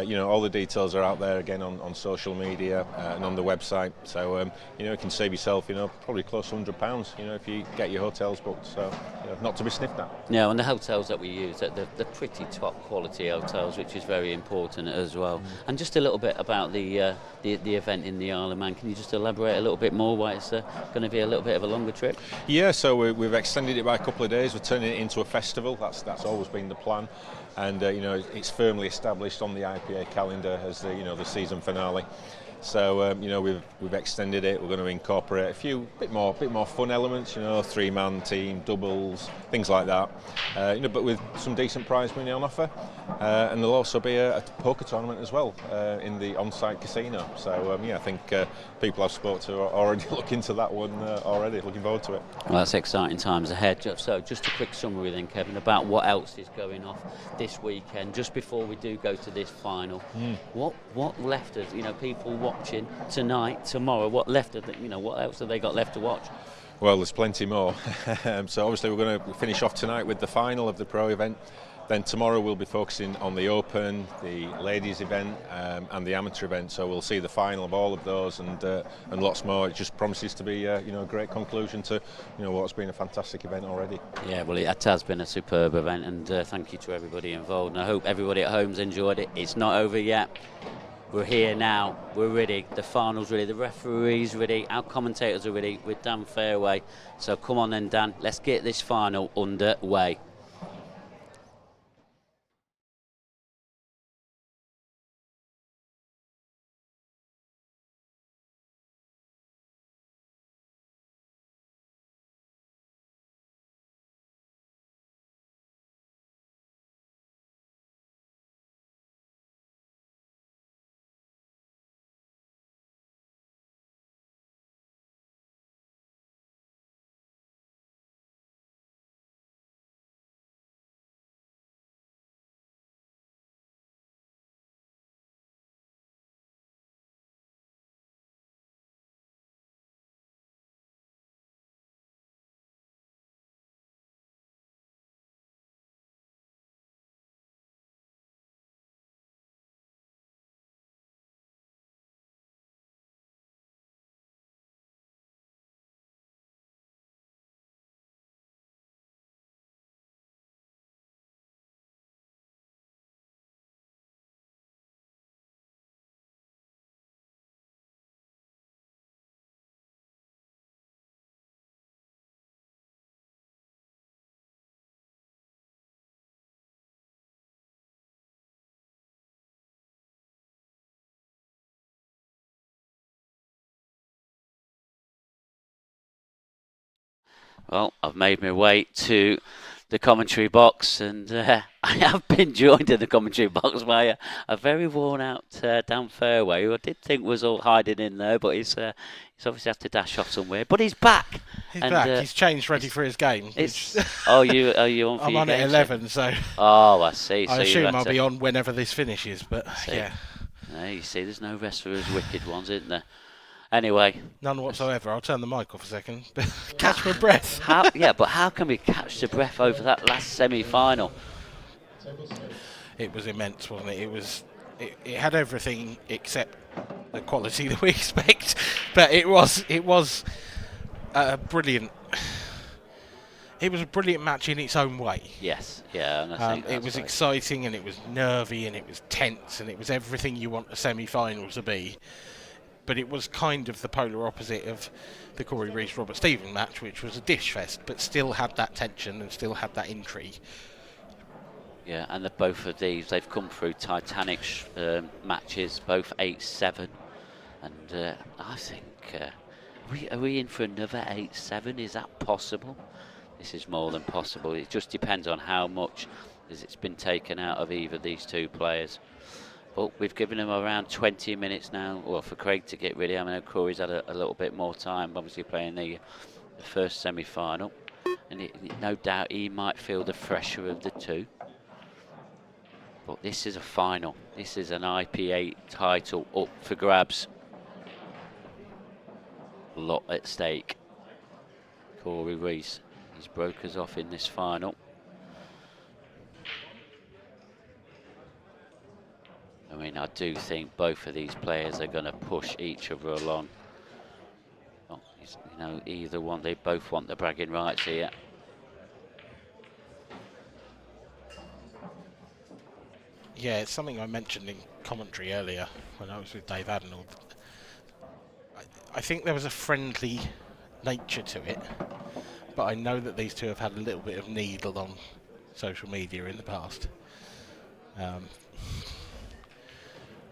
you know, all the details are out there again on social media and on the website. So you know, you can save yourself, you know, probably close to £100, you know, if you get your hotels booked. So you know, not to be sniffed at. Yeah, and the hotels that we use, they're pretty top quality hotels, which is very important as well. And just a little bit about the event in the Isle of Man. Can you just elaborate a little bit more why it's going to be a little bit of a longer trip? Yeah, so we've extended it by a couple of days. We're turning it into a festival. That's always been the plan. And you know, it's firmly established on the IPA calendar as the, you know, the season finale. So you know, we've extended it. We're going to incorporate a few bit more fun elements. You know, 3-man team, doubles, things like that. You know, but with some decent prize money on offer. And there'll also be a poker tournament as well in the on-site casino. So yeah, I think people I've spoke to are already looking to that one already. Looking forward to it. Well, that's exciting times ahead. So just a quick summary then, Kevin, about what else is going off this weekend, just before we do go to this final. What left us, you know, people watching tonight, tomorrow, what left of you know, what else have they got left to watch? Well, there's plenty more. So obviously we're going to finish off tonight with the final of the pro event. Then tomorrow we'll be focusing on the Open, the ladies event, and the amateur event. So we'll see the final of all of those and lots more. It just promises to be you know, a great conclusion to, you know, what's been a fantastic event already. Yeah, well, it has been a superb event, and thank you to everybody involved. And I hope everybody at home's enjoyed it. It's not over yet. We're here now, we're ready, the final's ready, the referee's ready, our commentators are ready with Dan Fairway. So come on then, Dan, let's get this final underway. Well, I've made my way to the commentary box, and I have been joined in the commentary box by a very worn-out Dan Fairway, who I did think was all hiding in there, but he's obviously have to dash off somewhere. But he's back. He's back. He's changed, ready for his game. Are you on for I'm your on game, at 11, so. Oh, I see. I assume I'll be on whenever this finishes, but yeah. No, you see, there's no rest for us wicked ones, isn't there? Anyway. None whatsoever. I'll turn the mic off a second. Catch my breath. Yeah, but how can we catch the breath over that last semi-final? It was immense, wasn't it? It had everything except the quality that we expect, but it was brilliant. It was a brilliant match in its own way. Yes, yeah. And I think it was exciting, and it was nervy, and it was tense, and it was everything you want a semi-final to be. But it was kind of the polar opposite of the Corey Reese Robert Stephen match, which was a dish fest, but still had that tension and still had that intrigue. Yeah, and both of these, they've come through Titanic matches, both 8-7, and I think Are we in for another 8-7? Is that possible? This is more than possible. It just depends on how much it's been taken out of either of these two players. But we've given them around 20 minutes now, well, for Craig to get ready. I mean, Corey's had a little bit more time, obviously playing the first semi-final. And no doubt he might feel the fresher of the two. But this is a final. This is an IPA title up for grabs. A lot at stake. Corey Reese, he's broke us off in this final. I mean, I do think both of these players are going to push each other along. Well, you know, either one, they both want the bragging rights here. Yeah, it's something I mentioned in commentary earlier when I was with Dave Adenall. I think there was a friendly nature to it, but I know that these two have had a little bit of needle on social media in the past.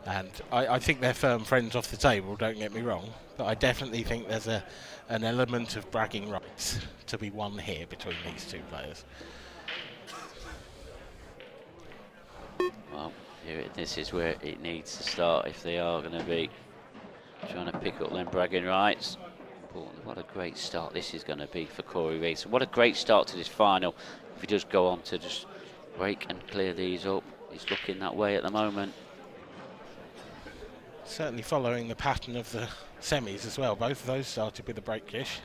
And I think they're firm friends off the table, don't get me wrong, but I definitely think there's an element of bragging rights to be won here between these two players. Well, this is where it needs to start if they are going to be trying to pick up them bragging rights. But what a great start this is going to be for Corey Reese. What a great start to this final. If he does go on to just break and clear these up, he's looking that way at the moment. Certainly following the pattern of the semis as well. Both of those started with a break kish.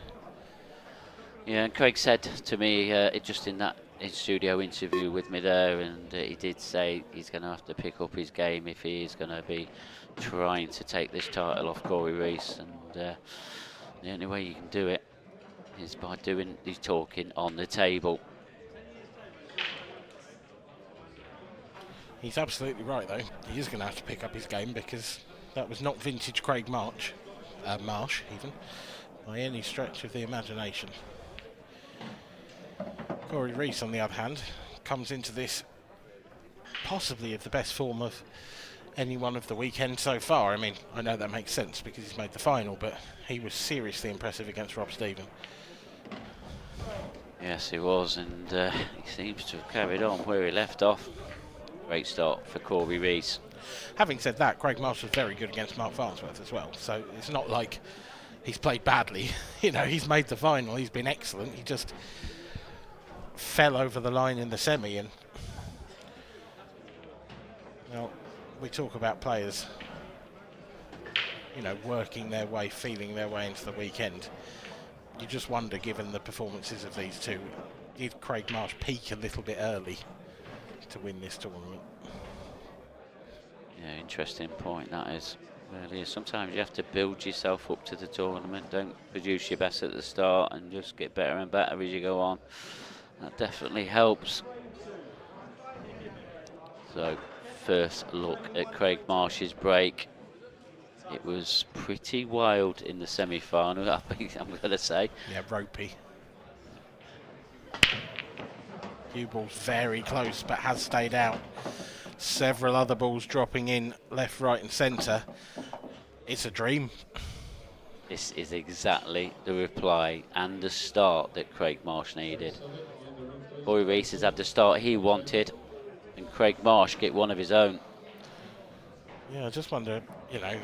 Yeah, and Craig said to me just in that in-studio interview with me there, and he did say he's going to have to pick up his game if he is going to be trying to take this title off Corey Reese, and the only way you can do it is by doing these talking on the table. He's absolutely right though. He is going to have to pick up his game because that was not vintage Craig Marsh even, by any stretch of the imagination. Corey Reese, on the other hand, comes into this possibly of the best form of anyone of the weekend so far. I mean, I know that makes sense because he's made the final, but he was seriously impressive against Rob Stephen. Yes, he was, and he seems to have carried on where he left off. Great start for Corey Reese. Having said that, Craig Marsh was very good against Mark Farnsworth as well, so it's not like he's played badly. You know, he's made the final, he's been excellent. He just fell over the line in the semi, and well, we talk about players, you know, working their way, feeling their way into the weekend. You just wonder, given the performances of these two, did Craig Marsh peak a little bit early to win this tournament? Yeah, interesting point that is. Really, sometimes you have to build yourself up to the tournament. Don't produce your best at the start and just get better and better as you go on. That definitely helps. So, first look at Craig Marsh's break. It was pretty wild in the semi-final, I think I'm going to say. Yeah, ropey. Cue ball's very close, but has stayed out. Several other balls dropping in left, right and centre. It's a dream. This is exactly the reply and the start that Craig Marsh needed. Corey Reese has had the start he wanted, and Craig Marsh get one of his own. Yeah, I just wonder, you know,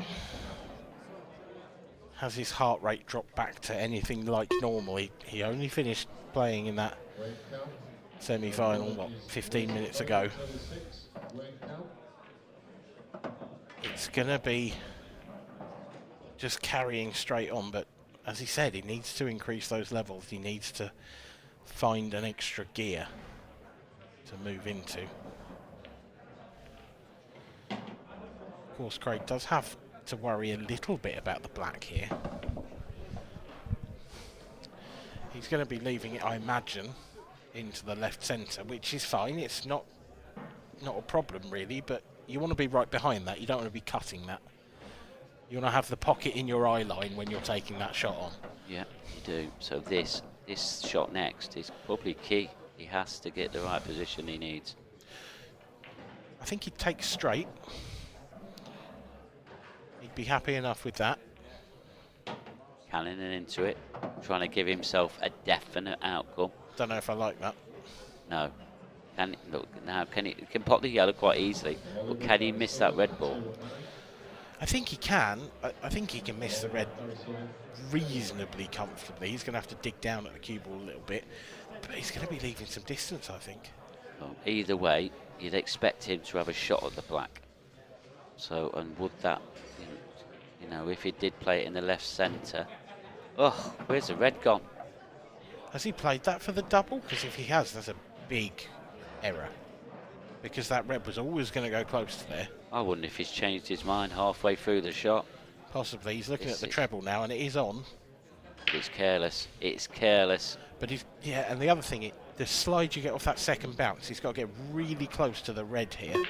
has his heart rate dropped back to anything like normal? He only finished playing in that semi-final, what, 15 minutes ago. It's going to be just carrying straight on, but as he said, he needs to increase those levels. He needs to find an extra gear to move into. Of course, Craig does have to worry a little bit about the black here. He's going to be leaving it, I imagine, into the left centre, which is fine. It's not a problem really, but you want to be right behind that. You don't want to be cutting that. You want to have the pocket in your eye line when you're taking that shot on. Yeah, you do. So this shot next is probably key. He has to get the right position he needs. I think he'd take straight. He'd be happy enough with that. cannoning into it, trying to give himself a definite outcome. Don't know if I like that. No. Can look now? Can he can pot the yellow quite easily? But can he miss that red ball? I think he can. I think he can miss the red reasonably comfortably. He's going to have to dig down at the cue ball a little bit, but he's going to be leaving some distance, I think. Well, either way, you'd expect him to have a shot at the black. So, and would that, you know, if he did play it in the left centre, oh, where's the red gone? Has he played that for the double? Because if he has, that's a big error. Because that red was always going to go close to there. I wonder if he's changed his mind halfway through the shot. Possibly. He's looking at the treble now, and it is on. It's careless. It's careless. But he's, yeah, and the other thing, the slide you get off that second bounce, he's got to get really close to the red here.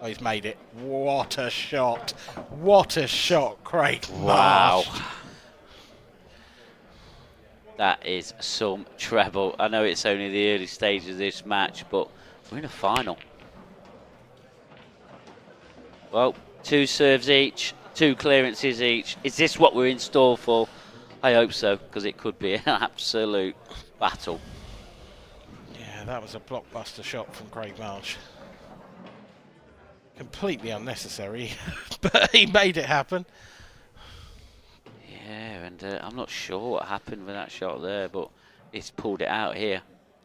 Oh, he's made it. What a shot. What a shot, Craig. Wow. Marsh. That is some treble. I know it's only the early stage of this match, but we're in a final. Well, 2 serves each, 2 clearances each. Is this what we're in store for? I hope so, because it could be an absolute battle. Yeah, that was a blockbuster shot from Craig Marsh. Completely unnecessary, but he made it happen. Yeah, and I'm not sure what happened with that shot there, but he's pulled it out here.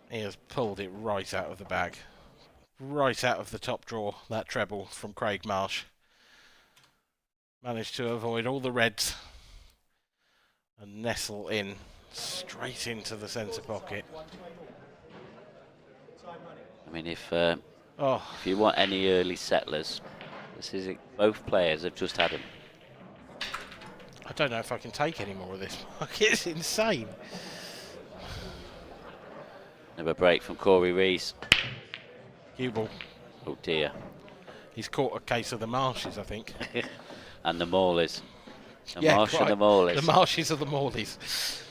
He has pulled it right out of the bag. Right out of the top drawer, that treble from Craig Marsh. Managed to avoid all the reds and nestle in straight into the centre pocket. I mean, if you want any early settlers, this is it. Both players have just had them. I don't know if I can take any more of this. It's insane. Another break from Corey Reese. Cue ball. Oh dear. He's caught a case of the Marshes, I think. And the Morleys. The Yeah, Marsh and the quite. Morleys. The Marshes are the Morleys.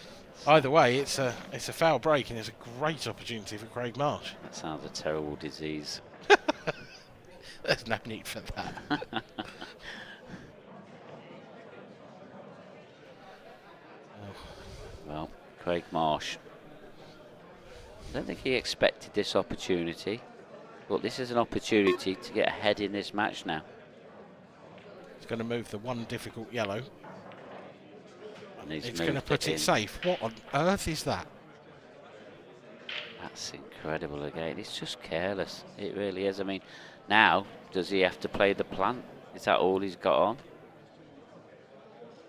Either way, it's a foul break and it's a great opportunity for Craig Marsh. That sounds a terrible disease. There's no need for that. Well, Craig Marsh. I don't think he expected this opportunity, but this is an opportunity to get ahead in this match now. He's going to move the one difficult yellow. And he's it's going to put it safe. What on earth is that? That's incredible again. It's just careless. It really is. I mean, now, does he have to play the plant? Is that all he's got on?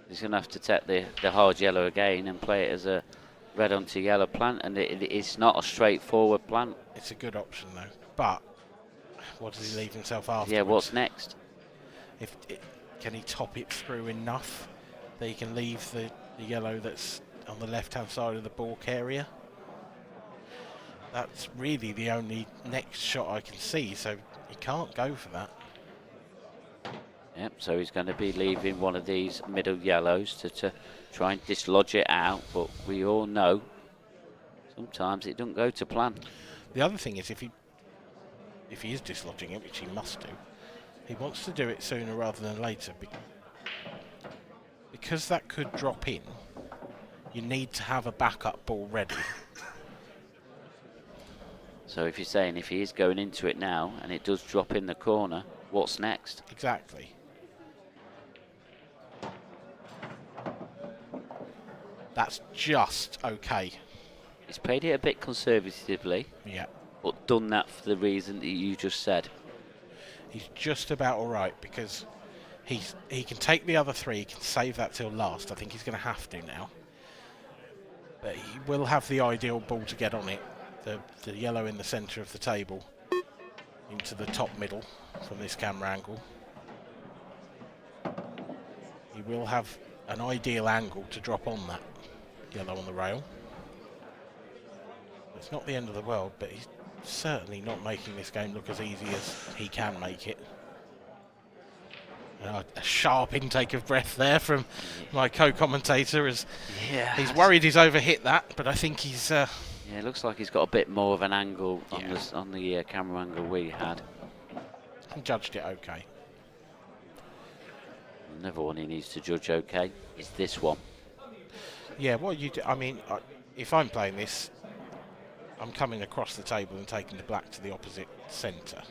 He's going to have to take the hard yellow again and play it as a red onto yellow plant, and it's not a straightforward plant. It's a good option though, but what does he leave himself afterwards? Yeah, what's next? Can he top it through enough that he can leave the yellow that's on the left-hand side of the balk area? That's really the only next shot I can see, so he can't go for that. Yep, so he's going to be leaving one of these middle yellows to try and dislodge it out, but we all know sometimes it doesn't go to plan. The other thing is if he is dislodging it, which he must do, he wants to do it sooner rather than later. Because that could drop in, you need to have a backup ball ready. So if you're saying if he is going into it now and it does drop in the corner, what's next? Exactly. That's just okay. He's played it a bit conservatively. Yeah. But done that for the reason that you just said. He's just about all right because he can take the other 3, he can save that till last. I think he's going to have to now. But he will have the ideal ball to get on it. The yellow in the centre of the table into the top middle from this camera angle. He will have an ideal angle to drop on that yellow on the rail. It's not the end of the world, but he's certainly not making this game look as easy as he can make it. A sharp intake of breath there from my co-commentator as he's worried he's overhit that, but I think he's... yeah, it looks like he's got a bit more of an angle on the camera angle we had. Judged it okay. Another one he needs to judge okay is this one. Yeah, what you do, I mean, if I'm playing this, I'm coming across the table and taking the black to the opposite centre.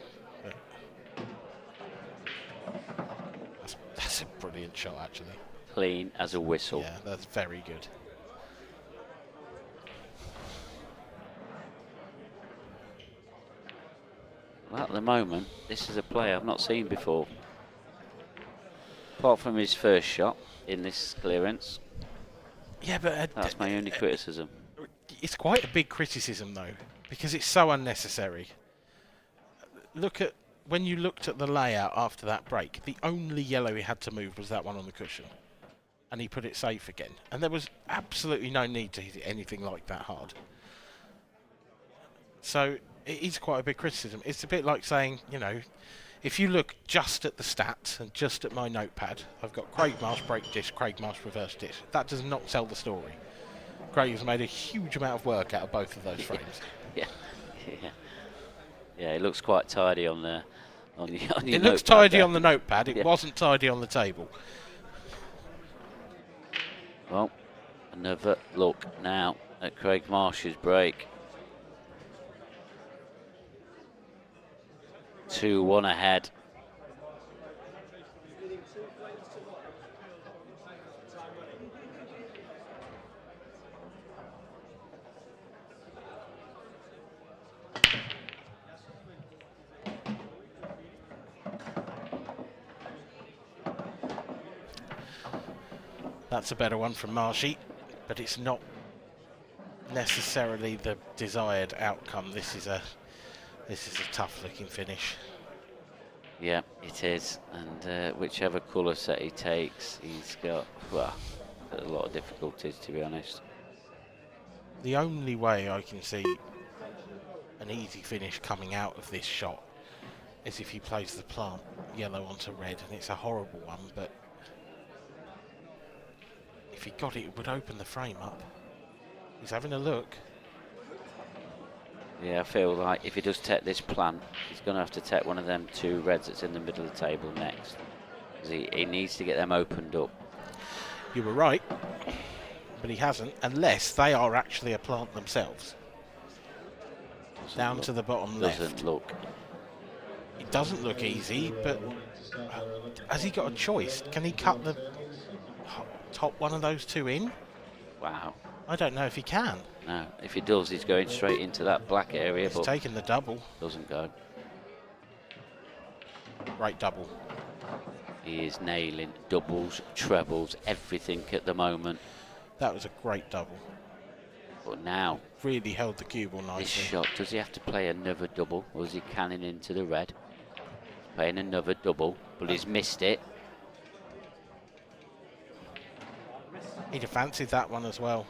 That's a brilliant shot, actually. Clean as a whistle. Yeah, that's very good. Well, at the moment, this is a play I've not seen before. Apart from his first shot in this clearance. Yeah, but that's my only criticism. It's quite a big criticism, though, because it's so unnecessary. Look at when you looked at the layout after that break. The only yellow he had to move was that one on the cushion, and he put it safe again. And there was absolutely no need to hit it anything like that hard. So it is quite a big criticism. It's a bit like saying, you know, if you look just at the stats and just at my notepad, I've got Craig Marsh break dish, Craig Marsh reverse dish. That does not tell the story. Craig has made a huge amount of work out of both of those frames. Yeah, it looks quite tidy on the on your It looks notepad tidy there. on the notepad. It wasn't tidy on the table. Well, another look now at Craig Marsh's break. 2-1 ahead. That's a better one from Marshy, but it's not necessarily the desired outcome. This is a tough-looking finish. Yeah, it is, and whichever colour set he takes, he's got a lot of difficulties, to be honest. The only way I can see an easy finish coming out of this shot is if he plays the plant yellow onto red, and it's a horrible one, but if he got it, it would open the frame up. He's having a look. Yeah, I feel like if he does take this plant, he's going to have to take one of them two reds that's in the middle of the table next. 'Cause he needs to get them opened up. You were right, but he hasn't, unless they are actually a plant themselves. Down to the bottom left. Doesn't look. It doesn't look easy, but has he got a choice? Can he cut the top one of those two in? Wow. I don't know if he can. No, if he does, he's going straight into that black area. He's but taking the double. Doesn't go. Right double. He is nailing doubles, trebles, everything at the moment. That was a great double. But now, really held the cue ball nicely. this shot, does he have to play another double, or is he canning into the red? Playing another double, but he's missed it. He'd have fancied that one as well.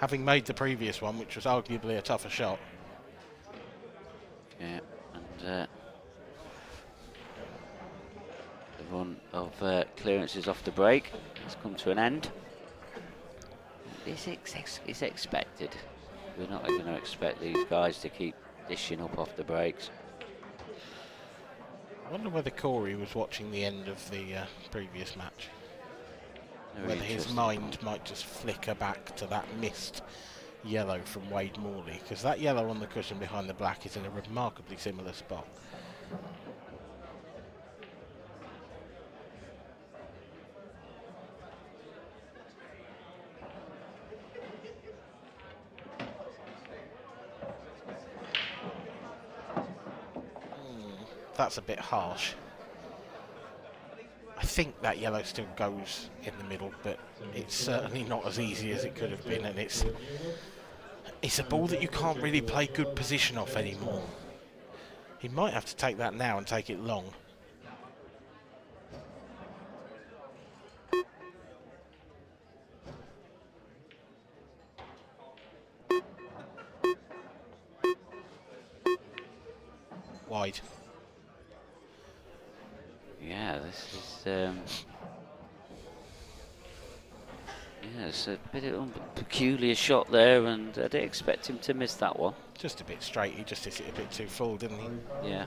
Having made the previous one, which was arguably a tougher shot. Yeah, and the run of clearances off the break has come to an end. It's expected. We're not going to expect these guys to keep dishing up off the breaks. I wonder whether Corey was watching the end of the previous match. Whether his mind might just flicker back to that missed yellow from Wade Morley, because that yellow on the cushion behind the black is in a remarkably similar spot. That's a bit harsh. I think that yellow still goes in the middle, but it's certainly not as easy as it could have been, and it's a ball that you can't really play good position off anymore. He might have to take that now and take it long. Wide. Yeah, this is it's a bit of a peculiar shot there, and I didn't expect him to miss that one. Just a bit straight, he just hit it a bit too full, didn't he? Yeah.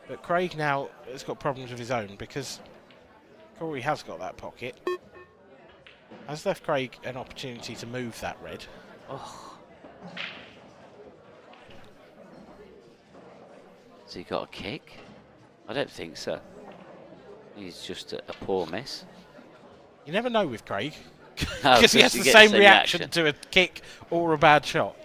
But Craig now has got problems of his own because Corey has got that pocket. Has left Craig an opportunity to move that red. Oh. Has he got a kick? I don't think so. He's just a poor miss. You never know with Craig, No, because he has the same reaction to a kick or a bad shot.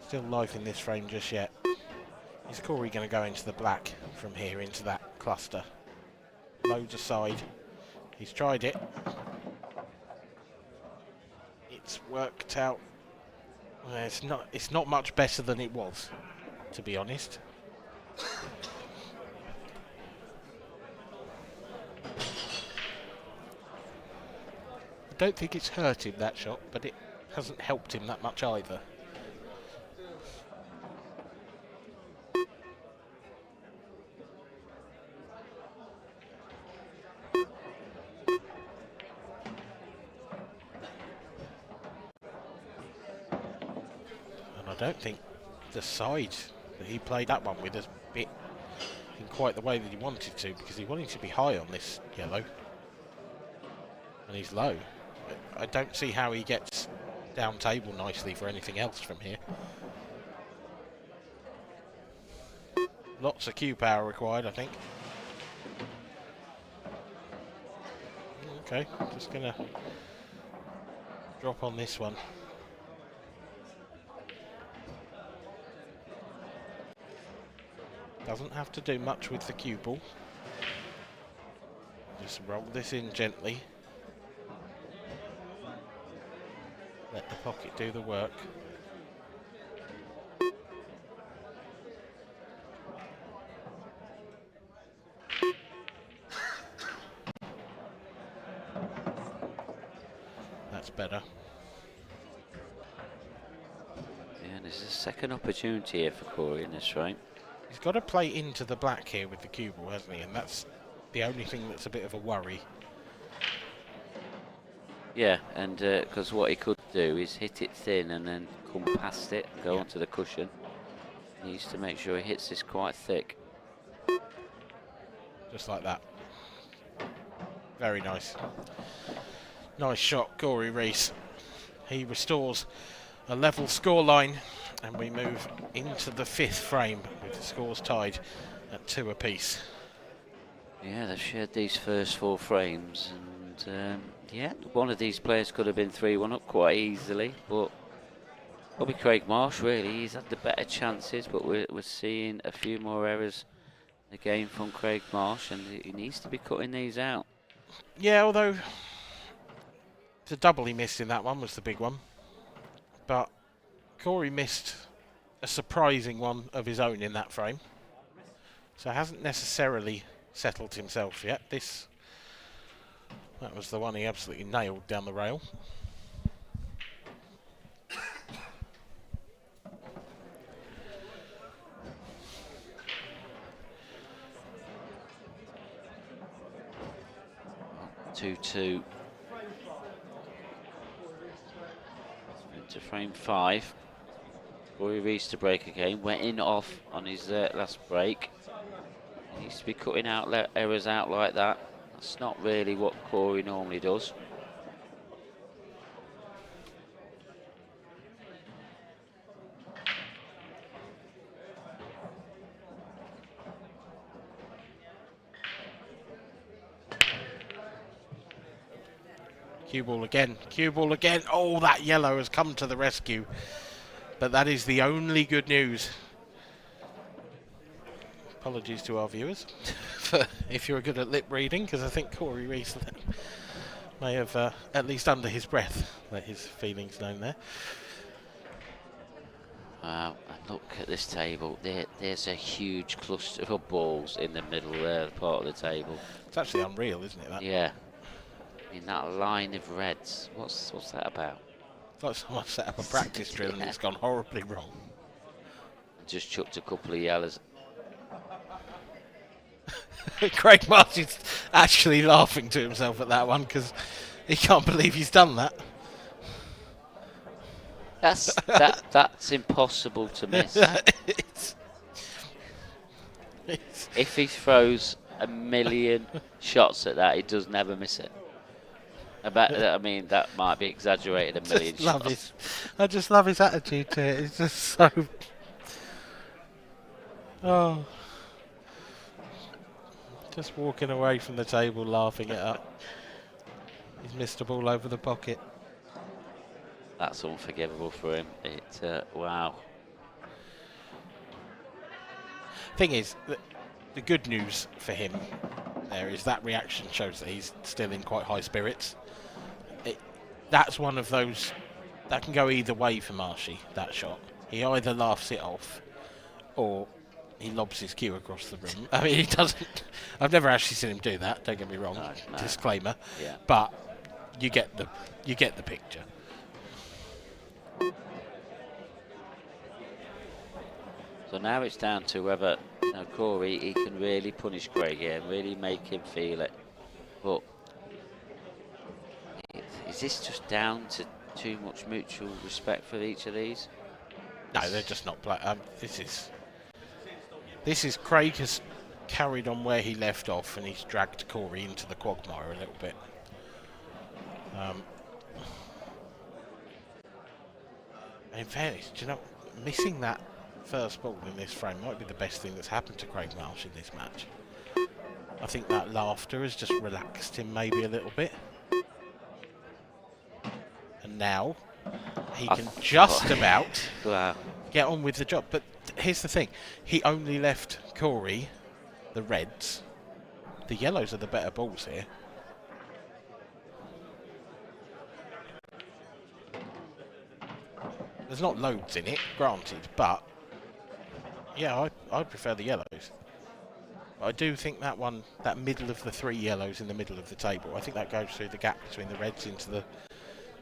Still life in this frame just yet. Is Corey going to go into the black from here, into that cluster? Loads aside. He's tried it. It's worked out. Well, it's not much better than it was, to be honest. I don't think it's hurt him, that shot, but it hasn't helped him that much either. And I don't think the side that he played that one with has bit in quite the way that he wanted to, because he wanted to be high on this yellow. And he's low. I don't see how he gets down table nicely for anything else from here. Lots of cue power required, I think. Okay, just gonna drop on this one. Doesn't have to do much with the cue ball. Just roll this in gently. Let the pocket do the work. That's better. Yeah, there's a second opportunity here for Corey in this frame. He's got to play into the black here with the cue ball, hasn't he? And that's the only thing that's a bit of a worry. Yeah, and because what he could do is hit it thin and then come past it and go onto the cushion. He needs to make sure he hits this quite thick. Just like that. Very nice. Nice shot, Corey Reese. He restores a level scoreline, and we move into the fifth frame with the scores tied at 2 apiece. Yeah, they've shared these first 4 frames, and yeah, one of these players could have been 3-1 up quite easily, but probably Craig Marsh, really. He's had the better chances, but we're seeing a few more errors again from Craig Marsh, and he needs to be cutting these out. Yeah, although the double he missed in that one was the big one, but Corey missed a surprising one of his own in that frame, so hasn't necessarily settled himself yet. That was the one he absolutely nailed down the rail. Two into frame 5. Corey Reese to break again. Went in off on his last break. He needs to be cutting out errors out like that. That's not really what Corey normally does. Cue ball again, cue ball again. Oh, that yellow has come to the rescue. But that is the only good news. Apologies to our viewers for if you're good at lip reading, because I think Corey Reese may have, at least under his breath, let his feelings known there. Wow, and look at this table. There's a huge cluster of balls in the middle there, part of the table. It's actually unreal, isn't it? That? Yeah. In that line of reds. What's that about? It's like someone set up a practice drill and it's gone horribly wrong. Just chucked a couple of yellows. Craig Martin's actually laughing to himself at that one because he can't believe he's done that. That's impossible to miss. If he throws a million shots at that, he does never miss it. I mean, that might be exaggerated, a million shots. I just love his attitude to it. It's just so... Oh. Just walking away from the table, laughing it up. He's missed a ball over the pocket. That's unforgivable for him. Wow. Thing is, the good news for him there is that reaction shows that he's still in quite high spirits. That's one of those that can go either way for Marshy, that shot. He either laughs it off or he lobs his cue across the room. I mean, he doesn't... I've never actually seen him do that, don't get me wrong. No. Disclaimer. Yeah. But you get the picture. So now it's down to whether Corey, he can really punish Craig here and really make him feel it. But is this just down to too much mutual respect for each of these? No, they're just not playing. This is Craig has carried on where he left off, and he's dragged Corey into the quagmire a little bit. In fairness, do you know, missing that first ball in this frame might be the best thing that's happened to Craig Marsh in this match. I think that laughter has just relaxed him maybe a little bit. And now he can just about get on with the job. But here's the thing. He only left Corey the reds. The yellows are the better balls here. There's not loads in it, granted, but yeah, I prefer the yellows. But I do think that one, that middle of the three yellows in the middle of the table, I think that goes through the gap between the reds into the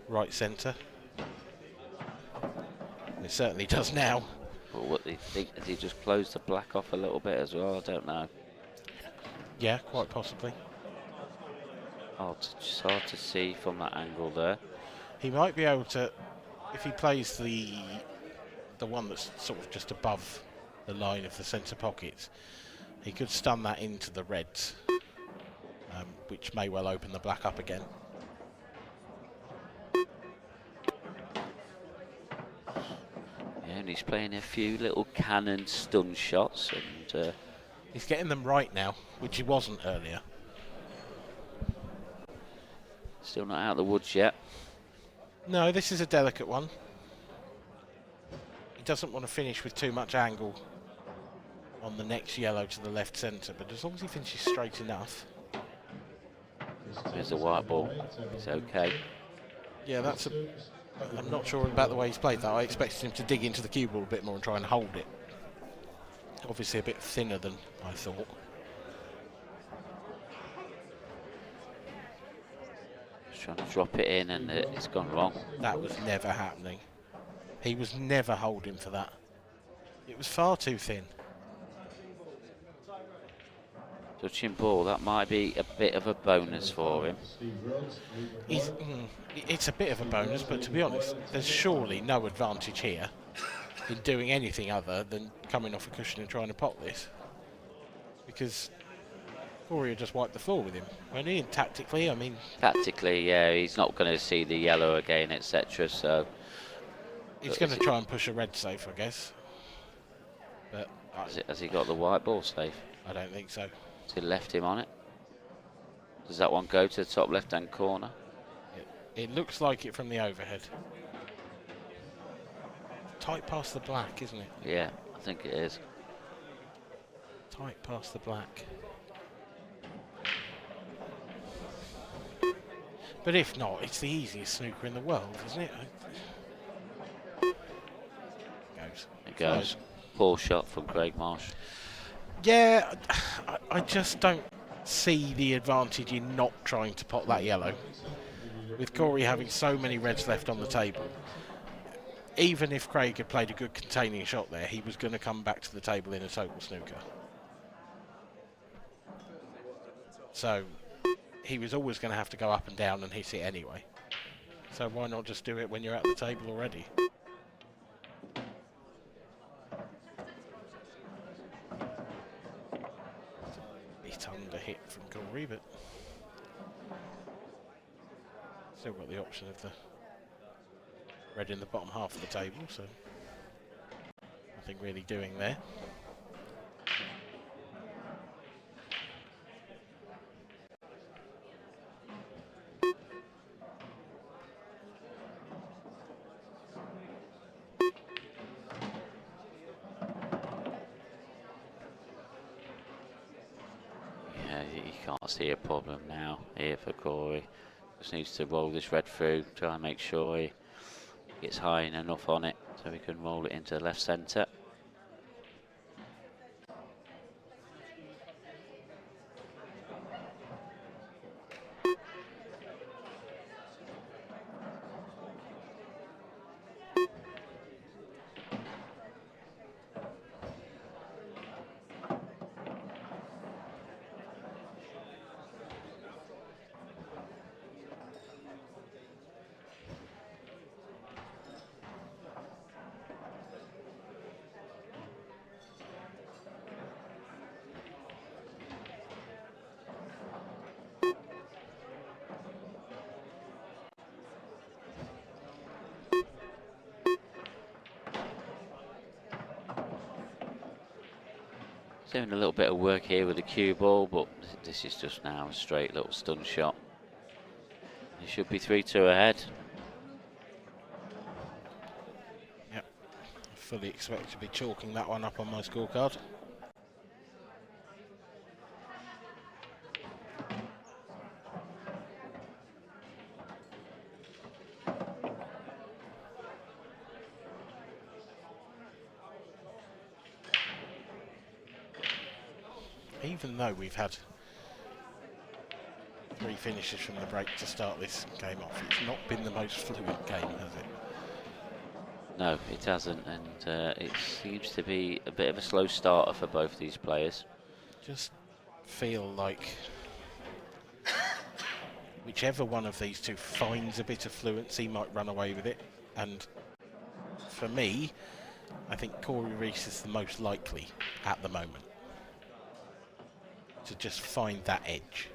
right centre. It certainly does now. But what do you think? Has he just closed the black off a little bit as well? I don't know. Yeah, quite possibly. It's hard to see from that angle there. He might be able to, if he plays the one that's sort of just above the line of the centre pockets, he could stun that into the reds, which may well open the black up again. Yeah, and he's playing a few little cannon stun shots, and he's getting them right now, which he wasn't earlier. Still not out of the woods yet. No, this is a delicate one. He doesn't want to finish with too much angle on the next yellow to the left centre, but as long as he finishes straight enough. There's the white ball. It's okay. Yeah, I'm not sure about the way he's played that. I expected him to dig into the cue ball a bit more and try and hold it. Obviously a bit thinner than I thought. Just trying to drop it in, and it's gone wrong. That was never happening. He was never holding for that. It was far too thin. Touching ball, that might be a bit of a bonus for him. It's a bit of a bonus, but to be honest, there's surely no advantage here in doing anything other than coming off a cushion and trying to pot this. Because Corey just wiped the floor with him, won't he? And tactically, I mean... Tactically, yeah, he's not going to see the yellow again, etc. So he's going to try and push a red safe, I guess. But has he got the white ball safe? I don't think so. Has he left him on it? Does that one go to the top left-hand corner? It looks like it from the overhead. Tight past the black, isn't it? Yeah, I think it is. Tight past the black. But if not, it's the easiest snooker in the world, isn't it? It goes. Poor shot from Craig Marsh. Yeah, I just don't see the advantage in not trying to pot that yellow. With Corey having so many reds left on the table, even if Craig had played a good containing shot there, he was going to come back to the table in a total snooker. So he was always going to have to go up and down and hit it anyway. So why not just do it when you're at the table already? slight under hit from Corey, but still got the option of the red in the bottom half of the table, so nothing really doing there. You can't see a problem now here for Corey. Just needs to roll this red through, try and make sure he gets high enough on it so he can roll it into the left centre. Doing a little bit of work here with the cue ball, but this is just now a straight little stun shot. He should be 3-2 ahead. Yep, I fully expect to be chalking that one up on my scorecard. Even though we've had 3 finishes from the break to start this game off, it's not been the most fluid game, has it? No, it hasn't, and it seems to be a bit of a slow starter for both these players. Just feel like whichever one of these two finds a bit of fluency might run away with it, and for me, I think Corey Reese is the most likely at the moment to just find that edge.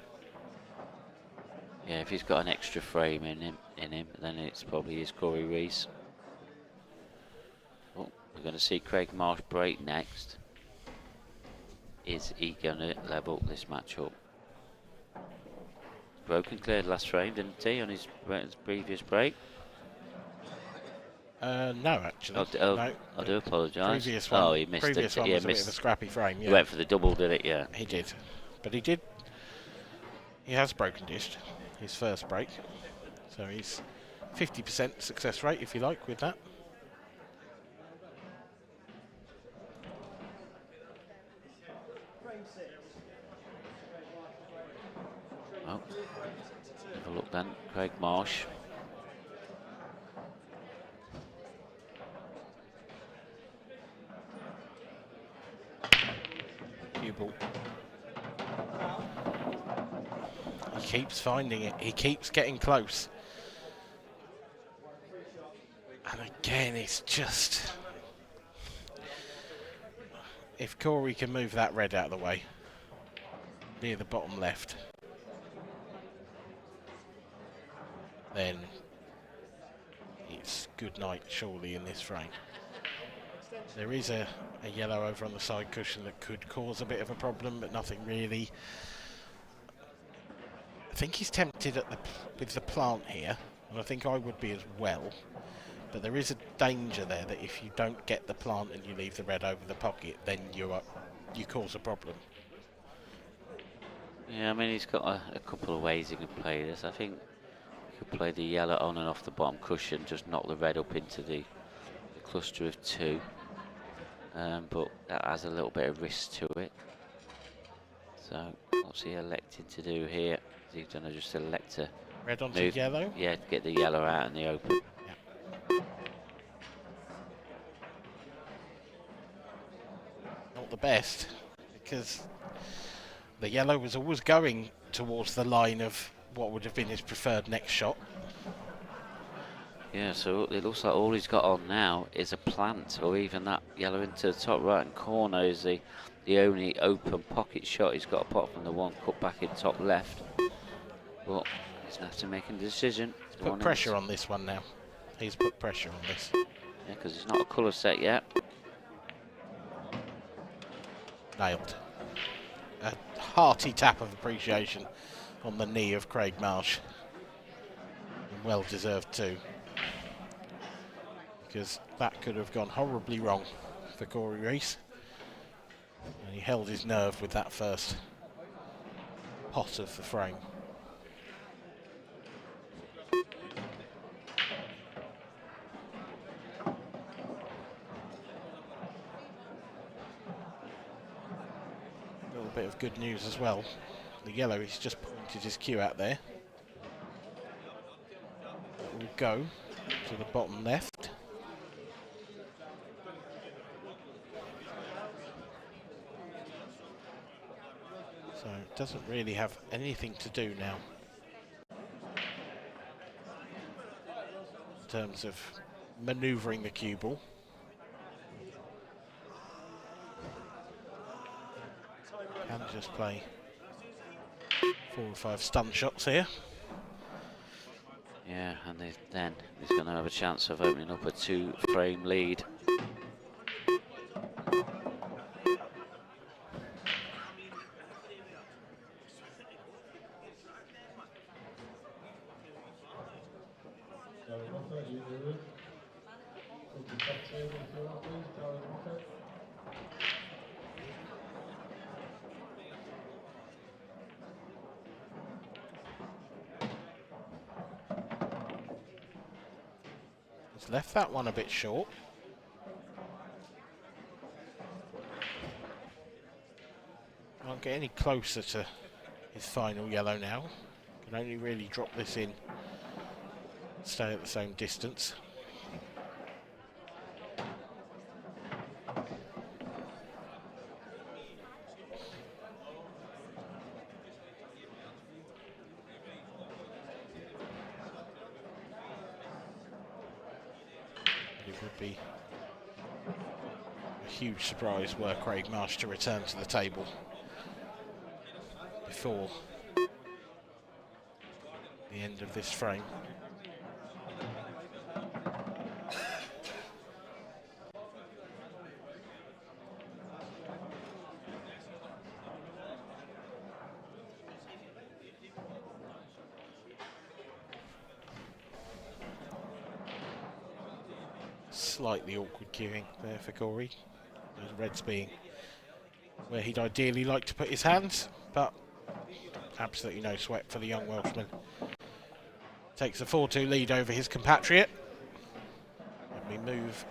Yeah, if he's got an extra frame in him, then it's probably his Corey Reese. Oh, we're going to see Craig Marsh break next. Is he going to level this match up? Broken cleared last frame, didn't he, on his previous break? No, actually. No, no. I do apologise. Previous one, oh, he missed previous it. one Yeah, was a bit of a scrappy frame. Yeah. He went for the double, did it? Yeah. He did. But he did. He has broken dished his first break. So he's 50% success rate, if you like, with that. Well, have a look then. Craig Marsh. Cue ball. He keeps finding it. He keeps getting close. And again, it's just... If Corey can move that red out of the way, near the bottom left, then it's good night, surely, in this frame. There is a yellow over on the side cushion that could cause a bit of a problem, but nothing really. I think he's tempted with the plant here, and I think I would be as well. But there is a danger there that if you don't get the plant and you leave the red over the pocket, then you cause a problem. Yeah, I mean, he's got a couple of ways he can play this. I think he could play the yellow on and off the bottom cushion, just knock the red up into the cluster of 2. But that has a little bit of risk to it. So what's he elected to do here? Is he going to just elect to red onto move, yellow? Yeah, to get the yellow out in the open. Yeah. Not the best, because the yellow was always going towards the line of what would have been his preferred next shot. Yeah, so it looks like all he's got on now is a plant, or even that yellow into the top right-hand corner is the only open pocket shot he's got, apart from the one cut back in top left. But he's going to have to make a decision. Put pressure on this one now. He's put pressure on this. Yeah, because it's not a colour set yet. Nailed. A hearty tap of appreciation on the knee of Craig Marsh. And well deserved too. Because that could have gone horribly wrong for Corey Reese. And he held his nerve with that first pot of the frame. A little bit of good news as well. The yellow, he's just pointed his cue out there. It will go to the bottom left. So it doesn't really have anything to do now in terms of manoeuvring the cue ball. Can just play 4 or 5 stun shots here. Yeah, and then he's going to have a chance of opening up a 2-frame lead. He's left that one a bit short. Can't get any closer to his final yellow now. Can only really drop this in, stay at the same distance. It would be a huge surprise were Craig Marsh to return to the table before the end of this frame. Slightly awkward queuing there for Corey. Those reds being where he'd ideally like to put his hands, but absolutely no sweat for the young Welshman. Takes a 4-2 lead over his compatriot. And we move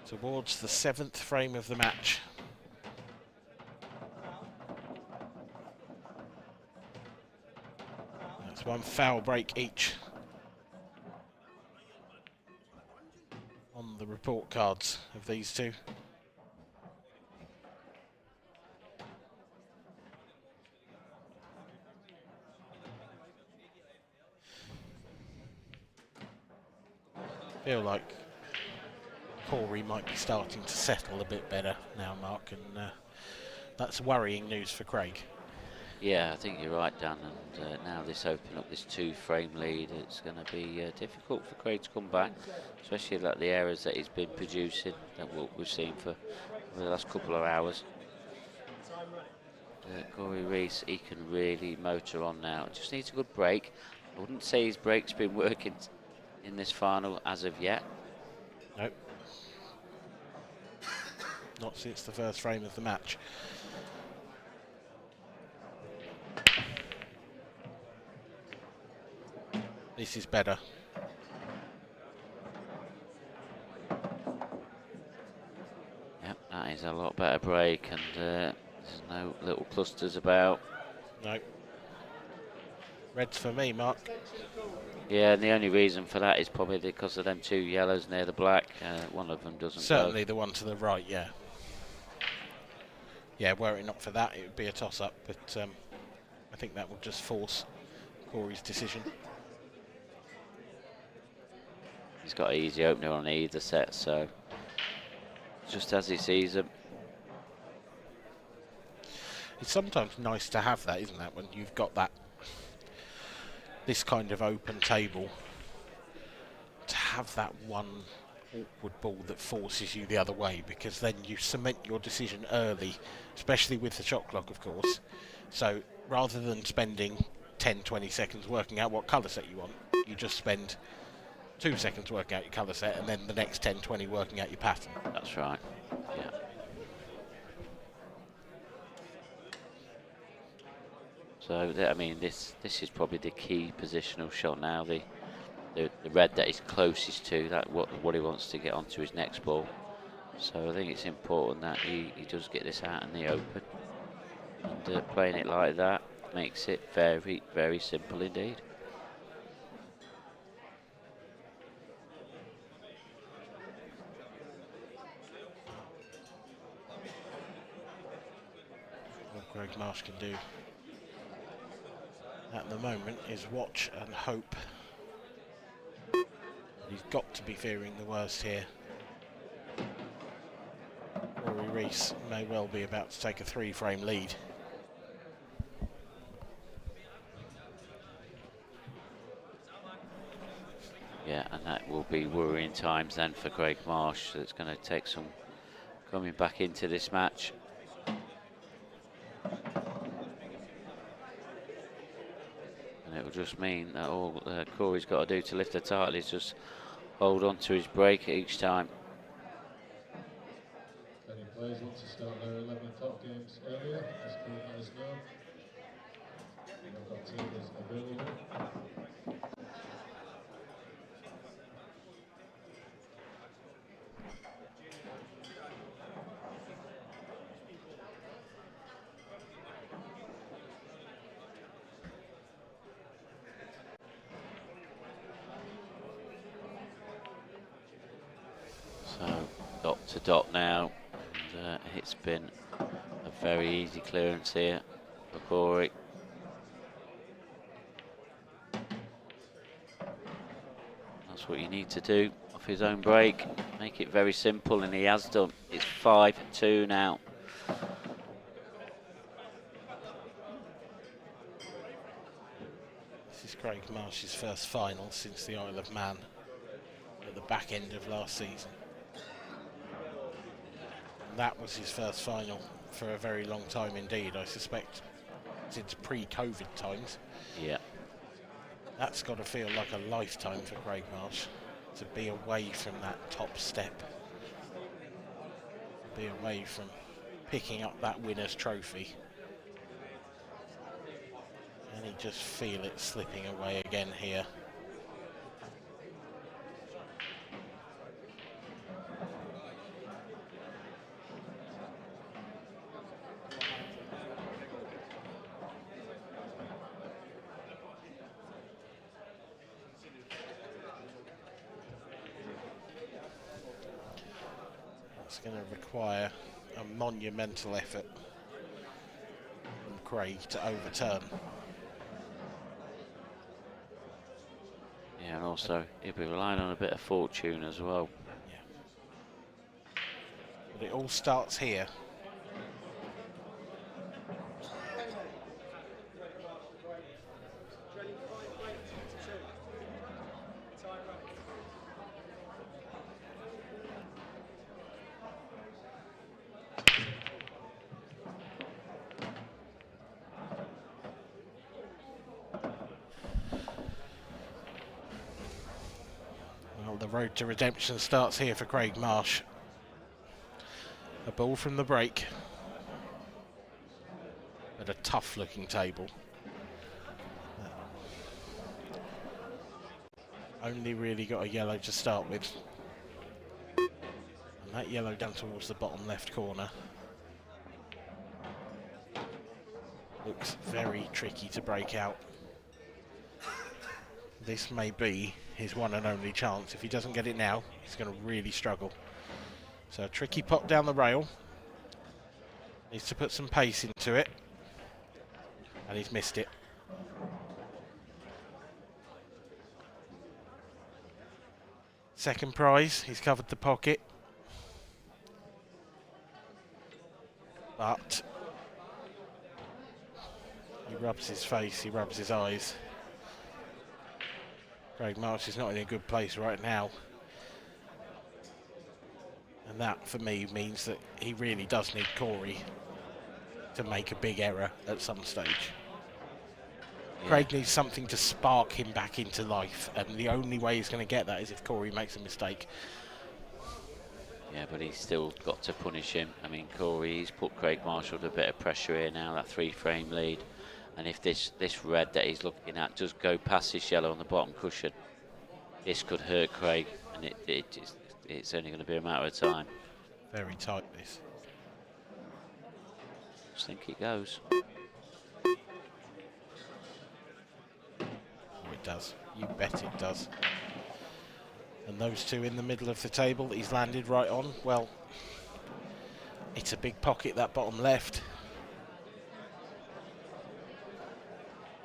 towards the 7th frame of the match. That's one foul break each on the report cards of these two. Feel like Corey might be starting to settle a bit better now, Mark, and that's worrying news for Craig. Yeah, I think you're right, Dan, and now this opening up this 2-frame lead, it's going to be difficult for Craig to come back, especially like the errors that he's been producing, that we've seen for the last couple of hours. Corey Reese, he can really motor on now. Just needs a good break. I wouldn't say his break's been working in this final as of yet. Nope. Not since the first frame of the match. This is better. Yep, that is a lot better break, and there's no little clusters about. No. Reds for me, Mark. Yeah, and the only reason for that is probably because of them 2 yellows near the black. One of them doesn't Certainly go. the one to the right, yeah. Yeah, were it not for that, it would be a toss-up, but I think that will just force Corey's decision. He's got an easy opener on either set, so just as he sees them. It's sometimes nice to have that, isn't it, when you've got this kind of open table, to have that one awkward ball that forces you the other way, because then you cement your decision early, especially with the shot clock, of course. So rather than spending 10-20 seconds working out what colour set you want, you just spend 2 seconds working out your colour set and then the next 10-20 working out your pattern. That's right, yeah. So, I mean, this is probably the key positional shot now. The red that he's closest to, that what he wants to get onto his next ball. So I think it's important that he does get this out in the open. And playing it like that makes it very, very simple indeed. What Greg Marsh can do at the moment is watch and hope. He's got to be fearing the worst here. Reese may well be about to take a 3-frame lead. Yeah, and that will be worrying times then for Greg Marsh. That's going to take some coming back into this match. And it will just mean that all Corey's got to do to lift the title is just hold on to his break each time. Any players want to start their 11 o'clock games earlier, just let us know. We've got tables available. So dot to dot now, and it's been a very easy clearance here for Corey. That's what you need to do off his own break, make it very simple, and he has done. It's 5-2 now. This is Craig Marsh's first final since the Isle of Man at the back end of last season. That was his first final for a very long time indeed, I suspect, since pre-COVID times. Yeah. That's got to feel like a lifetime for Craig Marsh, to be away from that top step, to be away from picking up that winner's trophy. And he just feel it slipping away again here. It's going to require a monumental effort from Craig to overturn. Yeah, and also he'll be relying on a bit of fortune as well. Yeah. But it all starts here. The road to redemption starts here for Craig Marsh. A ball from the break at a tough looking table. Only really got a yellow to start with. And that yellow down towards the bottom left corner looks very tricky to break out. This may be his one and only chance. If he doesn't get it now, he's going to really struggle. So a tricky pop down the rail. Needs to put some pace into it. And he's missed it. Second prize, he's covered the pocket. But he rubs his face, he rubs his eyes. Craig Marsh is not in a good place right now. And that, for me, means that he really does need Corey to make a big error at some stage. Yeah. Craig needs something to spark him back into life, and the only way he's going to get that is if Corey makes a mistake. Yeah, but he's still got to punish him. I mean, Corey, he's put Craig Marshall to a bit of pressure here now, that 3-frame lead. And if this red that he's looking at does go past his yellow on the bottom cushion, this could hurt Craig, and it's only going to be a matter of time. Very tight, this. I just think it goes. Oh, it does. You bet it does. And those two in the middle of the table that he's landed right on, well, it's a big pocket, that bottom left.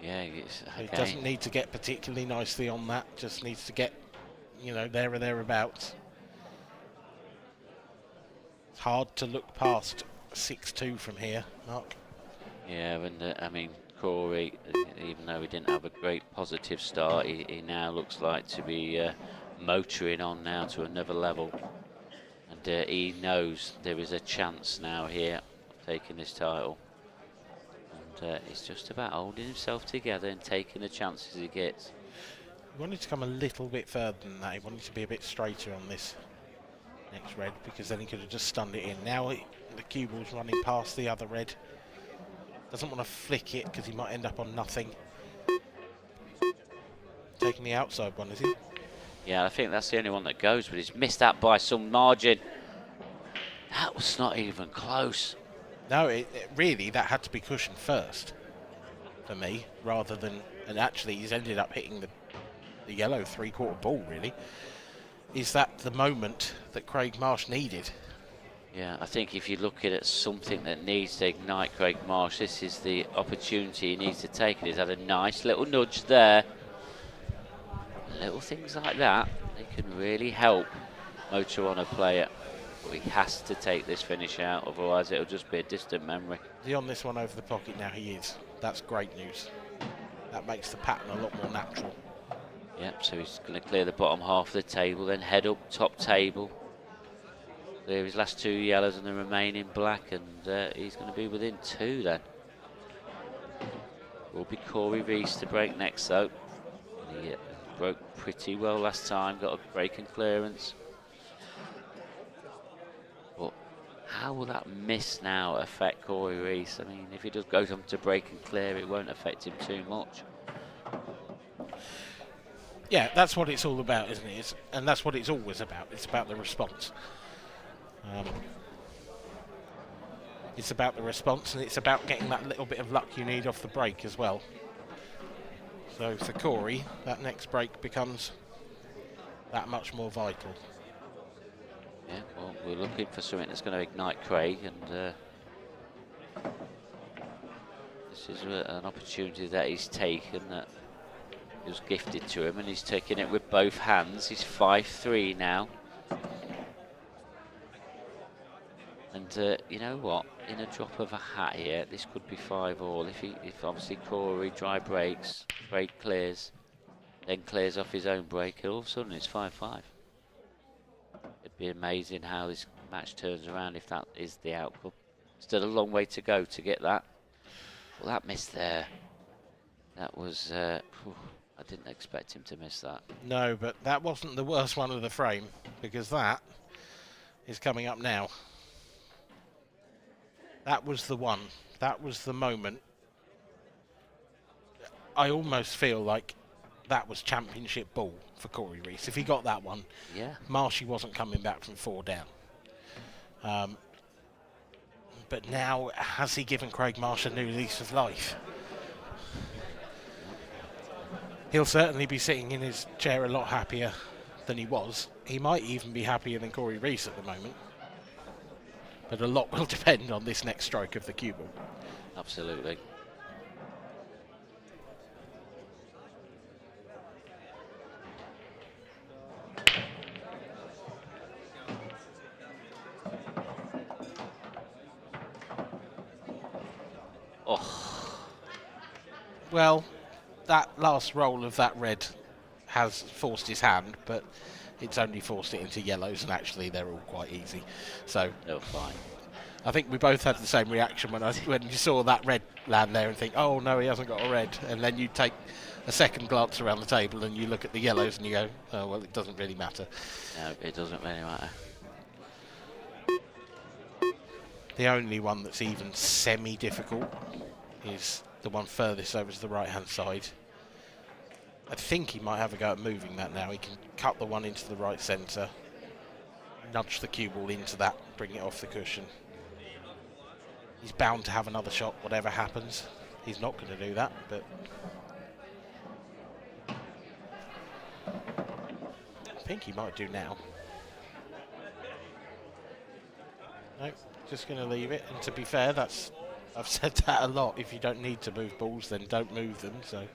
Yeah, it's, okay. It doesn't need to get particularly nicely on that, just needs to get, you know, there or thereabouts. It's hard to look past 6-2 from here, Mark. Yeah, and I mean, Corey, even though he didn't have a great positive start, he now looks like to be motoring on now to another level. And he knows there is a chance now here of taking this title. And it's just about holding himself together and taking the chances he gets. He wanted to come a little bit further than that. He wanted to be a bit straighter on this next red, because then he could have just stunned it in. Now the cue ball's running past the other red. Doesn't want to flick it because he might end up on nothing. Taking the outside one, is he? Yeah, I think that's the only one that goes, but he's missed that by some margin. That was not even close. No, really, that had to be cushioned first for me, rather than... And actually, he's ended up hitting the yellow three-quarter ball, really. Is that the moment that Craig Marsh needed? Yeah, I think if you're looking at something that needs to ignite Craig Marsh, this is the opportunity he needs to take. And he's had a nice little nudge there. Little things like that, they can really help motor on a player. But he has to take this finish out, otherwise it'll just be a distant memory. Is he on this one over the pocket now? He is. That's great news. That makes the pattern a lot more natural. Yep, so he's going to clear the bottom half of the table, then head up top table. Clear his last two yellows and the remaining black, and he's going to be within 2 then. Will be Corey Reese to break next though. He broke pretty well last time, got a break and clearance. But how will that miss now affect Corey Reese? I mean, if he does go on to break and clear, it won't affect him too much. Yeah, that's what it's all about, isn't it? And that's what it's always about. It's about the response. It's about the response, and it's about getting that little bit of luck you need off the break as well. So for Corey, that next break becomes that much more vital. Yeah, well, we're looking for something that's going to ignite Craig, and this is an opportunity that he's taken, that it was gifted to him, and he's taking it with both hands. He's 5-3 now. And you know what? In a drop of a hat here, this could be 5-all. If obviously Corey dry breaks, break clears, then clears off his own break, all of a sudden it's 5-5. It'd be amazing how this match turns around if that is the outcome. Still a long way to go to get that. Well, that miss there, that was... I didn't expect him to miss that. No, but that wasn't the worst one of the frame, because that is coming up now. That was the one. That was the moment. I almost feel like that was championship ball for Corey Reese. If he got that one, yeah, Marshy wasn't coming back from 4 down. But now, has he given Craig Marsh a new lease of life? He'll certainly be sitting in his chair a lot happier than he was. He might even be happier than Corey Reese at the moment. But a lot will depend on this next stroke of the cue ball. Absolutely. Well, that last roll of that red has forced his hand, but it's only forced it into yellows, and actually they're all quite easy. So they're fine. I think we both had the same reaction when you saw that red land there and think, oh no, he hasn't got a red, and then you take a second glance around the table and you look at the yellows and you go, oh well, it doesn't really matter. No, it doesn't really matter. The only one that's even semi-difficult is the one furthest over to the right-hand side. I think he might have a go at moving that now. He can cut the one into the right centre, nudge the cue ball into that, bring it off the cushion. He's bound to have another shot, whatever happens. He's not going to do that, but I think he might do now. No, just going to leave it. And to be fair, I've said that a lot. If you don't need to move balls, then don't move them. So.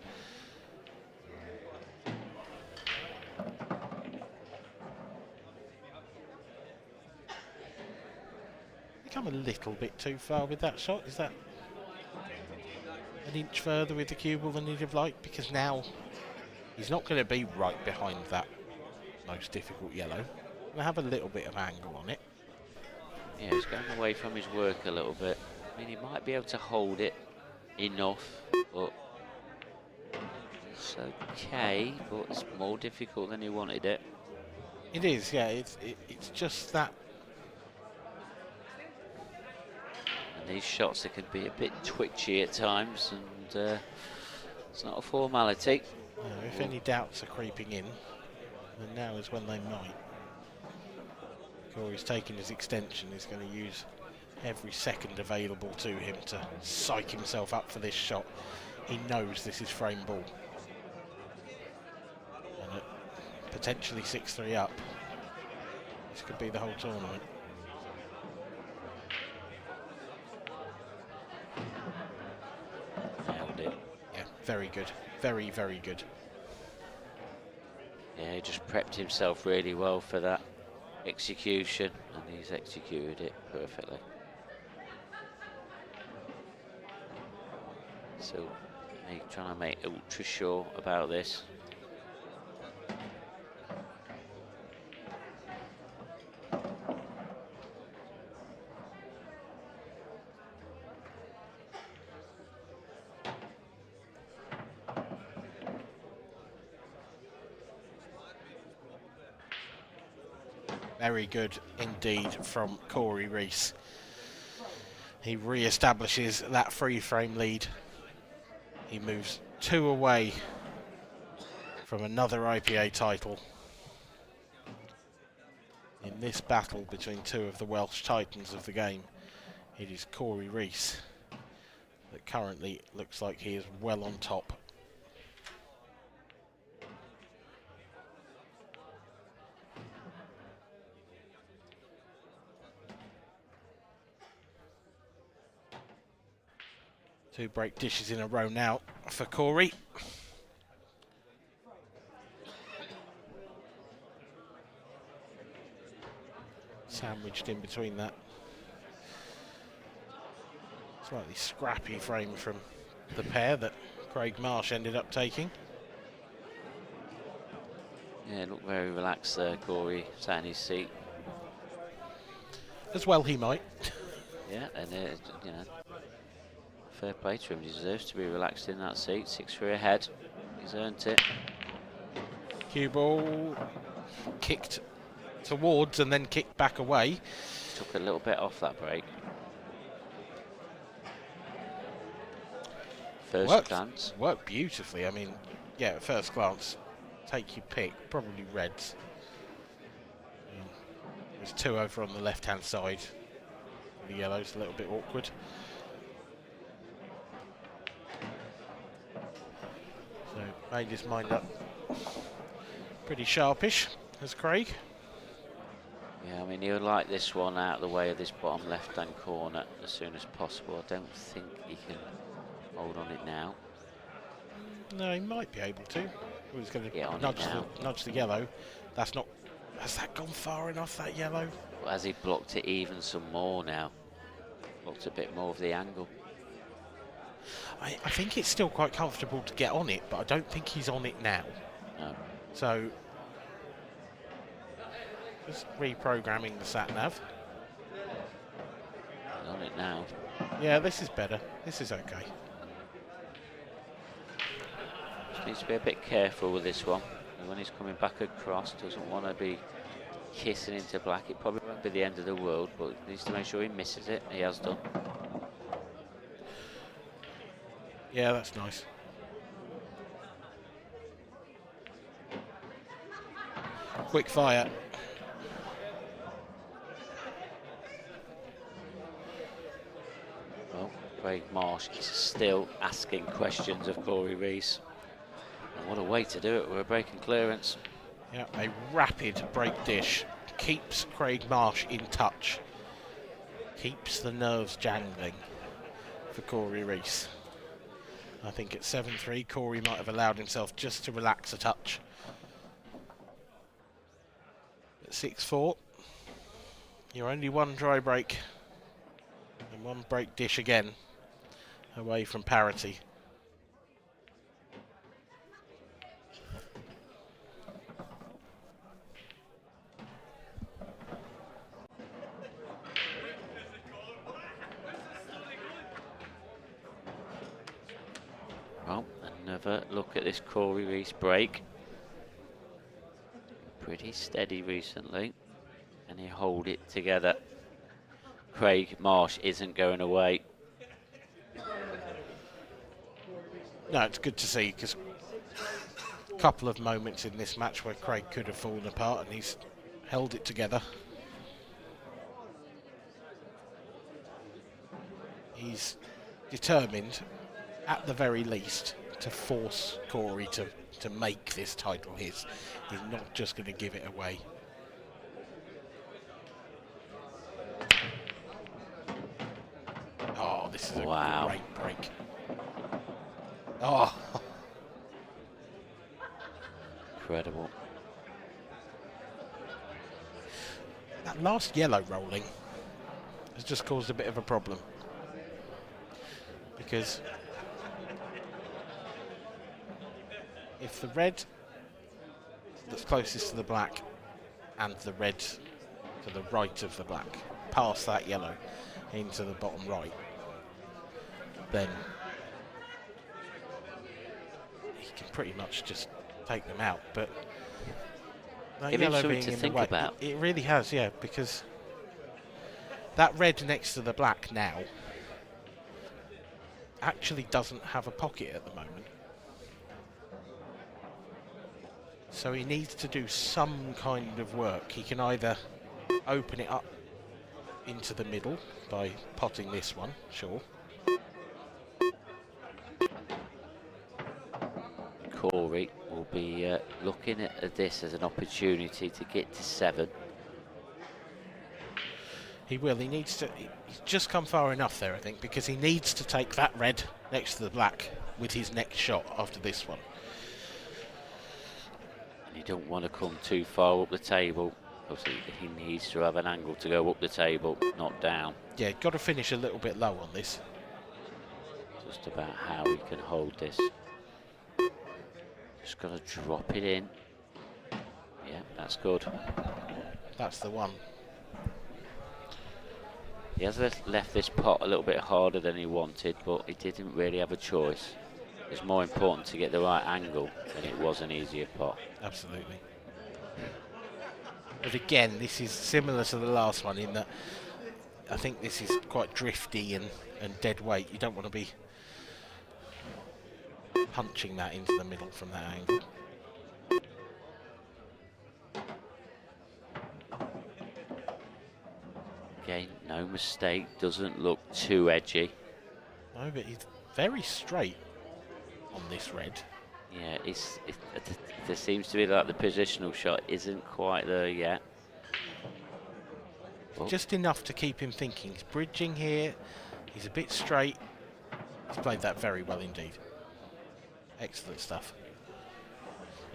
Come a little bit too far with that shot. Is that an inch further with the cue ball than he'd have liked? Because now he's not going to be right behind that most difficult yellow. Going to have a little bit of angle on it. Yeah, he's going away from his work a little bit. I mean, he might be able to hold it enough, but it's okay, but it's more difficult than he wanted it. It is, yeah. It's just that. And these shots, they can be a bit twitchy at times, and it's not a formality. No, if any doubts are creeping in, then now is when they might. Corey's taking his extension. He's going to use every second available to him to psych himself up for this shot. He knows this is frame ball. And at potentially 6-3 up, this could be the whole tournament. Nailed it. Yeah, very good. Very, very good. Yeah, he just prepped himself really well for that execution, and he's executed it perfectly. So, trying to make ultra sure about this. Very good indeed from Corey Reese. He re-establishes that free frame lead. He moves 2 away from another IPA title. In this battle between 2 of the Welsh titans of the game, it is Corey Reese that currently looks like he is well on top. Two break dishes in a row now for Corey. Sandwiched in between that slightly scrappy frame from the pair that Craig Marsh ended up taking. Yeah, looked very relaxed there, Corey, sat in his seat. As well he might. Yeah, and you know, fair play to him. He deserves to be relaxed in that seat. 6-3 ahead. He's earned it. Cue ball kicked towards and then kicked back away. Took a little bit off that break. First glance. Worked beautifully. I mean, yeah, at first glance, take your pick. Probably reds. There's 2 over on the left-hand side. The yellow's a little bit awkward. So made his mind up pretty sharpish as Craig. Yeah, I mean, he would like this one out of the way of this bottom left-hand corner as soon as possible. I don't think he can hold on it now. No, he might be able to. He's going to nudge the yellow. That's not. Has that gone far enough, that yellow? Well, has he blocked it even some more now? Blocked a bit more of the angle. I think it's still quite comfortable to get on it, but I don't think he's on it now. No. So, just reprogramming the sat-nav. He's on it now. Yeah, this is better. This is okay. Just needs to be a bit careful with this one. And when he's coming back across, doesn't want to be kissing into black. It probably won't be the end of the world, but he needs to make sure he misses it. He has done. Yeah, that's nice. Quick fire. Well, Craig Marsh is still asking questions of Corey Reese. And what a way to do it with a breaking clearance. Yeah, a rapid break dish keeps Craig Marsh in touch. Keeps the nerves jangling for Corey Reese. I think at 7-3, Corey might have allowed himself just to relax a touch. At 6-4, you're only one dry break and one break dish again away from parity. Well, another look at this Corey Reese break. Pretty steady recently, and he hold it together. Craig Marsh isn't going away. No, it's good to see, because a couple of moments in this match where Craig could have fallen apart, and he's held it together. He's determined, at the very least, to force Corey to make this title his. He's not just going to give it away. Oh, this is a great break. Oh. Incredible. That last yellow rolling has just caused a bit of a problem. Because if the red that's closest to the black and the red to the right of the black pass that yellow into the bottom right, then he can pretty much just take them out. But that Give him yellow something being to in think the way, about. it really has, yeah, because that red next to the black now actually doesn't have a pocket at the moment. So he needs to do some kind of work. He can either open it up into the middle by potting this one, sure. Corey will be looking at this as an opportunity to get to 7. He will. He needs to. He's just come far enough there, I think, because he needs to take that red next to the black with his next shot after this one. And you don't want to come too far up the table. Obviously, he needs to have an angle to go up the table, not down. Yeah, got to finish a little bit low on this. Just about how he can hold this. Just got to drop it in. Yeah, that's good. That's the one. He has left this pot a little bit harder than he wanted, but he didn't really have a choice. It's more important to get the right angle than it was an easier pot. Absolutely. But again, this is similar to the last one in that I think this is quite drifty and dead weight. You don't want to be punching that into the middle from that angle. Again, no mistake, doesn't look too edgy. No, but he's very straight on this red. Yeah, there seems to be like the positional shot isn't quite there yet. Oh. Just enough to keep him thinking. He's bridging here. He's a bit straight. He's played that very well indeed. Excellent stuff.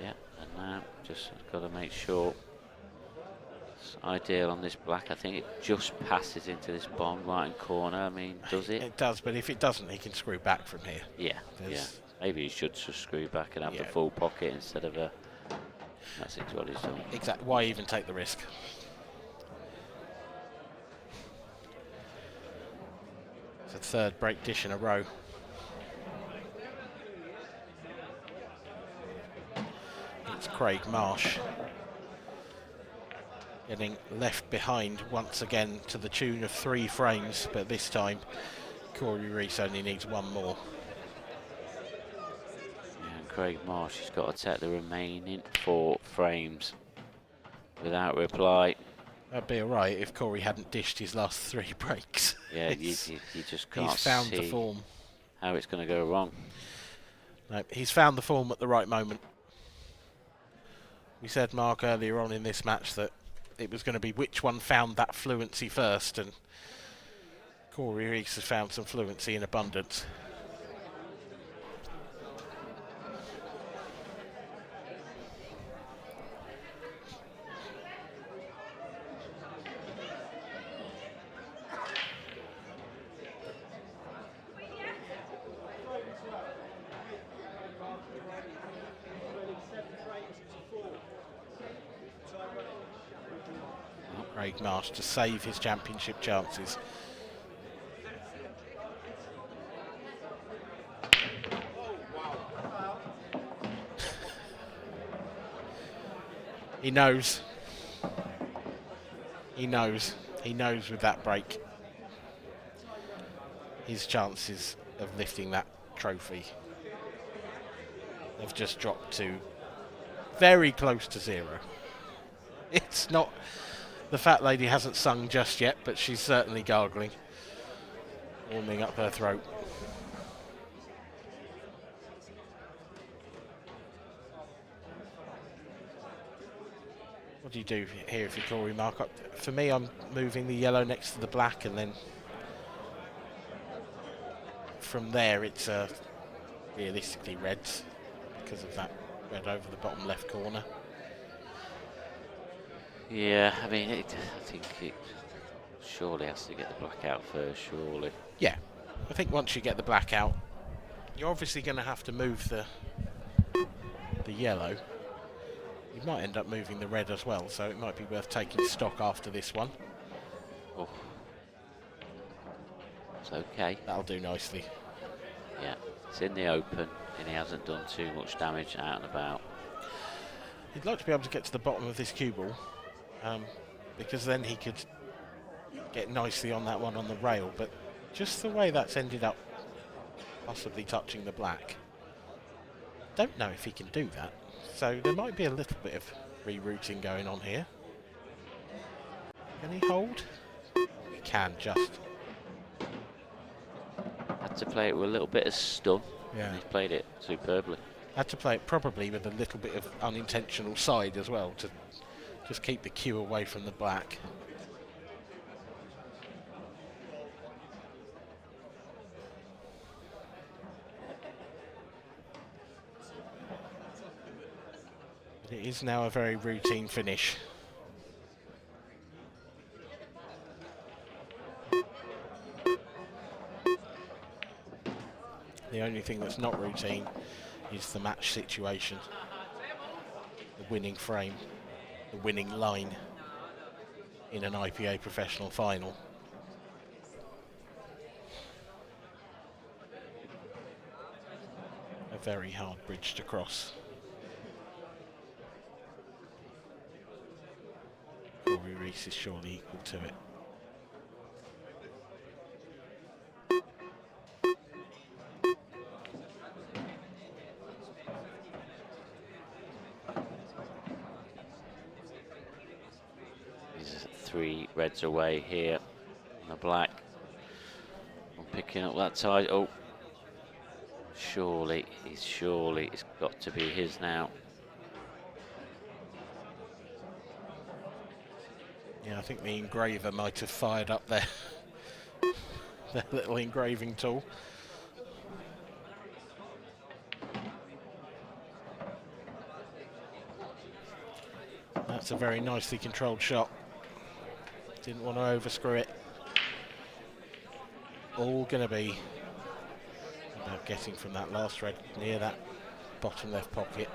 Yeah, and now just got to make sure It's ideal on this black. I think it just passes into this bottom right corner. I mean, does it? It does, but if it doesn't, he can screw back from here. Yeah, yeah. Maybe he should just screw back and have the full pocket instead of a... That's exactly what he's done. Exactly. Why even take the risk? It's a third break dish in a row. It's Craig Marsh getting left behind once again to the tune of 3 frames, but this time Corey Reese only needs 1 more. And Craig Marsh has got to take the remaining 4 frames without reply. That'd be all right if Corey hadn't dished his last 3 breaks. Yeah, you just can't he's found see the form. How it's going to go wrong. No, he's found the form at the right moment. We said, Mark, earlier on in this match that it was going to be which one found that fluency first, and Corey Reese has found some fluency in abundance. Craig Marsh to save his championship chances. He knows. He knows. He knows with that break, his chances of lifting that trophy have just dropped to very close to 0. It's not... The fat lady hasn't sung just yet, but she's certainly gargling, warming up her throat. What do you do here if you're Corey, Mark? For me, I'm moving the yellow next to the black, and then from there it's realistically reds because of that red over the bottom left corner. Yeah, I mean, I think it surely has to get the black out first, surely. Yeah, I think once you get the black out, you're obviously going to have to move the yellow. You might end up moving the red as well, so it might be worth taking stock after this one. Oh. It's okay. That'll do nicely. Yeah, it's in the open, and he hasn't done too much damage out and about. He'd like to be able to get to the bottom of this cue ball, because then he could get nicely on that one on the rail, but just the way that's ended up possibly touching the black, don't know if he can do that, so there might be a little bit of rerouting going on here. Can he hold? He can, just. Had to play it with a little bit of stun. Yeah. He's played it superbly. Had to play it probably with a little bit of unintentional side as well to just keep the cue away from the black. But it is now a very routine finish. The only thing that's not routine is the match situation, the winning frame, the winning line in an IPA professional final. A very hard bridge to cross. Corey Reese is surely equal to it. Three reds away here on the black. I'm picking up that tide. Oh, surely it's got to be his now. Yeah, I think the engraver might have fired up their little engraving tool. That's a very nicely controlled shot. Didn't want to overscrew it. All going to be about getting from that last red near that bottom left pocket.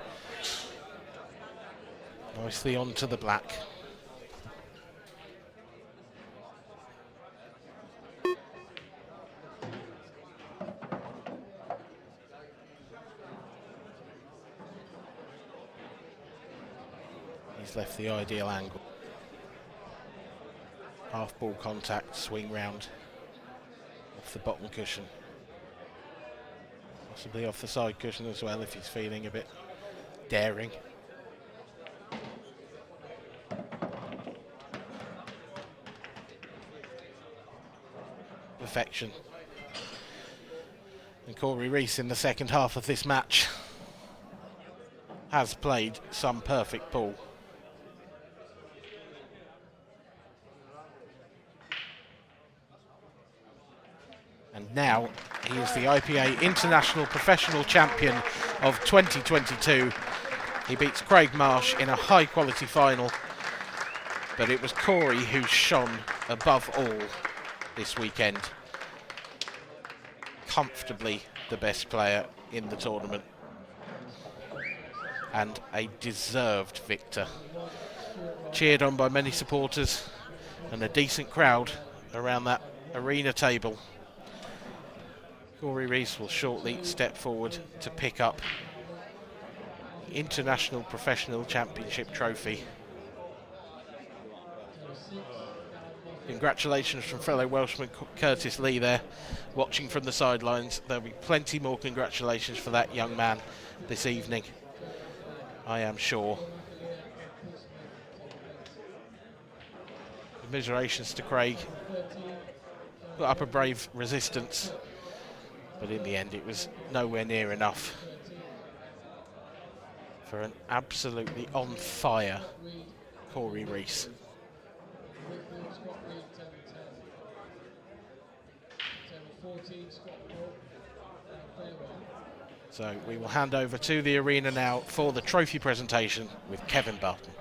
Nicely onto the black. He's left the ideal angle. Half ball contact, swing round off the bottom cushion. Possibly off the side cushion as well if he's feeling a bit daring. Perfection. And Corey Reese in the second half of this match has played some perfect ball. And now he is the IPA International Professional Champion of 2022. He beats Craig Marsh in a high quality final, but it was Corey who shone above all this weekend. Comfortably the best player in the tournament and a deserved victor. Cheered on by many supporters and a decent crowd around that arena table. Corey Reese will shortly step forward to pick up the International Professional Championship trophy. Congratulations from fellow Welshman Curtis Lee there, watching from the sidelines. There'll be plenty more congratulations for that young man this evening, I am sure. Commiserations to Craig. Put up a brave resistance, but in the end it was nowhere near enough for an absolutely on fire Corey Reese. So we will hand over to the arena now for the trophy presentation with Kevin Barton.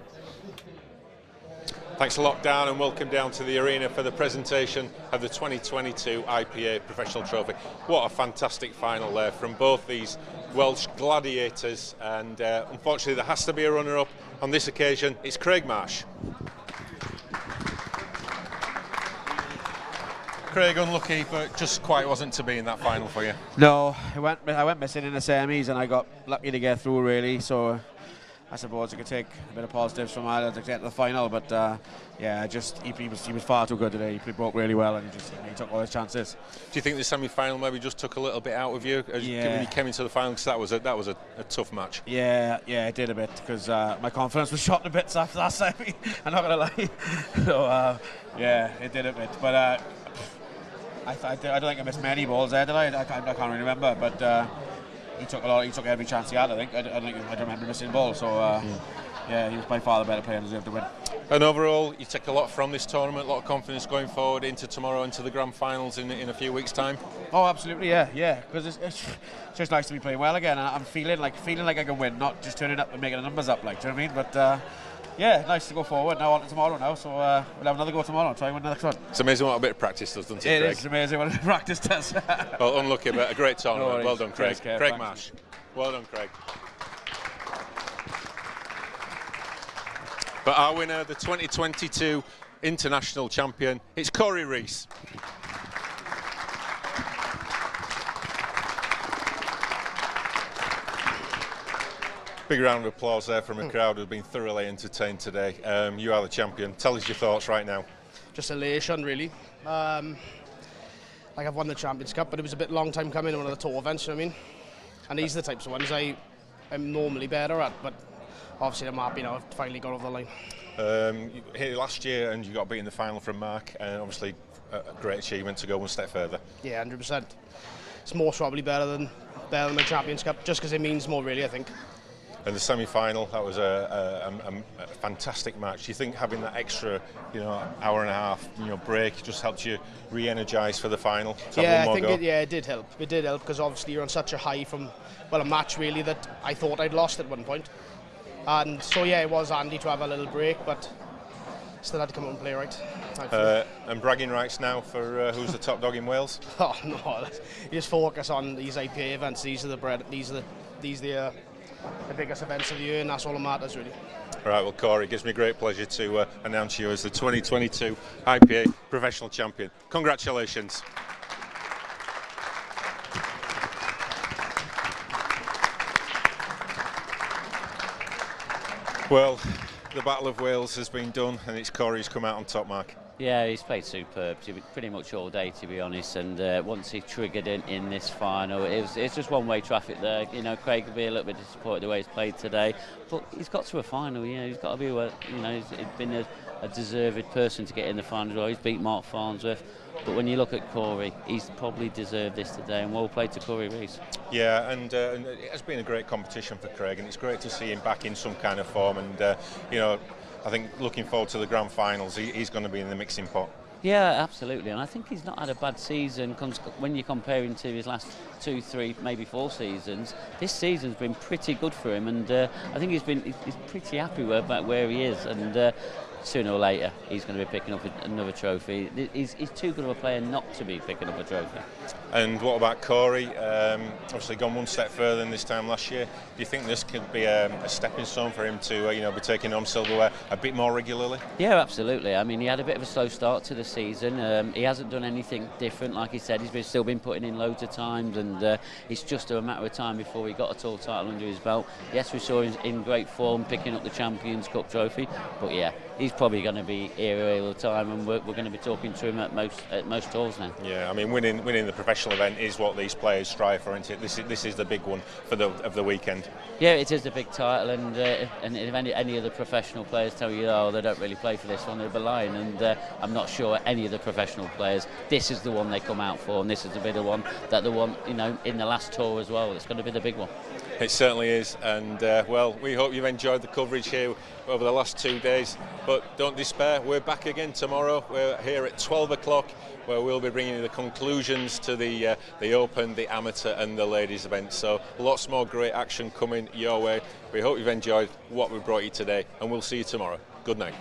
Thanks a lot, Dan, and welcome down to the arena for the presentation of the 2022 IPA Professional Trophy. What a fantastic final there from both these Welsh gladiators, and unfortunately there has to be a runner-up on this occasion. It's Craig Marsh. Craig, unlucky, but just quite wasn't to be in that final for you. No, I went missing in the semis, and I got lucky to get through, really. So I suppose I could take a bit of positives from Ireland to get to the final, but yeah, he was far too good today. He broke really well, and he took all his chances. Do you think the semi-final maybe just took a little bit out of you when you came into the final? Because that was a tough match. Yeah, it did a bit, because my confidence was shot a bit after that semi. I'm not gonna lie. So yeah, it did a bit, but I don't think I missed many balls there, did I? I can't really remember, but. He took every chance he had, I think. I don't remember missing the ball, so yeah, he was by far the better player and deserved to win. And overall, you take a lot from this tournament, a lot of confidence going forward into tomorrow, into the grand finals in a few weeks' time. Oh, absolutely, yeah. Because it's just nice to be playing well again. I'm feeling like I can win, not just turning up and making the numbers up, like. Do you know what I mean? But yeah, nice to go forward. Now on to tomorrow now, so we'll have another go tomorrow. Try and win the next one. It's amazing what a bit of practice does, doesn't it, Craig? It is amazing what a practice does. Well, unlucky, but a great tournament. No, well done, Craig. Craig Marsh. Well done, Craig. But our winner, the 2022 international champion, it's Corey Reese. Big round of applause there from a crowd who've been thoroughly entertained today. You are the champion. Tell us your thoughts right now. Just elation, really. Like I've won the Champions Cup, but it was a bit long time coming in one of the tour events, you know what I mean? And these are the types of ones I'm normally better at, but obviously I'm happy now I've finally got over the line. You here last year and you got beat in the final from Mark, and obviously a great achievement to go one step further. Yeah, 100%. It's most probably better than the Champions Cup, just because it means more, really, I think. And the semi-final, that was a fantastic match. Do you think having that extra, hour and a half, break just helped you re-energise for the final? Yeah, I think it did help. It did help because obviously you're on such a high from, a match really that I thought I'd lost at one point. And so yeah, it was handy to have a little break, but still had to come out and play right. Thankfully. And bragging rights now for who's the top dog in Wales? Oh no, you just focus on these IPA events. These are the biggest events of the year, and that's all that matters really. Right, well, Corey, it gives me great pleasure to announce you as the 2022 IPA Professional Champion. Congratulations. Well, the Battle of Wales has been done, and it's Corey who's come out on top, Mark. Yeah, he's played superb, pretty much all day, to be honest. And once he triggered in this final, it's just one-way traffic there. You know, Craig will be a little bit disappointed the way he's played today, but he's got to a final. You know, he's got to be, he's been a deserved person to get in the final. Well, he's beat Mark Farnsworth. But when you look at Corey, he's probably deserved this today, and well played to Corey Reese. Yeah, and it has been a great competition for Craig, and it's great to see him back in some kind of form. And I think looking forward to the grand finals, he's going to be in the mixing pot. Yeah, absolutely, and I think he's not had a bad season when you're comparing to his last 2, 3, maybe 4 seasons. This season's been pretty good for him, and I think he's pretty happy about where he is. And sooner or later, he's going to be picking up another trophy. He's too good of a player not to be picking up a trophy. And what about Corey? Obviously gone one step further than this time last year. Do you think this could be a stepping stone for him to be taking home silverware a bit more regularly? Yeah, absolutely. I mean, he had a bit of a slow start to the season. He hasn't done anything different, like he said. He's still been putting in loads of times, and it's just a matter of time before he got a tall title under his belt. Yes, we saw him in great form picking up the Champions Cup trophy, but yeah, he's probably going to be here all the time, and we're going to be talking to him at most tours now. Yeah, I mean, winning the professional event is what these players strive for, isn't it? This is the big one of the weekend. Yeah, it is the big title, and if any of the professional players tell you, oh, they don't really play for this one, they'll be lying. And I'm not sure any of the professional players, this is the one they come out for, and this is the bigger one that they want, in the last tour as well. It's going to be the big one. It certainly is, and well, we hope you've enjoyed the coverage here over the last 2 days, but don't despair, we're back again tomorrow. We're here at 12 o'clock, where we'll be bringing you the conclusions to the Open, the Amateur and the Ladies event. So lots more great action coming your way. We hope you've enjoyed what we brought you today, and we'll see you tomorrow. Good night.